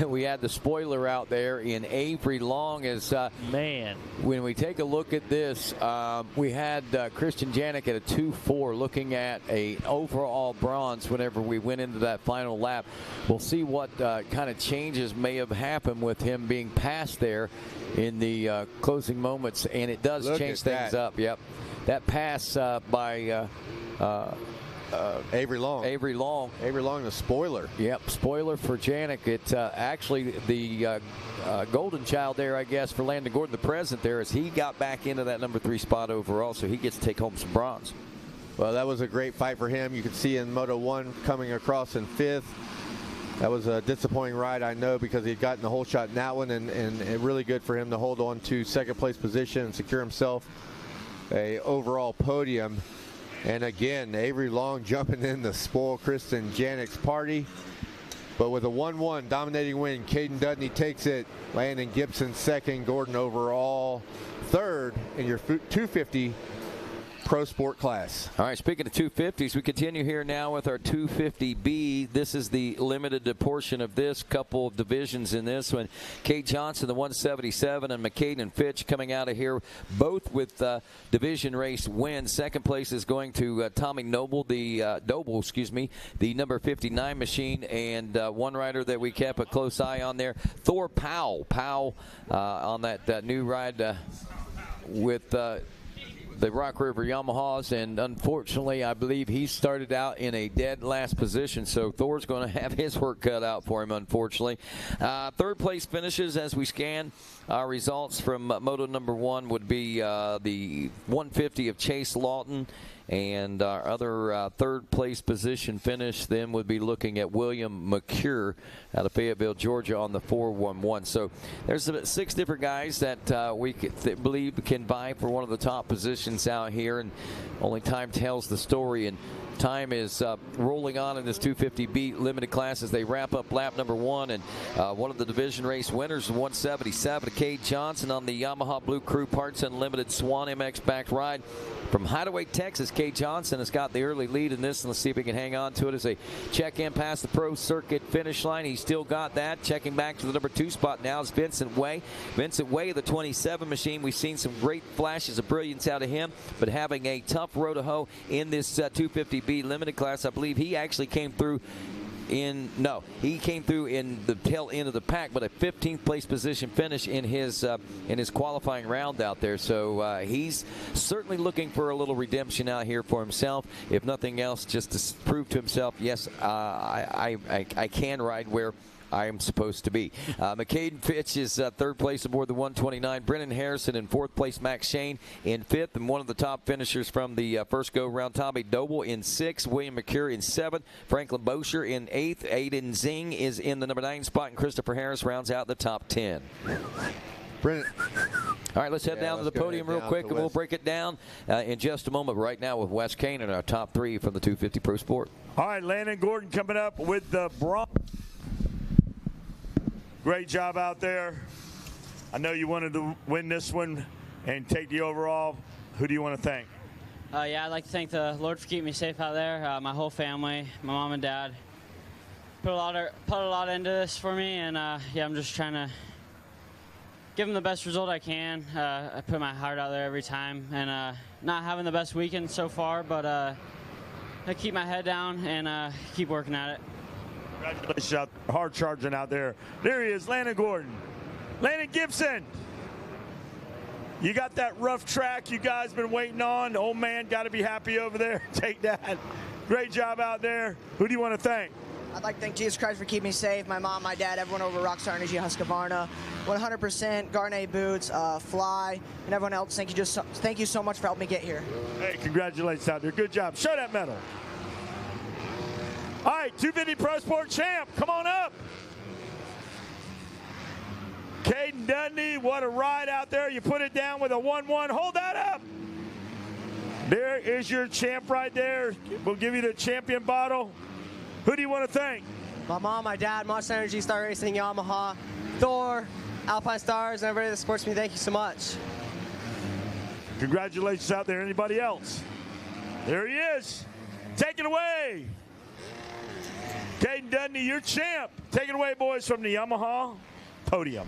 we had the spoiler out there in Avery Long. As man, when we take a look at this, we had Christian Janik at a 2.4, looking at a overall bronze whenever we went into that final lap. We'll see what kind of changes may have happened with him being passed there in the closing moments, and it does change things up. Yep, that pass by. Avery Long. Avery Long, the spoiler. Yep, spoiler for Janik. It's actually the golden child there, I guess, for Landon Gordon, the present there, as he got back into that number 3 spot overall, so he gets to take home some bronze. Well, that was a great fight for him. You can see in Moto 1 coming across in 5th. That was a disappointing ride, I know, because he'd gotten the whole shot in that one, and really good for him to hold on to second place position and secure himself a overall podium. And again, Avery Long jumping in the spoil Kristen Janik's party. But with a 1-1 dominating win, Caden Dudney takes it. Landon Gibson second, Gordon overall third in your 250 Pro Sport class. All right, speaking of 250s, we continue here now with our 250B. This is the limited portion of this, couple of divisions in this one. Kate Johnson, the 177, and McCaden Fitch coming out of here, both with division race wins. Second place is going to Tommy Noble, the number 59 machine, and one rider that we kept a close eye on there, Thor Powell. Powell on that new ride with the Rock River Yamahas, and unfortunately I believe he started out in a dead last position, so Thor's going to have his work cut out for him, unfortunately. Third place finishes as we scan our results from Moto number 1 would be the 150 of Chase Lawton, and our other third place position finish then would be looking at William McCure out of Fayetteville, Georgia on the 411. So there's about 6 different guys that we believe can vie for one of the top positions out here, and only time tells the story. And time is rolling on in this 250B limited class as they wrap up lap number 1, and one of the division race winners, 177, Cade Johnson on the Yamaha Blue Crew Parts Unlimited Swan MX backed ride from Hideaway, Texas. Cade Johnson has got the early lead in this, and let's see if he can hang on to it as they check in past the Pro Circuit finish line. He's still got that. Checking back to the number 2 spot now is Vincent Way. Vincent Way, the 27 machine. We've seen some great flashes of brilliance out of him, but having a tough road to hoe in this 250B limited class. I believe he actually came through in the tail end of the pack, but a 15th place position finish in his qualifying round out there. So he's certainly looking for a little redemption out here for himself, if nothing else, just to prove to himself, yes, I can ride where I am supposed to be. McCaden Fitch is third place aboard the 129. Brennan Harrison in fourth place. Max Shane in fifth. And one of the top finishers from the first go-round, Tommy Doble in sixth. William McCure in seventh. Franklin Bosher in eighth. Aiden Zing is in the number 9 spot. And Christopher Harris rounds out the top 10. Brennan. All right, let's head down to the podium real quick, and we'll break it down in just a moment. Right now with Wes Kane in our top 3 from the 250 Pro Sport. All right, Landon Gordon coming up with the bronze. Great job out there. I know you wanted to win this one and take the overall. Who do you want to thank? Yeah, I'd like to thank the Lord for keeping me safe out there. My whole family, my mom and dad, put a lot into this for me, and yeah, I'm just trying to give them the best result I can. I put my heart out there every time, and not having the best weekend so far, but I keep my head down and keep working at it. Congratulations, out, hard charging out there. There he is, Landon Gordon. Landon Gibson. You got that rough track you guys been waiting on. The old man got to be happy over there. Take that. Great job out there. Who do you want to thank? I'd like to thank Jesus Christ for keeping me safe. My mom, my dad, everyone over at Rockstar Energy Husqvarna, 100%, Garnet Boots, Fly, and everyone else. Thank you so much for helping me get here. Hey, congratulations out there. Good job. Show that medal. All right, 250 Pro Sport champ, come on up. Caden Dundee, what a ride out there. You put it down with a 1-1. Hold that up. There is your champ right there. We'll give you the champion bottle. Who do you want to thank? My mom, my dad, Monster Energy, Star Racing, Yamaha, Thor, Alpine Stars, and everybody that supports me. Thank you so much. Congratulations out there. Anybody else? There he is. Take it away. Caden Dudney, your champ. Take it away, boys, from the Yamaha podium.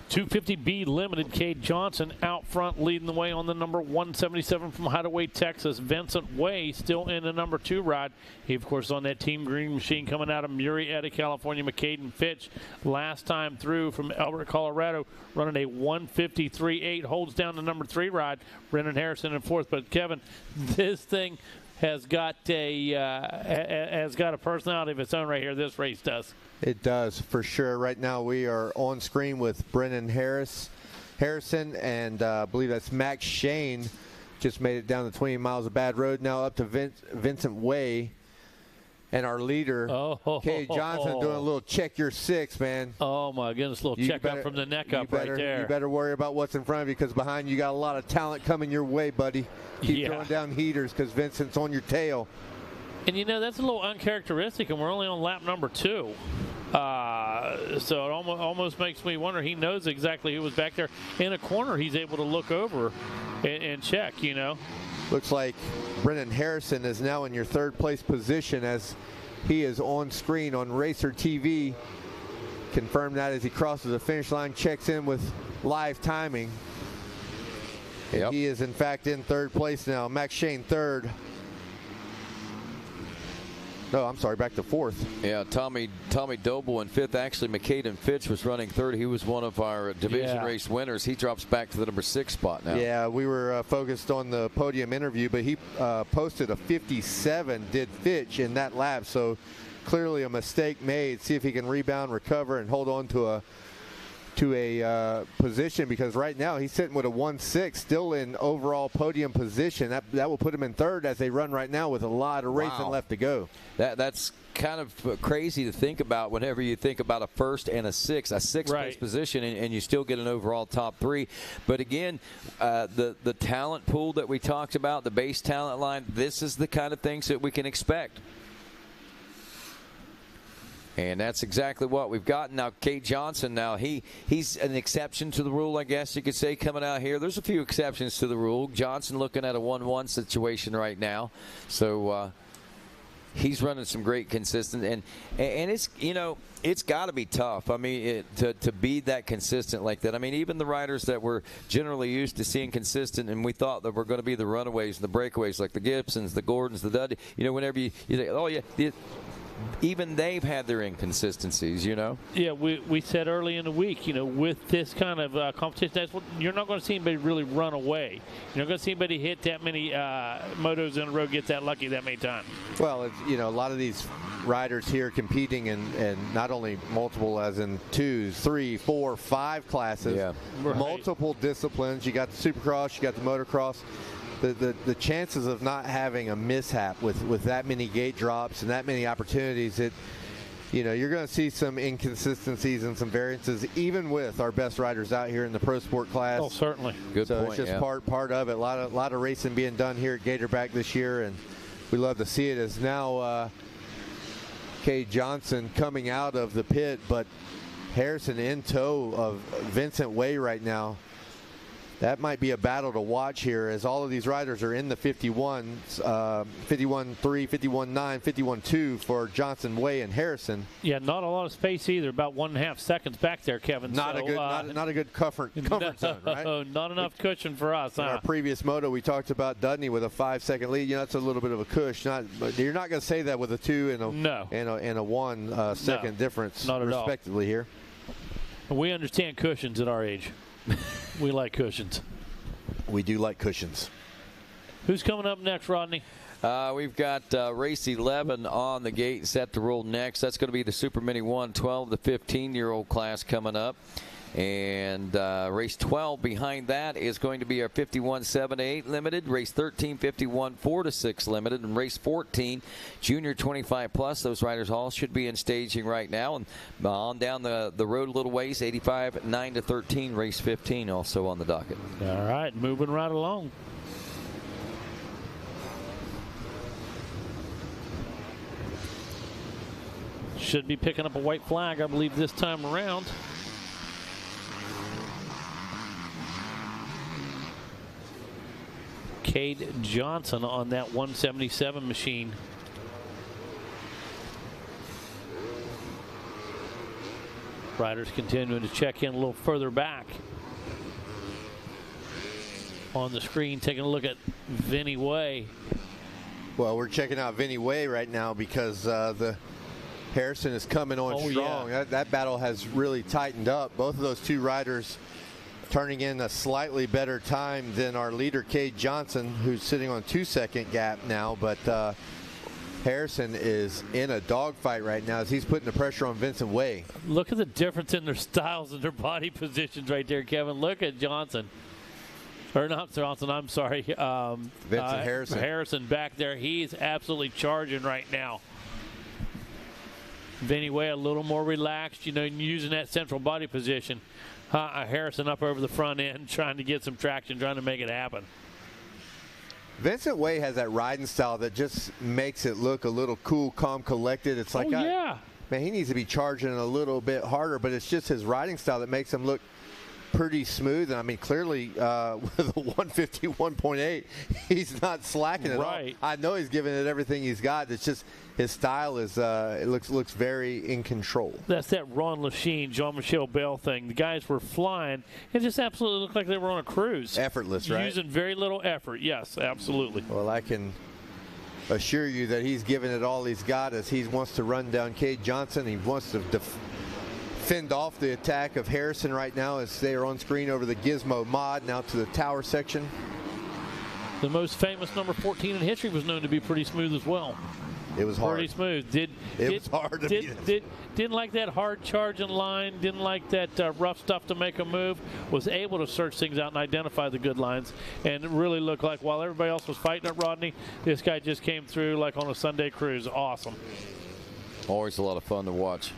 250B Limited, Cade Johnson out front leading the way on the number 177 from Hideaway, Texas. Vincent Way still in the number 2 ride. He, of course, on that Team Green machine coming out of Murrieta, California. McCaden Fitch, last time through from Elbert, Colorado, running a 153.8, holds down the number 3 ride. Brennan Harrison in 4th. But, Kevin, this thing has got a personality of its own right here. This race does. It does, for sure. Right now we are on screen with Brennan Harrison, and I believe that's Max Shane. Just made it down the 20 miles of bad road. Now up to Vincent Way. And our leader, Cade Johnson, doing a little check your 6, man. Oh, my goodness, a little check up from the neck up right there. You better worry about what's in front of you, because behind you got a lot of talent coming your way, buddy. Keep throwing down heaters, because Vincent's on your tail. And, you know, that's a little uncharacteristic, and we're only on lap number 2. So it almost makes me wonder. He knows exactly who was back there. In a corner, he's able to look over and check, you know. Looks like Brennan Harrison is now in your 3rd place position as he is on screen on Racer TV. Confirm that as he crosses the finish line, checks in with live timing. Yep. He is, in fact, in 3rd place now. Max Shane 3rd. No, I'm sorry, back to 4th. Yeah, Tommy Doble in 5th. Actually, McCaden Fitch was running 3rd. He was one of our division race winners. He drops back to the number 6 spot now. Yeah, we were focused on the podium interview, but he posted a 57, did Fitch, in that lap. So clearly a mistake made. See if he can rebound, recover, and hold on to a position, because right now he's sitting with a 1-6, still in overall podium position. That will put him in 3rd as they run right now with a lot of racing left to go. That's kind of crazy to think about whenever you think about a 1st and a 6th, a 6th place position, and you still get an overall top 3. But again, the talent pool that we talked about, the base talent line, this is the kind of things that we can expect. And that's exactly what we've got. Now, Cade Johnson, now he's an exception to the rule, I guess you could say, coming out here. There's a few exceptions to the rule. Johnson looking at a 1-1 situation right now. So he's running some great consistent. And it's, you know, it's got to be tough. I mean, to be that consistent like that. I mean, even the riders that we're generally used to seeing consistent, and we thought that we're going to be the runaways and the breakaways, like the Gibsons, the Gordons, the Dudley. You know, whenever you say, oh, yeah, even they've had their inconsistencies, you know? Yeah, we said early in the week, you know, with this kind of competition, you're not going to see anybody really run away. You're not going to see anybody hit that many motos in a row, get that lucky that many times. Well, it's, you know, a lot of these riders here competing in not only multiple as in 2, 3, 4, 5 classes, multiple disciplines. You got the Supercross, you got the motocross. The chances of not having a mishap with that many gate drops and that many opportunities, you know, you're going to see some inconsistencies and some variances, even with our best riders out here in the pro sport class. Oh, certainly. Good point. So it's just part of it. A lot of racing being done here at Gatorback this year, and we love to see it. As now Cade Johnson coming out of the pit, but Harrison in tow of Vincent Way right now. That might be a battle to watch here, as all of these riders are in the 51s, 51.3, 51.9, 51.2 for Johnson, Way, and Harrison. Yeah, not a lot of space either. About 1.5 seconds back there, Kevin. Not a good comfort zone, right? Not enough cushion for us. In our previous moto, we talked about Dudney with a 5-second lead. You know, that's a little bit of a cush. But you're not going to say that with a 2 and a 1 second difference, not at respectively all. Here. We understand cushions at our age. We like cushions. We do like cushions. Who's coming up next, Rodney? We've got race 11 on the gate, set to roll next. That's going to be the Supermini 1, 12 to 15-year-old class coming up. And race 12 behind that is going to be our 51 7-8 limited, race 13 51 4-6 limited, and race 14 junior 25 plus. Those riders all should be in staging right now. And on down the road a little ways, 85 9 to 13, race 15 also on the docket. All right, moving right along. Should be picking up a white flag, I believe, this time around. Cade Johnson on that 177 machine. Riders continuing to check in a little further back. On the screen, taking a look at Vinny Way. Well, we're checking out Vinny Way right now because the Harrison is coming on strong. Yeah. That battle has really tightened up. Both of those two riders turning in a slightly better time than our leader, Cade Johnson, who's sitting on 2-second gap now. But Harrison is in a dogfight right now as he's putting the pressure on Vincent Way. Look at the difference in their styles and their body positions right there, Kevin. Look at Johnson. Or not Johnson, I'm sorry. Vincent Harrison. Harrison back there. He's absolutely charging right now. Vinny Way a little more relaxed, using that central body position. Harrison up over the front end, trying to get some traction, trying to make it happen. Vincent Way has that riding style that just makes it look a little cool, calm, collected. It's like, man, he needs to be charging a little bit harder, but it's just his riding style that makes him look pretty smooth. And I mean, clearly with a 151.8, he's not slacking at all. I know he's giving it everything he's got. It's just his style is it looks very in control. That's that Ron Lachine, Jean-Michel Bell thing. The guys were flying. It just absolutely looked like they were on a cruise. Effortless, right? Using very little effort. Yes, absolutely. Well, I can assure you that he's giving it all he's got as he wants to run down Cade Johnson. He wants to fend off the attack of Harrison right now as they are on screen over the Gizmo mod now to the tower section. The most famous number 14 in history was known to be pretty smooth as well. It was hard. Pretty smooth. It was hard to beat. Didn't like that hard charging line. Didn't like that rough stuff to make a move. Was able to search things out and identify the good lines. And it really looked like while everybody else was fighting at Rodney, this guy just came through like on a Sunday cruise. Awesome. Always a lot of fun to watch.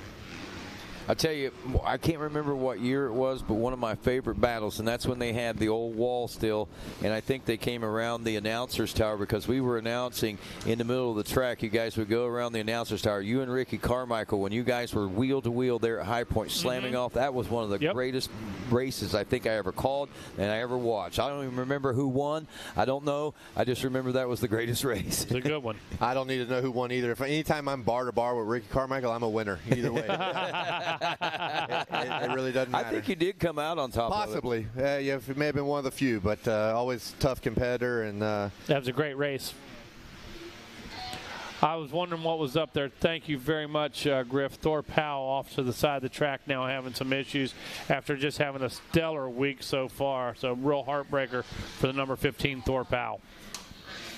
I tell you, I can't remember what year it was, but one of my favorite battles, and that's when they had the old wall still, and I think they came around the announcer's tower because we were announcing in the middle of the track. You guys would go around the announcer's tower. You and Ricky Carmichael, when you guys were wheel to wheel there at High Point, slamming off, that was one of the greatest races I think I ever called and I ever watched. I don't even remember who won. I don't know. I just remember that was the greatest race. It's a good one. I don't need to know who won either. Anytime I'm bar to bar with Ricky Carmichael, I'm a winner either way. It really doesn't matter. I think you did come out on top Possibly. of it. Yeah, it may have been one of the few, but always tough competitor. And that was a great race. I was wondering what was up there. Thank you very much, Griff. Thor Powell off to the side of the track now having some issues after just having a stellar week so far. So real heartbreaker for the number 15 Thor Powell.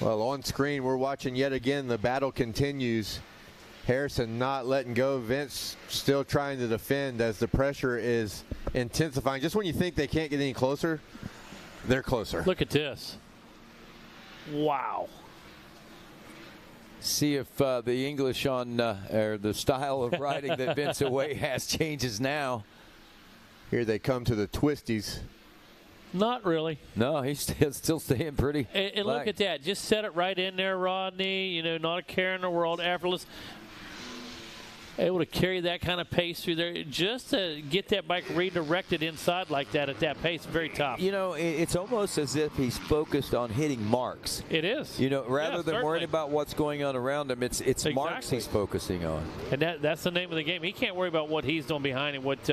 Well, on screen, we're watching yet again. The battle continues. Harrison not letting go. Vince still trying to defend as the pressure is intensifying. Just when you think they can't get any closer, they're closer. Look at this. Wow. See if the English on or the style of riding that Vince Away has changes now. Here they come to the twisties. Not really. No, he's still staying pretty. And look at that. Just set it right in there, Rodney. Not a care in the world. Effortless. Able to carry that kind of pace through there. Just to get that bike redirected inside like that at that pace, very tough. It's almost as if he's focused on hitting marks. It is. Rather than worrying about what's going on around him, it's marks he's focusing on. And that's the name of the game. He can't worry about what he's doing behind him, what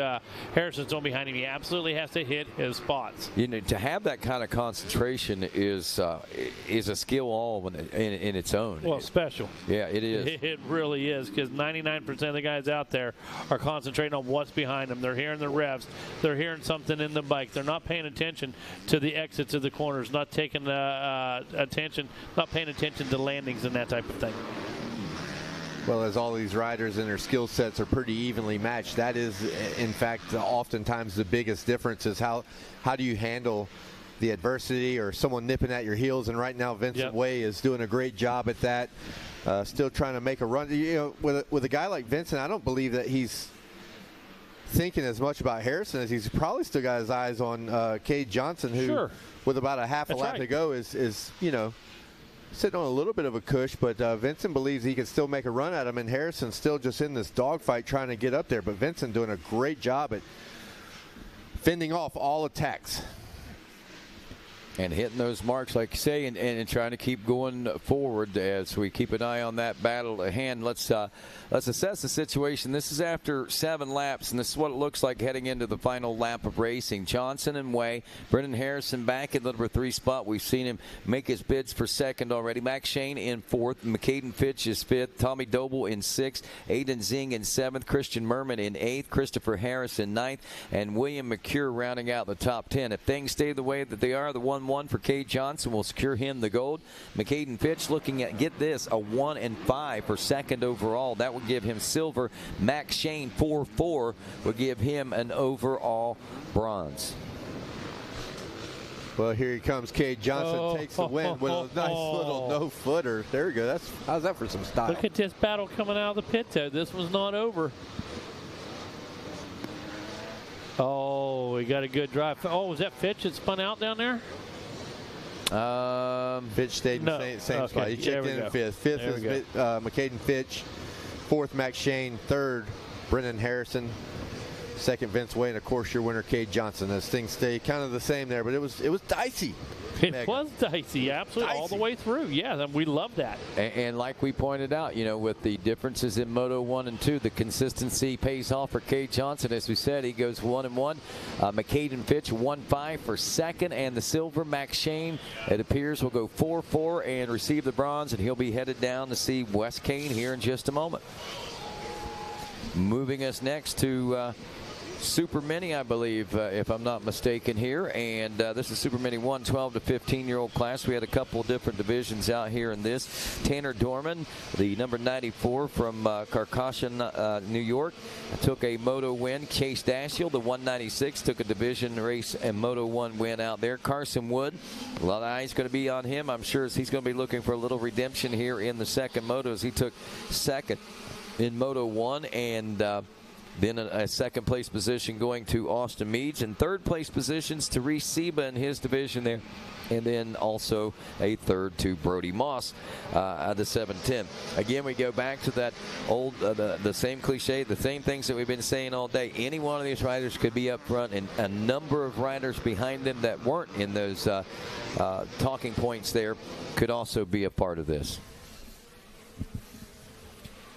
Harrison's doing behind him. He absolutely has to hit his spots. To have that kind of concentration is a skill all in its own. Well, special. Yeah, it is. It really is, because 99% of the guys out there are concentrating on what's behind them. They're hearing the revs. They're hearing something in the bike. They're not paying attention to the exits of the corners, not taking not paying attention to landings and that type of thing. Well, as all these riders and their skill sets are pretty evenly matched, that is, in fact, oftentimes the biggest difference is how do you handle the adversity or someone nipping at your heels. And right now, Vincent Way is doing a great job at that. Still trying to make a run. With a guy like Vincent, I don't believe that he's thinking as much about Harrison as he's probably still got his eyes on Cade Johnson, who, with about a half a lap to go, is sitting on a little bit of a cush. But Vincent believes he can still make a run at him, and Harrison's still just in this dogfight trying to get up there. But Vincent doing a great job at fending off all attacks. And hitting those marks, like you say, and trying to keep going forward as we keep an eye on that battle at hand. Let's assess the situation. This is after 7 laps, and this is what it looks like heading into the final lap of racing. Johnson and Way, Brendan Harrison back in the number 3 spot. We've seen him make his bids for 2nd already. Max Shane in 4th. McCaden Fitch is 5th. Tommy Doble in 6th. Aiden Zing in 7th. Christian Merman in 8th. Christopher Harris in 9th. And William McCure rounding out the top 10. If things stay the way that they are, the 1-1 for Cade Johnson will secure him the gold. McCaden Fitch looking at, get this, a 1 and 5 for 2nd overall. That would give him silver. Max Shane 4-4 would give him an overall bronze. Well, here he comes. Cade Johnson takes the win with a nice little no-footer. There we go. How's that for some style? Look at this battle coming out of the pit there. This one's not over. Oh, we got a good drive. Oh, was that Fitch that spun out down there? Fitch stayed in the same spot. He checked in 5th. 5th is McCaden Fitch. 4th, Max Shane. 3rd, Brendan Harrison. 2nd, Vince Way, and of course your winner, Cade Johnson. As things stay kind of the same there, but it was dicey. It was dicey, absolutely, all the way through. Yeah, we love that. And like we pointed out, with the differences in Moto 1 and 2, the consistency pays off for Cade Johnson. As we said, he goes 1-1. McCaden Fitch 1-5 for 2nd, and the silver. Max Shane, it appears, will go 4-4 and receive the bronze, and he'll be headed down to see Wes Kane here in just a moment. Moving us next to Supermini, I believe, if I'm not mistaken here. And this is Supermini 1, 12 to 15-year-old class. We had a couple of different divisions out here in this. Tanner Dorman, the number 94 from Carcassion, New York, took a Moto win. Chase Dashiell, the 196, took a division race and Moto 1 win out there. Carson Wood, a lot of eyes going to be on him. I'm sure he's going to be looking for a little redemption here in the second Moto as he took 2nd in Moto 1 and then a second-place position going to Austin Meads, and third-place positions to Reese Seba in his division there, and then also a 3rd to Brody Moss the 710. Again, we go back to that old, the same cliche, the same things that we've been saying all day. Any one of these riders could be up front, and a number of riders behind them that weren't in those talking points there could also be a part of this.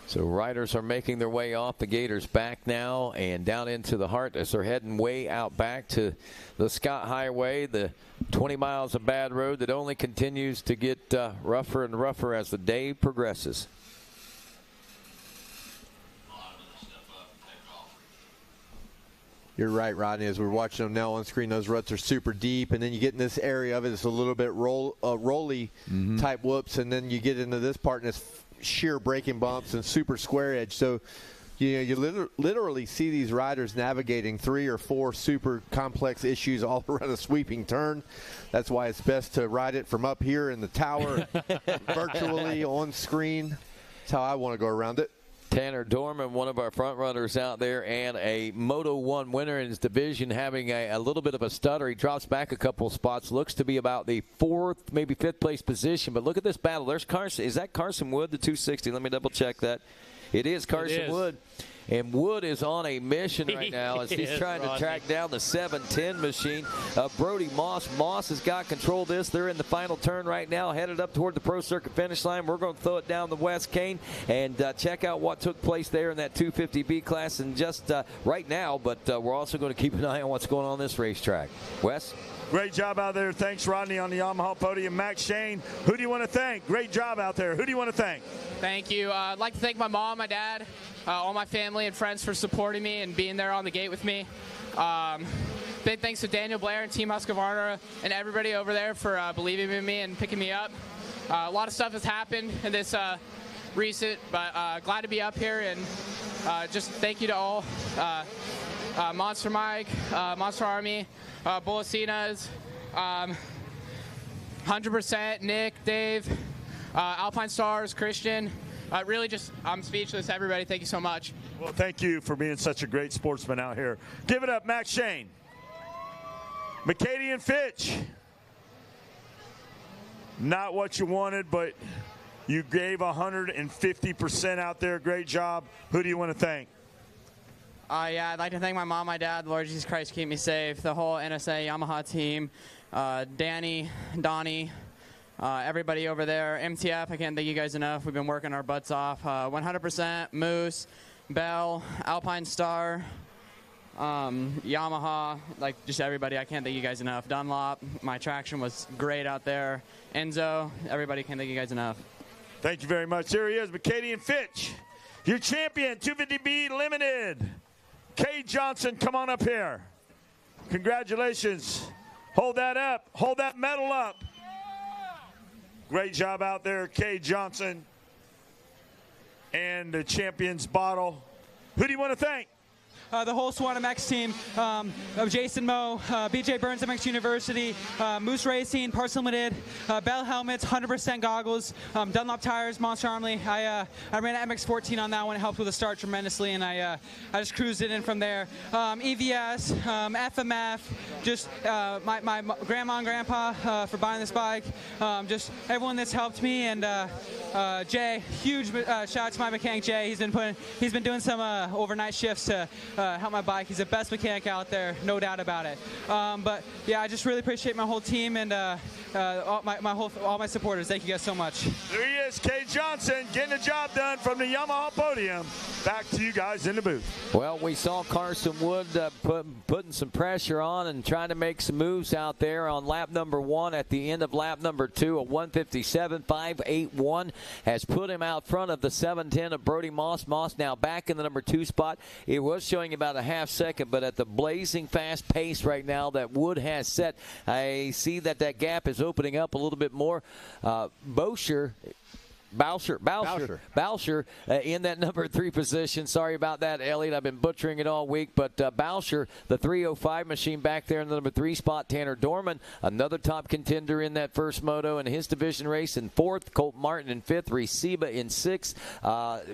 So riders are making their way off the Gators back now and down into the heart as they're heading way out back to the Scott Highway, the 20 miles of bad road that only continues to get rougher and rougher as the day progresses. You're right, Rodney. As we're watching them now on screen, those ruts are super deep, and then you get in this area of it, it's a little bit rolly type whoops, and then you get into this part and it's sheer braking bumps and super square edge. So you literally see these riders navigating 3 or 4 super complex issues all around a sweeping turn. That's why it's best to ride it from up here in the tower, virtually on screen. That's how I want to go around it. Tanner Dorman, one of our front runners out there, and a Moto 1 winner in his division, having a little bit of a stutter. He drops back a couple spots, looks to be about the 4th, maybe 5th place position. But look at this battle. There's Carson. Is that Carson Wood, the 260? Let me double check that. It is Carson Wood. And Wood is on a mission right now as he's trying to track down the 710 machine. Brody Moss. Moss has got control of this. They're in the final turn right now, headed up toward the Pro Circuit finish line. We're going to throw it down the Wes Kane and check out what took place there in that 250B class and just right now. But we're also going to keep an eye on what's going on this racetrack. Wes? Great job out there. Thanks, Rodney, on the Yamaha podium. Max Shane, who do you want to thank? Great job out there. Who do you want to thank? Thank you. I'd like to thank my mom, my dad, all my family and friends for supporting me and being there on the gate with me. Big thanks to Daniel Blair and Team Husqvarna and everybody over there for believing in me and picking me up. A lot of stuff has happened in this recent, but glad to be up here, and just thank you to all. Monster Mike, Monster Army, Bolasinas, 100%, Nick, Dave, Alpine Stars, Christian. Really just, I'm speechless. Everybody, thank you so much. Well, thank you for being such a great sportsman out here. Give it up, Max Shane. McCady and Fitch. Not what you wanted, but you gave 150% out there. Great job. Who do you want to thank? Yeah, I'd like to thank my mom, my dad, Lord Jesus Christ, keep me safe, the whole NSA Yamaha team, Danny, Donnie, everybody over there, MTF, I can't thank you guys enough. We've been working our butts off. 100%, Moose, Bell, Alpine Star, Yamaha, like just everybody. I can't thank you guys enough. Dunlop, my traction was great out there. Enzo, everybody, can't thank you guys enough. Thank you very much. Here he is, McCady and Fitch, your champion, 250B Limited. Kay Johnson, come on up here. Congratulations. Hold that up. Hold that medal up. Great job out there, Kay Johnson. And the champion's bottle. Who do you want to thank? The whole Swan MX team of Jason Moe, BJ Burns MX University, Moose Racing, Parts Limited, Bell Helmets, 100% goggles, Dunlop Tires, Monster Army. I ran an MX-14 on that one. It helped with the start tremendously, and I just cruised it in from there. EVS, FMF, just my grandma and grandpa for buying this bike, just everyone that's helped me, and Jay, huge shout out to my mechanic Jay. He's been doing some overnight shifts to help my bike. He's the best mechanic out there, no doubt about it. But yeah, I just really appreciate my whole team and all my supporters. Thank you guys so much. There he is, Kay Johnson, getting the job done from the Yamaha podium. Back to you guys in the booth. Well, we saw Carson Wood putting some pressure on and trying to make some moves out there on lap number 1. At the end of lap number 2, a 157.581 has put him out front of the 710 of Brody Moss. Moss now back in the number 2 spot. It was showing about a half second, but at the blazing fast pace right now that Wood has set, I see that gap is opening up a little bit more. Bowsher in that number 3 position. Sorry about that, Elliot. I've been butchering it all week. But Bowsher, the 305 machine back there in the number 3 spot. Tanner Dorman, another top contender in that first moto in his division race in 4th. Colt Martin in 5th. Reciba in 6th.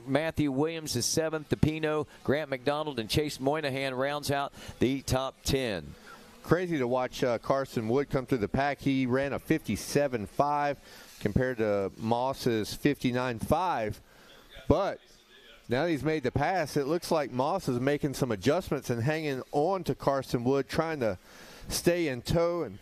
Matthew Williams is 7th. DePino, Grant McDonald, and Chase Moynihan rounds out the top 10. Crazy to watch Carson Wood come through the pack. He ran a 57.5 compared to Moss's 59.5. But now that he's made the pass, it looks like Moss is making some adjustments and hanging on to Carson Wood, trying to stay in tow and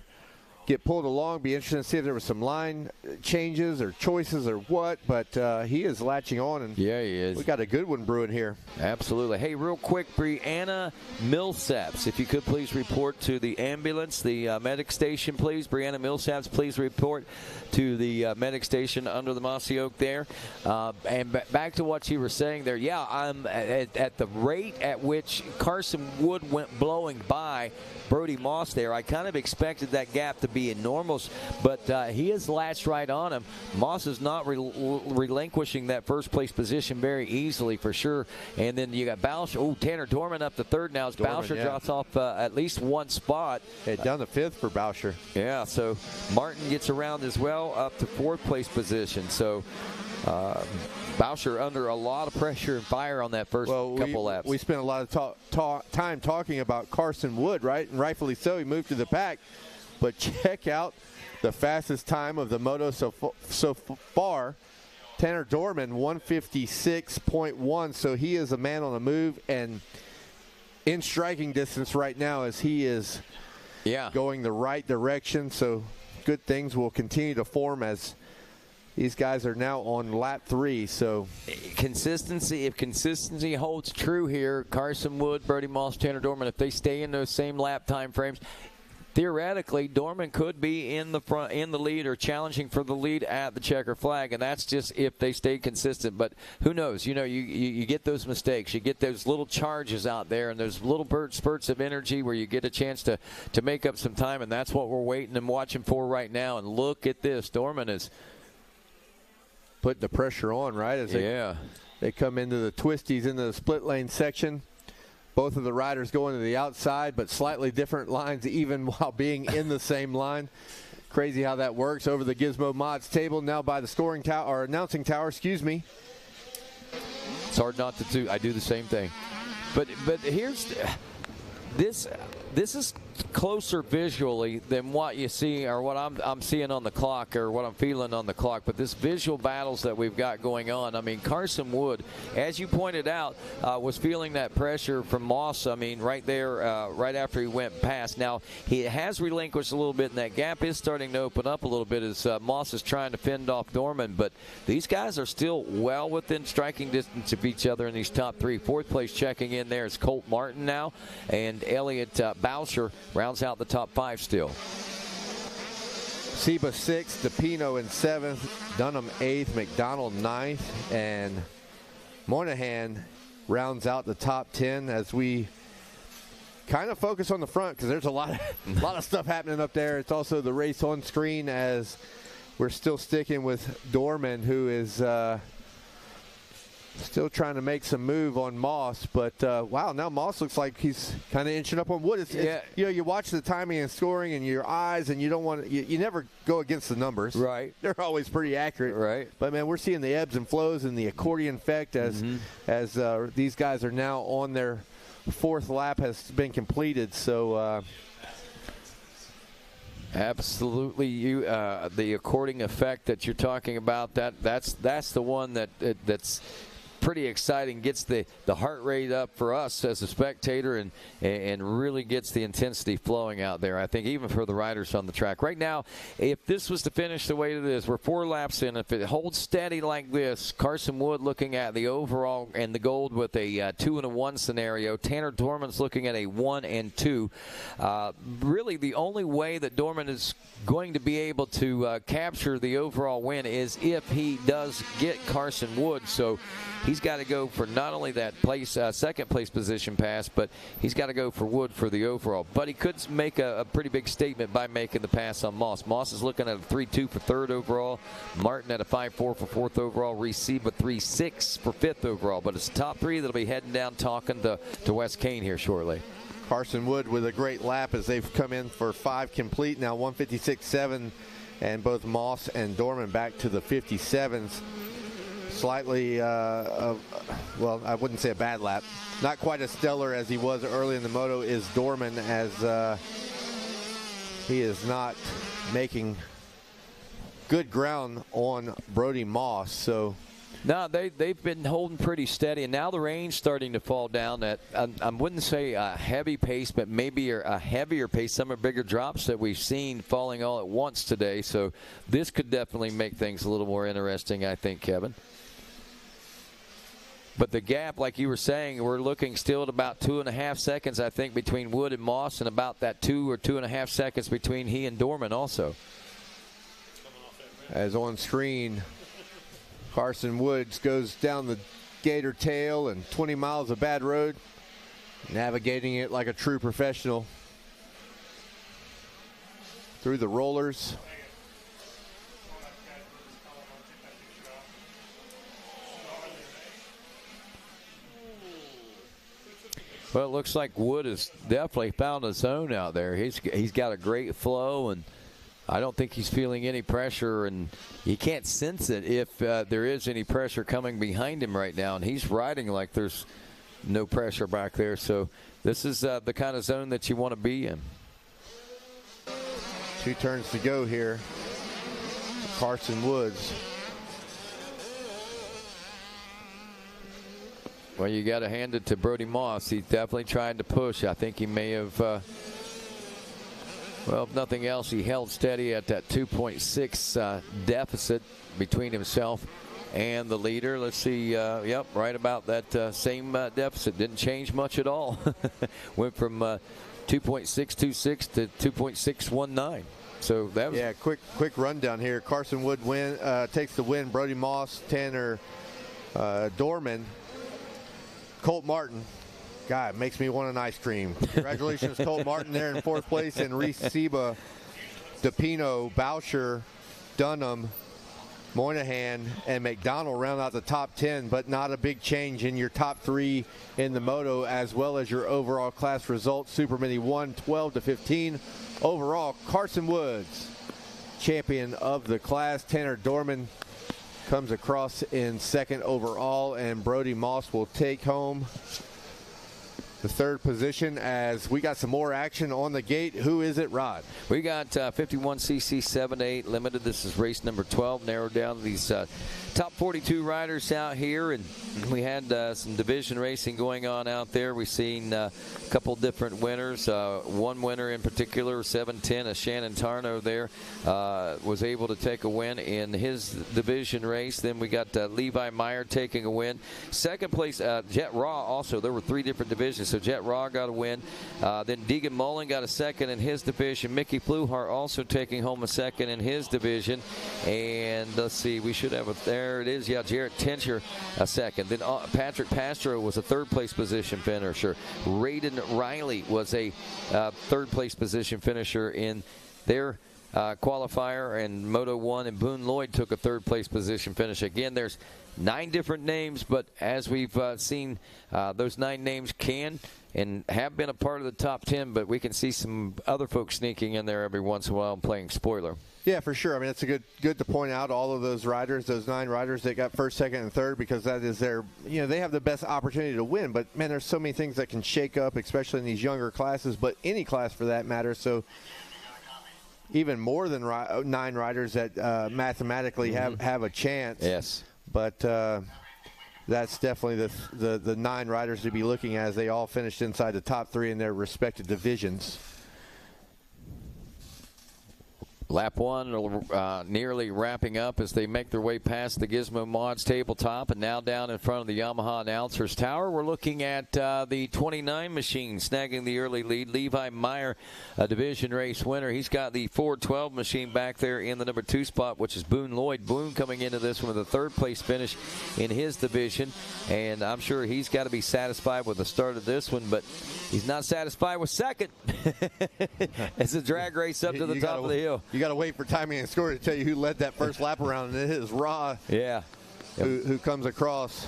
get pulled along. Be interesting to see if there were some line changes or choices or what, but he is latching on, and yeah, he is. We got a good one brewing here. Absolutely. Hey, real quick, Brianna Millsaps, if you could please report to the ambulance, the medic station, please. Brianna Millsaps, please report to the medic station under the mossy oak there. And back to what you were saying there. Yeah, I'm at the rate at which Carson Wood went blowing by Brody Moss there, I kind of expected that gap to be in normals, but he has latched right on him. Moss is not relinquishing that first place position very easily for sure. And then you got Bowsher. Oh, Tanner Dorman up to 3rd now as Bowsher drops off at least 1 spot. Down to 5th for Bowsher. Yeah, so Martin gets around as well up to 4th place position. So Bowsher under a lot of pressure and fire on that first couple laps. We spent a lot of time talking about Carson Wood, right? And rightfully so. He moved to the pack. But check out the fastest time of the moto so far. Tanner Dorman, 156.1. So he is a man on the move and in striking distance right now as he is going the right direction. So good things will continue to form as these guys are now on lap 3. So consistency, if consistency holds true here, Carson Wood, Brody Moss, Tanner Dorman, if they stay in those same lap time frames, theoretically Dorman could be in the front, in the lead, or challenging for the lead at the checker flag, and that's just if they stay consistent. But who knows? You know, you get those mistakes, you get those little charges out there, and those little spurts of energy where you get a chance to make up some time, and that's what we're waiting and watching for right now. And look at this, Dorman is putting the pressure on, right? As they come into the twisties into the split lane section. Both of the riders going to the outside, but slightly different lines even while being in the same line. Crazy how that works. Over the Gizmo Mods table now by the scoring tower, or announcing tower, excuse me. It's hard not to do. I do the same thing. But here's this is closer visually than what you see or what I'm seeing on the clock or what I'm feeling on the clock. But this visual battles that we've got going on, I mean, Carson Wood, as you pointed out, was feeling that pressure from Moss. I mean, right there, right after he went past. Now, he has relinquished a little bit, and that gap is starting to open up a little bit as Moss is trying to fend off Dorman. But these guys are still well within striking distance of each other in these top three. Fourth place checking in there is Colt Martin now, and Elliott Boucher rounds out the top five still. Seba 6th, DePino in 7th, Dunham 8th, McDonald 9th, and Moynihan rounds out the top 10 as we kind of focus on the front because there's a lot of stuff happening up there. It's also the race on screen as we're still sticking with Dorman, who is still trying to make some move on Moss, but wow, now Moss looks like he's kind of inching up on Wood. It's, you know, you watch the timing and scoring and your eyes, and you don't want to, you never go against the numbers. Right. They're always pretty accurate. Right. But man, we're seeing the ebbs and flows and the accordion effect as these guys are now on their fourth lap has been completed. So. Absolutely, the according effect that you're talking about, that's the one that's pretty exciting, gets the heart rate up for us as a spectator and really gets the intensity flowing out there, I think, even for the riders on the track. Right now, if this was to finish the way it is, we're 4 laps in. If it holds steady like this, Carson Wood looking at the overall and the gold with a 2 and a 1 scenario. Tanner Dorman's looking at a 1 and 2. Really, the only way that Dorman is going to be able to capture the overall win is if he does get Carson Wood. So he's got to go for not only that place, second place position pass, but he's got to go for Wood for the overall. But he could make a pretty big statement by making the pass on Moss. Moss is looking at a 3-2 for third overall. Martin at a 5-4 for fourth overall. Reciba 3-6 for fifth overall. But it's the top three that'll be heading down talking to Wes Kane here shortly. Carson Wood with a great lap as they've come in for 5 complete now, 156.7, and both Moss and Dorman back to the 57s. Slightly, well, I wouldn't say a bad lap. Not quite as stellar as he was early in the moto is Dorman, as he is not making good ground on Brody Moss. So. No, they've been holding pretty steady, and now the rain's starting to fall down at, I wouldn't say a heavy pace, but maybe a heavier pace. Some are bigger drops that we've seen falling all at once today. So this could definitely make things a little more interesting, I think, Kevin. But the gap, like you were saying, we're looking still at about 2.5 seconds, I think, between Wood and Moss, and about that 2 or 2.5 seconds between he and Dorman also. As on screen, Carson Woods goes down the gator tail and 20 miles of bad road, navigating it like a true professional through the rollers. Well, it looks like Wood has definitely found a zone out there. He's got a great flow, and I don't think he's feeling any pressure, and you can't sense it if there is any pressure coming behind him right now, and he's riding like there's no pressure back there. So this is the kind of zone that you want to be in. 2 turns to go here. Carson Woods. Well, you got to hand it to Brody Moss. He's definitely trying to push. I think he may have, well, if nothing else, he held steady at that 2.6 deficit between himself and the leader. Let's see, yep, right about that same deficit. Didn't change much at all. Went from 2.626 to 2.619. So that was quick rundown here. Carson Wood takes the win. Brody Moss, Tanner Dorman, Colt Martin. God, it makes me want an ice cream. Congratulations, Colt Martin there in 4th place, and Reciba, DePino, Boucher, Dunham, Moynihan, and McDonald round out the top 10, but not a big change in your top 3 in the moto, as well as your overall class results. Supermini 1, 12-15. Overall, Carson Woods, champion of the class. Tanner Dorman comes across in 2nd overall, and Brody Moss will take home the third position as we got some more action on the gate. Who is it, Rod? We got 51cc 7-8 limited. This is race number 12. Narrowed down these top 42 riders out here, and we had some division racing going on out there. We've seen a couple different winners. One winner in particular, 710, Shannon Tarno there, was able to take a win in his division race. Then we got Levi Meyer taking a win. Second place, Jet Raw also. There were 3 different divisions, so Jet Raw got a win. Then Deegan Mullen got a second in his division. Mickey Fluhart also taking home a second in his division. And let's see, we should have there it is. Yeah, Jarrett Tencher a second. Then Patrick Pastro was a third-place position finisher. Raiden Riley was a third-place position finisher in their qualifier, and Moto 1, and Boone Lloyd took a third-place position finish. Again, there's 9 different names, but as we've seen, those 9 names can and have been a part of the top 10, but we can see some other folks sneaking in there every once in a while and playing spoiler. Yeah, for sure. I mean, it's good to point out all of those riders, those 9 riders that got first, second, and third, because that is their, they have the best opportunity to win. But, man, there's so many things that can shake up, especially in these younger classes, but any class for that matter. So even more than 9 riders that mathematically have a chance. Yes. But that's definitely the 9 riders to be looking at as they all finished inside the top 3 in their respective divisions. Lap 1 nearly wrapping up as they make their way past the Gizmo Mods tabletop, and now down in front of the Yamaha Announcers Tower. We're looking at the 29 machine snagging the early lead. Levi Meyer, a division race winner. He's got the 412 machine back there in the number 2 spot, which is Boone Lloyd. Boone coming into this one with a third-place finish in his division, and I'm sure he's got to be satisfied with the start of this one, but he's not satisfied with second. It's a drag race up to the top of the hill. You got to wait for timing and score to tell you who led that first lap around, and it is Raw. Yeah. Who comes across.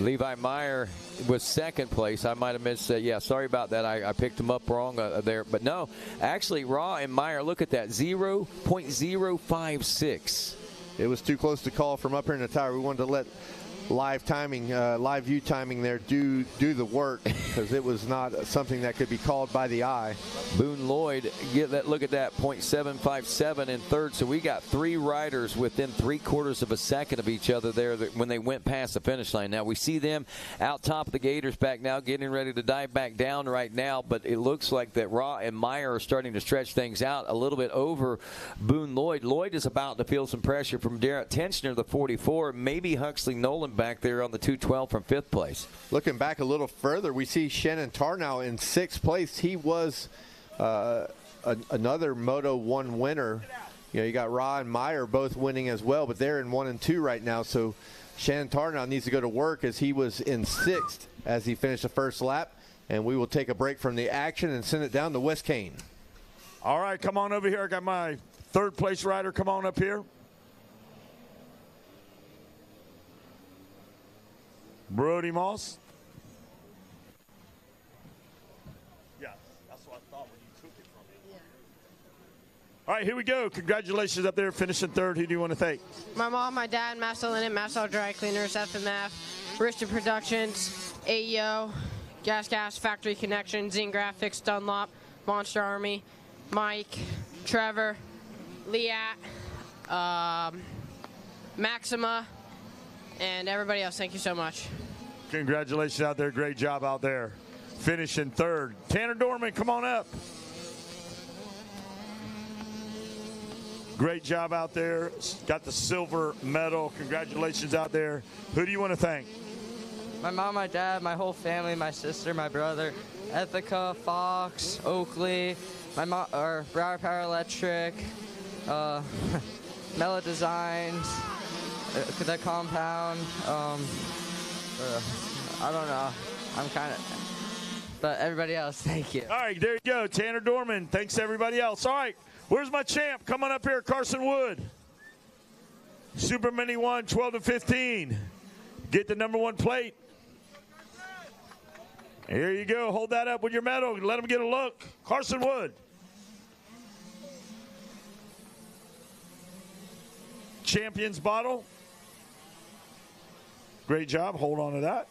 Levi Meyer was second place. I might have missed that. Yeah, sorry about that. I picked him up wrong there. But no, actually, Raw and Meyer, look at that, 0.056. It was too close to call from up here in the tower. We wanted to let live view timing there do the work, because it was not something that could be called by the eye. Boone Lloyd, look at that, 0.757 in third. So we got 3 riders within 3/4 of a second of each other there when they went past the finish line. Now we see them out top of the Gators back now, getting ready to dive back down right now, but it looks like that Raw and Meyer are starting to stretch things out a little bit over Boone Lloyd. Lloyd is about to feel some pressure from Jarrett Tenchner, the 44, maybe Huxley Nolan back there on the 212 from 5th place. Looking back a little further, we see Shannon Tarnow in 6th place. He was another Moto 1 winner. You got Ra and Meyer both winning as well, but they're in 1 and 2 right now. So Shannon Tarnow needs to go to work, as he was in 6th as he finished the first lap. And we will take a break from the action and send it down to West Kane. All right, come on over here. I got my 3rd place rider. Come on up here. Brody Moss. Yeah, that's what I thought when you took it from me. Yeah. All right, here we go. Congratulations up there, finishing 3rd. Who do you want to thank? My mom, my dad, Master Linen, Master Dry Cleaners, FMF, Rista Productions, AEO, Gas, Factory Connection, Zine Graphics, Dunlop, Monster Army, Mike, Trevor, Liat, Maxima, and everybody else. Thank you so much. Congratulations out there. Great job out there. Finishing 3rd. Tanner Dorman, come on up. Great job out there. Got the silver medal. Congratulations out there. Who do you want to thank? My mom, my dad, my whole family, my sister, my brother, Ethica, Fox, Oakley, my mom, or Broward Power Electric, Mela Designs, the compound. I don't know. I'm kind of. But everybody else, thank you. All right, there you go. Tanner Dorman. Thanks to everybody else. All right, where's my champ? Come on up here, Carson Wood. Supermini 1, 12 to 15. Get the number 1 plate. Here you go. Hold that up with your medal. Let them get a look. Carson Wood. Champions bottle. Great job. Hold on to that.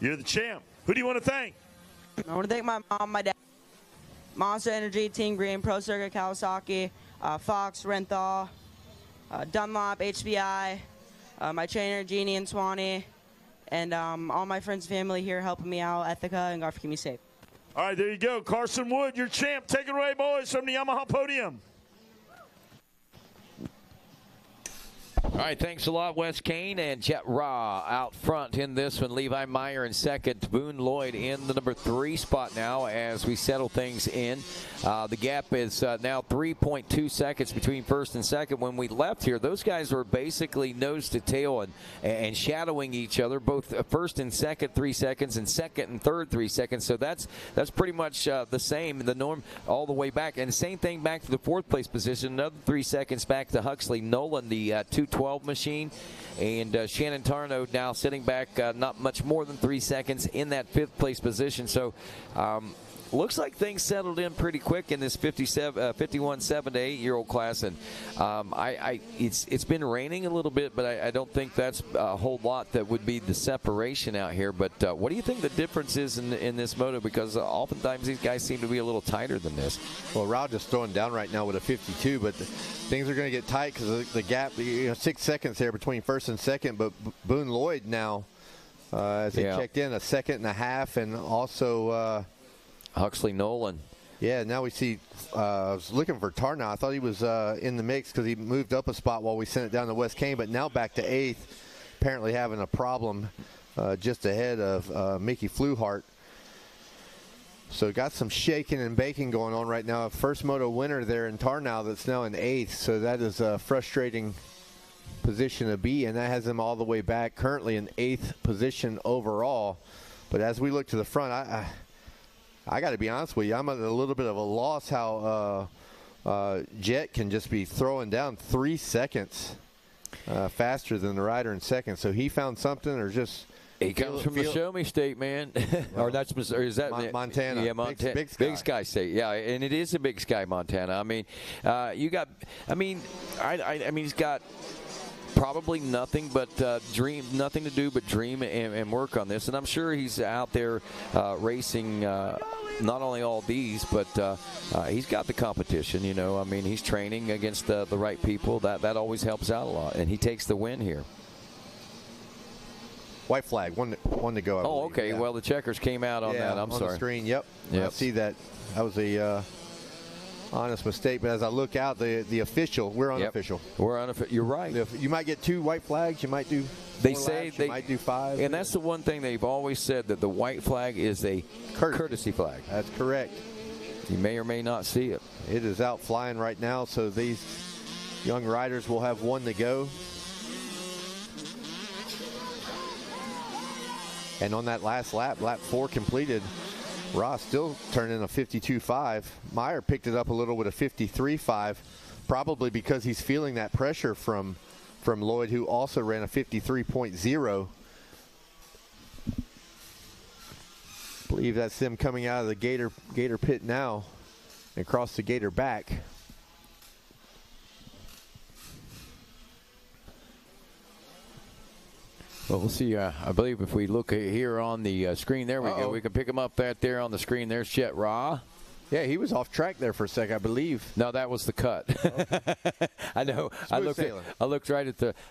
You're the champ. Who do you want to thank? I want to thank my mom, my dad, Monster Energy, Team Green, Pro Circuit, Kawasaki, Fox, Renthal, Dunlop, HBI, my trainer, Jeannie and Swanee, and all my friends and family here helping me out, Ethica, and God for keeping me safe. All right, there you go. Carson Wood, your champ. Take it away, boys, from the Yamaha podium. All right, thanks a lot, Wes Kane and Jet Ra out front in this one. Levi Meyer in second. Boone Lloyd in the number 3 spot now as we settle things in. The gap is now 3.2 seconds between first and second. When we left here, those guys were basically nose to tail and shadowing each other, both first and second 3 seconds and second and third 3 seconds. So that's pretty much the same, the norm all the way back. And same thing back to the 4th place position, another 3 seconds back to Huxley Nolan, the 212 machine, and Shannon Tarno now sitting back not much more than 3 seconds in that 5th place position. So looks like things settled in pretty quick in this 51 7 to 8 year old class, and it's been raining a little bit, but I don't think that's a whole lot that would be the separation out here. But what do you think the difference is in this moto? Because oftentimes these guys seem to be a little tighter than this. Well, Rao just throwing down right now with a 52, but things are going to get tight because the gap, 6 seconds there between first and second. But Boone Lloyd now, as they checked in, 1.5 seconds, and also Huxley Nolan. Yeah, now we see, I was looking for Tarnow. I thought he was in the mix because he moved up a spot while we sent it down to Wes Kane, but now back to 8th, apparently having a problem just ahead of Mickey Fluhart. So got some shaking and baking going on right now. First moto winner there in Tarnow that's now in 8th, so that is a frustrating position to be in. That has him all the way back, currently in 8th position overall. But as we look to the front, I got to be honest with you, I'm at a little bit of a loss how Jet can just be throwing down 3 seconds faster than the rider in second. So he found something, or just he comes from the Show Me State, man. Or is that Montana? Yeah, Montana. Big Sky State. Yeah, and it is a Big Sky, Montana. I mean, he's got probably nothing but nothing to do but dream and work on this. And I'm sure he's out there racing not only all these, but he's got the competition. I mean, he's training against the right people. That always helps out a lot, and he takes the win here. White flag, one to go. Oh, okay. Yeah. Well, the checkers came out on that. I'm on sorry. The screen. Yep. I see that. That was a honest mistake. But as I look out, the official, we're unofficial. Yep. We're unofficial. You're right. You might get 2 white flags. You might do. They say laps, you might do 5. And that's the one thing they've always said, that the white flag is a courtesy flag. That's correct. You may or may not see it. It is out flying right now, so these young riders will have 1 to go. And on that last lap, lap 4 completed, Ross still turned in a 52.5. Meyer picked it up a little with a 53.5, probably because he's feeling that pressure from Lloyd, who also ran a 53.0. I believe that's them coming out of the Gator pit now and across the Gator back. Well, we'll see. I believe if we look here on the screen, there we go. We can pick him up there on the screen. There's Chet Ra. Yeah, he was off track there for a sec, I believe. No, that was the cut. Oh. I know. I looked right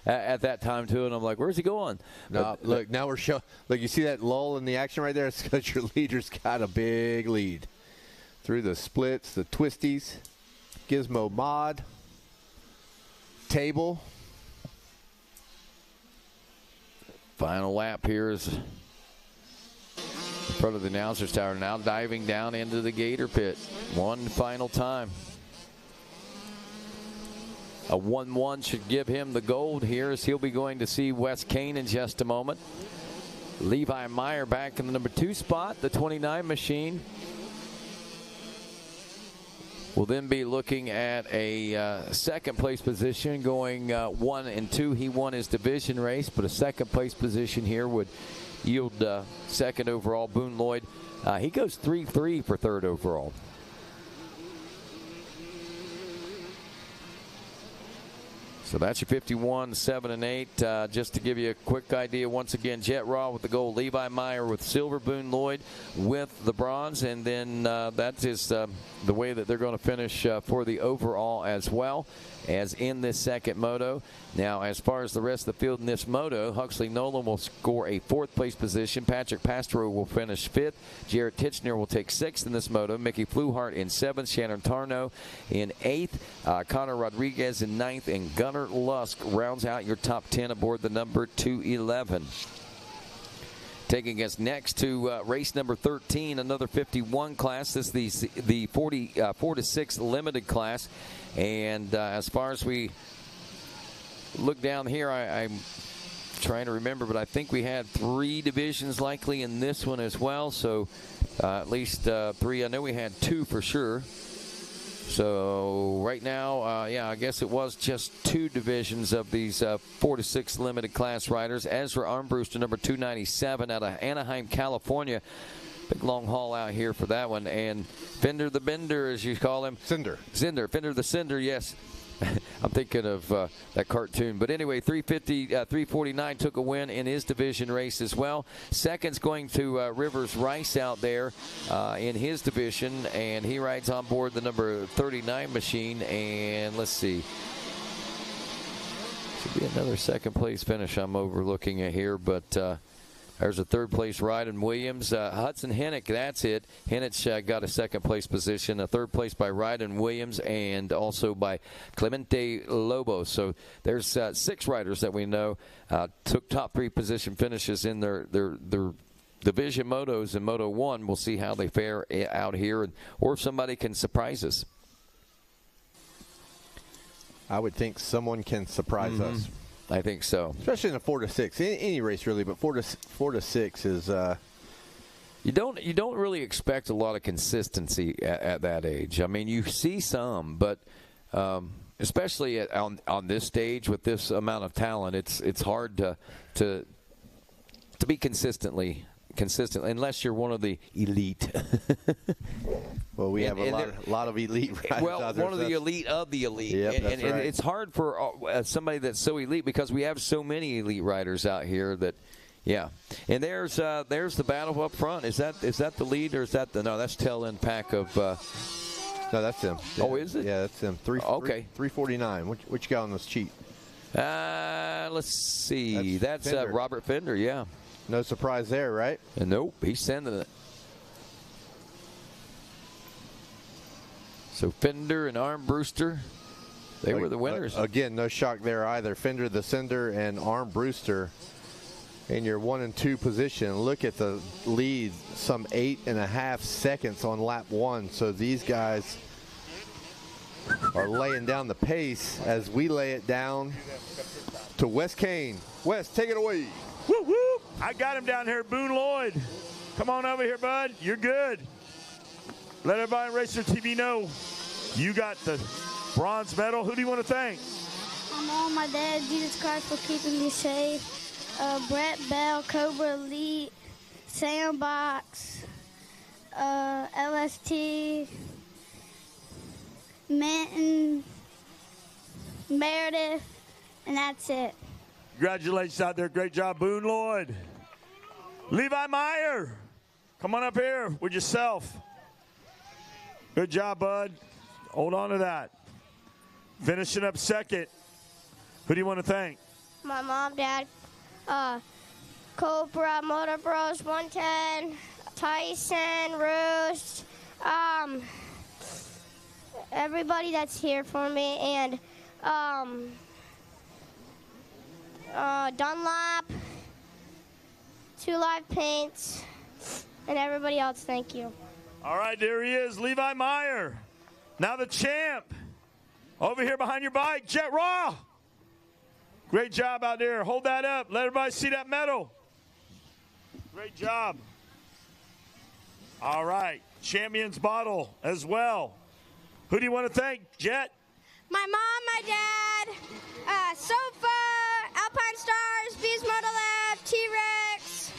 at that time too, and I'm like, "Where's he going?" No, look, now we're showing. Look, you see that lull in the action right there? It's because your leader's got a big lead through the splits, the twisties, Gizmo Mod, table. Final lap here is in front of the announcer's tower, now diving down into the Gator pit. One final time. A 1-1 should give him the gold here, as he'll be going to see Wes Kane in just a moment. Levi Meyer back in the number 2 spot, the 29 machine. We'll then be looking at a second place position, going 1 and 2. He won his division race, but a second place position here would yield second overall. Boone Lloyd, he goes 3-3 for third overall. So that's your 51, 7, and 8. Just to give you a quick idea, once again, Jet Raw with the gold, Levi Meyer with silver, Boone Lloyd with the bronze, and then that is the way that they're going to finish for the overall as well as in this second moto. Now, as far as the rest of the field in this moto, Huxley Nolan will score a 4th place position. Patrick Pastro will finish 5th. Jarrett Titchener will take 6th in this moto. Mickey Fluhart in 7th. Shannon Tarno in 8th. Connor Rodriguez in 9th. And Gunnar Lusk rounds out your top 10 aboard the number 211. Taking us next to race number 13, another 51 class. This is the 4 to 6 limited class. And as far as we look down here, I'm trying to remember, but I think we had 3 divisions likely in this one as well. So at least 3. I know we had 2 for sure. So right now, yeah, I guess it was just 2 divisions of these 4 to 6 limited class riders. Ezra Armbruster, number 297 out of Anaheim, California. Big long haul out here for that one. And Fender the Bender, as you call him. Cinder. Fender the Cinder, yes. I'm thinking of that cartoon. But anyway, 349 took a win in his division race as well. Second's going to Rivers Rice out there in his division, and he rides on board the number 39 machine. And let's see. Should be another second place finish I'm overlooking at here, but there's a 3rd place Ryden Williams. Hudson Hennick, that's it. Hennick got a 2nd place position, a 3rd place by Ryden Williams, and also by Clemente Lobos. So there's 6 riders that we know took top 3 position finishes in their division motos in Moto 1. We'll see how they fare out here, or if somebody can surprise us. I would think someone can surprise us. I think so, especially in a 4 to 6, any race really. But 4 to 6 is you don't really expect a lot of consistency at that age. I mean, you see some, but especially on this stage with this amount of talent, it's hard to be consistent unless you're one of the elite. Well, we have a lot of elite riders out there. One of the elite of the elite. Yep, and right. It's hard for somebody that's so elite because we have so many elite riders out here that, yeah. And there's the battle up front. Is that the lead, or is that no? That's tail end pack of. No, that's them. Yeah. Oh, is it? Yeah, that's them. 349. Which guy on this cheat? Let's see. That's Robert Fender. Yeah. No surprise there, right? Nope, he's sending it. So Fender and Armbruster, they were the winners. Again, no shock there either. Fender the Cinder and Armbruster in your 1 and 2 position. Look at the lead, some 8.5 seconds on lap 1. So these guys are laying down the pace as we lay it down to Wes Kane. Wes, take it away. Whoop, whoop. I got him down here, Boone Lloyd. Come on over here, bud. You're good. Let everybody on Racer TV know you got the bronze medal. Who do you want to thank? My mom, my dad, Jesus Christ for keeping me safe. Brett Bell, Cobra Elite, Sandbox, LST, Manton, Meredith, and that's it. Congratulations out there. Great job, Boone Lloyd. Levi Meyer, come on up here with yourself. Good job, bud. Hold on to that. Finishing up second. Who do you want to thank? My mom, dad, Cobra, Motor Bros, 110, Tyson, Roost, everybody that's here for me, and Dunlop, 2 Live Paints, and everybody else, thank you. All right, there he is, Levi Meyer. Now the champ. Over here behind your bike, Jet Raw. Great job out there. Hold that up. Let everybody see that medal. Great job. All right, champion's bottle as well. Who do you want to thank, Jet? My mom, my dad, Sofa, Alpine Stars, Bees Motor Lab, T-Rex,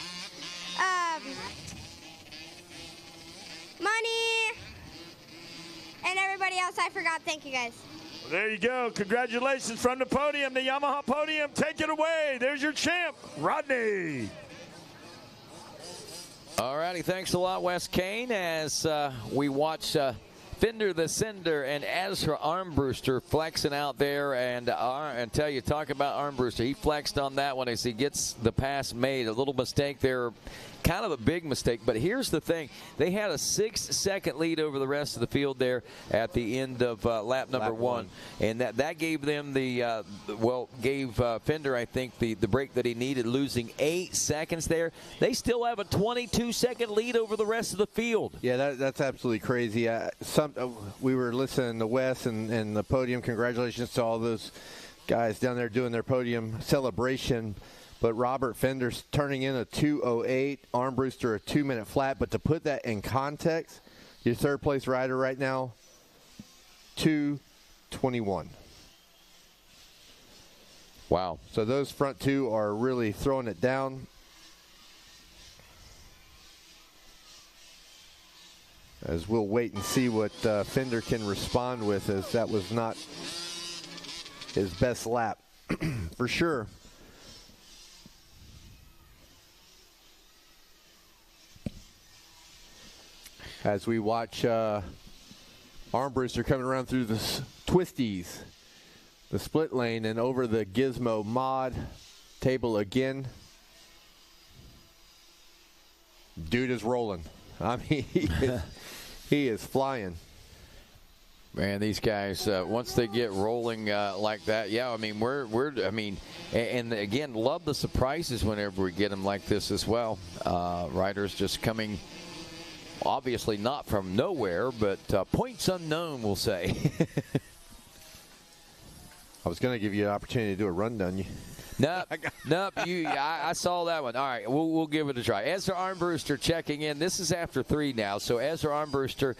Money, and everybody else I forgot. Thank you, guys. Well, There you go. Congratulations from the podium, the Yamaha podium. Take it away. There's your champ, Rodney. All righty, thanks a lot, Wes Kane, as we watch Fender the Cinder and Ezra Armbruster flexing out there. And tell you, talk about Armbruster. He flexed on that one as he gets the pass made. A little mistake there. Kind of a big mistake, but here's the thing. They had a 6-second lead over the rest of the field there at the end of lap number one. And that gave them gave Fender, I think, the break that he needed, losing 8 seconds there. They still have a 22-second lead over the rest of the field. Yeah, that's absolutely crazy. We were listening to Wes and the podium. Congratulations to all those guys down there doing their podium celebration. But Robert Fender's turning in a 2:08, Armbruster a 2-minute flat. But to put that in context, your third-place rider right now, 2:21. Wow. So those front two are really throwing it down. As we'll wait and see what Fender can respond with, as that was not his best lap for sure. As we watch Armbruster coming around through the twisties, the split lane, and over the Gizmo mod table again. Dude is rolling. I mean, he is flying. Man, these guys, once they get rolling like that, yeah, I mean, and again, love the surprises whenever we get them like this as well. Riders just coming, obviously not from nowhere, but points unknown, we'll say. I was going to give you an opportunity to do a rundown. Nope. I saw that one. All right, we'll give it a try. Ezra Armbruster checking in. This is after 3 now. So Ezra Armbruster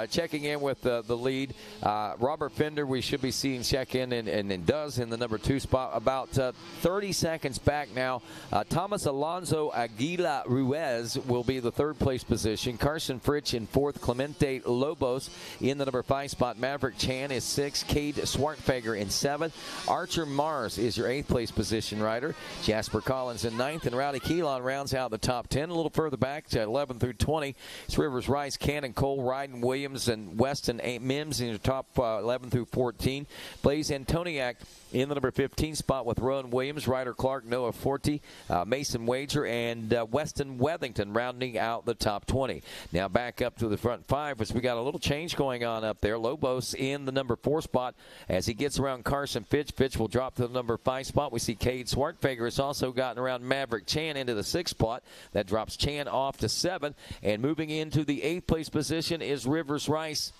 checking in with the lead. Robert Fender, we should be seeing check in and does in the number 2 spot. About 30 seconds back now. Thomas Alonso Aguila Ruiz will be the 3rd place position. Carson Fritsch in 4th. Clemente Lobos in the number 5 spot. Maverick Chan is 6th. Cade Swartfager in 7th. Archer Mars is your 8th place position rider. Jasper Collins in 9th, and Rowdy Keelan rounds out the top 10. A little further back to 11 through 20. It's Rivers, Rice, Cannon, Cole, Ryden, Williams, and Weston Mims in the top 11 through 14. Blaze Antoniak in the number 15 spot with Rowan Williams, Ryder Clark, Noah Forte, Mason Wager, and Weston Wethington rounding out the top 20. Now back up to the front 5 as we got a little change going on up there. Lobos in the number 4 spot as he gets around Carson Fitch. Fitch will drop to the number 5 spot. We see Cade Swartfager has also gotten around Maverick Chan into the 6th spot. That drops Chan off to 7th. And moving into the 8th place position is Rivers Rice.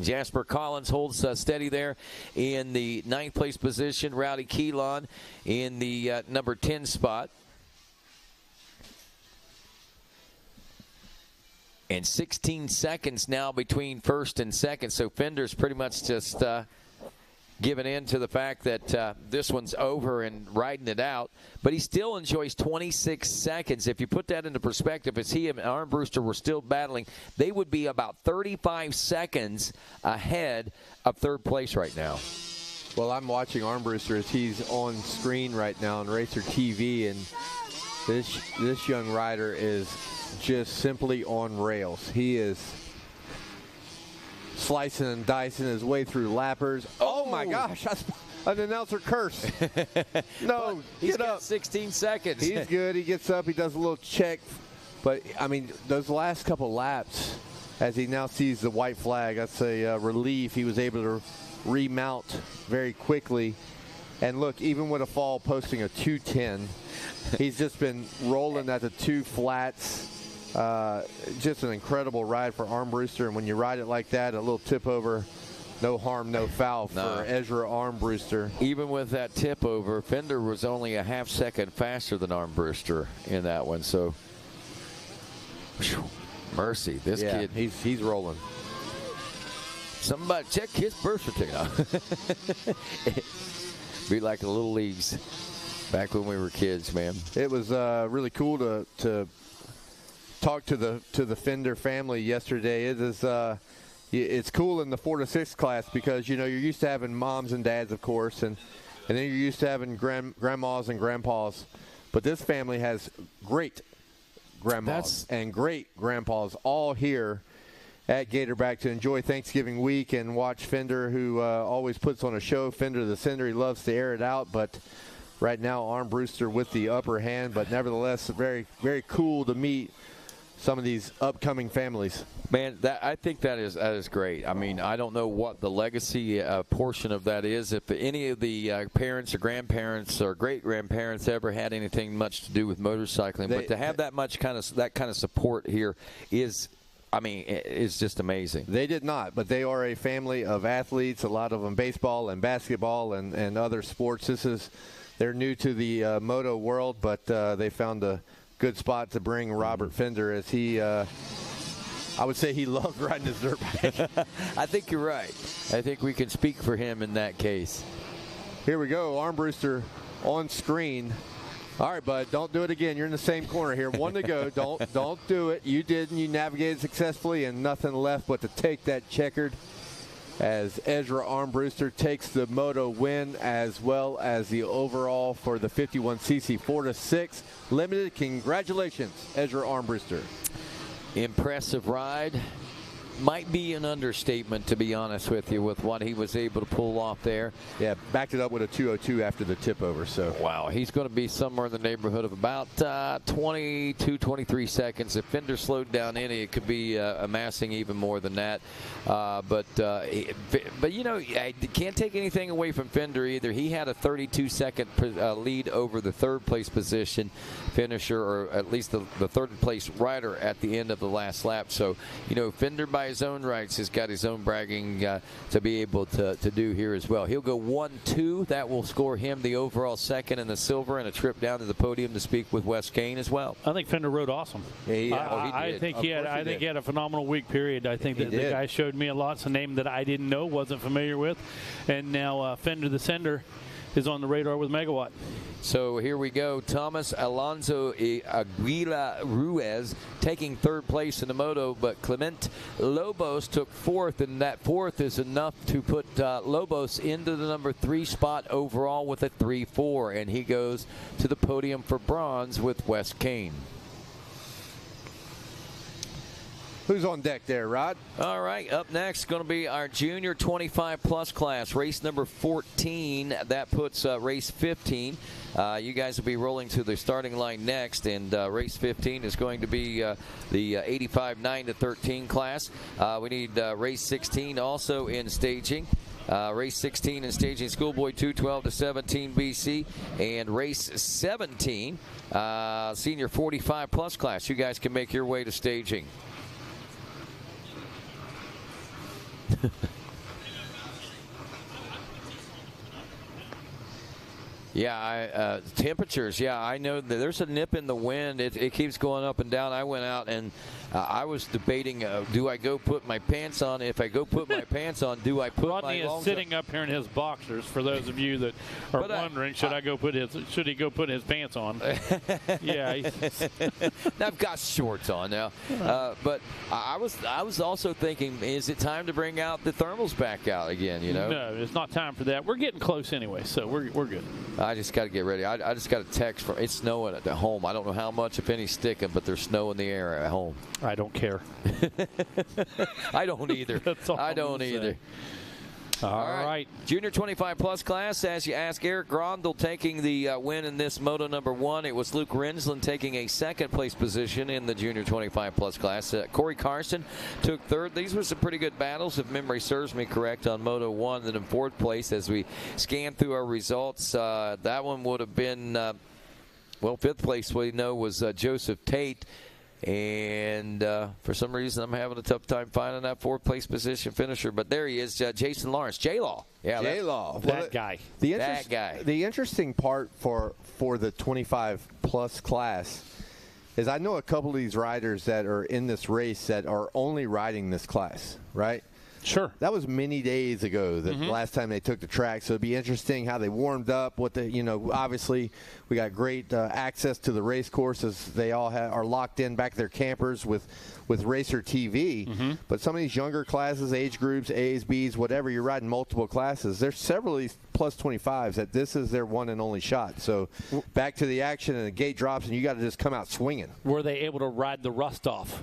Jasper Collins holds steady there in the 9th place position. Rowdy Keelan in the number 10 spot. And 16 seconds now between 1st and 2nd. So Fender's pretty much just giving in to the fact that this one's over and riding it out. But he still enjoys 26 seconds. If you put that into perspective, as he and Armbruster were still battling, they would be about 35 seconds ahead of 3rd place right now. Well, I'm watching Armbruster as he's on screen right now on Racer TV, and this young rider is just simply on rails. He is slicing and dicing his way through lappers. Oh my gosh, that's an announcer curse. No, he's got 16 seconds. He's good. He gets up, he does a little check. But, I mean, those last couple laps, as he now sees the white flag, that's a relief. He was able to remount very quickly. And look, even with a fall posting a 2:10, he's just been rolling at the 2 flats. Just an incredible ride for Armbruster, and when you ride it like that, a little tip over, no harm, no foul for Ezra Armbruster. Even with that tip over, Fender was only a half second faster than Armbruster in that one. So, mercy, this kid, he's rolling. Somebody check his birth certificate. Be like the little leagues back when we were kids, man. It was really cool to talk to the Fender family yesterday. It is it's cool in the 4 to 6 class because, you know, you're used to having moms and dads, of course, and then you're used to having grandmas and grandpas. But this family has great grandmas and great grandpas all here at Gatorback to enjoy Thanksgiving week and watch Fender, who always puts on a show. Fender the Cinder, he loves to air it out, but right now Armbruster with the upper hand. But nevertheless, very, very cool to meet some of these upcoming families. Man, I think that is great. I mean, I don't know what the legacy portion of that is. If any of the parents or grandparents or great-grandparents ever had anything much to do with motorcycling, but to have that kind of support here is, I mean, it's just amazing. They did not, but they are a family of athletes, a lot of them baseball and basketball and other sports. They're new to the moto world, but they found a good spot to bring Robert Fender as he, I would say he loved riding his dirt bike. I think you're right. I think we can speak for him in that case. Here we go, Armbruster on screen. All right, bud, don't do it again. You're in the same corner here. 1 to go. Don't do it. You did, and you navigated successfully, and nothing left but to take that checkered as Ezra Armbruster takes the moto win as well as the overall for the 51cc 4 to 6 limited. Congratulations, Ezra Armbruster. Impressive ride. Might be an understatement, to be honest with you, with what he was able to pull off there. Yeah, backed it up with a 202 after the tip over. So wow, he's going to be somewhere in the neighborhood of about 22, 23 seconds. If Fender slowed down any, it could be amassing even more than that. But you know, I can't take anything away from Fender either. He had a 32-second lead over the third-place position finisher, or at least the third-place rider at the end of the last lap. So, you know, Fender by his own rights has got his own bragging to be able to do here as well. He'll go 1-2. That will score him the overall second in the silver and a trip down to the podium to speak with Wes Kane as well. I think Fender rode awesome. Yeah, I think he had a phenomenal week period. I think that the guy showed me lots of names that I didn't know, wasn't familiar with, and now Fender the Cinder is on the radar with Megawatt. So here we go. Thomas Alonso Aguila Ruiz taking third place in the moto, but Clement Lobos took fourth, and that fourth is enough to put Lobos into the number 3 spot overall with a 3-4, and he goes to the podium for bronze with Wes Kane. Who's on deck there, Rod? All right, up next going to be our junior 25-plus class, race number 14. That puts race 15. You guys will be rolling to the starting line next, and race 15 is going to be the 85 9-13 class. We need race 16 also in staging. Race 16 in staging, Schoolboy 212-17 BC, and race 17, senior 45-plus class. You guys can make your way to staging. Yeah, temperatures. Yeah, I know that there's a nip in the wind. It keeps going up and down. I went out and I was debating, do I go put my pants on? If I go put my pants on, do I put Rodney my long is sitting up here in his boxers. For those of you that are wondering, should he go put his pants on? Yeah, I've got shorts on now. But I was also thinking, is it time to bring out the thermals back out again? You know, no, it's not time for that. We're getting close anyway, so we're good. I just got to get ready. I just got a text from it's snowing at home. I don't know how much, if any, sticking, but there's snow in the air at home. I don't care. I don't either. I don't either. All right. Junior 25-plus class, as you ask, Eric Grondel taking the win in this moto number 1. It was Luke Rensland taking a second-place position in the junior 25-plus class. Corey Carson took third. These were some pretty good battles, if memory serves me correct, on moto 1. Then in fourth place, as we scan through our results, that one would have been, fifth place we know was Joseph Tate. And for some reason, I'm having a tough time finding that fourth-place position finisher. But there he is, Jason Lawrence. J-Law. Yeah, J-Law. That guy. That guy. The interesting part for the 25-plus class is I know a couple of these riders that are in this race that are only riding this class, right? Sure. That was many days ago, the last time they took the track. So it'd be interesting how they warmed up. Obviously we got great access to the race courses. They all are locked in back at their campers with Racer TV. But some of these younger classes, age groups, A's, B's, whatever, you're riding multiple classes. There's several of these plus 25s that this is their one and only shot. So back to the action, and the gate drops, and you got to just come out swinging. Were they able to ride the rust off?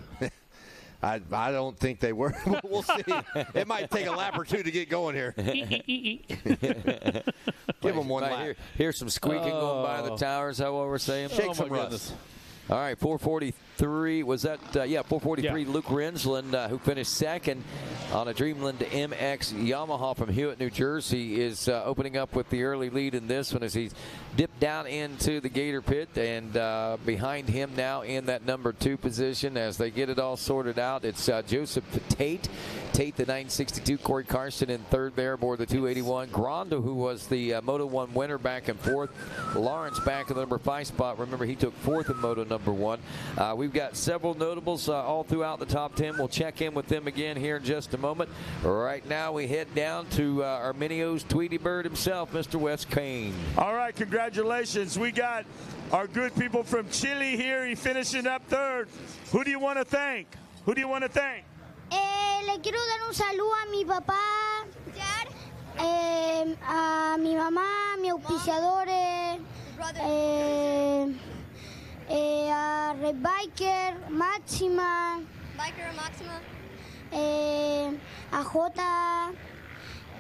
I don't think they were. We'll see. It might take a lap or two to get going here. Give them one lap. Here's some squeaking going by the towers. How what we're saying? Shake some rust. All right, 443. Was that, 443, Yeah. Luke Rensland, who finished second on a Dreamland MX Yamaha from Hewitt, New Jersey, is opening up with the early lead in this one as he's dipped down into the Gator pit. And behind him now in that number 2 position as they get it all sorted out, it's Joseph Tate. Tate, the 962. Corey Carson in third there aboard the 281. Grando, who was the Moto 1 winner, back and forth. Lawrence back in the number 5 spot. Remember, he took 4th in Moto number 1. We've got several notables all throughout the top 10. We'll check in with them again here in just a moment. Right now, we head down to Arminio's Tweety Bird himself, Mr. Wes Kane. All right, congratulations. We got our good people from Chile here. He's finishing up third. Who do you want to thank? Who do you want to thank? Le quiero dar un saludo a mi papá, a mi mamá, a mis auspiciadores, a Red Biker, Máxima, a Jota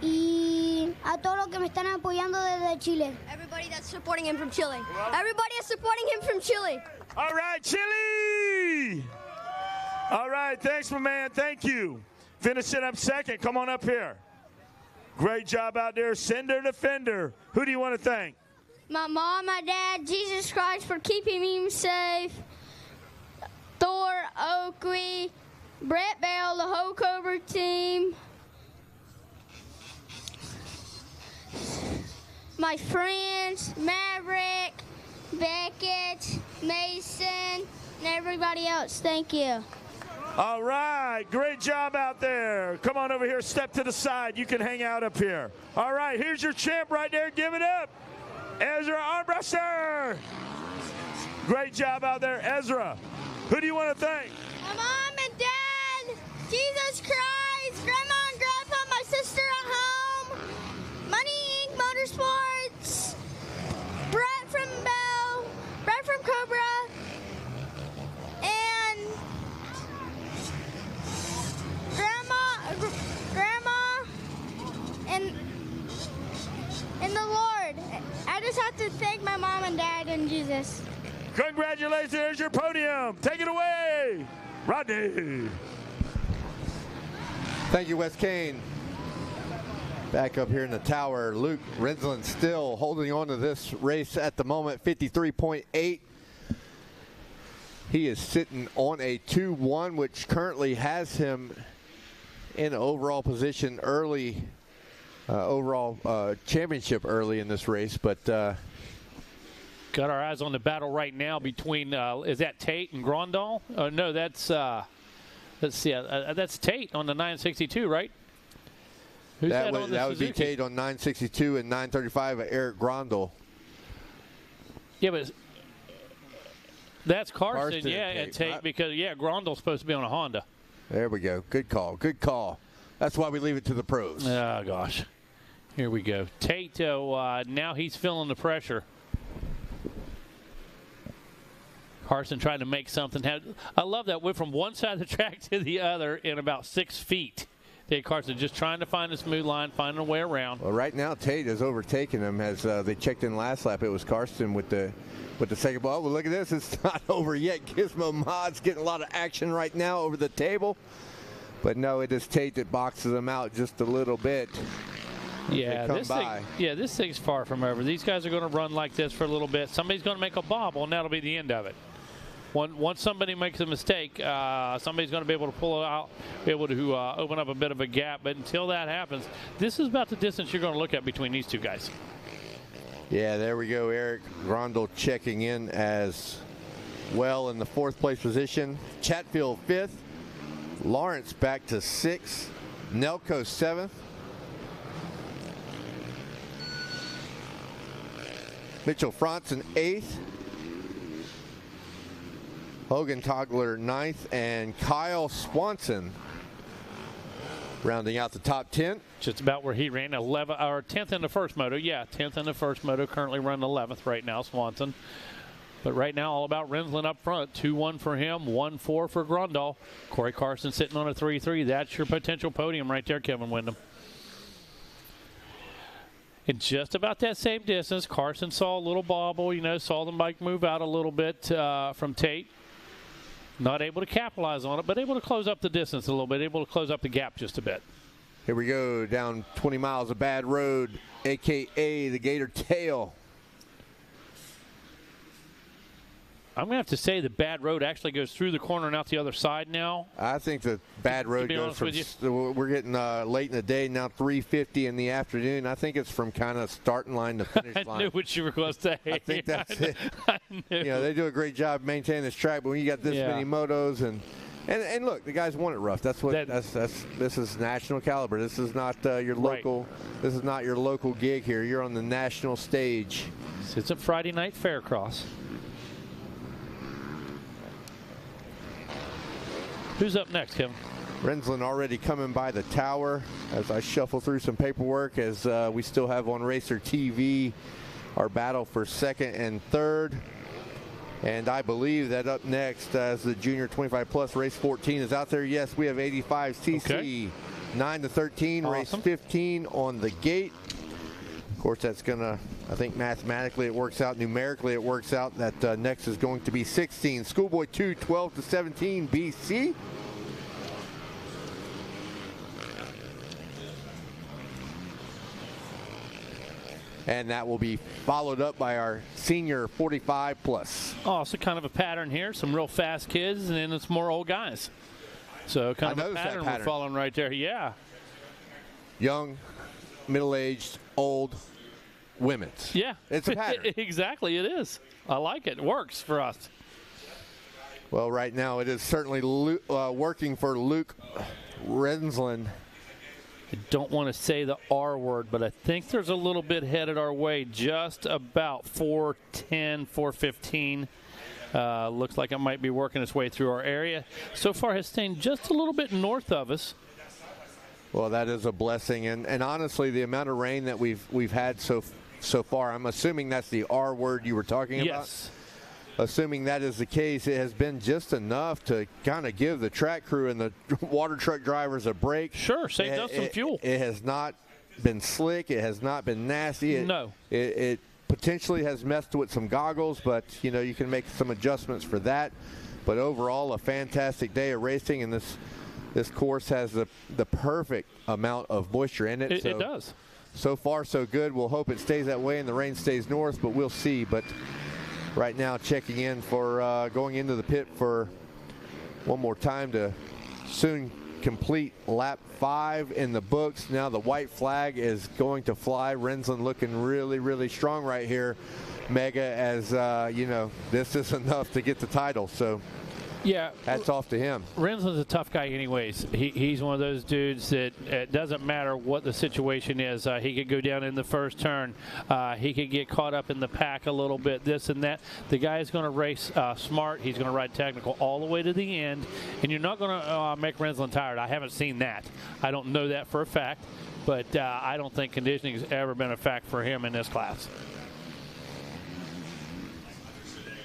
y a todos los que me están apoyando desde Chile. Everybody that's supporting him from Chile. Everybody is supporting him from Chile. All right, Chile! All right, thanks, my man. Thank you. Finishing up second. Come on up here. Great job out there. Sender defender. Who do you want to thank? My mom, my dad, Jesus Christ for keeping me safe. Thor, Oakley, Brett Bell, the whole Cobra team. My friends, Maverick, Beckett, Mason, and everybody else. Thank you. All right, great job out there. Come on over here, step to the side. You can hang out up here. All right, here's your champ right there. Give it up. Ezra Armbruster. Great job out there, Ezra. Who do you want to thank? My mom and dad, Jesus Christ, Grandma and Grandpa, my sister at home, Money Inc. Motorsports, Brett from Bell, Brett from Cobra, and Grandma, and the Lord. I just have to thank my mom and dad and Jesus. Congratulations, there's your podium. Take it away, Rodney. Thank you, Wes Kane. Back up here in the tower, Luke Rensland still holding on to this race at the moment, 53.8. He is sitting on a 2-1, which currently has him in overall position early, overall championship early in this race. But got our eyes on the battle right now between, is that Tate and Grandal? No, that's, let's see, that's Tate on the 962, right? Who's that on the that would be Tate on 962 and 935, Eric Grandal. Yeah, but that's Carson, Carson, yeah, and Tate, because, Grandal's supposed to be on a Honda. There we go. Good call. Good call. That's why we leave it to the pros. Oh, gosh. Here we go. Tate, now he's feeling the pressure. Carson trying to make something happen. I love that. Went from one side of the track to the other in about 6 feet. Dave Carson just trying to find a smooth line, finding a way around. Well, right now Tate has overtaken him. As they checked in last lap, it was Carson with the second ball. Well, look at this. It's not over yet. Gizmo Mod's getting a lot of action right now over the table. But no, it is Tate that boxes him out just a little bit. Yeah, this thing's far from over. These guys are going to run like this for a little bit. Somebody's going to make a bobble, and that'll be the end of it. Once somebody makes a mistake, somebody's going to be able to pull it out, be able to open up a bit of a gap. But until that happens, this is about the distance you're going to look at between these two guys. Yeah, there we go. Eric Grandal checking in as well in the 4th place position. Chatfield 5th. Lawrence back to 6th. Nelko 7th. Mitchell Franzen 8th. Hogan Togler 9th. And Kyle Swanson rounding out the top 10. Just about where he ran 11 or 10th in the first moto. Yeah, 10th in the first moto. Currently running 11th right now, Swanson. But right now, all about Rensland up front. 2-1 for him, 1-4 for Grundahl. Corey Carson sitting on a 3-3. That's your potential podium right there, Kevin Windham. In just about that same distance, Carson saw a little bobble, saw the bike move out a little bit from Tate. Not able to capitalize on it, but able to close up the distance a little bit, able to close up the gap just a bit. Here we go, down 20 miles of bad road, a.k.a. the Gator Tail. I'm going to have to say the bad road actually goes through the corner and out the other side now. I think the bad road goes from, we're getting late in the day, now 3:50 in the afternoon. I think it's from kind of starting line to finish line. I knew what you were going to say. I think that's it. I knew. They do a great job maintaining this track, but when you got this many motos and look, the guys want it rough. That's what this is national caliber. This is not your local. Right. This is not your local gig here. You're on the national stage. It's a Friday night faircross. Who's up next, Kevin? Rensland already coming by the tower as I shuffle through some paperwork as we still have on Racer TV our battle for second and third. And I believe that up next as the Junior 25 Plus race 14 is out there. Yes, we have 85 cc, okay. 9 to 13, awesome. Race 15 on the gate. Of course, that's going to, I think mathematically it works out, numerically it works out that next is going to be 16. Schoolboy 2, 12 to 17 BC. And that will be followed up by our senior 45 plus. Oh, so kind of a pattern here. Some real fast kids, and then it's more old guys. So kind of a pattern we're following right there. Yeah. Young, middle-aged, old, women's. Yeah. It's a pattern. Exactly, it is. I like it. It works for us. Well, right now it is certainly working for Luke Rensland. I don't want to say the R word, but I think there's a little bit headed our way, just about 410, 415. Looks like it might be working its way through our area. So far has stayed just a little bit north of us. Well, that is a blessing, and honestly, the amount of rain that we've had so far, I'm assuming that's the R word you were talking about. Yes. Assuming that is the case, it has been just enough to kind of give the track crew and the water truck drivers a break. Sure, saved us some fuel. It has not been slick. It has not been nasty. No. It potentially has messed with some goggles, but, you can make some adjustments for that. But overall, a fantastic day of racing, and this course has the perfect amount of moisture in it. It does. So far, so good. We'll hope it stays that way and the rain stays north, but we'll see. But right now, checking in for going into the pit for one more time to soon complete lap 5 in the books. Now the white flag is going to fly. Rensland looking really, really strong right here, Mega, as this is enough to get the title. So yeah, hats off to him. Rensland's a tough guy anyways. He's one of those dudes that it doesn't matter what the situation is. He could go down in the first turn. He could get caught up in the pack a little bit, this and that. The guy is going to race smart. He's going to ride technical all the way to the end. And you're not going to make Rensland tired. I haven't seen that. I don't know that for a fact. But I don't think conditioning has ever been a fact for him in this class.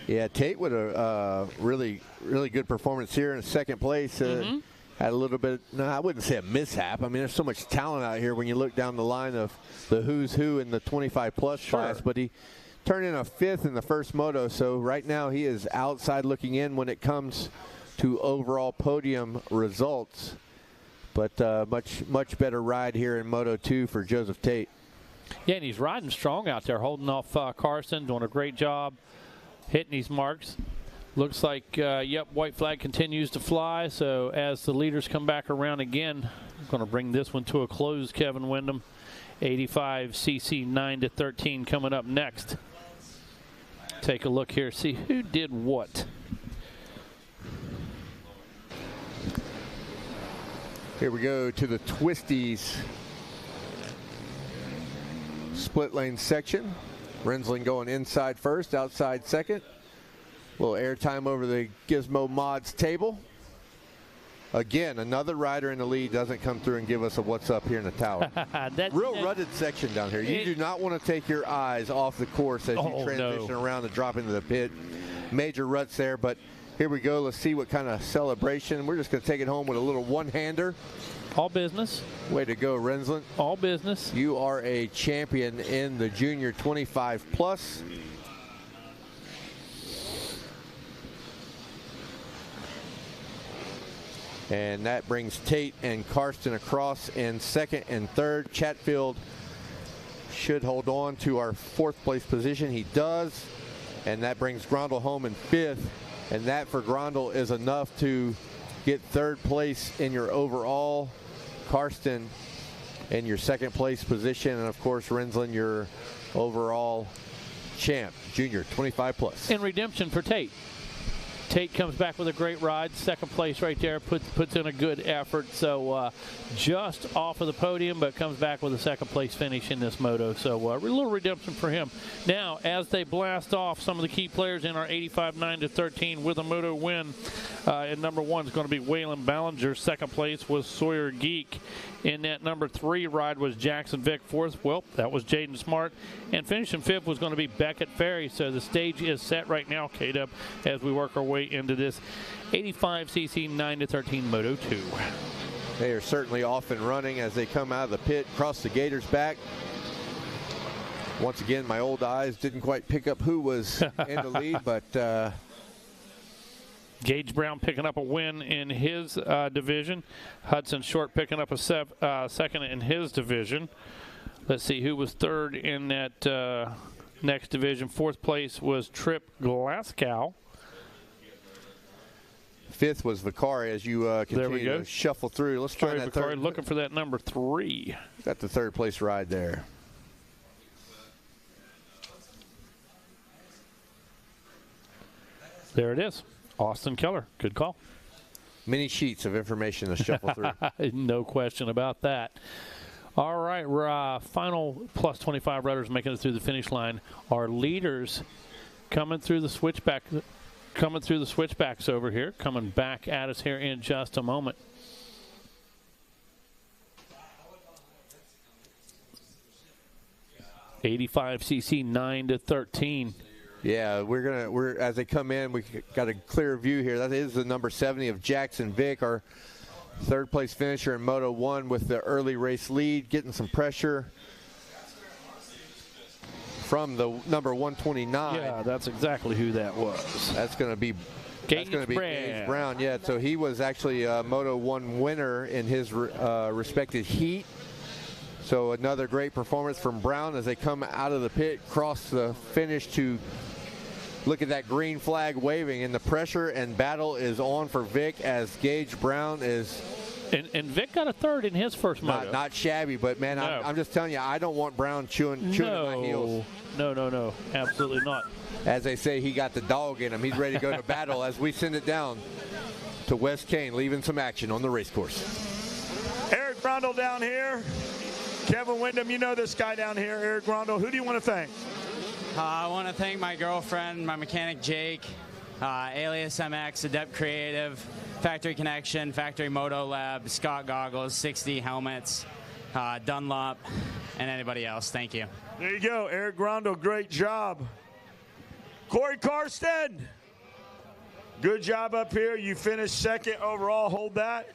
Yeah, Tate with a really good performance here in second place. Had a little bit, no, I wouldn't say a mishap. I mean, there's so much talent out here when you look down the line of the who's who in the 25-plus class. But he turned in a 5th in the first moto, so right now he is outside looking in when it comes to overall podium results. But much better ride here in Moto 2 for Joseph Tate. Yeah, and he's riding strong out there, holding off Carson, doing a great job. Hitting these marks. Looks like, white flag continues to fly. So as the leaders come back around again, I'm going to bring this one to a close, Kevin Windham. 85 cc 9 to 13 coming up next. Take a look here, see who did what. Here we go to the Twisties split lane section. Rensling going inside first, outside second. A little airtime over the Gizmo Mods table. Again, another rider in the lead doesn't come through and give us a what's up here in the tower. Real rutted section down here. You do not want to take your eyes off the course as you transition around and drop into the pit. Major ruts there, but here we go. Let's see what kind of celebration. We're just going to take it home with a little one-hander. All business. Way to go, Rensland. All business. You are a champion in the Junior 25 plus. And that brings Tate and Karsten across in second and third. Chatfield should hold on to our fourth place position. He does. And that brings Grondel home in fifth. And that for Grondel is enough to get third place in your overall. Karsten in your second place position. And of course, Rensland, your overall champ, Junior 25 plus. And redemption for Tate. Tate comes back with a great ride, second place right there, puts in a good effort. So just off of the podium, but comes back with a second place finish in this moto. So a little redemption for him. Now, as they blast off, some of the key players in our 85 9-13 with a moto win. And number one is going to be Waylon Ballinger. Second place was Sawyer Geek. In that number 3 ride was Jackson Vick. Fourth, well, that was Jaden Smart. And finishing fifth was going to be Beckett Ferry. So the stage is set right now, K-Dub, as we work our way into this 85cc 9-13 Moto 2. They are certainly off and running as they come out of the pit, cross the Gators back. Once again, my old eyes didn't quite pick up who was in the lead, but Gage Brown picking up a win in his division. Hudson Short picking up a second in his division. Let's see who was third in that next division. Fourth place was Trip Glasgow. Fifth was Vicari as you continue to shuffle through. Let's try that third. Looking for that number 3. Got the third place ride there. There it is. Austin Keller. Good call. Many sheets of information to shuffle through. No question about that. All right, we're final plus 25 riders making it through the finish line. Our leaders coming through the switchbacks over here, coming back at us here in just a moment. $85cc 9-13. Yeah, we're as they come in, we got a clear view here. That is the number 70 of Jackson Vick, our third place finisher in Moto 1 with the early race lead, getting some pressure from the number 129. Yeah, that's exactly who that was. That's going to be Gage Brown. Yeah, so he was actually a Moto 1 winner in his respected heat. So another great performance from Brown as they come out of the pit, cross the finish to look at that green flag waving, and the pressure and battle is on for Vic as Gage Brown is. And Vic got a third in his first moto. Not shabby, but man, no. I'm just telling you, I don't want Brown chewing at my heels. No, absolutely not. As they say, he got the dog in him. He's ready to go to battle as we send it down to Wes Kane, leaving some action on the race course. Eric Grondel down here. Kevin Wyndham, you know this guy down here, Eric Grondel. Who do you want to thank? I want to thank my girlfriend, my mechanic Jake, Alias MX, Adept Creative, Factory Connection, Factory Moto Lab, Scott Goggles, 60 helmets, Dunlop, and anybody else. Thank you. There you go, Eric Grondel. Great job. Corey Karsten, good job up here. You finished second overall. Hold that.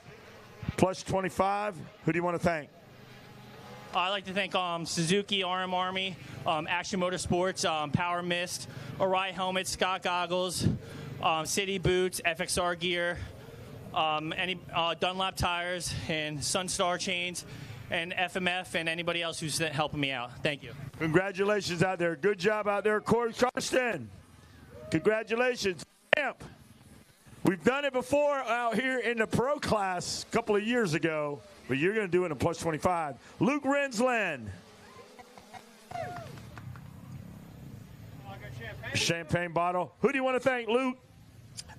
Plus 25. Who do you want to thank? I'd like to thank Suzuki, RM Army, Action Motorsports, Power Mist, Arai Helmets, Scott Goggles, City Boots, FXR Gear, Dunlop Tires, and Sunstar Chains, and FMF, and anybody else who's helping me out. Thank you. Congratulations out there. Good job out there, Corey Karsten. Congratulations. Champ. We've done it before out here in the pro class a couple of years ago, but you're going to do it in plus 25. Luke Rensland. Champagne bottle. Who do you want to thank, Luke?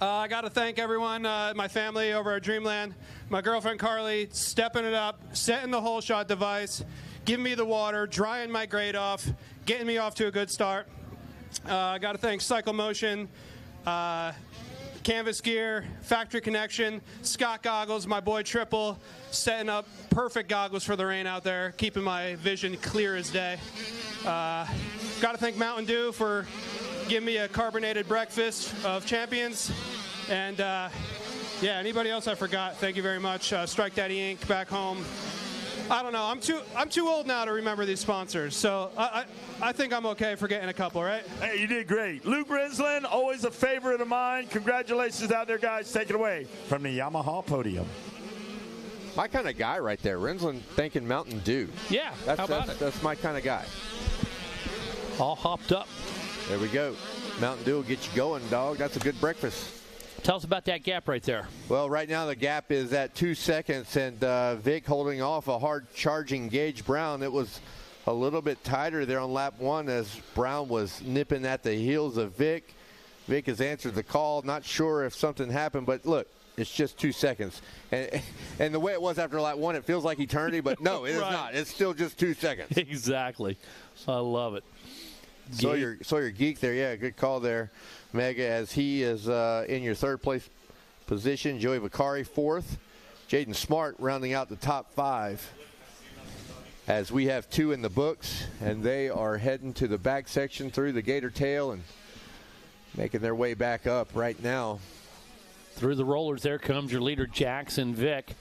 I got to thank everyone, my family over at Dreamland, my girlfriend Carly, stepping it up, setting the whole shot device, giving me the water, drying my grade off, getting me off to a good start. I got to thank Cycle Motion, Canvas Gear, Factory Connection, Scott Goggles, my boy Triple, setting up perfect goggles for the rain out there, keeping my vision clear as day. Got to thank Mountain Dew for giving me a carbonated breakfast of champions. And yeah, anybody else I forgot, thank you very much. Strike Daddy Inc. back home. I don't know. I'm too old now to remember these sponsors, so I think I'm okay forgetting a couple, right? Hey, you did great. Luke Rinsland, always a favorite of mine. Congratulations out there, guys. Take it away from the Yamaha podium. My kind of guy right there. Rinsland thanking Mountain Dew. Yeah, how about it? That's my kind of guy. All hopped up. There we go. Mountain Dew will get you going, dog. That's a good breakfast. Tell us about that gap right there. Well, right now the gap is at 2 seconds, and Vic holding off a hard charging Gage Brown. It was a little bit tighter there on lap 1 as Brown was nipping at the heels of Vic. Vic has answered the call. Not sure if something happened, but look, it's just 2 seconds. And the way it was after lap 1, it feels like eternity, but no, it is not. It's still just 2 seconds. Exactly. I love it. Sawyer Geek there, yeah, good call there, Mega, as he is in your third place position. Joey Vicari fourth. Jaden Smart rounding out the top 5. As we have 2 in the books, and they are heading to the back section through the Gator Tail and making their way back up right now. Through the rollers, there comes your leader, Jackson Vick.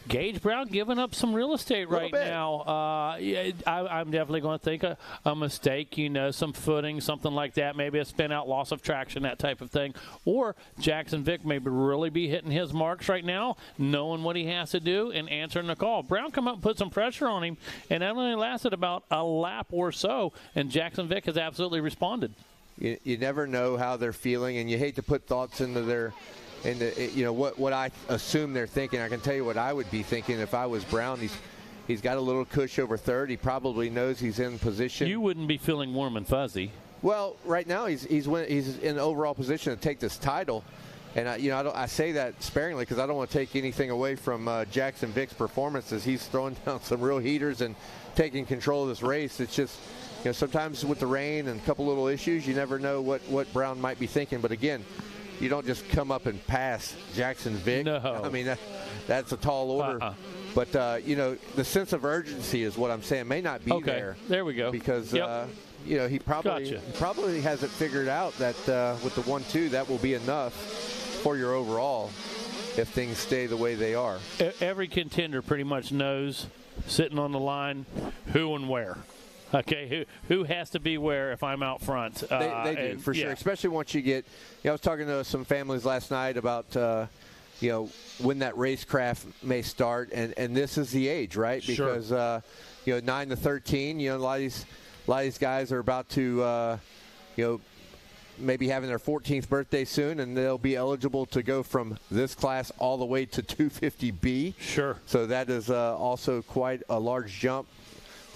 Gage Brown giving up some real estate right now. Yeah, I'm definitely going to think a mistake, some footing, something like that, maybe a spin out, loss of traction, that type of thing. Or Jackson Vick may really be hitting his marks right now, knowing what he has to do and answering the call. Brown come up and put some pressure on him, and that only lasted about a lap or so, and Jackson Vick has absolutely responded. You never know how they're feeling, and you hate to put thoughts into their – and what I assume they're thinking. I can tell you what I would be thinking if I was Brown. He's got a little cush over third. He probably knows he's in position. You wouldn't be feeling warm and fuzzy. Well, right now he's in overall position to take this title, and I say that sparingly because I don't want to take anything away from Jackson Vick's performances. He's throwing down some real heaters and taking control of this race. It's just sometimes with the rain and a couple little issues, you never know what Brown might be thinking. But again, you don't just come up and pass Jackson Vick. No. I mean, that's a tall order. But, the sense of urgency is what I'm saying may not be there. There we go. Because, he probably has it figured out that with the 1-2, that will be enough for your overall if things stay the way they are. Every contender pretty much knows, sitting on the line, who and where. Okay, who has to be where if I'm out front? They do, for sure, especially once you get I was talking to some families last night about, when that racecraft may start, and this is the age, right? Because, 9 to 13, a lot of these guys are about to, maybe having their 14th birthday soon, and they'll be eligible to go from this class all the way to 250B. Sure. So that is also quite a large jump.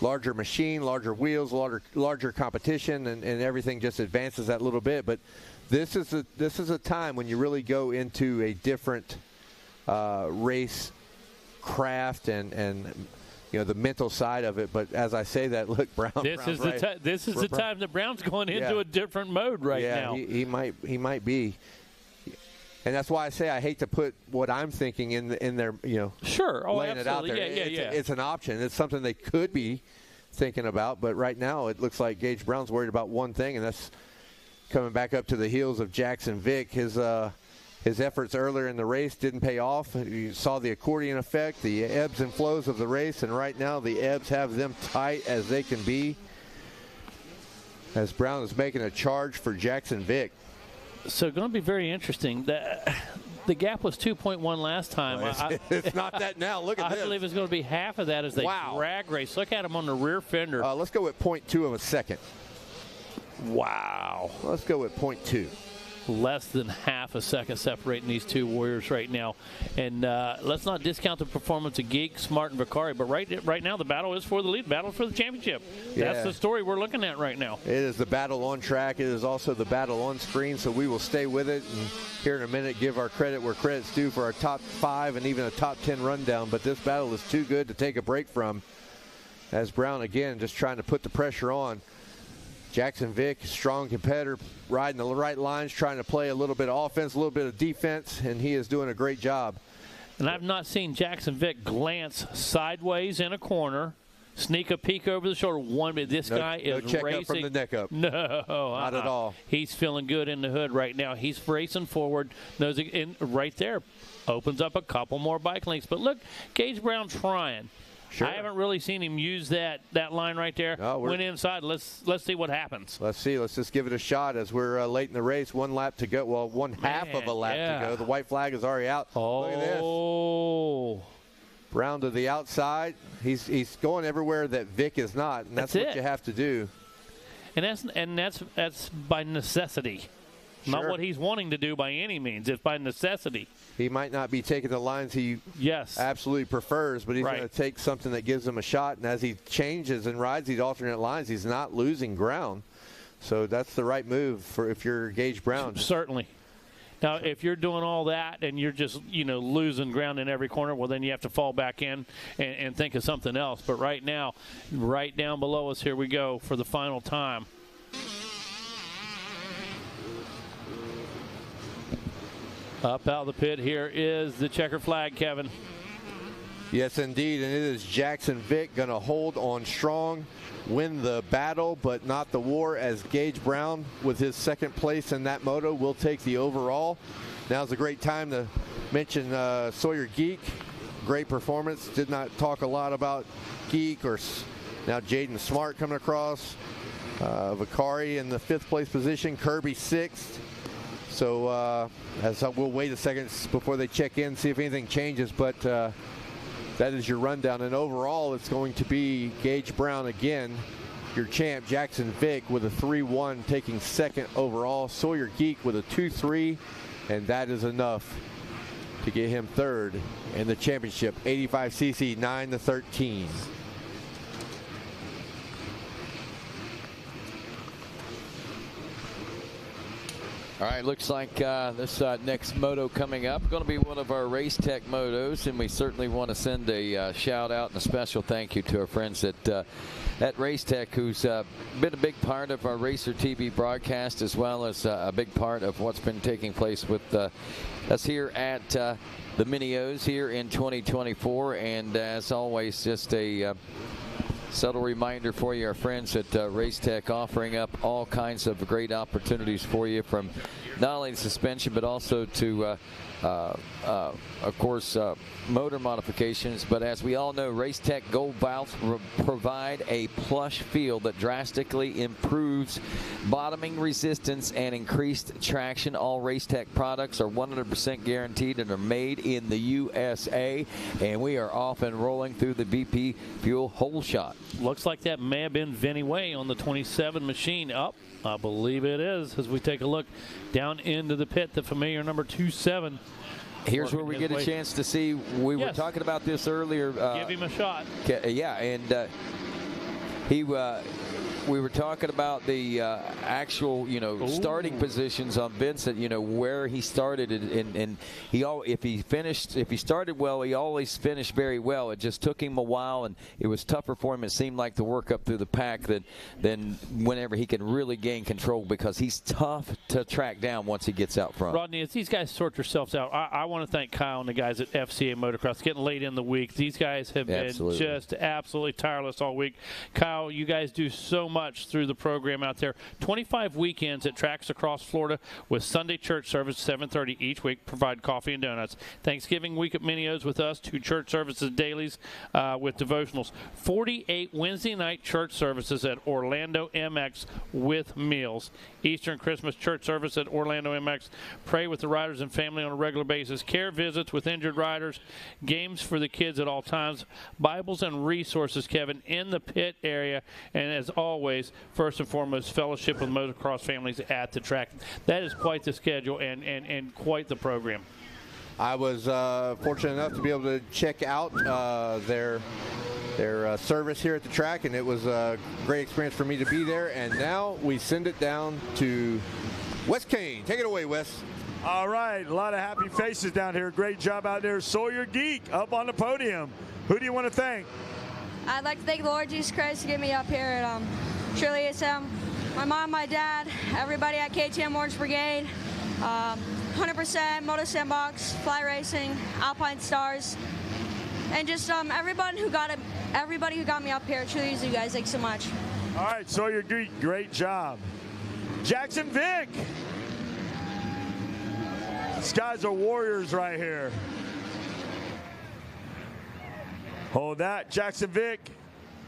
Larger machine, larger wheels, larger competition, and everything just advances that little bit. But this is a time when you really go into a different race craft and the mental side of it. But as I say that, look, Brown. This is the time that Brown's going into a different mode now. Yeah, he might be. And that's why I say I hate to put what I'm thinking in there, Sure. Oh, laying absolutely. it out there. Yeah. It's an option. It's something they could be thinking about. But right now it looks like Gage Brown's worried about one thing, and that's coming back up to the heels of Jackson Vick. His efforts earlier in the race didn't pay off. You saw the accordion effect, the ebbs and flows of the race, and right now the ebbs have them tight as they can be, as Brown is making a charge for Jackson Vick. So going to be very interesting. The gap was 2.1 last time. Well, it's not that now. Look at this. I believe it's going to be half of that as they drag race. Look at him on the rear fender. Let's go with 0.2 of a second. Wow. Let's go with 0.2. less than half a second separating these two warriors right now. And let's not discount the performance of Geek, Smart, and Vicari, but right now the battle is for the lead, battle for the championship. Yeah. That's the story we're looking at right now. It is the battle on track. It is also the battle on screen, so we will stay with it. And here in a minute, give our credit where credit's due for our top 5 and even a top 10 rundown. But this battle is too good to take a break from. As Brown, again, just trying to put the pressure on. Jackson Vick, strong competitor, riding the right lines, trying to play a little bit of offense, a little bit of defense, and he is doing a great job. And I've not seen Jackson Vick glance sideways in a corner, sneak a peek over the shoulder. This guy is check racing. up from the neck up. No, not at all. He's feeling good in the hood right now. He's racing forward. Knows it, right there opens up a couple more bike links. But look, Gage Brown trying. Sure. I haven't really seen him use that line right there. Went inside. Let's see what happens. Let's see. Let's just give it a shot as we're late in the race. One lap to go. Well, one half of a lap to go. The white flag is already out. Look at this. Brown to the outside. He's going everywhere that Vic is not, and that's what you have to do. And that's by necessity. Sure. Not what he's wanting to do by any means. It's by necessity. He might not be taking the lines he absolutely prefers, but he's going to take something that gives him a shot. And as he changes and rides these alternate lines, he's not losing ground. So that's the right move for if you're Gage Brown. Certainly. Now, if you're doing all that and you're just, losing ground in every corner, well, then you have to fall back in and think of something else. But right now, right down below us, here we go for the final time. Up out of the pit, here is the checker flag, Kevin. Yes, indeed, and it is Jackson Vick going to hold on strong, win the battle, but not the war, as Gage Brown, with his second place in that moto, will take the overall. Now's a great time to mention Sawyer Geek. Great performance. Did not talk a lot about Geek, or now Jaden Smart coming across. Vicari in the 5th place position, Kirby 6th. So we'll wait a second before they check in, see if anything changes, but that is your rundown. And overall, it's going to be Gage Brown again, your champ. Jackson Vick with a 3-1, taking 2nd overall. Sawyer Geek with a 2-3, and that is enough to get him 3rd in the championship. 85cc, 9-13. All right, looks like this next moto coming up going to be one of our Race Tech motos, and we certainly want to send a shout out and a special thank you to our friends at Race Tech, who's been a big part of our Racer TV broadcast, as well as a big part of what's been taking place with us here at the Mini-O's here in 2024. And as always, just a subtle reminder for you, our friends at Race Tech, offering up all kinds of great opportunities for you, from not only suspension but also to of course motor modifications. But as we all know, Race Tech Gold Valves provide a plush feel that drastically improves bottoming resistance and increased traction. All Race Tech products are 100% guaranteed and are made in the USA, and we are off and rolling through the VP Fuel Hole Shot. Looks like that may have been Vinny Way on the 27 machine. Up, I believe it is, as we take a look down into the pit, the familiar number 27. Here's where we get a chance to see. We were talking about this earlier. Give him a shot. Yeah, and we were talking about the actual, starting positions on Vincent. Where he started, and if he started well, he always finished very well. It just took him a while, and it was tougher for him. It seemed like to work up through the pack than whenever he can really gain control, because he's tough to track down once he gets out front. Rodney, as these guys sort themselves out, I want to thank Kyle and the guys at FCA Motocross. Getting late in the week, these guys have been just absolutely tireless all week. Kyle, you guys do so much through the program out there. 25 weekends at tracks across Florida, with Sunday church service 7:30 each week. Provide coffee and donuts. Thanksgiving week at Mini-O's with us. 2 church services dailies with devotionals. 48 Wednesday night church services at Orlando MX with meals. Eastern Christmas church service at Orlando MX. Pray with the riders and family on a regular basis. Care visits with injured riders. Games for the kids at all times. Bibles and resources, Kevin, in the pit area. And as always, always, first and foremost, fellowship with motocross families at the track. That is quite the schedule and quite the program. I was fortunate enough to be able to check out their service here at the track, and it was a great experience for me to be there. And now we send it down to Wes Kane. Take it away, Wes. All right, a lot of happy faces down here. Great job out there. Sawyer Geek up on the podium. Who do you want to thank? I'd like to thank the Lord Jesus Christ to get me up here. And surely it's my mom, my dad, everybody at KTM Orange Brigade, 100% Moto Sandbox, Fly Racing, Alpine Stars, and just everybody who got me up here. Truly is you guys. Thanks so much. All right, Sawyer Geek, great job. Jackson Vick. These guys are warriors right here. Hold that. Jackson Vick,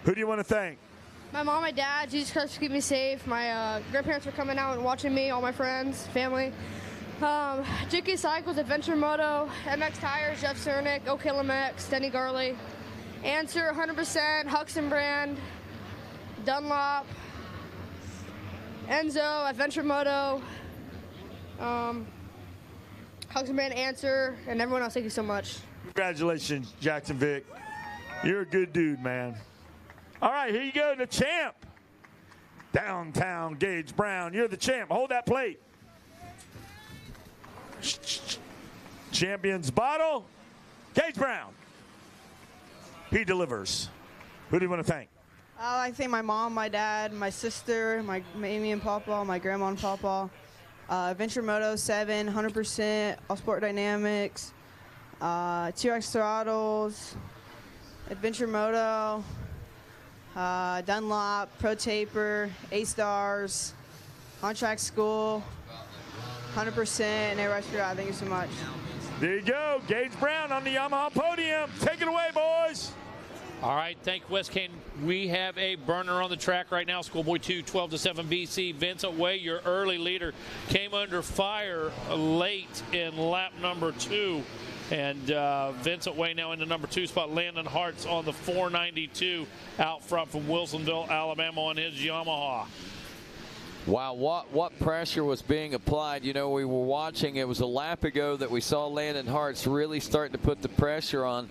who do you want to thank? My mom, my dad, Jesus Christ, keep me safe. My grandparents were coming out and watching me, all my friends, family. JK Cycles, Adventure Moto, MX Tires, Jeff Cernick, OKLMX, Denny Garley, Answer, 100%, Huxton Brand, Dunlop, Enzo, Adventure Moto, Huxton Brand, Answer, and everyone else. Thank you so much. Congratulations, Jackson Vick. You're a good dude, man. All right, here you go, the champ. Downtown Gage Brown, you're the champ. Hold that plate. Champion's bottle, Gage Brown. He delivers. Who do you want to thank? I'd like to thank my mom, my dad, my sister, my Amy and Papa, my grandma and Papa, Adventure Moto 7, 100%, All Sport Dynamics, T-Rex Throttles, Adventure Moto, Dunlop, Pro Taper, A-Stars, On Track School, 100%, and everybody's forgot. Thank you so much. There you go. Gage Brown on the Yamaha podium. Take it away, boys. All right, thank Wes Kane. We have a burner on the track right now. Schoolboy 2, 12-7 BC. Vincent Way, your early leader, came under fire late in lap number 2. And Vincent Way now in the number 2 spot. Landon Hart's on the 492 out front from Wilsonville, Alabama on his Yamaha. Wow, what pressure was being applied. You know, we were watching, it was a lap ago that we saw Landon Hart's really starting to put the pressure on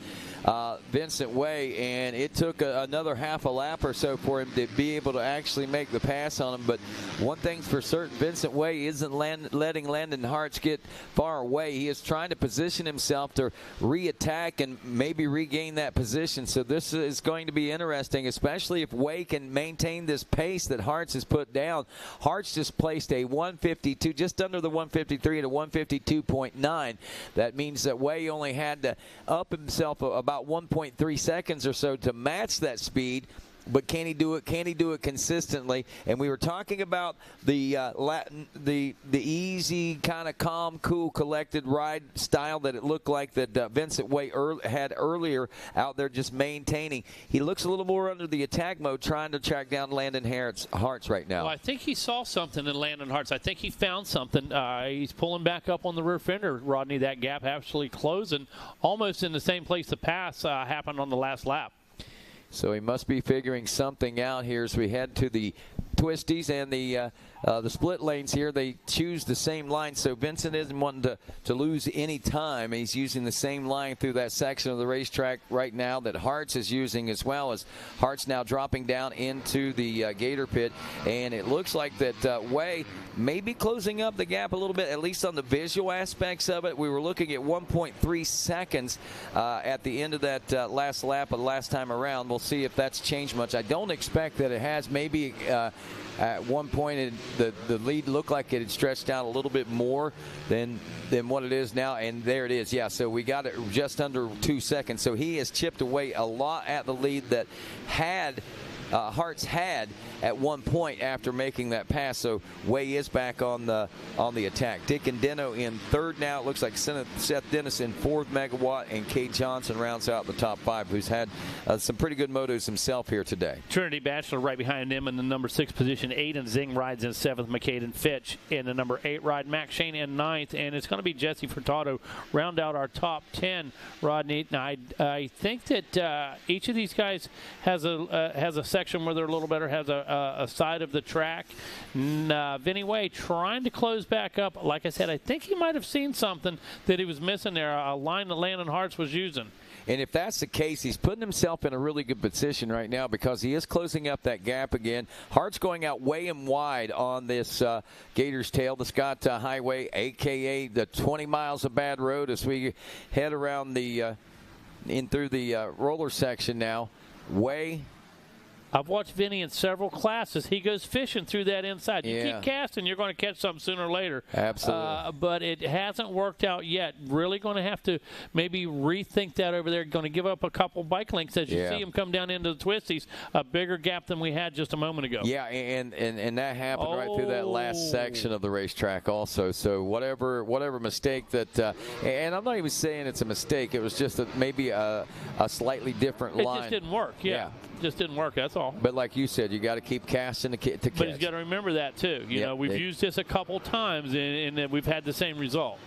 Vincent Way, and it took another half a lap or so for him to be able to actually make the pass on him. But one thing's for certain, Vincent Way isn't letting Landon Hart's get far away. He is trying to position himself to re-attack and maybe regain that position. So this is going to be interesting, especially if Way can maintain this pace that Hart's has put down. Hart's just placed a 152, just under the 153 at a 152.9. That means that Way only had to up himself about 1.3 seconds or so to match that speed. But can he do it? Can he do it consistently? And we were talking about the easy, kind of calm, cool, collected ride style that it looked like that Vincent Way had earlier out there, just maintaining. He looks a little more under the attack mode, trying to track down Landon Hart's right now. Well, I think he saw something in Landon Hart's. I think he found something. He's pulling back up on the rear fender, Rodney. That gap actually closing almost in the same place the pass happened on the last lap. So he must be figuring something out here as we head to the twisties and the split lanes here. They choose the same line, so Vincent isn't wanting to lose any time. He's using the same line through that section of the racetrack right now that Hart's is using, as well as Hart's now dropping down into the Gator pit. And it looks like that Way may be closing up the gap a little bit, at least on the visual aspects of it. We were looking at 1.3 seconds at the end of that last lap of the last time around. We'll see if that's changed much. I don't expect that it has. Maybe at one point the lead looked like it had stretched out a little bit more than what it is now, and there it is. Yeah, so we got it just under 2 seconds. So he has chipped away a lot at the lead that Hart's had at one point after making that pass. So Way is back on the attack. Dick and Deno in third now. It looks like Seth Dennis in fourth, Megawatt, and Kate Johnson rounds out the top 5, who's had some pretty good motos himself here today. Trinity Bachelor right behind him in the number 6 position. Aiden Zing rides in 7th. McCaden Fitch in the number 8 ride. Max Shane in 9th. And it's going to be Jesse Furtado round out our top 10, Rodney. Now, I think that each of these guys has a section where they're a little better, has a side of the track. Vinny Way trying to close back up. Like I said, I think he might have seen something that he was missing there, a line that Landon Hartz was using. And if that's the case, he's putting himself in a really good position right now because he is closing up that gap again. Hart's going out way and wide on this Gator's Tail, the Scott Highway, a.k.a. the 20 miles of bad road as we head around the in through the roller section now. Way. I've watched Vinny in several classes. He goes fishing through that inside. You keep casting, you're going to catch something sooner or later. Absolutely. But it hasn't worked out yet. Really going to have to maybe rethink that over there. Going to give up a couple bike lengths as you see him come down into the twisties. A bigger gap than we had just a moment ago. Yeah, and that happened right through that last section of the racetrack also. So whatever mistake that, and I'm not even saying it's a mistake. It was just maybe a slightly different line. It just didn't work. Yeah. Just didn't work, that's all. But like you said, you got to keep casting to catch. But he's got to remember that too. You know, we've used this a couple times and we've had the same result.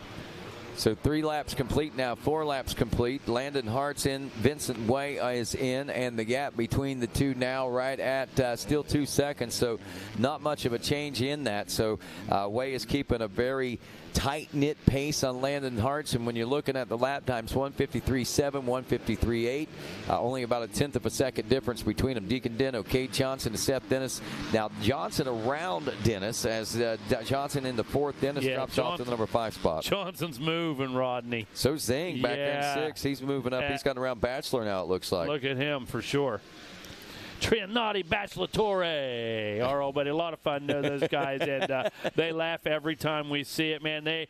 So 3 laps complete now, 4 laps complete. Landon Hart's in, Vincent Way is in, and the gap between the two now right at still 2 seconds. So not much of a change in that. So Way is keeping a very tight-knit pace on Landon Hart's, and when you're looking at the lap times, 153.7, 153.8, only about a tenth of a second difference between them. Deacon Deno, Cade Johnson to Seth Dennis. Now Johnson around Dennis as Johnson in the 4th. Dennis drops off to the number 5 spot. Johnson's moving, Rodney. So Zing back in 6. He's moving up. He's gotten around Bachelor now, it looks like. Look at him for sure. Trianati Bachelatore, our old buddy. A lot of fun to know those guys, and they laugh every time we see it, man. They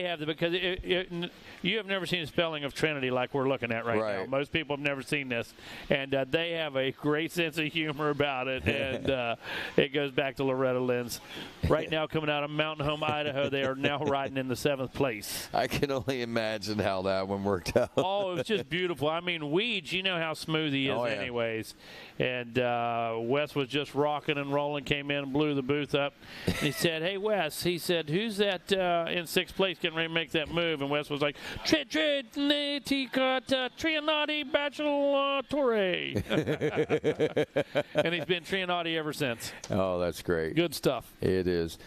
have because you have never seen a spelling of Trinity like we're looking at right now. Most people have never seen this, and they have a great sense of humor about it, and it goes back to Loretta Lynn's. Right now, coming out of Mountain Home, Idaho, they are now riding in the 7th place. I can only imagine how that one worked out. Oh, it was just beautiful. I mean, Weeds, you know how smooth he is anyways. And Wes was just rocking and rolling, came in and blew the booth up. And he said, hey, Wes, he said, who's that in 6th place getting ready to make that move? And Wes was like, Trianati Bachelatore. And he's been Trianati ever since. Oh, that's great. Good stuff. It is.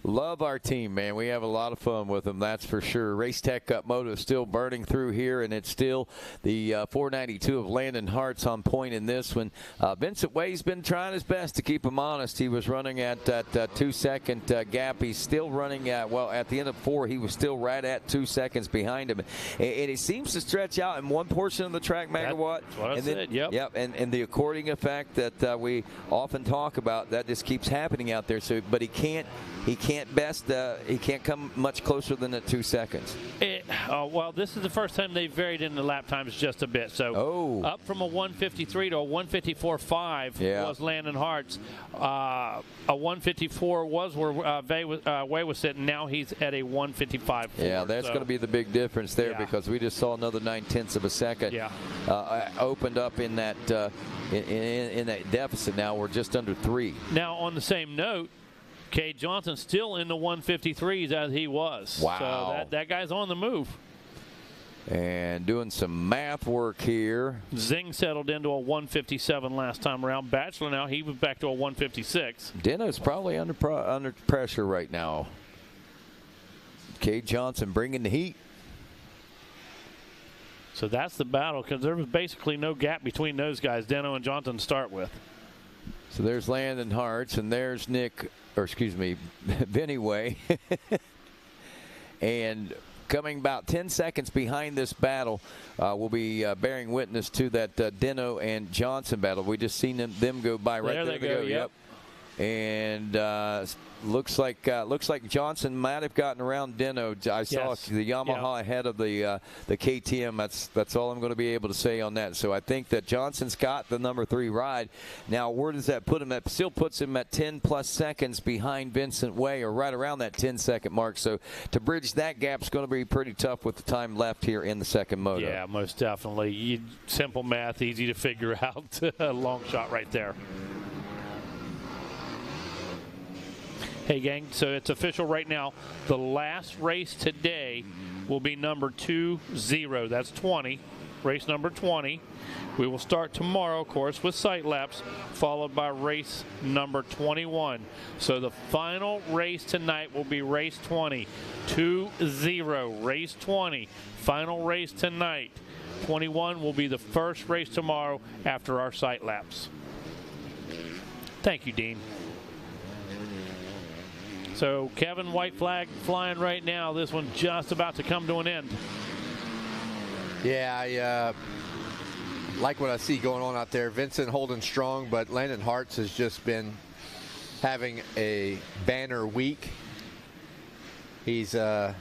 Love our team, man. We have a lot of fun with them, that's for sure. Race Tech Cup Moto is still burning through here, and it's still the 492 of Landon Hart's on point in this one. Vincent Way's been trying his best to keep him honest. He was running at that 2-second gap. He's still running at, well, at the end of 4, he was still right at 2 seconds behind him. And it seems to stretch out in one portion of the track, Megawatt. That's what I said, yep. And the according effect that we often talk about, that just keeps happening out there. So, but he can't come much closer than the 2 seconds. Well, this is the first time they've varied in the lap times just a bit. So up from a 153 to a 154.5 was Landon Hart's. A 154 was where Way was sitting. Now he's at a 155. Yeah, that's going to be the big difference there because we just saw another 9/10 of a second opened up in that in that deficit. Now we're just under 3. Now on the same note, Cade Johnson still in the 153s as he was. Wow. So that guy's on the move. And doing some math work here. Zing settled into a 157 last time around. Bachelor now, he was back to a 156. Deno's probably under pressure right now. Cade Johnson bringing the heat. So that's the battle because there was basically no gap between those guys, Deno and Johnson, to start with. So there's Landon Hart's, and there's Vinny Way. And coming about 10 seconds behind this battle, we'll be bearing witness to that Deno and Johnson battle. We just seen them go by right there. There they go. Yep. And looks like Johnson might have gotten around Deno. I saw the Yamaha ahead of the KTM. That's all I'm going to be able to say on that. So I think that Johnson's got the number 3 ride. Now, where does that put him? That still puts him at 10+ seconds behind Vincent Way, or right around that 10-second mark. So to bridge that gap is going to be pretty tough with the time left here in the second moto. Yeah, most definitely. Simple math, easy to figure out. Long shot right there. Hey, gang, so it's official right now. The last race today will be number 20. That's 20. race number 20. We will start tomorrow, of course, with sight laps, followed by race number 21. So the final race tonight will be race 20. 2-0, race 20. Final race tonight. 21 will be the first race tomorrow after our sight laps. Thank you, Dean. So Kevin, white flag flying right now. This one just about to come to an end. Yeah, I like what I see going on out there. Vincent holding strong, but Landon Hartz has just been having a banner week. He's gone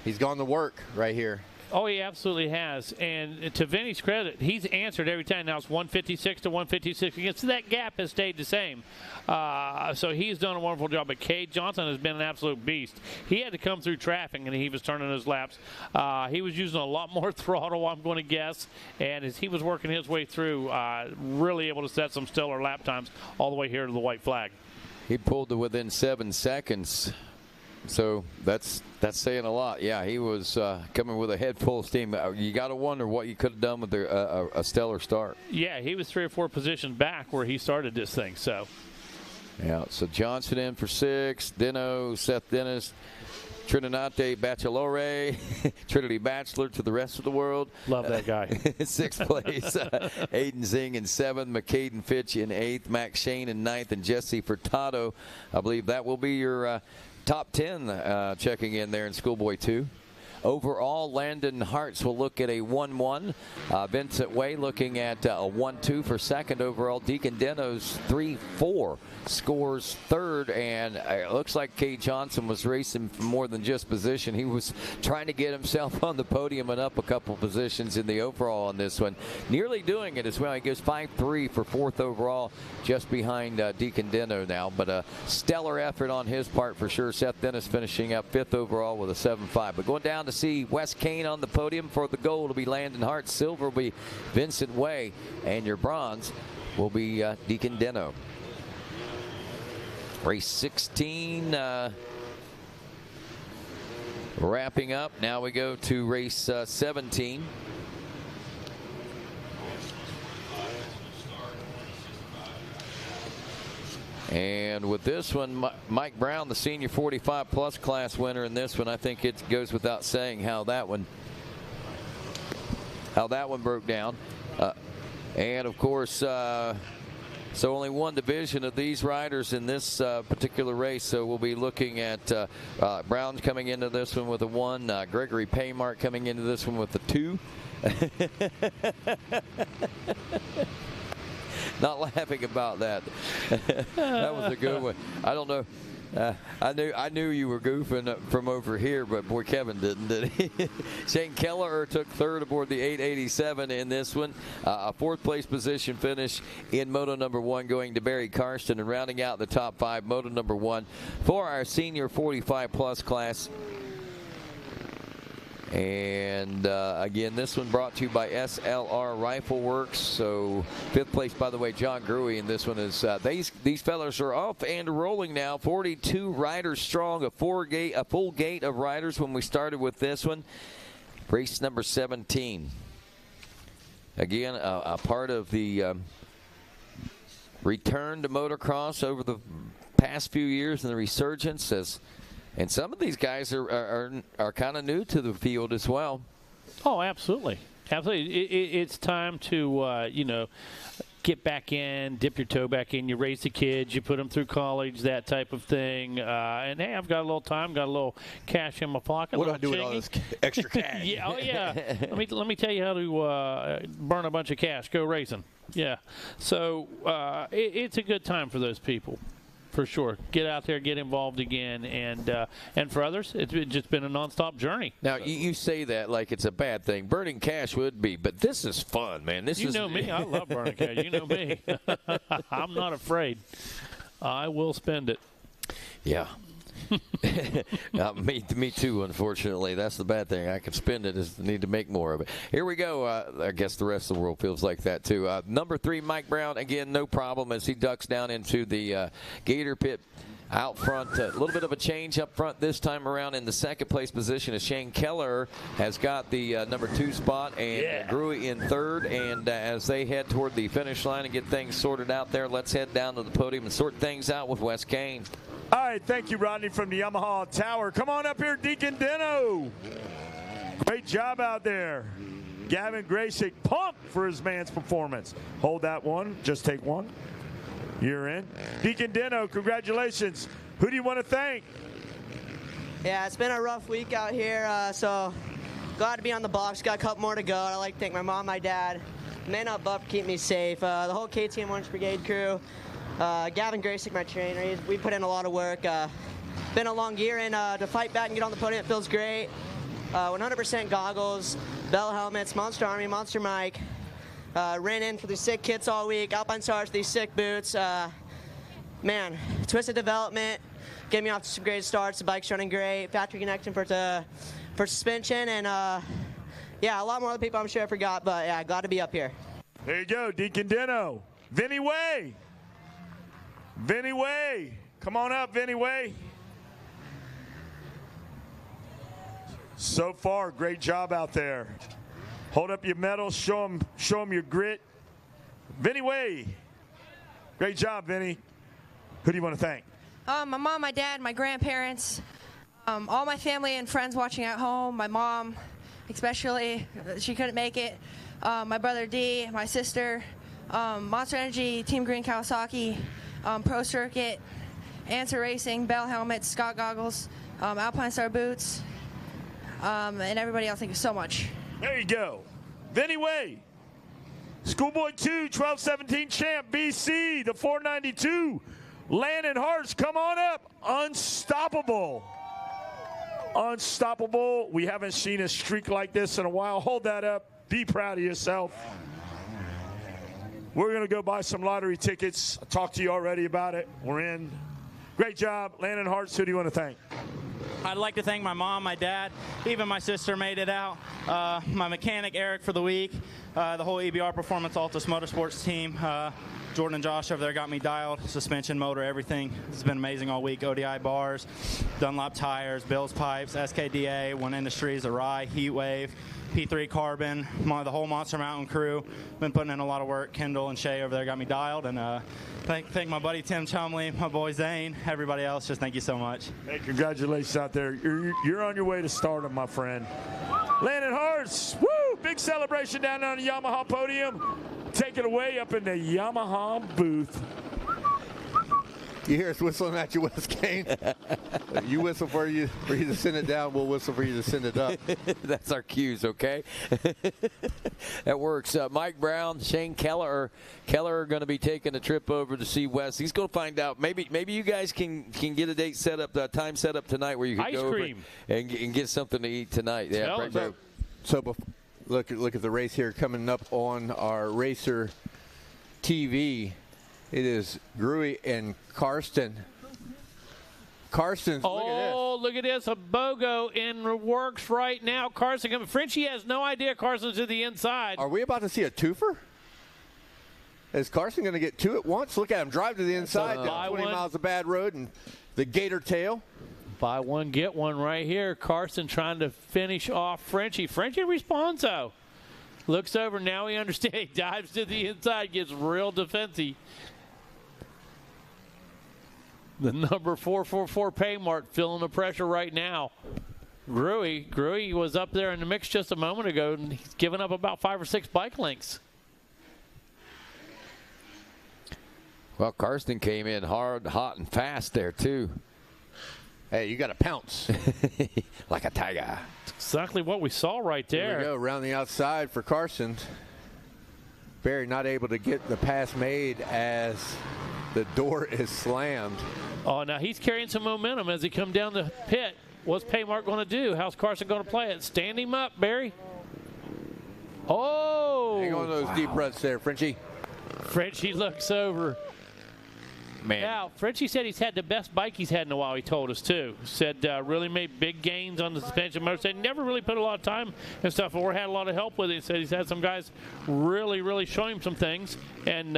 to work right here. Oh, he absolutely has. And to Vinny's credit, he's answered every time. Now it's 156 to 156 again. So that gap has stayed the same. So he's done a wonderful job. But Cade Johnson has been an absolute beast. He had to come through traffic, and he was turning his laps. He was using a lot more throttle, I'm going to guess. And as he was working his way through, really able to set some stellar lap times all the way here to the white flag. He pulled to within 7 seconds. So that's saying a lot. Yeah, he was coming with a head full of steam. You got to wonder what you could have done with a stellar start. Yeah, he was 3 or 4 positions back where he started this thing. So, yeah. So Johnson in for 6. Dino, Seth Dennis, Trinidad Bachelore, Trinity Bachelor to the rest of the world. Love that guy. 6th place. Aiden Zing in 7th. McCaden Fitch in 8th. Max Shane in 9th. And Jesse Furtado. I believe that will be your top 10 checking in there in Schoolboy 2. Overall, Landon Hartz will look at a 1-1. Vincent Way looking at a 1-2 for second overall. Deacon Deno's 3-4 scores third, and it looks like Cade Johnson was racing for more than just position. He was trying to get himself on the podium and up a couple positions in the overall on this one. Nearly doing it as well. He goes 5-3 for 4th overall, just behind Deacon Deno now, but a stellar effort on his part for sure. Seth Dennis finishing up 5th overall with a 7-5. But going down to see Wes Kane on the podium. For the gold will be Landon Hart. Silver will be Vincent Way. And your bronze will be Deacon Deno. Race 16 wrapping up. Now we go to race 17. And with this one, Mike Brown, the senior 45-plus class winner in this one, I think it goes without saying how that one broke down. And of course, so only one division of these riders in this particular race. So we'll be looking at Brown coming into this one with a 1, Gregory Paymark coming into this one with a 2. Not laughing about that. That was a good one. I don't know. I knew you were goofing from over here, but boy, Kevin didn't, did he? Shane Keller took 3rd aboard the 887 in this one. A 4th place position finish in moto number 1 going to Barry Karsten, and rounding out the top 5, moto number 1 for our senior 45-plus class. And again, this one brought to you by SLR Rifle Works. So 5th place, by the way, John Gruey. And this one is these fellas are off and rolling now. 42 riders strong, a full gate of riders when we started with this one. Race number 17. Again, a part of the return to motocross over the past few years and the resurgence as. And some of these guys are kind of new to the field as well. Oh, absolutely. Absolutely. It's time to, get back in, dip your toe back in. You raise the kids, you put them through college, that type of thing. And, hey, I've got a little time, got a little cash in my pocket. What do I do with all this extra cash? Yeah, oh, yeah. Let me tell you how to burn a bunch of cash. Go racing. Yeah. So it's a good time for those people. For sure. Get out there, get involved again, and for others, it's just been a nonstop journey. Now, you say that like it's a bad thing. Burning cash would be, but this is fun, man. You know me. I love burning cash. You know me. I'm not afraid. I will spend it. Yeah. Me too, unfortunately. That's the bad thing. I can spend it, just need to make more of it. Here we go. I guess the rest of the world feels like that too. Number 3, Mike Brown, again, no problem as he ducks down into the Gator pit Out front, a little bit of a change up front this time around in the second place position as Shane Keller has got the number 2 spot and Gruey in third. And as they head toward the finish line and get things sorted out there, let's head down to the podium and sort things out with Wes Kane. All right, thank you, Rodney, from the Yamaha Tower. Come on up here, Deacon Deno. Great job out there. Gavin Graysick pumped for his man's performance. Hold that one. Just take one. You're in. Deacon Deno, congratulations. Who do you want to thank? Yeah, it's been a rough week out here, so glad to be on the box. Got a couple more to go. I'd like to thank my mom, my dad, Man Up Buff, keep me safe, the whole KTM Orange Brigade crew, Gavin Graysick, my trainer. We put in a lot of work. Been a long year, and to fight back and get on the podium, it feels great. 100% goggles, Bell helmets, Monster Army, Monster Mike. Ran in for these sick kits all week. Alpine Stars, these sick boots. Man, Twisted Development get me off to some great starts. The bike's running great. Factory Connection for suspension, and yeah, a lot more other people I'm sure I forgot, but yeah, glad to be up here. There you go, Deacon Deno. Vinny Way. Vinny Way. Come on up, Vinny Way. So far, great job out there. Hold up your medals, show them your grit. Vinny Way. Great job, Vinny. Who do you want to thank? My mom, my dad, my grandparents, all my family and friends watching at home, my mom especially, she couldn't make it, my brother D, my sister, Monster Energy, Team Green Kawasaki, Pro Circuit, Answer Racing, Bell Helmets, Scott Goggles, Alpine Star Boots, and everybody else. Thank you so much. There you go. Vinny Way. Schoolboy 2, 12-17 champ, BC, the 492. Landon Hartz, come on up. Unstoppable. Unstoppable. We haven't seen a streak like this in a while. Hold that up. Be proud of yourself. We're going to go buy some lottery tickets. I talked to you already about it. We're in. Great job. Landon Hartz, who do you want to thank? I'd like to thank my mom, my dad, even my sister made it out, my mechanic, Eric, for the week, the whole EBR Performance Altus Motorsports team, Jordan and Josh over there got me dialed, suspension, motor, everything. It's been amazing all week. ODI bars, Dunlop tires, Bill's pipes, SKDA, One Industries, Arai, Heatwave, P3 Carbon, the whole Monster Mountain crew. Been putting in a lot of work. Kendall and Shay over there got me dialed. And thank my buddy Tim Chumley, my boy Zane, everybody else. Just thank you so much. Hey, congratulations out there. You're on your way to stardom, my friend. Landon Hartz, woo! Big celebration down on the Yamaha podium. Take it away up in the Yamaha booth. You hear us whistling at you, Wes Kane. You whistle for you to send it down. We'll whistle for you to send it up. That's our cues, okay? That works. Mike Brown, Shane Keller are going to be taking a trip over to see Wes. He's going to find out. Maybe you guys can get a date set up, time set up tonight where you can go over and get something to eat tonight. Yeah. Look at the race here coming up on our Racer TV. It is Gruey and Karsten. Karsten's, look at this. A BOGO in the works right now. Karsten, Frenchie has no idea Karsten's to the inside. Are we about to see a twofer? Is Karsten going to get two at once? Look at him drive to the inside down 20 miles of bad road and the gator tail. Buy one, get one right here. Karsten trying to finish off Frenchie. Frenchie responds, though. Looks over. Now he understands. He dives to the inside, gets real defensive. The number 444 Paymart feeling the pressure right now. Gruey was up there in the mix just a moment ago, and he's given up about 5 or 6 bike lengths. Well, Karsten came in hard, hot, and fast there, too. Hey, you got to pounce. Like a tiger. That's exactly what we saw right there. There we go, around the outside for Karsten. Barry not able to get the pass made as the door is slammed. Oh, now he's carrying some momentum as he come down the pit. What's Paymart going to do? How's Karsten going to play it? Stand him up, Barry. Oh! Hang on to those deep ruts there, Frenchie. Frenchie looks over. Man. Now, Frenchie said he's had the best bike he's had in a while, he told us, too. Said really made big gains on the suspension motor. Said never really put a lot of time and stuff or had a lot of help with it. He said he's had some guys really, really show him some things, and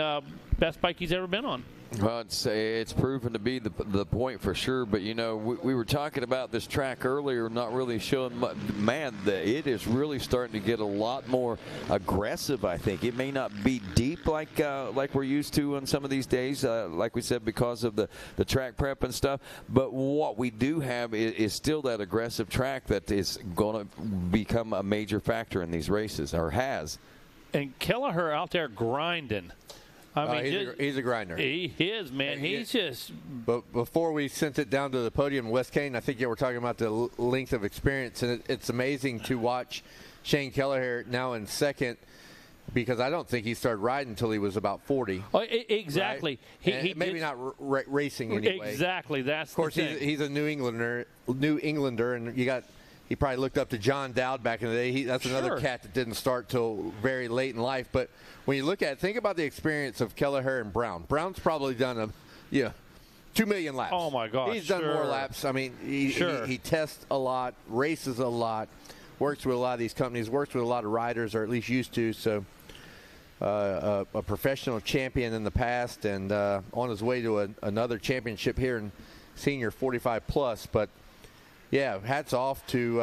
best bike he's ever been on. Well, it's proven to be the point for sure. But, you know, we were talking about this track earlier, not really showing much. Man, it is really starting to get a lot more aggressive, I think. It may not be deep like we're used to on some of these days, like we said, because of the track prep and stuff. But what we do have is still that aggressive track that is going to become a major factor in these races, or has. And Kelleher out there grinding. I mean, he's a grinder. He is, man. He's just. But before we sent it down to the podium, West Kane, I think you were talking about the length of experience, and it's amazing to watch Shane Kelleher now in second, because I don't think he started riding until he was about 40. Oh, exactly. Right? He maybe not racing anyway. Exactly. That's of course he's a New Englander, and he probably looked up to John Dowd back in the day. That's another cat that didn't start till very late in life. But when you look at it, think about the experience of Kelleher and Brown. Brown's probably done 2 million laps. Oh, my gosh. He's done more laps. I mean, he tests a lot, races a lot, works with a lot of these companies, works with a lot of riders, or at least used to. So a professional champion in the past, and on his way to another championship here in senior 45 plus. But yeah, hats off to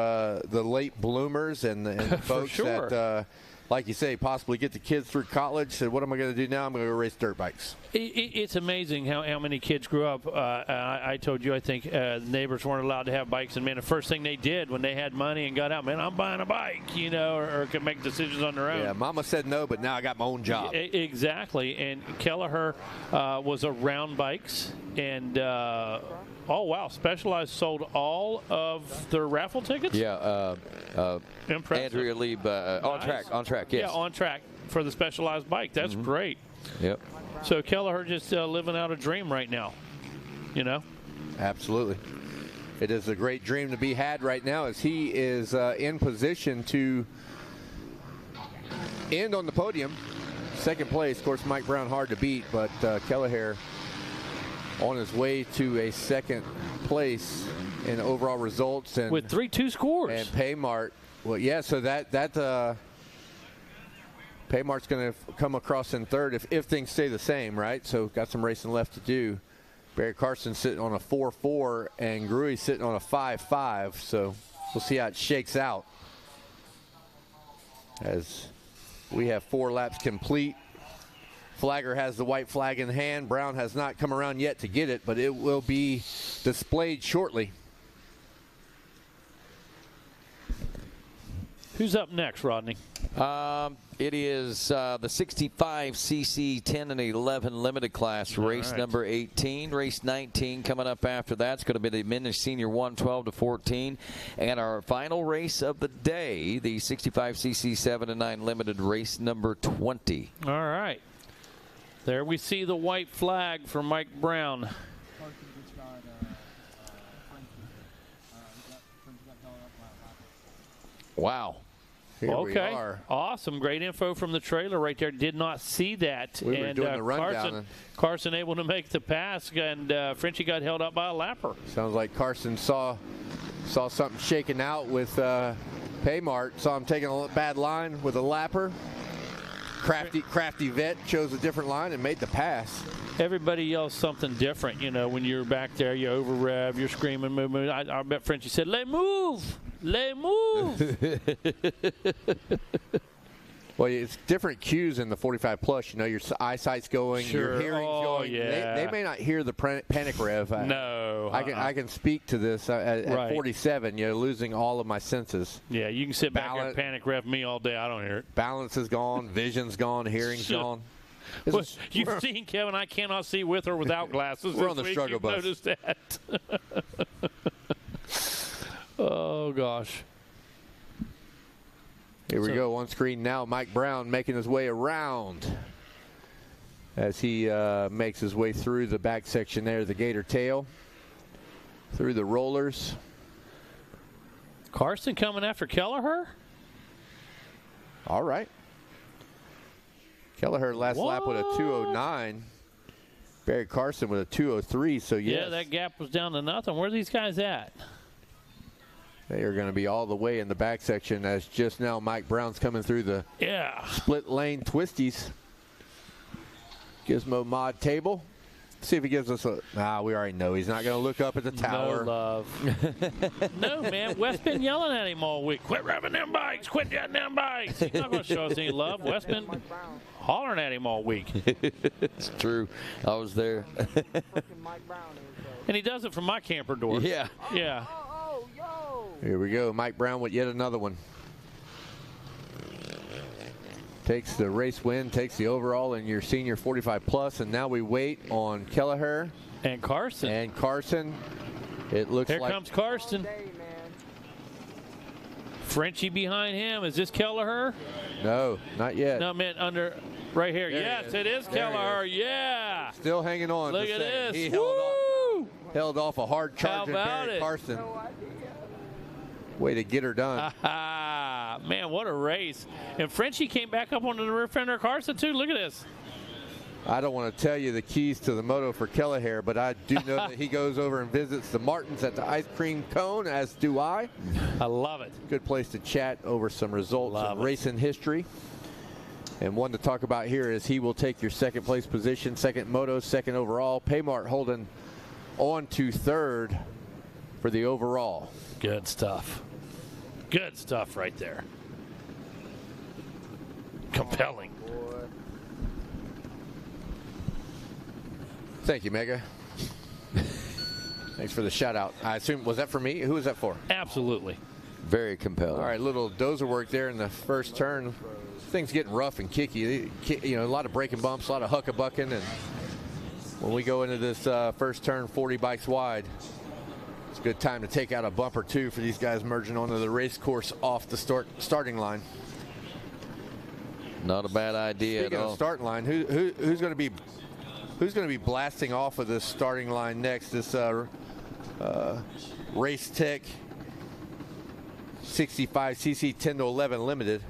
the late bloomers and the folks that, like you say, possibly get the kids through college. Said, what am I going to do now? I'm going to go race dirt bikes. It's amazing how many kids grew up. I told you, I think neighbors weren't allowed to have bikes. And, man, the first thing they did when they had money and got out, man, I'm buying a bike, or could make decisions on their own. Yeah, Mama said no, but now I got my own job. Exactly. And Kelleher was around bikes. And, oh, wow, Specialized sold all of their raffle tickets? Yeah. Impressive. Andrea Lieb, nice. On track, yes. Yeah, on track for the Specialized bike. That's great. Yep. So Kelleher just living out a dream right now, Absolutely. It is a great dream to be had right now, as he is in position to end on the podium. Second place, of course, Mike Brown hard to beat, but Kelleher on his way to a second place in overall results, and with 3-2 scores. And Paymart, well, yeah. So that Paymart's going to come across in third if things stay the same, right? So got some racing left to do. Barry Carson sitting on a 4-4, and Gruy sitting on a 5-5. So we'll see how it shakes out as we have 4 laps complete. Flagger has the white flag in hand. Brown has not come around yet to get it, but it will be displayed shortly. Who's up next, Rodney? It is the 65cc 10 and 11 limited class, race number 18. Race 19 coming up after that. It's going to be the men's senior 112 to 14. And our final race of the day, the 65cc 7 and 9 limited, race number 20. All right. There we see the white flag for Mike Brown. Wow. Here we are. Awesome. Great info from the trailer right there. Did not see that. We were doing the rundown. Carson able to make the pass, and Frenchie got held up by a lapper. Sounds like Carson saw something shaking out with Paymart. Saw him taking a bad line with a lapper. Crafty vet chose a different line and made the pass. Everybody yells something different, when you're back there, you over rev, you're screaming, move. I bet Frenchie said, "Les move! Les move!" Well, it's different cues in the 45 plus. Your eyesight's going, your hearing's going. Yeah. They may not hear the panic rev. No. I can speak to this at 47. Losing all of my senses. Yeah, you can sit back there and panic rev me all day. I don't hear it. Balance is gone, vision's gone, hearing's gone. Well, you've seen Kevin. I cannot see with or without glasses. We're on the struggle bus. Noticed that. Oh gosh. Here we go on screen now. Mike Brown making his way around as he makes his way through the back section there, the gator tail, through the rollers. Carson coming after Kelleher? All right. Kelleher last lap with a 2:09. Barry Carson with a 2:03, so yes. Yeah, that gap was down to nothing. Where are these guys at? They are going to be all the way in the back section as just now Mike Brown's coming through the split lane twisties. Gizmo mod table. See if he gives us a. We already know he's not going to look up at the tower. No love. No, man. Wes been yelling at him all week. Quit revving them bikes. Quit getting them bikes. He's not going to show us any love. Wes been hollering at him all week. It's true. I was there. And he does it from my camper door. Yeah. Yeah. Here we go. Mike Brown with yet another one. Takes the race win, takes the overall in your senior 45 plus, and now we wait on Kelleher and Carson. It looks Here like comes Carson. Frenchie behind him. Is this Kelleher? No, not yet. No, man, under right here. There yes, it is Kelleher. Yeah. Still hanging on. Look at this. He Woo! held off a hard charge in about Barry it? Carson. Way to get her done. Man, what a race. And Frenchie came back up onto the rear fender of Carson, too. Look at this. I don't want to tell you the keys to the moto for Kelleher, but I do know that he goes over and visits the Martins at the ice cream cone, as do I. I love it. Good place to chat over some results of racing history. And one to talk about here is he will take your second place position, second moto, second overall. Paymart holding on to third for the overall. Good stuff. Good stuff right there. Compelling. Thank you, Mega. Thanks for the shout out. I assume, was that for me? Who was that for? Absolutely. Very compelling. All right, little dozer work there in the first turn. Things getting rough and kicky. You know, a lot of braking bumps, a lot of huckabucking, and when we go into this first turn 40 bikes wide, it's a good time to take out a bump or two for these guys merging onto the race course off the starting line. Not a bad idea Speaking at all. of starting line, who's going to be blasting off of this starting line next? This Race Tech 65cc 10 to 11 limited.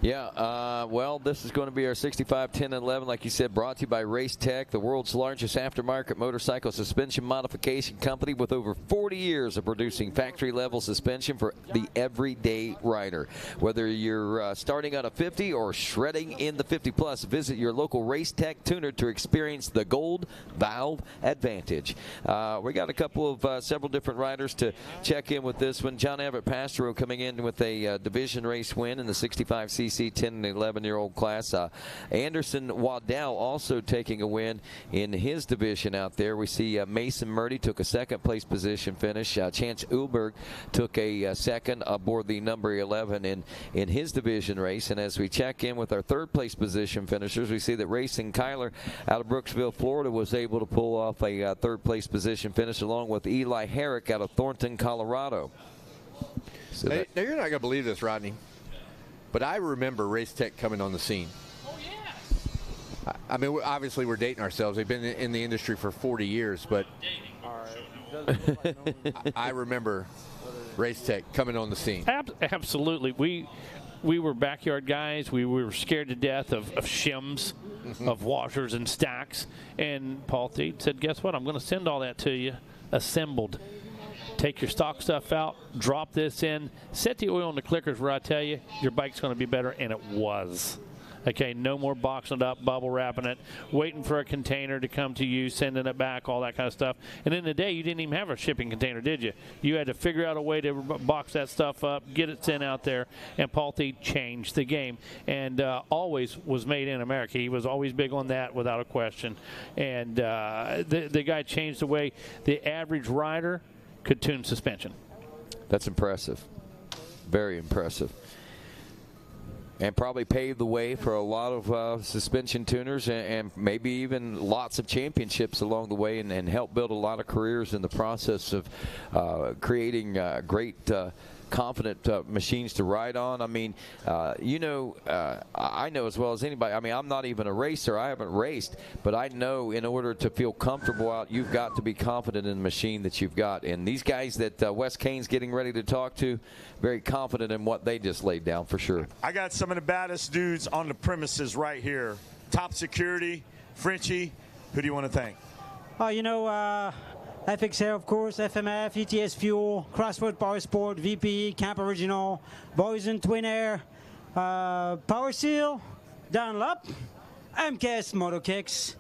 Yeah, well, this is going to be our 65, 10, and 11, like you said, brought to you by Race Tech, the world's largest aftermarket motorcycle suspension modification company with over 40 years of producing factory-level suspension for the everyday rider. Whether you're starting on a 50 or shredding in the 50-plus, visit your local Race Tech tuner to experience the Gold Valve Advantage. We got a couple of several different riders to check in with this one. John Everett Pastro coming in with a division race win in the 65cc 10 and 11-year-old class. Anderson Waddell also taking a win in his division out there. We see Mason Murdy took a second-place position finish. Chance Ulberg took a second aboard the number 11 in his division race. And as we check in with our third-place position finishers, we see that Racing Kyler out of Brooksville, Florida, was able to pull off a third-place position finish along with Eli Herrick out of Thornton, Colorado. So now, you're not going to believe this, Rodney, but I remember Race Tech coming on the scene. Oh, yeah. I mean, obviously we're dating ourselves. They've been in the industry for 40 years, but I remember Race Tech coming on the scene. Absolutely. We were backyard guys. We were scared to death of shims, of washers and stacks. And Paul Thede said, guess what? I'm going to send all that to you assembled. Take your stock stuff out, drop this in, set the oil on the clickers where I tell you your bike's going to be better, and it was. Okay, no more boxing it up, bubble wrapping it, waiting for a container to come to you, sending it back, all that kind of stuff. And in the day, you didn't even have a shipping container, did you? You had to figure out a way to box that stuff up, get it sent out there, and Paul Thede changed the game. And always was made in America. He was always big on that without a question. And the guy changed the way the average rider could tune suspension. That's impressive. Very impressive. And probably paved the way for a lot of suspension tuners and maybe even lots of championships along the way and helped build a lot of careers in the process of creating great confident machines to ride on. I mean, I know as well as anybody. I mean, I'm not even a racer. I haven't raced, but I know in order to feel comfortable out, you've got to be confident in the machine that you've got. And these guys that Wes Kane's getting ready to talk to, very confident in what they just laid down for sure. I got some of the baddest dudes on the premises right here. Top security, Frenchie. Who do you want to thank? FXR, of course, FMF, ETS Fuel, Crossroad Power Sport, VP, Camp Original, Boysen Twin Air, Power Seal, Dunlop, MKS Moto Kicks,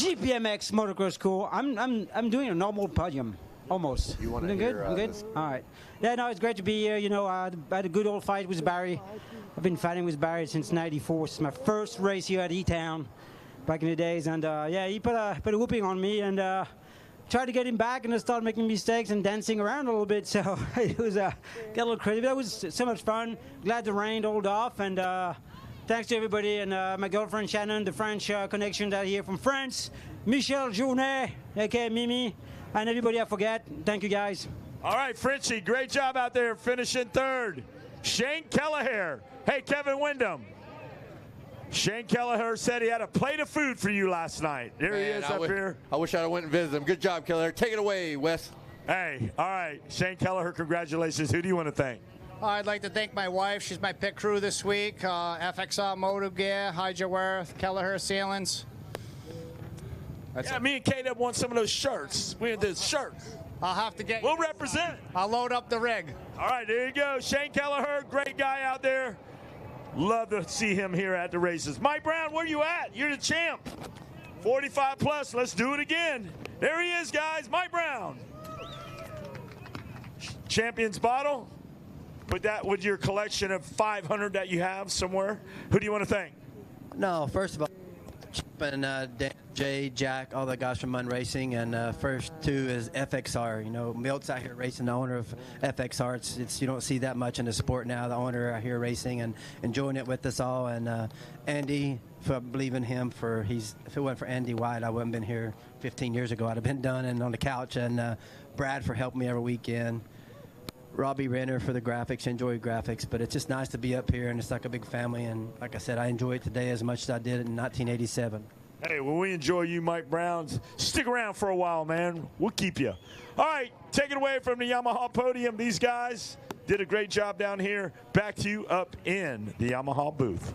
GPMX Motocross School. I'm doing a normal podium. Almost. You want to good? hear I'm good? All right. Yeah, no, it's great to be here. You know, I had a good old fight with Barry. I've been fighting with Barry since '94. It's my first race here at E-Town back in the days. And, yeah, he put a whooping on me and tried to get him back, and I started making mistakes and dancing around a little bit. So it was got a little crazy. But it was so much fun. Glad the rain rolled off. And thanks to everybody and my girlfriend Shannon, the French connection out here from France. Michel Journet, a.k.a. Mimi. And everybody I forget, thank you guys. All right, Frenchie, great job out there finishing third. Shane Kelleher. Hey, Kevin Windham. Shane Kelleher said he had a plate of food for you last night. There he is up here. I wish I'd have went and visited him. Good job, Kelleher. Take it away, Wes. Hey, all right. Shane Kelleher, congratulations. Who do you want to thank? I'd like to thank my wife. She's my pit crew this week. FXR Moto Gear, Hydroworth, Kelleher Sealants. Me and K-Dub want some of those shirts. We need this shirt. I'll have to get. We'll represent. I'll load up the rig. All right, there you go. Shane Kelleher, great guy out there. Love to see him here at the races. Mike Brown, where you at? You're the champ. 45 plus. Let's do it again. There he is, guys. Mike Brown. Champion's bottle. Put that with your collection of 500 that you have somewhere. Who do you want to thank? No, first of all, and Dan, Jay, Jack, all the guys from Munn Racing, and first two is FXR. You know, Milt's out here racing, the owner of FXR. It's you don't see that much in the sport now. The owner out here racing and enjoying it with us all. And Andy, I believe in him. If it wasn't for Andy White, I wouldn't have been here 15 years ago. I'd have been done and on the couch. And Brad for helping me every weekend. Robbie Renner for the graphics, enjoy graphics, but it's just nice to be up here, and it's like a big family, and like I said, I enjoy it today as much as I did in 1987. Hey, well, we enjoy you, Mike Brown. Stick around for a while, man. We'll keep you. All right, take it away from the Yamaha podium. These guys did a great job down here. Back to you up in the Yamaha booth.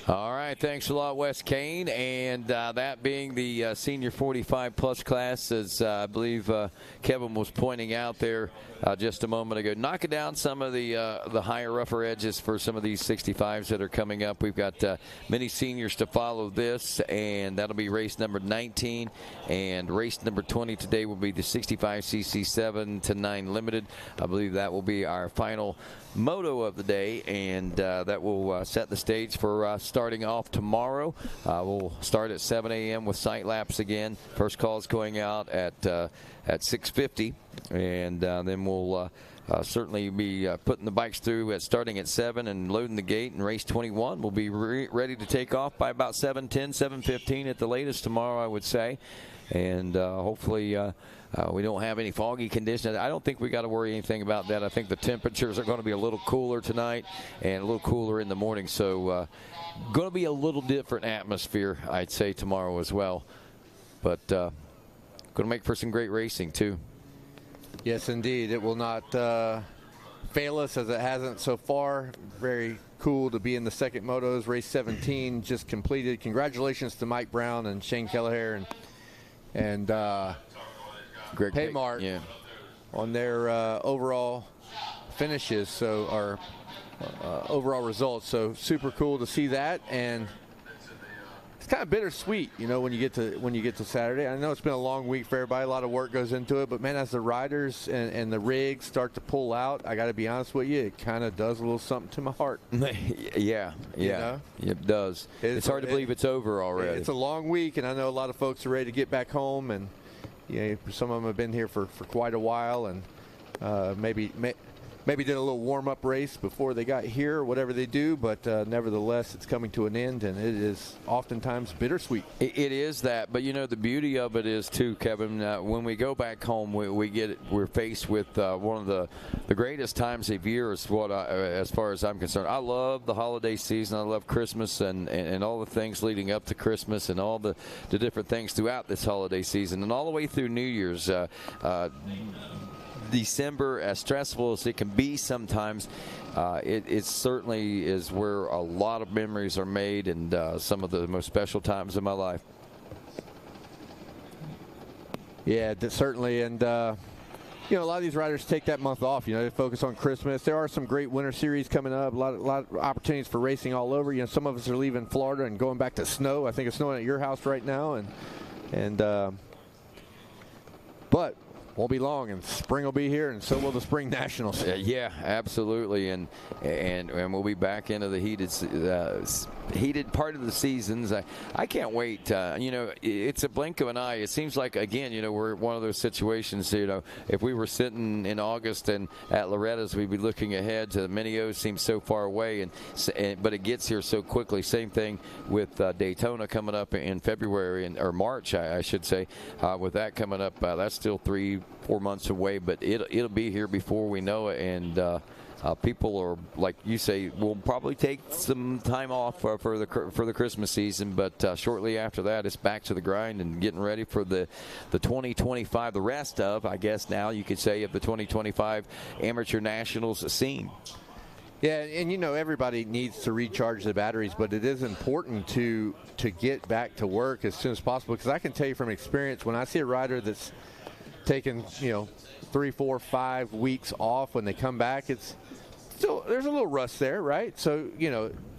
All right, thanks a lot, Wes Kane. And that being the senior 45-plus class, as I believe Kevin was pointing out there just a moment ago, knocking down some of the higher, rougher edges for some of these 65s that are coming up. We've got many seniors to follow this, and that'll be race number 19. And race number 20 today will be the 65cc 7 to 9 limited. I believe that will be our final moto of the day, and that will set the stage for starting off tomorrow. We'll start at 7 a.m. with sight laps again. First call is going out at 6:50, and then we'll certainly be putting the bikes through starting at 7 and loading the gate, and race 21 will be ready to take off by about 7:10, 7:15 at the latest tomorrow, I would say. And hopefully we don't have any foggy conditions. I don't think we got to worry anything about that. I think the temperatures are going to be a little cooler tonight and a little cooler in the morning. So going to be a little different atmosphere, I'd say, tomorrow as well. But going to make for some great racing, too. Yes, indeed. It will not fail us as it hasn't so far. Very cool to be in the second motos. Race 17 just completed. Congratulations to Mike Brown and Shane Kelleher and Greg Paymart on their overall finishes, so our overall results. So super cool to see that, and it's kind of bittersweet, you know, when you get to Saturday. I know it's been a long week for everybody. A lot of work goes into it, but man, as the riders and the rigs start to pull out, I got to be honest with you, it kind of does a little something to my heart. Yeah, You know? It does. It's hard to believe it's over already. It's a long week, and I know a lot of folks are ready to get back home, and some of them have been here for quite a while, and maybe did a little warm-up race before they got here or whatever they do, but nevertheless, it's coming to an end, and it is oftentimes bittersweet. It is that, but you know, the beauty of it is too, Kevin, when we go back home, we're faced with one of the greatest times of year as far as I'm concerned. I love the holiday season. I love Christmas and all the things leading up to Christmas and all the different things throughout this holiday season and all the way through New Year's. December, as stressful as it can be sometimes, it certainly is where a lot of memories are made, and some of the most special times of my life. Yeah, certainly, and a lot of these riders take that month off. They focus on Christmas. There are some great winter series coming up. A lot of opportunities for racing all over. Some of us are leaving Florida and going back to snow. I think it's snowing at your house right now, but won't be long, and spring will be here, and so will the Spring Nationals. Yeah, absolutely, and we'll be back into the heated part of the seasons. I can't wait. It's a blink of an eye. It seems like, again, we're one of those situations. If we were sitting in August and at Loretta's, we'd be looking ahead to the Mini-O. Seems so far away, but it gets here so quickly. Same thing with Daytona coming up in February or March, I should say. With that coming up, that's still 3-4 months away, but it'll be here before we know it, and people are, like you say, will probably take some time off for the Christmas season, but shortly after that, it's back to the grind and getting ready for the 2025, the rest of, I guess now you could say, of the 2025 Amateur Nationals scene. Yeah, and everybody needs to recharge the batteries, but it is important to get back to work as soon as possible, because I can tell you from experience, when I see a rider that's taking 3, 4, 5 weeks off, when they come back, it's still, there's a little rust there, right? So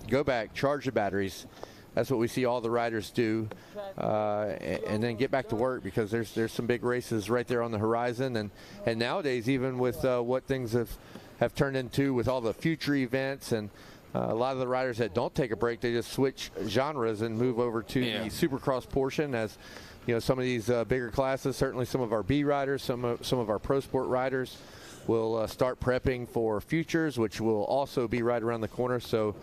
go back, charge the batteries. That's what we see all the riders do, and then get back to work, because there's some big races right there on the horizon, and nowadays, even with what things have turned into with all the future events, and a lot of the riders that don't take a break, they just switch genres and move over to the Supercross portion. As some of these bigger classes, certainly some of our B riders, some of our Pro Sport riders will start prepping for futures, which will also be right around the corner. So,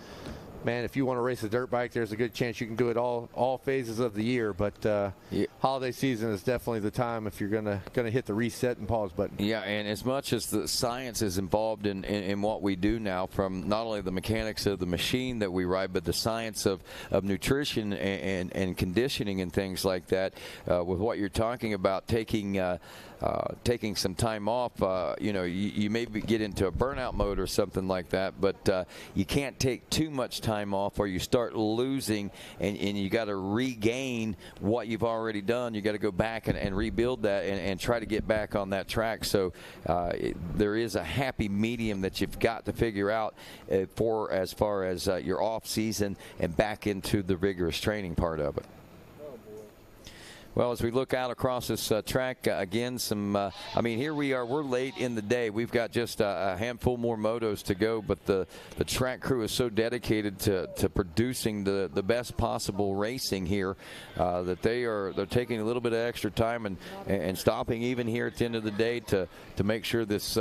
man, if you want to race a dirt bike, there's a good chance you can do it all phases of the year. But holiday season is definitely the time if you're gonna hit the reset and pause button. Yeah, and as much as the science is involved in what we do now, from not only the mechanics of the machine that we ride, but the science of nutrition and conditioning and things like that, with what you're talking about, taking some time off, you maybe get into a burnout mode or something like that, but you can't take too much time off, or you start losing, and you got to regain what you've already done. You got to go back and rebuild that and try to get back on that track. So there is a happy medium that you've got to figure out for as far as your off season and back into the rigorous training part of it. Well, as we look out across this track, again, here we are. We're late in the day. We've got just a handful more motos to go, but the track crew is so dedicated to producing the best possible racing here that they're taking a little bit of extra time and stopping even here at the end of the day to make sure this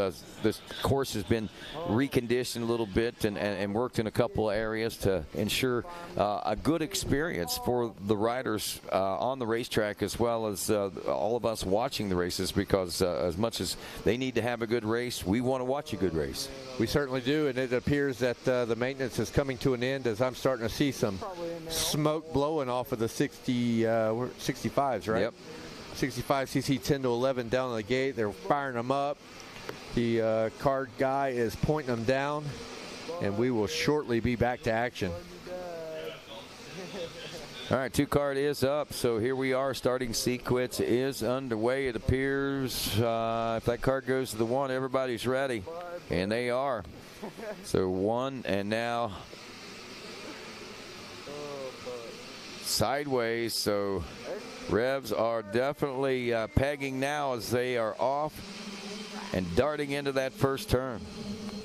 course has been reconditioned a little bit and worked in a couple of areas to ensure a good experience for the riders on the racetrack, as well as all of us watching the races, because as much as they need to have a good race, we want to watch a good race. We certainly do, and it appears that the maintenance is coming to an end, as I'm starting to see some smoke blowing off of the 65s, right? Yep. 65cc 10 to 11 down on the gate. They're firing them up. The card guy is pointing them down, and we will shortly be back to action. All right, 2 card is up, so here we are. Starting sequence is underway. It appears if that card goes to the 1, everybody's ready, and they are. So 1, and now sideways. So revs are definitely pegging now as they are off and darting into that first turn.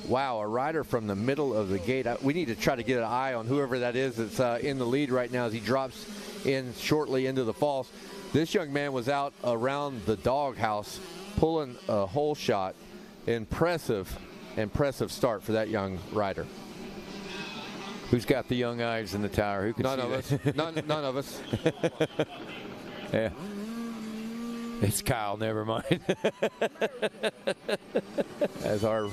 Wow, a rider from the middle of the gate. We need to try to get an eye on whoever that is that's in the lead right now as he drops in shortly into the falls. This young man was out around the doghouse pulling a hole shot. Impressive start for that young rider. Who's got the young eyes in the tower? Who can None see of that? us. None of us. Yeah. It's Kyle, never mind. As our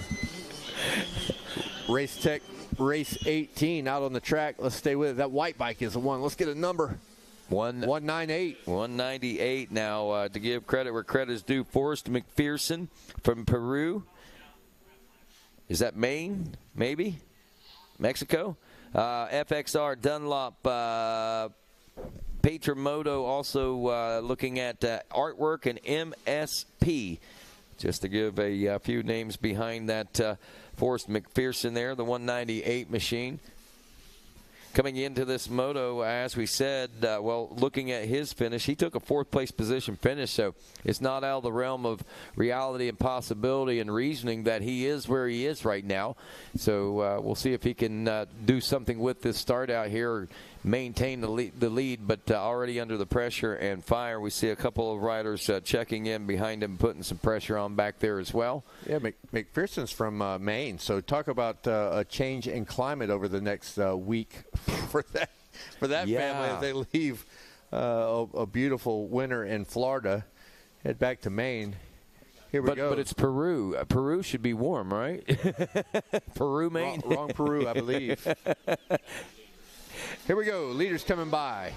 Race Tech Race 18 out on the track. Let's stay with it. That white bike is the one. Let's get a number. 198. 198 now, to give credit where credit is due. Forrest McPherson from Peru. Is that Maine? Maybe? Mexico? FXR Dunlop. Petra Moto also looking at artwork, and MSP just to give a few names behind that Forrest McPherson there, the 198 machine. Coming into this moto, as we said, looking at his finish, he took a 4th-place position finish, so it's not out of the realm of reality and possibility and reasoning that he is where he is right now. So we'll see if he can do something with this start out here, or maintain the lead, but already under the pressure and fire. We see a couple of riders checking in behind him, putting some pressure on back there as well. Yeah, McPherson's from Maine, so talk about a change in climate over the next week for that family as they leave a beautiful winter in Florida, head back to Maine. Here we go. But it's Peru. Peru should be warm, right? Peru, Maine? Wrong Peru, I believe. Here we go. Leaders coming by.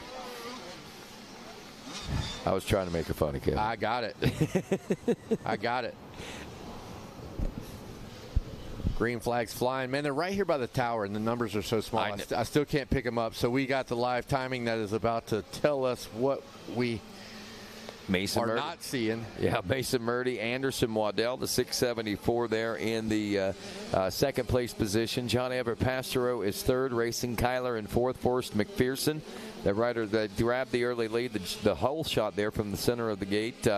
I was trying to make it funny, Kevin. I got it. I got it. Green flags flying. Man, they're right here by the tower, and the numbers are so small. I still can't pick them up. So we got the live timing that is about to tell us what we are not seeing. Yeah, Mason Murdy, Anderson Waddell, the 674 there in the second place position. John Everett Pastero is third, racing Kyler in fourth, Forrest McPherson, the rider that grabbed the early lead, the hole shot there from the center of the gate.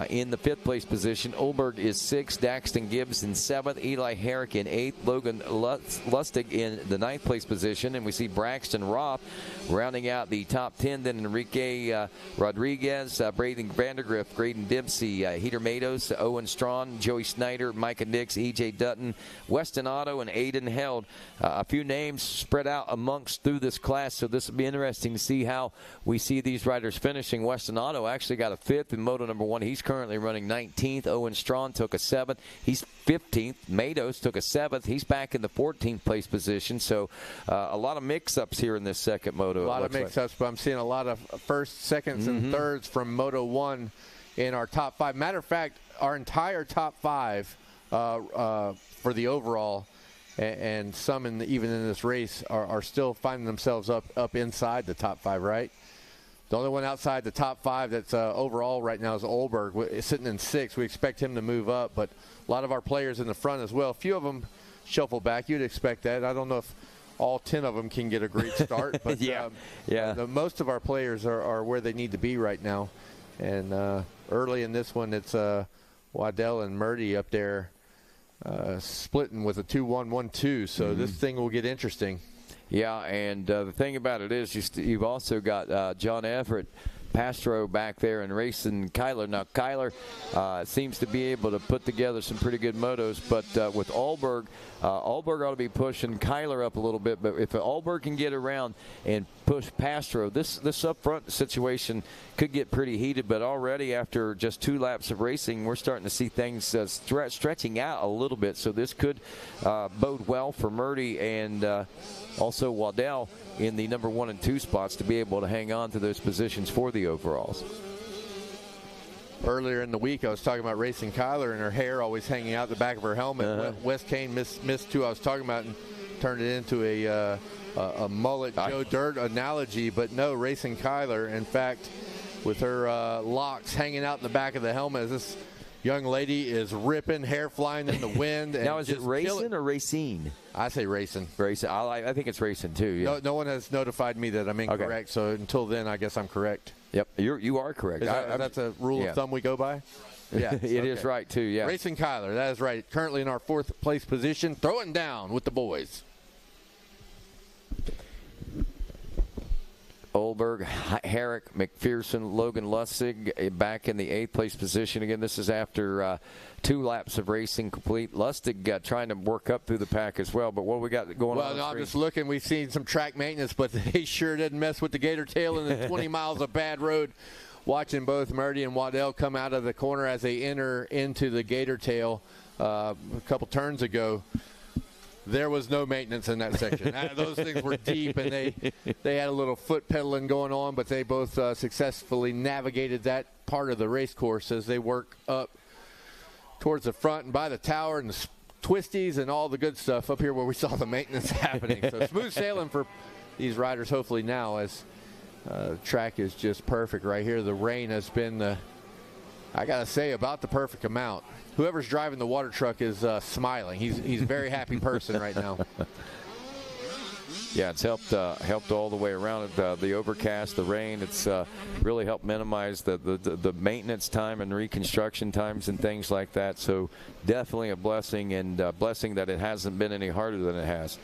In the fifth place position, Olberg is sixth, Daxton Gibbs in seventh, Eli Herrick in eighth, Logan Lustig in the ninth place position, and we see Braxton Roth rounding out the top 10. Then Enrique Rodriguez, Braden Vandergriff, Graydon Dempsey, Heater Matos, Owen Strawn, Joey Snyder, Micah Nix, E.J. Dutton, Weston Otto, and Aiden Held. A few names spread out amongst through this class, so this will be interesting to see how we see these riders finishing. Weston Otto actually got a fifth in Moto number 1. He's currently running 19th. Owen Strawn took a 7th. He's 15th. Matos took a 7th. He's back in the 14th place position. So a lot of mix-ups here in this second Moto. A lot of mix-ups, but I'm seeing a lot of first, seconds, and thirds from Moto 1 in our top 5. Matter of fact, our entire top 5 for the overall and some even in this race are still finding themselves up inside the top 5, right? The only one outside the top 5 that's overall right now is Olberg, sitting in 6th. We expect him to move up, but a lot of our players in the front as well. A few of them shuffle back. You'd expect that. I don't know if all 10 of them can get a great start, but most of our players are where they need to be right now. And early in this one, it's Waddell and Murdy up there splitting with a 2-1-1-2. So this thing will get interesting. Yeah, and the thing about it is you've also got John Everett Pastero back there and racing Kyler. Now, Kyler seems to be able to put together some pretty good motos, but with Olberg ought to be pushing Kyler up a little bit. But if Olberg can get around and push Pastero, this up front situation could get pretty heated. But already after just 2 laps of racing, we're starting to see things stretching out a little bit. So this could bode well for Murdy and also Waddell in the number 1 and 2 spots to be able to hang on to those positions for the overalls. Earlier in the week, I was talking about racing Kyler and her hair always hanging out the back of her helmet. Wes Kane missed who I was talking about and turned it into a mullet Joe Dirt analogy. But no, racing Kyler, in fact, with her locks hanging out in the back of the helmet, this young lady is ripping, hair flying in the wind. And now, is it racing or racing? I say racing. Racing. I think it's racing too. Yeah. No one has notified me that I'm incorrect. Okay. So until then, I guess I'm correct. Yep, you are correct. That's a rule of thumb we go by. Yeah, it is right too. Yeah, racing Kyler. That is right. Currently in our 4th place position, throwing down with the boys. Olberg, Herrick, McPherson, Logan Lustig back in the 8th place position. Again, this is after 2 laps of racing complete. Lustig trying to work up through the pack as well. But what we got going on? Well, I'm just looking. We've seen some track maintenance, but they sure didn't mess with the gator tail in the 20 miles of bad road. Watching both Murdy and Waddell come out of the corner as they enter into the gator tail a couple turns ago. There was no maintenance in that section. Those things were deep, and they had a little foot pedaling going on, but they both successfully navigated that part of the race course as they work up towards the front and by the tower and the twisties and all the good stuff up here where we saw the maintenance happening. So smooth sailing for these riders hopefully now as the track is just perfect right here. The rain has been I got to say about the perfect amount. Whoever's driving the water truck is smiling. He's a very happy person right now. Yeah, it's helped all the way around. The overcast, the rain, it's really helped minimize the maintenance time and reconstruction times and things like that. So definitely a blessing, and blessing that it hasn't been any harder than it has.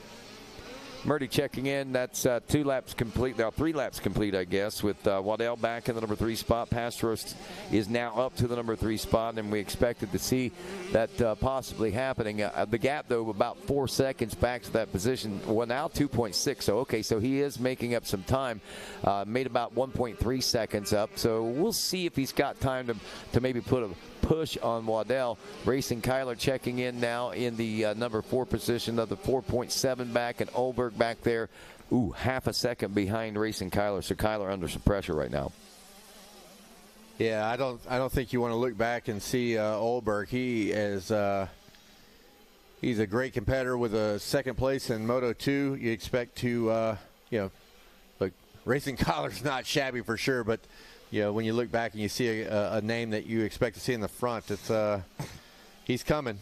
Murdy checking in. That's 2 laps complete. Now 3 laps complete, I guess, with Waddell back in the number 3 spot. Pastros is now up to the number 3 spot, and we expected to see that possibly happening. The gap, though, about 4 seconds back to that position. Well, now 2.6. So, okay, so he is making up some time. Made about 1.3 seconds up. So we'll see if he's got time to maybe put a push on Waddell. Racing Kyler checking in now in the number 4 position of the 4.7 back, and Olberg back there, half a second behind Racing Kyler. So Kyler under some pressure right now. Yeah, I don't think you want to look back and see Olberg. He is he's a great competitor with a second place in Moto 2. You expect to look, Racing Kyler's not shabby for sure, but when you look back and you see a name that you expect to see in the front, it's he's coming.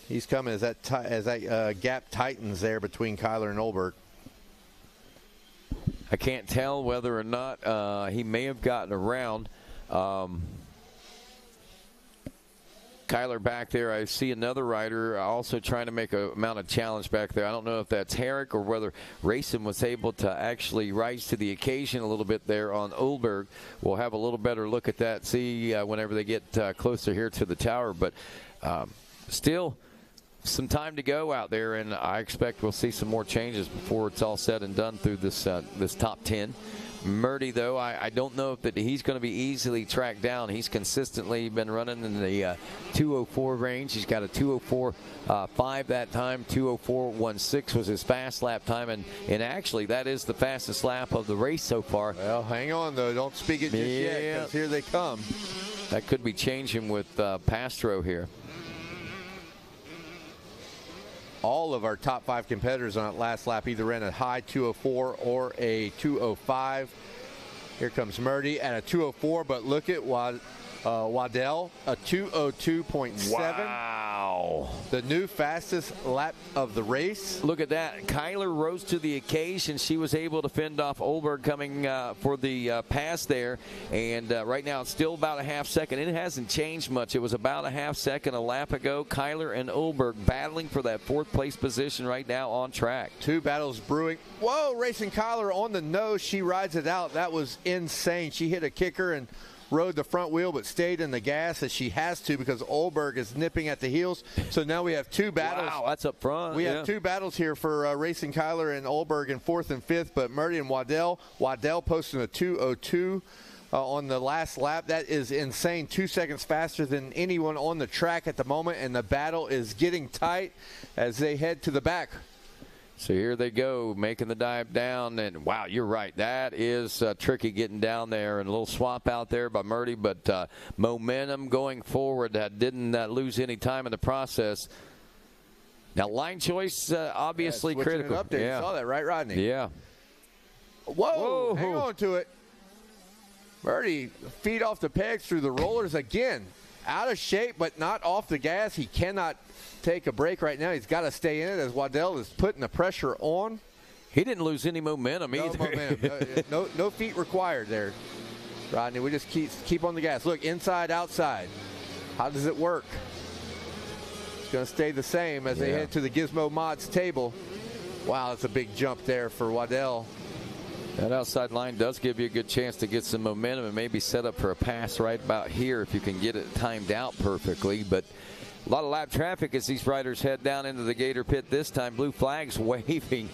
He's coming as that gap tightens there between Kyler and Olberg. I can't tell whether or not he may have gotten around. Kyler back there. I see another rider also trying to make a mount of challenge back there. I don't know if that's Herrick or whether Racing was able to actually rise to the occasion a little bit there on Olberg. We'll have a little better look at that, see whenever they get closer here to the tower. But still some time to go out there, and I expect we'll see some more changes before it's all said and done through this top 10. Murdy, though, I don't know if he's going to be easily tracked down. He's consistently been running in the 204 range. He's got a 204.5 that time. 204.16 was his fast lap time, and actually that is the fastest lap of the race so far. Well, hang on, though. Don't speak it just yet, because here they come. That could be changing with Pastro here. All of our top 5 competitors on that last lap either ran a high 204 or a 205. Here comes Murdy at a 204, but look at Waddell, a 202.7. Wow. The new fastest lap of the race. Look at that. Kyler rose to the occasion. She was able to fend off Olberg coming for the pass there. And right now it's still about a half second. It hasn't changed much. It was about a half second a lap ago. Kyler and Olberg battling for that 4th place position right now on track. 2 battles brewing. Whoa, Racing Kyler on the nose. She rides it out. That was insane. She hit a kicker and rode the front wheel but stayed in the gas, as she has to because Olberg is nipping at the heels. So now we have 2 battles. Wow, that's up front. We have 2 battles here for Racing Kyler and Olberg in 4th and 5th, but Murdy and Waddell posting a 202 on the last lap. That is insane. 2 seconds faster than anyone on the track at the moment, and the battle is getting tight as they head to the back. So here they go, making the dive down, and wow, you're right. That is tricky getting down there, and a little swap out there by Murdy, but momentum going forward. Didn't lose any time in the process. Now, line choice, obviously critical. It up there. Yeah. You saw that, right, Rodney? Yeah. Whoa, hang on to it. Murdy, feet off the pegs through the rollers again. Out of shape, but not off the gas. He cannot take a break right now. He's got to stay in it as Waddell is putting the pressure on. He didn't lose any momentum either. Momentum. No feet required there, Rodney. We just keep on the gas. Look, inside, outside. How does it work? It's going to stay the same as they head to the Gizmo Mods table. Wow, that's a big jump there for Waddell. That outside line does give you a good chance to get some momentum and maybe set up for a pass right about here if you can get it timed out perfectly. But a lot of lap traffic as these riders head down into the Gator Pit this time. Blue flags waving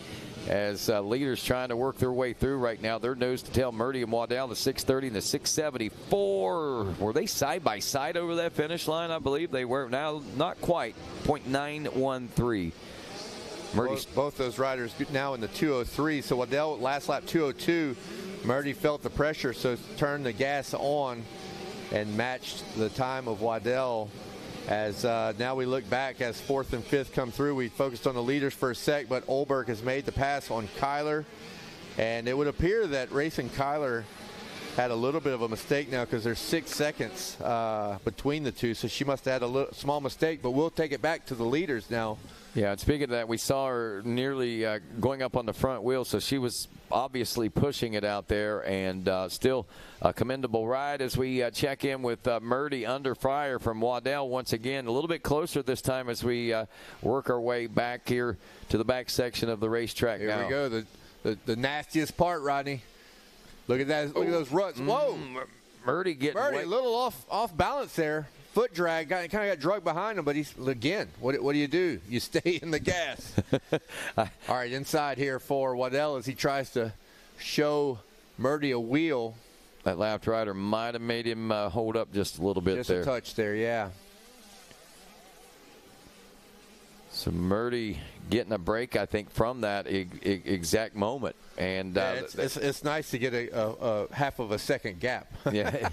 as leaders trying to work their way through right now. They're nose to tail. Murdy and Waddell, the 630 and the 674. Were they side by side over that finish line? I believe they were. Now, not quite. 0.913. Both those riders now in the 203. So Waddell last lap 202. Murdy felt the pressure, so turned the gas on and matched the time of Waddell. As now we look back as 4th and 5th come through. We focused on the leaders for a sec, but Olberg has made the pass on Kyler. And it would appear that Racing Kyler had a little bit of a mistake now because there's 6 seconds between the two, so she must have had a small mistake, but we'll take it back to the leaders now. Yeah, and speaking of that, we saw her nearly going up on the front wheel, so she was obviously pushing it out there, and still a commendable ride as we check in with Murdy under fire from Waddell once again. A little bit closer this time as we work our way back here to the back section of the racetrack. Here now. we go, the nastiest part, Rodney. Look at that! Look at those ruts. Whoa, Murdy getting a little off balance there. Foot drag, kind of got drugged behind him, but he's, again, what do? You stay in the gas. All right, inside here for Waddell as he tries to show Murdy a wheel. That left rider might have made him hold up just a little bit just there. Just a touch there, yeah. So Murdy getting a break, I think, from that exact moment. And it's nice to get a half of a second gap. Yeah.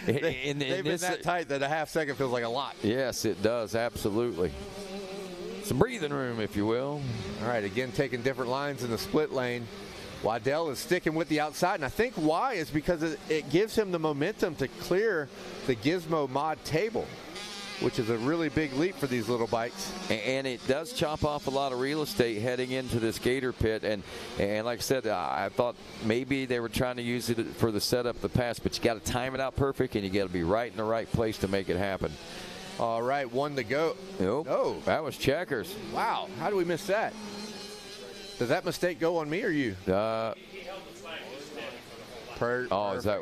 They've been that tight that a half second feels like a lot. Yes, it does, absolutely. Some breathing room, if you will. All right, again, taking different lines in the split lane. Waddell is sticking with the outside, and I think why is because it gives him the momentum to clear the Gizmo mod table, which is a really big leap for these little bikes. And it does chop off a lot of real estate heading into this gator pit. And like I said, I thought maybe they were trying to use it for the setup, the pass, but you got to time it out perfect, and you got to be right in the right place to make it happen. All right, one to go. Nope. No. That was Checkers. Wow, how do we miss that? Does that mistake go on me or you? Is that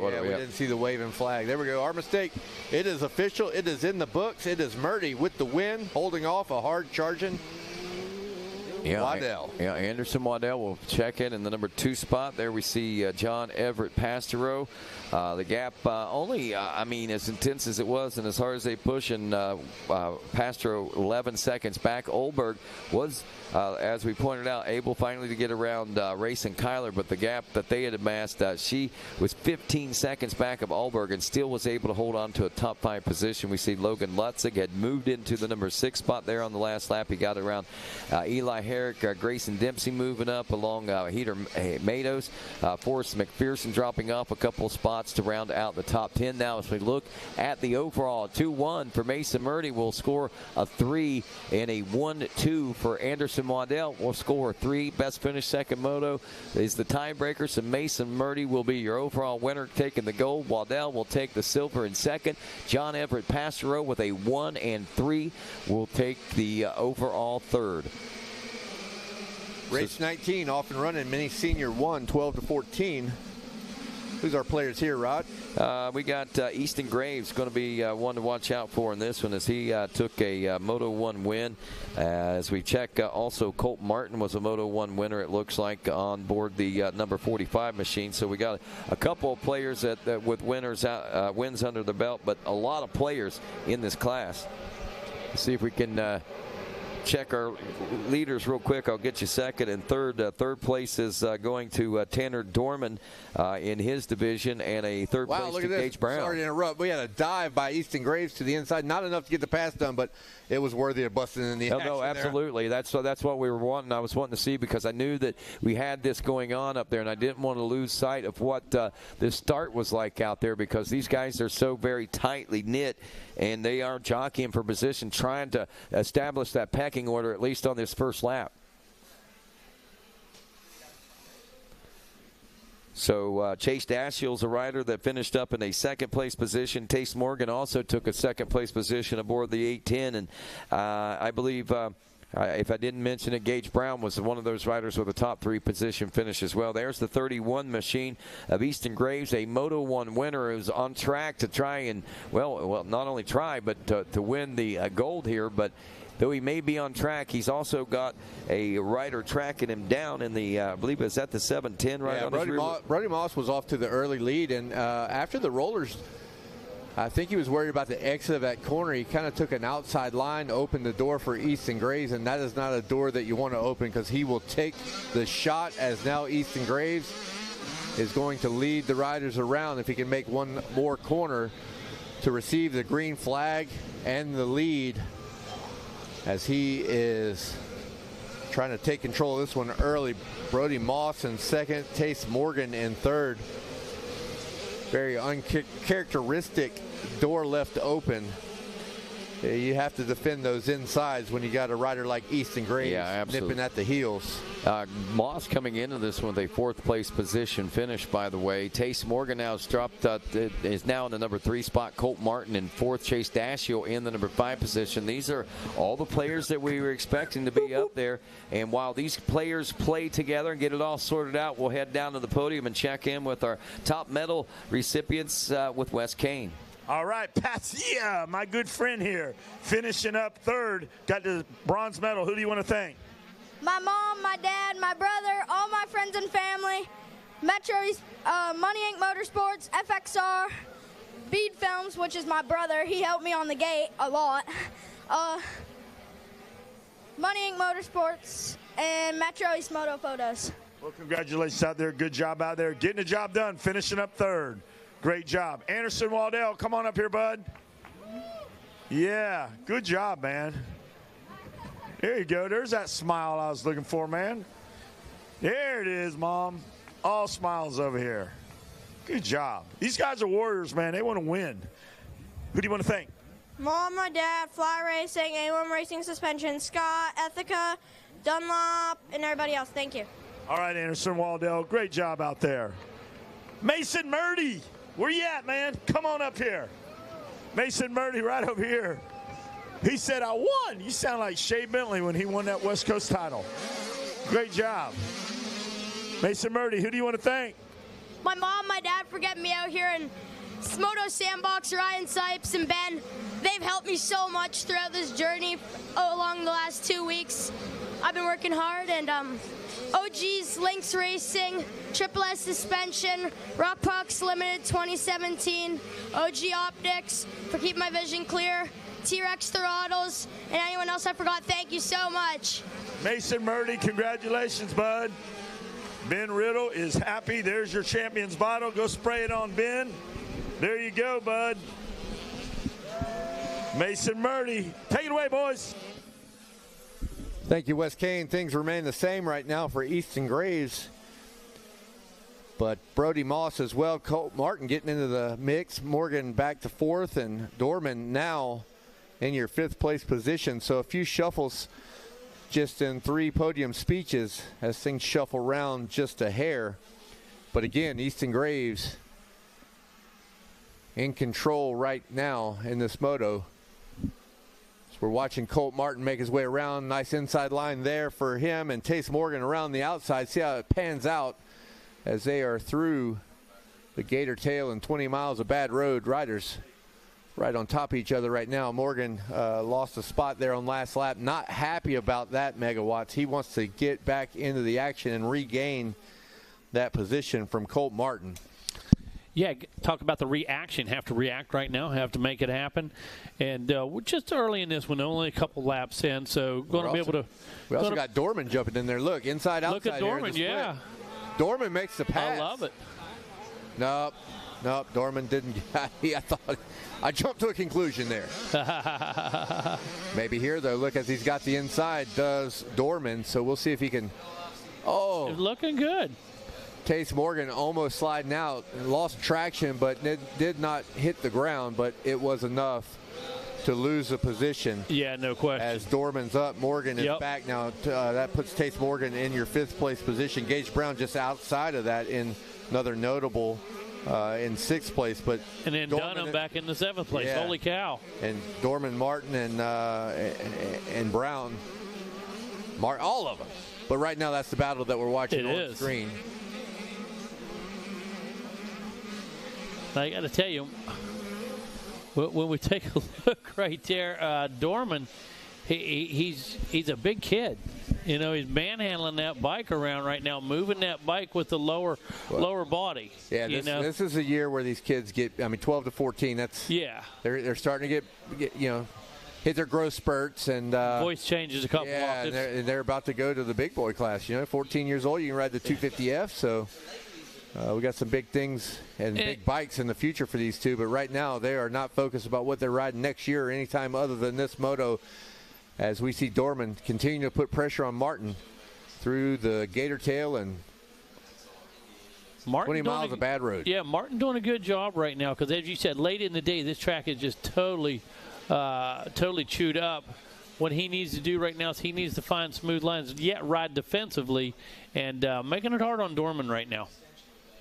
what we didn't see the waving flag. There we go. Our mistake. It is official. It is in the books. It is Murdy with the win, holding off a hard charging Waddell. Yeah, Anderson Waddell will check in the number 2 spot. There we see John Everett Pastero. The gap only, as intense as it was and as hard as they push, and Pastero 11 seconds back. Olberg was, as we pointed out, able finally to get around Race and Kyler, but the gap that they had amassed, she was 15 seconds back of Olberg and still was able to hold on to a top 5 position. We see Logan Lutzig had moved into the number 6 spot there on the last lap. He got around Eli Herrick, Grayson Dempsey moving up along Heater Matos, Forrest McPherson dropping off a couple of spots to round out the top 10. Now as we look at the overall, 2-1 for Mason Murdy will score a 3, and a 1-2 for Anderson Waddell will score a 3. Best finish second moto is the tiebreaker, so Mason Murdy will be your overall winner, taking the gold. Waddell will take the silver in second. John Everett Pastero with a 1 and 3 will take the overall third. Race 19 off and running. Mini Senior 1, 12-14. Who's our players here, Rod? We got Easton Graves going to be one to watch out for in this one, as he took a Moto 1 win. As we check, also Colt Martin was a Moto 1 winner, it looks like, on board the number 45 machine. So we got a couple of players that with wins under the belt, but a lot of players in this class. Let's see if we can check our leaders real quick. I'll get you second and third. Third place is going to Tanner Dorman in his division, and a third place to Gage Brown. Sorry to interrupt. We had a dive by Easton Graves to the inside. Not enough to get the pass done, but it was worthy of busting in the action. No, absolutely. That's what we were wanting. I was wanting to see, because I knew that we had this going on up there, and I didn't want to lose sight of what this start was like out there, because these guys are so very tightly knit, and they are jockeying for position, trying to establish that pecking order, at least on this first lap. So Chase Dashill's a rider that finished up in a second-place position. Tace Morgan also took a second-place position aboard the 810, and I believe, if I didn't mention it, Gage Brown was one of those riders with a top 3 position finish as well. There's the 31 machine of Easton Graves, a Moto 1 winner who's on track to try and, well, not only try, but to win the gold here. But though he may be on track, he's also got a rider tracking him down in the, I believe it's at the 710 right on his rear. Brody Moss was off to the early lead, and after the rollers, I think he was worried about the exit of that corner. He kind of took an outside line, opened the door for Easton Graves, and that is not a door that you want to open, because he will take the shot, as now Easton Graves is going to lead the riders around if he can make one more corner to receive the green flag and the lead, as he is trying to take control of this one early. Brody Moss in second, Tace Morgan in third. very uncharacteristic door left open. You have to defend those insides when you got a rider like Easton Graves nipping at the heels. Moss coming into this one with a 4th place position finish, by the way. Tace Morgan now is now in the number 3 spot. Colt Martin in 4th. Chase Dashiell in the number 5 position. These are all the players that we were expecting to be up there. And while these players play together and get it all sorted out, we'll head down to the podium and check in with our top medal recipients with Wes Kane. All right, Patia, my good friend here, finishing up 3rd, got the bronze medal. Who do you want to thank? My mom, my dad, my brother, all my friends and family, Metro, Money Inc. Motorsports, FXR, Bead Films, which is my brother. He helped me on the gate a lot. Money Inc. Motorsports, and Metro East Moto Photos. Well, congratulations out there. Good job out there. Getting the job done, finishing up 3rd. Great job. Anderson Waddell, come on up here, bud. Yeah, good job, man. There you go. There's that smile I was looking for, man. There it is, Mom. All smiles over here. Good job. These guys are warriors, man. They want to win. Who do you want to thank? Mom, my dad, Fly Racing, A1 Racing Suspension, Scott, Ethica, Dunlop, and everybody else. Thank you. All right, Anderson Waddell. Great job out there. Mason Murdy. Where you at, man? Come on up here. Mason Murdy right over here. He said, I won. You sound like Shea Bentley when he won that West Coast title. Great job. Mason Murdy, who do you want to thank? My mom, my dad for getting me out here, and Moto Sandbox, Ryan Sipes, and Ben. They've helped me so much throughout this journey along the last 2 weeks. I've been working hard, and OG's Lynx Racing, Triple S Suspension, Rock Pucks Limited 2017, OG Optics for keeping my vision clear, T-Rex Throttles, and anyone else I forgot, thank you so much. Mason Murdy, congratulations, bud. Ben Riddle is happy. There's your champion's bottle. Go spray it on Ben. There you go, bud. Mason Murdy. Take it away, boys. Thank you, Wes Kane. Things remain the same right now for Easton Graves. But Brody Moss as well. Colt Martin getting into the mix. Morgan back to 4th, and Dorman now in your 5th place position. So a few shuffles just in 3 podium speeches as things shuffle around just a hair. But again, Easton Graves in control right now in this moto. So we're watching Colt Martin make his way around. Nice inside line there for him, and Tace Morgan around the outside. See how it pans out as they are through the Gator Tail and 20 miles of bad road. Riders right on top of each other right now. Morgan lost a spot there on last lap. Not happy about that, Megawatts. He wants to get back into the action and regain that position from Colt Martin. Yeah, talk about the reaction. Have to react right now. Have to make it happen. And we're just early in this one, only a couple laps in, so going to be able to. We also got Dorman jumping in there. Look, inside, outside. Look at Dorman, yeah. Dorman makes the pass. I love it. Nope. Dorman didn't. I jumped to a conclusion there. Maybe here, though. Look, as he's got the inside, does Dorman. So we'll see if he can. Oh. It's looking good. Tace Morgan almost sliding out, lost traction, but did not hit the ground, but it was enough to lose the position. Yeah, no question. As Dorman's up, Morgan is back now. That puts Tace Morgan in your 5th place position. Gage Brown just outside of that in another notable in 6th place. But and then Dunham back in the 7th place. Yeah. Holy cow. And Dorman, Martin, and Brown, all of them. But right now that's the battle that we're watching on the screen. I got to tell you, when we take a look right there, Dorman, he's a big kid. You know, he's manhandling that bike around right now, moving that bike with the lower body. Yeah, this is a year where these kids get, 12 to 14. That's they're starting to get hit their growth spurts and voice changes a couple octaves. and they're about to go to the big boy class. 14 years old, you can ride the 250F. So. We got some big things and big bikes in the future for these two, but right now they are not focused about what they're riding next year or any time other than this moto, as we see Dorman continue to put pressure on Martin through the Gator Tail and Martin 20 miles of bad road. Yeah, Martin doing a good job right now because, as you said, late in the day, this track is just totally chewed up. What he needs to do right now is he needs to find smooth lines, yet ride defensively, and making it hard on Dorman right now.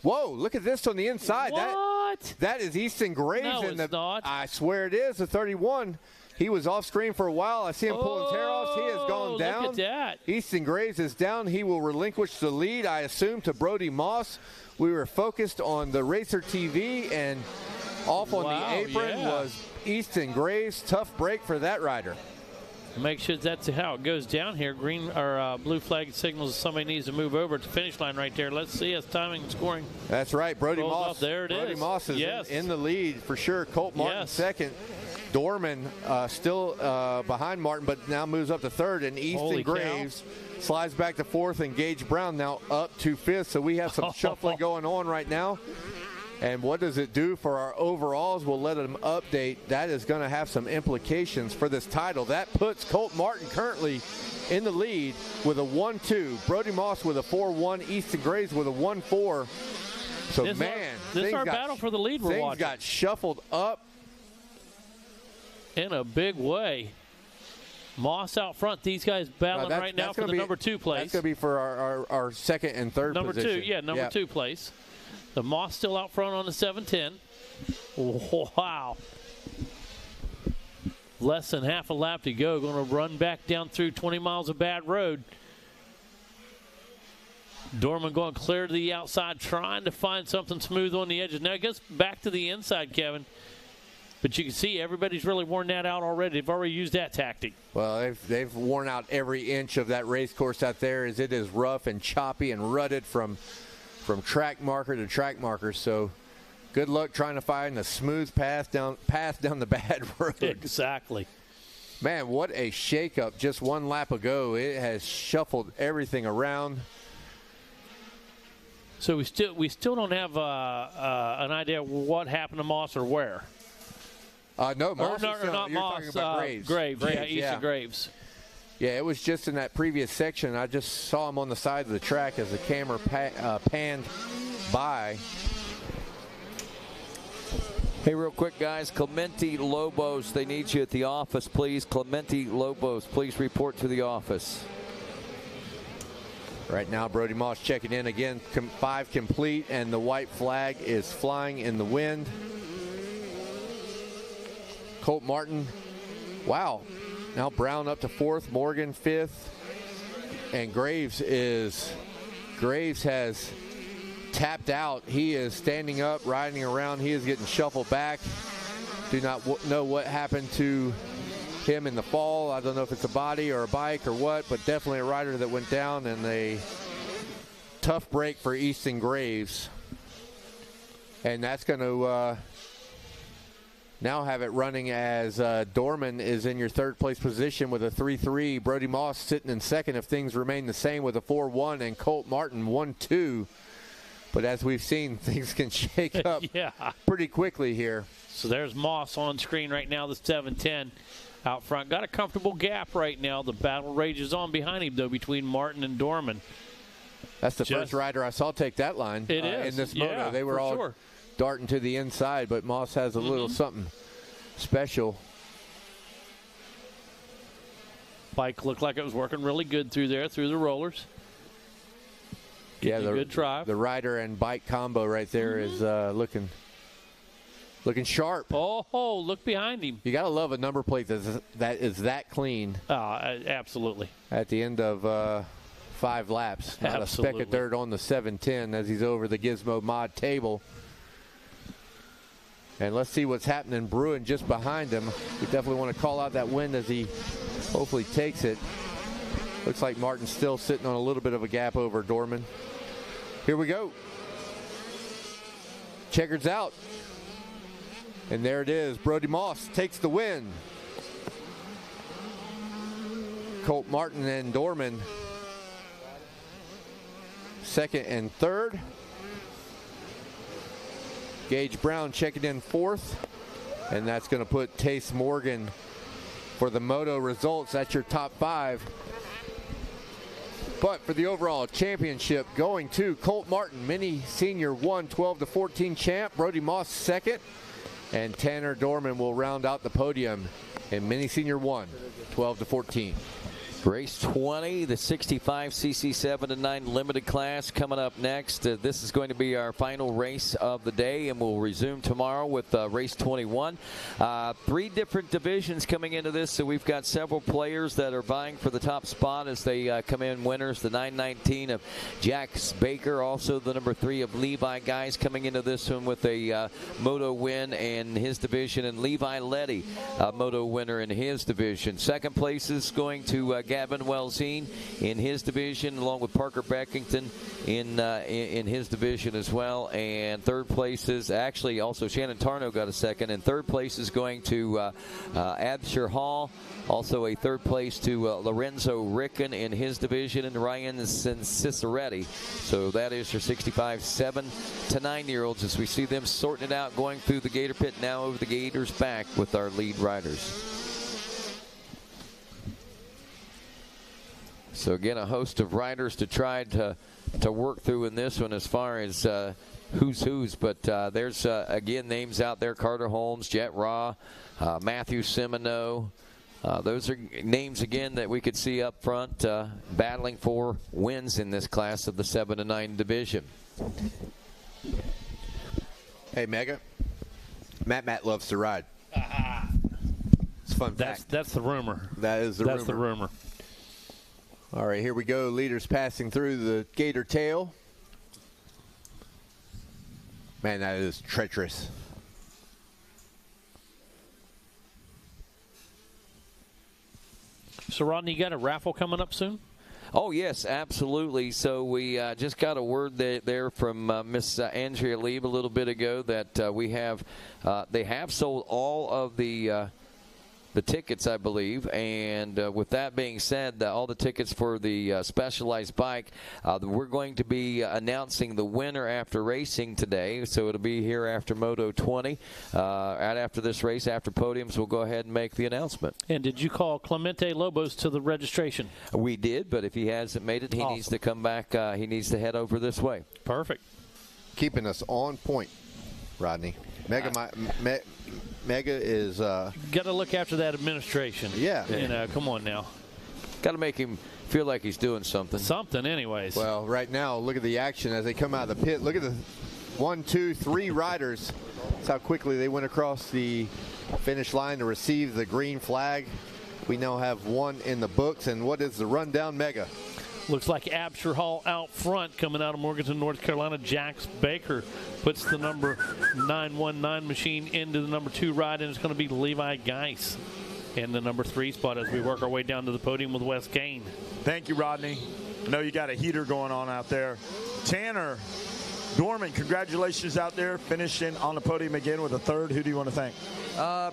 Whoa, look at this on the inside. What? That is Easton Graves. No, it's not. I swear it is, the 31. He was off screen for a while. I see him pulling tear offs. He has gone down. Look at that. Easton Graves is down. He will relinquish the lead, I assume, to Brody Moss. We were focused on the Racer TV, and off on the apron was Easton Graves. Tough break for that rider. Make sure that's how it goes down here. Green or blue flag signals somebody needs to move over to the finish line right there. Let's see us timing and scoring. That's right. Brody Moss. There it is. Brody Moss is in the lead for sure. Colt Martin second. Dorman still behind Martin, but now moves up to third. And Easton Graves slides back to fourth. And Gage Brown now up to fifth. So we have some shuffling going on right now. And what does it do for our overalls? We'll let them update. That is going to have some implications for this title. That puts Colt Martin currently in the lead with a 1-2. Brody Moss with a 4-1. Easton Graves with a 1-4. So, this is our battle for the lead we're watching. Things got shuffled up in a big way. Moss out front. These guys battling right now for the number 2 place. That's going to be for our second and third position. Number 2, yeah, number 2 place. The Moss still out front on the 710. Wow. Less than half a lap to go. Going to run back down through 20 miles of bad road. Dorman going clear to the outside, trying to find something smooth on the edges. Now it goes back to the inside, Kevin. But you can see everybody's really worn that out already. They've already used that tactic. Well, they've worn out every inch of that race course out there, as it is rough and choppy and rutted from track marker to track marker. So good luck trying to find a smooth path down the bad road. Exactly. Man, what a shakeup just one lap ago. It has shuffled everything around. So we still don't have an idea what happened to Moss or where. No, Moss. Not Moss. Graves. Yeah, Easton Graves. Yeah, it was just in that previous section. I just saw him on the side of the track as the camera panned by. Hey, real quick, guys. Clemente Lobos, they need you at the office, please. Clemente Lobos, please report to the office. Right now, Brody Moss checking in again. 5 complete, and the white flag is flying in the wind. Colt Martin, wow. Now Brown up to 4th, Morgan 5th, and Graves has tapped out. He is standing up, riding around. He is getting shuffled back. Do not know what happened to him in the fall. I don't know if it's a body or a bike or what, but definitely a rider that went down, and a tough break for Easton Graves. And that's going to now have it running as Dorman is in your 3rd place position with a 3-3. Brody Moss sitting in 2nd if things remain the same with a 4-1, and Colt Martin 1-2. But as we've seen, things can shake up pretty quickly here. So there's Moss on screen right now, the 710 out front. Got a comfortable gap right now. The battle rages on behind him, though, between Martin and Dorman. That's the first rider I saw take that line in this moto. They were all darting to the inside, but Moss has a little something special. Bike looked like it was working really good through there, through the rollers. Good drive. The rider and bike combo right there is looking sharp. Oh, look behind him. You got to love a number plate that is that clean. Absolutely. At the end of 5 laps. Not a speck of dirt on the 710 as he's over the Gizmo mod table. And let's see what's happening brewing just behind him. We definitely want to call out that wind as he hopefully takes it. Looks like Martin's still sitting on a little bit of a gap over Dorman. Here we go. Checkers out. And there it is. Brody Moss takes the win. Colt Martin and Dorman 2nd and 3rd. Gage Brown checking in 4th. And that's going to put Tace Morgan for the moto results. That's your top 5. But for the overall championship, going to Colt Martin, Mini Senior 1, 12-14 champ. Brody Moss second. And Tanner Dorman will round out the podium in Mini Senior 1, 12-14. Race 20, the 65cc 7-9 limited class coming up next. This is going to be our final race of the day, and we'll resume tomorrow with race 21. 3 different divisions coming into this, so we've got several players that are vying for the top spot as they come in winners. The 919 of Jack Baker, also the number 3 of Levi Guys coming into this one with a moto win in his division, and Levi Letty, a moto winner in his division. Second place is going to Gavin Wellsine in his division, along with Parker Beckington in his division as well. And third place is actually also Shannon Tarno got a second. And third place is going to Abshire Hall. Also a third place to Lorenzo Ricken in his division, and Ryan Ciceretti. So that is your 65 7 to 9-year-olds as we see them sorting it out, going through the Gator Pit, now over the Gators back with our lead riders. So again, a host of riders to try to work through in this one as far as who's. But there's, again, names out there. Carter Holmes, Jet Raw, Matthew Semino. Those are names, again, that we could see up front battling for wins in this class of the 7-9 division. Hey, Mega. Matt loves to ride. It's a fun fact. That's the rumor. That is the rumor. That's the rumor. All right, here we go. Leaders passing through the Gator tail. Man, that is treacherous. So, Rodney, you got a raffle coming up soon? Oh, yes, absolutely. So we just got a word there from Miss Andrea Lieb a little bit ago that they have sold all of the tickets, I believe. And with that being said, all the tickets for the Specialized bike, we're going to be announcing the winner after racing today. So it'll be here after Moto 20. Right after this race, after podiums, we'll go ahead and make the announcement. And did you call Clemente Lobos to the registration? We did, but if he hasn't made it, he needs to come back. He needs to head over this way. Perfect. Keeping us on point, Rodney. Mega is got to look after that administration. Yeah. You know, come on now. Got to make him feel like he's doing something. Something, anyways. Well, right now, look at the action as they come out of the pit. Look at the 1, 2, 3 riders. That's how quickly they went across the finish line to receive the green flag. We now have one in the books. And what is the rundown, Mega? Looks like Abshire Hall out front, coming out of Morganton, North Carolina. Jax Baker puts the number 919 machine into the number 2 ride, and it's going to be Levi Geis in the number 3 spot as we work our way down to the podium with Wes Kane. Thank you, Rodney. I know you got a heater going on out there. Tanner Dorman, congratulations out there, finishing on the podium again with a 3rd. Who do you want to thank?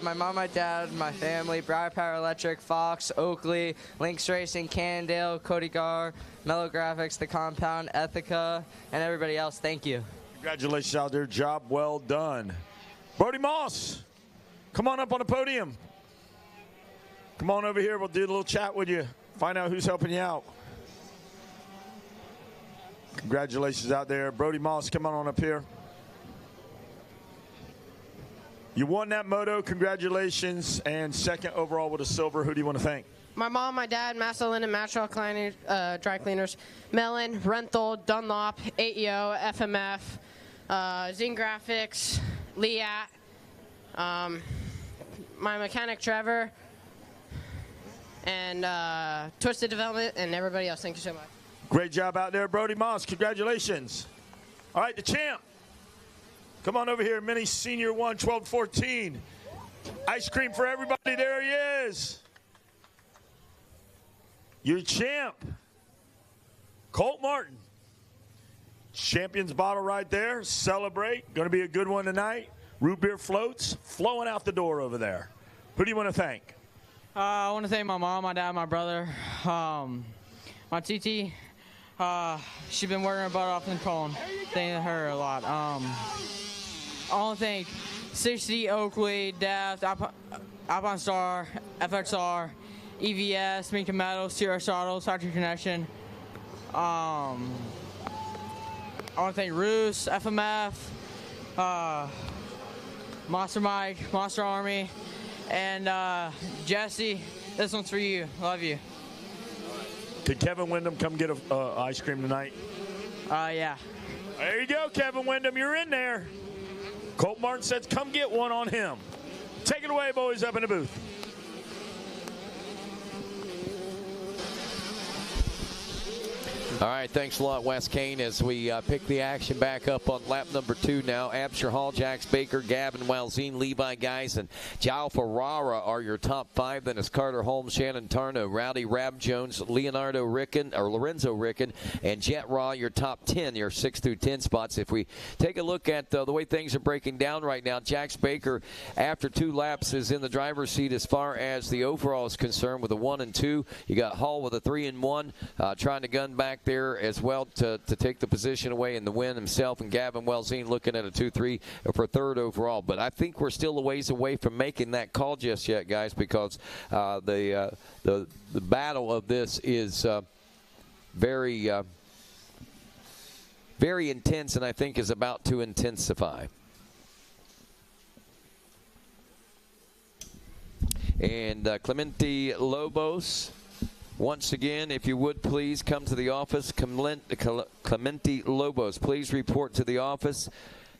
My mom, my dad, my family, Briar Power Electric, Fox, Oakley, Lynx Racing, Cannondale, Cody Gar, Mellow Graphics, The Compound, Ethica, and everybody else. Thank you. Congratulations out there. Job well done. Brody Moss, come on up on the podium. Come on over here. We'll do a little chat with you. Find out who's helping you out. Congratulations out there. Brody Moss, come on up here. You won that moto. Congratulations. And 2nd overall with a silver. Who do you want to thank? My mom, my dad, Master Linen, Matchall Dry Cleaners, Mellon, Renthal, Dunlop, AEO, FMF, Zing Graphics, Liat, my mechanic Trevor, and Twisted Development, and everybody else. Thank you so much. Great job out there, Brody Moss. Congratulations. All right, the champ. Come on over here, Mini Senior 1, 12-14. Ice cream for everybody. There he is. Your champ, Colt Martin. Champion's bottle right there. Celebrate. Going to be a good one tonight. Root beer floats flowing out the door over there. Who do you want to thank? I want to thank my mom, my dad, my brother, my TT. She's been working her butt off in the cone. Thank her a lot. I want to thank 60, Oakley, Daft, Alpine Star, FXR, EVS, Minka Metals, CRS Autos, Factory Connection, I want to thank Roos, FMF, Monster Mike, Monster Army, and Jesse. This one's for you. Love you. Did Kevin Windham come get a ice cream tonight? Yeah. There you go, Kevin Windham. You're in there. Colt Martin says, come get one on him. Take it away, boys, up in the booth. All right, thanks a lot, Wes Kane, as we pick the action back up on lap number 2 now. Absher Hall, Jax Baker, Gavin Welzine, Levi Geis, and Jao Ferrara are your top 5. Then it's Carter Holmes, Shannon Tarno, Rowdy Rab Jones, Lorenzo Ricken, and Jet Raw, your top 10, your 6 through 10 spots. If we take a look at the way things are breaking down right now, Jax Baker, after 2 laps, is in the driver's seat as far as the overall is concerned with a 1 and 2. You got Hall with a 3 and 1, trying to gun back there as well to take the position away in the win himself, and Gavin Welzine looking at a 2-3 for 3rd overall. But I think we're still a ways away from making that call just yet, guys, because the battle of this is very intense, and I think is about to intensify. And Clemente Lobos, once again, if you would please come to the office. Clemente Lobos, please report to the office.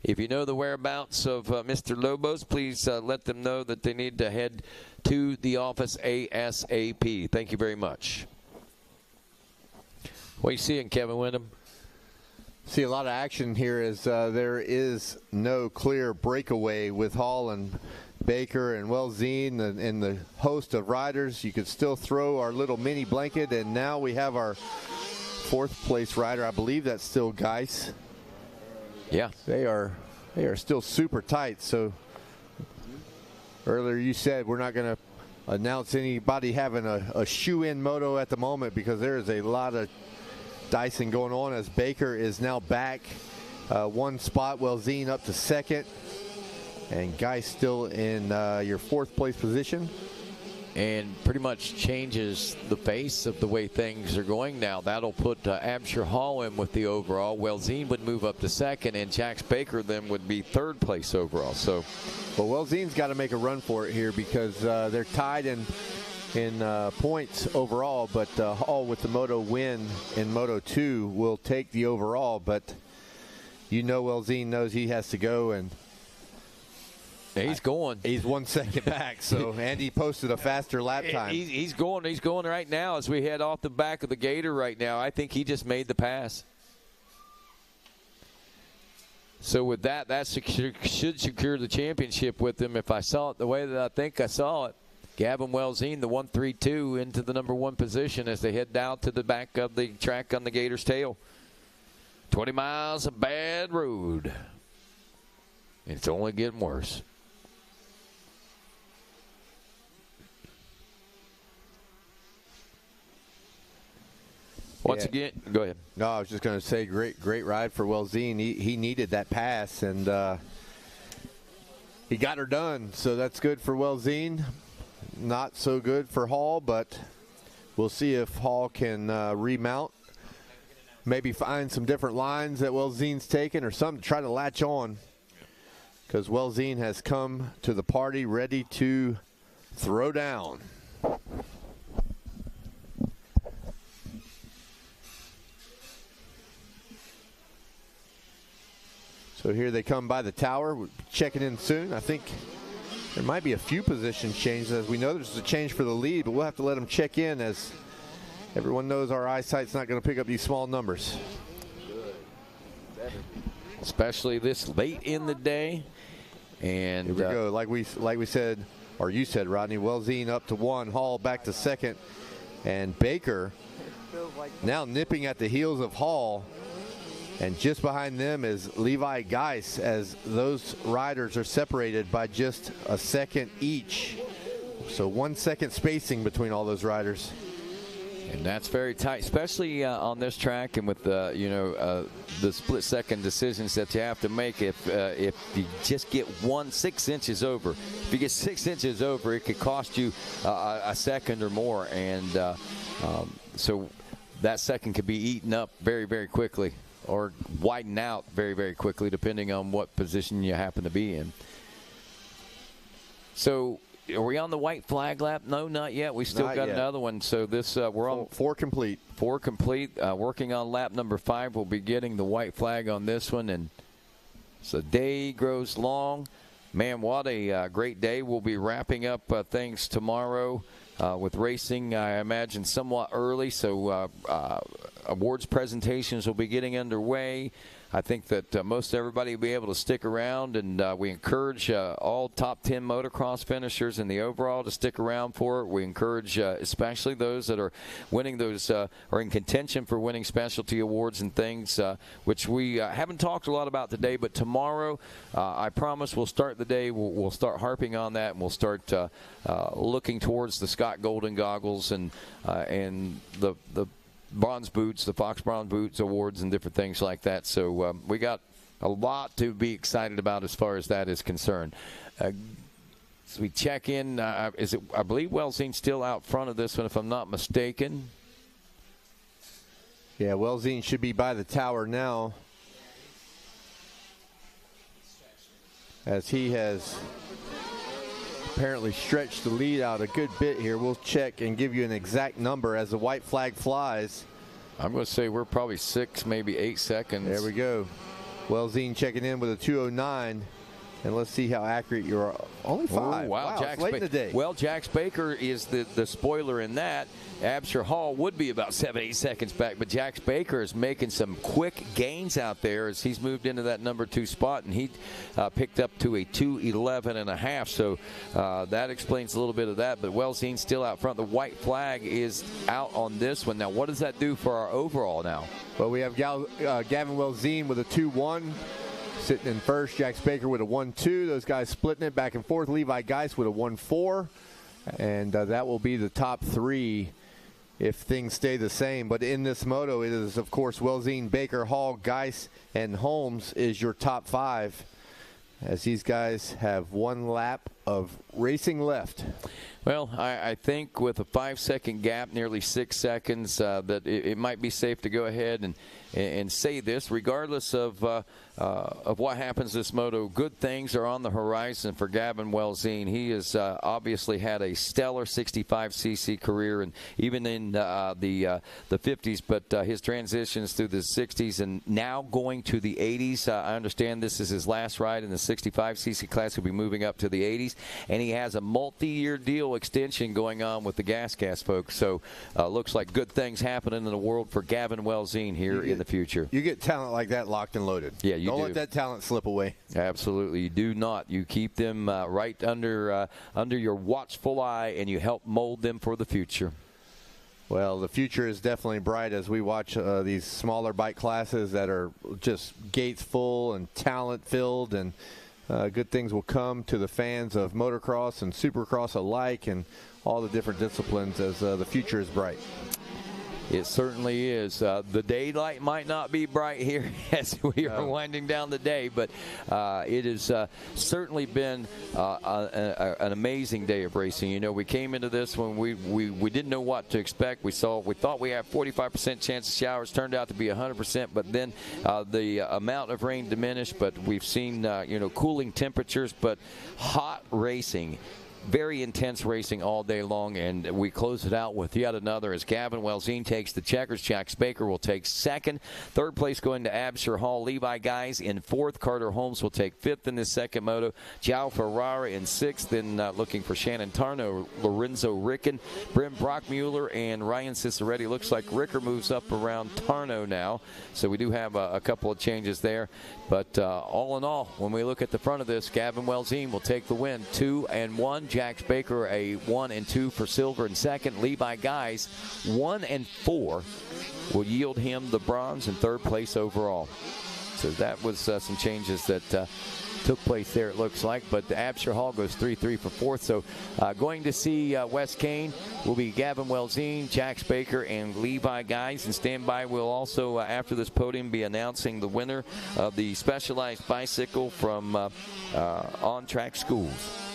If you know the whereabouts of Mr. Lobos, please let them know that they need to head to the office ASAP. Thank you very much. What are you seeing, Kevin Windham? See a lot of action here as there is no clear breakaway with Hall and Baker and Welzine and the host of riders. You could still throw our little mini blanket, and now we have our 4th place rider. I believe that's still Geis. Yeah. They are still super tight. So earlier you said we're not going to announce anybody having a shoe-in moto at the moment, because there is a lot of dicing going on as Baker is now back 1 spot, Welzine up to 2nd. And Geis still in your 4th place position. And pretty much changes the face of the way things are going now. That'll put Absher Hall in with the overall. Welzine would move up to 2nd, and Jax Baker then would be 3rd place overall. So, well, Welzine's got to make a run for it here, because they're tied in points overall. But Hall with the Moto win in Moto 2 will take the overall. But you know Welzine knows he has to go, and he's going. He's 1 second back, so Andy posted a faster lap time. He's going right now as we head off the back of the Gator right now. I think he just made the pass. So with that should secure the championship with him if I saw it the way that I think I saw it. Gavin Welzine, the 1-3-2 into the number 1 position as they head down to the back of the track on the Gator's tail. 20 miles of bad road. It's only getting worse. Once again, go ahead. No, I was just going to say, great ride for Welzine. He needed that pass, and he got her done. So that's good for Welzine. Not so good for Hall, but we'll see if Hall can remount. Maybe find some different lines that Welzine's taken or something to try to latch on, because Welzine has come to the party ready to throw down. So here they come by the tower, checking in soon. I think there might be a few position changes. As we know, there's a change for the lead, but we'll have to let them check in, as everyone knows our eyesight's not going to pick up these small numbers. Especially this late in the day. And here we go. Like we said, or you said, Rodney, Welzine up to 1, Hall back to 2nd, and Baker now nipping at the heels of Hall. And just behind them is Levi Geis, as those riders are separated by just a second each. So 1 second spacing between all those riders. And that's very tight, especially on this track, and with the split-second decisions that you have to make. If you just get 6 inches over, if you get 6 inches over, it could cost you a second or more. And so that second could be eaten up very, very quickly or widen out very, very quickly, depending on what position you happen to be in. So, are we on the white flag lap? No, not yet. We still got another one. So this we're on four complete. Four complete. Working on lap number 5. We'll be getting the white flag on this one, and so day grows long. Man, what a great day. We'll be wrapping up things tomorrow with racing, I imagine, somewhat early. So awards presentations will be getting underway. I think that most everybody will be able to stick around, and we encourage all top 10 motocross finishers in the overall to stick around for it. We encourage especially those that are winning those or in contention for winning specialty awards and things, which we haven't talked a lot about today. But tomorrow, I promise we'll start the day. We'll start harping on that, and we'll start looking towards the Scott Golden goggles and the bronze boots, the Fox Bronze Boots Awards and different things like that. So we got a lot to be excited about as far as that is concerned. So we check in. I believe Welzine's still out front of this one, if I'm not mistaken. Yeah, Welzine should be by the tower now, as he has apparently stretched the lead out a good bit here. We'll check and give you an exact number as the white flag flies. I'm going to say we're probably 6, maybe 8 seconds. There we go. Welzine checking in with a 2:09. And let's see how accurate you are. Only 5. Wow, it's late in the day. Well, Jax Baker is the spoiler in that. Absher Hall would be about 7, 8 seconds back, but Jax Baker is making some quick gains out there as he's moved into that number 2 spot, and he picked up to a 2:11.5. So that explains a little bit of that. But Welzine's still out front. The white flag is out on this one. Now, what does that do for our overall now? Well, we have Gavin Welzine with a 2-1. Sitting in first, Jax Baker with a 1-2. Those guys splitting it back and forth. Levi Geis with a 1-4. And that will be the top 3 if things stay the same. But in this moto, it is, of course, Welzine, Baker, Hall, Geis, and Holmes is your top 5, as these guys have 1 lap of racing left. Well, I think with a 5-second gap, nearly 6 seconds, that it might be safe to go ahead and say this, regardless of what happens this moto. Good things are on the horizon for Gavin Welzine. He has obviously had a stellar 65cc career, and even in the 50s, but his transitions through the 60s and now going to the 80s. I understand this is his last ride in the 65cc class. He'll be moving up to the 80s, and he has a multi-year deal extension going on with the Gas folks. So looks like good things happening in the world for Gavin Welzine here in the future. You get talent like that locked and loaded. Yeah, you Don't do. let that talent slip away. Absolutely, you do not. You keep them right under your watchful eye, and you help mold them for the future. Well, the future is definitely bright as we watch these smaller bike classes that are just gates full and talent filled, and good things will come to the fans of motocross and supercross alike and all the different disciplines as the future is bright. It certainly is. The daylight might not be bright here as we are winding down the day, but it has certainly been an amazing day of racing. You know, we came into this when we didn't know what to expect. We thought we had 45% chance of showers, turned out to be 100%, but then the amount of rain diminished. But we've seen cooling temperatures, but hot racing. Very intense racing all day long, and we close it out with yet another as Gavin Welzine takes the checkers. Jax Baker will take second. Third place going to Absher Hall. Levi Geis in fourth. Carter Holmes will take fifth in this second moto. João Ferrara in sixth. Then looking for Shannon Tarno, Lorenzo Ricken, Brem Brockmuller, and Ryan Ciceretti. Looks like Ricker moves up around Tarno now, so we do have a couple of changes there. But all in all, when we look at the front of this, Gavin Welzine will take the win, 2-1. Jax Baker a 1 and 2 for silver in second. Levi Geis 1 and 4 will yield him the bronze and third place overall. So that was some changes that took place there, it looks like. But the Absher Hall goes 3-3 for fourth. So going to see Wes Kane will be Gavin Welzine, Jax Baker, and Levi Geis. And stand by, we'll also, after this podium, be announcing the winner of the Specialized Bicycle from On Track Schools.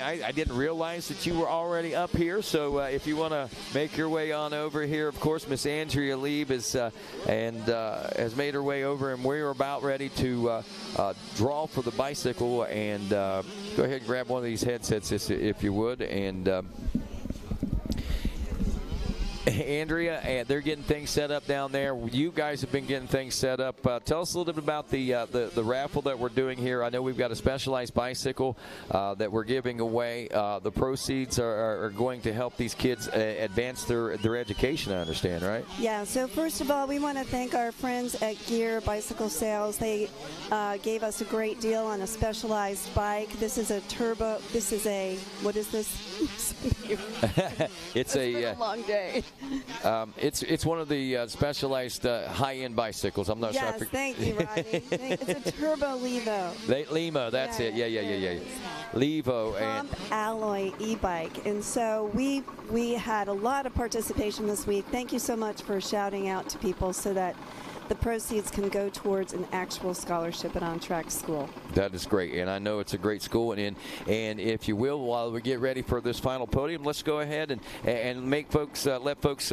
I didn't realize that you were already up here. So if you want to make your way on over here, of course, Miss Andrea Lieb is has made her way over, and we're about ready to draw for the bicycle. And go ahead and grab one of these headsets if you would. And Andrea, and they're getting things set up down there. You guys have been getting things set up. Tell us a little bit about the raffle that we're doing here. I know we've got a Specialized bicycle that we're giving away. The proceeds are going to help these kids advance their education, I understand, right? Yeah, so first of all, we want to thank our friends at Gear Bicycle Sales. They gave us a great deal on a Specialized bike. This is a turbo. This is a, what is this? It's been a long day. It's one of the Specialized high-end bicycles. I'm not sure. Yes, thank you, Rodney. It's a Turbo Levo. Levo, that's it. Yeah. Levo. Pump alloy e-bike. And so we had a lot of participation this week. Thank you so much for shouting out to people so that the proceeds can go towards an actual scholarship at On Track School. That is great, and I know it's a great school. And if you will, while we get ready for this final podium, let's go ahead and make folks let folks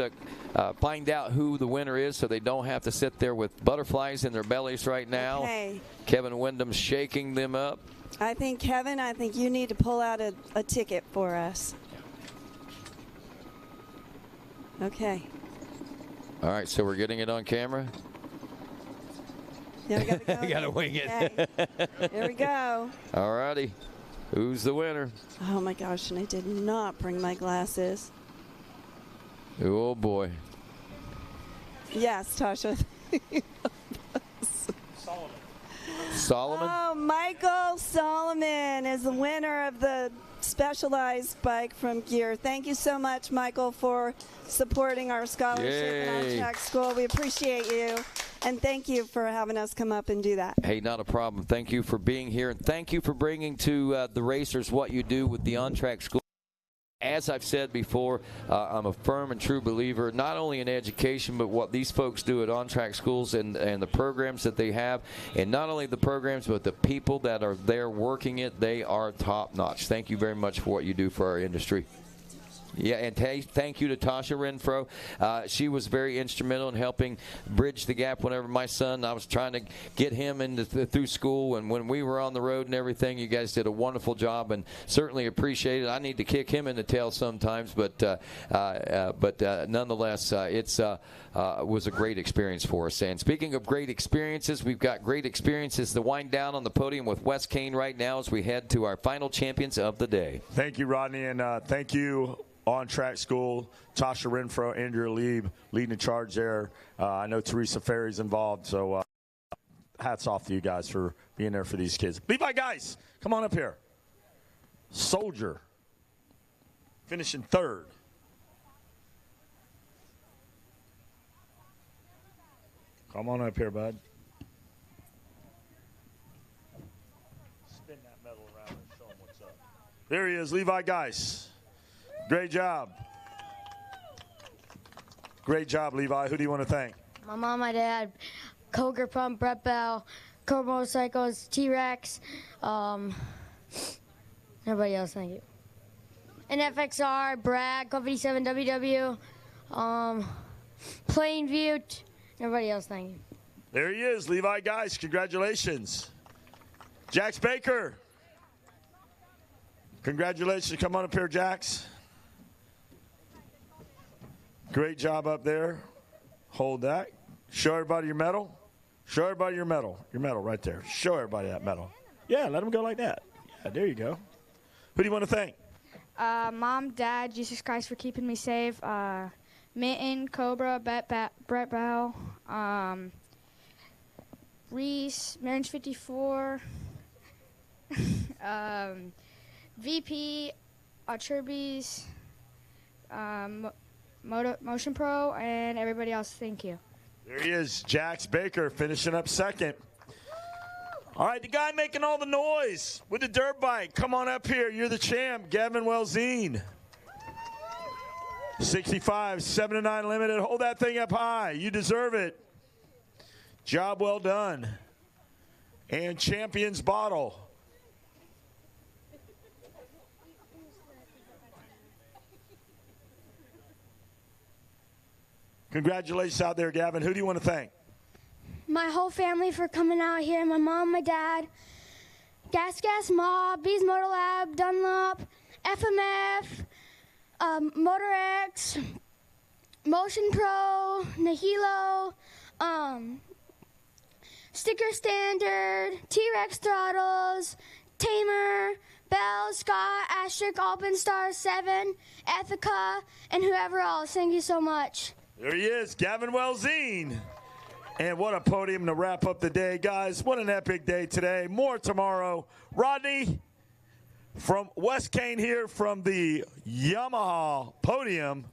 find out who the winner is, so they don't have to sit there with butterflies in their bellies right now. Okay. Kevin Wyndham's shaking them up. I think, Kevin, you need to pull out a ticket for us. Okay. All right, so we're getting it on camera. Yeah, we gotta go. You gotta wing it. Okay. Here we go. All righty. Who's the winner? Oh my gosh, and I did not bring my glasses. Oh boy. Yes, Tasha. Solomon? Oh, Michael Solomon is the winner of the Specialized bike from Gear. Thank you so much, Michael, for supporting our scholarship at On Track School. We appreciate you, and thank you for having us come up and do that. Hey, not a problem. Thank you for being here, and thank you for bringing to the racers what you do with the On Track School. As I've said before, I'm a firm and true believer, not only in education, but what these folks do at On-Track Schools and the programs that they have. And not only the programs, but the people that are there working it, they are top-notch. Thank you very much for what you do for our industry. Yeah, and thank you to Tasha Renfro. She was very instrumental in helping bridge the gap whenever my son, I was trying to get him through school, and when we were on the road and everything, you guys did a wonderful job and certainly appreciate it. I need to kick him in the tail sometimes, but nonetheless, it was a great experience for us. And speaking of great experiences, we've got great experiences to wind down on the podium with Wes Kane right now as we head to our final champions of the day. Thank you, Rodney, and thank you, On Track School, Tasha Renfro, Andrea Lieb leading the charge there. I know Teresa Ferry's involved, so hats off to you guys for being there for these kids. Levi, guys, come on up here. Soldier, finishing third. Come on up here, bud. Spin that medal around and show them what's up. There he is, Levi Geis. Great job. Great job, Levi. Who do you want to thank? My mom, my dad, Coger Pump, Brett Bell, Cobra Motorcycles, T-Rex, everybody else, thank you. And FXR, Brad, Co57 WW, Plainview, everybody else, thank you. There he is, Levi Geis. Congratulations. Jax Baker. Congratulations. Come on up here, Jax. Great job up there. Hold that. Show everybody your medal. Show everybody your medal. Your medal right there. Show everybody that medal. Yeah, let them go like that. Yeah, there you go. Who do you want to thank? Mom, Dad, Jesus Christ for keeping me safe. Mitten, Cobra, Brett Bell, Reese, Marriage 54, VP, Chirby's, Motion Pro, and everybody else. Thank you. There he is, Jax Baker, finishing up second. All right, the guy making all the noise with the dirt bike. Come on up here. You're the champ, Gavin Welzine. 65, 7-9 limited. Hold that thing up high. You deserve it. Job well done. And champion's bottle. Congratulations out there, Gavin. Who do you want to thank? My whole family for coming out here. My mom, my dad, Gas Mob, Bees Motor Lab, Dunlop, FMF, MotorX, Motion Pro, Nahilo, Sticker Standard, T-Rex Throttles, Tamer, Bell, Scott, Asterisk, Alpenstar 7, Ethica, and whoever else. Thank you so much. There he is, Gavin Welzine. And what a podium to wrap up the day, guys. What an epic day today. More tomorrow. Rodney from West Kane here from the Yamaha podium.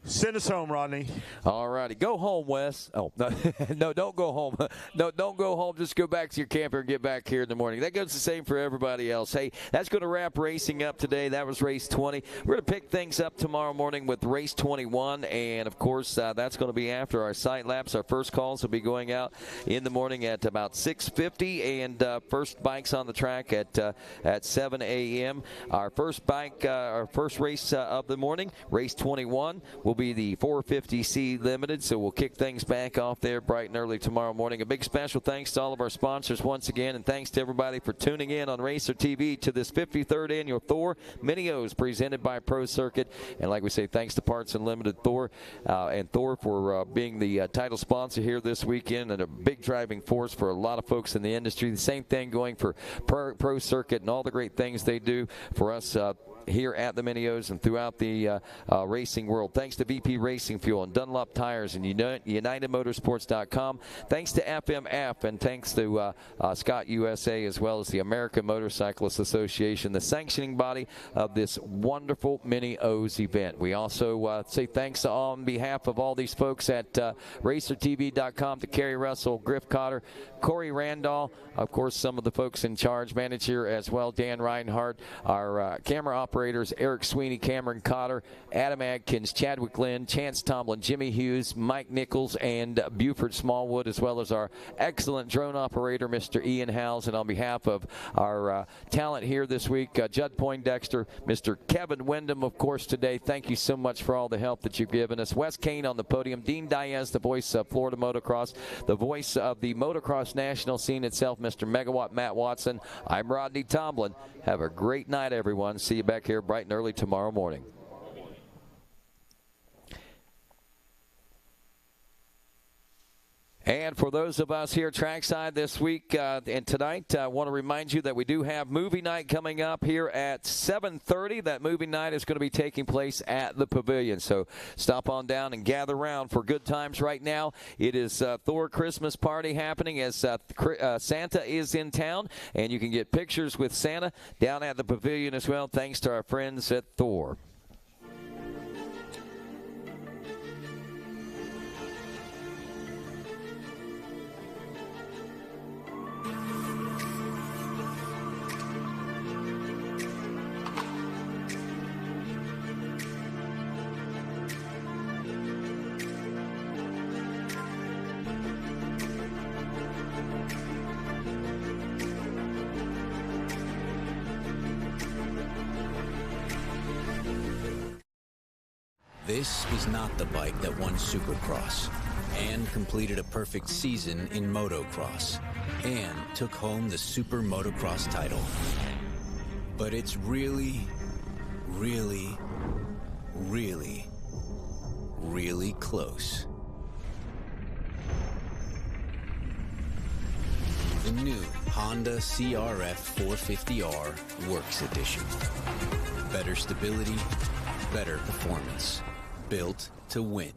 Send us home, Rodney. All righty. Go home, Wes. Oh, no, no, don't go home. No, don't go home. Just go back to your camper and get back here in the morning. That goes the same for everybody else. Hey, that's going to wrap racing up today. That was race 20. We're going to pick things up tomorrow morning with race 21. And, of course, that's going to be after our sight laps. Our first calls will be going out in the morning at about 6:50. And first bikes on the track at 7 a.m. Our first bike, our first race of the morning, race 21, will be the 450C Limited, so we'll kick things back off there bright and early tomorrow morning. A big special thanks to all of our sponsors once again, and thanks to everybody for tuning in on Racer TV to this 53rd annual Thor Mini-O's presented by Pro Circuit. And like we say, thanks to Parts Unlimited Thor and Thor for being the title sponsor here this weekend, and a big driving force for a lot of folks in the industry. The same thing going for Pro Circuit and all the great things they do for us here at the Mini-O's and throughout the racing world. Thanks to VP Racing Fuel and Dunlop Tires and UnitedMotorsports.com. Thanks to FMF and thanks to Scott USA as well as the American Motorcyclists Association, the sanctioning body of this wonderful Mini-O's event. We also say thanks on behalf of all these folks at RacerTV.com to Kerry Russell, Griff Cotter, Corey Randall, of course some of the folks in charge, manager as well, Dan Reinhardt, our camera operators, Eric Sweeney, Cameron Cotter, Adam Adkins, Chadwick Lynn, Chance Tomlin, Jimmy Hughes, Mike Nichols, and Buford Smallwood, as well as our excellent drone operator, Mr. Ian Howes. And on behalf of our talent here this week, Judd Poindexter, Mr. Kevin Wyndham, of course, today, thank you so much for all the help that you've given us. Wes Kane on the podium, Dean Diaz, the voice of Florida Motocross, the voice of the motocross national scene itself, Mr. Megawatt Matt Watson. I'm Rodney Tomlin. Have a great night, everyone. See you back here bright and early tomorrow morning. And for those of us here trackside this week and tonight, I want to remind you that we do have movie night coming up here at 7:30. That movie night is going to be taking place at the Pavilion. So stop on down and gather around for good times right now. It is Thor Christmas party happening as Santa is in town. And you can get pictures with Santa down at the Pavilion as well, thanks to our friends at Thor. This is not the bike that won Supercross and completed a perfect season in motocross and took home the Super Motocross title. But it's really, really, really, really close. The new Honda CRF 450R Works Edition. Better stability, better performance. Built to win.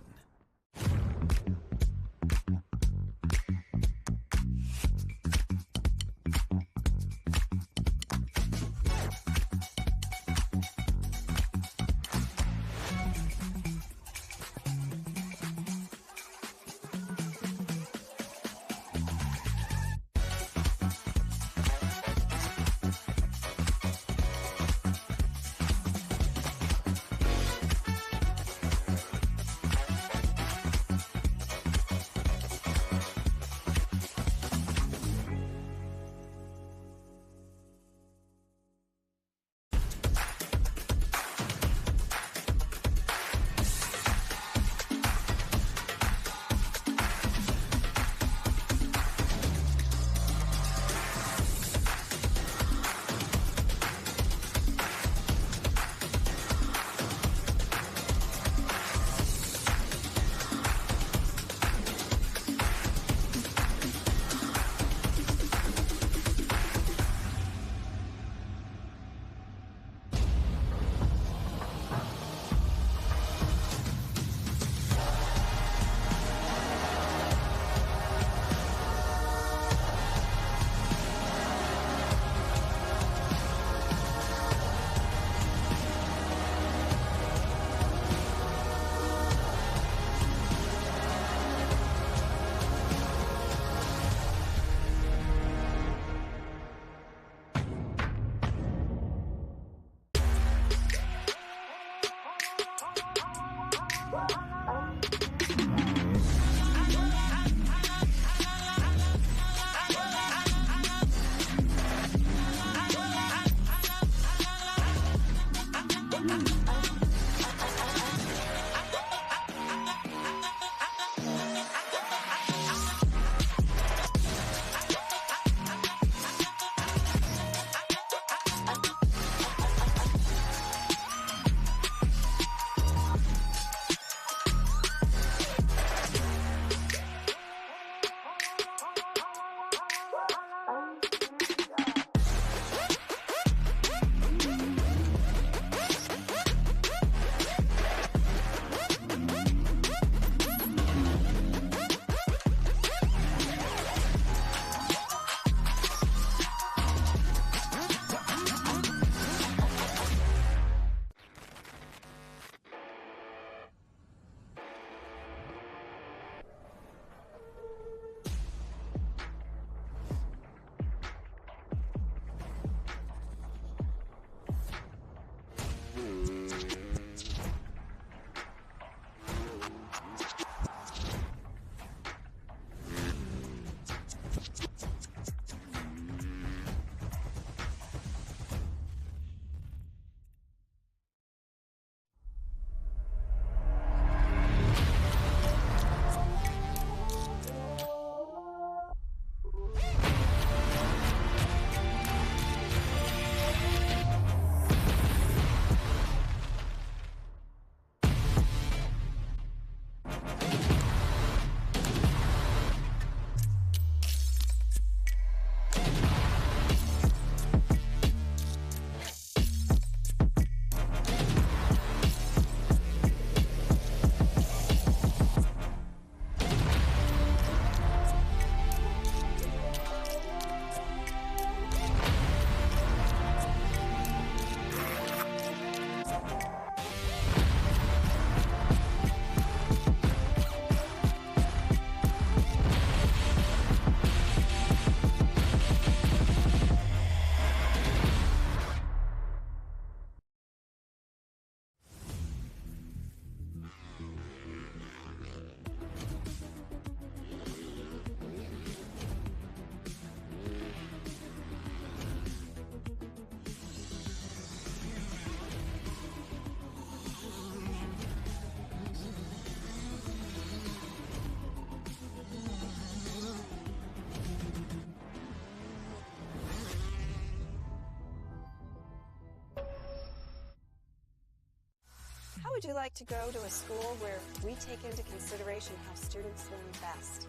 would you like to go to a school where we take into consideration how students learn best?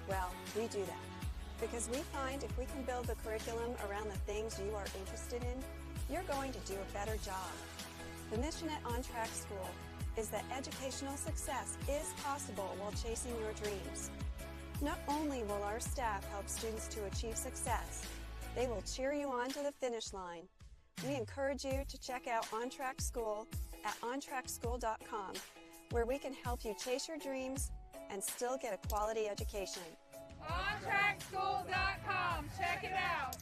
Well, we do that because we find if we can build the curriculum around the things you are interested in, you're going to do a better job. The mission at On Track School is that educational success is possible while chasing your dreams. Not only will our staff help students to achieve success, they will cheer you on to the finish line. We encourage you to check out On Track School at ontrackschool.com, where we can help you chase your dreams and still get a quality education. OnTrackSchool.com. Check it out.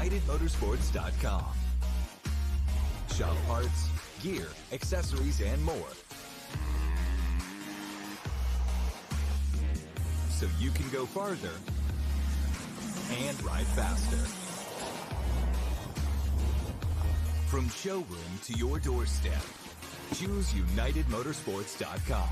UnitedMotorsports.com. Shop parts, gear, accessories, and more. So you can go farther and ride faster. From showroom to your doorstep, choose UnitedMotorsports.com.